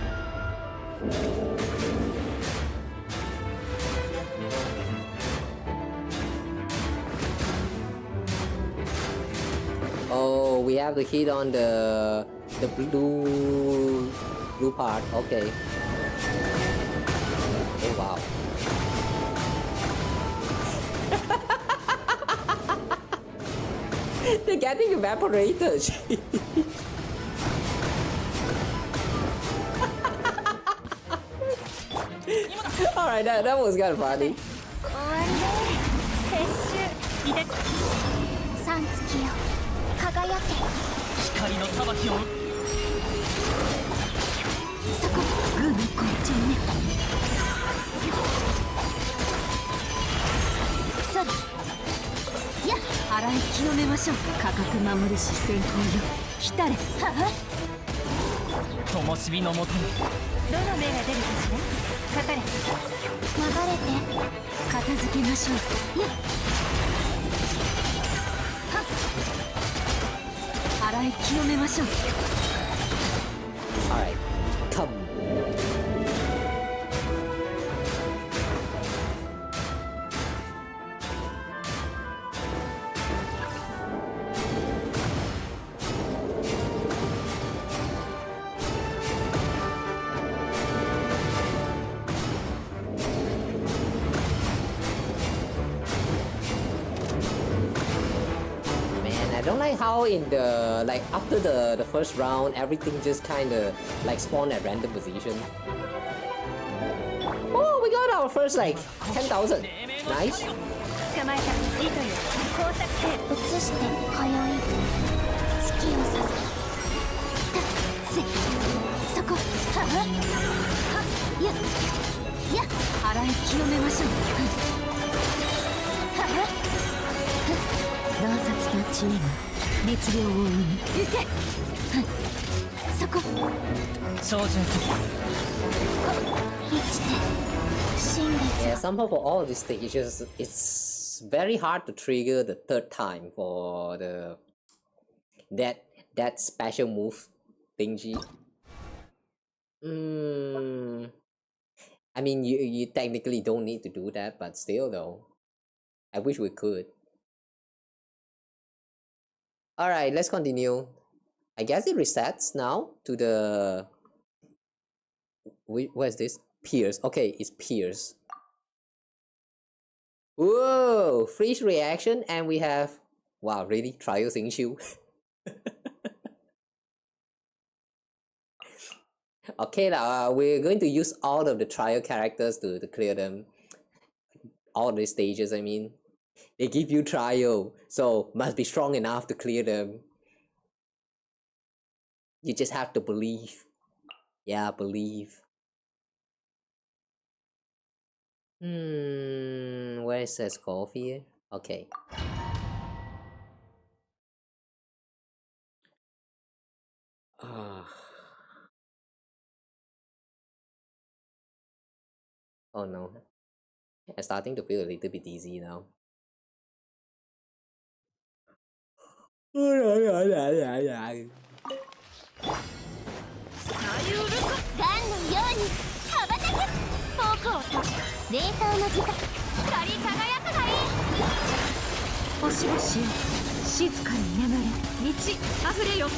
Oh, we have to hit on the blue part. Okay. Oh wow. They're getting evaporated. Alright, that was kind of funny. 終わりで撤収。いで。三月よ輝け。光の裁きを。そこグーの校長ね。それ。やっ、払い清めましょう。価格守り視線法よ。来たれ。はは。灯火のもとに。どの目が出るかしら。かかれ。流れて。片付けましょう。やっ。払い清めましょう。Alright, come. don't like how in the like after the first round everything just kind of like spawn at random position. Oh, we got our first like 10,000. Nice. 捕まえた G という工作性移して今宵月を刺すそこはや洗い清めましょう。洞察と知恵が熱量を生む行けそこ照準Yeah, somehow for all of these things, it's very hard to trigger the third time for the that special move thingy. I mean, you technically don't need to do that, but still though, I wish we could. All right, let's continue. I guess it resets now to the. What is this? Pierce. Okay, it's Pierce. Whoa! Freeze reaction, and we have. Wow, really? Trial Xingqiu. Okay, we're going to use all of the trial characters to clear them. All the stages, I mean. They give you trial, so must be strong enough to clear them. You just have to believe. Yeah, believe. Where it says golf here? Okay. Oh no. I'm starting to feel a little bit dizzy now. ガンのように羽ばたけ方向と冷凍の時間光り輝くがいい星々よ静かに眠れ満ち溢れよ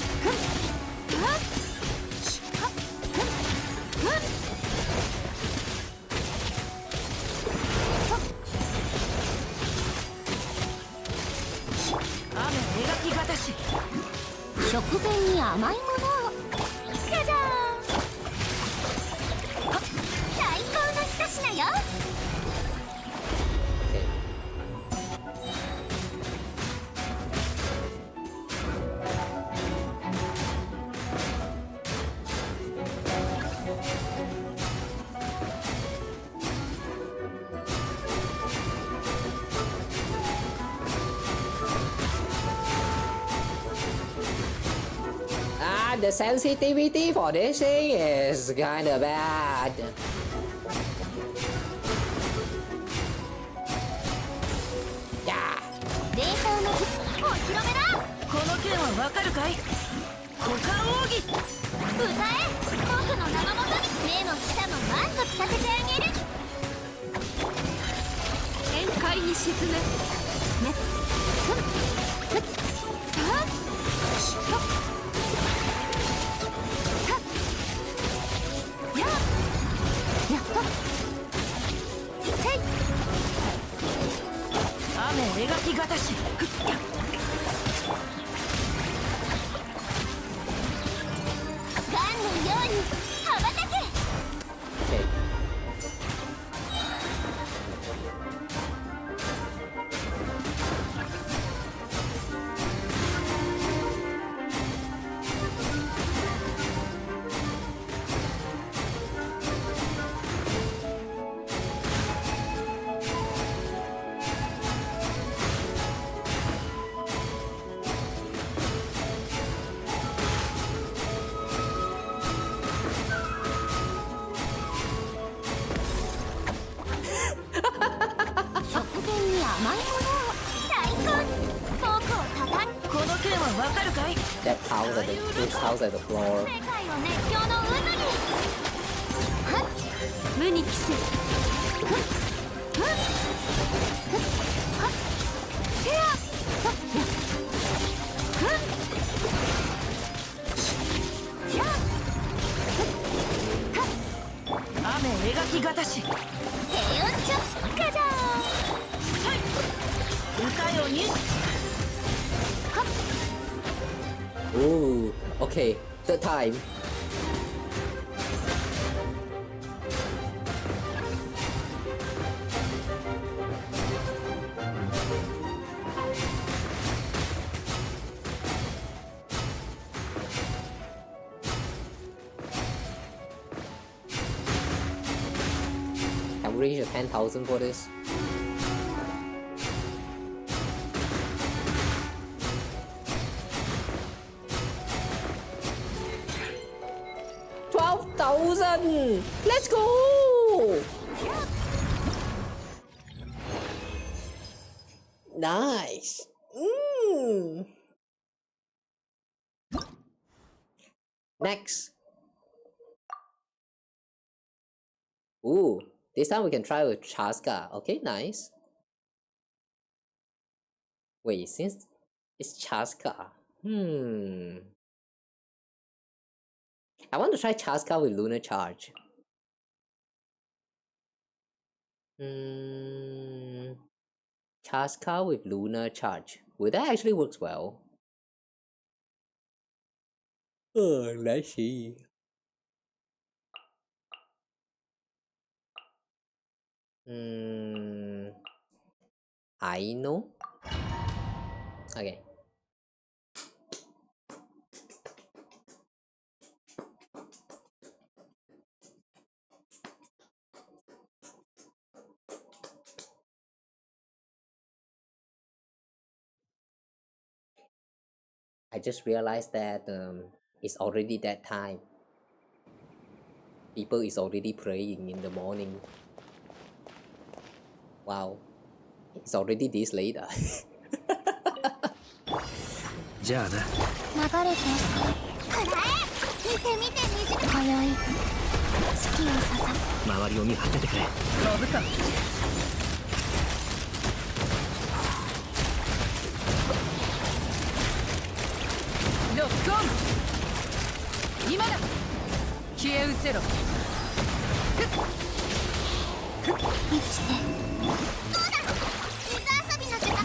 雨描きがたし食弁に甘いものをじゃじゃーん最高の一品よThe sensitivity for this thing is kinda bad. Yeah. 冷凍のお披露目だこの件はわかるかい股間奥義歌え僕の生元に目も舌も満足させてあげる宴会に沈め雨描きがたしガンのように羽ばたけ That house at the house at the floor. 世界を熱狂の渦に無に帰せ雨描きがたし手をちょガジャーン歌よに Ooh, okay, third time. Can we reach 10,000 for this? Let's go! Nice. Next. Ooh, this time we can try with Chaska. Okay, nice. Wait, since it's Chaska, I want to try Chaska with Lunar Charge. Chaska with Lunar Charge. Will that actually works well? Let's see. I know. Okay. I just realized that it's already that time. People is already praying in the morning. Wow, it's already this late. じゃあな。流れてくらえ。見て見て虹。今宵月をささ。周りを見張っててくれ。飛ぶか。ロックオン。今だ。消え失せろ。生きて。どうだ。水遊びの時間。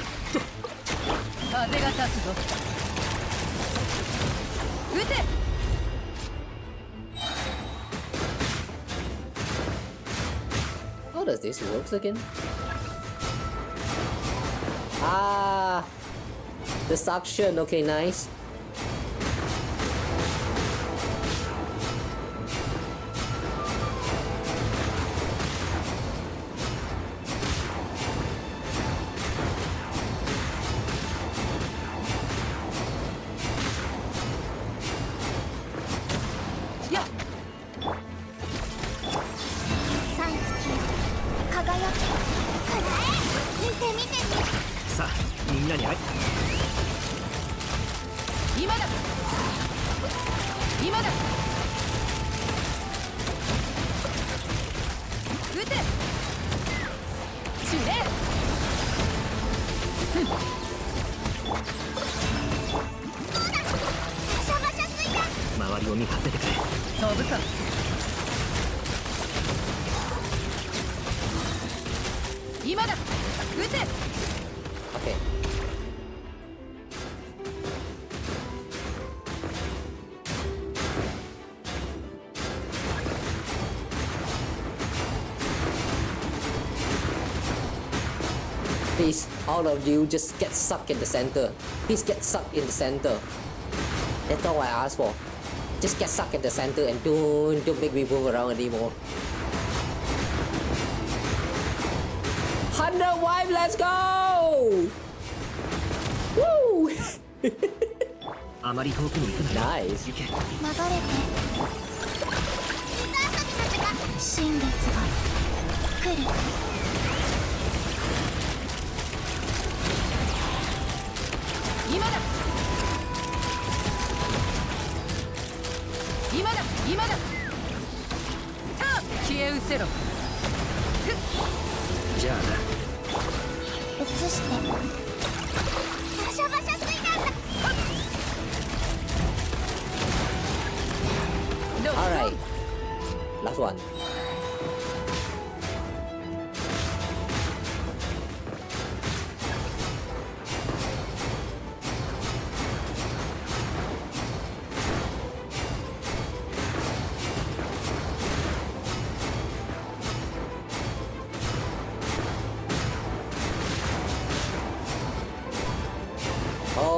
風が立つぞ。撃て。How does this work again? Ah, the suction. Okay, nice. Please, all of you just get sucked in the center. Please get sucked in the center. That's all I ask for. Just get sucked in the center and don't make me move around anymore. 100 wipe, let's go! Woo! あまり遠くに行くな。Nice. 流れて。水遊びの時間。新月が来る。今だ。今だ。今だ。消え失せろ。じゃあな。移して。バシャバシャ水弾だ。Alright, last one.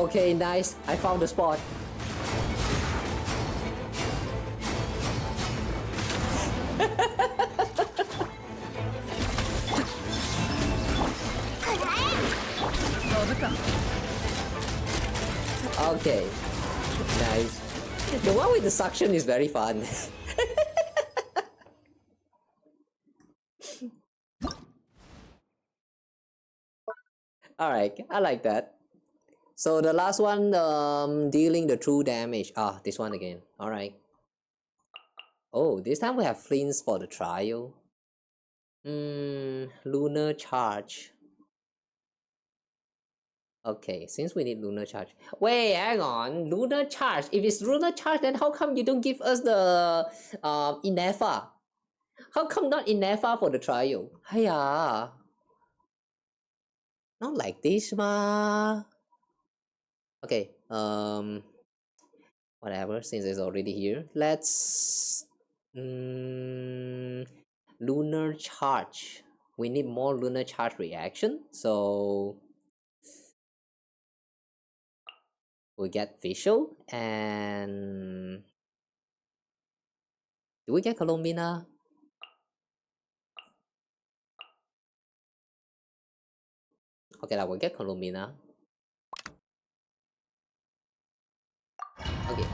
Okay, nice. I found the spot. Okay, nice. The one with the suction is very fun. Alright, I like that. So the last one, dealing the true damage. Ah, this one again. Alright. Oh, this time we have flints for the trial. Lunar charge. Okay, since we need lunar charge. Wait, hang on. Lunar charge. If it's lunar charge, then how come you don't give us the Inefa? How come not Inefa for the trial? Hiya. Not like this, ma. Okay, whatever, since it's already here. Let's lunar charge. We need more lunar charge reaction, so we get visual. And do we get Colombina? Okay, I will get Colombina. Okay.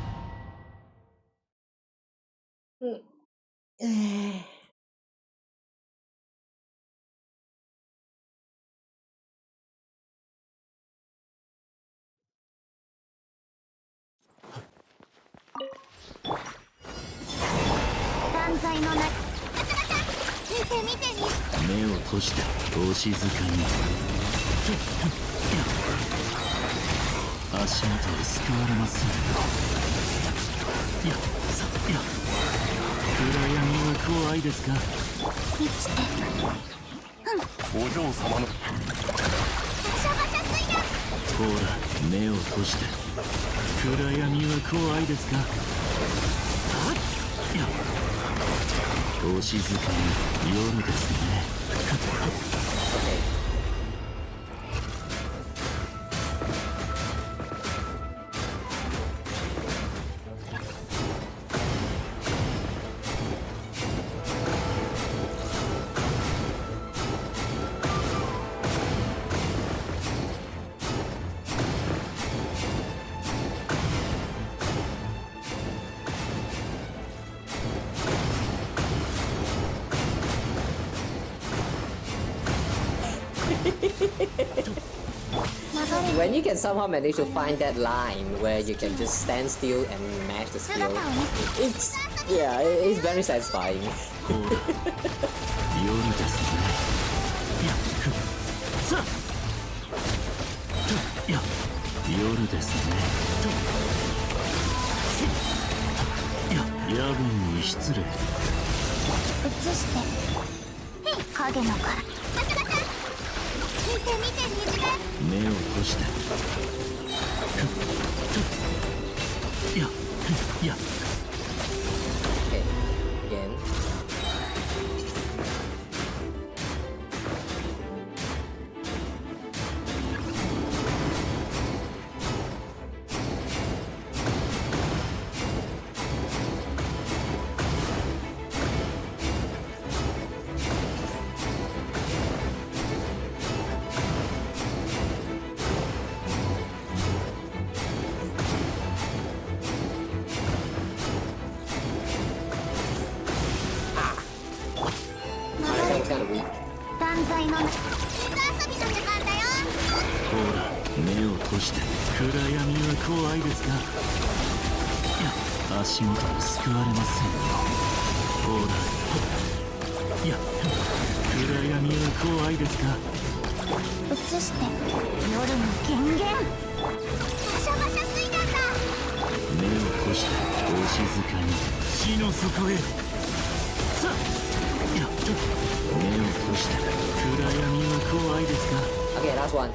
When you can somehow manage to find that line where you can just stand still and mash the skill, it's very satisfying. Okay, again. Okay, last one.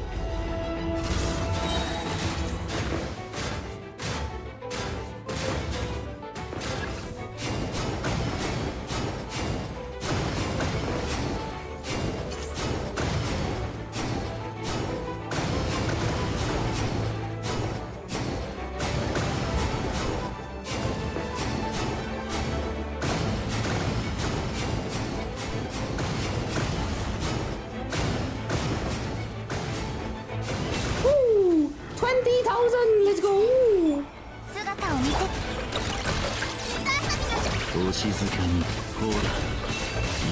on, let's go. 姿を見せお静かに。ほら、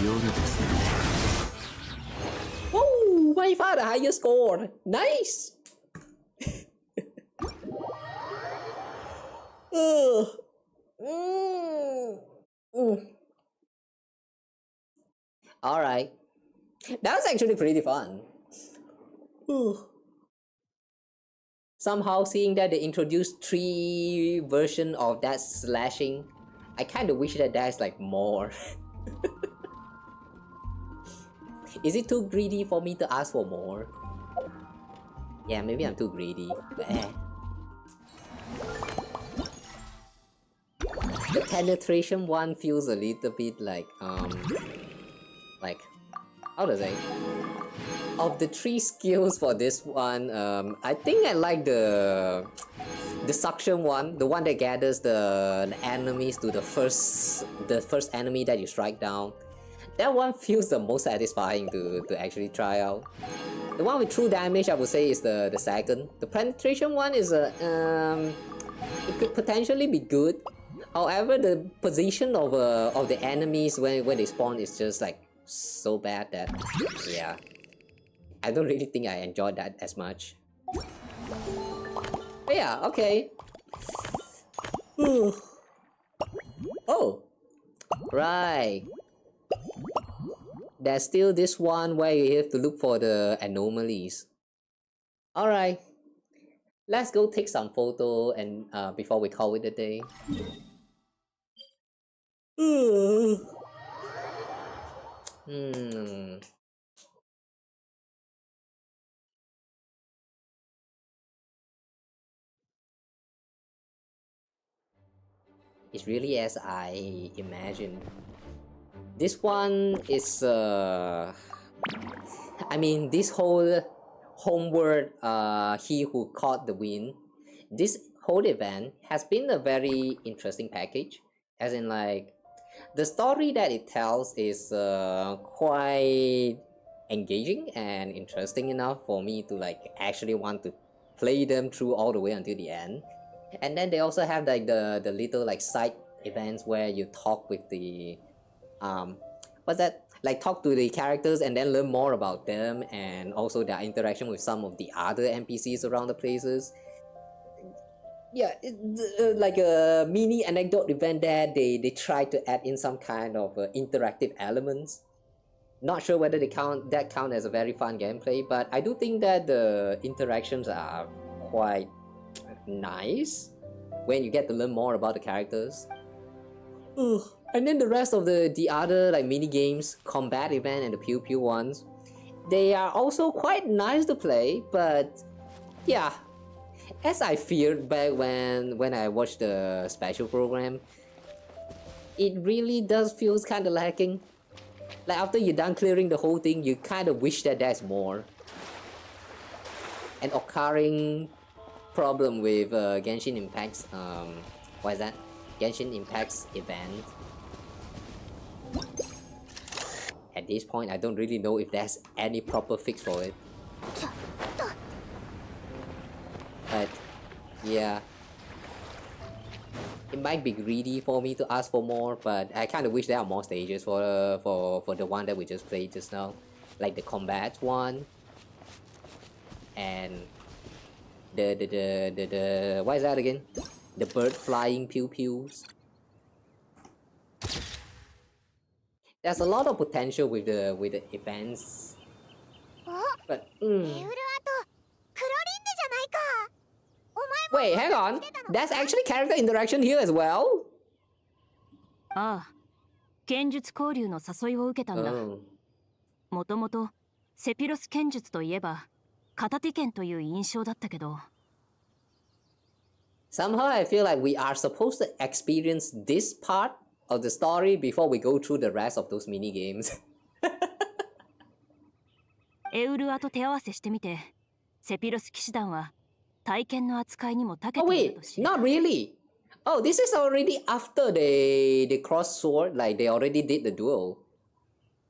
夜ですね。Oh, by far the highest score. Nice. All right, that was actually pretty fun. Somehow seeing that they introduced 3 versions of that slashing, I kind of wish that there's like more. Is it too greedy for me to ask for more? Yeah, maybe I'm too greedy. The penetration one feels a little bit like how to say? Of the 3 skills for this one, I think I like the suction one, the one that gathers the enemies to the first enemy that you strike down. That one feels the most satisfying to actually try out. The one with true damage, I would say, is the second. The penetration one is it could potentially be good. However, the position of the enemies when they spawn is just like so bad that yeah, I don't really think I enjoyed that as much. But yeah, okay. Oh, right. There's still this one where you have to look for the anomalies. Alright, let's go take some photo and before we call it a day. It's really as I imagined. This one is I mean, this whole Homeward, he who caught the wind, this whole event has been a very interesting package, as in like the story that it tells is quite engaging and interesting enough for me to like actually want to play them through all the way until the end. And then they also have like the little like side events where you talk with the what's that, like talk to the characters and then learn more about them, and also their interaction with some of the other NPCs around the places. Yeah, like a mini anecdote event that they try to add in some kind of interactive elements. Not sure whether they count as a very fun gameplay, but I do think that the interactions are quite nice when you get to learn more about the characters. And then the rest of the other like mini games, combat event and the pew pew ones, they are also quite nice to play, but yeah, as I feared back when I watched the special program, it really does feel kind of lacking. Like after you're done clearing the whole thing, you kind of wish that there's more. An occurring problem with Genshin Impact's what is that? Genshin Impact's event. At this point, I don't really know if there's any proper fix for it. But yeah, it might be greedy for me to ask for more, but I kind of wish there are more stages for the one that we just played just now, like the combat one, and the what is that again? The bird flying pew pews. There's a lot of potential with the events, but wait, hang on. There's actually character interaction here as well. ああ、剣術交流の誘いを受けたんだ。もともとセピロス剣術といえば片手剣という印象だったけど。Somehow I feel like we are supposed to experience this part of the story before we go through the rest of those mini games. エウルアと手合わせしてみて、セピロス騎士団は体験の扱いにも長けているとし。Oh wait, not really. Oh, this is already after they cross sword, like they already did the duel.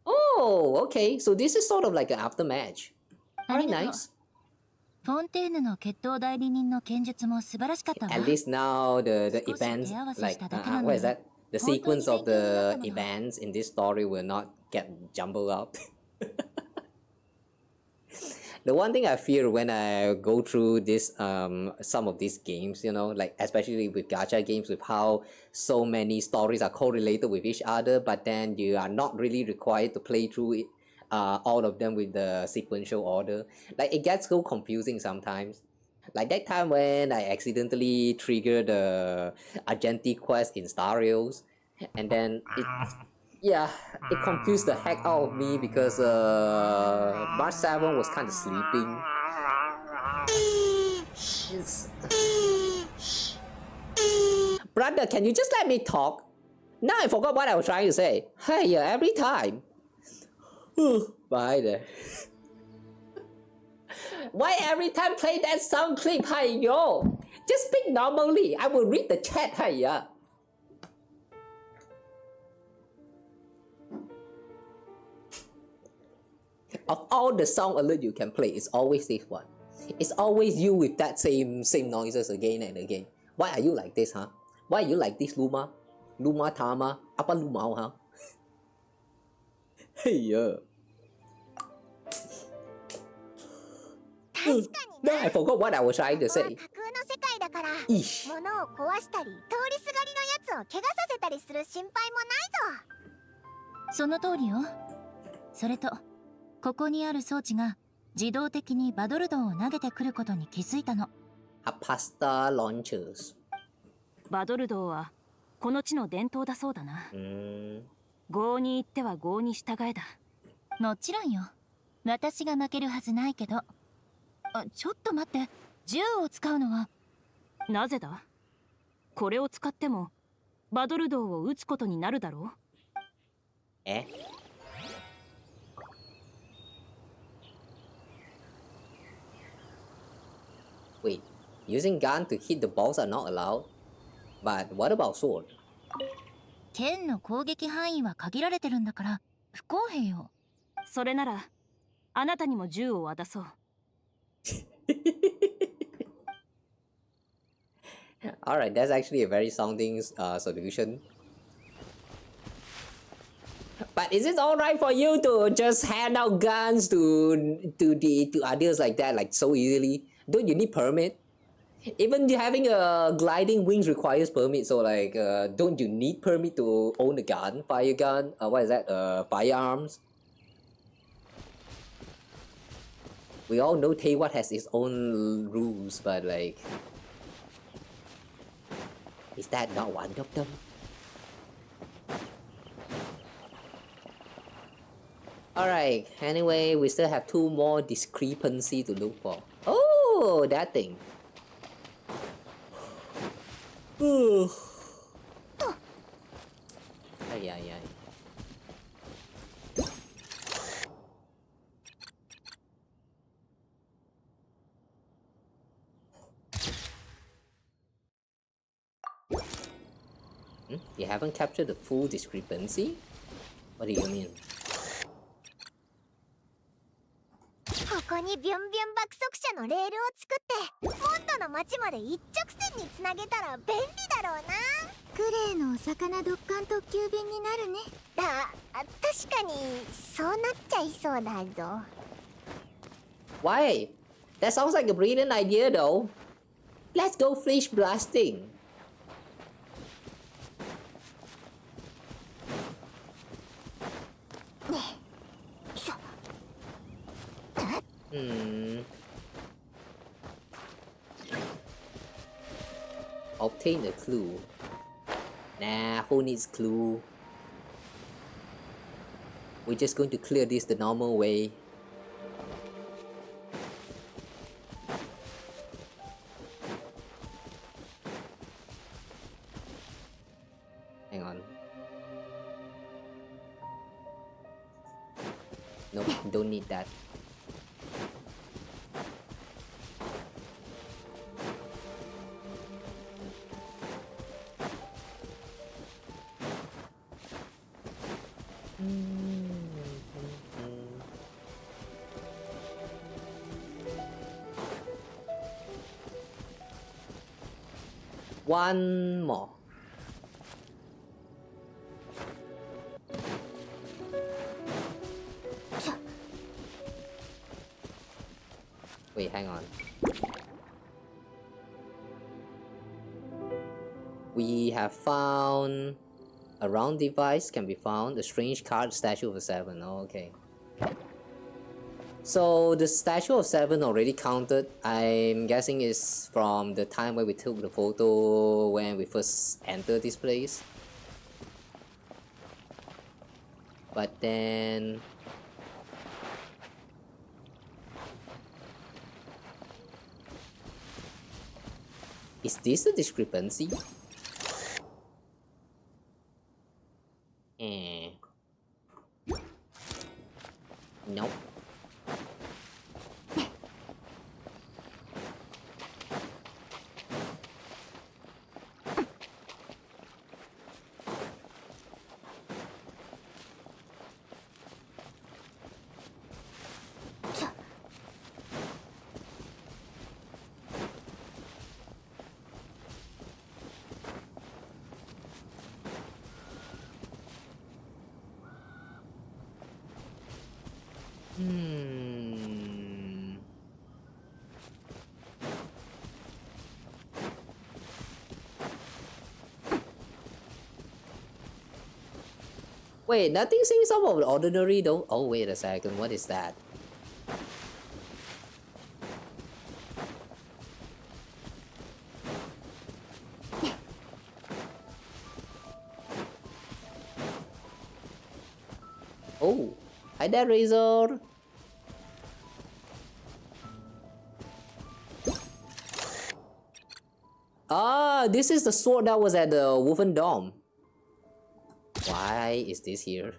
Oh, okay. So this is sort of like an after match. Very nice. フォンテーヌの決闘代理人の剣術も素晴らしかったわ。 At least now the events like what is that? The sequence of the events in this story will not get jumbled up. The one thing I fear when I go through this some of these games, you know, like especially with gacha games, with how so many stories are correlated with each other, but then you are not really required to play through it, all of them with the sequential order. Like it gets so confusing sometimes. Like that time when I accidentally triggered the Argenti quest in Star Rails, and then it confused the heck out of me because March 7 was kind of sleeping. Brother, can you just let me talk? Now I forgot what I was trying to say. Hey, every time. Bye there. Why every time play that sound clip? Hey yo, just speak normally. I will read the chat. Hey yeah. Of all the song alert you can play, it's always this one. It's always you with that same noises again and again. Why are you like this, huh? Why are you like this, Luma? Luma Tama? Apa Lumao, huh? Hey yeah. No, I forgot what I was trying to say. 物を壊したり通りすがりのやつを怪我させたりする心配もないぞ。その通りよ。それとここにある装置が自動的にバドルドンを投げてくることに気づいたの。A pasta launchers。バドルドンはこの地の伝統だそうだな。郷に行っては郷に従えだ。もちろんよ。私が負けるはずないけど。ちょっと待って、銃を使うのはなぜだ？これを使ってもバドルドンを撃つことになるだろう。Wait, using gun to hit the balls are not allowed. But what about sword? 剣の攻撃範囲は限られてるんだから不公平よ。それならあなたにも銃を渡そう。Alright, that's actually a very sounding solution. But is it alright for you to just hand out guns to others like that, like so easily? Don't you need permit? Even having a gliding wings requires permit, so like, don't you need permit to own a gun, fire gun? What is that? Firearms? We all know Taiwan has its own rules, but like, is that not one of them? Alright, anyway, we still have two more discrepancy to look for. Oh, that thing. Ay, ay, ay. You haven't captured the full discrepancy? What do you mean? ここにビュンビュン爆速車のレールを作ってモンドの町まで一直線につなげたら便利だろうな。クレイのお魚ドッカン特急便になるね。確かにそうなっちゃいそうだぞ。Why? That sounds like a brilliant idea though. Let's go fish blasting. Obtain a clue. Nah, who needs clue? We're just going to clear this the normal way. Hang on. Nope, don't need that. One more. Wait, hang on. We have found a round device can be found. A strange card, statue of a 7. Oh, okay. So the statue of 7 already counted. I'm guessing is from the time where we took the photo when we first entered this place. But then is this a discrepancy? Nope. Wait, nothing seems out of the ordinary though. Oh, wait a second, what is that? Oh, hi there, Razor. Ah, this is the sword that was at the Wolfen Dome. Why is this here?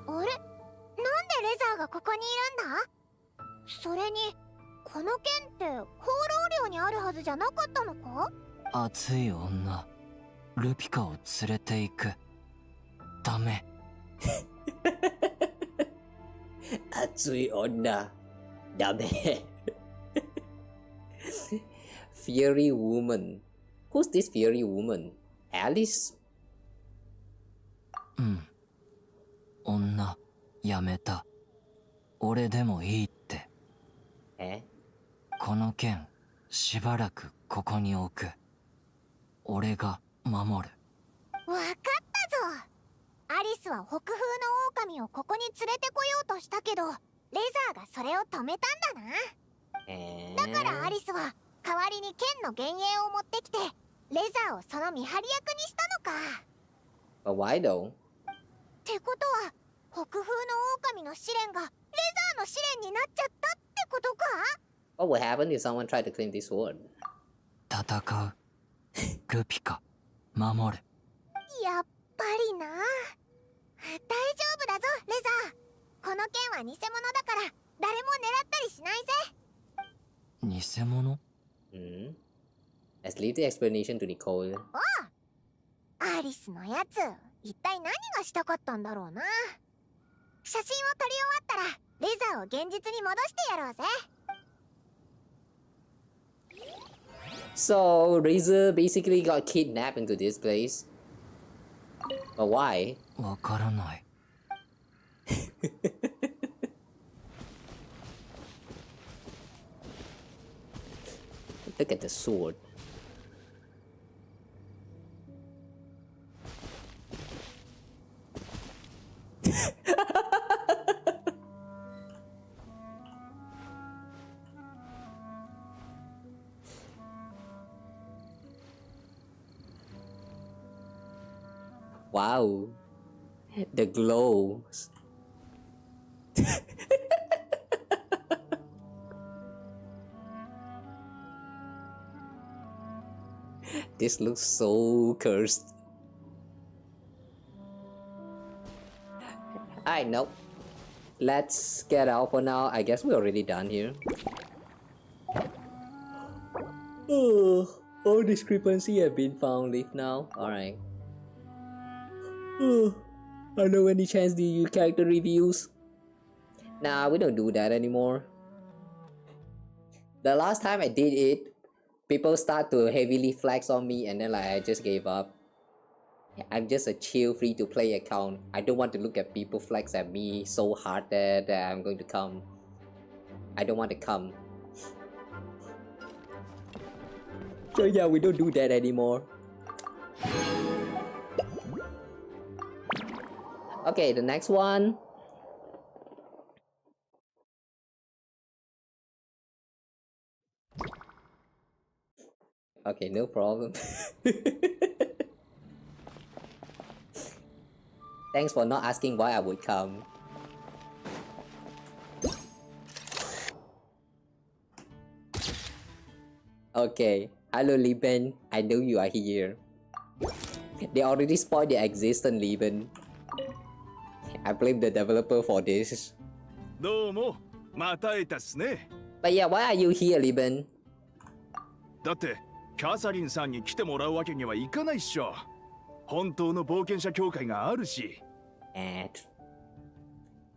あれ？なんでレザーがここにいるんだ？それにこの剣って放浪領にあるはずじゃなかったのか？熱い女ルピカを連れて行く。ダメ。熱い女ダメ。Fiery woman. Who's this fiery woman? Alice? うん。女やめた。俺でもいいって。この剣しばらくここに置く。俺が守る。わかったぞ。アリスは北風の狼をここに連れてこようとしたけど、レザーがそれを止めたんだな。だからアリスは代わりに剣の幻影を持ってきて、レザーをその見張り役にしたのか。But why though? ってことは、北風の狼の試練がレザーの試練になっちゃったってことか？ What would happen if someone tried to claim this sword? 戦う。ルピカ、守る。やっぱりな。大丈夫だぞ、レザー。この剣は偽物だから、誰も狙ったりしないぜ。偽物？ Let's leave the explanation to Nicole. アリスのやつ、一体何がしたかったんだろうな。写真を撮り終わったら、レザーを現実に戻してやろうぜ。So Razor basically got kidnapped into this place. But why? わからない。Look at the sword. Wow, the glows. This looks so cursed. Alright, nope. Let's get out for now. I guess we're already done here. Oh, all discrepancy have been found. Leave now. Alright. Oh, I know any chance do you character reviews? Nah, we don't do that anymore. The last time I did it, people start to heavily flex on me, and then like I just gave up. I'm just a chill free-to-play account. I don't want to look at people flex at me so hard that I'm going to come. I don't want to come. So yeah, we don't do that anymore. Okay, the next one. Okay, no problem. Thanks for not asking why I would come. Okay, hello Lieben, I know you are here. They already spoiled your existence, Lieben. I blame the developer for this. But yeah, why are you here, Lieben? だってキャサリンさんに来てもらうわけにはいかないっしょ。本当の冒険者協会があるし。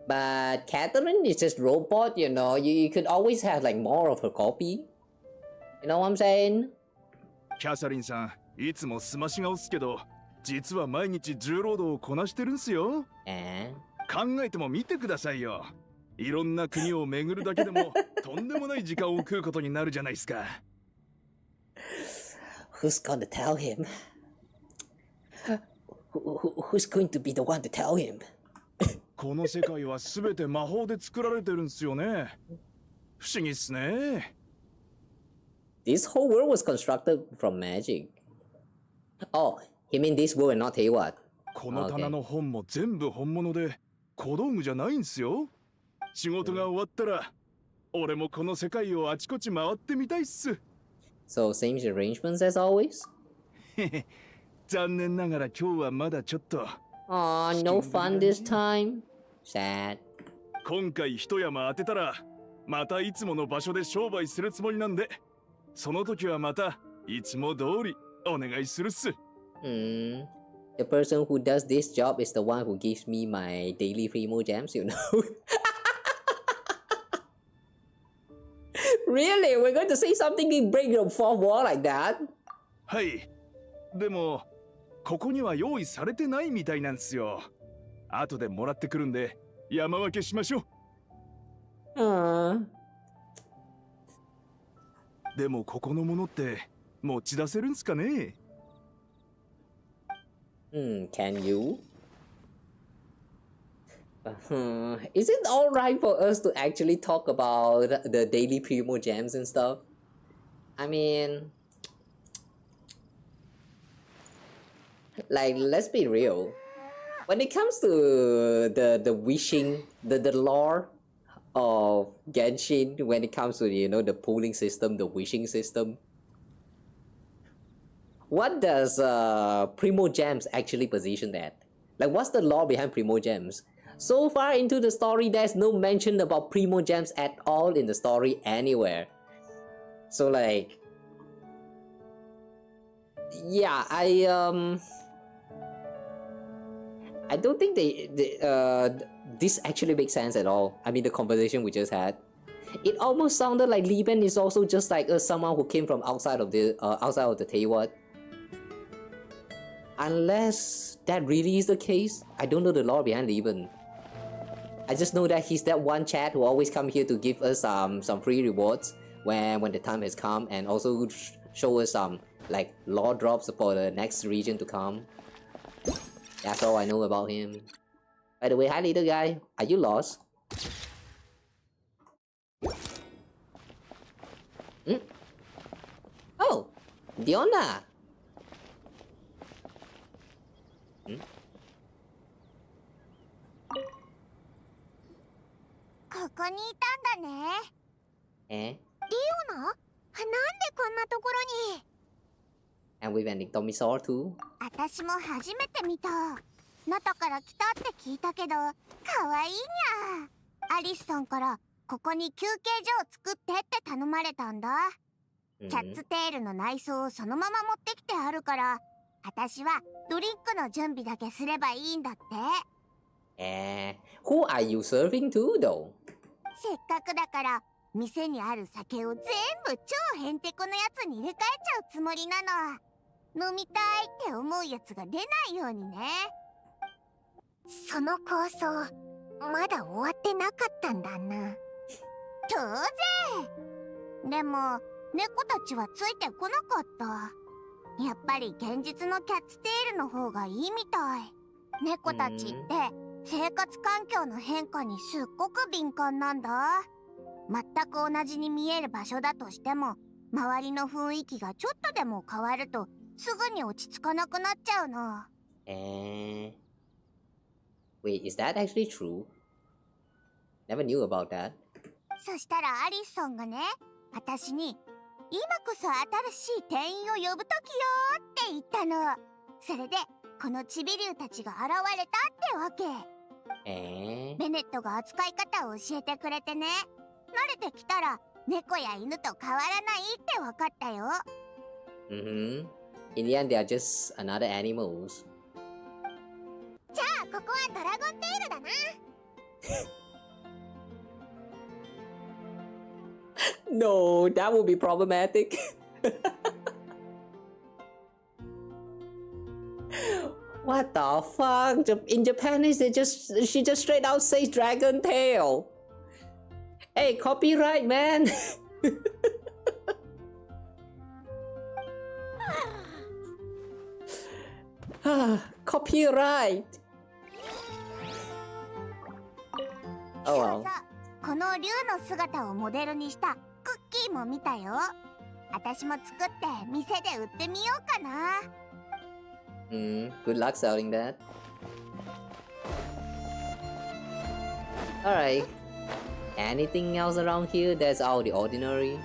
But Catherine is just robot, you know. You could always have like more of her copy. You know what I'm saying? キャサリンさん、いつもすまし顔っすけど、実は毎日重労働をこなしてるんすよ。考えても見てくださいよ。いろんな国を巡るだけでもとんでもない時間を食うことになるじゃないですか。Who's gonna tell him? Who's going to be the one to tell him? この世界はすべて魔法で作られてるんすよね。不思議っすね。This whole world was constructed from magic. Oh, you mean this world and not Hayward? この棚の本も全部本物で小道具じゃないんすよ。仕事が終わったら俺もこの世界をあちこち回ってみたいっす。So same arrangements as always? 残念ながら今日はまだちょっと。Aw, no fun this time. Sad. 今回一山当てたらまたいつもの場所で商売するつもりなんで、その時はまたいつも通りお願いするっす。The person who does this job is the one who gives me my daily primo gems, you know. Really? We're going to say something in break the fourth wall like that? はい。でもここには用意されてないみたいなんですよ。後でもらってくるんで山分けしましょう。でもここのものって持ち出せるんすかね？Can you? Is it alright for us to actually talk about the daily primo gems and stuff? I mean, like, let's be real. When it comes to the wishing, the lore of Genshin, when it comes to, you know, the pooling system, the wishing system, what does Primo Gems actually position that? Like, what's the lore behind Primo Gems? So far into the story, there's no mention about Primo Gems at all in the story anywhere. So like, yeah, I don't think this actually makes sense at all. I mean, the conversation we just had, it almost sounded like Lieben is also just like someone who came from outside of the Hayward. Unless that really is the case, I don't know the lore behind Lieben. I just know that he's that one chat who always come here to give us some free rewards when the time has come, and also show us some like lore drops for the next region to come. That's all I know about him. By the way, hi little guy, are you lost? Oh, Diona! ここにいたんだね。リオナ？なんでこんなところに？ And with an Ectomisaur too? 私も初めて見た。中から来たって聞いたけど、かわいいにゃ。アリスさんからここに休憩所を作ってって頼まれたんだ。キャッツテールの内装をそのまま持ってきてあるから、私はドリンクの準備だけすればいいんだって。Who are you serving to though? せっかくだから店にある酒を全部超ヘンテコのやつに入れ替えちゃうつもりなの。飲みたいって思うやつが出ないようにね。その構想まだ終わってなかったんだな。当然。でも猫たちはついてこなかった。やっぱり現実のキャッツテールの方がいいみたい。猫たちって生活環境の変化にすっごく敏感なんだ。全く同じに見える場所だとしても、周りの雰囲気がちょっとでも変わるとすぐに落ち着かなくなっちゃうの。Wait, is that actually true? Never knew about that. そしたらアリソンがね、私に今こそ新しい店員を呼ぶ時よって言ったの。それでこのチビ竜たちが現れたってわけ。ベネットが扱い方を教えてくれてね、慣れてきたら猫や犬と変わらないって分かったよ。In the end, they are just another animals. じゃあここはドラゴンテールだな。No, that would be problematic. What the fuck? In Japanese, she just straight out says dragon tail. Hey, copyright, man. Copyright. Oh well. この竜の姿をモデルにしたクッキーも見たよ。私も作って店で売ってみようかな。Good luck selling that. Alright. Anything else around here that's out of the ordinary?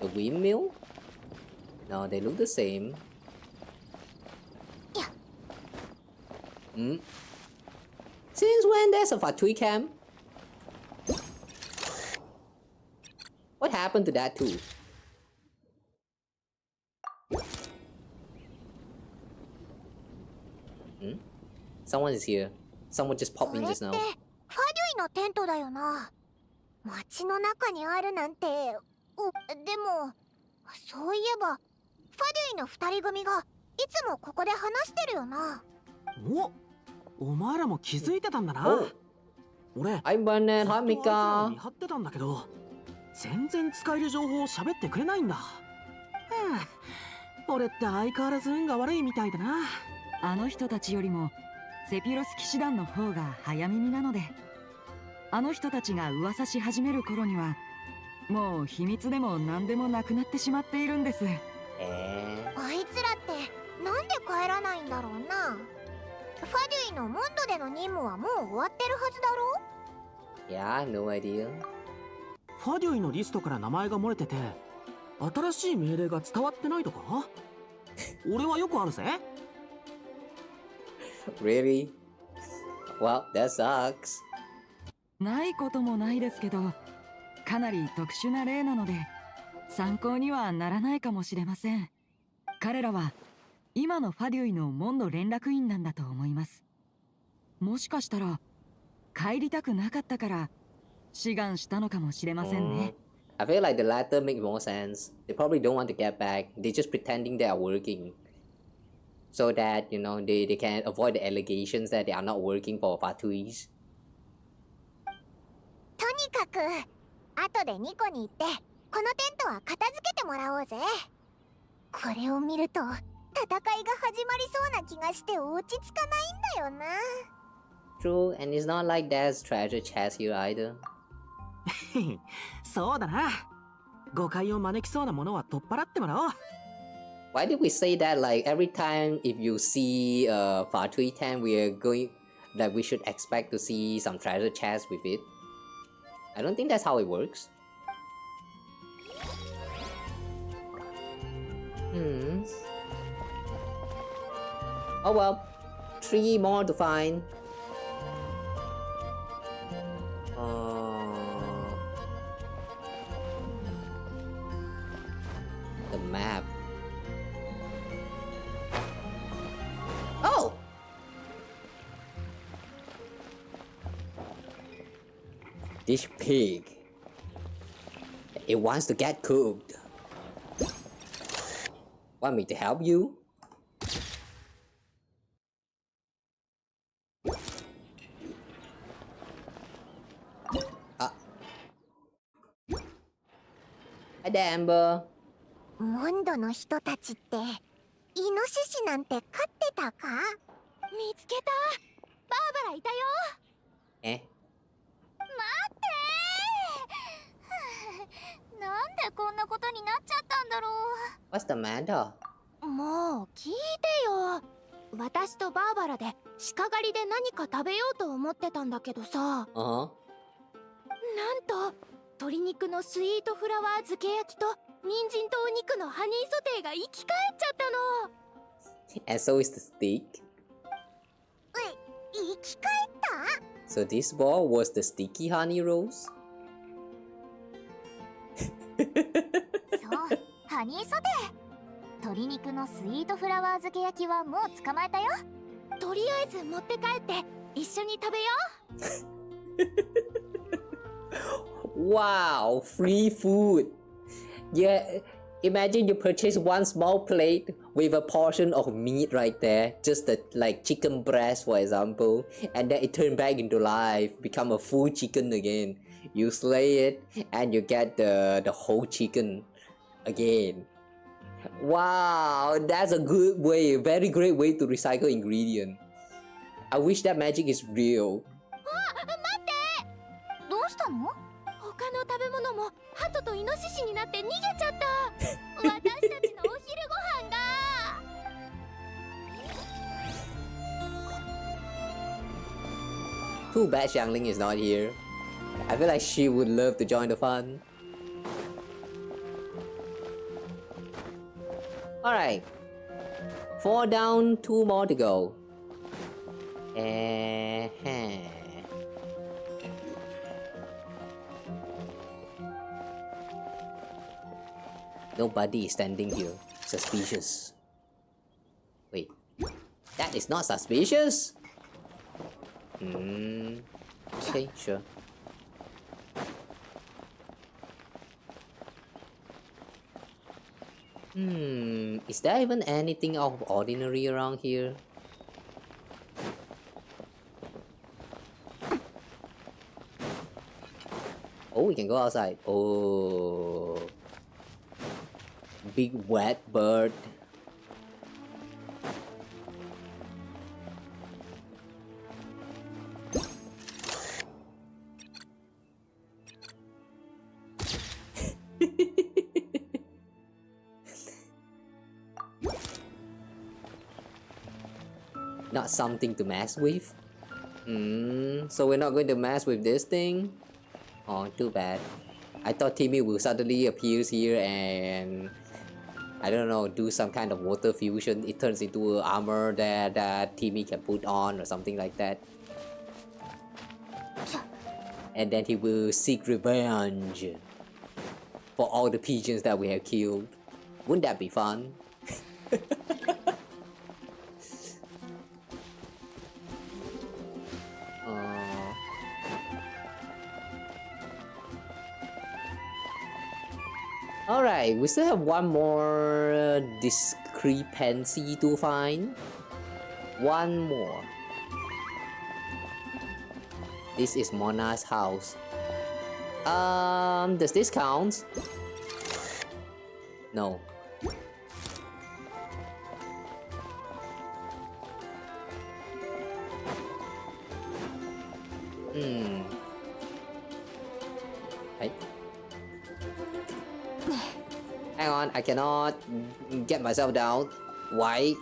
The windmill? No, they look the same. Since when there's a Fatui camp? What happened to that too? Someone is here. Someone just popped in just now. ファデュイのテントだよな。街の中にあるなんて。でもそういえばファデュイの二人組がいつもここで話してるよな。お前らも気づいてたんだな。俺、Ivan and Hamika 見張ってたんだけど、全然使える情報を喋ってくれないんだ。俺って相変わらず運が悪いみたいだな。あの人たちよりもセピロス騎士団の方が早耳なので、あの人たちが噂し始める頃にはもう秘密でも何でもなくなってしまっているんです。あいつらってなんで帰らないんだろうな。ファデュイのモンドでの任務はもう終わってるはずだろ。Yeah, no idea. ファデュイのリストから名前が漏れてて、新しい命令が伝わってないとか？俺はよくあるぜ。Really? Well, that sucks. ないこともないですけど、かなり特殊な例なので参考にはならないかもしれません。彼らは今のファデュイのモンド連絡員なんだと思います。もしかしたら帰りたくなかったから志願したのかもしれませんね。I feel like the latter makes more sense. They probably don't want to get back. They're just pretending they are working, so that you know they can avoid the allegations that they are not working for Fatuis. とにかく後でニコに行ってこのテントは片付けてもらおうぜ。これを見ると戦いが始まりそうな気がして落ち着かないんだよな。True, and it's not like there's treasure chest here either. そうだな。誤解を招きそうなものは取っ払ってもらおう。Why did we say that like every time if you see a Fatui tent we are going that we should expect to see some treasure chest with it? I don't think that's how it works. Hmm. Oh well. 3 more to find. The map. Oh! This pig. It wants to get cooked. Want me to help you? Hi there, Amber. モンドの人たちってイノシシなんて飼ってたか？見つけた。バーバラいたよ。え？待ってなんでこんなことになっちゃったんだろう。 What's the matter? もう聞いてよ。私とバーバラで鹿狩りで何か食べようと思ってたんだけどさ。なんと鶏肉のスイートフラワー漬け焼きと人参とお肉のハニーソテーが生き返っちゃったの。 And so is the steak. 生き返った？ So this ball was the sticky honey rose? そう、ハニーソテー。鶏肉のスイートフラワー漬け焼きはもう捕まえたよ。とりあえず持って帰って一緒に食べよう。Wow, free food. Yeah, imagine you purchase one small plate with a portion of meat right there, just the, like chicken breast for example, and then it turn back into life, become a full chicken again. You slay it and you get the whole chicken again. Wow, that's a good way, very great way to recycle ingredient. I wish that magic is real. 待って。どうしたの？他の食べ物もハトとイノシシになって逃げちゃった。私たちのお昼ご飯が。Too bad Xiangling is not here. I feel like she would love to join the fun. Alright. 4 down, 2 more to go. Nobody is standing here. Suspicious. Wait. That is not suspicious? Okay, sure. Is there even anything out of ordinary around here? Oh, we can go outside. Oh. Big wet bird. Not something to mess with. So we're not going to mess with this thing? Oh, too bad. I thought Timmy will suddenly appear here and I don't know, do some kind of water fusion. It turns into armor that Timmy can put on or something like that. And then he will seek revenge for all the pigeons that we have killed. Wouldn't that be fun? Alright, we still have one more discrepancy to find. One more. This is Mona's house. Does this count? No. Right. Hang on, I cannot get myself down. Why?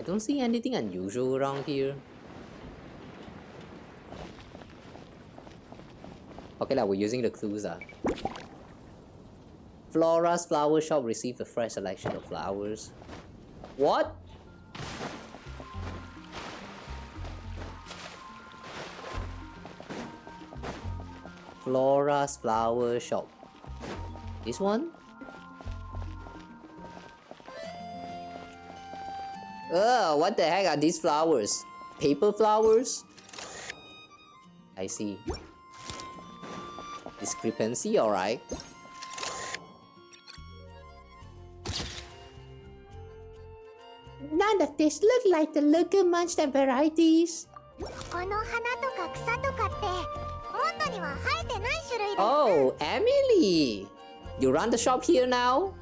don't see anything unusual around here. Okay, like we're using the clues. Flora's flower shop received a fresh selection of flowers. What? Flora's flower shop. This one? Ugh, what the heck are these flowers? Paper flowers? I see. Discrepancy, alright. None of this look like the local monster varieties. Oh, Emily! You run the shop here now?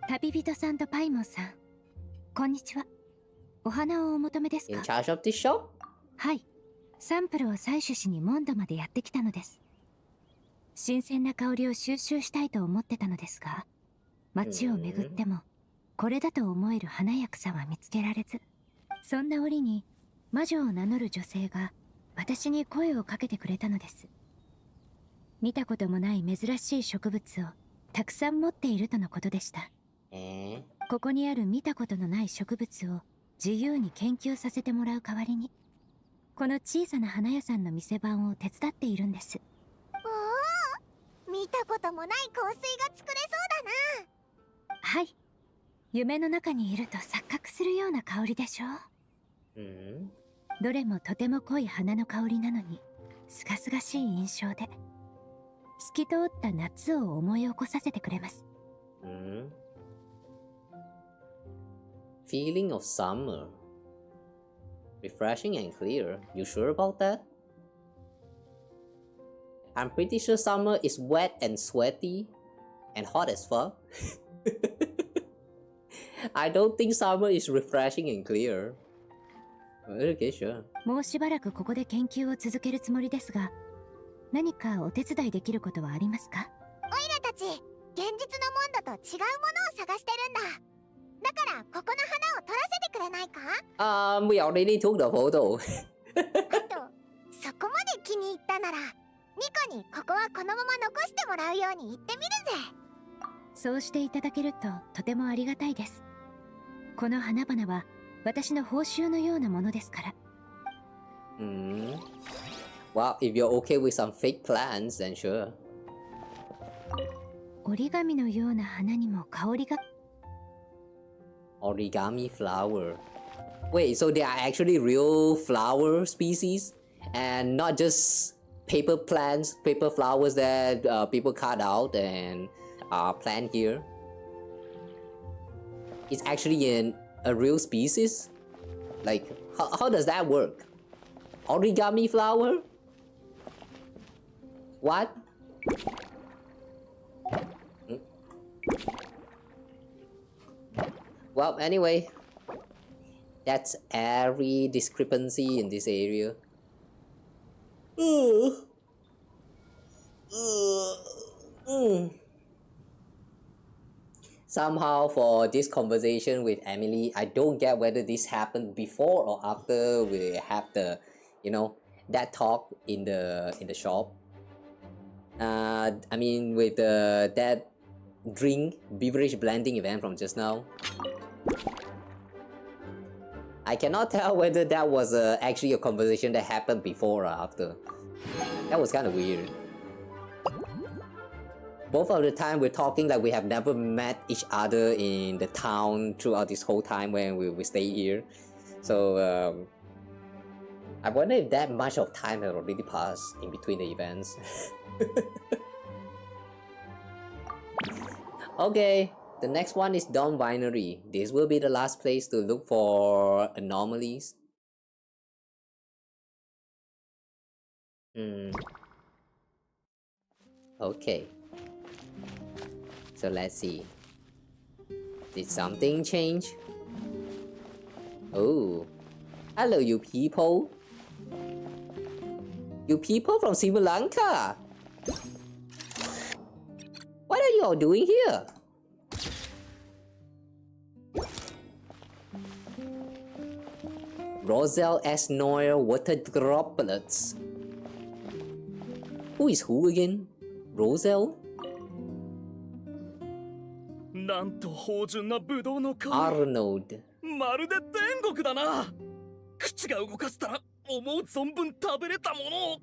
旅人さんとパイモンさん、こんにちは。お花をお求めですか？ In charge of this shop? はい。サンプルを採取しにモンドまでやってきたのです。新鮮な香りを収集したいと思ってたのですが、街を巡ってもこれだと思える花や草は見つけられず、そんな折に魔女を名乗る女性が私に声をかけてくれたのです。見たこともない珍しい植物をたくさん持っているとのことでした。ここにある見たことのない植物を自由に研究させてもらう代わりに、この小さな花屋さんの店番を手伝っているんです。おお、見たこともない香水が作れそうだな。はい。夢の中にいると錯覚するような香りでしょう。どれもとても濃い花の香りなのに、すがすがしい印象で、透き通った夏を思い起こさせてくれます。Feeling of summer. Refreshing and clear. You sure about that? I'm pretty sure summer is wet and sweaty and hot as fuck. I don't think summer is refreshing and clear. Okay, sure. もうしばらくここで研究を続けるつもりですが、何かお手伝いできることはありますか？オイラたち、現実のモンドと違うものを探してるんだ。だからここの花を撮らせてくれないか？ We already took the photo. あと、そこまで気に入ったなら、ニコにここはこのまま残してもらうように言ってみるぜ。そうしていただけるととてもありがたいです。この花々は私の報酬のようなものですから。Well, if you're okay with some fake plants, then sure. 折り紙のような花にも香りが。Origami flower. Wait, so they are actually real flower species and not just paper plants, paper flowers that people cut out and plant here? It's actually a real species? Like, how does that work? Origami flower? What? Well, anyway, that's every discrepancy in this area. Somehow for this conversation with Emily, I don't get whether this happened before or after we have the, you know, that talk in the shop. I mean with that drink beverage blending event from just now. I cannot tell whether that was actually a conversation that happened before or after. That was kind of weird. Both of the time we're talking like we have never met each other in the town throughout this whole time when we stay here. So I wonder if that much of time has already passed in between the events. Okay, the next one is Dawn Binary. This will be the last place to look for anomalies. Okay. So let's see. Did something change? Oh. Hello, you people. You people from Sri Lanka. are you all doing here? Roselle S. Noir water droplets. Who is who again? Roselle? なんと芳醇なブドウの香り。 Arnold. まるで天国だな。口が動かせたら思う存分食べれたものを。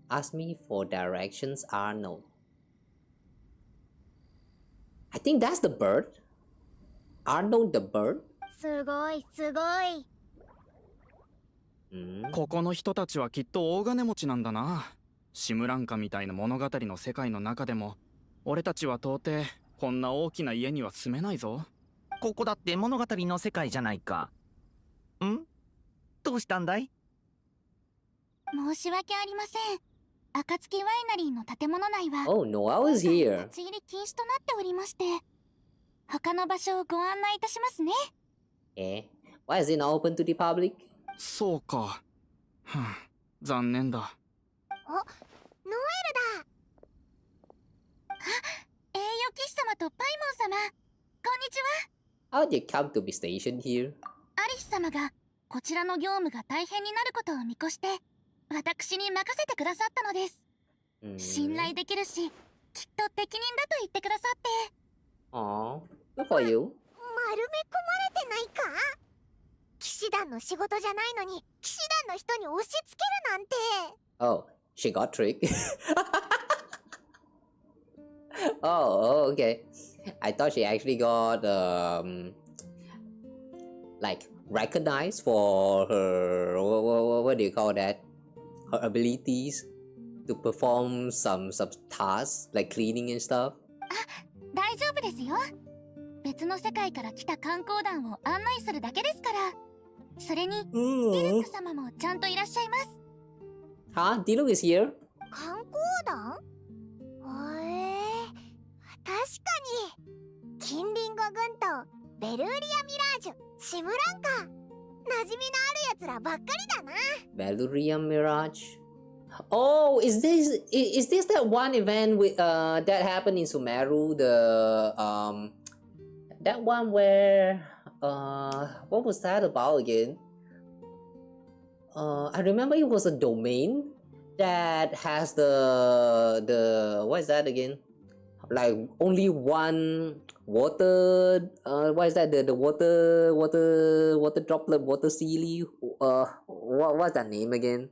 Ask me for directions, Arnold. I think that's the bird. Arnold the bird? すごいすごい。ここの人たちはきっと大金持ちなんだな。シムランカみたいな物語の世界の中でも俺たちは到底こんな大きな家には住めないぞ。ここだって物語の世界じゃないか。ん？どうしたんだい？申し訳ありません。暁ワイナリーの建物内は Oh no, I was here. 立ち入り禁止となっておりまして、他の場所をご案内いたしますね。Why is it not open to the public? そうか。残念だ。お、ノエルだ。栄誉騎士様とパイモン様、こんにちは。 How did you come to be stationed here? アリス様がこちらの業務が大変になることを見越して私に任せてくださったのです。信頼できるし、きっと適任だと言ってくださって。Aww, good for you. 丸め込まれてないか？騎士団の仕事じゃないのに騎士団の人に押し付けるなんて。Oh, she got tricked. Oh, okay. I thought she actually got like recognized for her what do you call that? Her abilities to perform some tasks like cleaning and stuff. 大丈夫ですよ。別の世界から来た観光団を案内するだけですから。それに、ディルク様もちゃんといらっしゃいます。Huh? Diluc is here? 観光団？確かに。近隣5軍とベルーリア・ミラージュ、シムランカ。馴染みのあるやつらばっかりだな。Valuria Mirage. Oh, is this that one event with that happened in Sumeru? That one where what was that about again? I remember it was a domain that has the what is that again? Like only one water what is that, the water droplet, water sealy, what's that name again?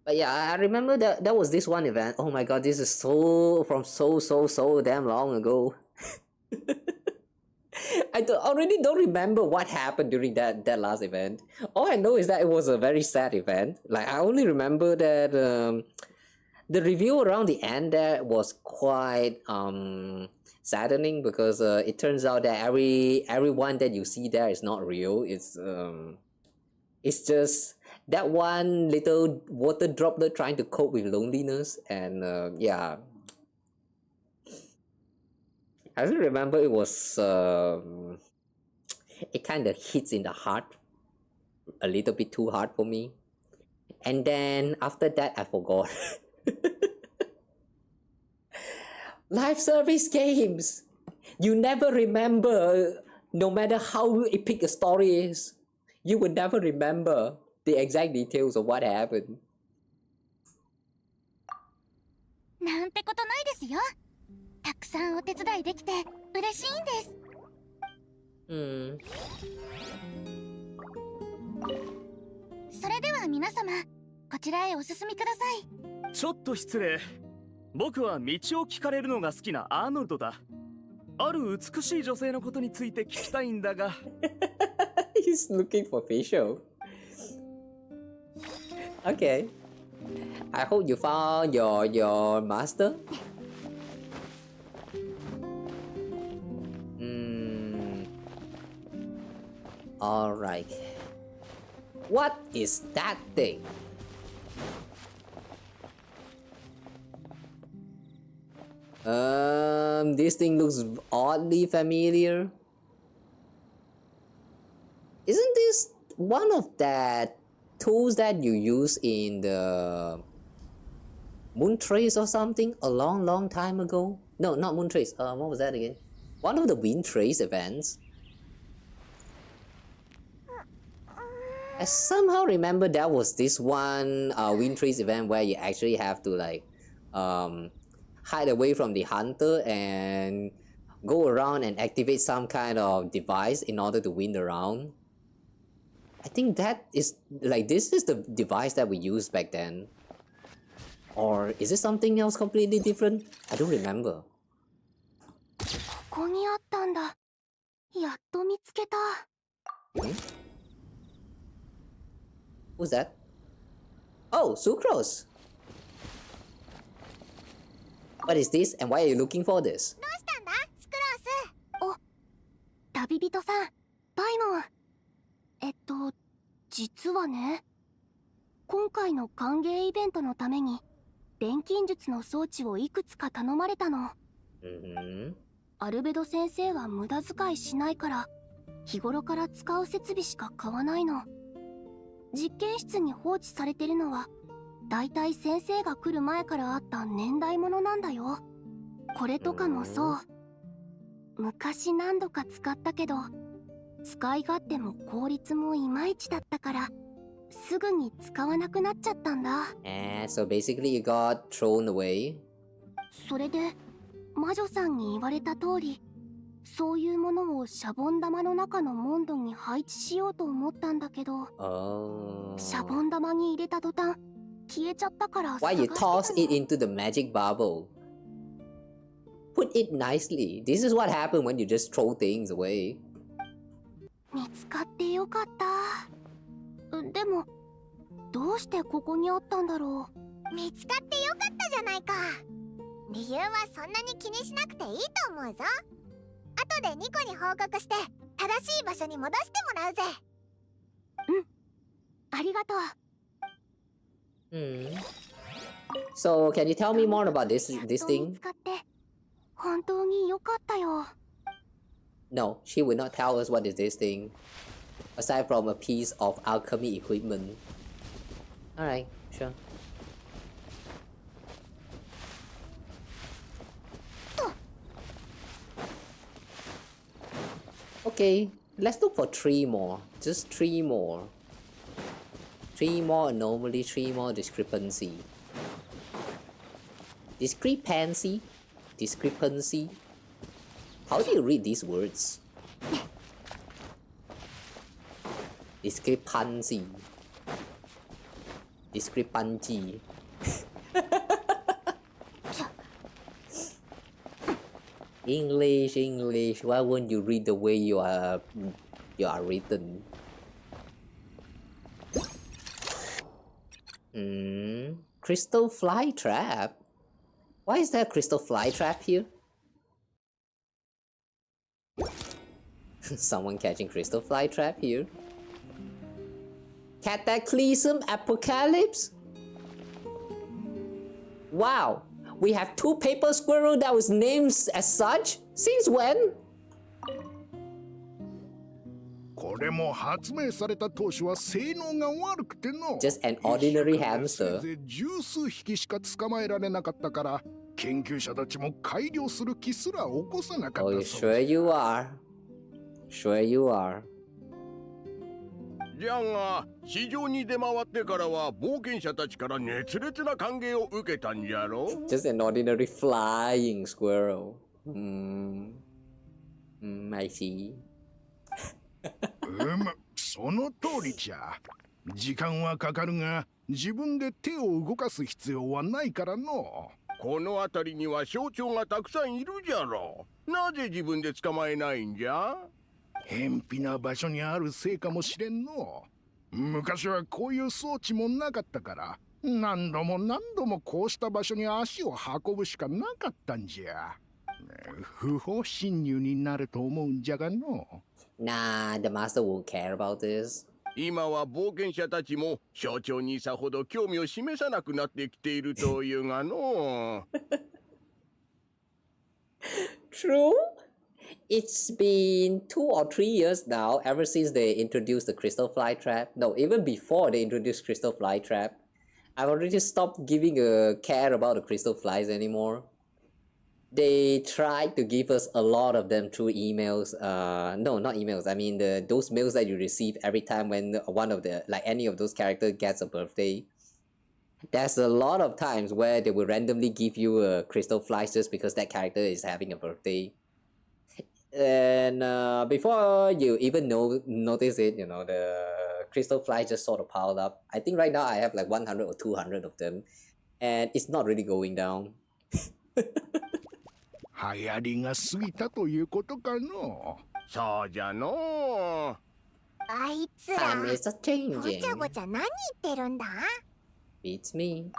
But yeah, I remember that was this one event. Oh my god, this is so damn long ago. I already don't remember what happened during that last event. All I know is that it was a very sad event. Like, I only remember that the review around the end there was quite saddening, because it turns out that everyone that you see there is not real. It's just that one little water droplet trying to cope with loneliness, and yeah. I still remember it was it kind of hits in the heart a little bit too hard for me, and then after that I forgot. Live service games, you never remember. No matter how epic a story is, you would never remember the exact details of what happened. なんてことないですよ。たくさんお手伝いできて嬉しいんです。それでは皆様、こちらへお進みください。ちょっと失礼。僕は道を聞かれるのが好きなアーノルドだ。ある美しい女性のことについて聞きたいんだが。He's looking for facial. Okay. I hope you found your master. Alright. What is that thing? This thing looks oddly familiar. Isn't this one of that tools that you use in the Moon Trace or something a long time ago. No, not Moon Trace. What was that again? One of the Wind Trace events. I somehow remember there was this one Wind Trace event where you actually have to like hide away from the hunter and go around and activate some kind of device in order to win the round. I think that is like this is the device that we used back then. Or is it something else completely different? I don't remember. ここにあったんだ。やっと見つけた。Who's that? Oh, Sucrose! What is this and why are you looking for this? どうしたんだ、スクロース。お、旅人さん、大門。実はね、今回の歓迎イベントのために錬金術の装置をいくつか頼まれたの。アルベド先生は無駄遣いしないから日頃から使う設備しか買わないの。実験室に放置されてるのはだいたい先生が来る前からあった年代物なんだよ。これとかもそう。昔何度か使ったけど使い勝手も効率もいまいちだったからすぐに使わなくなっちゃったんだ。So basically you got thrown away? それで魔女さんに言われた通りそういうものをシャボン玉の中のモンドに配置しようと思ったんだけど、シャボン玉に入れた途端消えちゃったから。 Why you toss it into the magic bubble? Put it nicely. This is what happens when you just throw things away. 見つかってよかった。でもどうしてここにあったんだろう。見つかってよかったじゃないか。理由はそんなに気にしなくていいと思うぞ。後でニコに報告して正しい場所に戻してもらうぜ。ありがとう。So can you tell me more about this thing? 見つかって本当によかったよ。No, she will not tell us what is this thing. Aside from a piece of alchemy equipment. Alright, sure. Okay, let's look for 3 more. Just 3 more. 3 more anomaly, 3 more discrepancy. Discrepancy? Discrepancy? How do you read these words? Discrepancy. Discrepancy. English. Why won't you read the way you are written? Crystal fly trap? Why is there a crystal fly trap here? Someone catching crystal fly trap here. Cataclysm Apocalypse? Wow, we have 2 paper squirrel that was named as such? Since when? これも発明された当初は性能が悪くての。 Just an ordinary hamster. 十数匹しか捕まえられなかったから研究者たちも改良する気すら起こさなかった。 Oh, sure you are. Sure you are. じゃが市場に出回ってからは冒険者たちから熱烈な歓迎を受けたんじゃろ。 Just an ordinary flying squirrel. I see. その通りじゃ。時間はかかるが自分で手を動かす必要はないからの。この辺りには象徴がたくさんいるじゃろう。なぜ自分で捕まえないんじゃ。偏僻な場所にあるせいかもしれんの。昔はこういう装置もなかったから何度もこうした場所に足を運ぶしかなかったんじゃ。不法侵入になると思うんじゃがの。Nah, the master won't care about this. 今は冒険者たちも象徴にさほど興味を示さなくなってきているというがの。True. It's been 2 or 3 years now ever since they introduced the crystal fly trap. No, even before they introduced crystal fly trap. I've already stopped giving a care about the crystal flies anymore. They tried to give us a lot of them through emails. No, not emails. I mean those mails that you receive every time when one of the any of those characters gets a birthday. There's a lot of times where they will randomly give you a crystal flies just because that character is having a birthday. And before you even notice it, you know, the crystal flies just sort of piled up. I think right now I have like 100 or 200 of them, and it's not really going down. 流行りが過ぎたということかの。そうじゃの。あいつら、 Time is a changing. ごちゃごちゃ何言ってるんだ Beats me.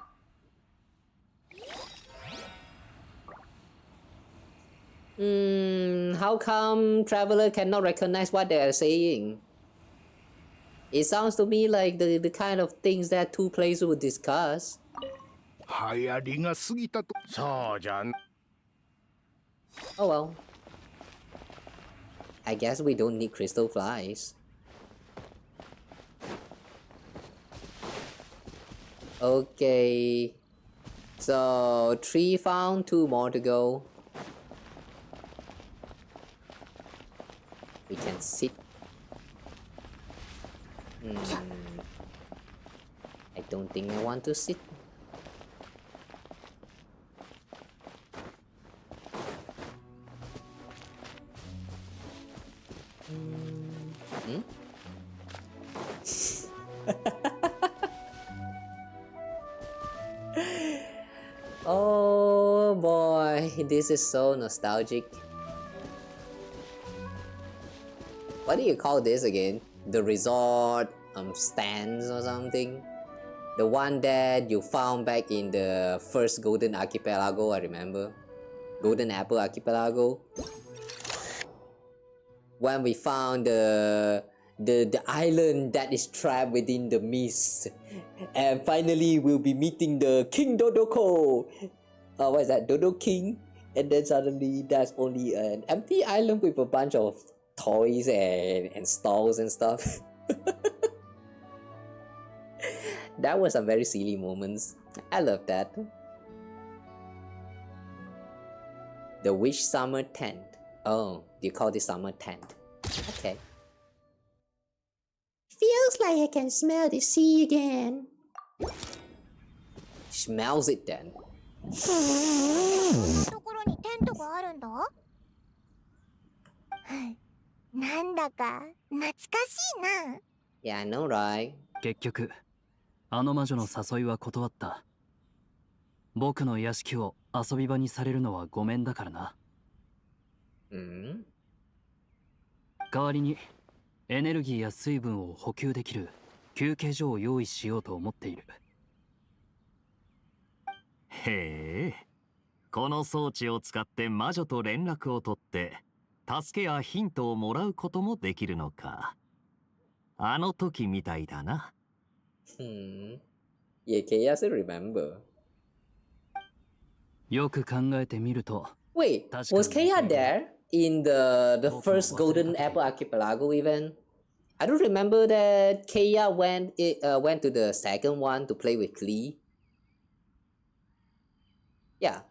How come Traveler cannot recognize what they are saying? It sounds to me like the kind of things that two players would discuss. 流行りが過ぎたと。そうじゃん。 Oh well. I guess we don't need crystal flies. Okay. So 3 found, 2 more to go. We can sit. I don't think I want to sit. Oh boy, this is so nostalgic. What do you call this again? The resort stands or something? The one that you found back in the first Golden Archipelago, I remember. Golden Apple Archipelago. When we found the island that is trapped within the mist. And finally we'll be meeting the King Dodoko. What is that? Dodo King? And then suddenly there's only an empty island with a bunch of toys and stalls and stuff. That was some very silly moments. I love that. The Wish Summer Tent. Oh, you call this summer tent. Okay. Feels like I can smell the sea again. Smells it then. ところにテントがあるんだなんだか懐かしいな Yeah, I know, right? 結局あの魔女の誘いは断った。僕の屋敷を遊び場にされるのはごめんだからな。代わりにエネルギーや水分を補給できる休憩所を用意しようと思っている。へえ、この装置を使って魔女と連絡を取って助けやヒントをもらうこともできるのか。あの時みたいだな。Yeah, Kawa still remember. よく考えてみると。Wait, was Kawa there in the first Golden Apple Archipelago event? I don't remember that Kawa went to the second one to play with Klee. Yeah,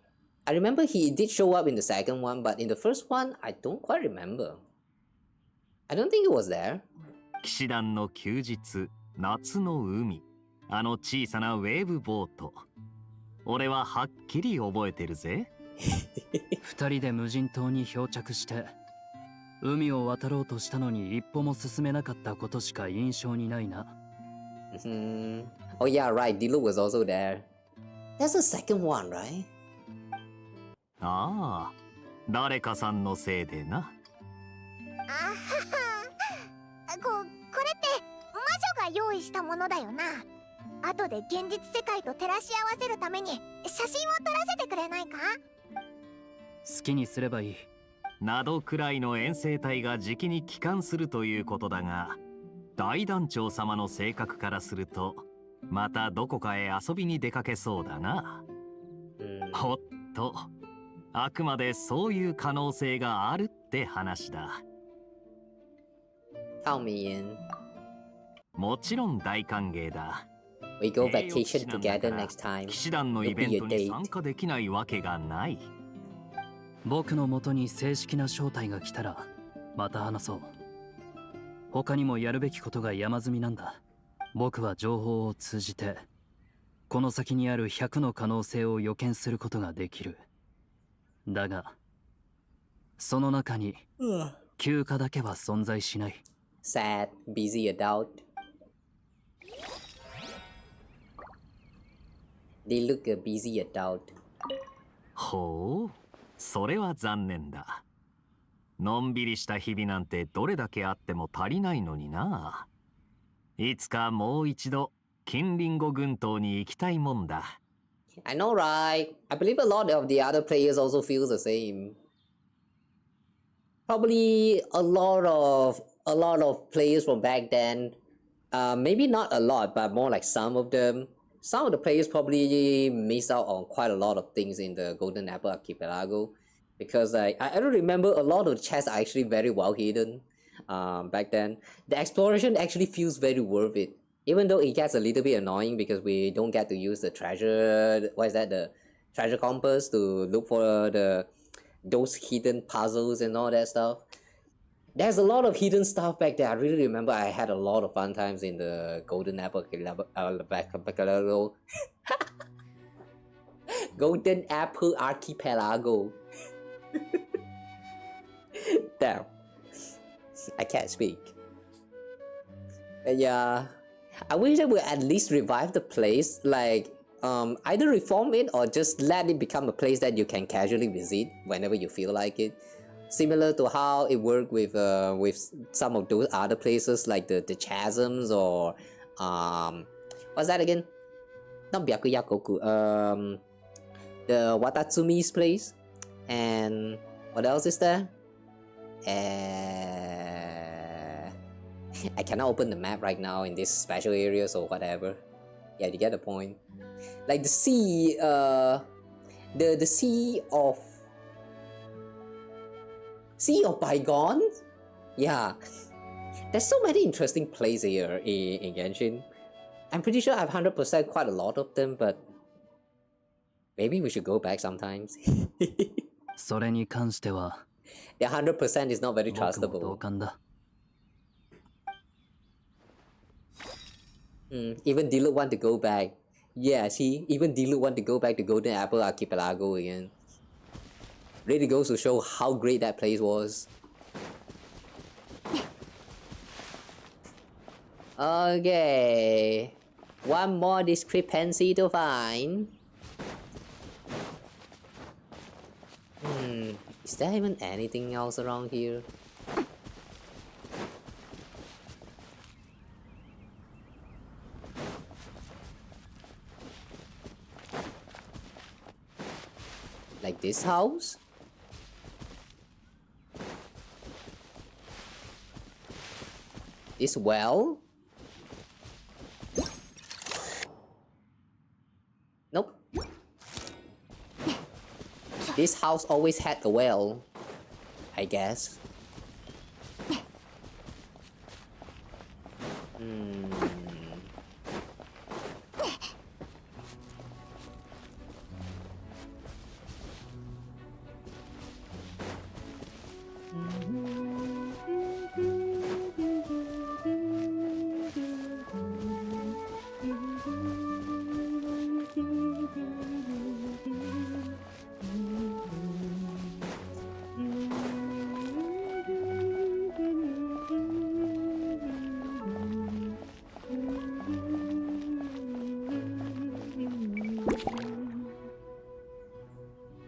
I remember he did show up in the second one, but in the first one, I don't quite remember. I don't think he was there. 騎士団の休日、夏の海、あの小さなウェーブボート。俺ははっきり覚えてるぜ。二人で無人島に漂着して海を渡ろうとしたのに一歩も進めなかったことしか印象にないな。Oh yeah, right. Diluc was also there. That's the second one, right? ああ、誰かさんのせいでな。あははこれって魔女が用意したものだよな。後で現実世界と照らし合わせるために写真を撮らせてくれないか？好きにすればいい。などくらいの遠征隊がじきに帰還するということだが、大団長様の性格からするとまたどこかへ遊びに出かけそうだな。おっと、あくまでそういう可能性があるって話だ。Count me in. もちろん大歓迎だ。We go vacation together next time. 騎士団のイベントに参加できないわけがない。僕の元に正式な招待が来たらまた話そう。他にもやるべきことが山積みなんだ。僕は情報を通じてこの先にある100の可能性を予見することができる。だがその中に休暇だけは存在しない。 Sad, busy adult. They look a busy adult. ほう、それは残念だ。のんびりした日々なんてどれだけあっても足りないのにな。いつかもう一度近隣語群島に行きたいもんだ。I know, right? I believe a lot of the other players also feel the same. Probably a lot of players from back then. Maybe not a lot, but more like some of them. Some of the players probably miss out on quite a lot of things in the Golden Apple Archipelago, because I don't remember a lot of the chests are actually very well hidden. Back then, the exploration actually feels very worth it, even though it gets a little bit annoying because we don't get to use the treasure. What is that? The treasure compass to look for those hidden puzzles and all that stuff. There's a lot of hidden stuff back there. I really remember I had a lot of fun times in the Golden Apple Archipelago. Golden Apple Archipelago. Damn. I can't speak. Yeah, I wish they would at least revive the place, like either reform it or just let it become a place that you can casually visit whenever you feel like it. Similar to how it worked with some of those other places like the chasms or what's that again? Not Byakuyakoku. The Watatsumi's place, and what else is there? I cannot open the map right now in this special areas or whatever. Yeah, you get the point. Like the sea, the sea of Bygone? Yeah. There's so many interesting places here in Genshin. I'm pretty sure I've 100% quite a lot of them, but maybe we should go back sometimes. それに関しては The 100% is not very trustable. Even Diluc want to go back. Yeah, see, even Diluc want to go back to Golden Apple Archipelago again. Really goes to show how great that place was. Okay, one more discrepancy to find. Is there even anything else around here? Like this house? This well? Nope. This house always had a well, I guess.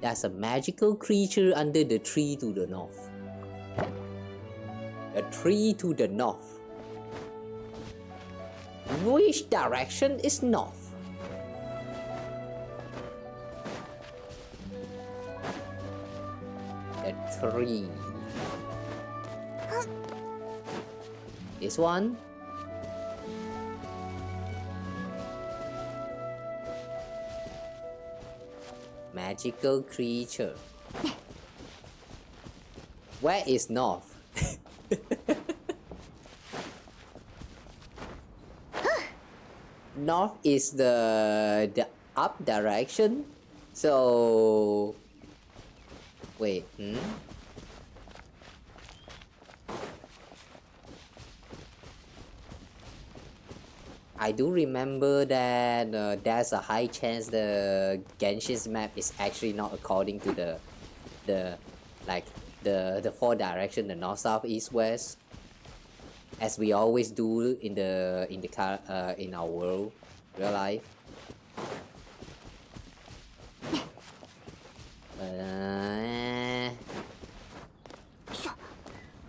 There's a magical creature under the tree to the north. The tree to the north. Which direction is north? The tree. This one? Magical creature. Where is north? north is the up direction. So wait, I do remember that there's a high chance the Genshin's map is actually not according to the four direction, the north, south, east, west, as we always do in our world, real life.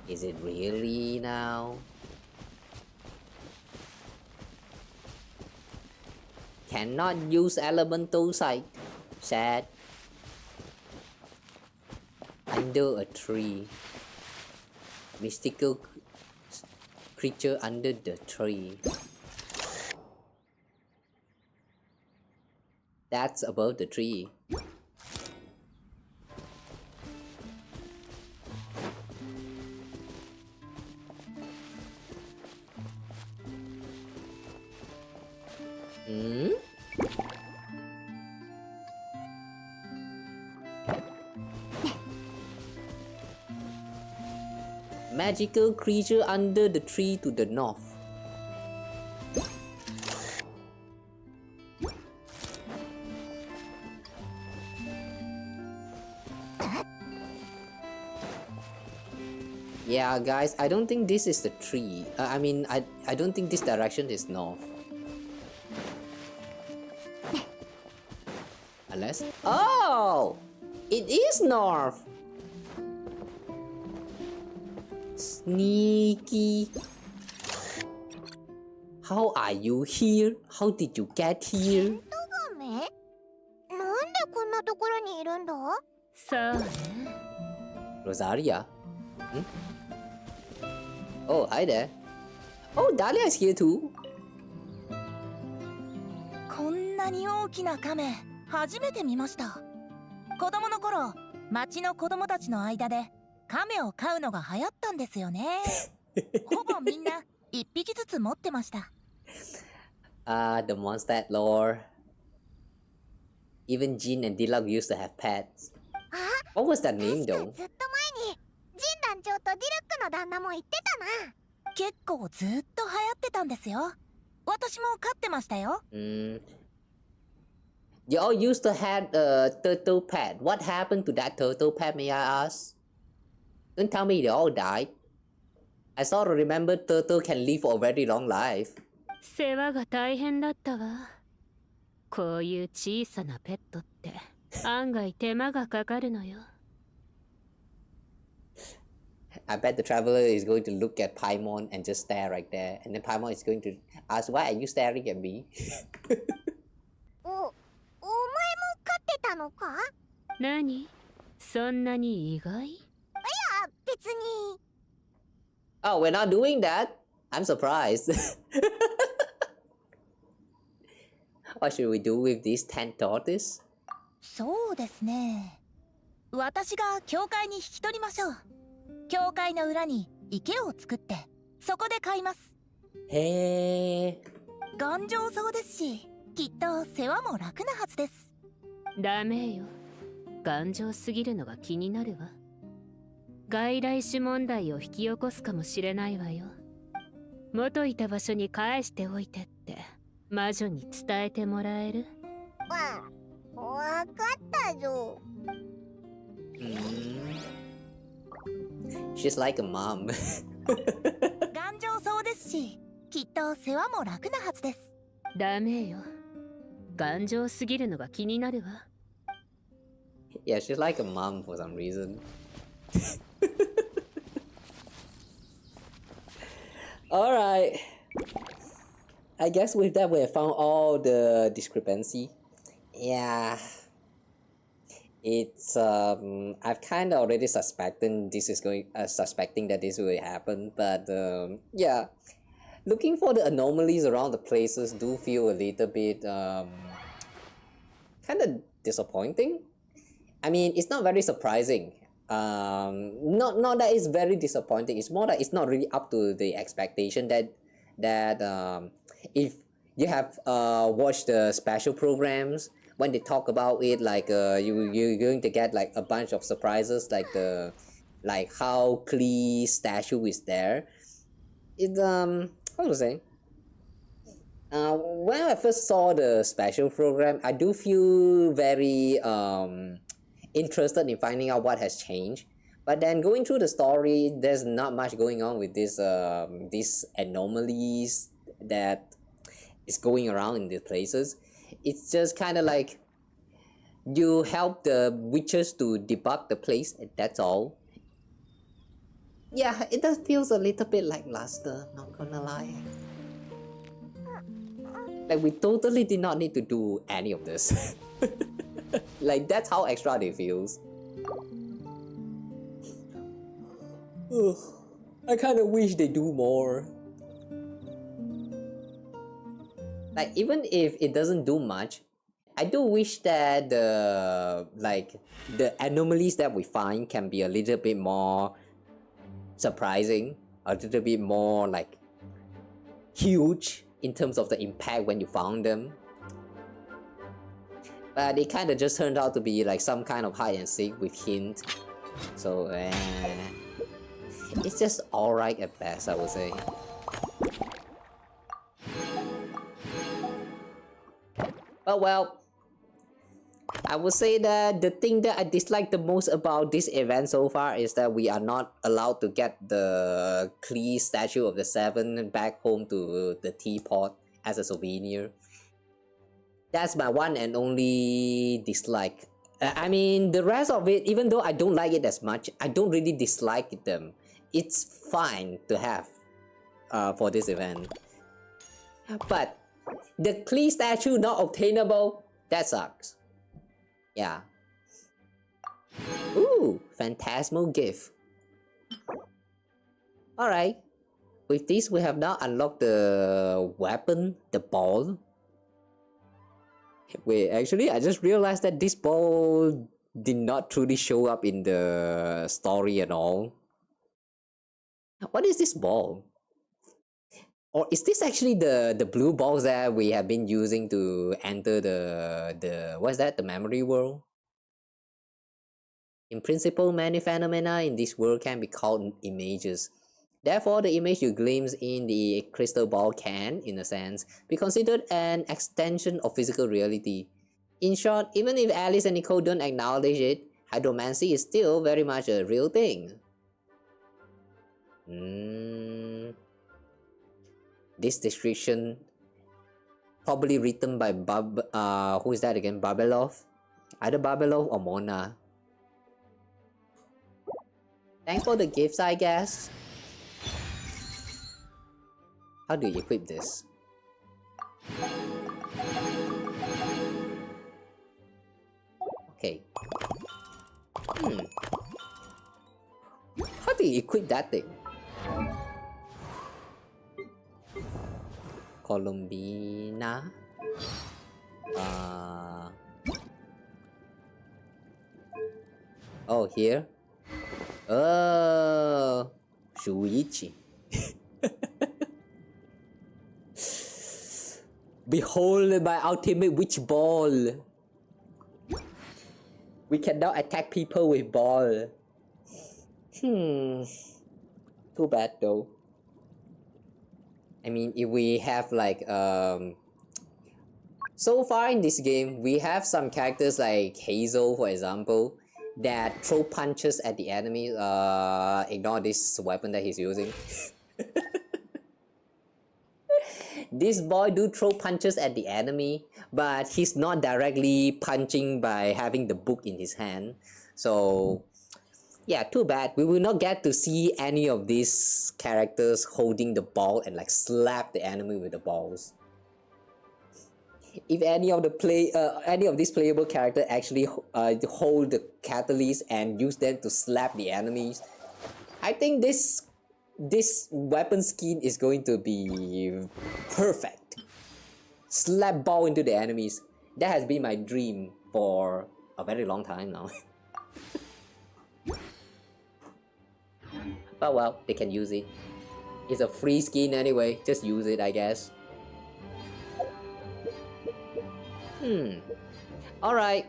Is it really now? Cannot use elemental sight. Sad. Under a tree. Mystical creature under the tree. That's above the tree. Magical creature under the tree to the north. Yeah, guys, I don't think this is the tree. I mean, I don't think this direction is north. Unless... Oh! It is north! Sneaky. How are you here? How did you get here? Rosaria? Oh, hi there. Oh, Dahlia is here too. こんなに大きな亀、初めて見ました。子供の頃、町の子供たちの間で亀を飼うのが流行ったんですよね。ほぼみんな一匹ずつ持ってました。The monster lore. Even Jin and Diluc used to have pets. What was that name though? ずっと前にジン団長とディルックの旦那も言ってたな。結構ずっと流行ってたんですよ。私も飼ってましたよ。You all used to have a turtle pet. What happened to that turtle pet, may I ask? Don't tell me they all died. I sort of remember turtle can live for a very long life. 世話が大変だったわ。こういう小さなペットって案外手間がかかるのよ。I bet the traveler is going to look at Paimon and just stare right there, and then Paimon is going to ask, "Why are you staring at me?" お前も飼ってたのか？何？そんなに意外？いや、別に。Oh, we're not doing that. I'm surprised. What should we do with these 10 tortoises? そうですね。私が教会に引き取りましょう。教会の裏に池を作って、そこで飼います。へえ。頑丈そうですし、きっと世話も楽なはずです。ダメよ。頑丈すぎるのが気になるわ。外来種問題を引き起こすかもしれないわよ。元いた場所に返しておいてって魔女に伝えてもらえる？わかったぞ。She's like a mom. 頑丈そうですし、きっと世話も楽なはずです。ダメよ。頑丈すぎるのが気になるわ。Yeah, she's like a mom for some reason. Alright. I guess with that we have found all the discrepancy. Yeah. It's I've kind of already suspecting this is suspecting that this will happen, but yeah, looking for the anomalies around the places do feel a little bit kind of disappointing. I mean, it's not very surprising. Not that it's very disappointing. It's more that it's not really up to the expectation that if you have watched the special programs when they talk about it, like you're going to get like a bunch of surprises, like how Klee's statue is there. It how to say? When I first saw the special program, I do feel very interested in finding out what has changed. But then going through the story, there's not much going on with this these anomalies that is going around in these places. It's just kind of like you help the witches to debug the place, and that's all. Yeah, it does feels a little bit like lackluster, not gonna lie. Like we totally did not need to do any of this. Like that's how extra it feels. Ugh, I kind of wish they do more. Like even if it doesn't do much, I do wish that the anomalies that we find can be a little bit more surprising, a little bit more like huge in terms of the impact when you found them. But it kind of just turned out to be like some kind of hide and seek with hint. So it's just alright at best, I would say. But well, I would say that the thing that I dislike the most about this event so far is that we are not allowed to get the Klee statue of the Seven back home to the teapot as a souvenir. That's my one and only dislike. I mean, the rest of it, even though I don't like it as much, I don't really dislike them. It's fine to have for this event. But the Klee statue not obtainable, that sucks. Yeah. Ooh, phantasmal gift. Alright. With this, we have now unlocked the weapon, the ball. Wait, actually, I just realized that this ball did not truly show up in the story at all. What is this ball? Or is this actually the blue balls that we have been using to enter the what's that? The memory world? In principle, many phenomena in this world can be called images. Therefore, the image you glimpse in the crystal ball can, in a sense, be considered an extension of physical reality. In short, even if Alice and Nicole don't acknowledge it, hydromancy is still very much a real thing. This description probably written by who is that again? Babelov? Either Babelov or Mona. Thanks for the gifts, I guess. How do you equip this? Okay. How do you equip that thing? Columbina. Oh, here. Oh, Shuichi. Behold my ultimate witch ball. We can now attack people with ball. Too bad though. I mean, if we have like so far in this game, we have some characters like Hazel, for example, that throw punches at the enemy. Ignore this weapon that he's using. This boy do throw punches at the enemy, but he's not directly punching by having the book in his hand. So yeah, too bad. We will not get to see any of these characters holding the ball and like slap the enemy with the balls. If any of these playable characters actually hold the catalyst and use them to slap the enemies, I think this weapon skin is going to be perfect. Slap ball into the enemies. That has been my dream for a very long time now. But well, they can use it. It's a free skin anyway, just use it, I guess. Alright.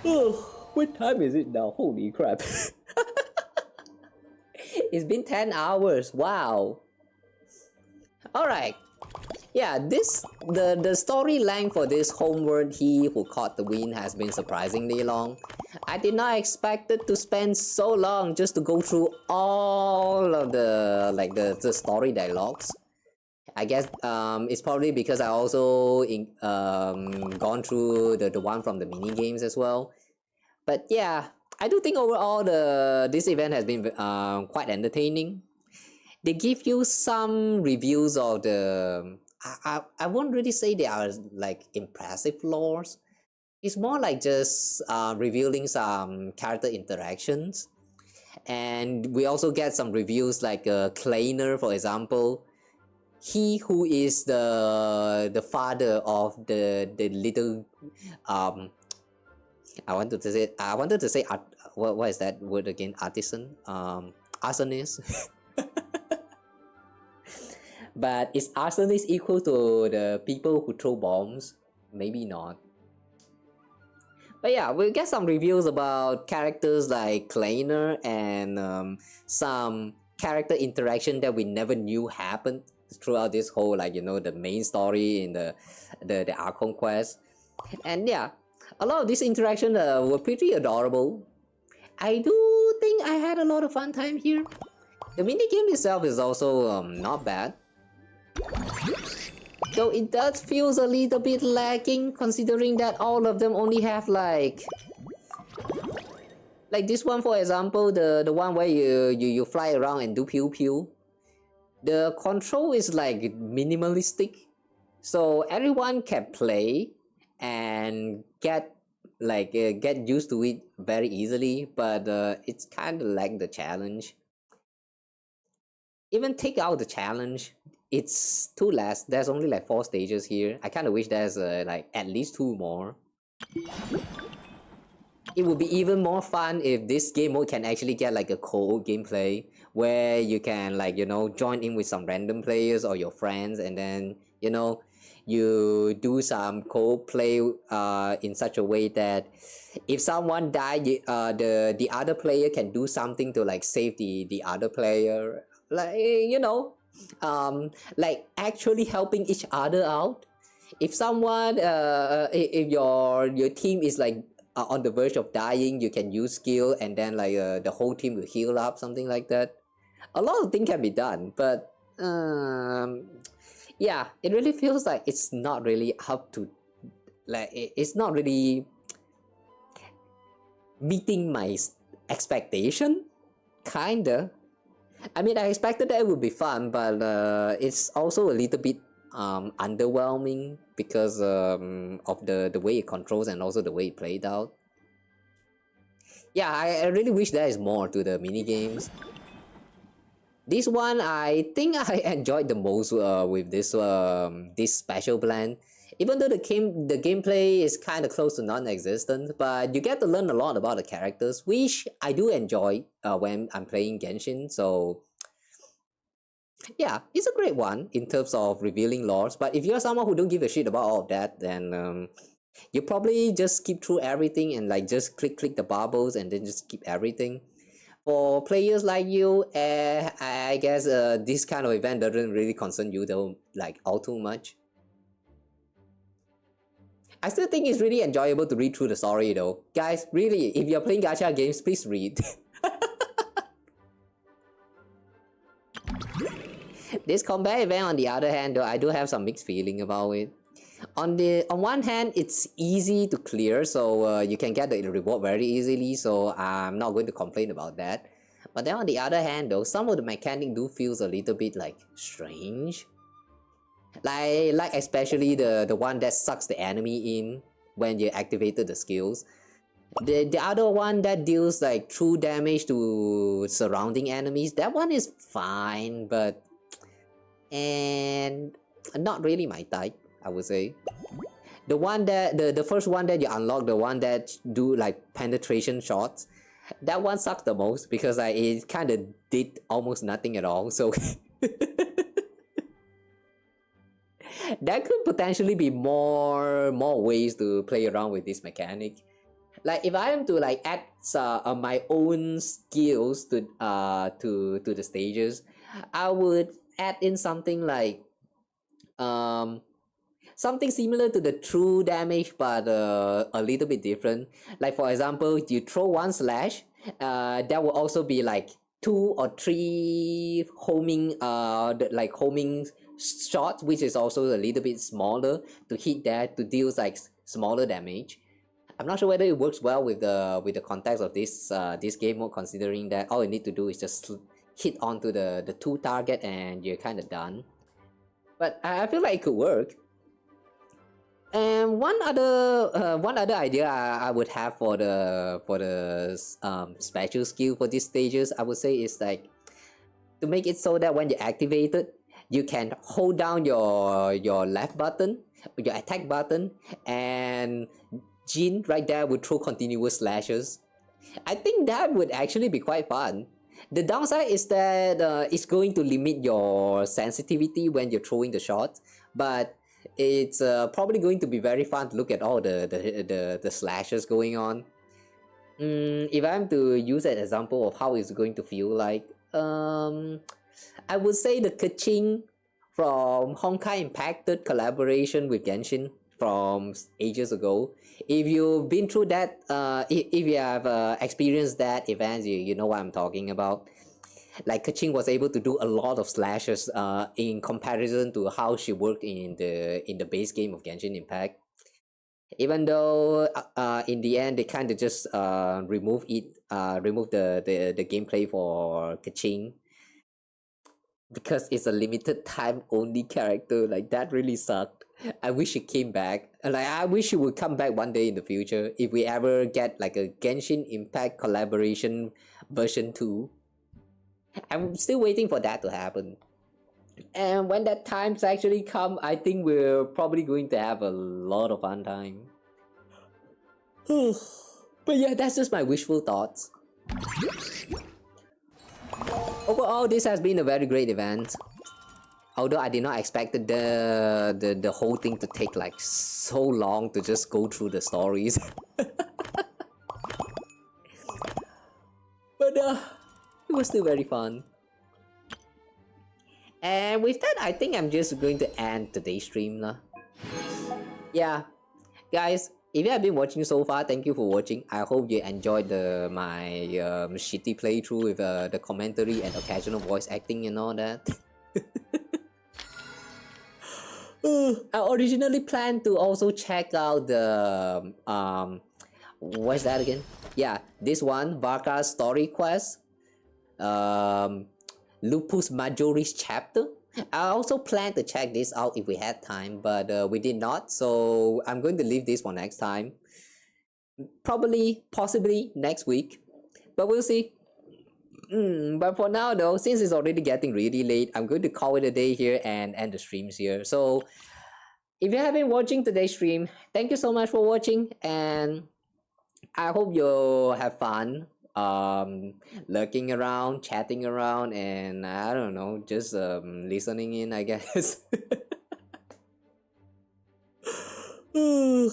Oh, what time is it now? Holy crap. It's been 10 hours. Wow. Alright. Yeah, the story length for this Homeward, He Who Caught the Wind, has been surprisingly long. I did not expect it to spend so long just to go through all of the story dialogues. I guess it's probably because I also gone through the one from the mini games as well. But yeah, I do think overall this event has been quite entertaining. They give you some reviews of the I won't really say they are like impressive lores. It's more like just revealing some character interactions, and we also get some reviews like Kleiner, for example. He who is the father of the little I wanted to say what is that word again? Artisan, arsonist. But is arsonist equal to the people who throw bombs? Maybe not. But yeah, we'll get some reviews about characters like Kleiner and some character interaction that we never knew happened throughout this whole, like, you know, the main story in the Archon quest. And yeah, a lot of these interactions were pretty adorable. I do think I had a lot of fun time here. The minigame itself is also not bad. Though it does feel a little bit lacking, considering that all of them only have like this one, for example, the one where you fly around and do pew pew. The control is like minimalistic, so everyone can play and get used to it very easily, but it's kind of like the challenge. Even take out the challenge, it's too less. There's only like 4 stages here. I kind of wish there's like at least 2 more. It would be even more fun if this game mode can actually get like a co-op gameplay where you can, like, you know, join in with some random players or your friends, and then, you know, you do some co-op play in such a way that if someone dies, the other player can do something to like save the other player, like, you know, like actually helping each other out. If someone if your team is like on the verge of dying, you can use skill and then like the whole team will heal up, something like that. A lot of things can be done, but yeah, it really feels like it's not really up to, like, it's not really meeting my expectation, kinda. I mean, I expected that it would be fun, but it's also a little bit underwhelming because of the way it controls and also the way it played out. Yeah, I really wish there is more to the mini games. This one, I think I enjoyed the most with this special blend. Even though the gameplay is kind of close to non-existent, but you get to learn a lot about the characters, which I do enjoy when I'm playing Genshin. So yeah, it's a great one in terms of revealing lores. But if you're someone who don't give a shit about all of that, then you probably just skip through everything and like just click the bubbles and then just skip everything. For players like you, I guess this kind of event doesn't really concern you though, like all too much. I still think it's really enjoyable to read through the story though. Guys, really, if you're playing gacha games, please read. This combat event, on the other hand, though, I do have some mixed feeling about it. On one hand, it's easy to clear, so you can get the reward very easily, so I'm not going to complain about that. But then on the other hand though, some of the mechanics do feels a little bit like strange. Like especially the one that sucks the enemy in when you activated the skills. The other one that deals like true damage to surrounding enemies, that one is fine, but and not really my type, I would say. The one that the first one that you unlock, the one that do like penetration shots, that one sucks the most because it kind of did almost nothing at all. So There could potentially be more ways to play around with this mechanic. Like if I am to like add my own skills to the stages, I would add in something like something similar to the true damage, but a little bit different. Like for example, you throw one slash, there will also be like 2 or 3 homing homing shots, which is also a little bit smaller to hit that to deal like smaller damage. I'm not sure whether it works well with the context of this game mode, considering that all you need to do is just hit onto the 2 target and you're kind of done. But I feel like it could work. And one other idea I would have for the special skill for these stages, I would say, is like to make it so that when you activate it, you can hold down your left button, your attack button, and Jin right there would throw continuous slashes. I think that would actually be quite fun. The downside is that it's going to limit your sensitivity when you're throwing the shot, but it's probably going to be very fun to look at all the slashes going on. If I'm to use an example of how it's going to feel like, I would say the Kaching from Honkai Impacted collaboration with Genshin from ages ago. If you've been through that, if you have experienced that event, you know what I'm talking about. Like Kaching was able to do a lot of slashes in comparison to how she worked in the base game of Genshin Impact. Even though in the end they kind of just remove the gameplay for Kaching because it's a limited time only character. Like that really sucked. I wish it came back. Like I wish it would come back one day in the future if we ever get like a Genshin Impact collaboration version 2. I'm still waiting for that to happen. And when that time's actually come, I think we're probably going to have a lot of fun time. But yeah, that's just my wishful thoughts. Overall, this has been a very great event. Although I did not expect the whole thing to take like so long to just go through the stories. But it was still very fun. And with that, I think I'm just going to end today's stream lah. Yeah, guys, if you have been watching so far, thank you for watching. I hope you enjoyed my shitty playthrough with the commentary and occasional voice acting and all that. I originally planned to also check out the what's that again? Yeah, this one, Varka's story quest. Lupus Majoris chapter. I also planned to check this out if we had time, but we did not, so I'm going to leave this for next time. Possibly next week, but we'll see. But for now though, since it's already getting really late, I'm going to call it a day here and end the streams here. So if you have been watching today's stream, thank you so much for watching, and I hope you have fun lurking around, chatting around, and I don't know, just listening in, I guess. And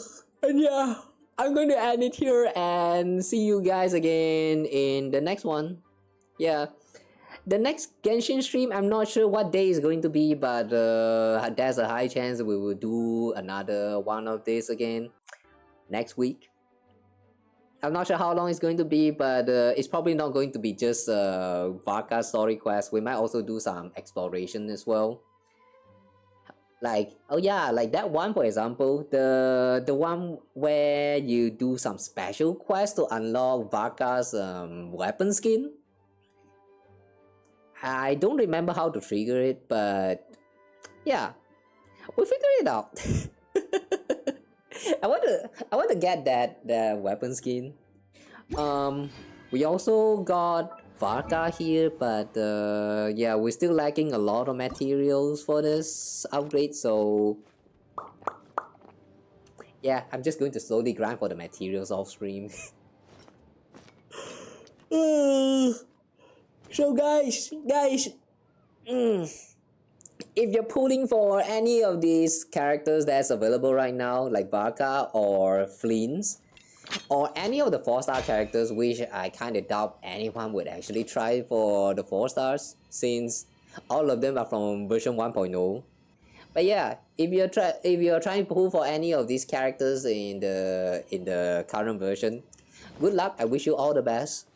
yeah, I'm going to end it here and see you guys again in the next one. Yeah, the next Genshin stream, I'm not sure what day is going to be, but there's a high chance we will do another one of this again next week. I'm not sure how long it's going to be, but it's probably not going to be just Varka story quest. We might also do some exploration as well. Like, oh yeah, like that one for example, the one where you do some special quest to unlock Varka's weapon skin. I don't remember how to trigger it, but yeah, we'll figure it out. I want to get the weapon skin. We also got Varka here, but yeah, we're still lacking a lot of materials for this upgrade, so yeah, I'm just going to slowly grind for the materials off stream. So guys, if you're pulling for any of these characters that's available right now, like Varka or Flins, or any of the 4-star characters, which I kind of doubt anyone would actually try for the 4 stars, since all of them are from version 1.0. But yeah, if you're trying to pull for any of these characters in the current version, good luck. I wish you all the best.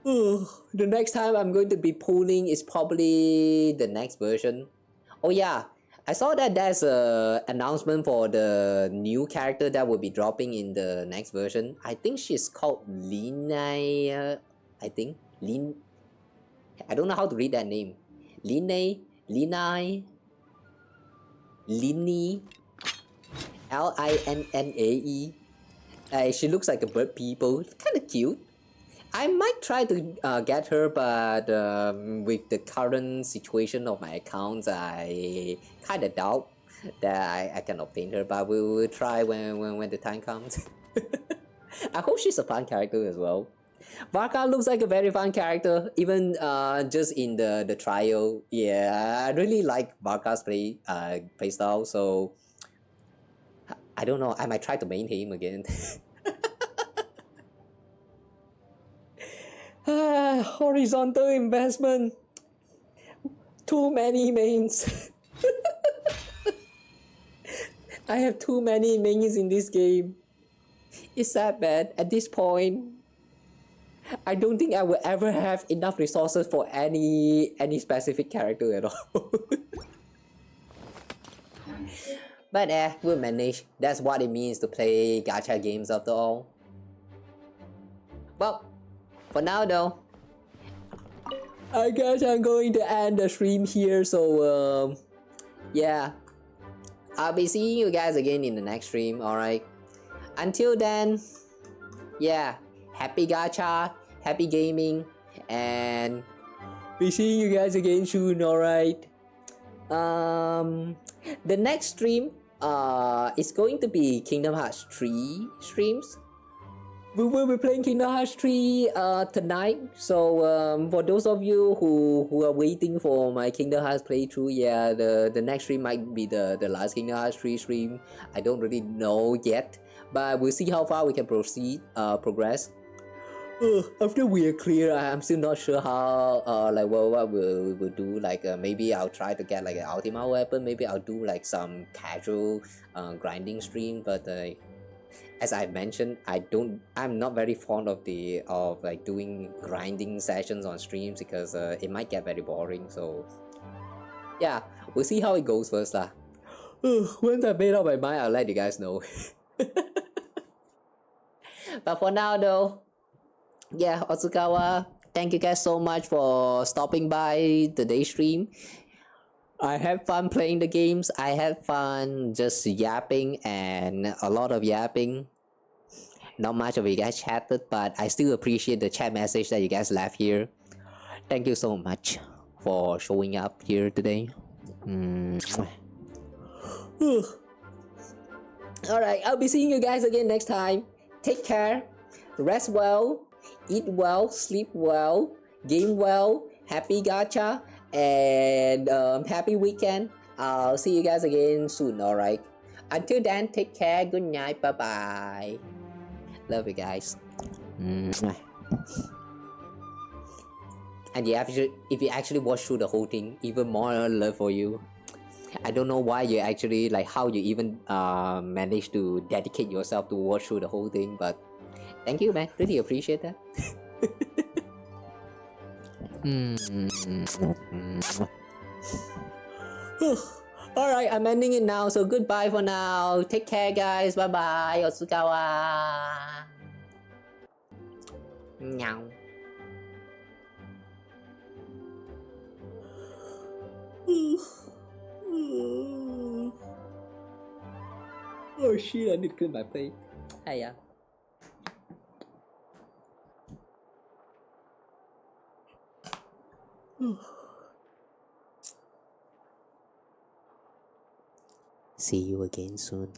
The next time I'm going to be pulling is probably the next version. Oh yeah, I saw that there's a announcement for the new character that will be dropping in the next version. I think she's called Lina. I think I don't know how to read that name. Linnae, Linnae, Linnae. She looks like a bird people. Kind of cute. I might try to get her, but with the current situation of my accounts, I kind of doubt that I can obtain her. But we will try when the time comes. I hope she's a fun character as well. Varka looks like a very fun character, even just in the trial. Yeah, I really like Varka's playstyle, so I don't know, I might try to main him again. Horizontal investment. Too many mains. I have too many mains in this game. It's that bad at this point. I don't think I will ever have enough resources for any specific character at all. But we'll manage. That's what it means to play gacha games after all. Well, for now though, I guess I'm going to end the stream here. So yeah, I'll be seeing you guys again in the next stream. Alright, until then, yeah, happy gacha, happy gaming, and be seeing you guys again soon. Alright, the next stream is going to be Kingdom Hearts 3 streams. We will be playing Kingdom Hearts 3 tonight. So for those of you who are waiting for my Kingdom Hearts playthrough, yeah, the next stream might be the last Kingdom Hearts 3 stream. I don't really know yet, but we'll see how far we can progress. After we are clear, I'm still not sure how like what we'll do. Like maybe I'll try to get like an ultimate weapon. Maybe I'll do like some casual grinding stream, but as I mentioned, I'm not very fond of like doing grinding sessions on streams because it might get very boring. So yeah, we'll see how it goes first lah. Once I made up my mind, I'll let you guys know. But for now though, yeah, Otsukawa, thank you guys so much for stopping by today's stream. I had fun playing the games. I had fun just yapping, and a lot of yapping. Not much of you guys chatted, but I still appreciate the chat message that you guys left here. Thank you so much for showing up here today. Alright, I'll be seeing you guys again next time. Take care, rest well, eat well, sleep well, game well, happy gacha, and happy weekend. I'll see you guys again soon. Alright, until then, take care, good night, bye bye. Love you guys. And yeah, if you actually watch through the whole thing, even more love for you. I don't know why you actually, like, how you even managed to dedicate yourself to watch through the whole thing, but thank you, man. Really appreciate that. Alright, I'm ending it now, so goodbye for now. Take care, guys. Bye bye. Otsukawa. Meow. Oh shit, I need to clean my plate. Hiya. See you again soon.